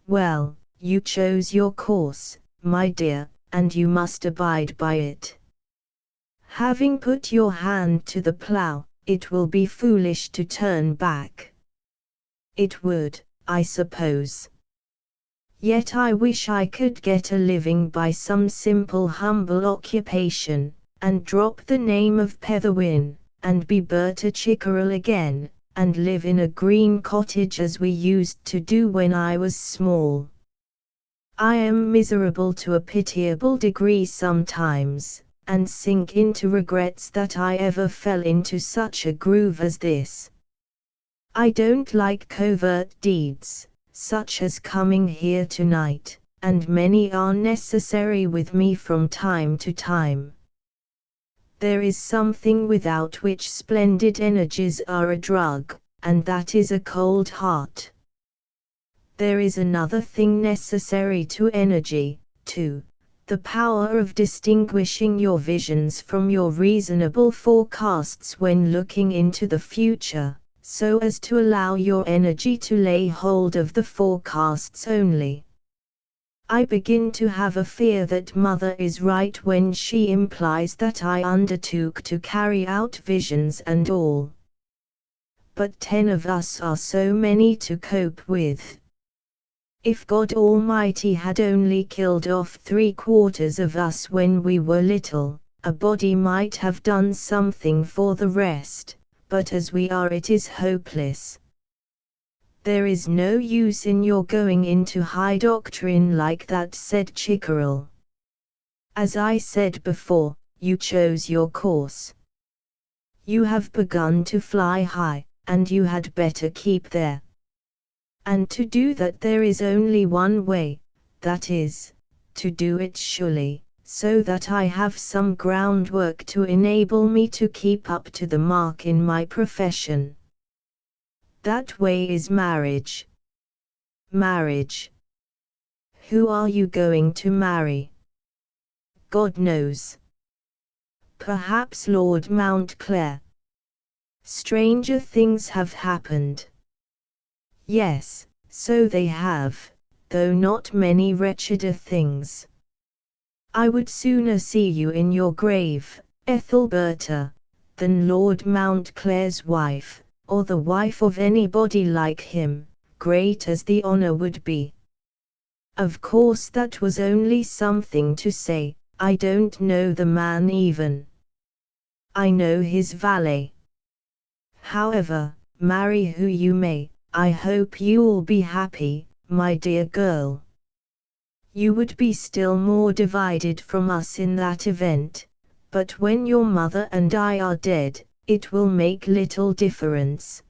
A: Well, you chose your course, my dear, and you must abide by it. Having put your hand to the plough, it will be foolish to turn back. It would, I suppose. Yet I wish I could get a living by some simple humble occupation, and drop the name of Petherwin, and be Berta Chickerell again, and live in a green cottage as we used to do when I was small. I am miserable to a pitiable degree sometimes, and sink into regrets that I ever fell into such a groove as this. I don't like covert deeds, such as coming here tonight, and many are necessary with me from time to time. There is something without which splendid energies are a drug, and that is a cold heart. There is another thing necessary to energy, too, the power of distinguishing your visions from your reasonable forecasts when looking into the future, so as to allow your energy to lay hold of the forecasts only. I begin to have a fear that Mother is right when she implies that I undertook to carry out visions and all. But 10 of us are so many to cope with. If God Almighty had only killed off 3/4 of us when we were little, a body might have done something for the rest, but as we are it is hopeless. There is no use in your going into high doctrine like that, said Chickerell. As I said before, you chose your course. You have begun to fly high, and you had better keep there. And to do that there is only one way, that is, to do it surely, so that I have some groundwork to enable me to keep up to the mark in my profession. That way is marriage. Marriage. Who are you going to marry? God knows. perhaps Lord Mountclair. Stranger things have happened. Yes, so they have, though not many wretcheder things. I would sooner see you in your grave, Ethelberta, than Lord Mountclair's wife, or the wife of anybody like him, great as the honor would be. Of course that was only something to say, I don't know the man even. I know his valet. However, marry who you may, I hope you'll be happy, my dear girl. You would be still more divided from us in that event, but when your mother and I are dead, it will make little difference.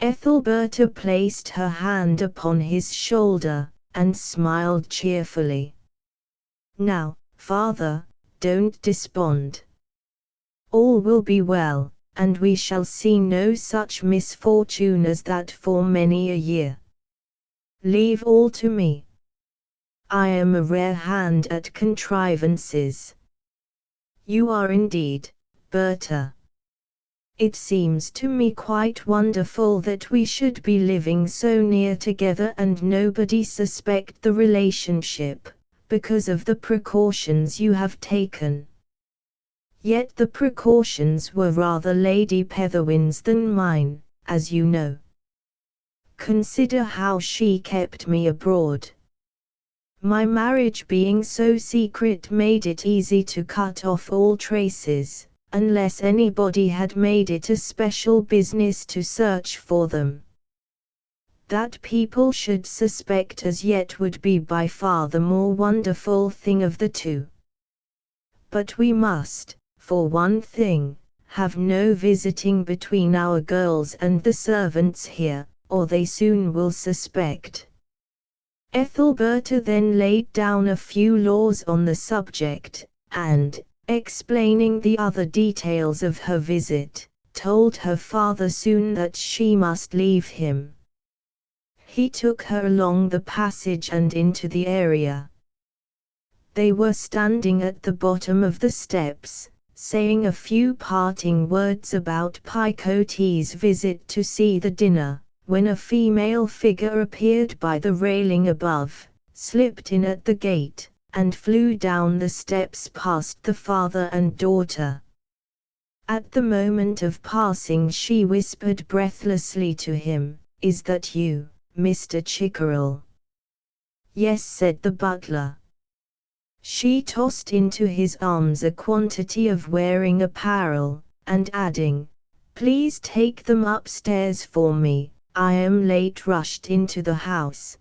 A: Ethelberta placed her hand upon his shoulder, and smiled cheerfully. Now, father, don't despond. All will be well, and we shall see no such misfortune as that for many a year. Leave all to me. I am a rare hand at contrivances. You are indeed, Berta. It seems to me quite wonderful that we should be living so near together and nobody suspect the relationship, because of the precautions you have taken. Yet the precautions were rather Lady Petherwin's than mine, as you know. Consider how she kept me abroad. My marriage being so secret made it easy to cut off all traces, unless anybody had made it a special business to search for them. That people should suspect as yet would be by far the more wonderful thing of the two. But we must, for one thing, have no visiting between our girls and the servants here, or they soon will suspect. Ethelberta then laid down a few laws on the subject, and, explaining the other details of her visit, told her father soon that she must leave him. He took her along the passage and into the area. They were standing at the bottom of the steps, saying a few parting words about Picotti's visit to see the dinner, when a female figure appeared by the railing above, slipped in at the gate, and flew down the steps past the father and daughter. At the moment of passing she whispered breathlessly to him, "Is that you, Mr. Chickerell?" "Yes," said the butler. She tossed into his arms a quantity of wearing apparel, and adding, "Please take them upstairs for me, I am late," rushed into the house.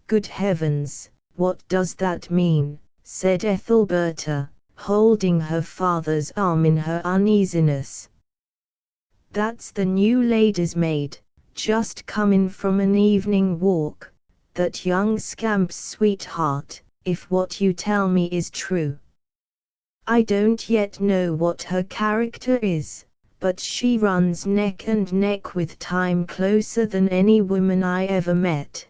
A: "Good heavens, what does that mean?" said Ethelberta, holding her father's arm in her uneasiness. "That's the new lady's maid, just come in from an evening walk, that young scamp's sweetheart, if what you tell me is true. I don't yet know what her character is, but she runs neck and neck with time closer than any woman I ever met.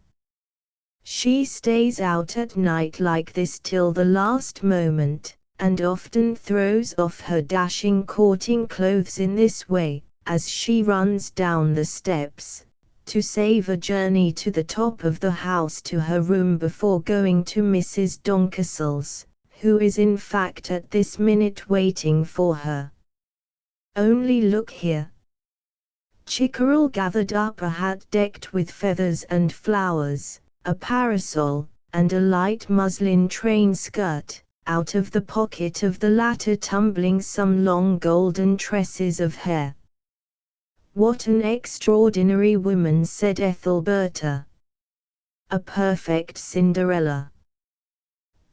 A: She stays out at night like this till the last moment, and often throws off her dashing courting clothes in this way, as she runs down the steps, to save a journey to the top of the house to her room before going to Mrs. Doncastle's, who is in fact at this minute waiting for her. Only look here." Chickerell gathered up a hat decked with feathers and flowers, a parasol, and a light muslin train skirt, out of the pocket of the latter tumbling some long golden tresses of hair. "What an extraordinary woman," said Ethelberta. "A perfect Cinderella."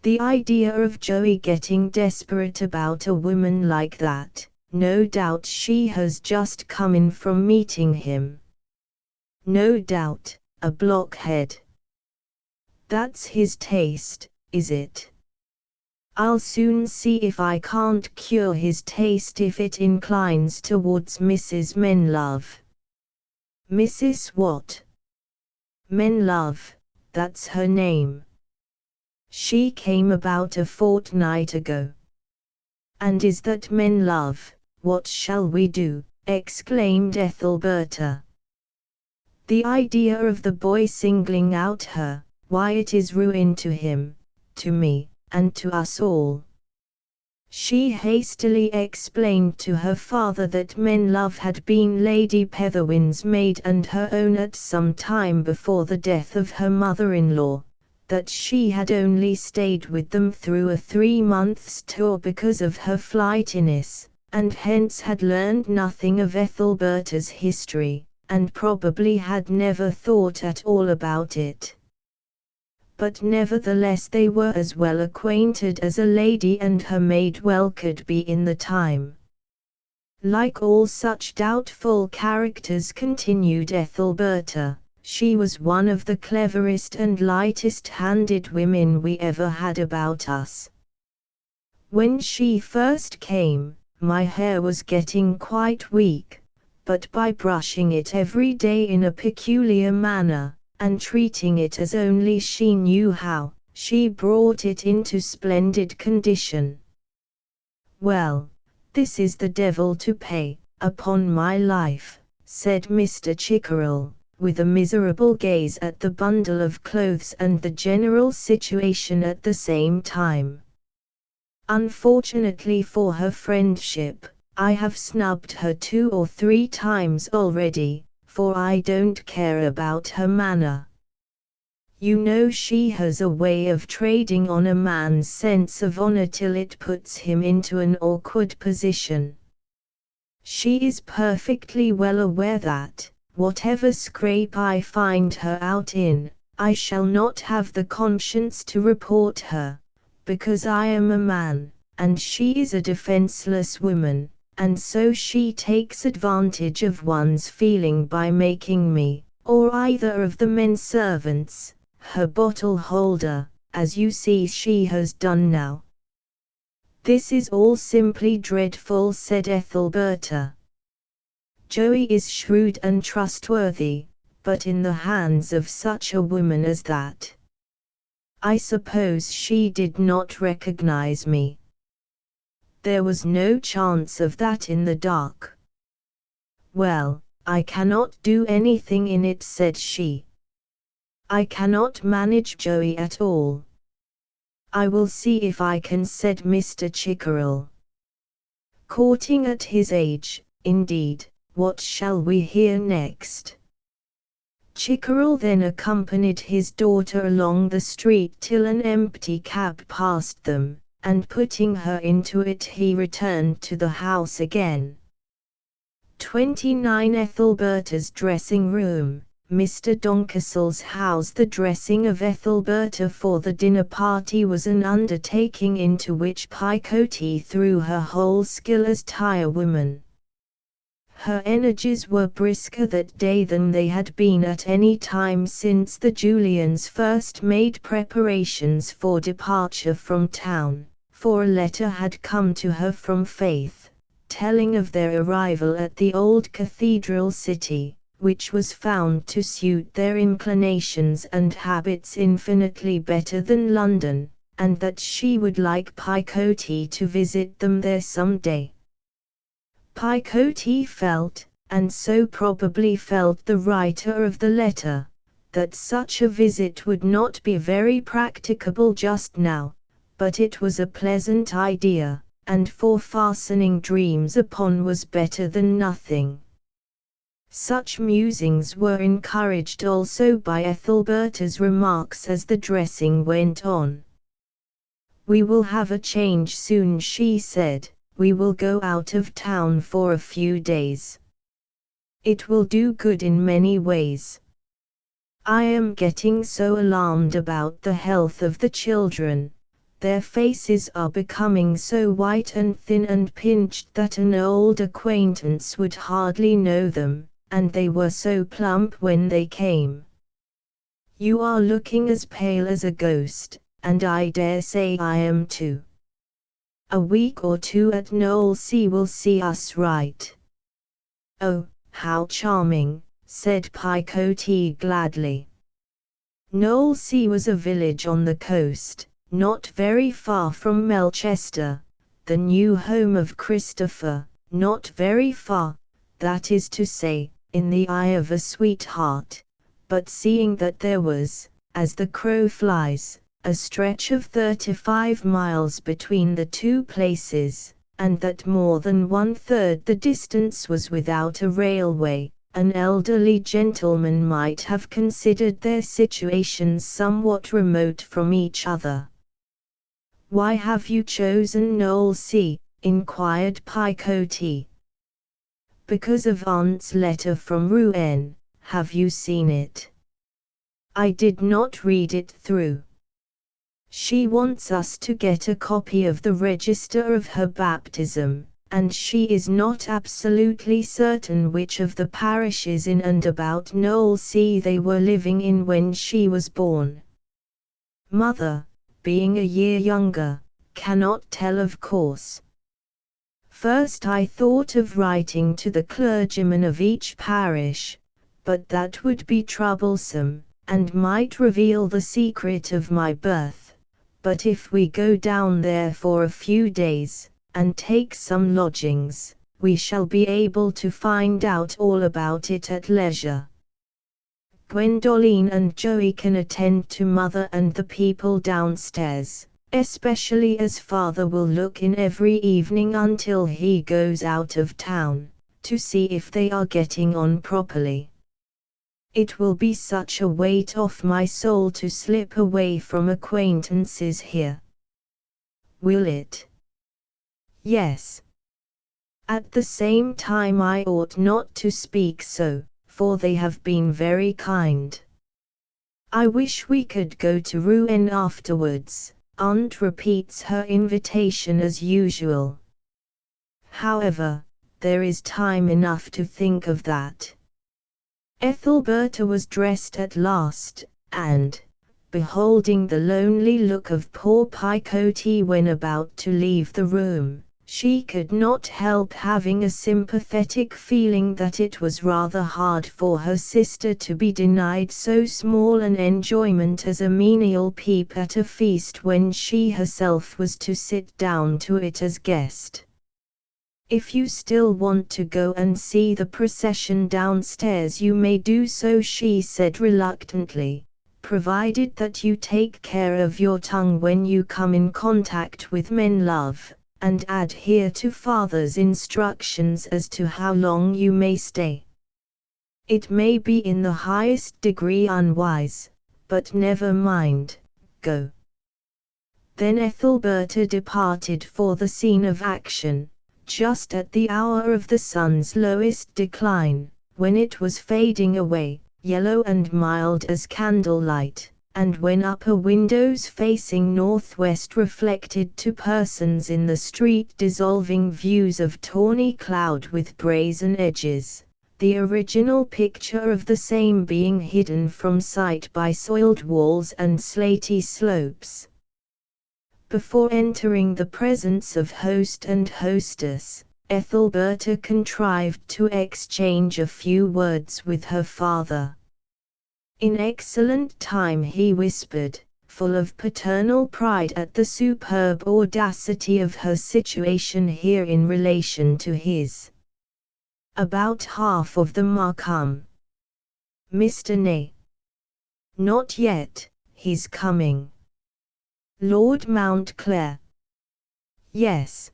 A: The idea of Joey getting desperate about a woman like that, no doubt she has just come in from meeting him. No doubt, a blockhead. That's his taste, is it? I'll soon see if I can't cure his taste if it inclines towards Mrs. Menlove. Mrs. what? Menlove, that's her name. She came about a fortnight ago. and is that men love. What shall we do? Exclaimed Ethelberta. The idea of the boy singling out her, why it is ruin to him, to me, and to us all. She hastily explained to her father that Menlove had been Lady Petherwin's maid and her own at some time before the death of her mother-in-law, that she had only stayed with them through a 3 months' tour because of her flightiness, and hence had learned nothing of Ethelberta's history, and probably had never thought at all about it. But nevertheless they were as well acquainted as a lady and her maid well could be in the time. Like all such doubtful characters, continued Ethelberta, she was one of the cleverest and lightest-handed women we ever had about us. When she first came, my hair was getting quite weak, but by brushing it every day in a peculiar manner, and treating it as only she knew how, she brought it into splendid condition. Well, this is the devil to pay, upon my life, said Mr. Chickerell, with a miserable gaze at the bundle of clothes and the general situation at the same time. Unfortunately for her friendship, I have snubbed her 2 or 3 times already, for I don't care about her manner. You know she has a way of trading on a man's sense of honor till it puts him into an awkward position. She is perfectly well aware that, whatever scrape I find her out in, I shall not have the conscience to report her, because I am a man, and she is a defenseless woman, and so she takes advantage of one's feeling by making me, or either of the men servants, her bottle holder, as you see she has done now. This is all simply dreadful, said Ethelberta. Joey is shrewd and trustworthy, but in the hands of such a woman as that. I suppose she did not recognize me. There was no chance of that in the dark. Well, I cannot do anything in it, said she. I cannot manage Joey at all. I will see if I can, said Mr. Chickerell. Courting at his age, indeed, what shall we hear next? Chickerell then accompanied his daughter along the street till an empty cab passed them, and putting her into it he returned to the house again. 29 Ethelberta's dressing room. Mr. Doncastle's house. The dressing of Ethelberta for the dinner party was an undertaking into which Picote threw her whole skill as tirewoman. Her energies were brisker that day than they had been at any time since the Julians first made preparations for departure from town, for a letter had come to her from Faith, telling of their arrival at the old cathedral city, which was found to suit their inclinations and habits infinitely better than London, and that she would like Picote to visit them there some day. Picote felt, and so probably felt the writer of the letter, that such a visit would not be very practicable just now, but it was a pleasant idea, and for fastening dreams upon was better than nothing. Such musings were encouraged also by Ethelberta's remarks as the dressing went on. "We will have a change soon," she said. "We will go out of town for a few days. It will do good in many ways. I am getting so alarmed about the health of the children. Their faces are becoming so white and thin and pinched that an old acquaintance would hardly know them, and they were so plump when they came. You are looking as pale as a ghost, and I dare say I am too. A week or 2 at Knowlesea will see us right." "Oh, how charming," said Picote gladly. Knowlesea was a village on the coast, not very far from Melchester, the new home of Christopher, not very far, that is to say, in the eye of a sweetheart, but seeing that there was, as the crow flies, a stretch of 35 miles between the two places, and that more than 1/3 the distance was without a railway, an elderly gentleman might have considered their situations somewhat remote from each other. "Why have you chosen Knowlesea?" inquired Picote. "Because of Aunt's letter from Rouen. Have you seen it?" "I did not read it through. She wants us to get a copy of the register of her baptism, and she is not absolutely certain which of the parishes in and about Knowlesea they were living in when she was born. Mother, being a year younger, cannot tell of course. First I thought of writing to the clergyman of each parish, but that would be troublesome, and might reveal the secret of my birth. But if we go down there for a few days, and take some lodgings, we shall be able to find out all about it at leisure. Gwendoline and Joey can attend to Mother and the people downstairs, especially as Father will look in every evening until he goes out of town, to see if they are getting on properly. It will be such a weight off my soul to slip away from acquaintances here." "Will it?" "Yes. At the same time I ought not to speak so, for they have been very kind. I wish we could go to Rouen afterwards." Aunt repeats her invitation as usual. "However, there is time enough to think of that." Ethelberta was dressed at last, and, beholding the lonely look of poor Picote when about to leave the room, she could not help having a sympathetic feeling that it was rather hard for her sister to be denied so small an enjoyment as a menial peep at a feast when she herself was to sit down to it as guest. "If you still want to go and see the procession downstairs you may do so," she said reluctantly, "provided that you take care of your tongue when you come in contact with men, love, and adhere to Father's instructions as to how long you may stay. It may be in the highest degree unwise, but never mind, go." Then Ethelberta departed for the scene of action, just at the hour of the sun's lowest decline, when it was fading away, yellow and mild as candlelight, and when upper windows facing northwest reflected to persons in the street dissolving views of tawny cloud with brazen edges, the original picture of the same being hidden from sight by soiled walls and slaty slopes. Before entering the presence of host and hostess, Ethelberta contrived to exchange a few words with her father. In excellent time he whispered, full of paternal pride at the superb audacity of her situation here in relation to his. "About half of them are come." "Mr. Nay?" "Not yet, he's coming." "Lord Mountclair?" "Yes.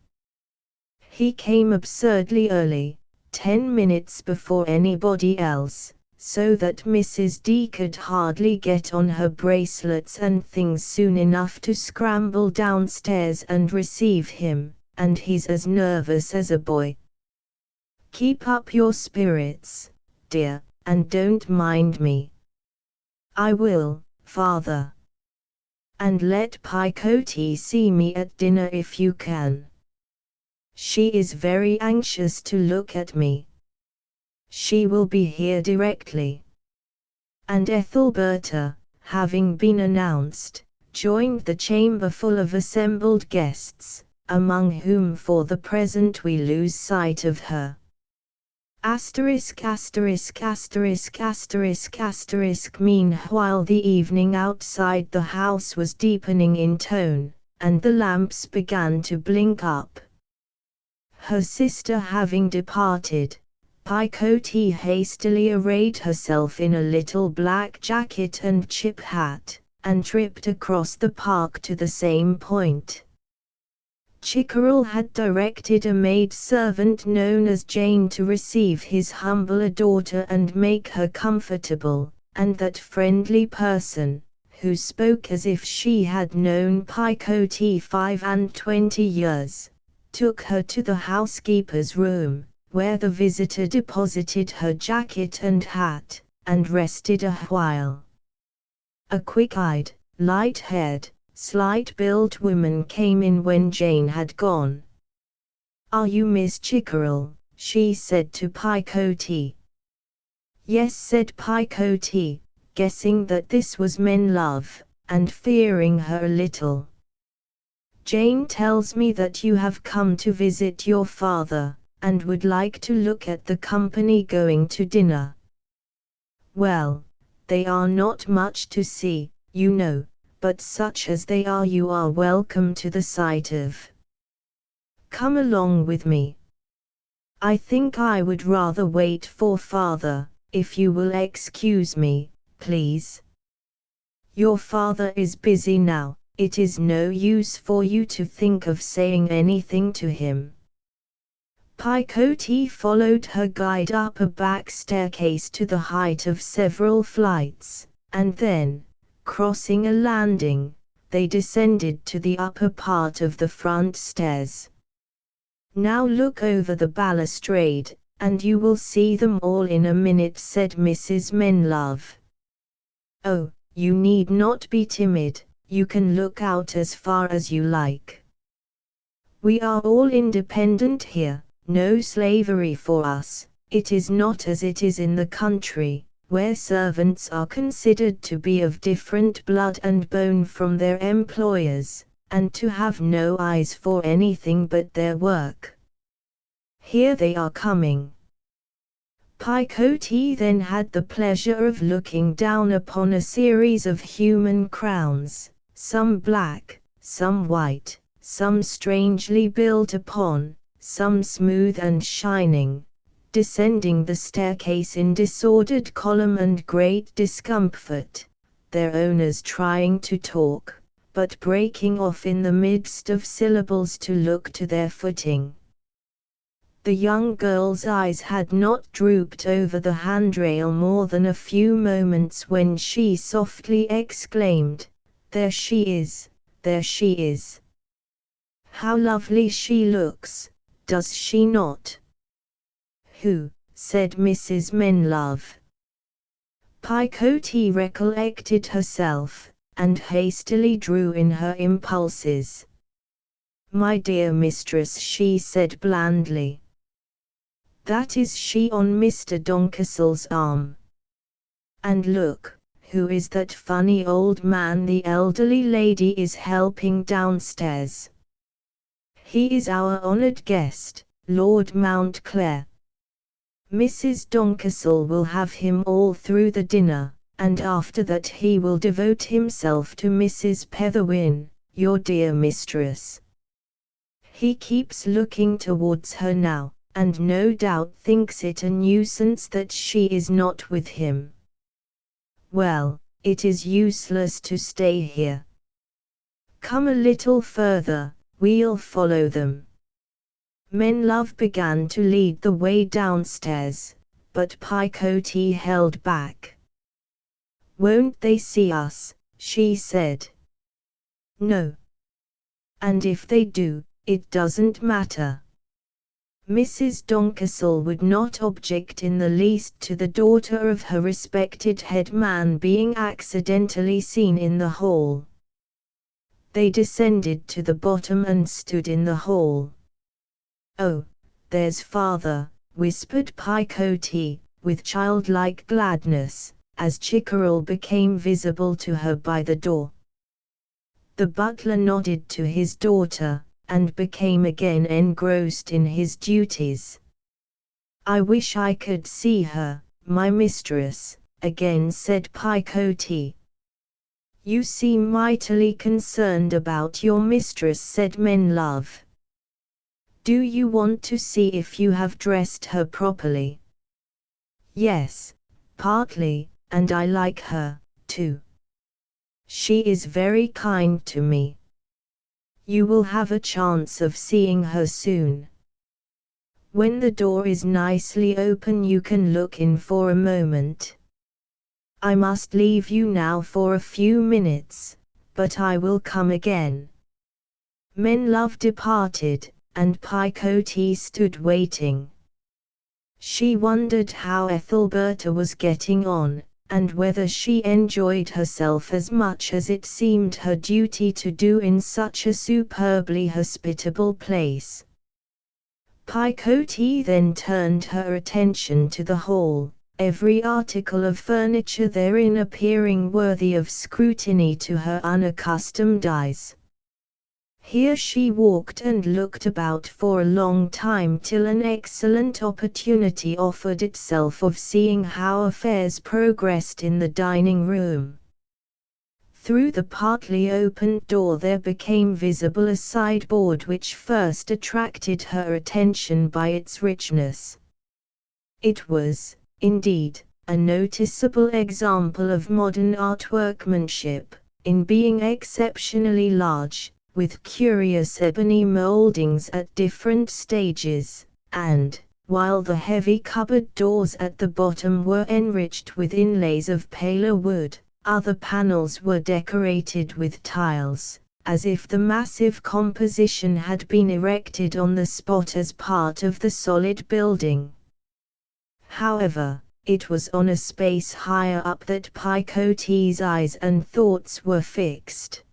A: He came absurdly early, 10 minutes before anybody else, so that Mrs. D could hardly get on her bracelets and things soon enough to scramble downstairs and receive him, and he's as nervous as a boy. Keep up your spirits, dear, and don't mind me." "I will, Father. And let Picote see me at dinner if you can. She is very anxious to look at me." "She will be here directly." And Ethelberta, having been announced, joined the chamber full of assembled guests, among whom for the present we lose sight of her. Meanwhile the evening outside the house was deepening in tone, and the lamps began to blink up. Her sister having departed, Picotee hastily arrayed herself in a little black jacket and chip hat, and tripped across the park to the same point. Chickerell had directed a maid-servant known as Jane to receive his humbler daughter and make her comfortable, and that friendly person, who spoke as if she had known Picotee 25 years, took her to the housekeeper's room, where the visitor deposited her jacket and hat, and rested a while. A quick-eyed, light-haired, slight-built woman came in when Jane had gone. "Are you Miss Chickerell?" she said to Picotee. "Yes," said Picotee, guessing that this was Menlove, and fearing her a little. "Jane tells me that you have come to visit your father, and would like to look at the company going to dinner." "Well, they are not much to see, you know, but such as they are you are welcome to the sight of. Come along with me. I think I would rather wait for father, if you will excuse me, please. Your father is busy now, it is no use for you to think of saying anything to him." Picotee followed her guide up a back staircase to the height of several flights, and then, crossing a landing, they descended to the upper part of the front stairs. "Now look over the balustrade, and you will see them all in a minute," said Mrs. Menlove. "Oh, you need not be timid, you can look out as far as you like. We are all independent here, no slavery for us. It is not as it is in the country, where servants are considered to be of different blood and bone from their employers, and to have no eyes for anything but their work. Here they are coming." Picotee then had the pleasure of looking down upon a series of human crowns, some black, some white, some strangely built upon, some smooth and shining, descending the staircase in disordered column and great discomfort, their owners trying to talk, but breaking off in the midst of syllables to look to their footing. The young girl's eyes had not drooped over the handrail more than a few moments when she softly exclaimed, "There she is, there she is. How lovely she looks, does she not?" "Who?" said Mrs. Menlove. Picotee recollected herself, and hastily drew in her impulses. "My dear mistress," she said blandly. "That is she on Mr. Doncastle's arm. And look, who is that funny old man the elderly lady is helping downstairs? He is our honoured guest, Lord Mountclair. Mrs. Doncastle will have him all through the dinner, and after that he will devote himself to Mrs. Petherwin, your dear mistress. He keeps looking towards her now, and no doubt thinks it a nuisance that she is not with him. Well, it is useless to stay here. Come a little further, we'll follow them." Menlove began to lead the way downstairs, but Picotee held back. "Won't they see us?" she said. "No. And if they do, it doesn't matter." Mrs. Doncastle would not object in the least to the daughter of her respected head man being accidentally seen in the hall. They descended to the bottom and stood in the hall. "Oh, there's father," whispered Picotee, with childlike gladness, as Chickerell became visible to her by the door. The butler nodded to his daughter, and became again engrossed in his duties. "I wish I could see her, my mistress," again said Picotee. You seem mightily concerned about your mistress, said Menlove. Do you want to see if you have dressed her properly? Yes, partly, and I like her, too. She is very kind to me. You will have a chance of seeing her soon. When the door is nicely open you can look in for a moment. I must leave you now for a few minutes, but I will come again. Menlove departed, and Picotee stood waiting. She wondered how Ethelberta was getting on, and whether she enjoyed herself as much as it seemed her duty to do in such a superbly hospitable place. Picotee then turned her attention to the hall, every article of furniture therein appearing worthy of scrutiny to her unaccustomed eyes. Here she walked and looked about for a long time till an excellent opportunity offered itself of seeing how affairs progressed in the dining room. Through the partly opened door there became visible a sideboard which first attracted her attention by its richness. It was, indeed, a noticeable example of modern art workmanship, in being exceptionally large, with curious ebony mouldings at different stages, and, while the heavy cupboard doors at the bottom were enriched with inlays of paler wood, other panels were decorated with tiles, as if the massive composition had been erected on the spot as part of the solid building. However, it was on a space higher up that Picotee's eyes and thoughts were fixed.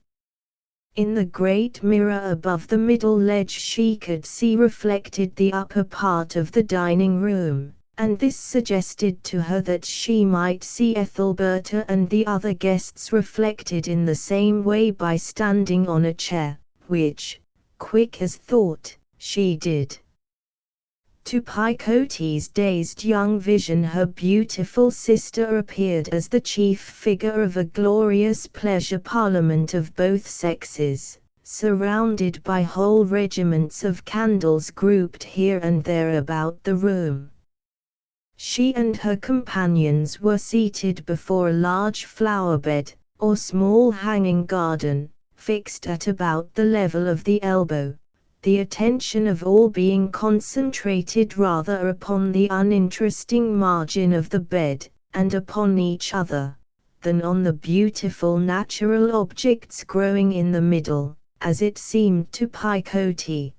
A: In the great mirror above the middle ledge she could see reflected the upper part of the dining room, and this suggested to her that she might see Ethelberta and the other guests reflected in the same way by standing on a chair, which, quick as thought, she did. To Picotee's dazed young vision her beautiful sister appeared as the chief figure of a glorious pleasure parliament of both sexes, surrounded by whole regiments of candles grouped here and there about the room. She and her companions were seated before a large flower bed, or small hanging garden, fixed at about the level of the elbow, the attention of all being concentrated rather upon the uninteresting margin of the bed, and upon each other, than on the beautiful natural objects growing in the middle, as it seemed to Picotee.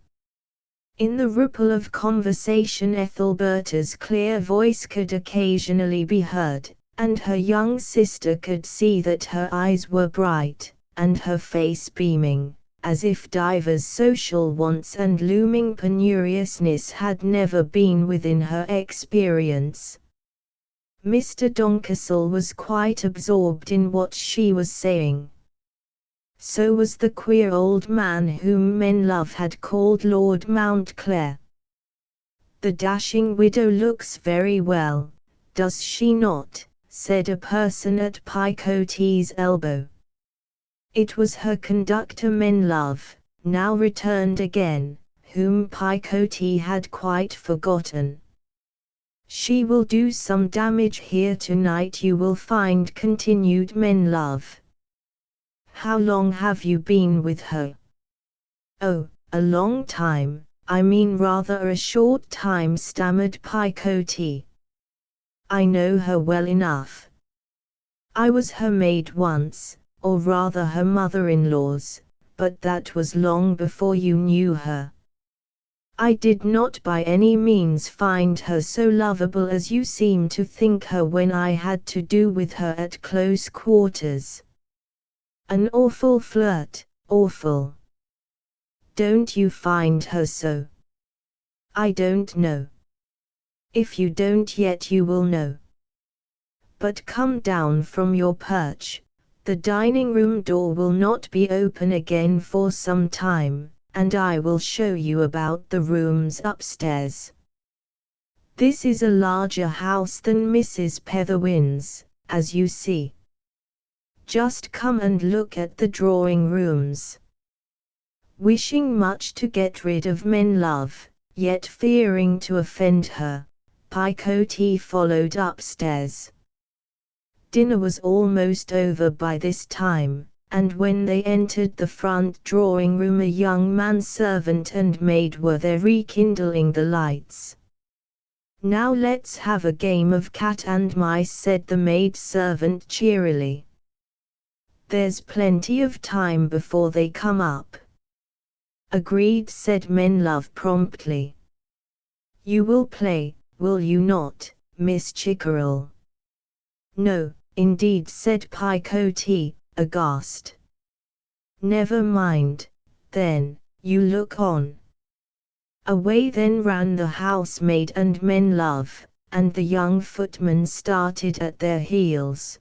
A: In the ripple of conversation Ethelberta's clear voice could occasionally be heard, and her young sister could see that her eyes were bright, and her face beaming, as if divers social wants and looming penuriousness had never been within her experience. Mr. Doncastle was quite absorbed in what she was saying. So was the queer old man whom Menlove had called Lord Mountclair. "The dashing widow looks very well, does she not?" said a person at Picotee's elbow. It was her conductor Menlove, now returned again, whom Picotee had quite forgotten. "She will do some damage here tonight you will find," continued Menlove. "How long have you been with her?" "Oh, a long time, I mean rather a short time," stammered Picotee. "I know her well enough. I was her maid once, or rather her mother-in-law's, but that was long before you knew her. I did not by any means find her so lovable as you seem to think her when I had to do with her at close quarters. An awful flirt, awful. Don't you find her so?" "I don't know. If you don't yet you will know. But come down from your perch. The dining room door will not be open again for some time, and I will show you about the rooms upstairs. This is a larger house than Mrs. Petherwin's, as you see. Just come and look at the drawing rooms." Wishing much to get rid of Menlove, yet fearing to offend her, Picotee followed upstairs. Dinner was almost over by this time, and when they entered the front drawing room a young manservant and maid were there rekindling the lights. "Now let's have a game of cat and mice," said the maid-servant cheerily. "There's plenty of time before they come up." "Agreed," said Menlove promptly. "You will play, will you not, Miss Chickerell?" "No, indeed," said Picotee, aghast. "Never mind, then, you look on." Away then ran the housemaid and Menlove, and the young footman started at their heels.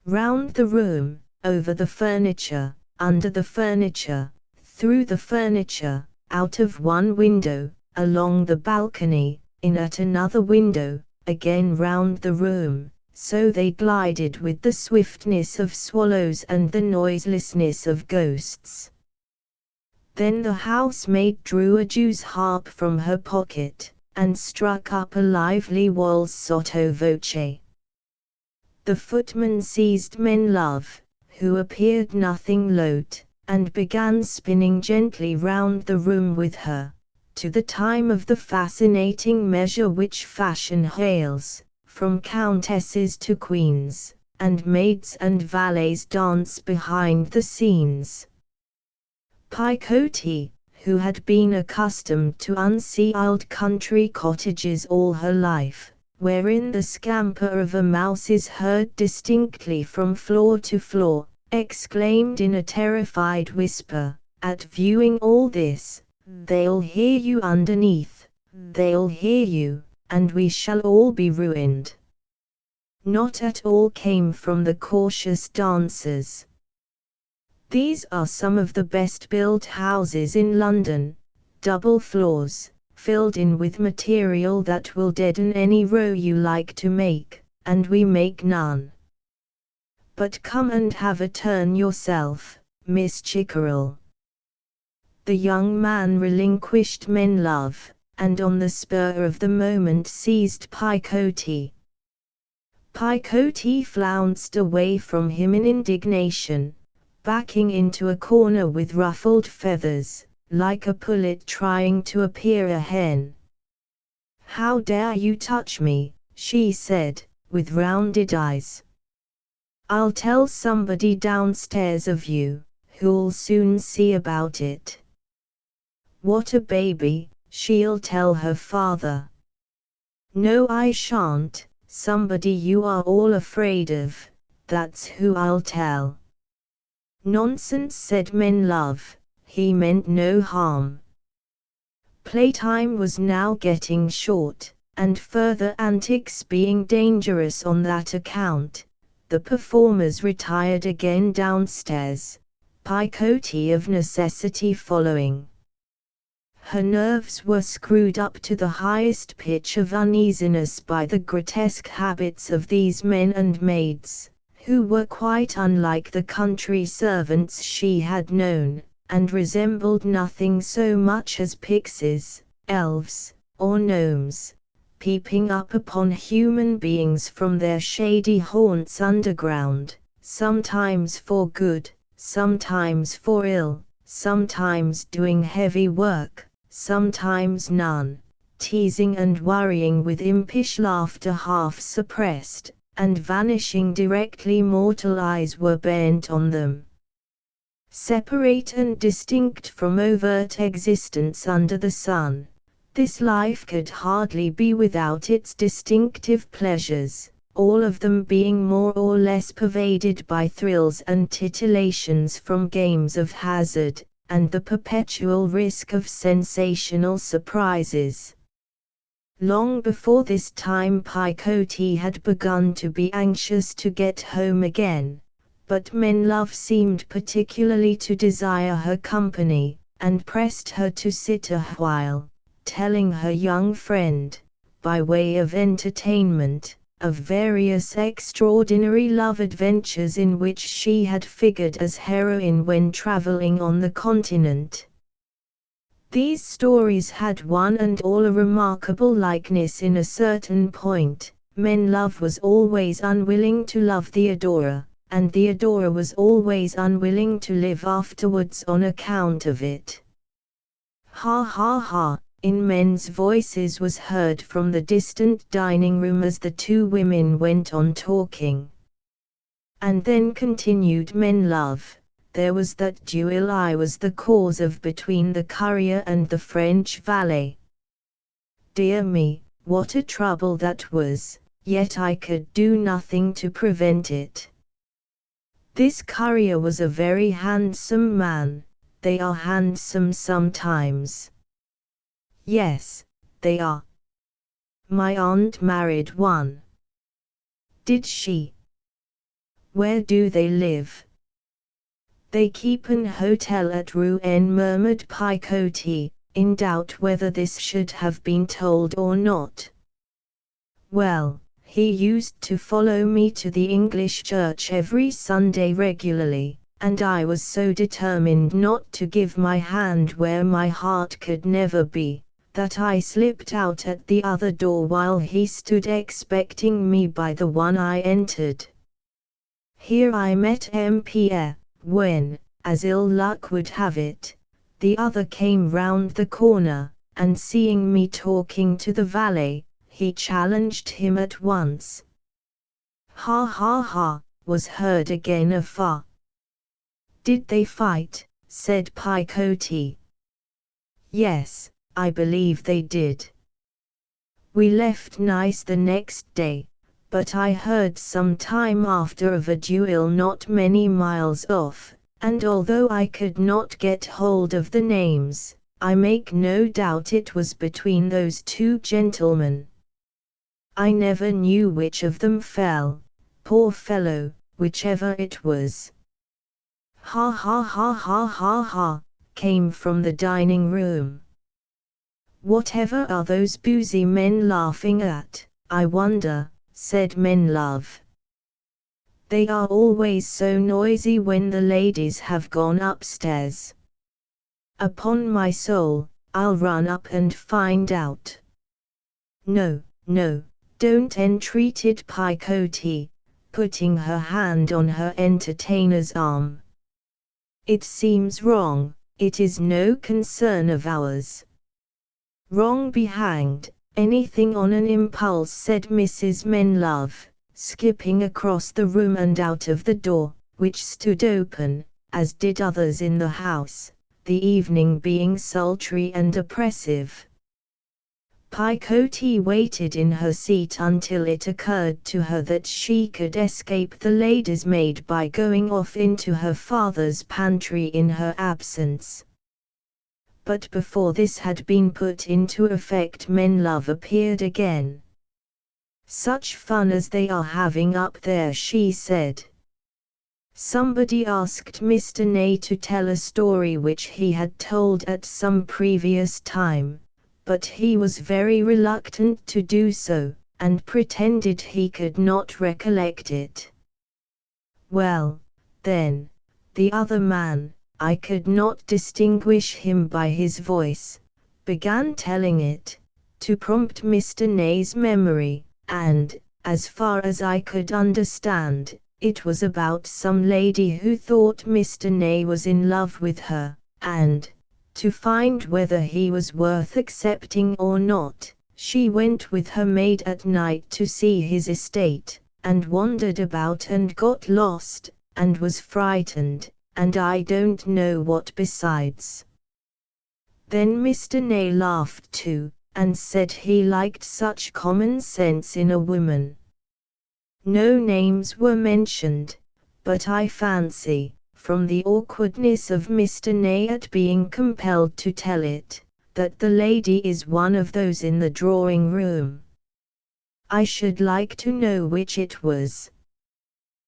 A: Round the room, over the furniture, under the furniture, through the furniture, out of one window, along the balcony, in at another window, again round the room, so they glided with the swiftness of swallows and the noiselessness of ghosts. Then the housemaid drew a Jew's harp from her pocket, and struck up a lively waltz sotto voce. The footman seized Menlove, who appeared nothing loath, and began spinning gently round the room with her, to the time of the fascinating measure which fashion hails, from countesses to queens, and maids and valets dance behind the scenes. Picotee, who had been accustomed to unceiled country cottages all her life, wherein the scamper of a mouse is heard distinctly from floor to floor, exclaimed in a terrified whisper, at viewing all this, "They'll hear you underneath, they'll hear you, and we shall all be ruined." Not at all came from the cautious dancers. These are some of the best built houses in London, double floors, filled in with material that will deaden any row you like to make, and we make none. But come and have a turn yourself, Miss Chickerell. The young man relinquished Menlove, and on the spur of the moment seized Picotee. Picotee flounced away from him in indignation, backing into a corner with ruffled feathers, like a pullet trying to appear a hen. "How dare you touch me?" she said, with rounded eyes. "I'll tell somebody downstairs of you, who'll soon see about it." "What a baby, she'll tell her father." "No, I shan't, somebody you are all afraid of, that's who I'll tell." "Nonsense," said Menlove, "he meant no harm." Playtime was now getting short, and further antics being dangerous on that account, the performers retired again downstairs, Picotee of necessity following. Her nerves were screwed up to the highest pitch of uneasiness by the grotesque habits of these men and maids, who were quite unlike the country servants she had known, and resembled nothing so much as pixies, elves, or gnomes, peeping up upon human beings from their shady haunts underground, sometimes for good, sometimes for ill, sometimes doing heavy work, sometimes none, teasing and worrying with impish laughter half suppressed, and vanishing directly mortal eyes were bent on them. Separate and distinct from overt existence under the sun, this life could hardly be without its distinctive pleasures, all of them being more or less pervaded by thrills and titillations from games of hazard, and the perpetual risk of sensational surprises. Long before this time Picotee had begun to be anxious to get home again, but Menlove seemed particularly to desire her company, and pressed her to sit a while, telling her young friend, by way of entertainment, of various extraordinary love adventures in which she had figured as heroine when traveling on the continent. These stories had one and all a remarkable likeness in a certain point. Menlove was always unwilling to love the adorer, and the adorer was always unwilling to live afterwards on account of it. Ha ha ha, in men's voices was heard from the distant dining room as the two women went on talking. And then continued Menlove, there was that duel I was the cause of between the courier and the French valet. Dear me, what a trouble that was, yet I could do nothing to prevent it. This courier was a very handsome man. They are handsome sometimes. Yes, they are. My aunt married one. Did she? Where do they live? They keep an hotel at Rouen, murmured Picote, in doubt whether this should have been told or not. Well, he used to follow me to the English church every Sunday regularly, and I was so determined not to give my hand where my heart could never be, that I slipped out at the other door while he stood expecting me by the one I entered. Here I met M. Pierre, when, as ill luck would have it, the other came round the corner, and seeing me talking to the valet, he challenged him at once. Ha ha ha, was heard again afar. Did they fight? Said Picote. Yes, I believe they did. We left Nice the next day, but I heard some time after of a duel not many miles off, and although I could not get hold of the names, I make no doubt it was between those two gentlemen. I never knew which of them fell, poor fellow, whichever it was. Ha ha ha ha ha ha, came from the dining room. Whatever are those boozy men laughing at, I wonder, said Menlove. They are always so noisy when the ladies have gone upstairs. Upon my soul, I'll run up and find out. No, no, don't, entreated Picote, putting her hand on her entertainer's arm. It seems wrong, it is no concern of ours. Wrong be hanged, anything on an impulse, said Mrs. Menlove, skipping across the room and out of the door, which stood open, as did others in the house, the evening being sultry and oppressive. Picote waited in her seat until it occurred to her that she could escape the lady's maid by going off into her father's pantry in her absence. But before this had been put into effect, Menlove appeared again. Such fun as they are having up there, she said. Somebody asked Mr. Ney to tell a story which he had told at some previous time, but he was very reluctant to do so, and pretended he could not recollect it. Well, then, the other man, I could not distinguish him by his voice, began telling it, to prompt Mr. Ney's memory, and, as far as I could understand, it was about some lady who thought Mr. Ney was in love with her, and, to find whether he was worth accepting or not, she went with her maid at night to see his estate, and wandered about and got lost, and was frightened, and I don't know what besides. Then Mr. Ney laughed too, and said he liked such common sense in a woman. No names were mentioned, but I fancy, from the awkwardness of Mr. Ney at being compelled to tell it, that the lady is one of those in the drawing room. I should like to know which it was.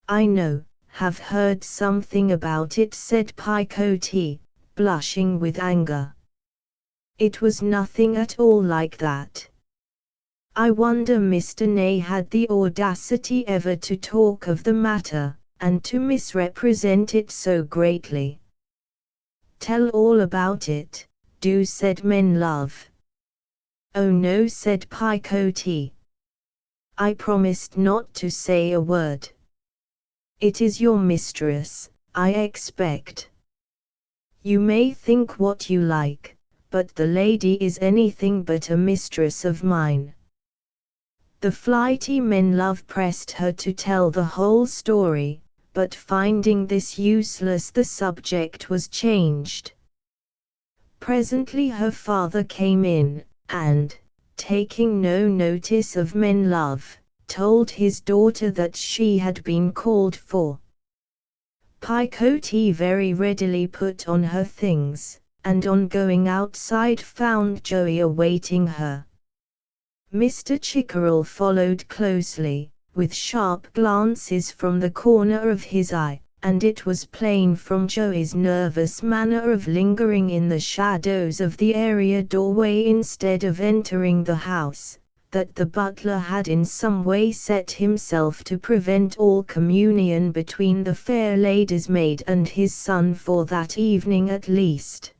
A: I know, have heard something about it, said Picote, blushing with anger. It was nothing at all like that. I wonder Mr. Ney had the audacity ever to talk of the matter, and to misrepresent it so greatly. Tell all about it, do, said Menlove. Oh no, said Picote. I promised not to say a word. It is your mistress, I expect. You may think what you like, but the lady is anything but a mistress of mine. The flighty Menlove pressed her to tell the whole story, but finding this useless the subject was changed. Presently her father came in, and, taking no notice of Menlove, told his daughter that she had been called for. Picote very readily put on her things, and on going outside found Joey awaiting her. Mr. Chickerell followed closely, with sharp glances from the corner of his eye, and it was plain from Joey's nervous manner of lingering in the shadows of the area doorway instead of entering the house, that the butler had in some way set himself to prevent all communion between the fair lady's maid and his son for that evening at least.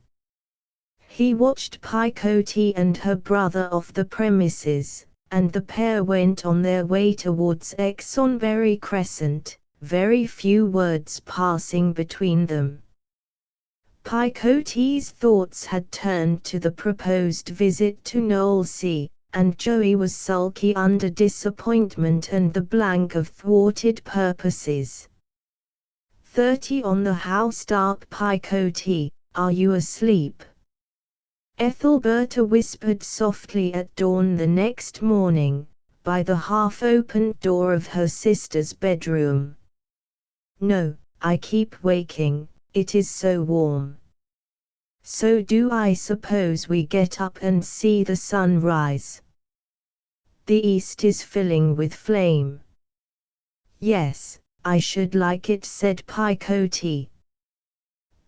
A: He watched Picote and her brother off the premises, and the pair went on their way towards Exonbury Crescent, very few words passing between them. Picote's thoughts had turned to the proposed visit to Knowlesea, and Joey was sulky under disappointment and the blank of thwarted purposes. 30 on the house dark. Picote, are you asleep? Ethelberta whispered softly at dawn the next morning, by the half-opened door of her sister's bedroom. No, I keep waking, it is so warm. So do I. Suppose we get up and see the sun rise. The east is filling with flame. Yes, I should like it, said Picote.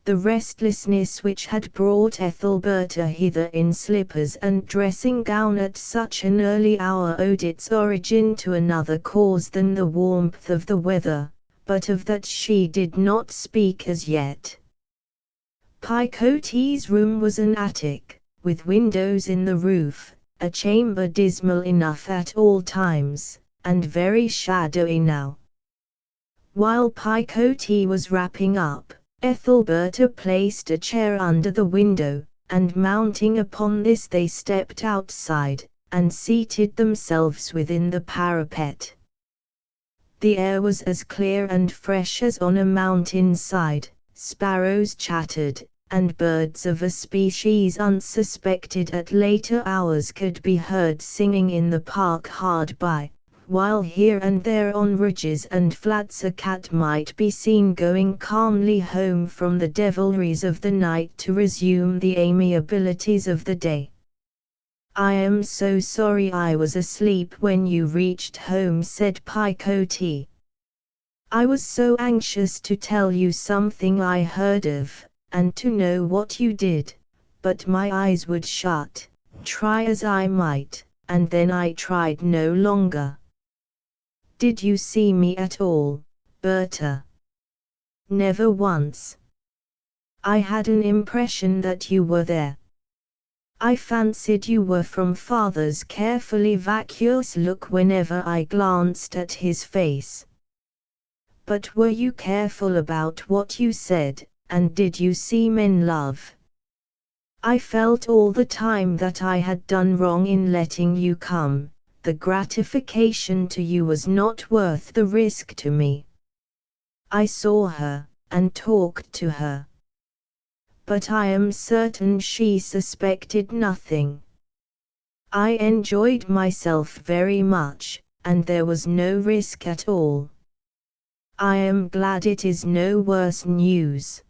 A: The restlessness which had brought Ethelberta hither in slippers and dressing gown at such an early hour owed its origin to another cause than the warmth of the weather, but of that she did not speak as yet. Picote's room was an attic, with windows in the roof, a chamber dismal enough at all times, and very shadowy now. While Picote was wrapping up, Ethelberta placed a chair under the window, and mounting upon this they stepped outside, and seated themselves within the parapet. The air was as clear and fresh as on a mountain side, sparrows chattered, and birds of a species unsuspected at later hours could be heard singing in the park hard by, while here and there on ridges and flats a cat might be seen going calmly home from the devilries of the night to resume the amiabilities of the day. I am so sorry I was asleep when you reached home, said Picote. I was so anxious to tell you something I heard of, and to know what you did, but my eyes would shut, try as I might, and then I tried no longer. Did you see me at all, Berta? Never once. I had an impression that you were there. I fancied you were from father's carefully vacuous look whenever I glanced at his face. But were you careful about what you said, and did you see Menlove? I felt all the time that I had done wrong in letting you come. The gratification to you was not worth the risk to me. I saw her, and talked to her. But I am certain she suspected nothing. I enjoyed myself very much, and there was no risk at all. I am glad it is no worse news.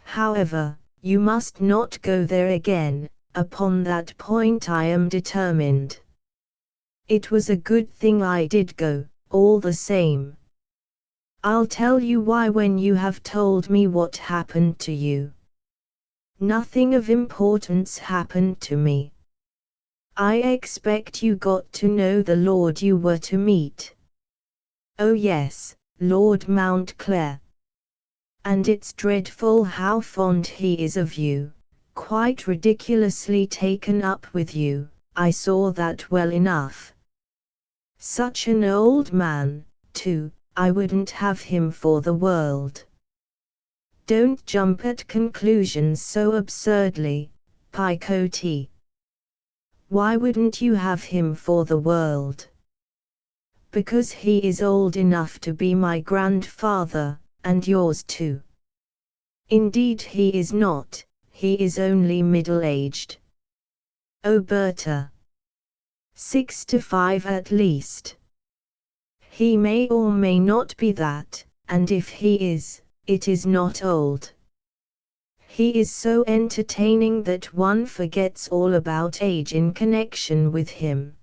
A: However, you must not go there again, upon that point I am determined. It was a good thing I did go, all the same. I'll tell you why when you have told me what happened to you. Nothing of importance happened to me. I expect you got to know the lord you were to meet. Oh yes, Lord Mountclair. And it's dreadful how fond he is of you, quite ridiculously taken up with you, I saw that well enough. Such an old man, too, I wouldn't have him for the world. Don't jump at conclusions so absurdly, Picote. Why wouldn't you have him for the world? Because he is old enough to be my grandfather, and yours too. Indeed he is not, he is only middle-aged. Oh Berta. 65 at least. He may or may not be that, and if he is, it is not old. He is so entertaining that one forgets all about age in connection with him.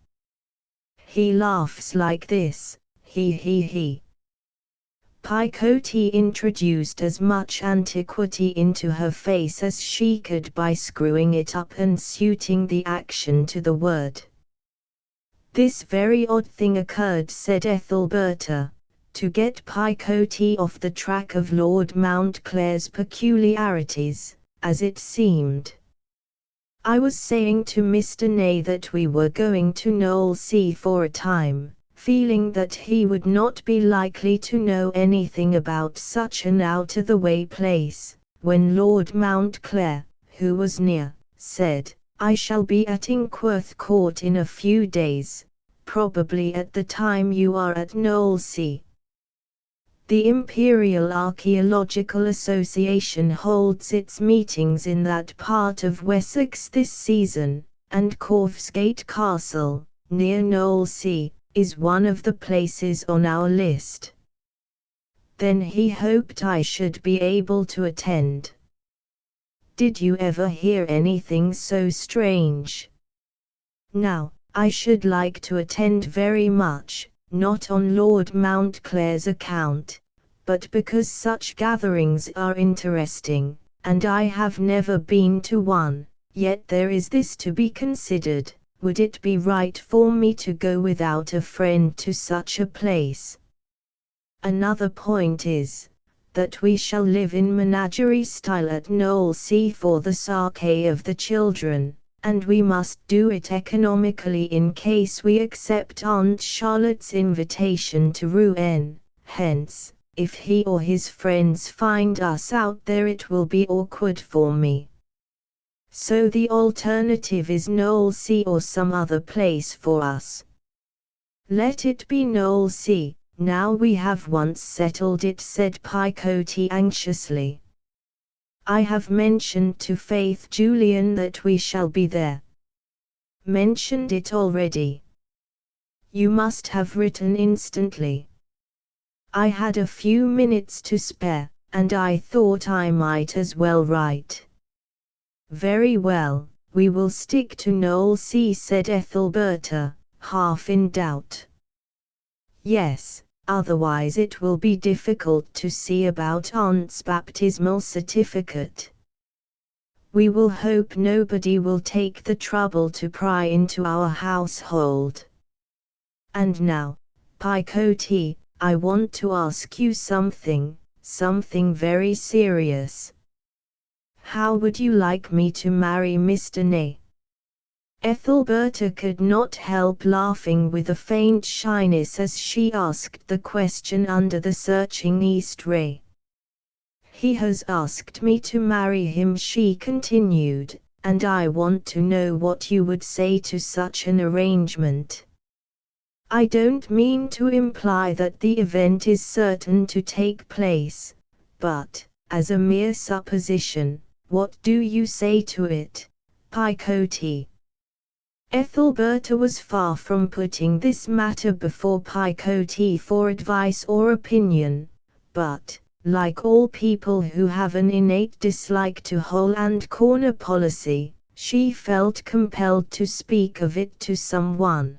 A: He laughs like this, he. Picote introduced as much antiquity into her face as she could by screwing it up and suiting the action to the word. This very odd thing occurred, said Ethelberta, to get Picote off the track of Lord Mountclair's peculiarities, as it seemed. I was saying to Mr. Ney that we were going to Knowlesea for a time, feeling that he would not be likely to know anything about such an out-of-the-way place, when Lord Mountclair, who was near, said, I shall be at Inkworth Court in a few days, probably at the time you are at Knowlesea. The Imperial Archaeological Association holds its meetings in that part of Wessex this season, and Corfsgate Castle, near Knowlesea, is one of the places on our list. Then he hoped I should be able to attend. Did you ever hear anything so strange? Now, I should like to attend very much, not on Lord Mountclair's account, but because such gatherings are interesting, and I have never been to one, yet there is this to be considered, would it be right for me to go without a friend to such a place? Another point is, that we shall live in menagerie style at Knowlesea for the sake of the children, and we must do it economically in case we accept Aunt Charlotte's invitation to Rouen, hence, if he or his friends find us out there it will be awkward for me. So the alternative is Knowlesea or some other place for us. Let it be Knowlesea. Now we have once settled it, said Picote anxiously. I have mentioned to Faith Julian that we shall be there. Mentioned it already. You must have written instantly. I had a few minutes to spare, and I thought I might as well write. Very well, we will stick to Knowlesea, said Ethelberta, half in doubt. Yes, otherwise it will be difficult to see about Aunt's baptismal certificate. We will hope nobody will take the trouble to pry into our household. And now, Picote, I want to ask you something very serious. How would you like me to marry Mr. Ney? Ethelberta could not help laughing with a faint shyness as she asked the question under the searching east ray. He has asked me to marry him, she continued, and I want to know what you would say to such an arrangement. I don't mean to imply that the event is certain to take place, but, as a mere supposition, what do you say to it, Picote? Ethelberta was far from putting this matter before Picote for advice or opinion, but, like all people who have an innate dislike to hole and corner policy, she felt compelled to speak of it to someone.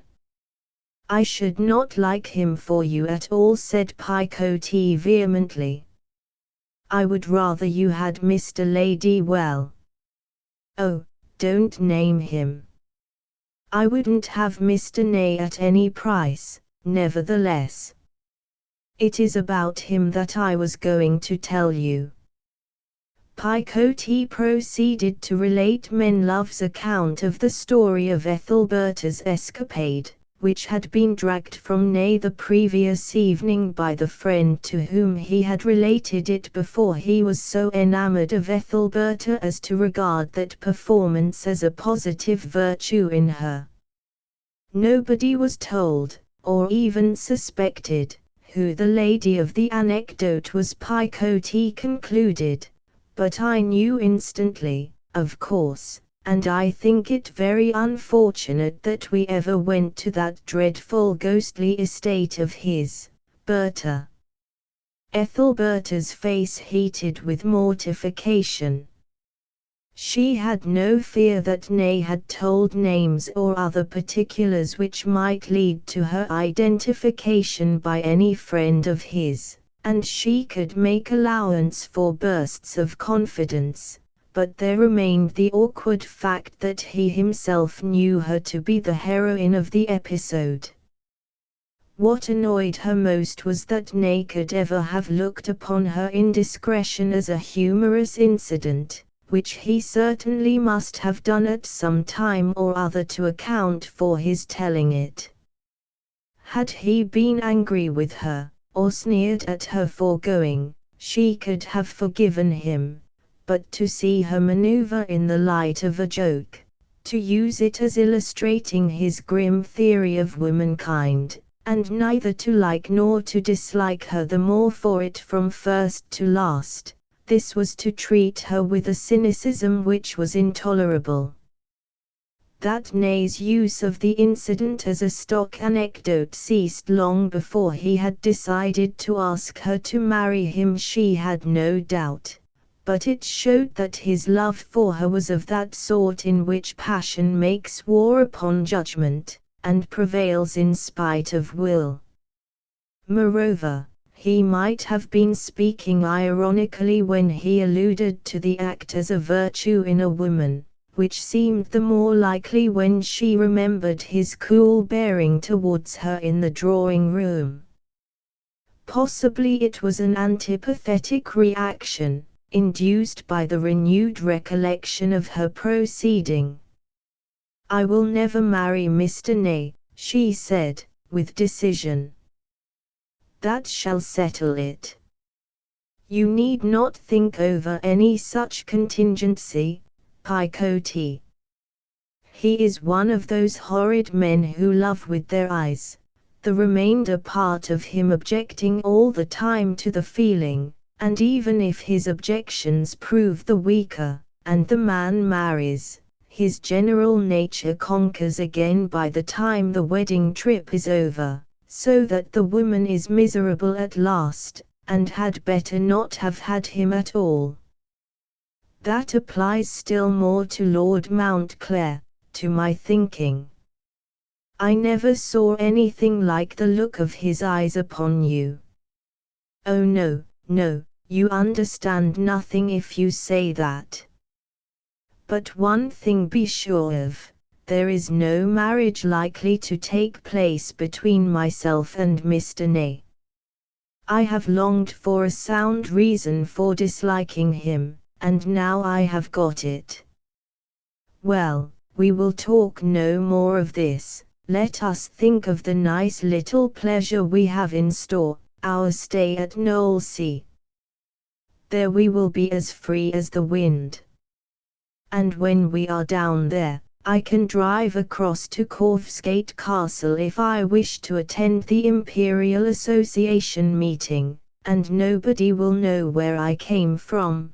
A: I should not like him for you at all, said Picote vehemently. I would rather you had Mr. Ladywell. Oh, don't name him. I wouldn't have Mr. Ney at any price, nevertheless. It is about him that I was going to tell you. Picoti proceeded to relate Menlove's account of the story of Ethelberta's escapade, which had been dragged from Ney the previous evening by the friend to whom he had related it before he was so enamored of Ethelberta as to regard that performance as a positive virtue in her. Nobody was told, or even suspected, who the lady of the anecdote was. Picoti concluded, but I knew instantly, of course, and I think it very unfortunate that we ever went to that dreadful ghostly estate of his, Berta. Ethelberta's face heated with mortification. She had no fear that Ney had told names or other particulars which might lead to her identification by any friend of his, and she could make allowance for bursts of confidence, but there remained the awkward fact that he himself knew her to be the heroine of the episode. What annoyed her most was that Ney could ever have looked upon her indiscretion as a humorous incident, which he certainly must have done at some time or other to account for his telling it. Had he been angry with her, or sneered at her for going, she could have forgiven him, but to see her maneuver in the light of a joke, to use it as illustrating his grim theory of womankind, and neither to like nor to dislike her the more for it from first to last, this was to treat her with a cynicism which was intolerable. That Ney's use of the incident as a stock anecdote ceased long before he had decided to ask her to marry him she had no doubt, but it showed that his love for her was of that sort in which passion makes war upon judgment, and prevails in spite of will. Moreover, he might have been speaking ironically when he alluded to the act as a virtue in a woman, which seemed the more likely when she remembered his cool bearing towards her in the drawing-room. Possibly it was an antipathetic reaction, induced by the renewed recollection of her proceeding. "I will never marry Mr. Ney," she said, with decision. "That shall settle it. You need not think over any such contingency, Picoti. He is one of those horrid men who love with their eyes, the remainder part of him objecting all the time to the feeling, and even if his objections prove the weaker, and the man marries, his general nature conquers again by the time the wedding trip is over, so that the woman is miserable at last, and had better not have had him at all. That applies still more to Lord Mountclair, to my thinking. I never saw anything like the look of his eyes upon you." "Oh no, no, you understand nothing if you say that. But one thing be sure of, there is no marriage likely to take place between myself and Mr. Ney. I have longed for a sound reason for disliking him, and now I have got it. Well, we will talk no more of this, let us think of the nice little pleasure we have in store, our stay at Knowlesea. There we will be as free as the wind. And when we are down there, I can drive across to Corfsgate Castle if I wish to attend the Imperial Association meeting, and nobody will know where I came from.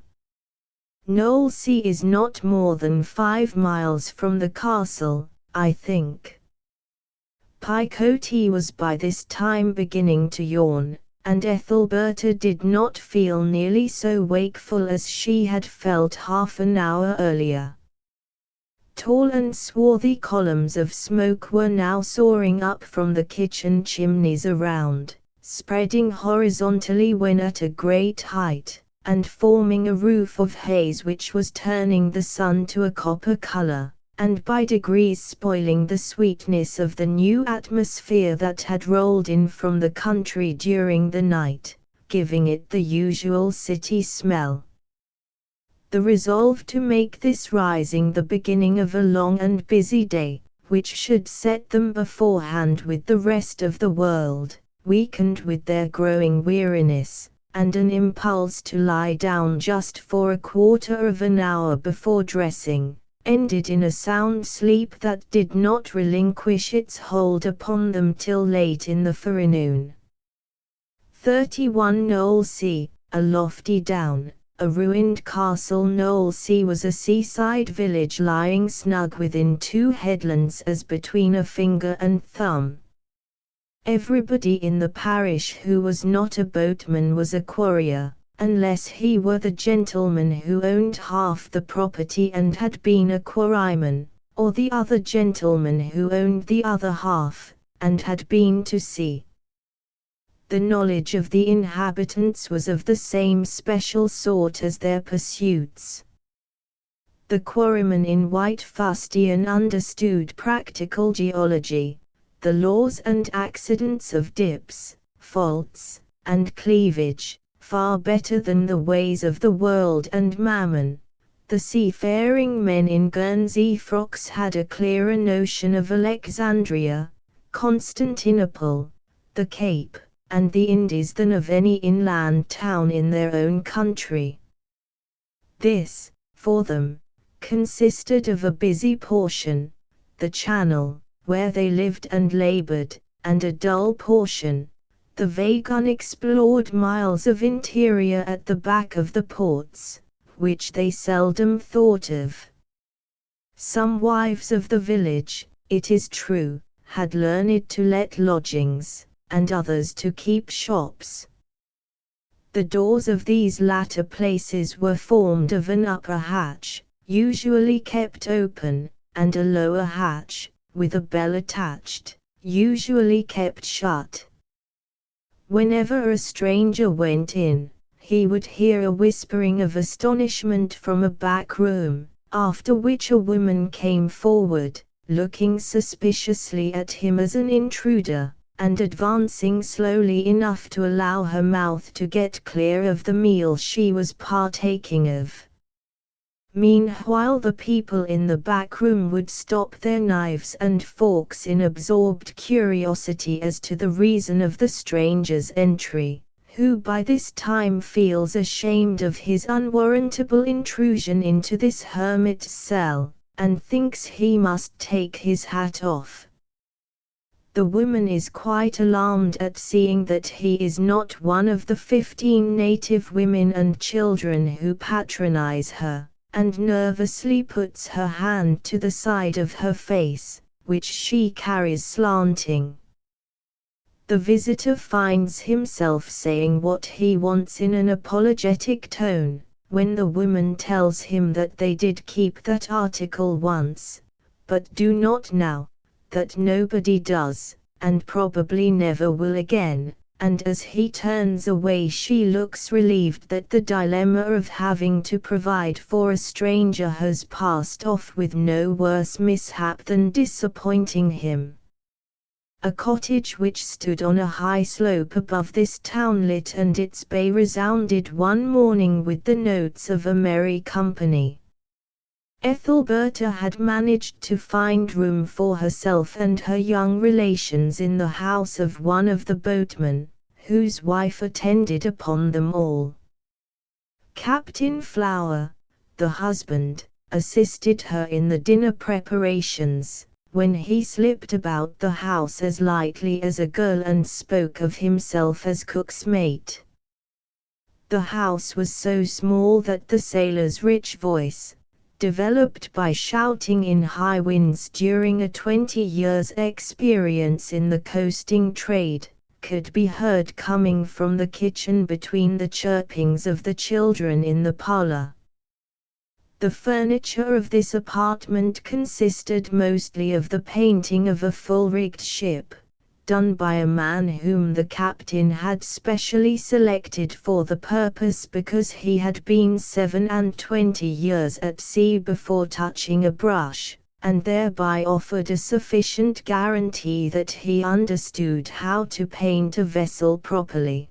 A: Knowlesea is not more than 5 miles from the castle, I think." Picoti was by this time beginning to yawn, and Ethelberta did not feel nearly so wakeful as she had felt half an hour earlier. Tall and swarthy columns of smoke were now soaring up from the kitchen chimneys around, spreading horizontally when at a great height, and forming a roof of haze which was turning the sun to a copper color, and by degrees spoiling the sweetness of the new atmosphere that had rolled in from the country during the night, giving it the usual city smell. The resolve to make this rising the beginning of a long and busy day, which should set them beforehand with the rest of the world, weakened with their growing weariness, and an impulse to lie down just for a quarter of an hour before dressing, ended in a sound sleep that did not relinquish its hold upon them till late in the forenoon. 31 Knowlesea, a lofty down, a ruined castle. Knowlesea was a seaside village lying snug within two headlands as between a finger and thumb. Everybody in the parish who was not a boatman was a quarrier, unless he were the gentleman who owned half the property and had been a quarryman, or the other gentleman who owned the other half, and had been to sea. The knowledge of the inhabitants was of the same special sort as their pursuits. The quarryman in white fustian understood practical geology, the laws and accidents of dips, faults, and cleavage, far better than the ways of the world and mammon. The seafaring men in Guernsey frocks had a clearer notion of Alexandria, Constantinople, the Cape, and the Indies than of any inland town in their own country. This, for them, consisted of a busy portion, the Channel, where they lived and labored, and a dull portion, the vague unexplored miles of interior at the back of the ports, which they seldom thought of. Some wives of the village, it is true, had learned to let lodgings, and others to keep shops. The doors of these latter places were formed of an upper hatch, usually kept open, and a lower hatch, with a bell attached, usually kept shut. Whenever a stranger went in, he would hear a whispering of astonishment from a back room, after which a woman came forward, looking suspiciously at him as an intruder, and advancing slowly enough to allow her mouth to get clear of the meal she was partaking of. Meanwhile the people in the back room would stop their knives and forks in absorbed curiosity as to the reason of the stranger's entry, who by this time feels ashamed of his unwarrantable intrusion into this hermit's cell, and thinks he must take his hat off. The woman is quite alarmed at seeing that he is not one of the 15 native women and children who patronize her, and nervously puts her hand to the side of her face, which she carries slanting. The visitor finds himself saying what he wants in an apologetic tone, when the woman tells him that they did keep that article once, but do not now, that nobody does, and probably never will again, and as he turns away she looks relieved that the dilemma of having to provide for a stranger has passed off with no worse mishap than disappointing him. A cottage which stood on a high slope above this townlet and its bay resounded one morning with the notes of a merry company. Ethelberta had managed to find room for herself and her young relations in the house of one of the boatmen, whose wife attended upon them all. Captain Flower, the husband, assisted her in the dinner preparations, when he slipped about the house as lightly as a girl and spoke of himself as cook's mate. The house was so small that the sailor's rich voice, developed by shouting in high winds during a 20 years' experience in the coasting trade, could be heard coming from the kitchen between the chirpings of the children in the parlor. The furniture of this apartment consisted mostly of the painting of a full-rigged ship, done by a man whom the captain had specially selected for the purpose because he had been 27 years at sea before touching a brush, and thereby offered a sufficient guarantee that he understood how to paint a vessel properly.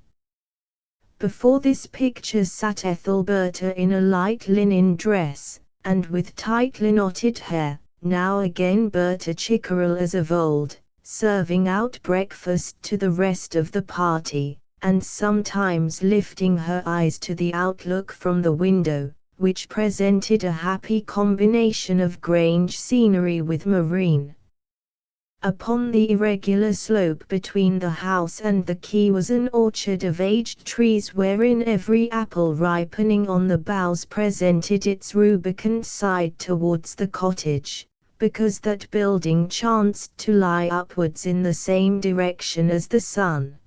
A: Before this picture sat Ethelberta in a light linen dress, and with tightly knotted hair, now again Berta Chickerel as of old, serving out breakfast to the rest of the party, and sometimes lifting her eyes to the outlook from the window, which presented a happy combination of Grange scenery with marine. Upon the irregular slope between the house and the quay was an orchard of aged trees wherein every apple ripening on the boughs presented its rubicund side towards the cottage, because that building chanced to lie upwards in the same direction as the sun.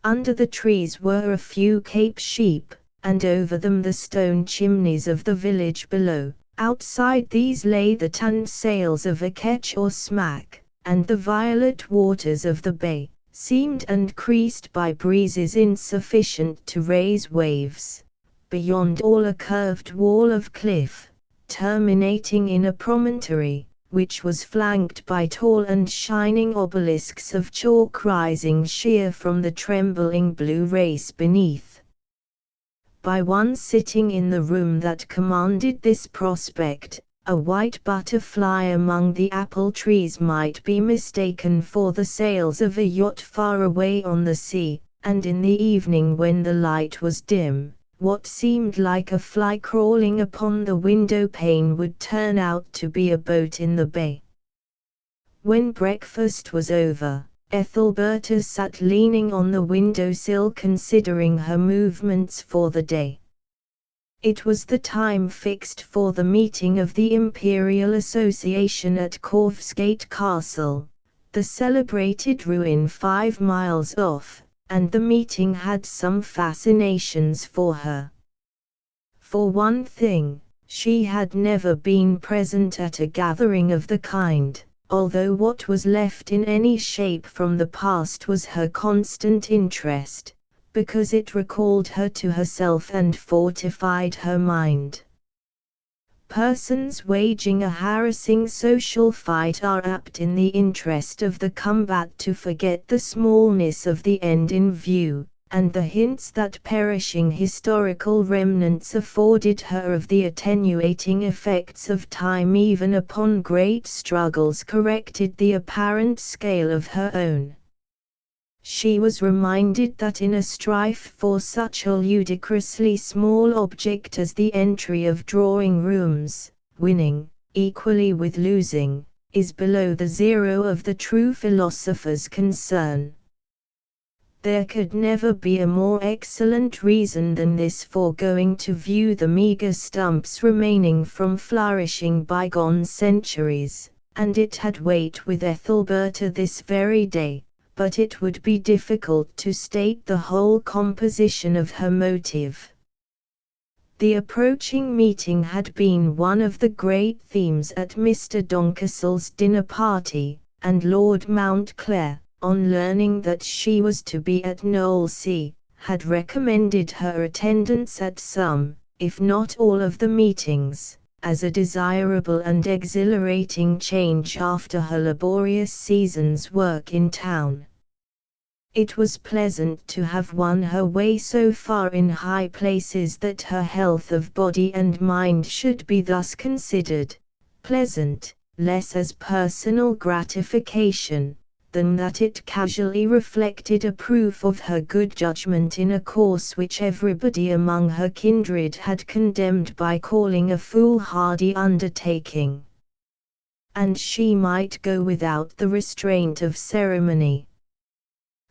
A: Under the trees were a few Cape sheep, and over them the stone chimneys of the village below. Outside these lay the tanned sails of a ketch or smack, and the violet waters of the bay, seamed and creased by breezes insufficient to raise waves. Beyond all a curved wall of cliff, terminating in a promontory, which was flanked by tall and shining obelisks of chalk rising sheer from the trembling blue race beneath. By one sitting in the room that commanded this prospect, a white butterfly among the apple trees might be mistaken for the sails of a yacht far away on the sea, and in the evening when the light was dim, what seemed like a fly crawling upon the window pane would turn out to be a boat in the bay. When breakfast was over, Ethelberta sat leaning on the window-sill considering her movements for the day. It was the time fixed for the meeting of the Imperial Association at Corfsgate Castle, the celebrated ruin 5 miles off, and the meeting had some fascinations for her. For one thing, she had never been present at a gathering of the kind, although what was left in any shape from the past was her constant interest, because it recalled her to herself and fortified her mind. Persons waging a harassing social fight are apt in the interest of the combat to forget the smallness of the end in view, and the hints that perishing historical remnants afforded her of the attenuating effects of time even upon great struggles corrected the apparent scale of her own. She was reminded that in a strife for such a ludicrously small object as the entry of drawing rooms, winning, equally with losing, is below the zero of the true philosopher's concern. There could never be a more excellent reason than this for going to view the meagre stumps remaining from flourishing bygone centuries, and it had weight with Ethelberta this very day. But it would be difficult to state the whole composition of her motive. The approaching meeting had been one of the great themes at Mr. Doncastle's dinner party, and Lord Mountclair, on learning that she was to be at Knowlesea, had recommended her attendance at some, if not all of the meetings, as a desirable and exhilarating change after her laborious season's work in town. It was pleasant to have won her way so far in high places that her health of body and mind should be thus considered, pleasant, less as personal gratification, than that it casually reflected a proof of her good judgment in a course which everybody among her kindred had condemned by calling a foolhardy undertaking. And she might go without the restraint of ceremony.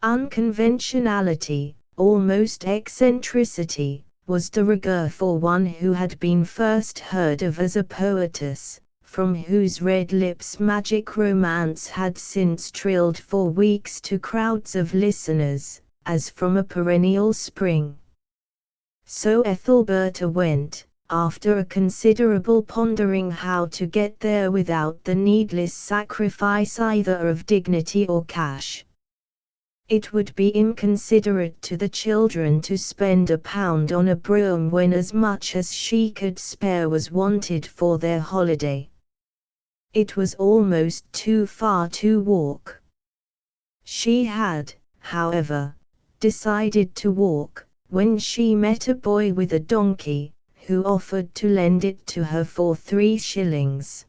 A: Unconventionality, almost eccentricity, was de rigueur for one who had been first heard of as a poetess, from whose red lips magic romance had since trilled for weeks to crowds of listeners, as from a perennial spring. So Ethelberta went, after a considerable pondering how to get there without the needless sacrifice either of dignity or cash. It would be inconsiderate to the children to spend £1 on a brougham when as much as she could spare was wanted for their holiday. it was almost too far to walk. She had, however, decided to walk, when she met a boy with a donkey, who offered to lend it to her for 3 shillings.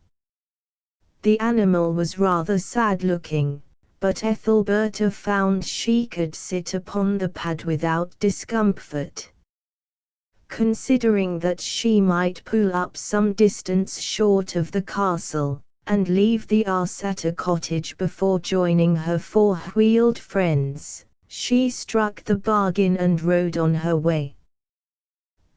A: The animal was rather sad-looking, but Ethelberta found she could sit upon the pad without discomfort. Considering that she might pull up some distance short of the castle, and leave the ass at a cottage before joining her 4-wheeled friends, she struck the bargain and rode on her way.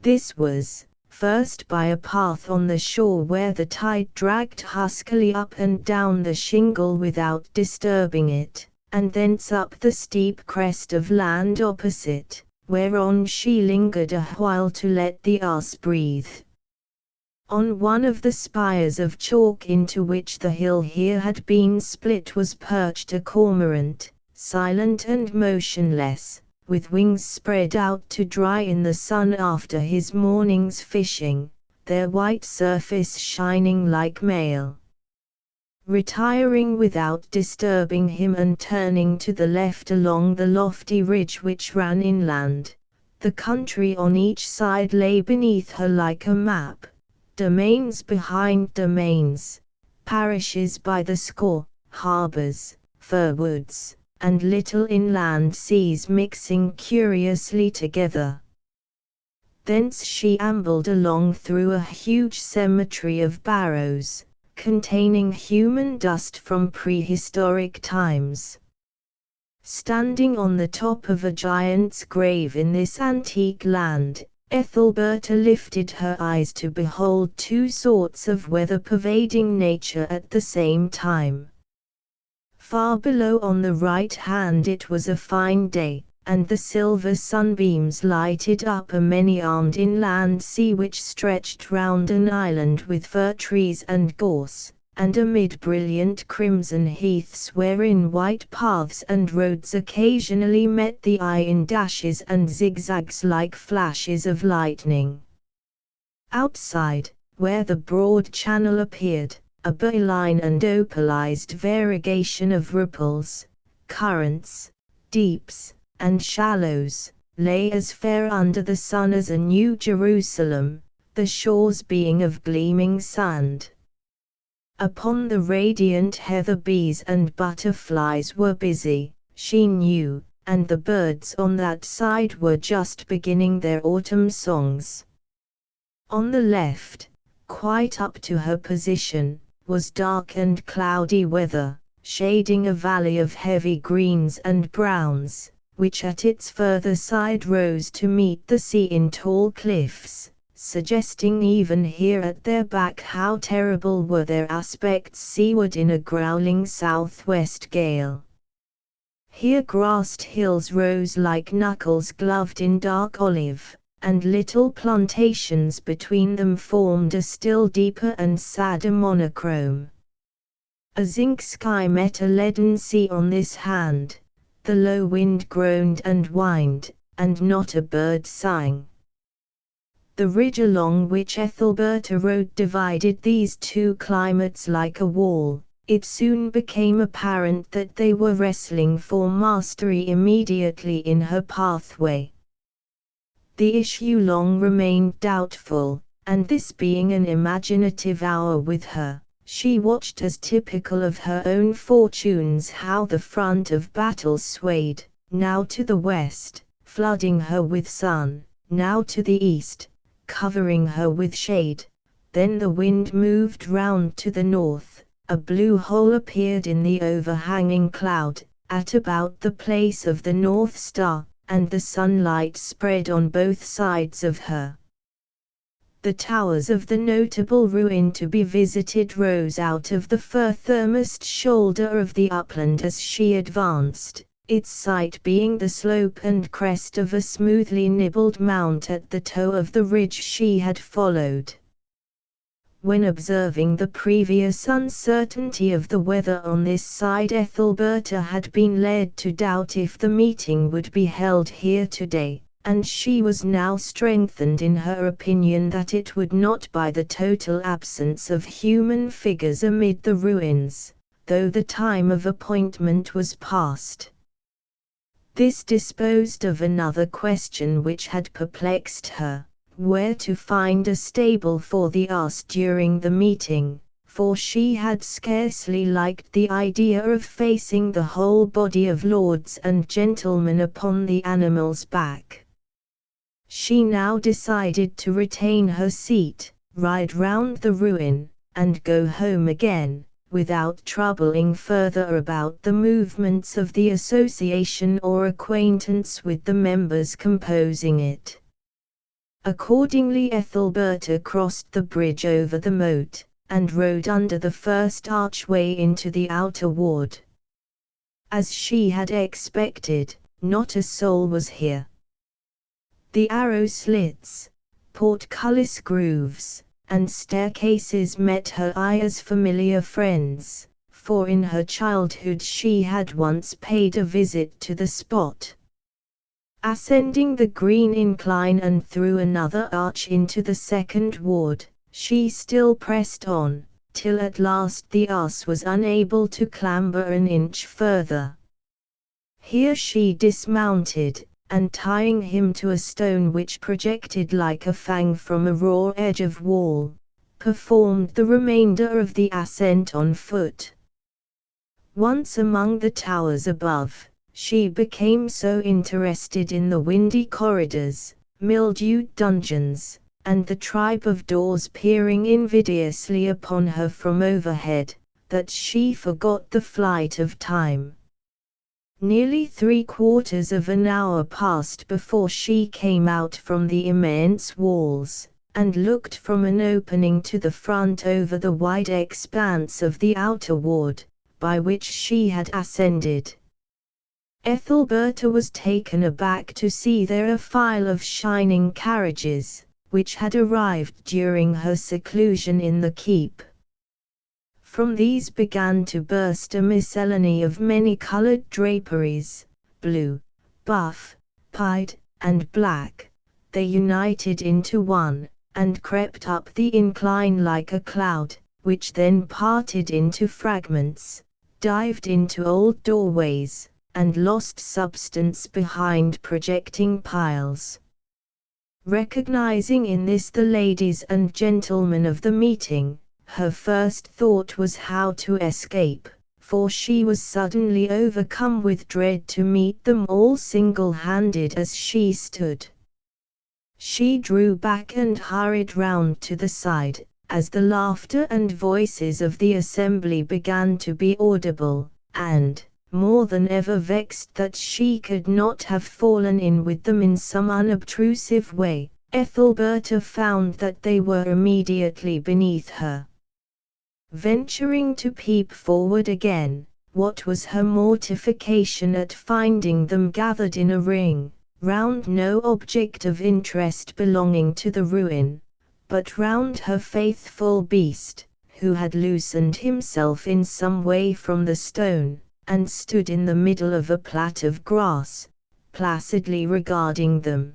A: This was, first by a path on the shore where the tide dragged huskily up and down the shingle without disturbing it, and thence up the steep crest of land opposite, whereon she lingered a while to let the ass breathe. On one of the spires of chalk into which the hill here had been split was perched a cormorant, silent and motionless, with wings spread out to dry in the sun after his morning's fishing, their white surface shining like mail. Retiring without disturbing him and turning to the left along the lofty ridge which ran inland, the country on each side lay beneath her like a map, domains behind domains, parishes by the score, harbours, fir woods, and little inland seas mixing curiously together. Thence she ambled along through a huge cemetery of barrows, containing human dust from prehistoric times. Standing on the top of a giant's grave in this antique land, Ethelberta lifted her eyes to behold 2 sorts of weather pervading nature at the same time. Far below on the right hand it was a fine day, and the silver sunbeams lighted up a many-armed inland sea which stretched round an island with fir trees and gorse, and amid brilliant crimson heaths wherein white paths and roads occasionally met the eye in dashes and zigzags like flashes of lightning. Outside, where the broad channel appeared, a bowline and opalized variegation of ripples, currents, deeps, and shallows, lay as fair under the sun as a New Jerusalem, the shores being of gleaming sand. Upon the radiant heather bees and butterflies were busy, she knew, and the birds on that side were just beginning their autumn songs. On the left, quite up to her position, was dark and cloudy weather, shading a valley of heavy greens and browns, which at its further side rose to meet the sea in tall cliffs, suggesting even here at their back how terrible were their aspects seaward in a growling southwest gale. Here grassed hills rose like knuckles gloved in dark olive, and little plantations between them formed a still deeper and sadder monochrome. A zinc sky met a leaden sea on this hand, the low wind groaned and whined, and not a bird sang. The ridge along which Ethelberta rode divided these 2 climates like a wall. It soon became apparent that they were wrestling for mastery immediately in her pathway. The issue long remained doubtful, and this being an imaginative hour with her, she watched as typical of her own fortunes how the front of battle swayed, now to the west, flooding her with sun, now to the east, covering her with shade. Then the wind moved round to the north, a blue hole appeared in the overhanging cloud, at about the place of the North Star, and the sunlight spread on both sides of her. The towers of the notable ruin to be visited rose out of the furthermost shoulder of the upland as she advanced, its site being the slope and crest of a smoothly nibbled mount at the toe of the ridge she had followed. When observing the previous uncertainty of the weather on this side, Ethelberta had been led to doubt if the meeting would be held here today, and she was now strengthened in her opinion that it would not by the total absence of human figures amid the ruins, though the time of appointment was past. This disposed of another question which had perplexed her, where to find a stable for the ass during the meeting, for she had scarcely liked the idea of facing the whole body of lords and gentlemen upon the animal's back. She now decided to retain her seat, ride round the ruin, and go home again, without troubling further about the movements of the association or acquaintance with the members composing it. Accordingly Ethelberta crossed the bridge over the moat, and rode under the first archway into the outer ward. As she had expected, not a soul was here. The arrow slits, portcullis grooves, and staircases met her eye as familiar friends, for in her childhood she had once paid a visit to the spot. Ascending the green incline and through another arch into the second ward, she still pressed on, till at last the ass was unable to clamber an inch further. Here she dismounted, and tying him to a stone which projected like a fang from a raw edge of wall, performed the remainder of the ascent on foot. Once among the towers above, she became so interested in the windy corridors, mildewed dungeons, and the tribe of doors peering invidiously upon her from overhead, that she forgot the flight of time. Nearly 3/4 of an hour passed before she came out from the immense walls, and looked from an opening to the front over the wide expanse of the outer ward, by which she had ascended. Ethelberta was taken aback to see there a file of shining carriages, which had arrived during her seclusion in the keep. From these began to burst a miscellany of many-colored draperies, blue, buff, pied, and black. They united into one, and crept up the incline like a cloud, which then parted into fragments, dived into old doorways, and lost substance behind projecting piles. Recognizing in this the ladies and gentlemen of the meeting, her first thought was how to escape, for she was suddenly overcome with dread to meet them all single-handed as she stood. She drew back and hurried round to the side, as the laughter and voices of the assembly began to be audible, and, more than ever vexed that she could not have fallen in with them in some unobtrusive way, Ethelberta found that they were immediately beneath her. Venturing to peep forward again, what was her mortification at finding them gathered in a ring, round no object of interest belonging to the ruin, but round her faithful beast, who had loosened himself in some way from the stone, and stood in the middle of a plat of grass, placidly regarding them.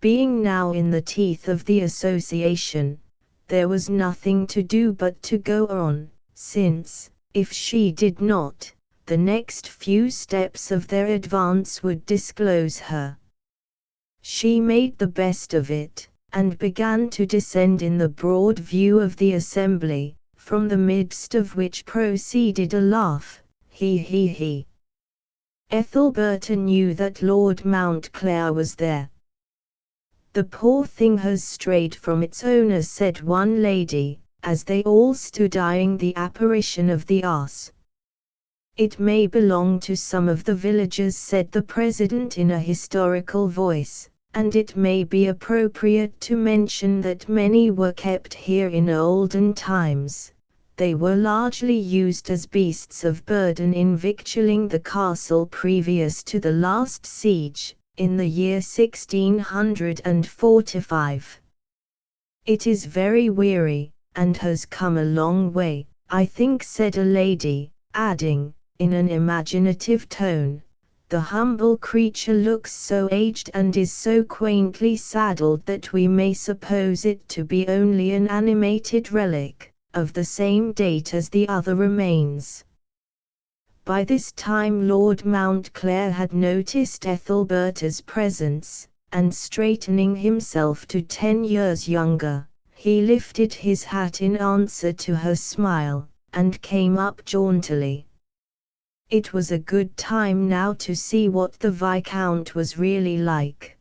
A: Being now in the teeth of the association, there was nothing to do but to go on, since, if she did not, the next few steps of their advance would disclose her. She made the best of it, and began to descend in the broad view of the assembly, from the midst of which proceeded a laugh, he. Ethelberta knew that Lord Mountclair was there. "The poor thing has strayed from its owner," said one lady, as they all stood eyeing the apparition of the ass. "It may belong to some of the villagers," said the president in a historical voice, "and it may be appropriate to mention that many were kept here in olden times. They were largely used as beasts of burden in victualling the castle previous to the last siege, in the year 1645. It is very weary, and has come a long way, I think," said a lady, adding, in an imaginative tone, The humble creature looks so aged and is so quaintly saddled that we may suppose it to be only an animated relic, of the same date as the other remains." By this time Lord Mountclair had noticed Ethelberta's presence, and straightening himself to 10 years younger, he lifted his hat in answer to her smile, and came up jauntily. It was a good time now to see what the Viscount was really like.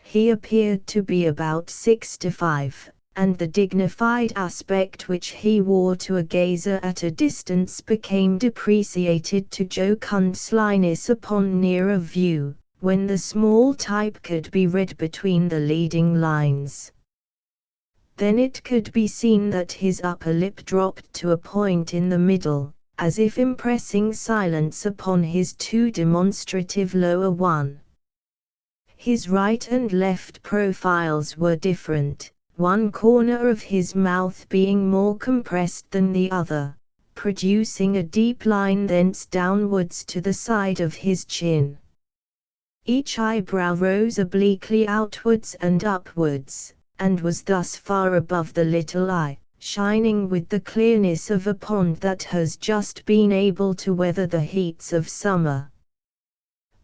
A: He appeared to be about 65, and the dignified aspect which he wore to a gazer at a distance became depreciated to jocund slyness upon nearer view, when the small type could be read between the leading lines. Then it could be seen that his upper lip dropped to a point in the middle, as if impressing silence upon his too demonstrative lower one. His right and left profiles were different, one corner of his mouth being more compressed than the other, producing a deep line thence downwards to the side of his chin. Each eyebrow rose obliquely outwards and upwards, and was thus far above the little eye, shining with the clearness of a pond that has just been able to weather the heats of summer.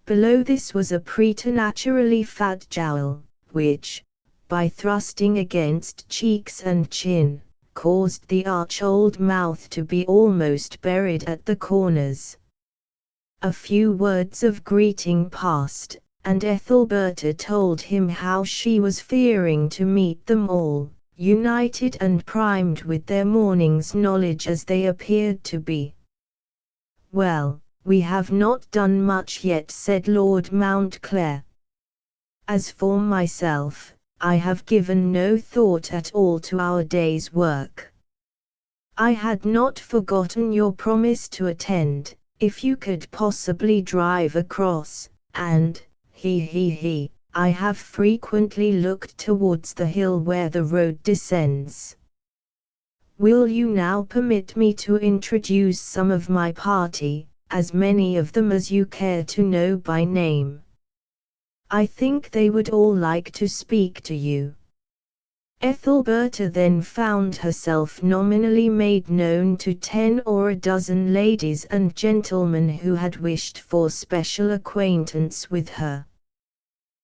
A: Below this was a preternaturally fat jowl, which, by thrusting against cheeks and chin, caused the arch old mouth to be almost buried at the corners. A few words of greeting passed, and Ethelberta told him how she was fearing to meet them all, united and primed with their morning's knowledge as they appeared to be. "Well, we have not done much yet," said Lord Mountclair. "As for myself, I have given no thought at all to our day's work. I had not forgotten your promise to attend, if you could possibly drive across, and, I have frequently looked towards the hill where the road descends. Will you now permit me to introduce some of my party, as many of them as you care to know by name? I think they would all like to speak to you." Ethelberta then found herself nominally made known to 10 or a dozen ladies and gentlemen who had wished for special acquaintance with her.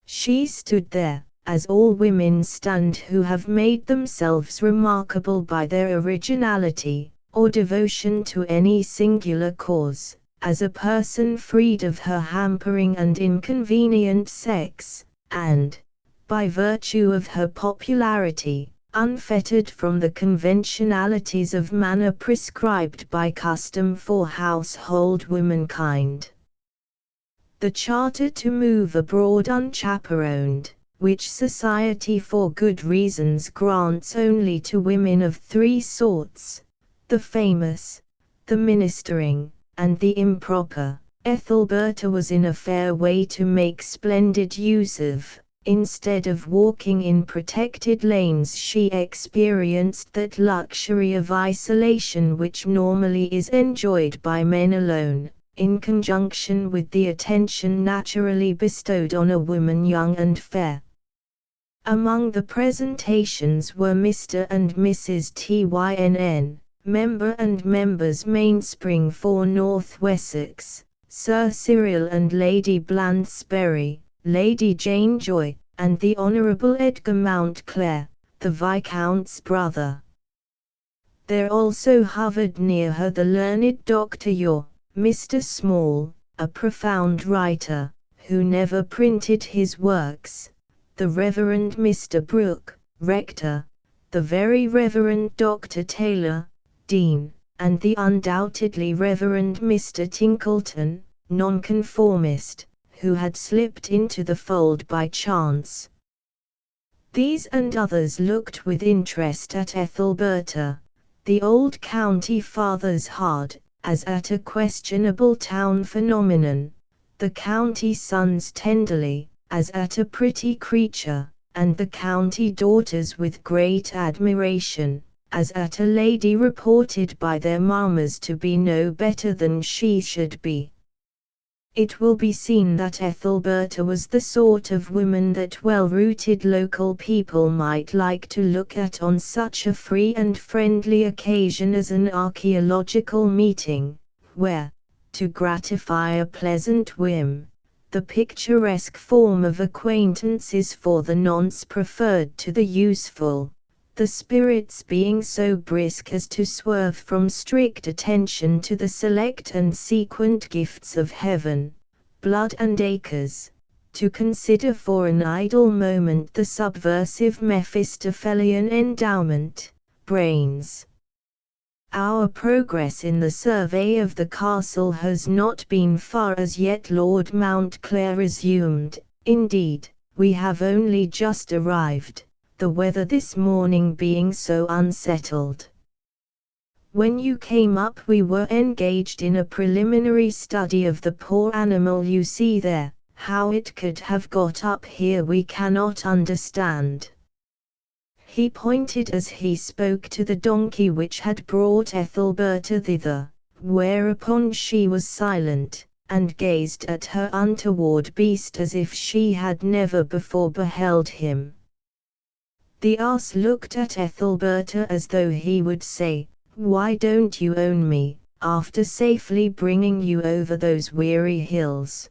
A: She stood there, as all women stand who have made themselves remarkable by their originality, or devotion to any singular cause, as a person freed of her hampering and inconvenient sex, and, by virtue of her popularity, unfettered from the conventionalities of manner prescribed by custom for household womankind. The charter to move abroad unchaperoned, which society for good reasons grants only to women of 3 sorts, the famous, the ministering, and the improper, Ethelberta was in a fair way to make splendid use of. Instead of walking in protected lanes, she experienced that luxury of isolation which normally is enjoyed by men alone, in conjunction with the attention naturally bestowed on a woman young and fair. Among the presentations were Mr. and Mrs. Tynn, member and members Mainspring for North Wessex, Sir Cyril and Lady Blandsbury, Lady Jane Joy, and the Honourable Edgar Mountclair, the Viscount's brother. There also hovered near her the learned Dr. Yor, Mr. Small, a profound writer, who never printed his works, the Reverend Mr. Brooke, Rector, the Very Reverend Dr. Taylor, Dean, and the undoubtedly Reverend Mr. Tinkleton, Nonconformist, who had slipped into the fold by chance. These and others looked with interest at Ethelberta, the old county father's hard, as at a questionable town phenomenon, the county sons tenderly, as at a pretty creature, and the county daughters with great admiration, as at a lady reported by their mammas to be no better than she should be. It will be seen that Ethelberta was the sort of woman that well-rooted local people might like to look at on such a free and friendly occasion as an archaeological meeting, where, to gratify a pleasant whim, the picturesque form of acquaintance is for the nonce preferred to the useful, the spirits being so brisk as to swerve from strict attention to the select and sequent gifts of heaven, blood and acres, to consider for an idle moment the subversive Mephistophelian endowment, brains. Our progress in the survey of the castle has not been far as yet, Lord Mountclair resumed. Indeed, we have only just arrived, the weather this morning being so unsettled. When you came up we were engaged in a preliminary study of the poor animal you see there. How it could have got up here we cannot understand. He pointed as he spoke to the donkey which had brought Ethelberta thither, whereupon she was silent, and gazed at her untoward beast as if she had never before beheld him. The ass looked at Ethelberta as though he would say, "Why don't you own me, after safely bringing you over those weary hills?"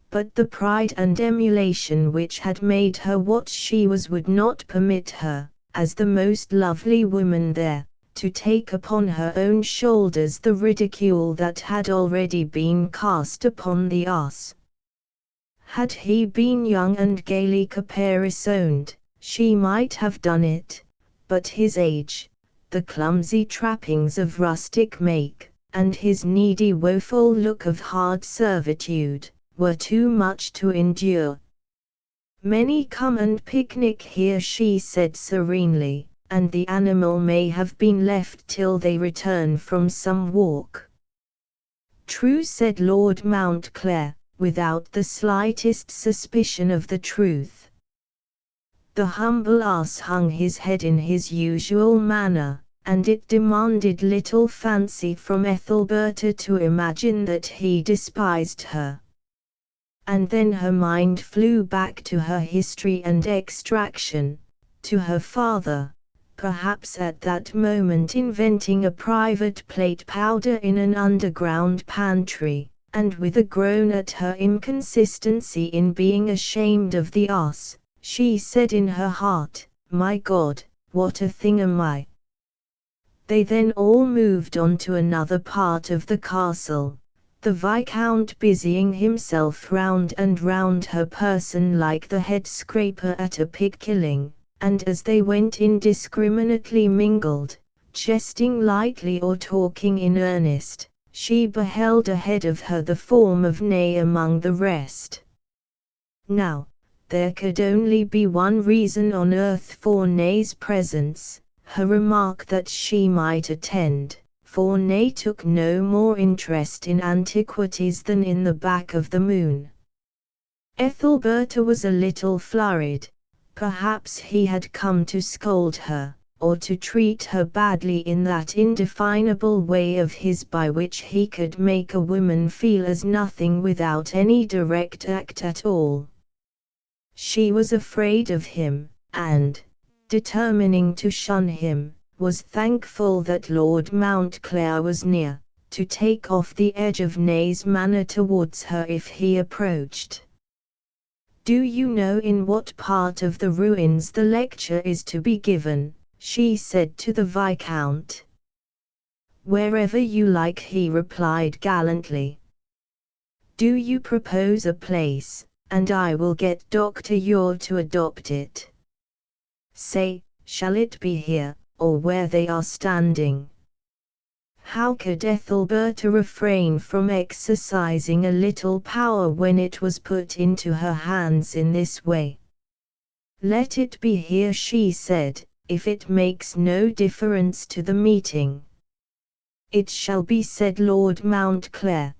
A: But the pride and emulation which had made her what she was would not permit her, as the most lovely woman there, to take upon her own shoulders the ridicule that had already been cast upon the ass. Had he been young and gaily caparisoned, she might have done it, but his age, the clumsy trappings of rustic make, and his needy woeful look of hard servitude, were too much to endure. "Many come and picnic here," she said serenely, "and the animal may have been left till they return from some walk." "True," said Lord Mountclair, without the slightest suspicion of the truth. The humble ass hung his head in his usual manner, and it demanded little fancy from Ethelberta to imagine that he despised her. And then her mind flew back to her history and extraction, to her father, perhaps at that moment inventing a private plate powder in an underground pantry, and with a groan at her inconsistency in being ashamed of the ass, she said in her heart, "My God, what a thing am I!" They then all moved on to another part of the castle, the Viscount busying himself round and round her person like the head scraper at a pig killing, and as they went indiscriminately mingled, jesting lightly or talking in earnest, she beheld ahead of her the form of Ney among the rest. Now, there could only be one reason on earth for Ney's presence, her remark that she might attend, for Ney took no more interest in antiquities than in the back of the moon. Ethelberta was a little flurried. Perhaps he had come to scold her, or to treat her badly in that indefinable way of his by which he could make a woman feel as nothing without any direct act at all. She was afraid of him, and, determining to shun him, was thankful that Lord Mountclair was near, to take off the edge of Ney's manner towards her if he approached. "Do you know in what part of the ruins the lecture is to be given?" she said to the Viscount. "Wherever you like," he replied gallantly. "Do you propose a place, and I will get Dr. Ure to adopt it. Say, shall it be here, or where they are standing?" How could Ethelberta refrain from exercising a little power when it was put into her hands in this way? "Let it be here," she said, "if it makes no difference to the meeting." "It shall be," said Lord Mountclair.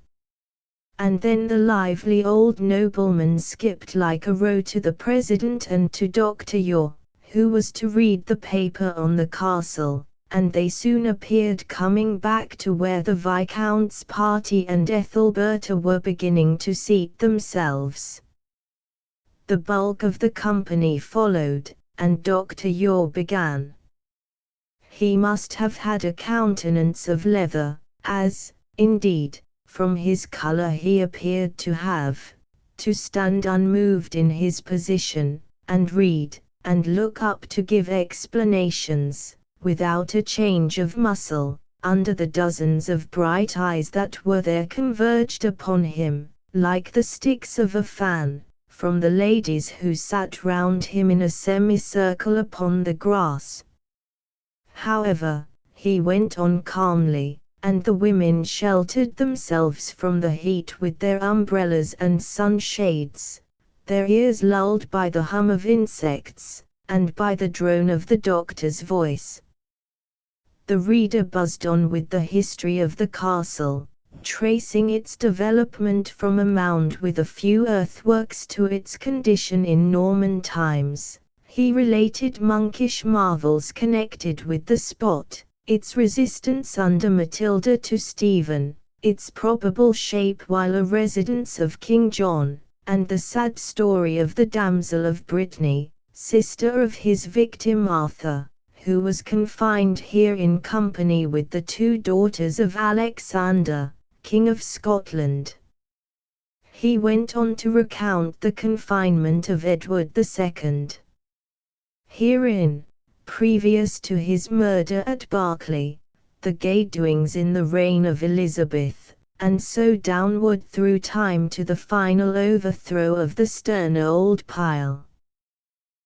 A: And then the lively old nobleman skipped like a roe to the President and to Dr. Ure, who was to read the paper on the castle, and they soon appeared coming back to where the Viscount's party and Ethelberta were beginning to seat themselves. The bulk of the company followed, and Dr. Ure began. He must have had a countenance of leather, as, indeed, from his colour he appeared to have, to stand unmoved in his position, and read, and look up to give explanations, without a change of muscle, under the dozens of bright eyes that were there converged upon him, like the sticks of a fan, from the ladies who sat round him in a semicircle upon the grass. However, he went on calmly, and the women sheltered themselves from the heat with their umbrellas and sunshades, their ears lulled by the hum of insects, and by the drone of the doctor's voice. The reader buzzed on with the history of the castle, tracing its development from a mound with a few earthworks to its condition in Norman times. He related monkish marvels connected with the spot, its resistance under Matilda to Stephen, its probable shape while a residence of King John, and the sad story of the damsel of Brittany, sister of his victim Arthur, who was confined here in company with the 2 daughters of Alexander, King of Scotland. He went on to recount the confinement of Edward II. Herein, previous to his murder at Berkeley, the gay doings in the reign of Elizabeth, and so downward through time to the final overthrow of the stern old pile.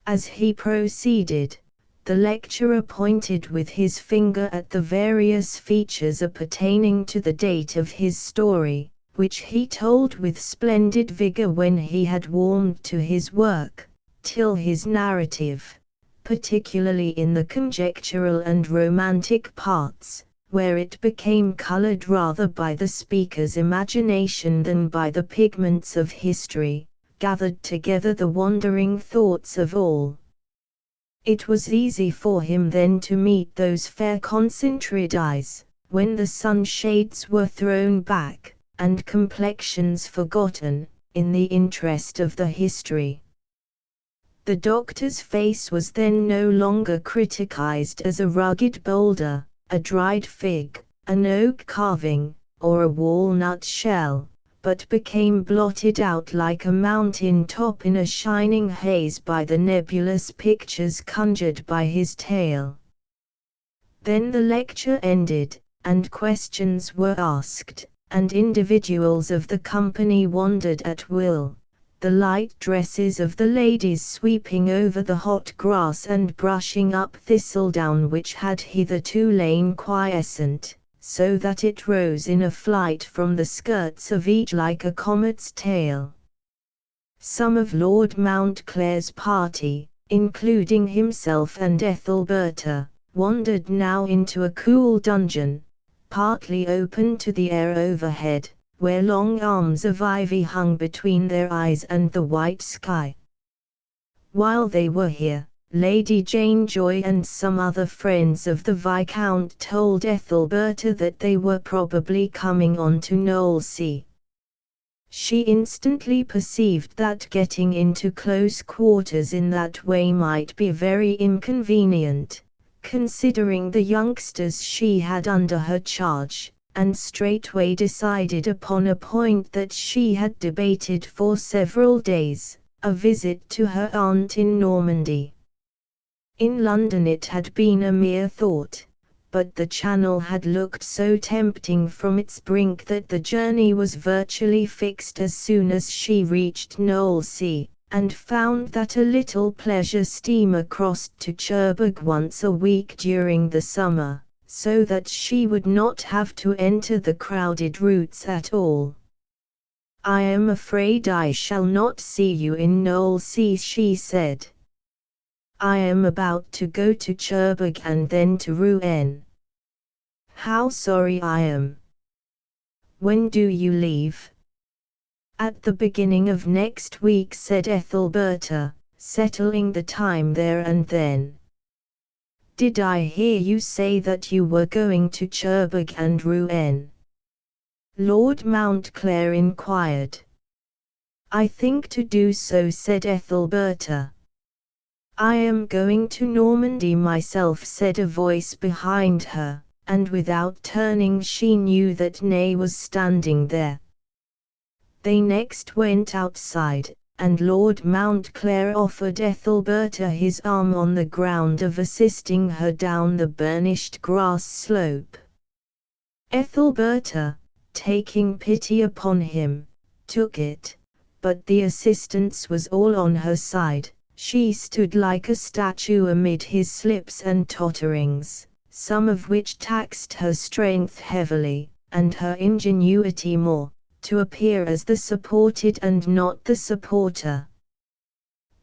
A: As he proceeded, the lecturer pointed with his finger at the various features appertaining to the date of his story, which he told with splendid vigor when he had warmed to his work, till his narrative, particularly in the conjectural and romantic parts, where it became colored rather by the speaker's imagination than by the pigments of history, gathered together the wandering thoughts of all. It was easy for him then to meet those fair concentrated eyes, when the sunshades were thrown back, and complexions forgotten, in the interest of the history. The doctor's face was then no longer criticized as a rugged boulder, a dried fig, an oak carving, or a walnut shell, but became blotted out like a mountain top in a shining haze by the nebulous pictures conjured by his tale. Then the lecture ended, and questions were asked, and individuals of the company wandered at will, the light dresses of the ladies sweeping over the hot grass and brushing up thistledown which had hitherto lain quiescent, so that it rose in a flight from the skirts of each like a comet's tail. Some of Lord Mountclair's party, including himself and Ethelberta, wandered now into a cool dungeon, partly open to the air overhead, where long arms of ivy hung between their eyes and the white sky. While they were here, Lady Jane Joy and some other friends of the Viscount told Ethelberta that they were probably coming on to Knowlesea. She instantly perceived that getting into close quarters in that way might be very inconvenient, considering the youngsters she had under her charge, and straightway decided upon a point that she had debated for several days, a visit to her aunt in Normandy. In London it had been a mere thought, but the Channel had looked so tempting from its brink that the journey was virtually fixed as soon as she reached Knowlesea, and found that a little pleasure steamer crossed to Cherbourg once a week during the summer, so that she would not have to enter the crowded routes at all. "I am afraid I shall not see you in Knowlesea," she said. "I am about to go to Cherbourg and then to Rouen." "How sorry I am." "When do you leave?" "At the beginning of next week," said Ethelberta, settling the time there and then. Did I hear you say that you were going to Cherbourg and Rouen? Lord Mountclair inquired. I think to do so, said Ethelberta. I am going to Normandy myself, said a voice behind her, and without turning she knew that Ney was standing there. They next went outside, and Lord Mountclair offered Ethelberta his arm on the ground of assisting her down the burnished grass slope. Ethelberta, taking pity upon him, took it, but the assistance was all on her side. She stood like a statue amid his slips and totterings, some of which taxed her strength heavily, and her ingenuity more, to appear as the supported and not the supporter.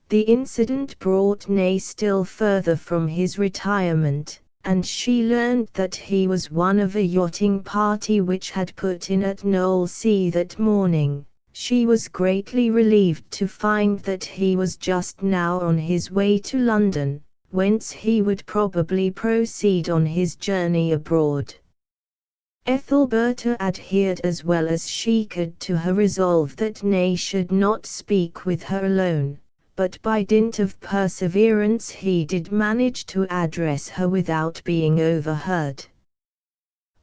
A: The incident brought Ney still further from his retirement, and she learned that he was one of a yachting party which had put in at Knowlesea that morning. She was greatly relieved to find that he was just now on his way to London, whence he would probably proceed on his journey abroad. Ethelberta adhered as well as she could to her resolve that Ney should not speak with her alone, but by dint of perseverance he did manage to address her without being overheard.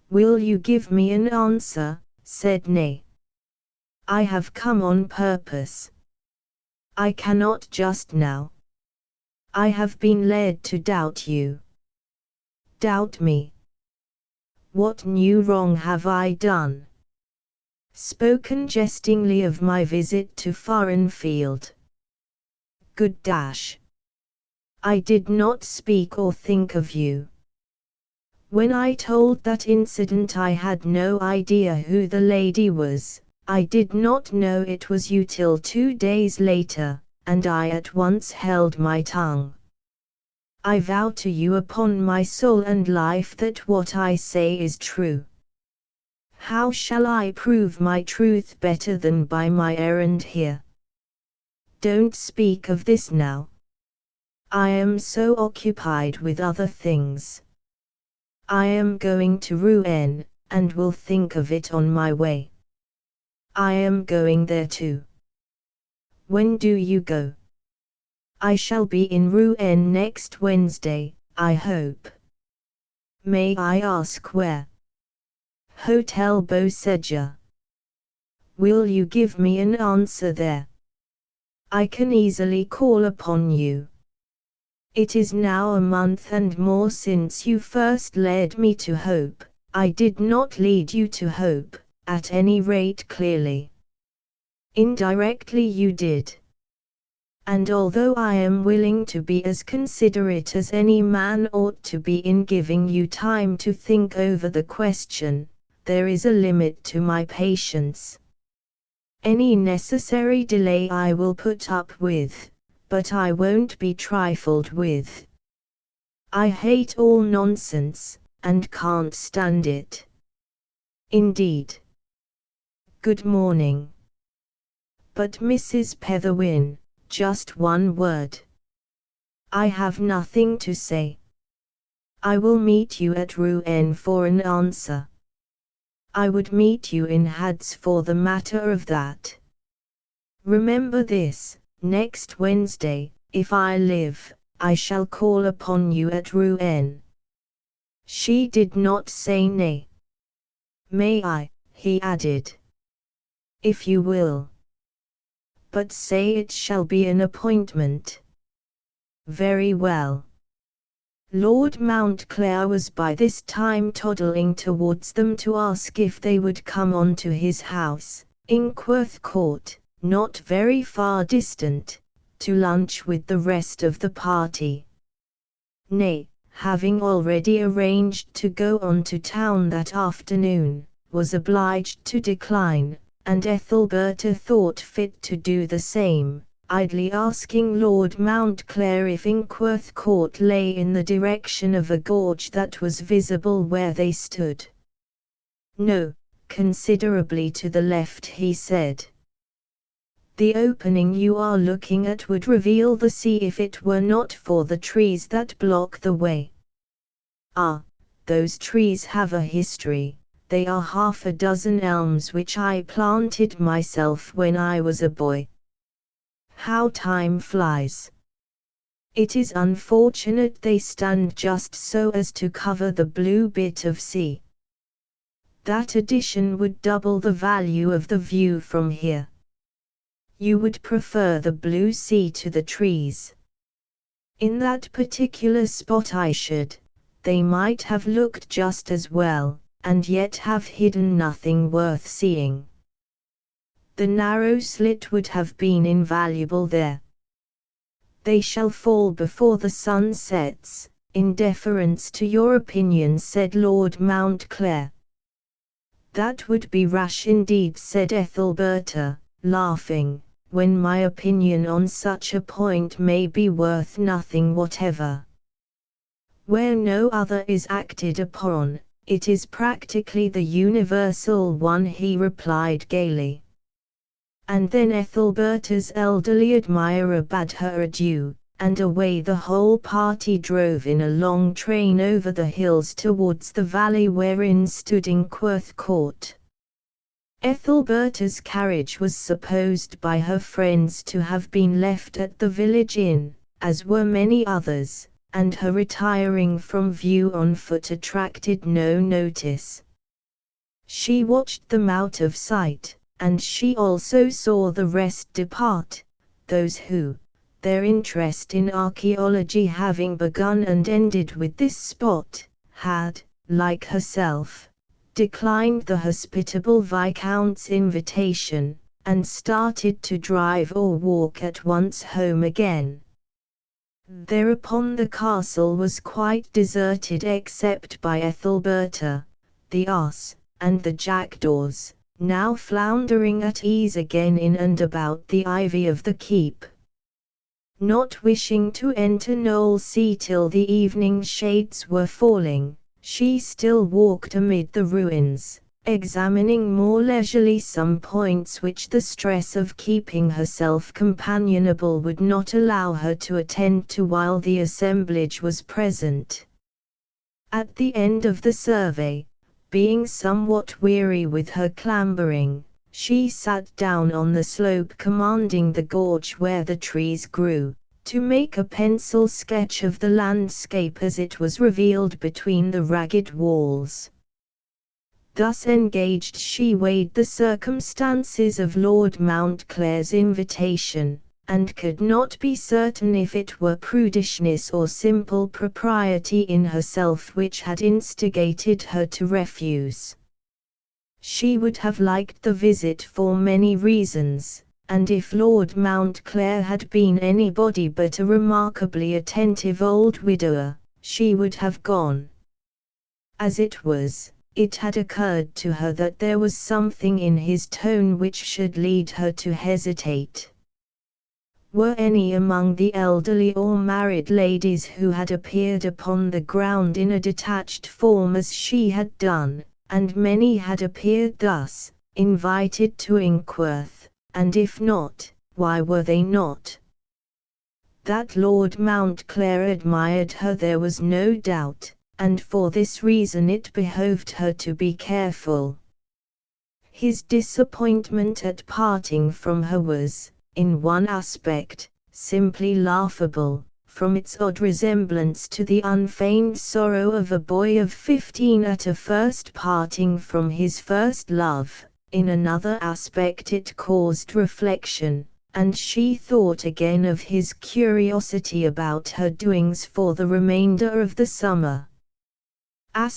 A: "Will you give me an answer?" said Ney. "I have come on purpose. I cannot just now. I have been led to doubt you." "Doubt me? What new wrong have I done?" "Spoken jestingly of my visit to Farrenfield." "Good dash! I did not speak or think of you. When I told that incident I had no idea who the lady was. I did not know it was you till 2 days later, and I at once held my tongue. I vow to you upon my soul and life that what I say is true. How shall I prove my truth better than by my errand here? Don't speak of this now. I am so occupied with other things. I am going to Rouen, and will think of it on my way. I am going there too." "When do you go?" "I shall be in Rouen next Wednesday, I hope." "May I ask where?" "Hotel Beauséjour." "Will you give me an answer there?" "I can easily call upon you. It is now a month and more since you first led me to hope. I did not lead you to hope, at any rate clearly. Indirectly you did. And although I am willing to be as considerate as any man ought to be in giving you time to think over the question, there is a limit to my patience. Any necessary delay I will put up with, but I won't be trifled with. I hate all nonsense, and can't stand it. Indeed. Good morning." "But Mrs. Petherwin, just one word." "I have nothing to say. I will meet you at Rouen for an answer." "I would meet you in Hads for the matter of that. Remember this, next Wednesday, if I live, I shall call upon you at Rouen." She did not say nay. "May I?" he added. "If you will. But say it shall be an appointment." "Very well." Lord Mountclair was by this time toddling towards them to ask if they would come on to his house, Inkworth Court, not very far distant, to lunch with the rest of the party. Ney, having already arranged to go on to town that afternoon, was obliged to decline, and Ethelberta thought fit to do the same, idly asking Lord Mountclair if Inkworth Court lay in the direction of a gorge that was visible where they stood. "No, considerably to the left," he said. "The opening you are looking at would reveal the sea if it were not for the trees that block the way." Ah, those trees have a history. They are half a dozen elms which I planted myself when I was a boy. How time flies! It is unfortunate they stand just so as to cover the blue bit of sea. That addition would double the value of the view from here. You would prefer the blue sea to the trees. In that particular spot I should. They might have looked just as well, and yet have hidden nothing worth seeing. The narrow slit would have been invaluable there. They shall fall before the sun sets, in deference to your opinion, said Lord Mountclair. That would be rash indeed, said Ethelberta, laughing, when my opinion on such a point may be worth nothing whatever. Where no other is acted upon, it is practically the universal one, he replied gaily. And then Ethelberta's elderly admirer bade her adieu, and away the whole party drove in a long train over the hills towards the valley wherein stood Inkworth Court. Ethelberta's carriage was supposed by her friends to have been left at the village inn, as were many others, and her retiring from view on foot attracted no notice. She watched them out of sight, and she also saw the rest depart, those who, their interest in archaeology having begun and ended with this spot, had, like herself, declined the hospitable Viscount's invitation, and started to drive or walk at once home again. Thereupon the castle was quite deserted except by Ethelberta, the ass, and the jackdaws, now floundering at ease again in and about the ivy of the keep. Not wishing to enter Knowlesea till the evening shades were falling, she still walked amid the ruins, examining more leisurely some points which the stress of keeping herself companionable would not allow her to attend to while the assemblage was present. At the end of the survey, being somewhat weary with her clambering, she sat down on the slope commanding the gorge where the trees grew, to make a pencil sketch of the landscape as it was revealed between the ragged walls. Thus engaged she weighed the circumstances of Lord Mountclair's invitation, and could not be certain if it were prudishness or simple propriety in herself which had instigated her to refuse. She would have liked the visit for many reasons, and if Lord Mountclair had been anybody but a remarkably attentive old widower, she would have gone. As it was, it had occurred to her that there was something in his tone which should lead her to hesitate. Were any among the elderly or married ladies who had appeared upon the ground in a detached form as she had done, and many had appeared thus, invited to Inkworth, and if not, why were they not? That Lord Mountclair admired her there was no doubt, and for this reason it behoved her to be careful. His disappointment at parting from her was, in one aspect, simply laughable, from its odd resemblance to the unfeigned sorrow of a boy of 15 at a first parting from his first love. In another aspect it caused reflection, and she thought again of his curiosity about her doings for the remainder of the summer. While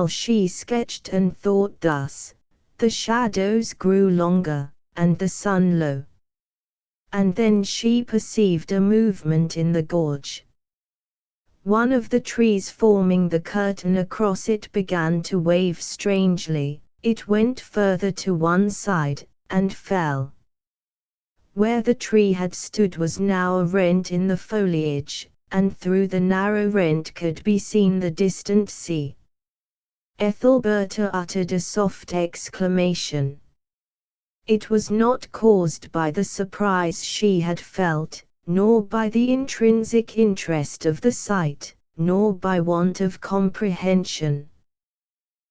A: she sketched and thought thus, the shadows grew longer, and the sun low. And then she perceived a movement in the gorge. One of the trees forming the curtain across it began to wave strangely, it went further to one side, and fell. Where the tree had stood was now a rent in the foliage, and through the narrow rent could be seen the distant sea. Ethelberta uttered a soft exclamation. It was not caused by the surprise she had felt, nor by the intrinsic interest of the sight, nor by want of comprehension.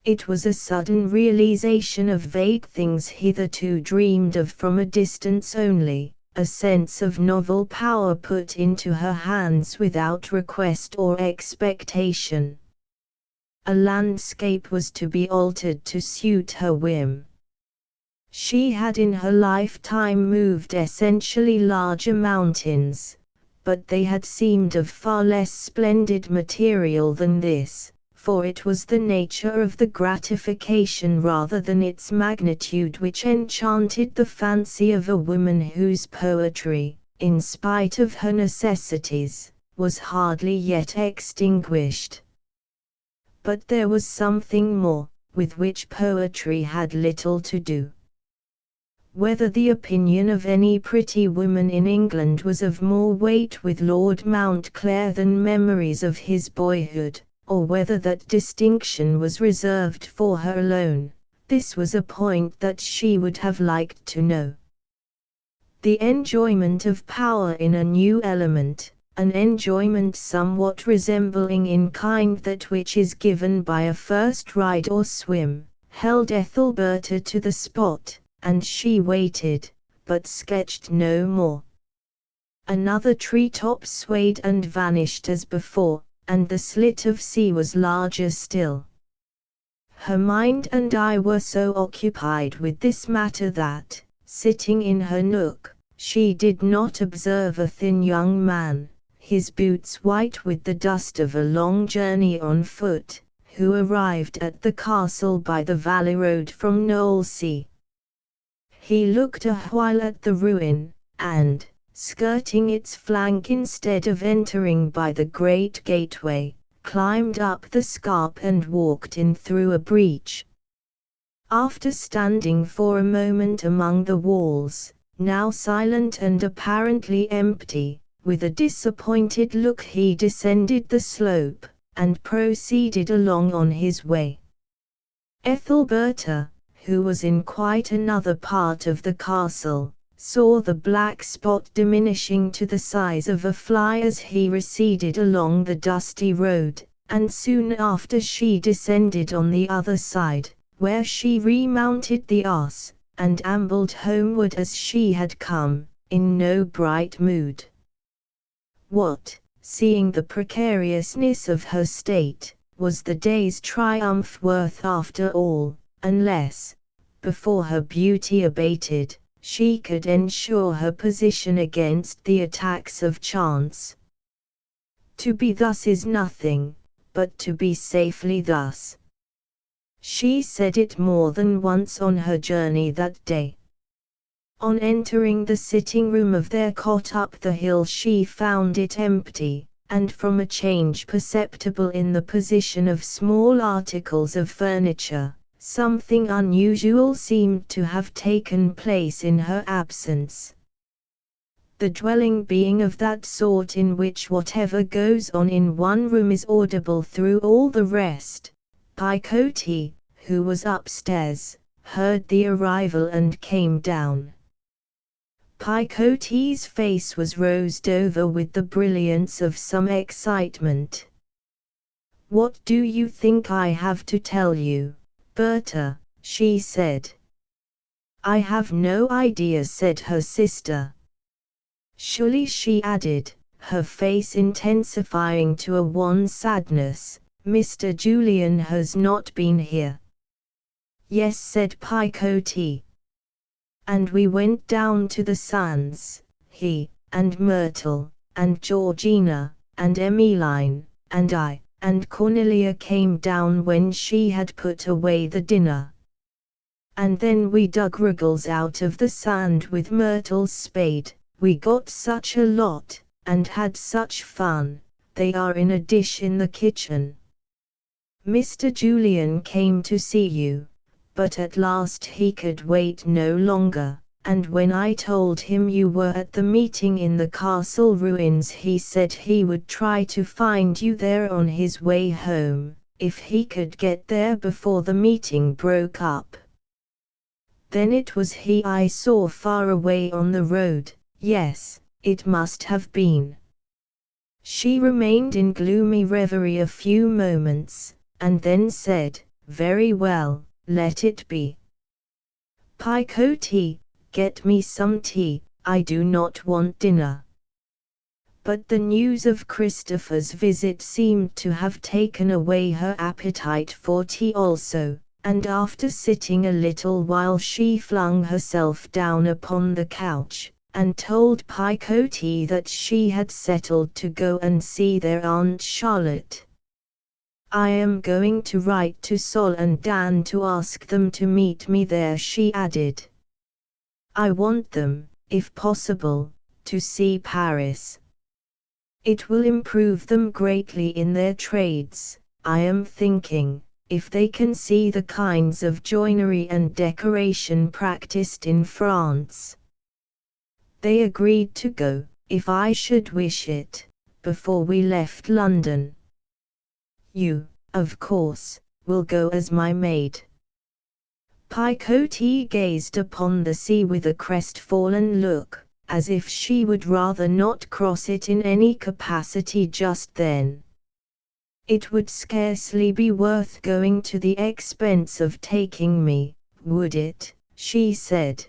A: It was a sudden realization of vague things hitherto dreamed of from a distance only, a sense of novel power put into her hands without request or expectation. A landscape was to be altered to suit her whim. She had in her lifetime moved essentially larger mountains, but they had seemed of far less splendid material than this, for it was the nature of the gratification rather than its magnitude which enchanted the fancy of a woman whose poetry, in spite of her necessities, was hardly yet extinguished. But there was something more, with which poetry had little to do. Whether the opinion of any pretty woman in England was of more weight with Lord Mountclair than memories of his boyhood, or whether that distinction was reserved for her alone, this was a point that she would have liked to know. The enjoyment of power in a new element, an enjoyment somewhat resembling in kind that which is given by a first ride or swim, held Ethelberta to the spot, and she waited, but sketched no more. Another treetop swayed and vanished as before, and the slit of sea was larger still. Her mind and eye were so occupied with this matter that, sitting in her nook, she did not observe a thin young man, his boots white with the dust of a long journey on foot, who arrived at the castle by the valley road from Knowlesea. He looked a while at the ruin, and, skirting its flank instead of entering by the great gateway, climbed up the scarp and walked in through a breach. After standing for a moment among the walls, now silent and apparently empty, with a disappointed look he descended the slope, and proceeded along on his way. Ethelberta, who was in quite another part of the castle, saw the black spot diminishing to the size of a fly as he receded along the dusty road, and soon after she descended on the other side, where she remounted the ass, and ambled homeward as she had come, in no bright mood. What, seeing the precariousness of her state, was the day's triumph worth after all, unless, before her beauty abated, she could ensure her position against the attacks of chance? To be thus is nothing, but to be safely thus. She said it more than once on her journey that day. On entering the sitting-room of their cot up the hill she found it empty, and from a change perceptible in the position of small articles of furniture, something unusual seemed to have taken place in her absence. The dwelling being of that sort in which whatever goes on in one room is audible through all the rest, Picote, who was upstairs, heard the arrival and came down. Picote's face was rosed over with the brilliance of some excitement. "What do you think I have to tell you, Berta?" she said. "I have no idea," said her sister. "Surely," she added, her face intensifying to a wan sadness, "Mr. Julian has not been here." "Yes," said Picote. "And we went down to the sands, he, and Myrtle, and Georgina, and Emmeline, and I, and Cornelia came down when she had put away the dinner. And then we dug Ruggles out of the sand with Myrtle's spade. We got such a lot, and had such fun. They are in a dish in the kitchen. Mr. Julian came to see you, but at last he could wait no longer, and when I told him you were at the meeting in the castle ruins he said he would try to find you there on his way home, if he could get there before the meeting broke up. Then it was he I saw far away on the road. Yes, it must have been. She remained in gloomy reverie a few moments, and then said, "Very well, let it be. Picoti, get me some tea, I do not want dinner." But the news of Christopher's visit seemed to have taken away her appetite for tea also, and after sitting a little while she flung herself down upon the couch, and told Picoti that she had settled to go and see their Aunt Charlotte. "I am going to write to Sol and Dan to ask them to meet me there," she added. "I want them, if possible, to see Paris. It will improve them greatly in their trades, I am thinking, if they can see the kinds of joinery and decoration practiced in France." They agreed to go, if I should wish it, before we left London. "You, of course, will go as my maid." Picoti gazed upon the sea with a crestfallen look, as if she would rather not cross it in any capacity just then. "It would scarcely be worth going to the expense of taking me, would it?" she said.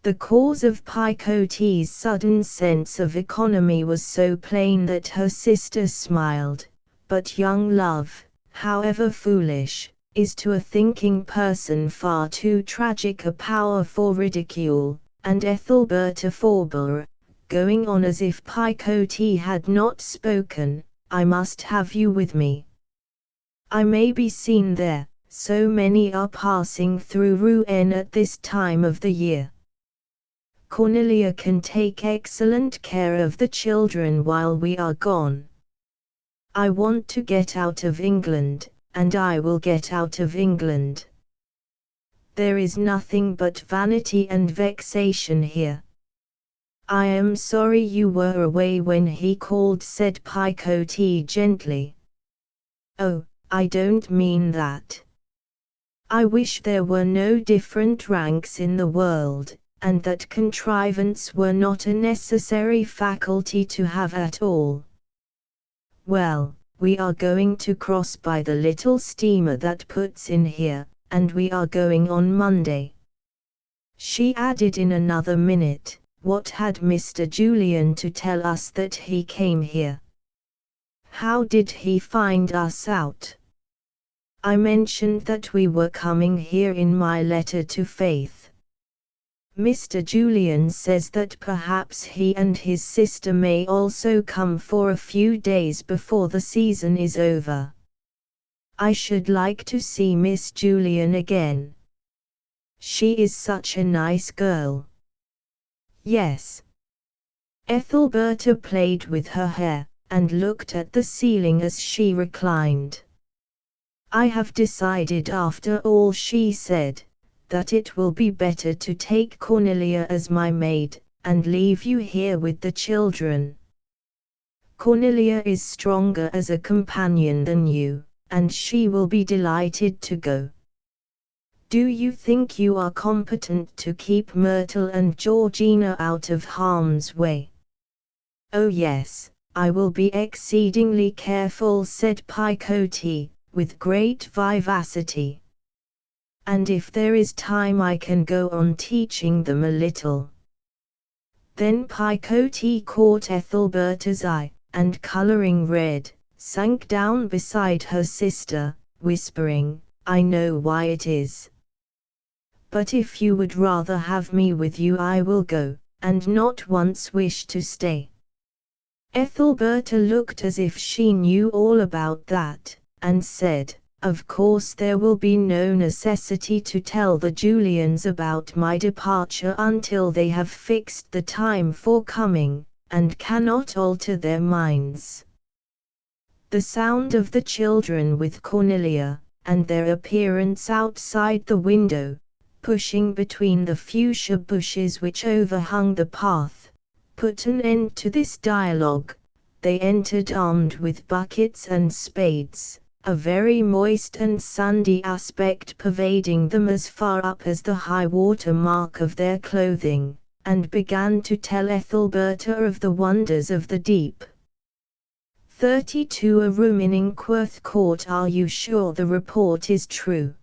A: The cause of Picoti's sudden sense of economy was so plain that her sister smiled, but young love, however foolish, is to a thinking person far too tragic a power for ridicule, and Ethelberta forbore, going on as if Picoti had not spoken, "I must have you with me. I may be seen there, so many are passing through Rouen at this time of the year. Cornelia can take excellent care of the children while we are gone. I want to get out of England, and I will get out of England. There is nothing but vanity and vexation here." "I am sorry you were away when he called," said Picoti gently. "Oh, I don't mean that. I wish there were no different ranks in the world, and that contrivance were not a necessary faculty to have at all. Well, we are going to cross by the little steamer that puts in here, and we are going on Monday." She added in another minute, "What had Mr. Julian to tell us that he came here? How did he find us out?" "I mentioned that we were coming here in my letter to Faith. Mr. Julian says that perhaps he and his sister may also come for a few days before the season is over. I should like to see Miss Julian again. She is such a nice girl." "Yes." Ethelberta played with her hair, and looked at the ceiling as she reclined. "I have decided after all," she said, "that it will be better to take Cornelia as my maid, and leave you here with the children. Cornelia is stronger as a companion than you, and she will be delighted to go. Do you think you are competent to keep Myrtle and Georgina out of harm's way?" "Oh yes, I will be exceedingly careful," said Picoti, with great vivacity. "And if there is time I can go on teaching them a little." Then Picoti caught Ethelberta's eye, and colouring red, sank down beside her sister, whispering, "I know why it is. But if you would rather have me with you I will go, and not once wish to stay." Ethelberta looked as if she knew all about that, and said, "Of course there will be no necessity to tell the Julians about my departure until they have fixed the time for coming, and cannot alter their minds." The sound of the children with Cornelia, and their appearance outside the window, pushing between the fuchsia bushes which overhung the path, put an end to this dialogue. They entered armed with buckets and spades, a very moist and sandy aspect pervading them as far up as the high water mark of their clothing, and began to tell Ethelberta of the wonders of the deep. 32 A room in Inquith Court. Are you sure the report is true?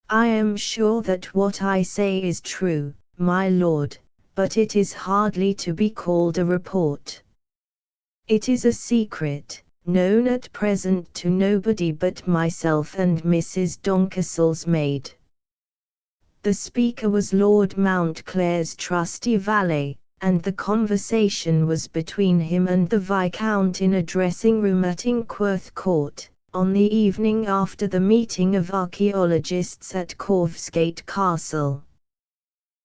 A: I am sure that what I say is true, my lord, but it is hardly to be called a report. It is a secret, known at present to nobody but myself and Mrs. Doncastle's maid. The speaker was Lord Mountclair's trusty valet, and the conversation was between him and the Viscount in a dressing-room at Inquith Court, on the evening after the meeting of archaeologists at Corvsgate Castle.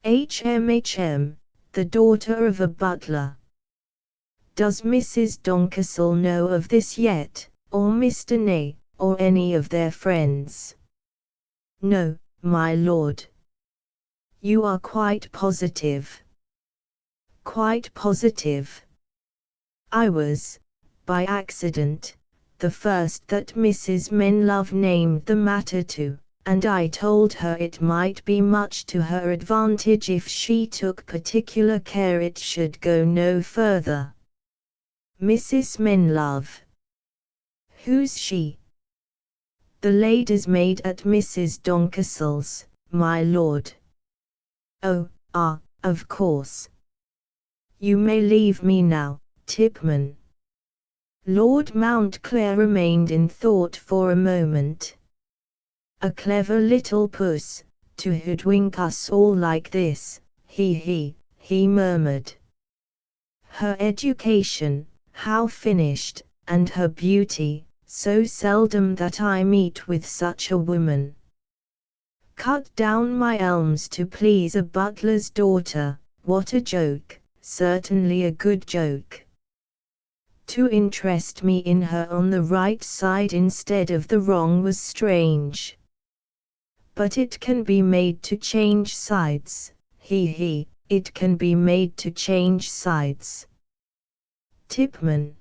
A: HM, the daughter of a butler. Does Mrs. Doncastle know of this yet, or Mr. Ney, or any of their friends? No, my lord. You are quite positive? Quite positive. I was, by accident, the first that Mrs. Menlove named the matter to, and I told her it might be much to her advantage if she took particular care it should go no further. Mrs. Menlove. Who's she? The lady's maid at Mrs. Doncastle's, my lord. Oh, of course. You may leave me now, Tipman. Lord Mountclair remained in thought for a moment. A clever little puss, to hoodwink us all like this, he murmured. Her education, how finished, and her beauty, so seldom that I meet with such a woman. Cut down my elms to please a butler's daughter, what a joke, certainly a good joke. To interest me in her on the right side instead of the wrong was strange. But it can be made to change sides, it can be made to change sides. Tipman.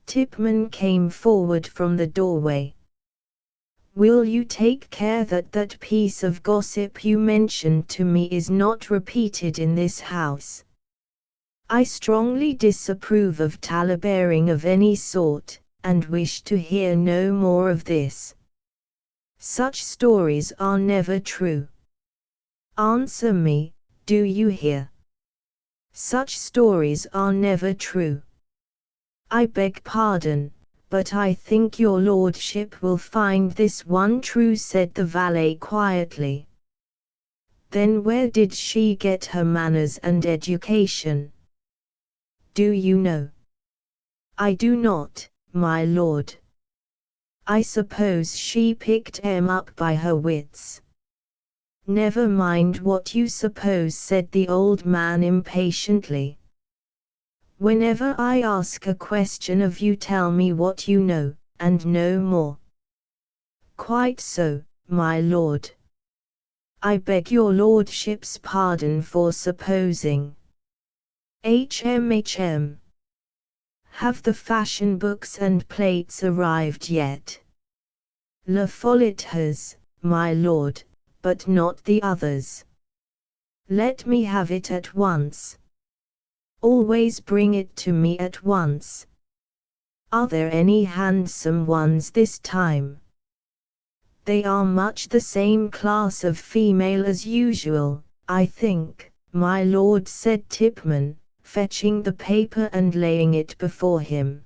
A: Tipman came forward from the doorway. Will you take care that that piece of gossip you mentioned to me is not repeated in this house? I strongly disapprove of tale-bearing of any sort, and wish to hear no more of this. Such stories are never true. Answer me, do you hear? Such stories are never true. I beg pardon, but I think your lordship will find this one true, said the valet quietly. Then where did she get her manners and education? Do you know? I do not, my lord. I suppose she picked them up by her wits. Never mind what you suppose, said the old man impatiently. Whenever I ask a question of you, tell me what you know, and no more. Quite so, my lord. I beg your lordship's pardon for supposing. HM. Have the fashion books and plates arrived yet? La Follette has, my lord, but not the others. Let me have it at once. Always bring it to me at once. Are there any handsome ones this time? They are much the same class of female as usual, I think, my lord, said Tipman, fetching the paper and laying it before him.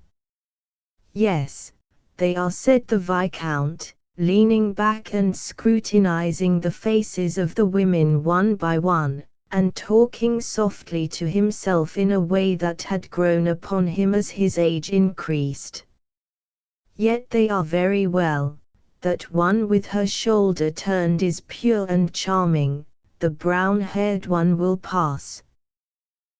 A: Yes, they are, said the Viscount, leaning back and scrutinizing the faces of the women one by one, and talking softly to himself in a way that had grown upon him as his age increased. Yet they are very well. That one with her shoulder turned is pure and charming, the brown-haired one will pass.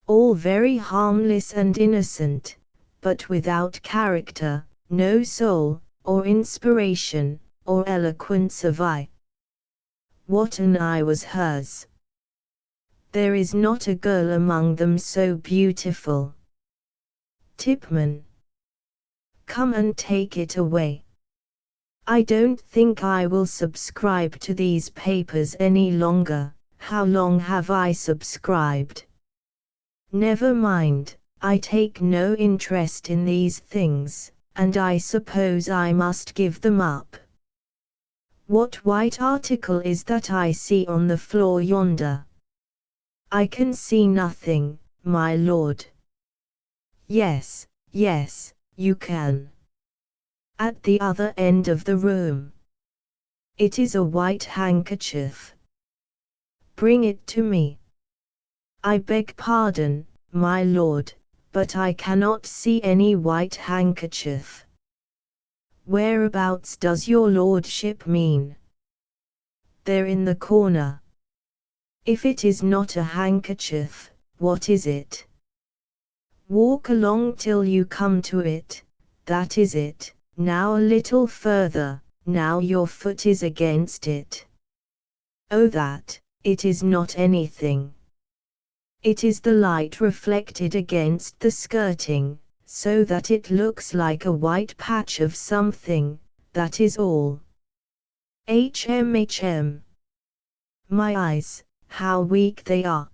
A: All very harmless and innocent, but without character, no soul, or inspiration, or eloquence of eye. What an eye was hers! There is not a girl among them so beautiful. Tipman. Come and take it away. I don't think I will subscribe to these papers any longer, How long have I subscribed? Never mind, I take no interest in these things, and I suppose I must give them up. What white article is that I see on the floor yonder? I can see nothing, my lord. Yes, yes, you can. At the other end of the room. It is a white handkerchief. Bring it to me. I beg pardon, my lord, but I cannot see any white handkerchief. Whereabouts does your lordship mean? There in the corner. If it is not a handkerchief, what is it? Walk along till you come to it, that is it, now a little further, now your foot is against it. Oh, that, it is not anything. It is the light reflected against the skirting, so that it looks like a white patch of something, that is all. HM. My eyes, how weak they are.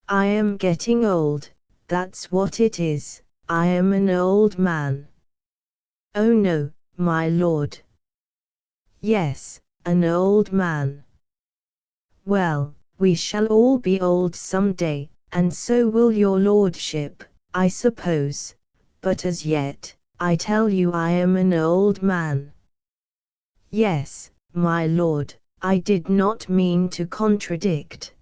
A: I am getting old, that's what it is, I am an old man. Oh no, my lord. Yes, an old man. Well, we shall all be old some day, and so will your lordship, I suppose, but as yet, I tell you I am an old man. Yes, my lord, I did not mean to contradict.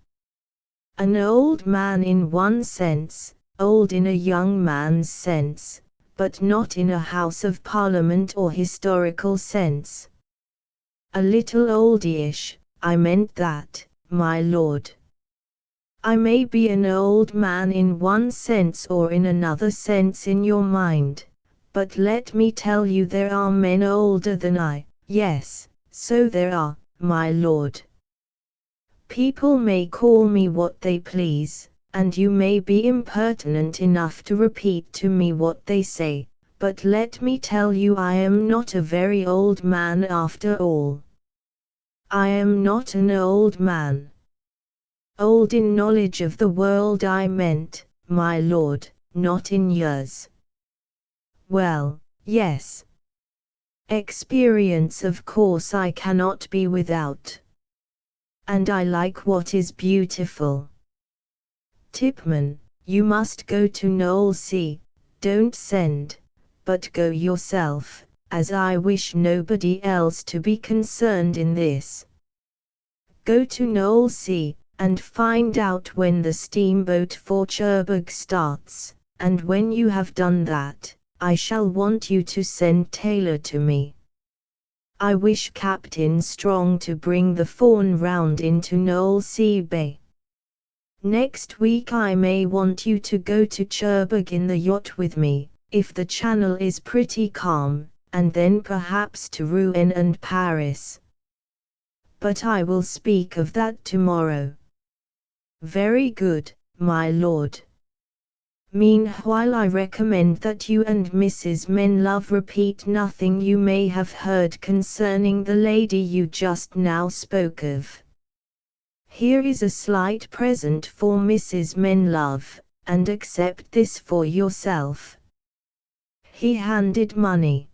A: An old man in one sense, old in a young man's sense, but not in a House of Parliament or historical sense. A little oldyish, I meant that, my lord. I may be an old man in one sense or in another sense in your mind, but let me tell you there are men older than I, yes, so there are, my lord. People may call me what they please, and you may be impertinent enough to repeat to me what they say, but let me tell you I am not a very old man after all. I am not an old man. Old in knowledge of the world I meant, my lord, not in years. Well, yes. Experience of course I cannot be without. And I like what is beautiful. Tipman, you must go to Knowlesea, don't send, but go yourself, as I wish nobody else to be concerned in this. Go to Knowlesea, and find out when the steamboat for Cherbourg starts, and when you have done that, I shall want you to send Taylor to me. I wish Captain Strong to bring the Fawn round into Knowlesea Bay. Next week I may want you to go to Cherbourg in the yacht with me, if the channel is pretty calm, and then perhaps to Rouen and Paris. But I will speak of that tomorrow. Very good, my lord. Meanwhile I recommend that you and Mrs. Menlove repeat nothing you may have heard concerning the lady you just now spoke of. Here is a slight present for Mrs. Menlove, and accept this for yourself. He handed money.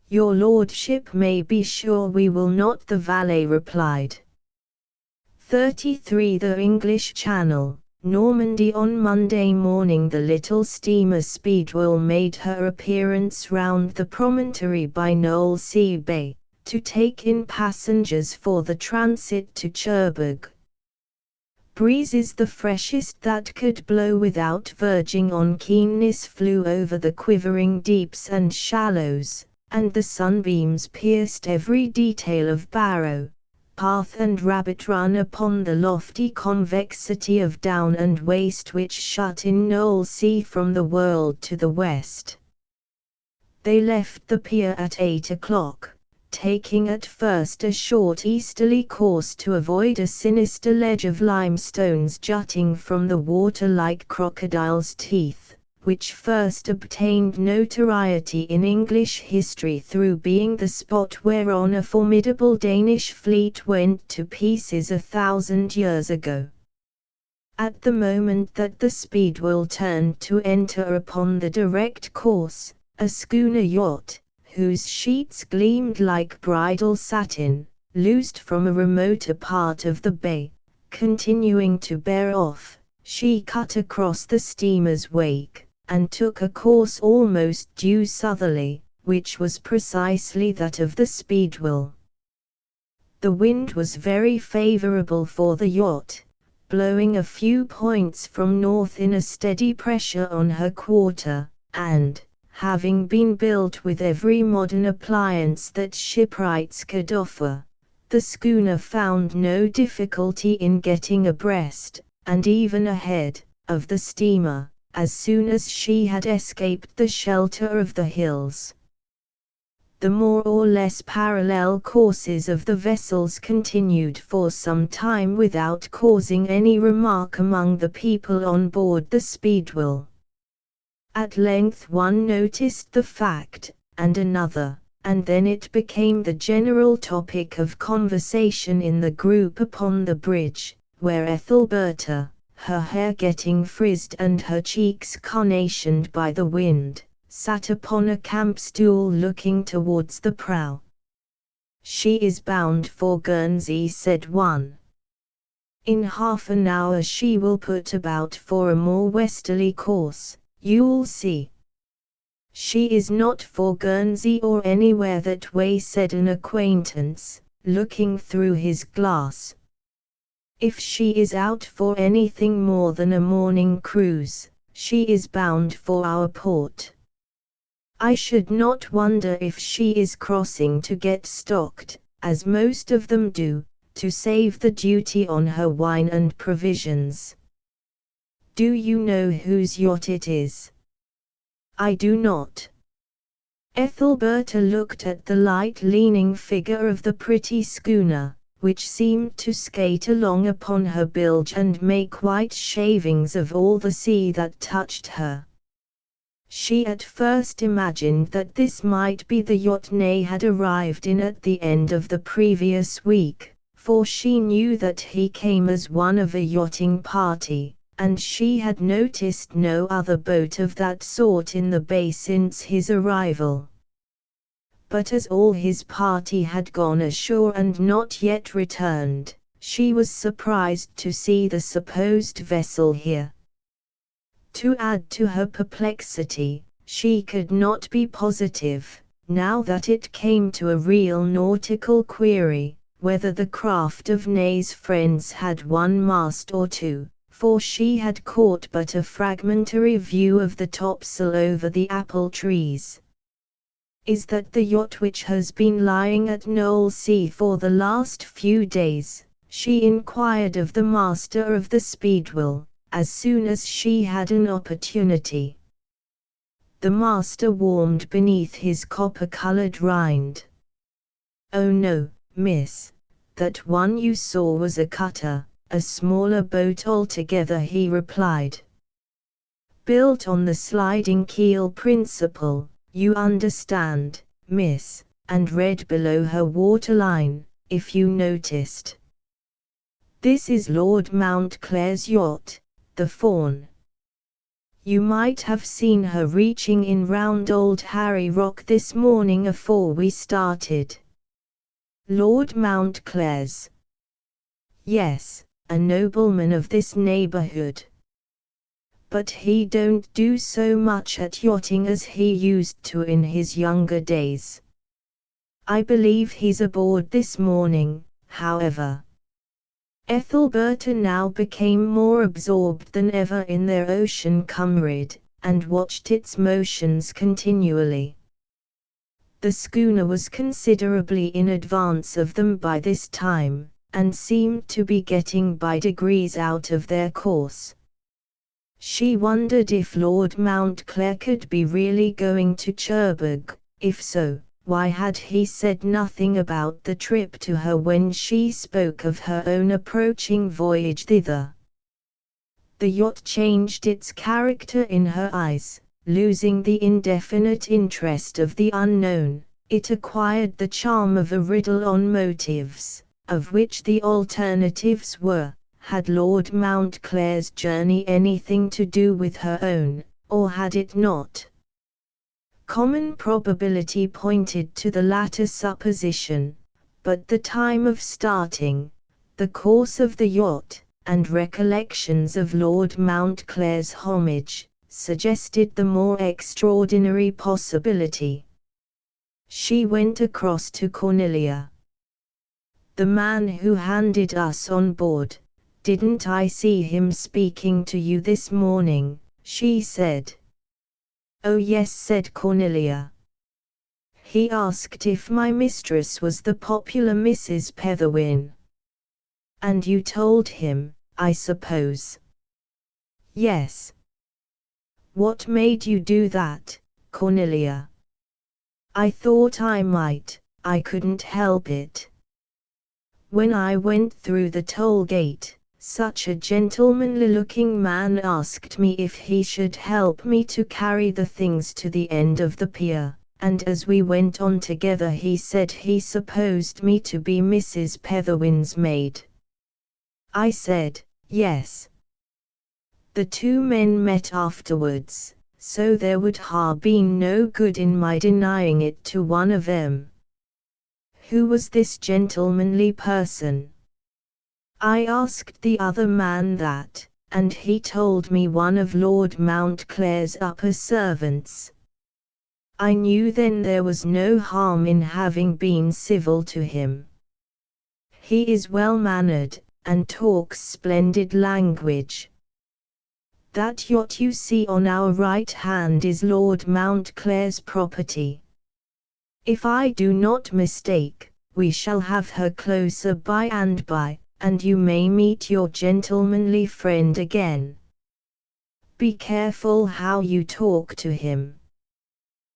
A: Your lordship may be sure we will not, the valet replied. 33 The English Channel, Normandy. On Monday morning the little steamer Speedwell made her appearance round the promontory by Knowlesea Bay, to take in passengers for the transit to Cherbourg. Breezes the freshest that could blow without verging on keenness flew over the quivering deeps and shallows, and the sunbeams pierced every detail of barrow, path and rabbit run upon the lofty convexity of down and waste which shut in Knowlesea from the world to the west. They left the pier at 8 o'clock, taking at first a short easterly course to avoid a sinister ledge of limestones jutting from the water like crocodile's teeth, which first obtained notoriety in English history through being the spot whereon a formidable Danish fleet went to pieces 1,000 years ago. At the moment that the Speedwell turned to enter upon the direct course, a schooner yacht, whose sheets gleamed like bridal satin, loosed from a remoter part of the bay, continuing to bear off, she cut across the steamer's wake, and took a course almost due southerly, which was precisely that of the Speedwell. The wind was very favorable for the yacht, blowing a few points from north in a steady pressure on her quarter, and, having been built with every modern appliance that shipwrights could offer, the schooner found no difficulty in getting abreast, and even ahead, of the steamer, as soon as she had escaped the shelter of the hills. The more or less parallel courses of the vessels continued for some time without causing any remark among the people on board the Speedwell. At length one noticed the fact, and another, and then it became the general topic of conversation in the group upon the bridge, where Ethelberta, her hair getting frizzed and her cheeks carnationed by the wind, sat upon a camp stool looking towards the prow. "She is bound for Guernsey," said one. "In half an hour she will put about for a more westerly course, you'll see." "She is not for Guernsey or anywhere that way," said an acquaintance, looking through his glass. "If she is out for anything more than a morning cruise, she is bound for our port. I should not wonder if she is crossing to get stocked, as most of them do, to save the duty on her wine and provisions." "Do you know whose yacht it is?" "I do not." Ethelberta looked at the light leaning figure of the pretty schooner, which seemed to skate along upon her bilge and make white shavings of all the sea that touched her. She at first imagined that this might be the yacht Ney had arrived in at the end of the previous week, for she knew that he came as one of a yachting party, and she had noticed no other boat of that sort in the bay since his arrival. But as all his party had gone ashore and not yet returned, she was surprised to see the supposed vessel here. To add to her perplexity, she could not be positive, now that it came to a real nautical query, whether the craft of Ney's friends had one mast or two, for she had caught but a fragmentary view of the topsail over the apple trees. "Is that the yacht which has been lying at Knowlesea for the last few days?" she inquired of the master of the Speedwell, as soon as she had an opportunity. The master warmed beneath his copper-coloured rind. "Oh no, miss, that one you saw was a cutter, a smaller boat altogether," he replied. "Built on the sliding keel principle, you understand, miss, and red below her waterline, if you noticed. This is Lord Mountclair's yacht, the Fawn. You might have seen her reaching in round old Harry Rock this morning afore we started." "Lord Mountclair's?" "Yes, a nobleman of this neighbourhood. But he don't do so much at yachting as he used to in his younger days. I believe he's aboard this morning, however." Ethelberta now became more absorbed than ever in their ocean comrade, and watched its motions continually. The schooner was considerably in advance of them by this time, and seemed to be getting by degrees out of their course. She wondered if Lord Mountclair could be really going to Cherbourg. If so, why had he said nothing about the trip to her when she spoke of her own approaching voyage thither? The yacht changed its character in her eyes, losing the indefinite interest of the unknown. It acquired the charm of a riddle on motives, of which the alternatives were: had Lord Mountclair's journey anything to do with her own, or had it not? Common probability pointed to the latter supposition, but the time of starting, the course of the yacht, and recollections of Lord Mountclair's homage, suggested the more extraordinary possibility. She went across to Cornelia. "The man who handed us on board, didn't I see him speaking to you this morning?" she said. "Oh yes," said Cornelia. "He asked if my mistress was the popular Mrs. Petherwin." "And you told him, I suppose?" "Yes." "What made you do that, Cornelia?" "I thought I might, I couldn't help it. When I went through the toll gate, such a gentlemanly-looking man asked me if he should help me to carry the things to the end of the pier, and as we went on together he said he supposed me to be Mrs. Petherwin's maid. I said, yes. The two men met afterwards, so there would ha' been no good in my denying it to one of 'em." "Who was this gentlemanly person?" "I asked the other man that, and he told me one of Lord Mountclair's upper servants. I knew then there was no harm in having been civil to him. He is well-mannered, and talks splendid language. That yacht you see on our right hand is Lord Mountclair's property. If I do not mistake, we shall have her closer by and by, and you may meet your gentlemanly friend again. Be careful how you talk to him."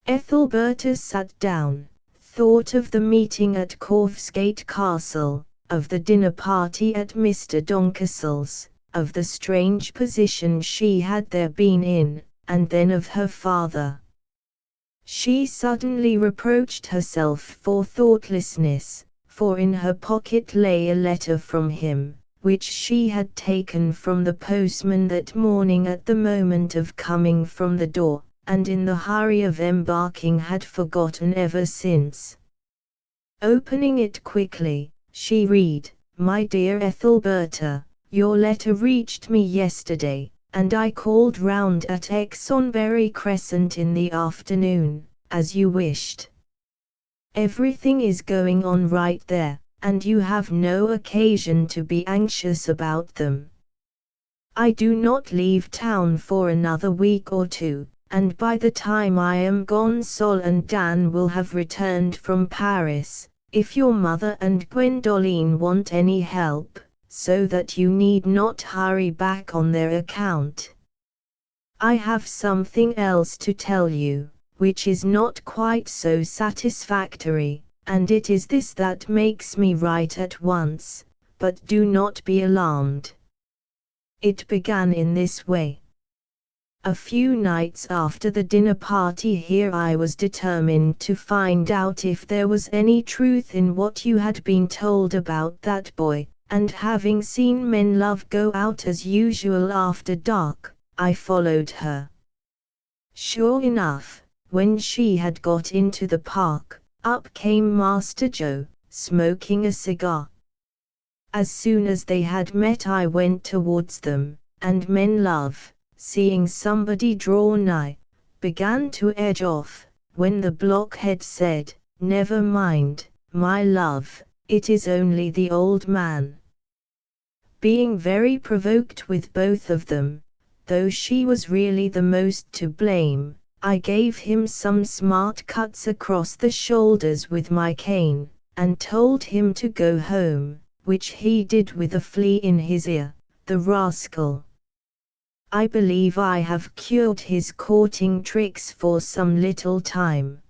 A: Ethelberta sat down, thought of the meeting at Corfsgate Castle, of the dinner party at Mr. Doncastle's, of the strange position she had there been in, and then of her father. She suddenly reproached herself for thoughtlessness, for in her pocket lay a letter from him, which she had taken from the postman that morning at the moment of coming from the door, and in the hurry of embarking had forgotten ever since. Opening it quickly, she read, "My dear Ethelberta, your letter reached me yesterday, and I called round at Exonbury Crescent in the afternoon, as you wished. Everything is going on right there, and you have no occasion to be anxious about them. I do not leave town for another week or two, and by the time I am gone Sol and Dan will have returned from Paris, if your mother and Gwendoline want any help, so that you need not hurry back on their account. I have something else to tell you, which is not quite so satisfactory, and it is this that makes me write at once, but do not be alarmed." It began in this way. "A few nights after the dinner party here I was determined to find out if there was any truth in what you had been told about that boy, and having seen Menlove go out as usual after dark, I followed her. Sure enough, when she had got into the park, up came Master Joe, smoking a cigar. As soon as they had met I went towards them, and Menlove, seeing somebody draw nigh, began to edge off, when the blockhead said, 'Never mind, my love, it is only the old man.' Being very provoked with both of them, though she was really the most to blame, I gave him some smart cuts across the shoulders with my cane, and told him to go home, which he did with a flea in his ear, the rascal. I believe I have cured his courting tricks for some little time.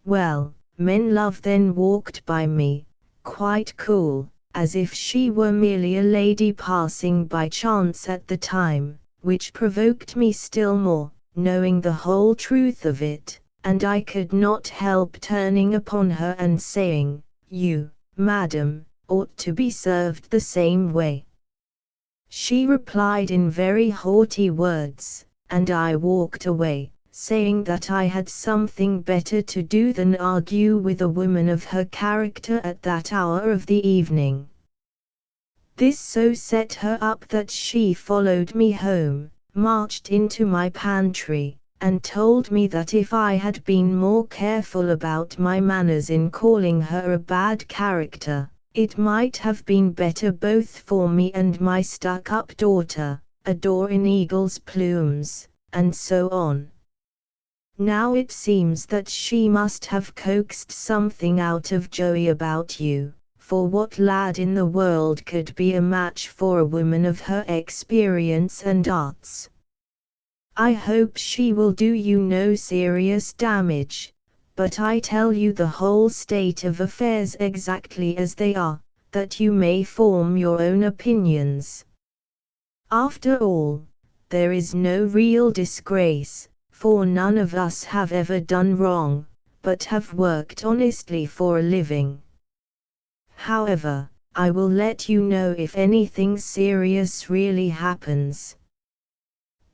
A: Well, Menlove then walked by me, quite cool, as if she were merely a lady passing by chance at the time, which provoked me still more, knowing the whole truth of it, and I could not help turning upon her and saying, "You, madam, ought to be served the same way." She replied in very haughty words, and I walked away, saying that I had something better to do than argue with a woman of her character at that hour of the evening. This so set her up that she followed me home, marched into my pantry, and told me that if I had been more careful about my manners in calling her a bad character, it might have been better both for me and my stuck-up daughter, a daw in eagle's plumes, and so on. Now it seems that she must have coaxed something out of Joey about you, for what lad in the world could be a match for a woman of her experience and arts? I hope she will do you no serious damage, but I tell you the whole state of affairs exactly as they are, that you may form your own opinions. After all, there is no real disgrace, for none of us have ever done wrong, but have worked honestly for a living. However, I will let you know if anything serious really happens.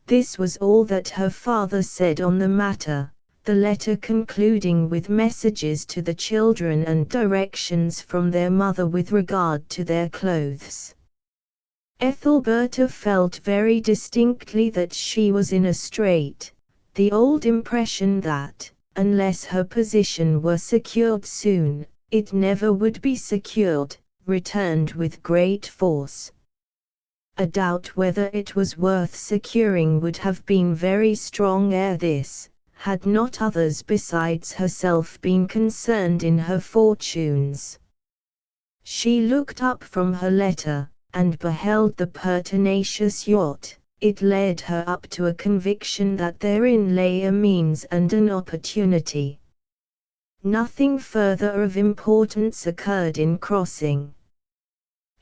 A: This was all that her father said on the matter, the letter concluding with messages to the children and directions from their mother with regard to their clothes. Ethelberta felt very distinctly that she was in a strait. The old impression that, unless her position were secured soon, it never would be secured, returned with great force. A doubt whether it was worth securing would have been very strong ere this, had not others besides herself been concerned in her fortunes. She looked up from her letter, and beheld the pertinacious yacht. It led her up to a conviction that therein lay a means and an opportunity. Nothing further of importance occurred in crossing.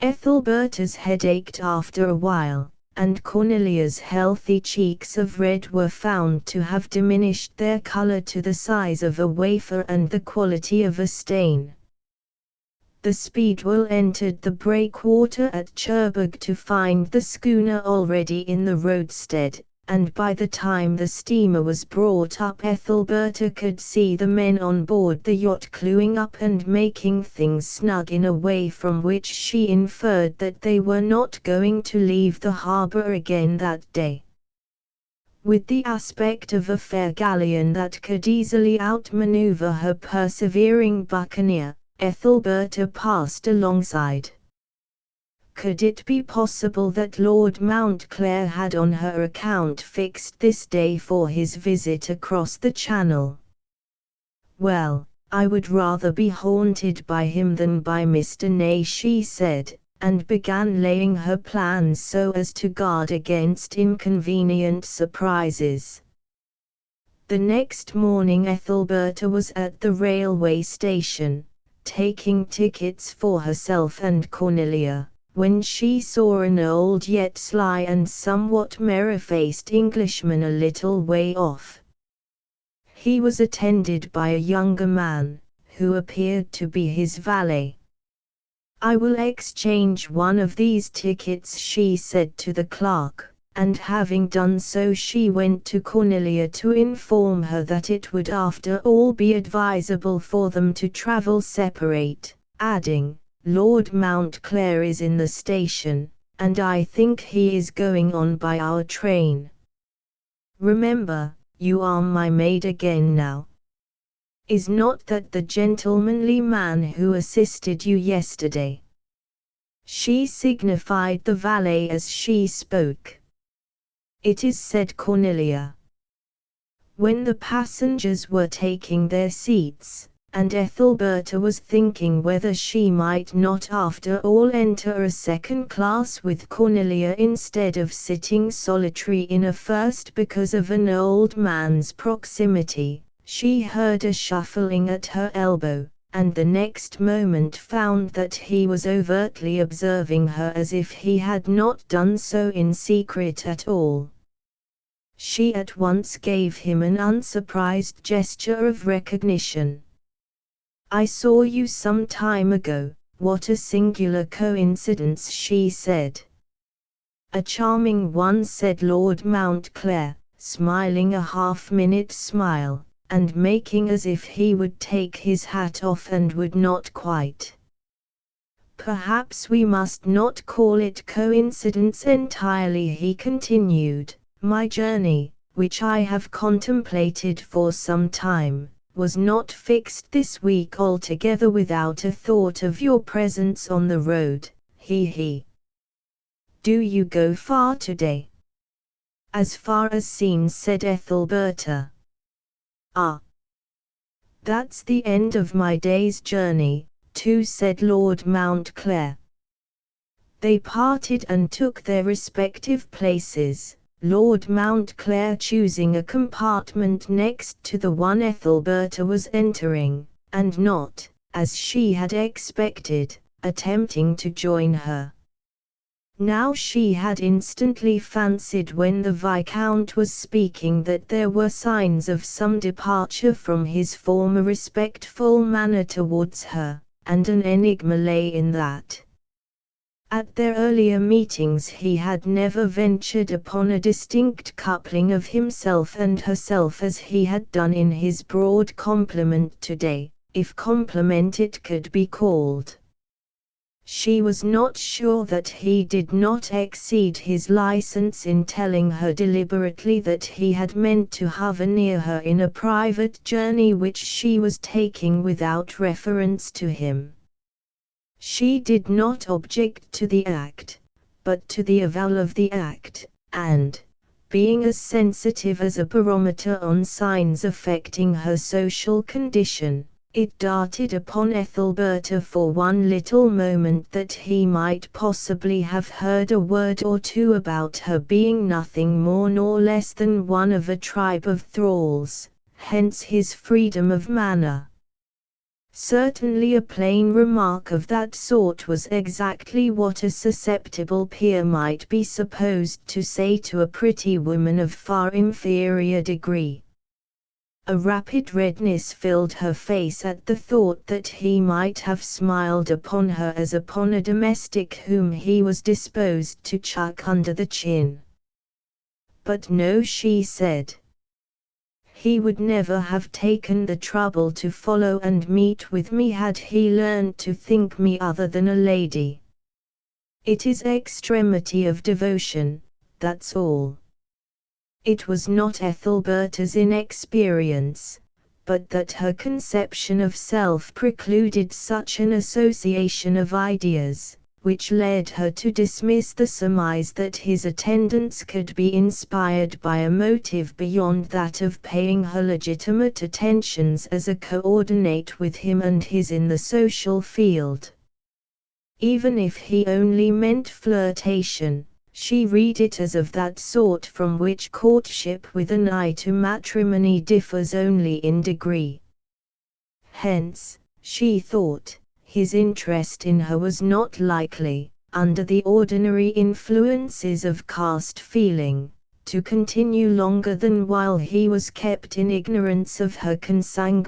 A: Ethelberta's head ached after a while, and Cornelia's healthy cheeks of red were found to have diminished their color to the size of a wafer and the quality of a stain. The Speedwell entered the breakwater at Cherbourg to find the schooner already in the roadstead, and by the time the steamer was brought up Ethelberta could see the men on board the yacht clewing up and making things snug in a way from which she inferred that they were not going to leave the harbour again that day. With the aspect of a fair galleon that could easily outmaneuver her persevering buccaneer, Ethelberta passed alongside. Could it be possible that Lord Mountclair had on her account fixed this day for his visit across the Channel? Well, I would rather be haunted by him than by Mr. Ney, she said, and began laying her plans so as to guard against inconvenient surprises. The next morning Ethelberta was at the railway station, taking tickets for herself and Cornelia, when she saw an old yet sly and somewhat merry-faced Englishman a little way off. He was attended by a younger man, who appeared to be his valet. "I will exchange one of these tickets," she said to the clerk, and having done so she went to Cornelia to inform her that it would after all be advisable for them to travel separate, adding, "Lord Mountclair is in the station, and I think he is going on by our train. Remember, you are my maid again now. Is not that the gentlemanly man who assisted you yesterday?" She signified the valet as she spoke. "It is," said Cornelia. When the passengers were taking their seats, and Ethelberta was thinking whether she might not after all enter a second class with Cornelia instead of sitting solitary in a first because of an old man's proximity, she heard a shuffling at her elbow, and the next moment found that he was overtly observing her as if he had not done so in secret at all. She at once gave him an unsurprised gesture of recognition. "I saw you some time ago, what a singular coincidence," she said. "A charming one," said Lord Mountclair, smiling a half-minute smile, and making as if he would take his hat off and would not quite. "Perhaps we must not call it coincidence entirely," he continued. "My journey, which I have contemplated for some time, was not fixed this week altogether without a thought of your presence on the road. He. Do you go far today?" "As far as Scenes," said Ethelberta. "Ah. That's the end of my day's journey, too," said Lord Mountclair. They parted and took their respective places, Lord Mountclair choosing a compartment next to the one Ethelberta was entering, and not, as she had expected, attempting to join her. Now she had instantly fancied when the Viscount was speaking that there were signs of some departure from his former respectful manner towards her, and an enigma lay in that. At their earlier meetings he had never ventured upon a distinct coupling of himself and herself as he had done in his broad compliment today, if compliment it could be called. She was not sure that he did not exceed his license in telling her deliberately that he had meant to hover near her in a private journey which she was taking without reference to him. She did not object to the act, but to the avowal of the act, and, being as sensitive as a barometer on signs affecting her social condition, it darted upon Ethelberta for one little moment that he might possibly have heard a word or two about her being nothing more nor less than one of a tribe of thralls, hence his freedom of manner. Certainly a plain remark of that sort was exactly what a susceptible peer might be supposed to say to a pretty woman of far inferior degree. A rapid redness filled her face at the thought that he might have smiled upon her as upon a domestic whom he was disposed to chuck under the chin. "But no," she said. "He would never have taken the trouble to follow and meet with me had he learned to think me other than a lady. It is extremity of devotion, that's all." It was not Ethelberta's inexperience, but that her conception of self precluded such an association of ideas, which led her to dismiss the surmise that his attendance could be inspired by a motive beyond that of paying her legitimate attentions as a coordinate with him and his in the social field. Even if he only meant flirtation, she read it as of that sort from which courtship with an eye to matrimony differs only in degree. Hence, she thought, his interest in her was not likely, under the ordinary influences of caste feeling, to continue longer than while he was kept in ignorance of her consanguine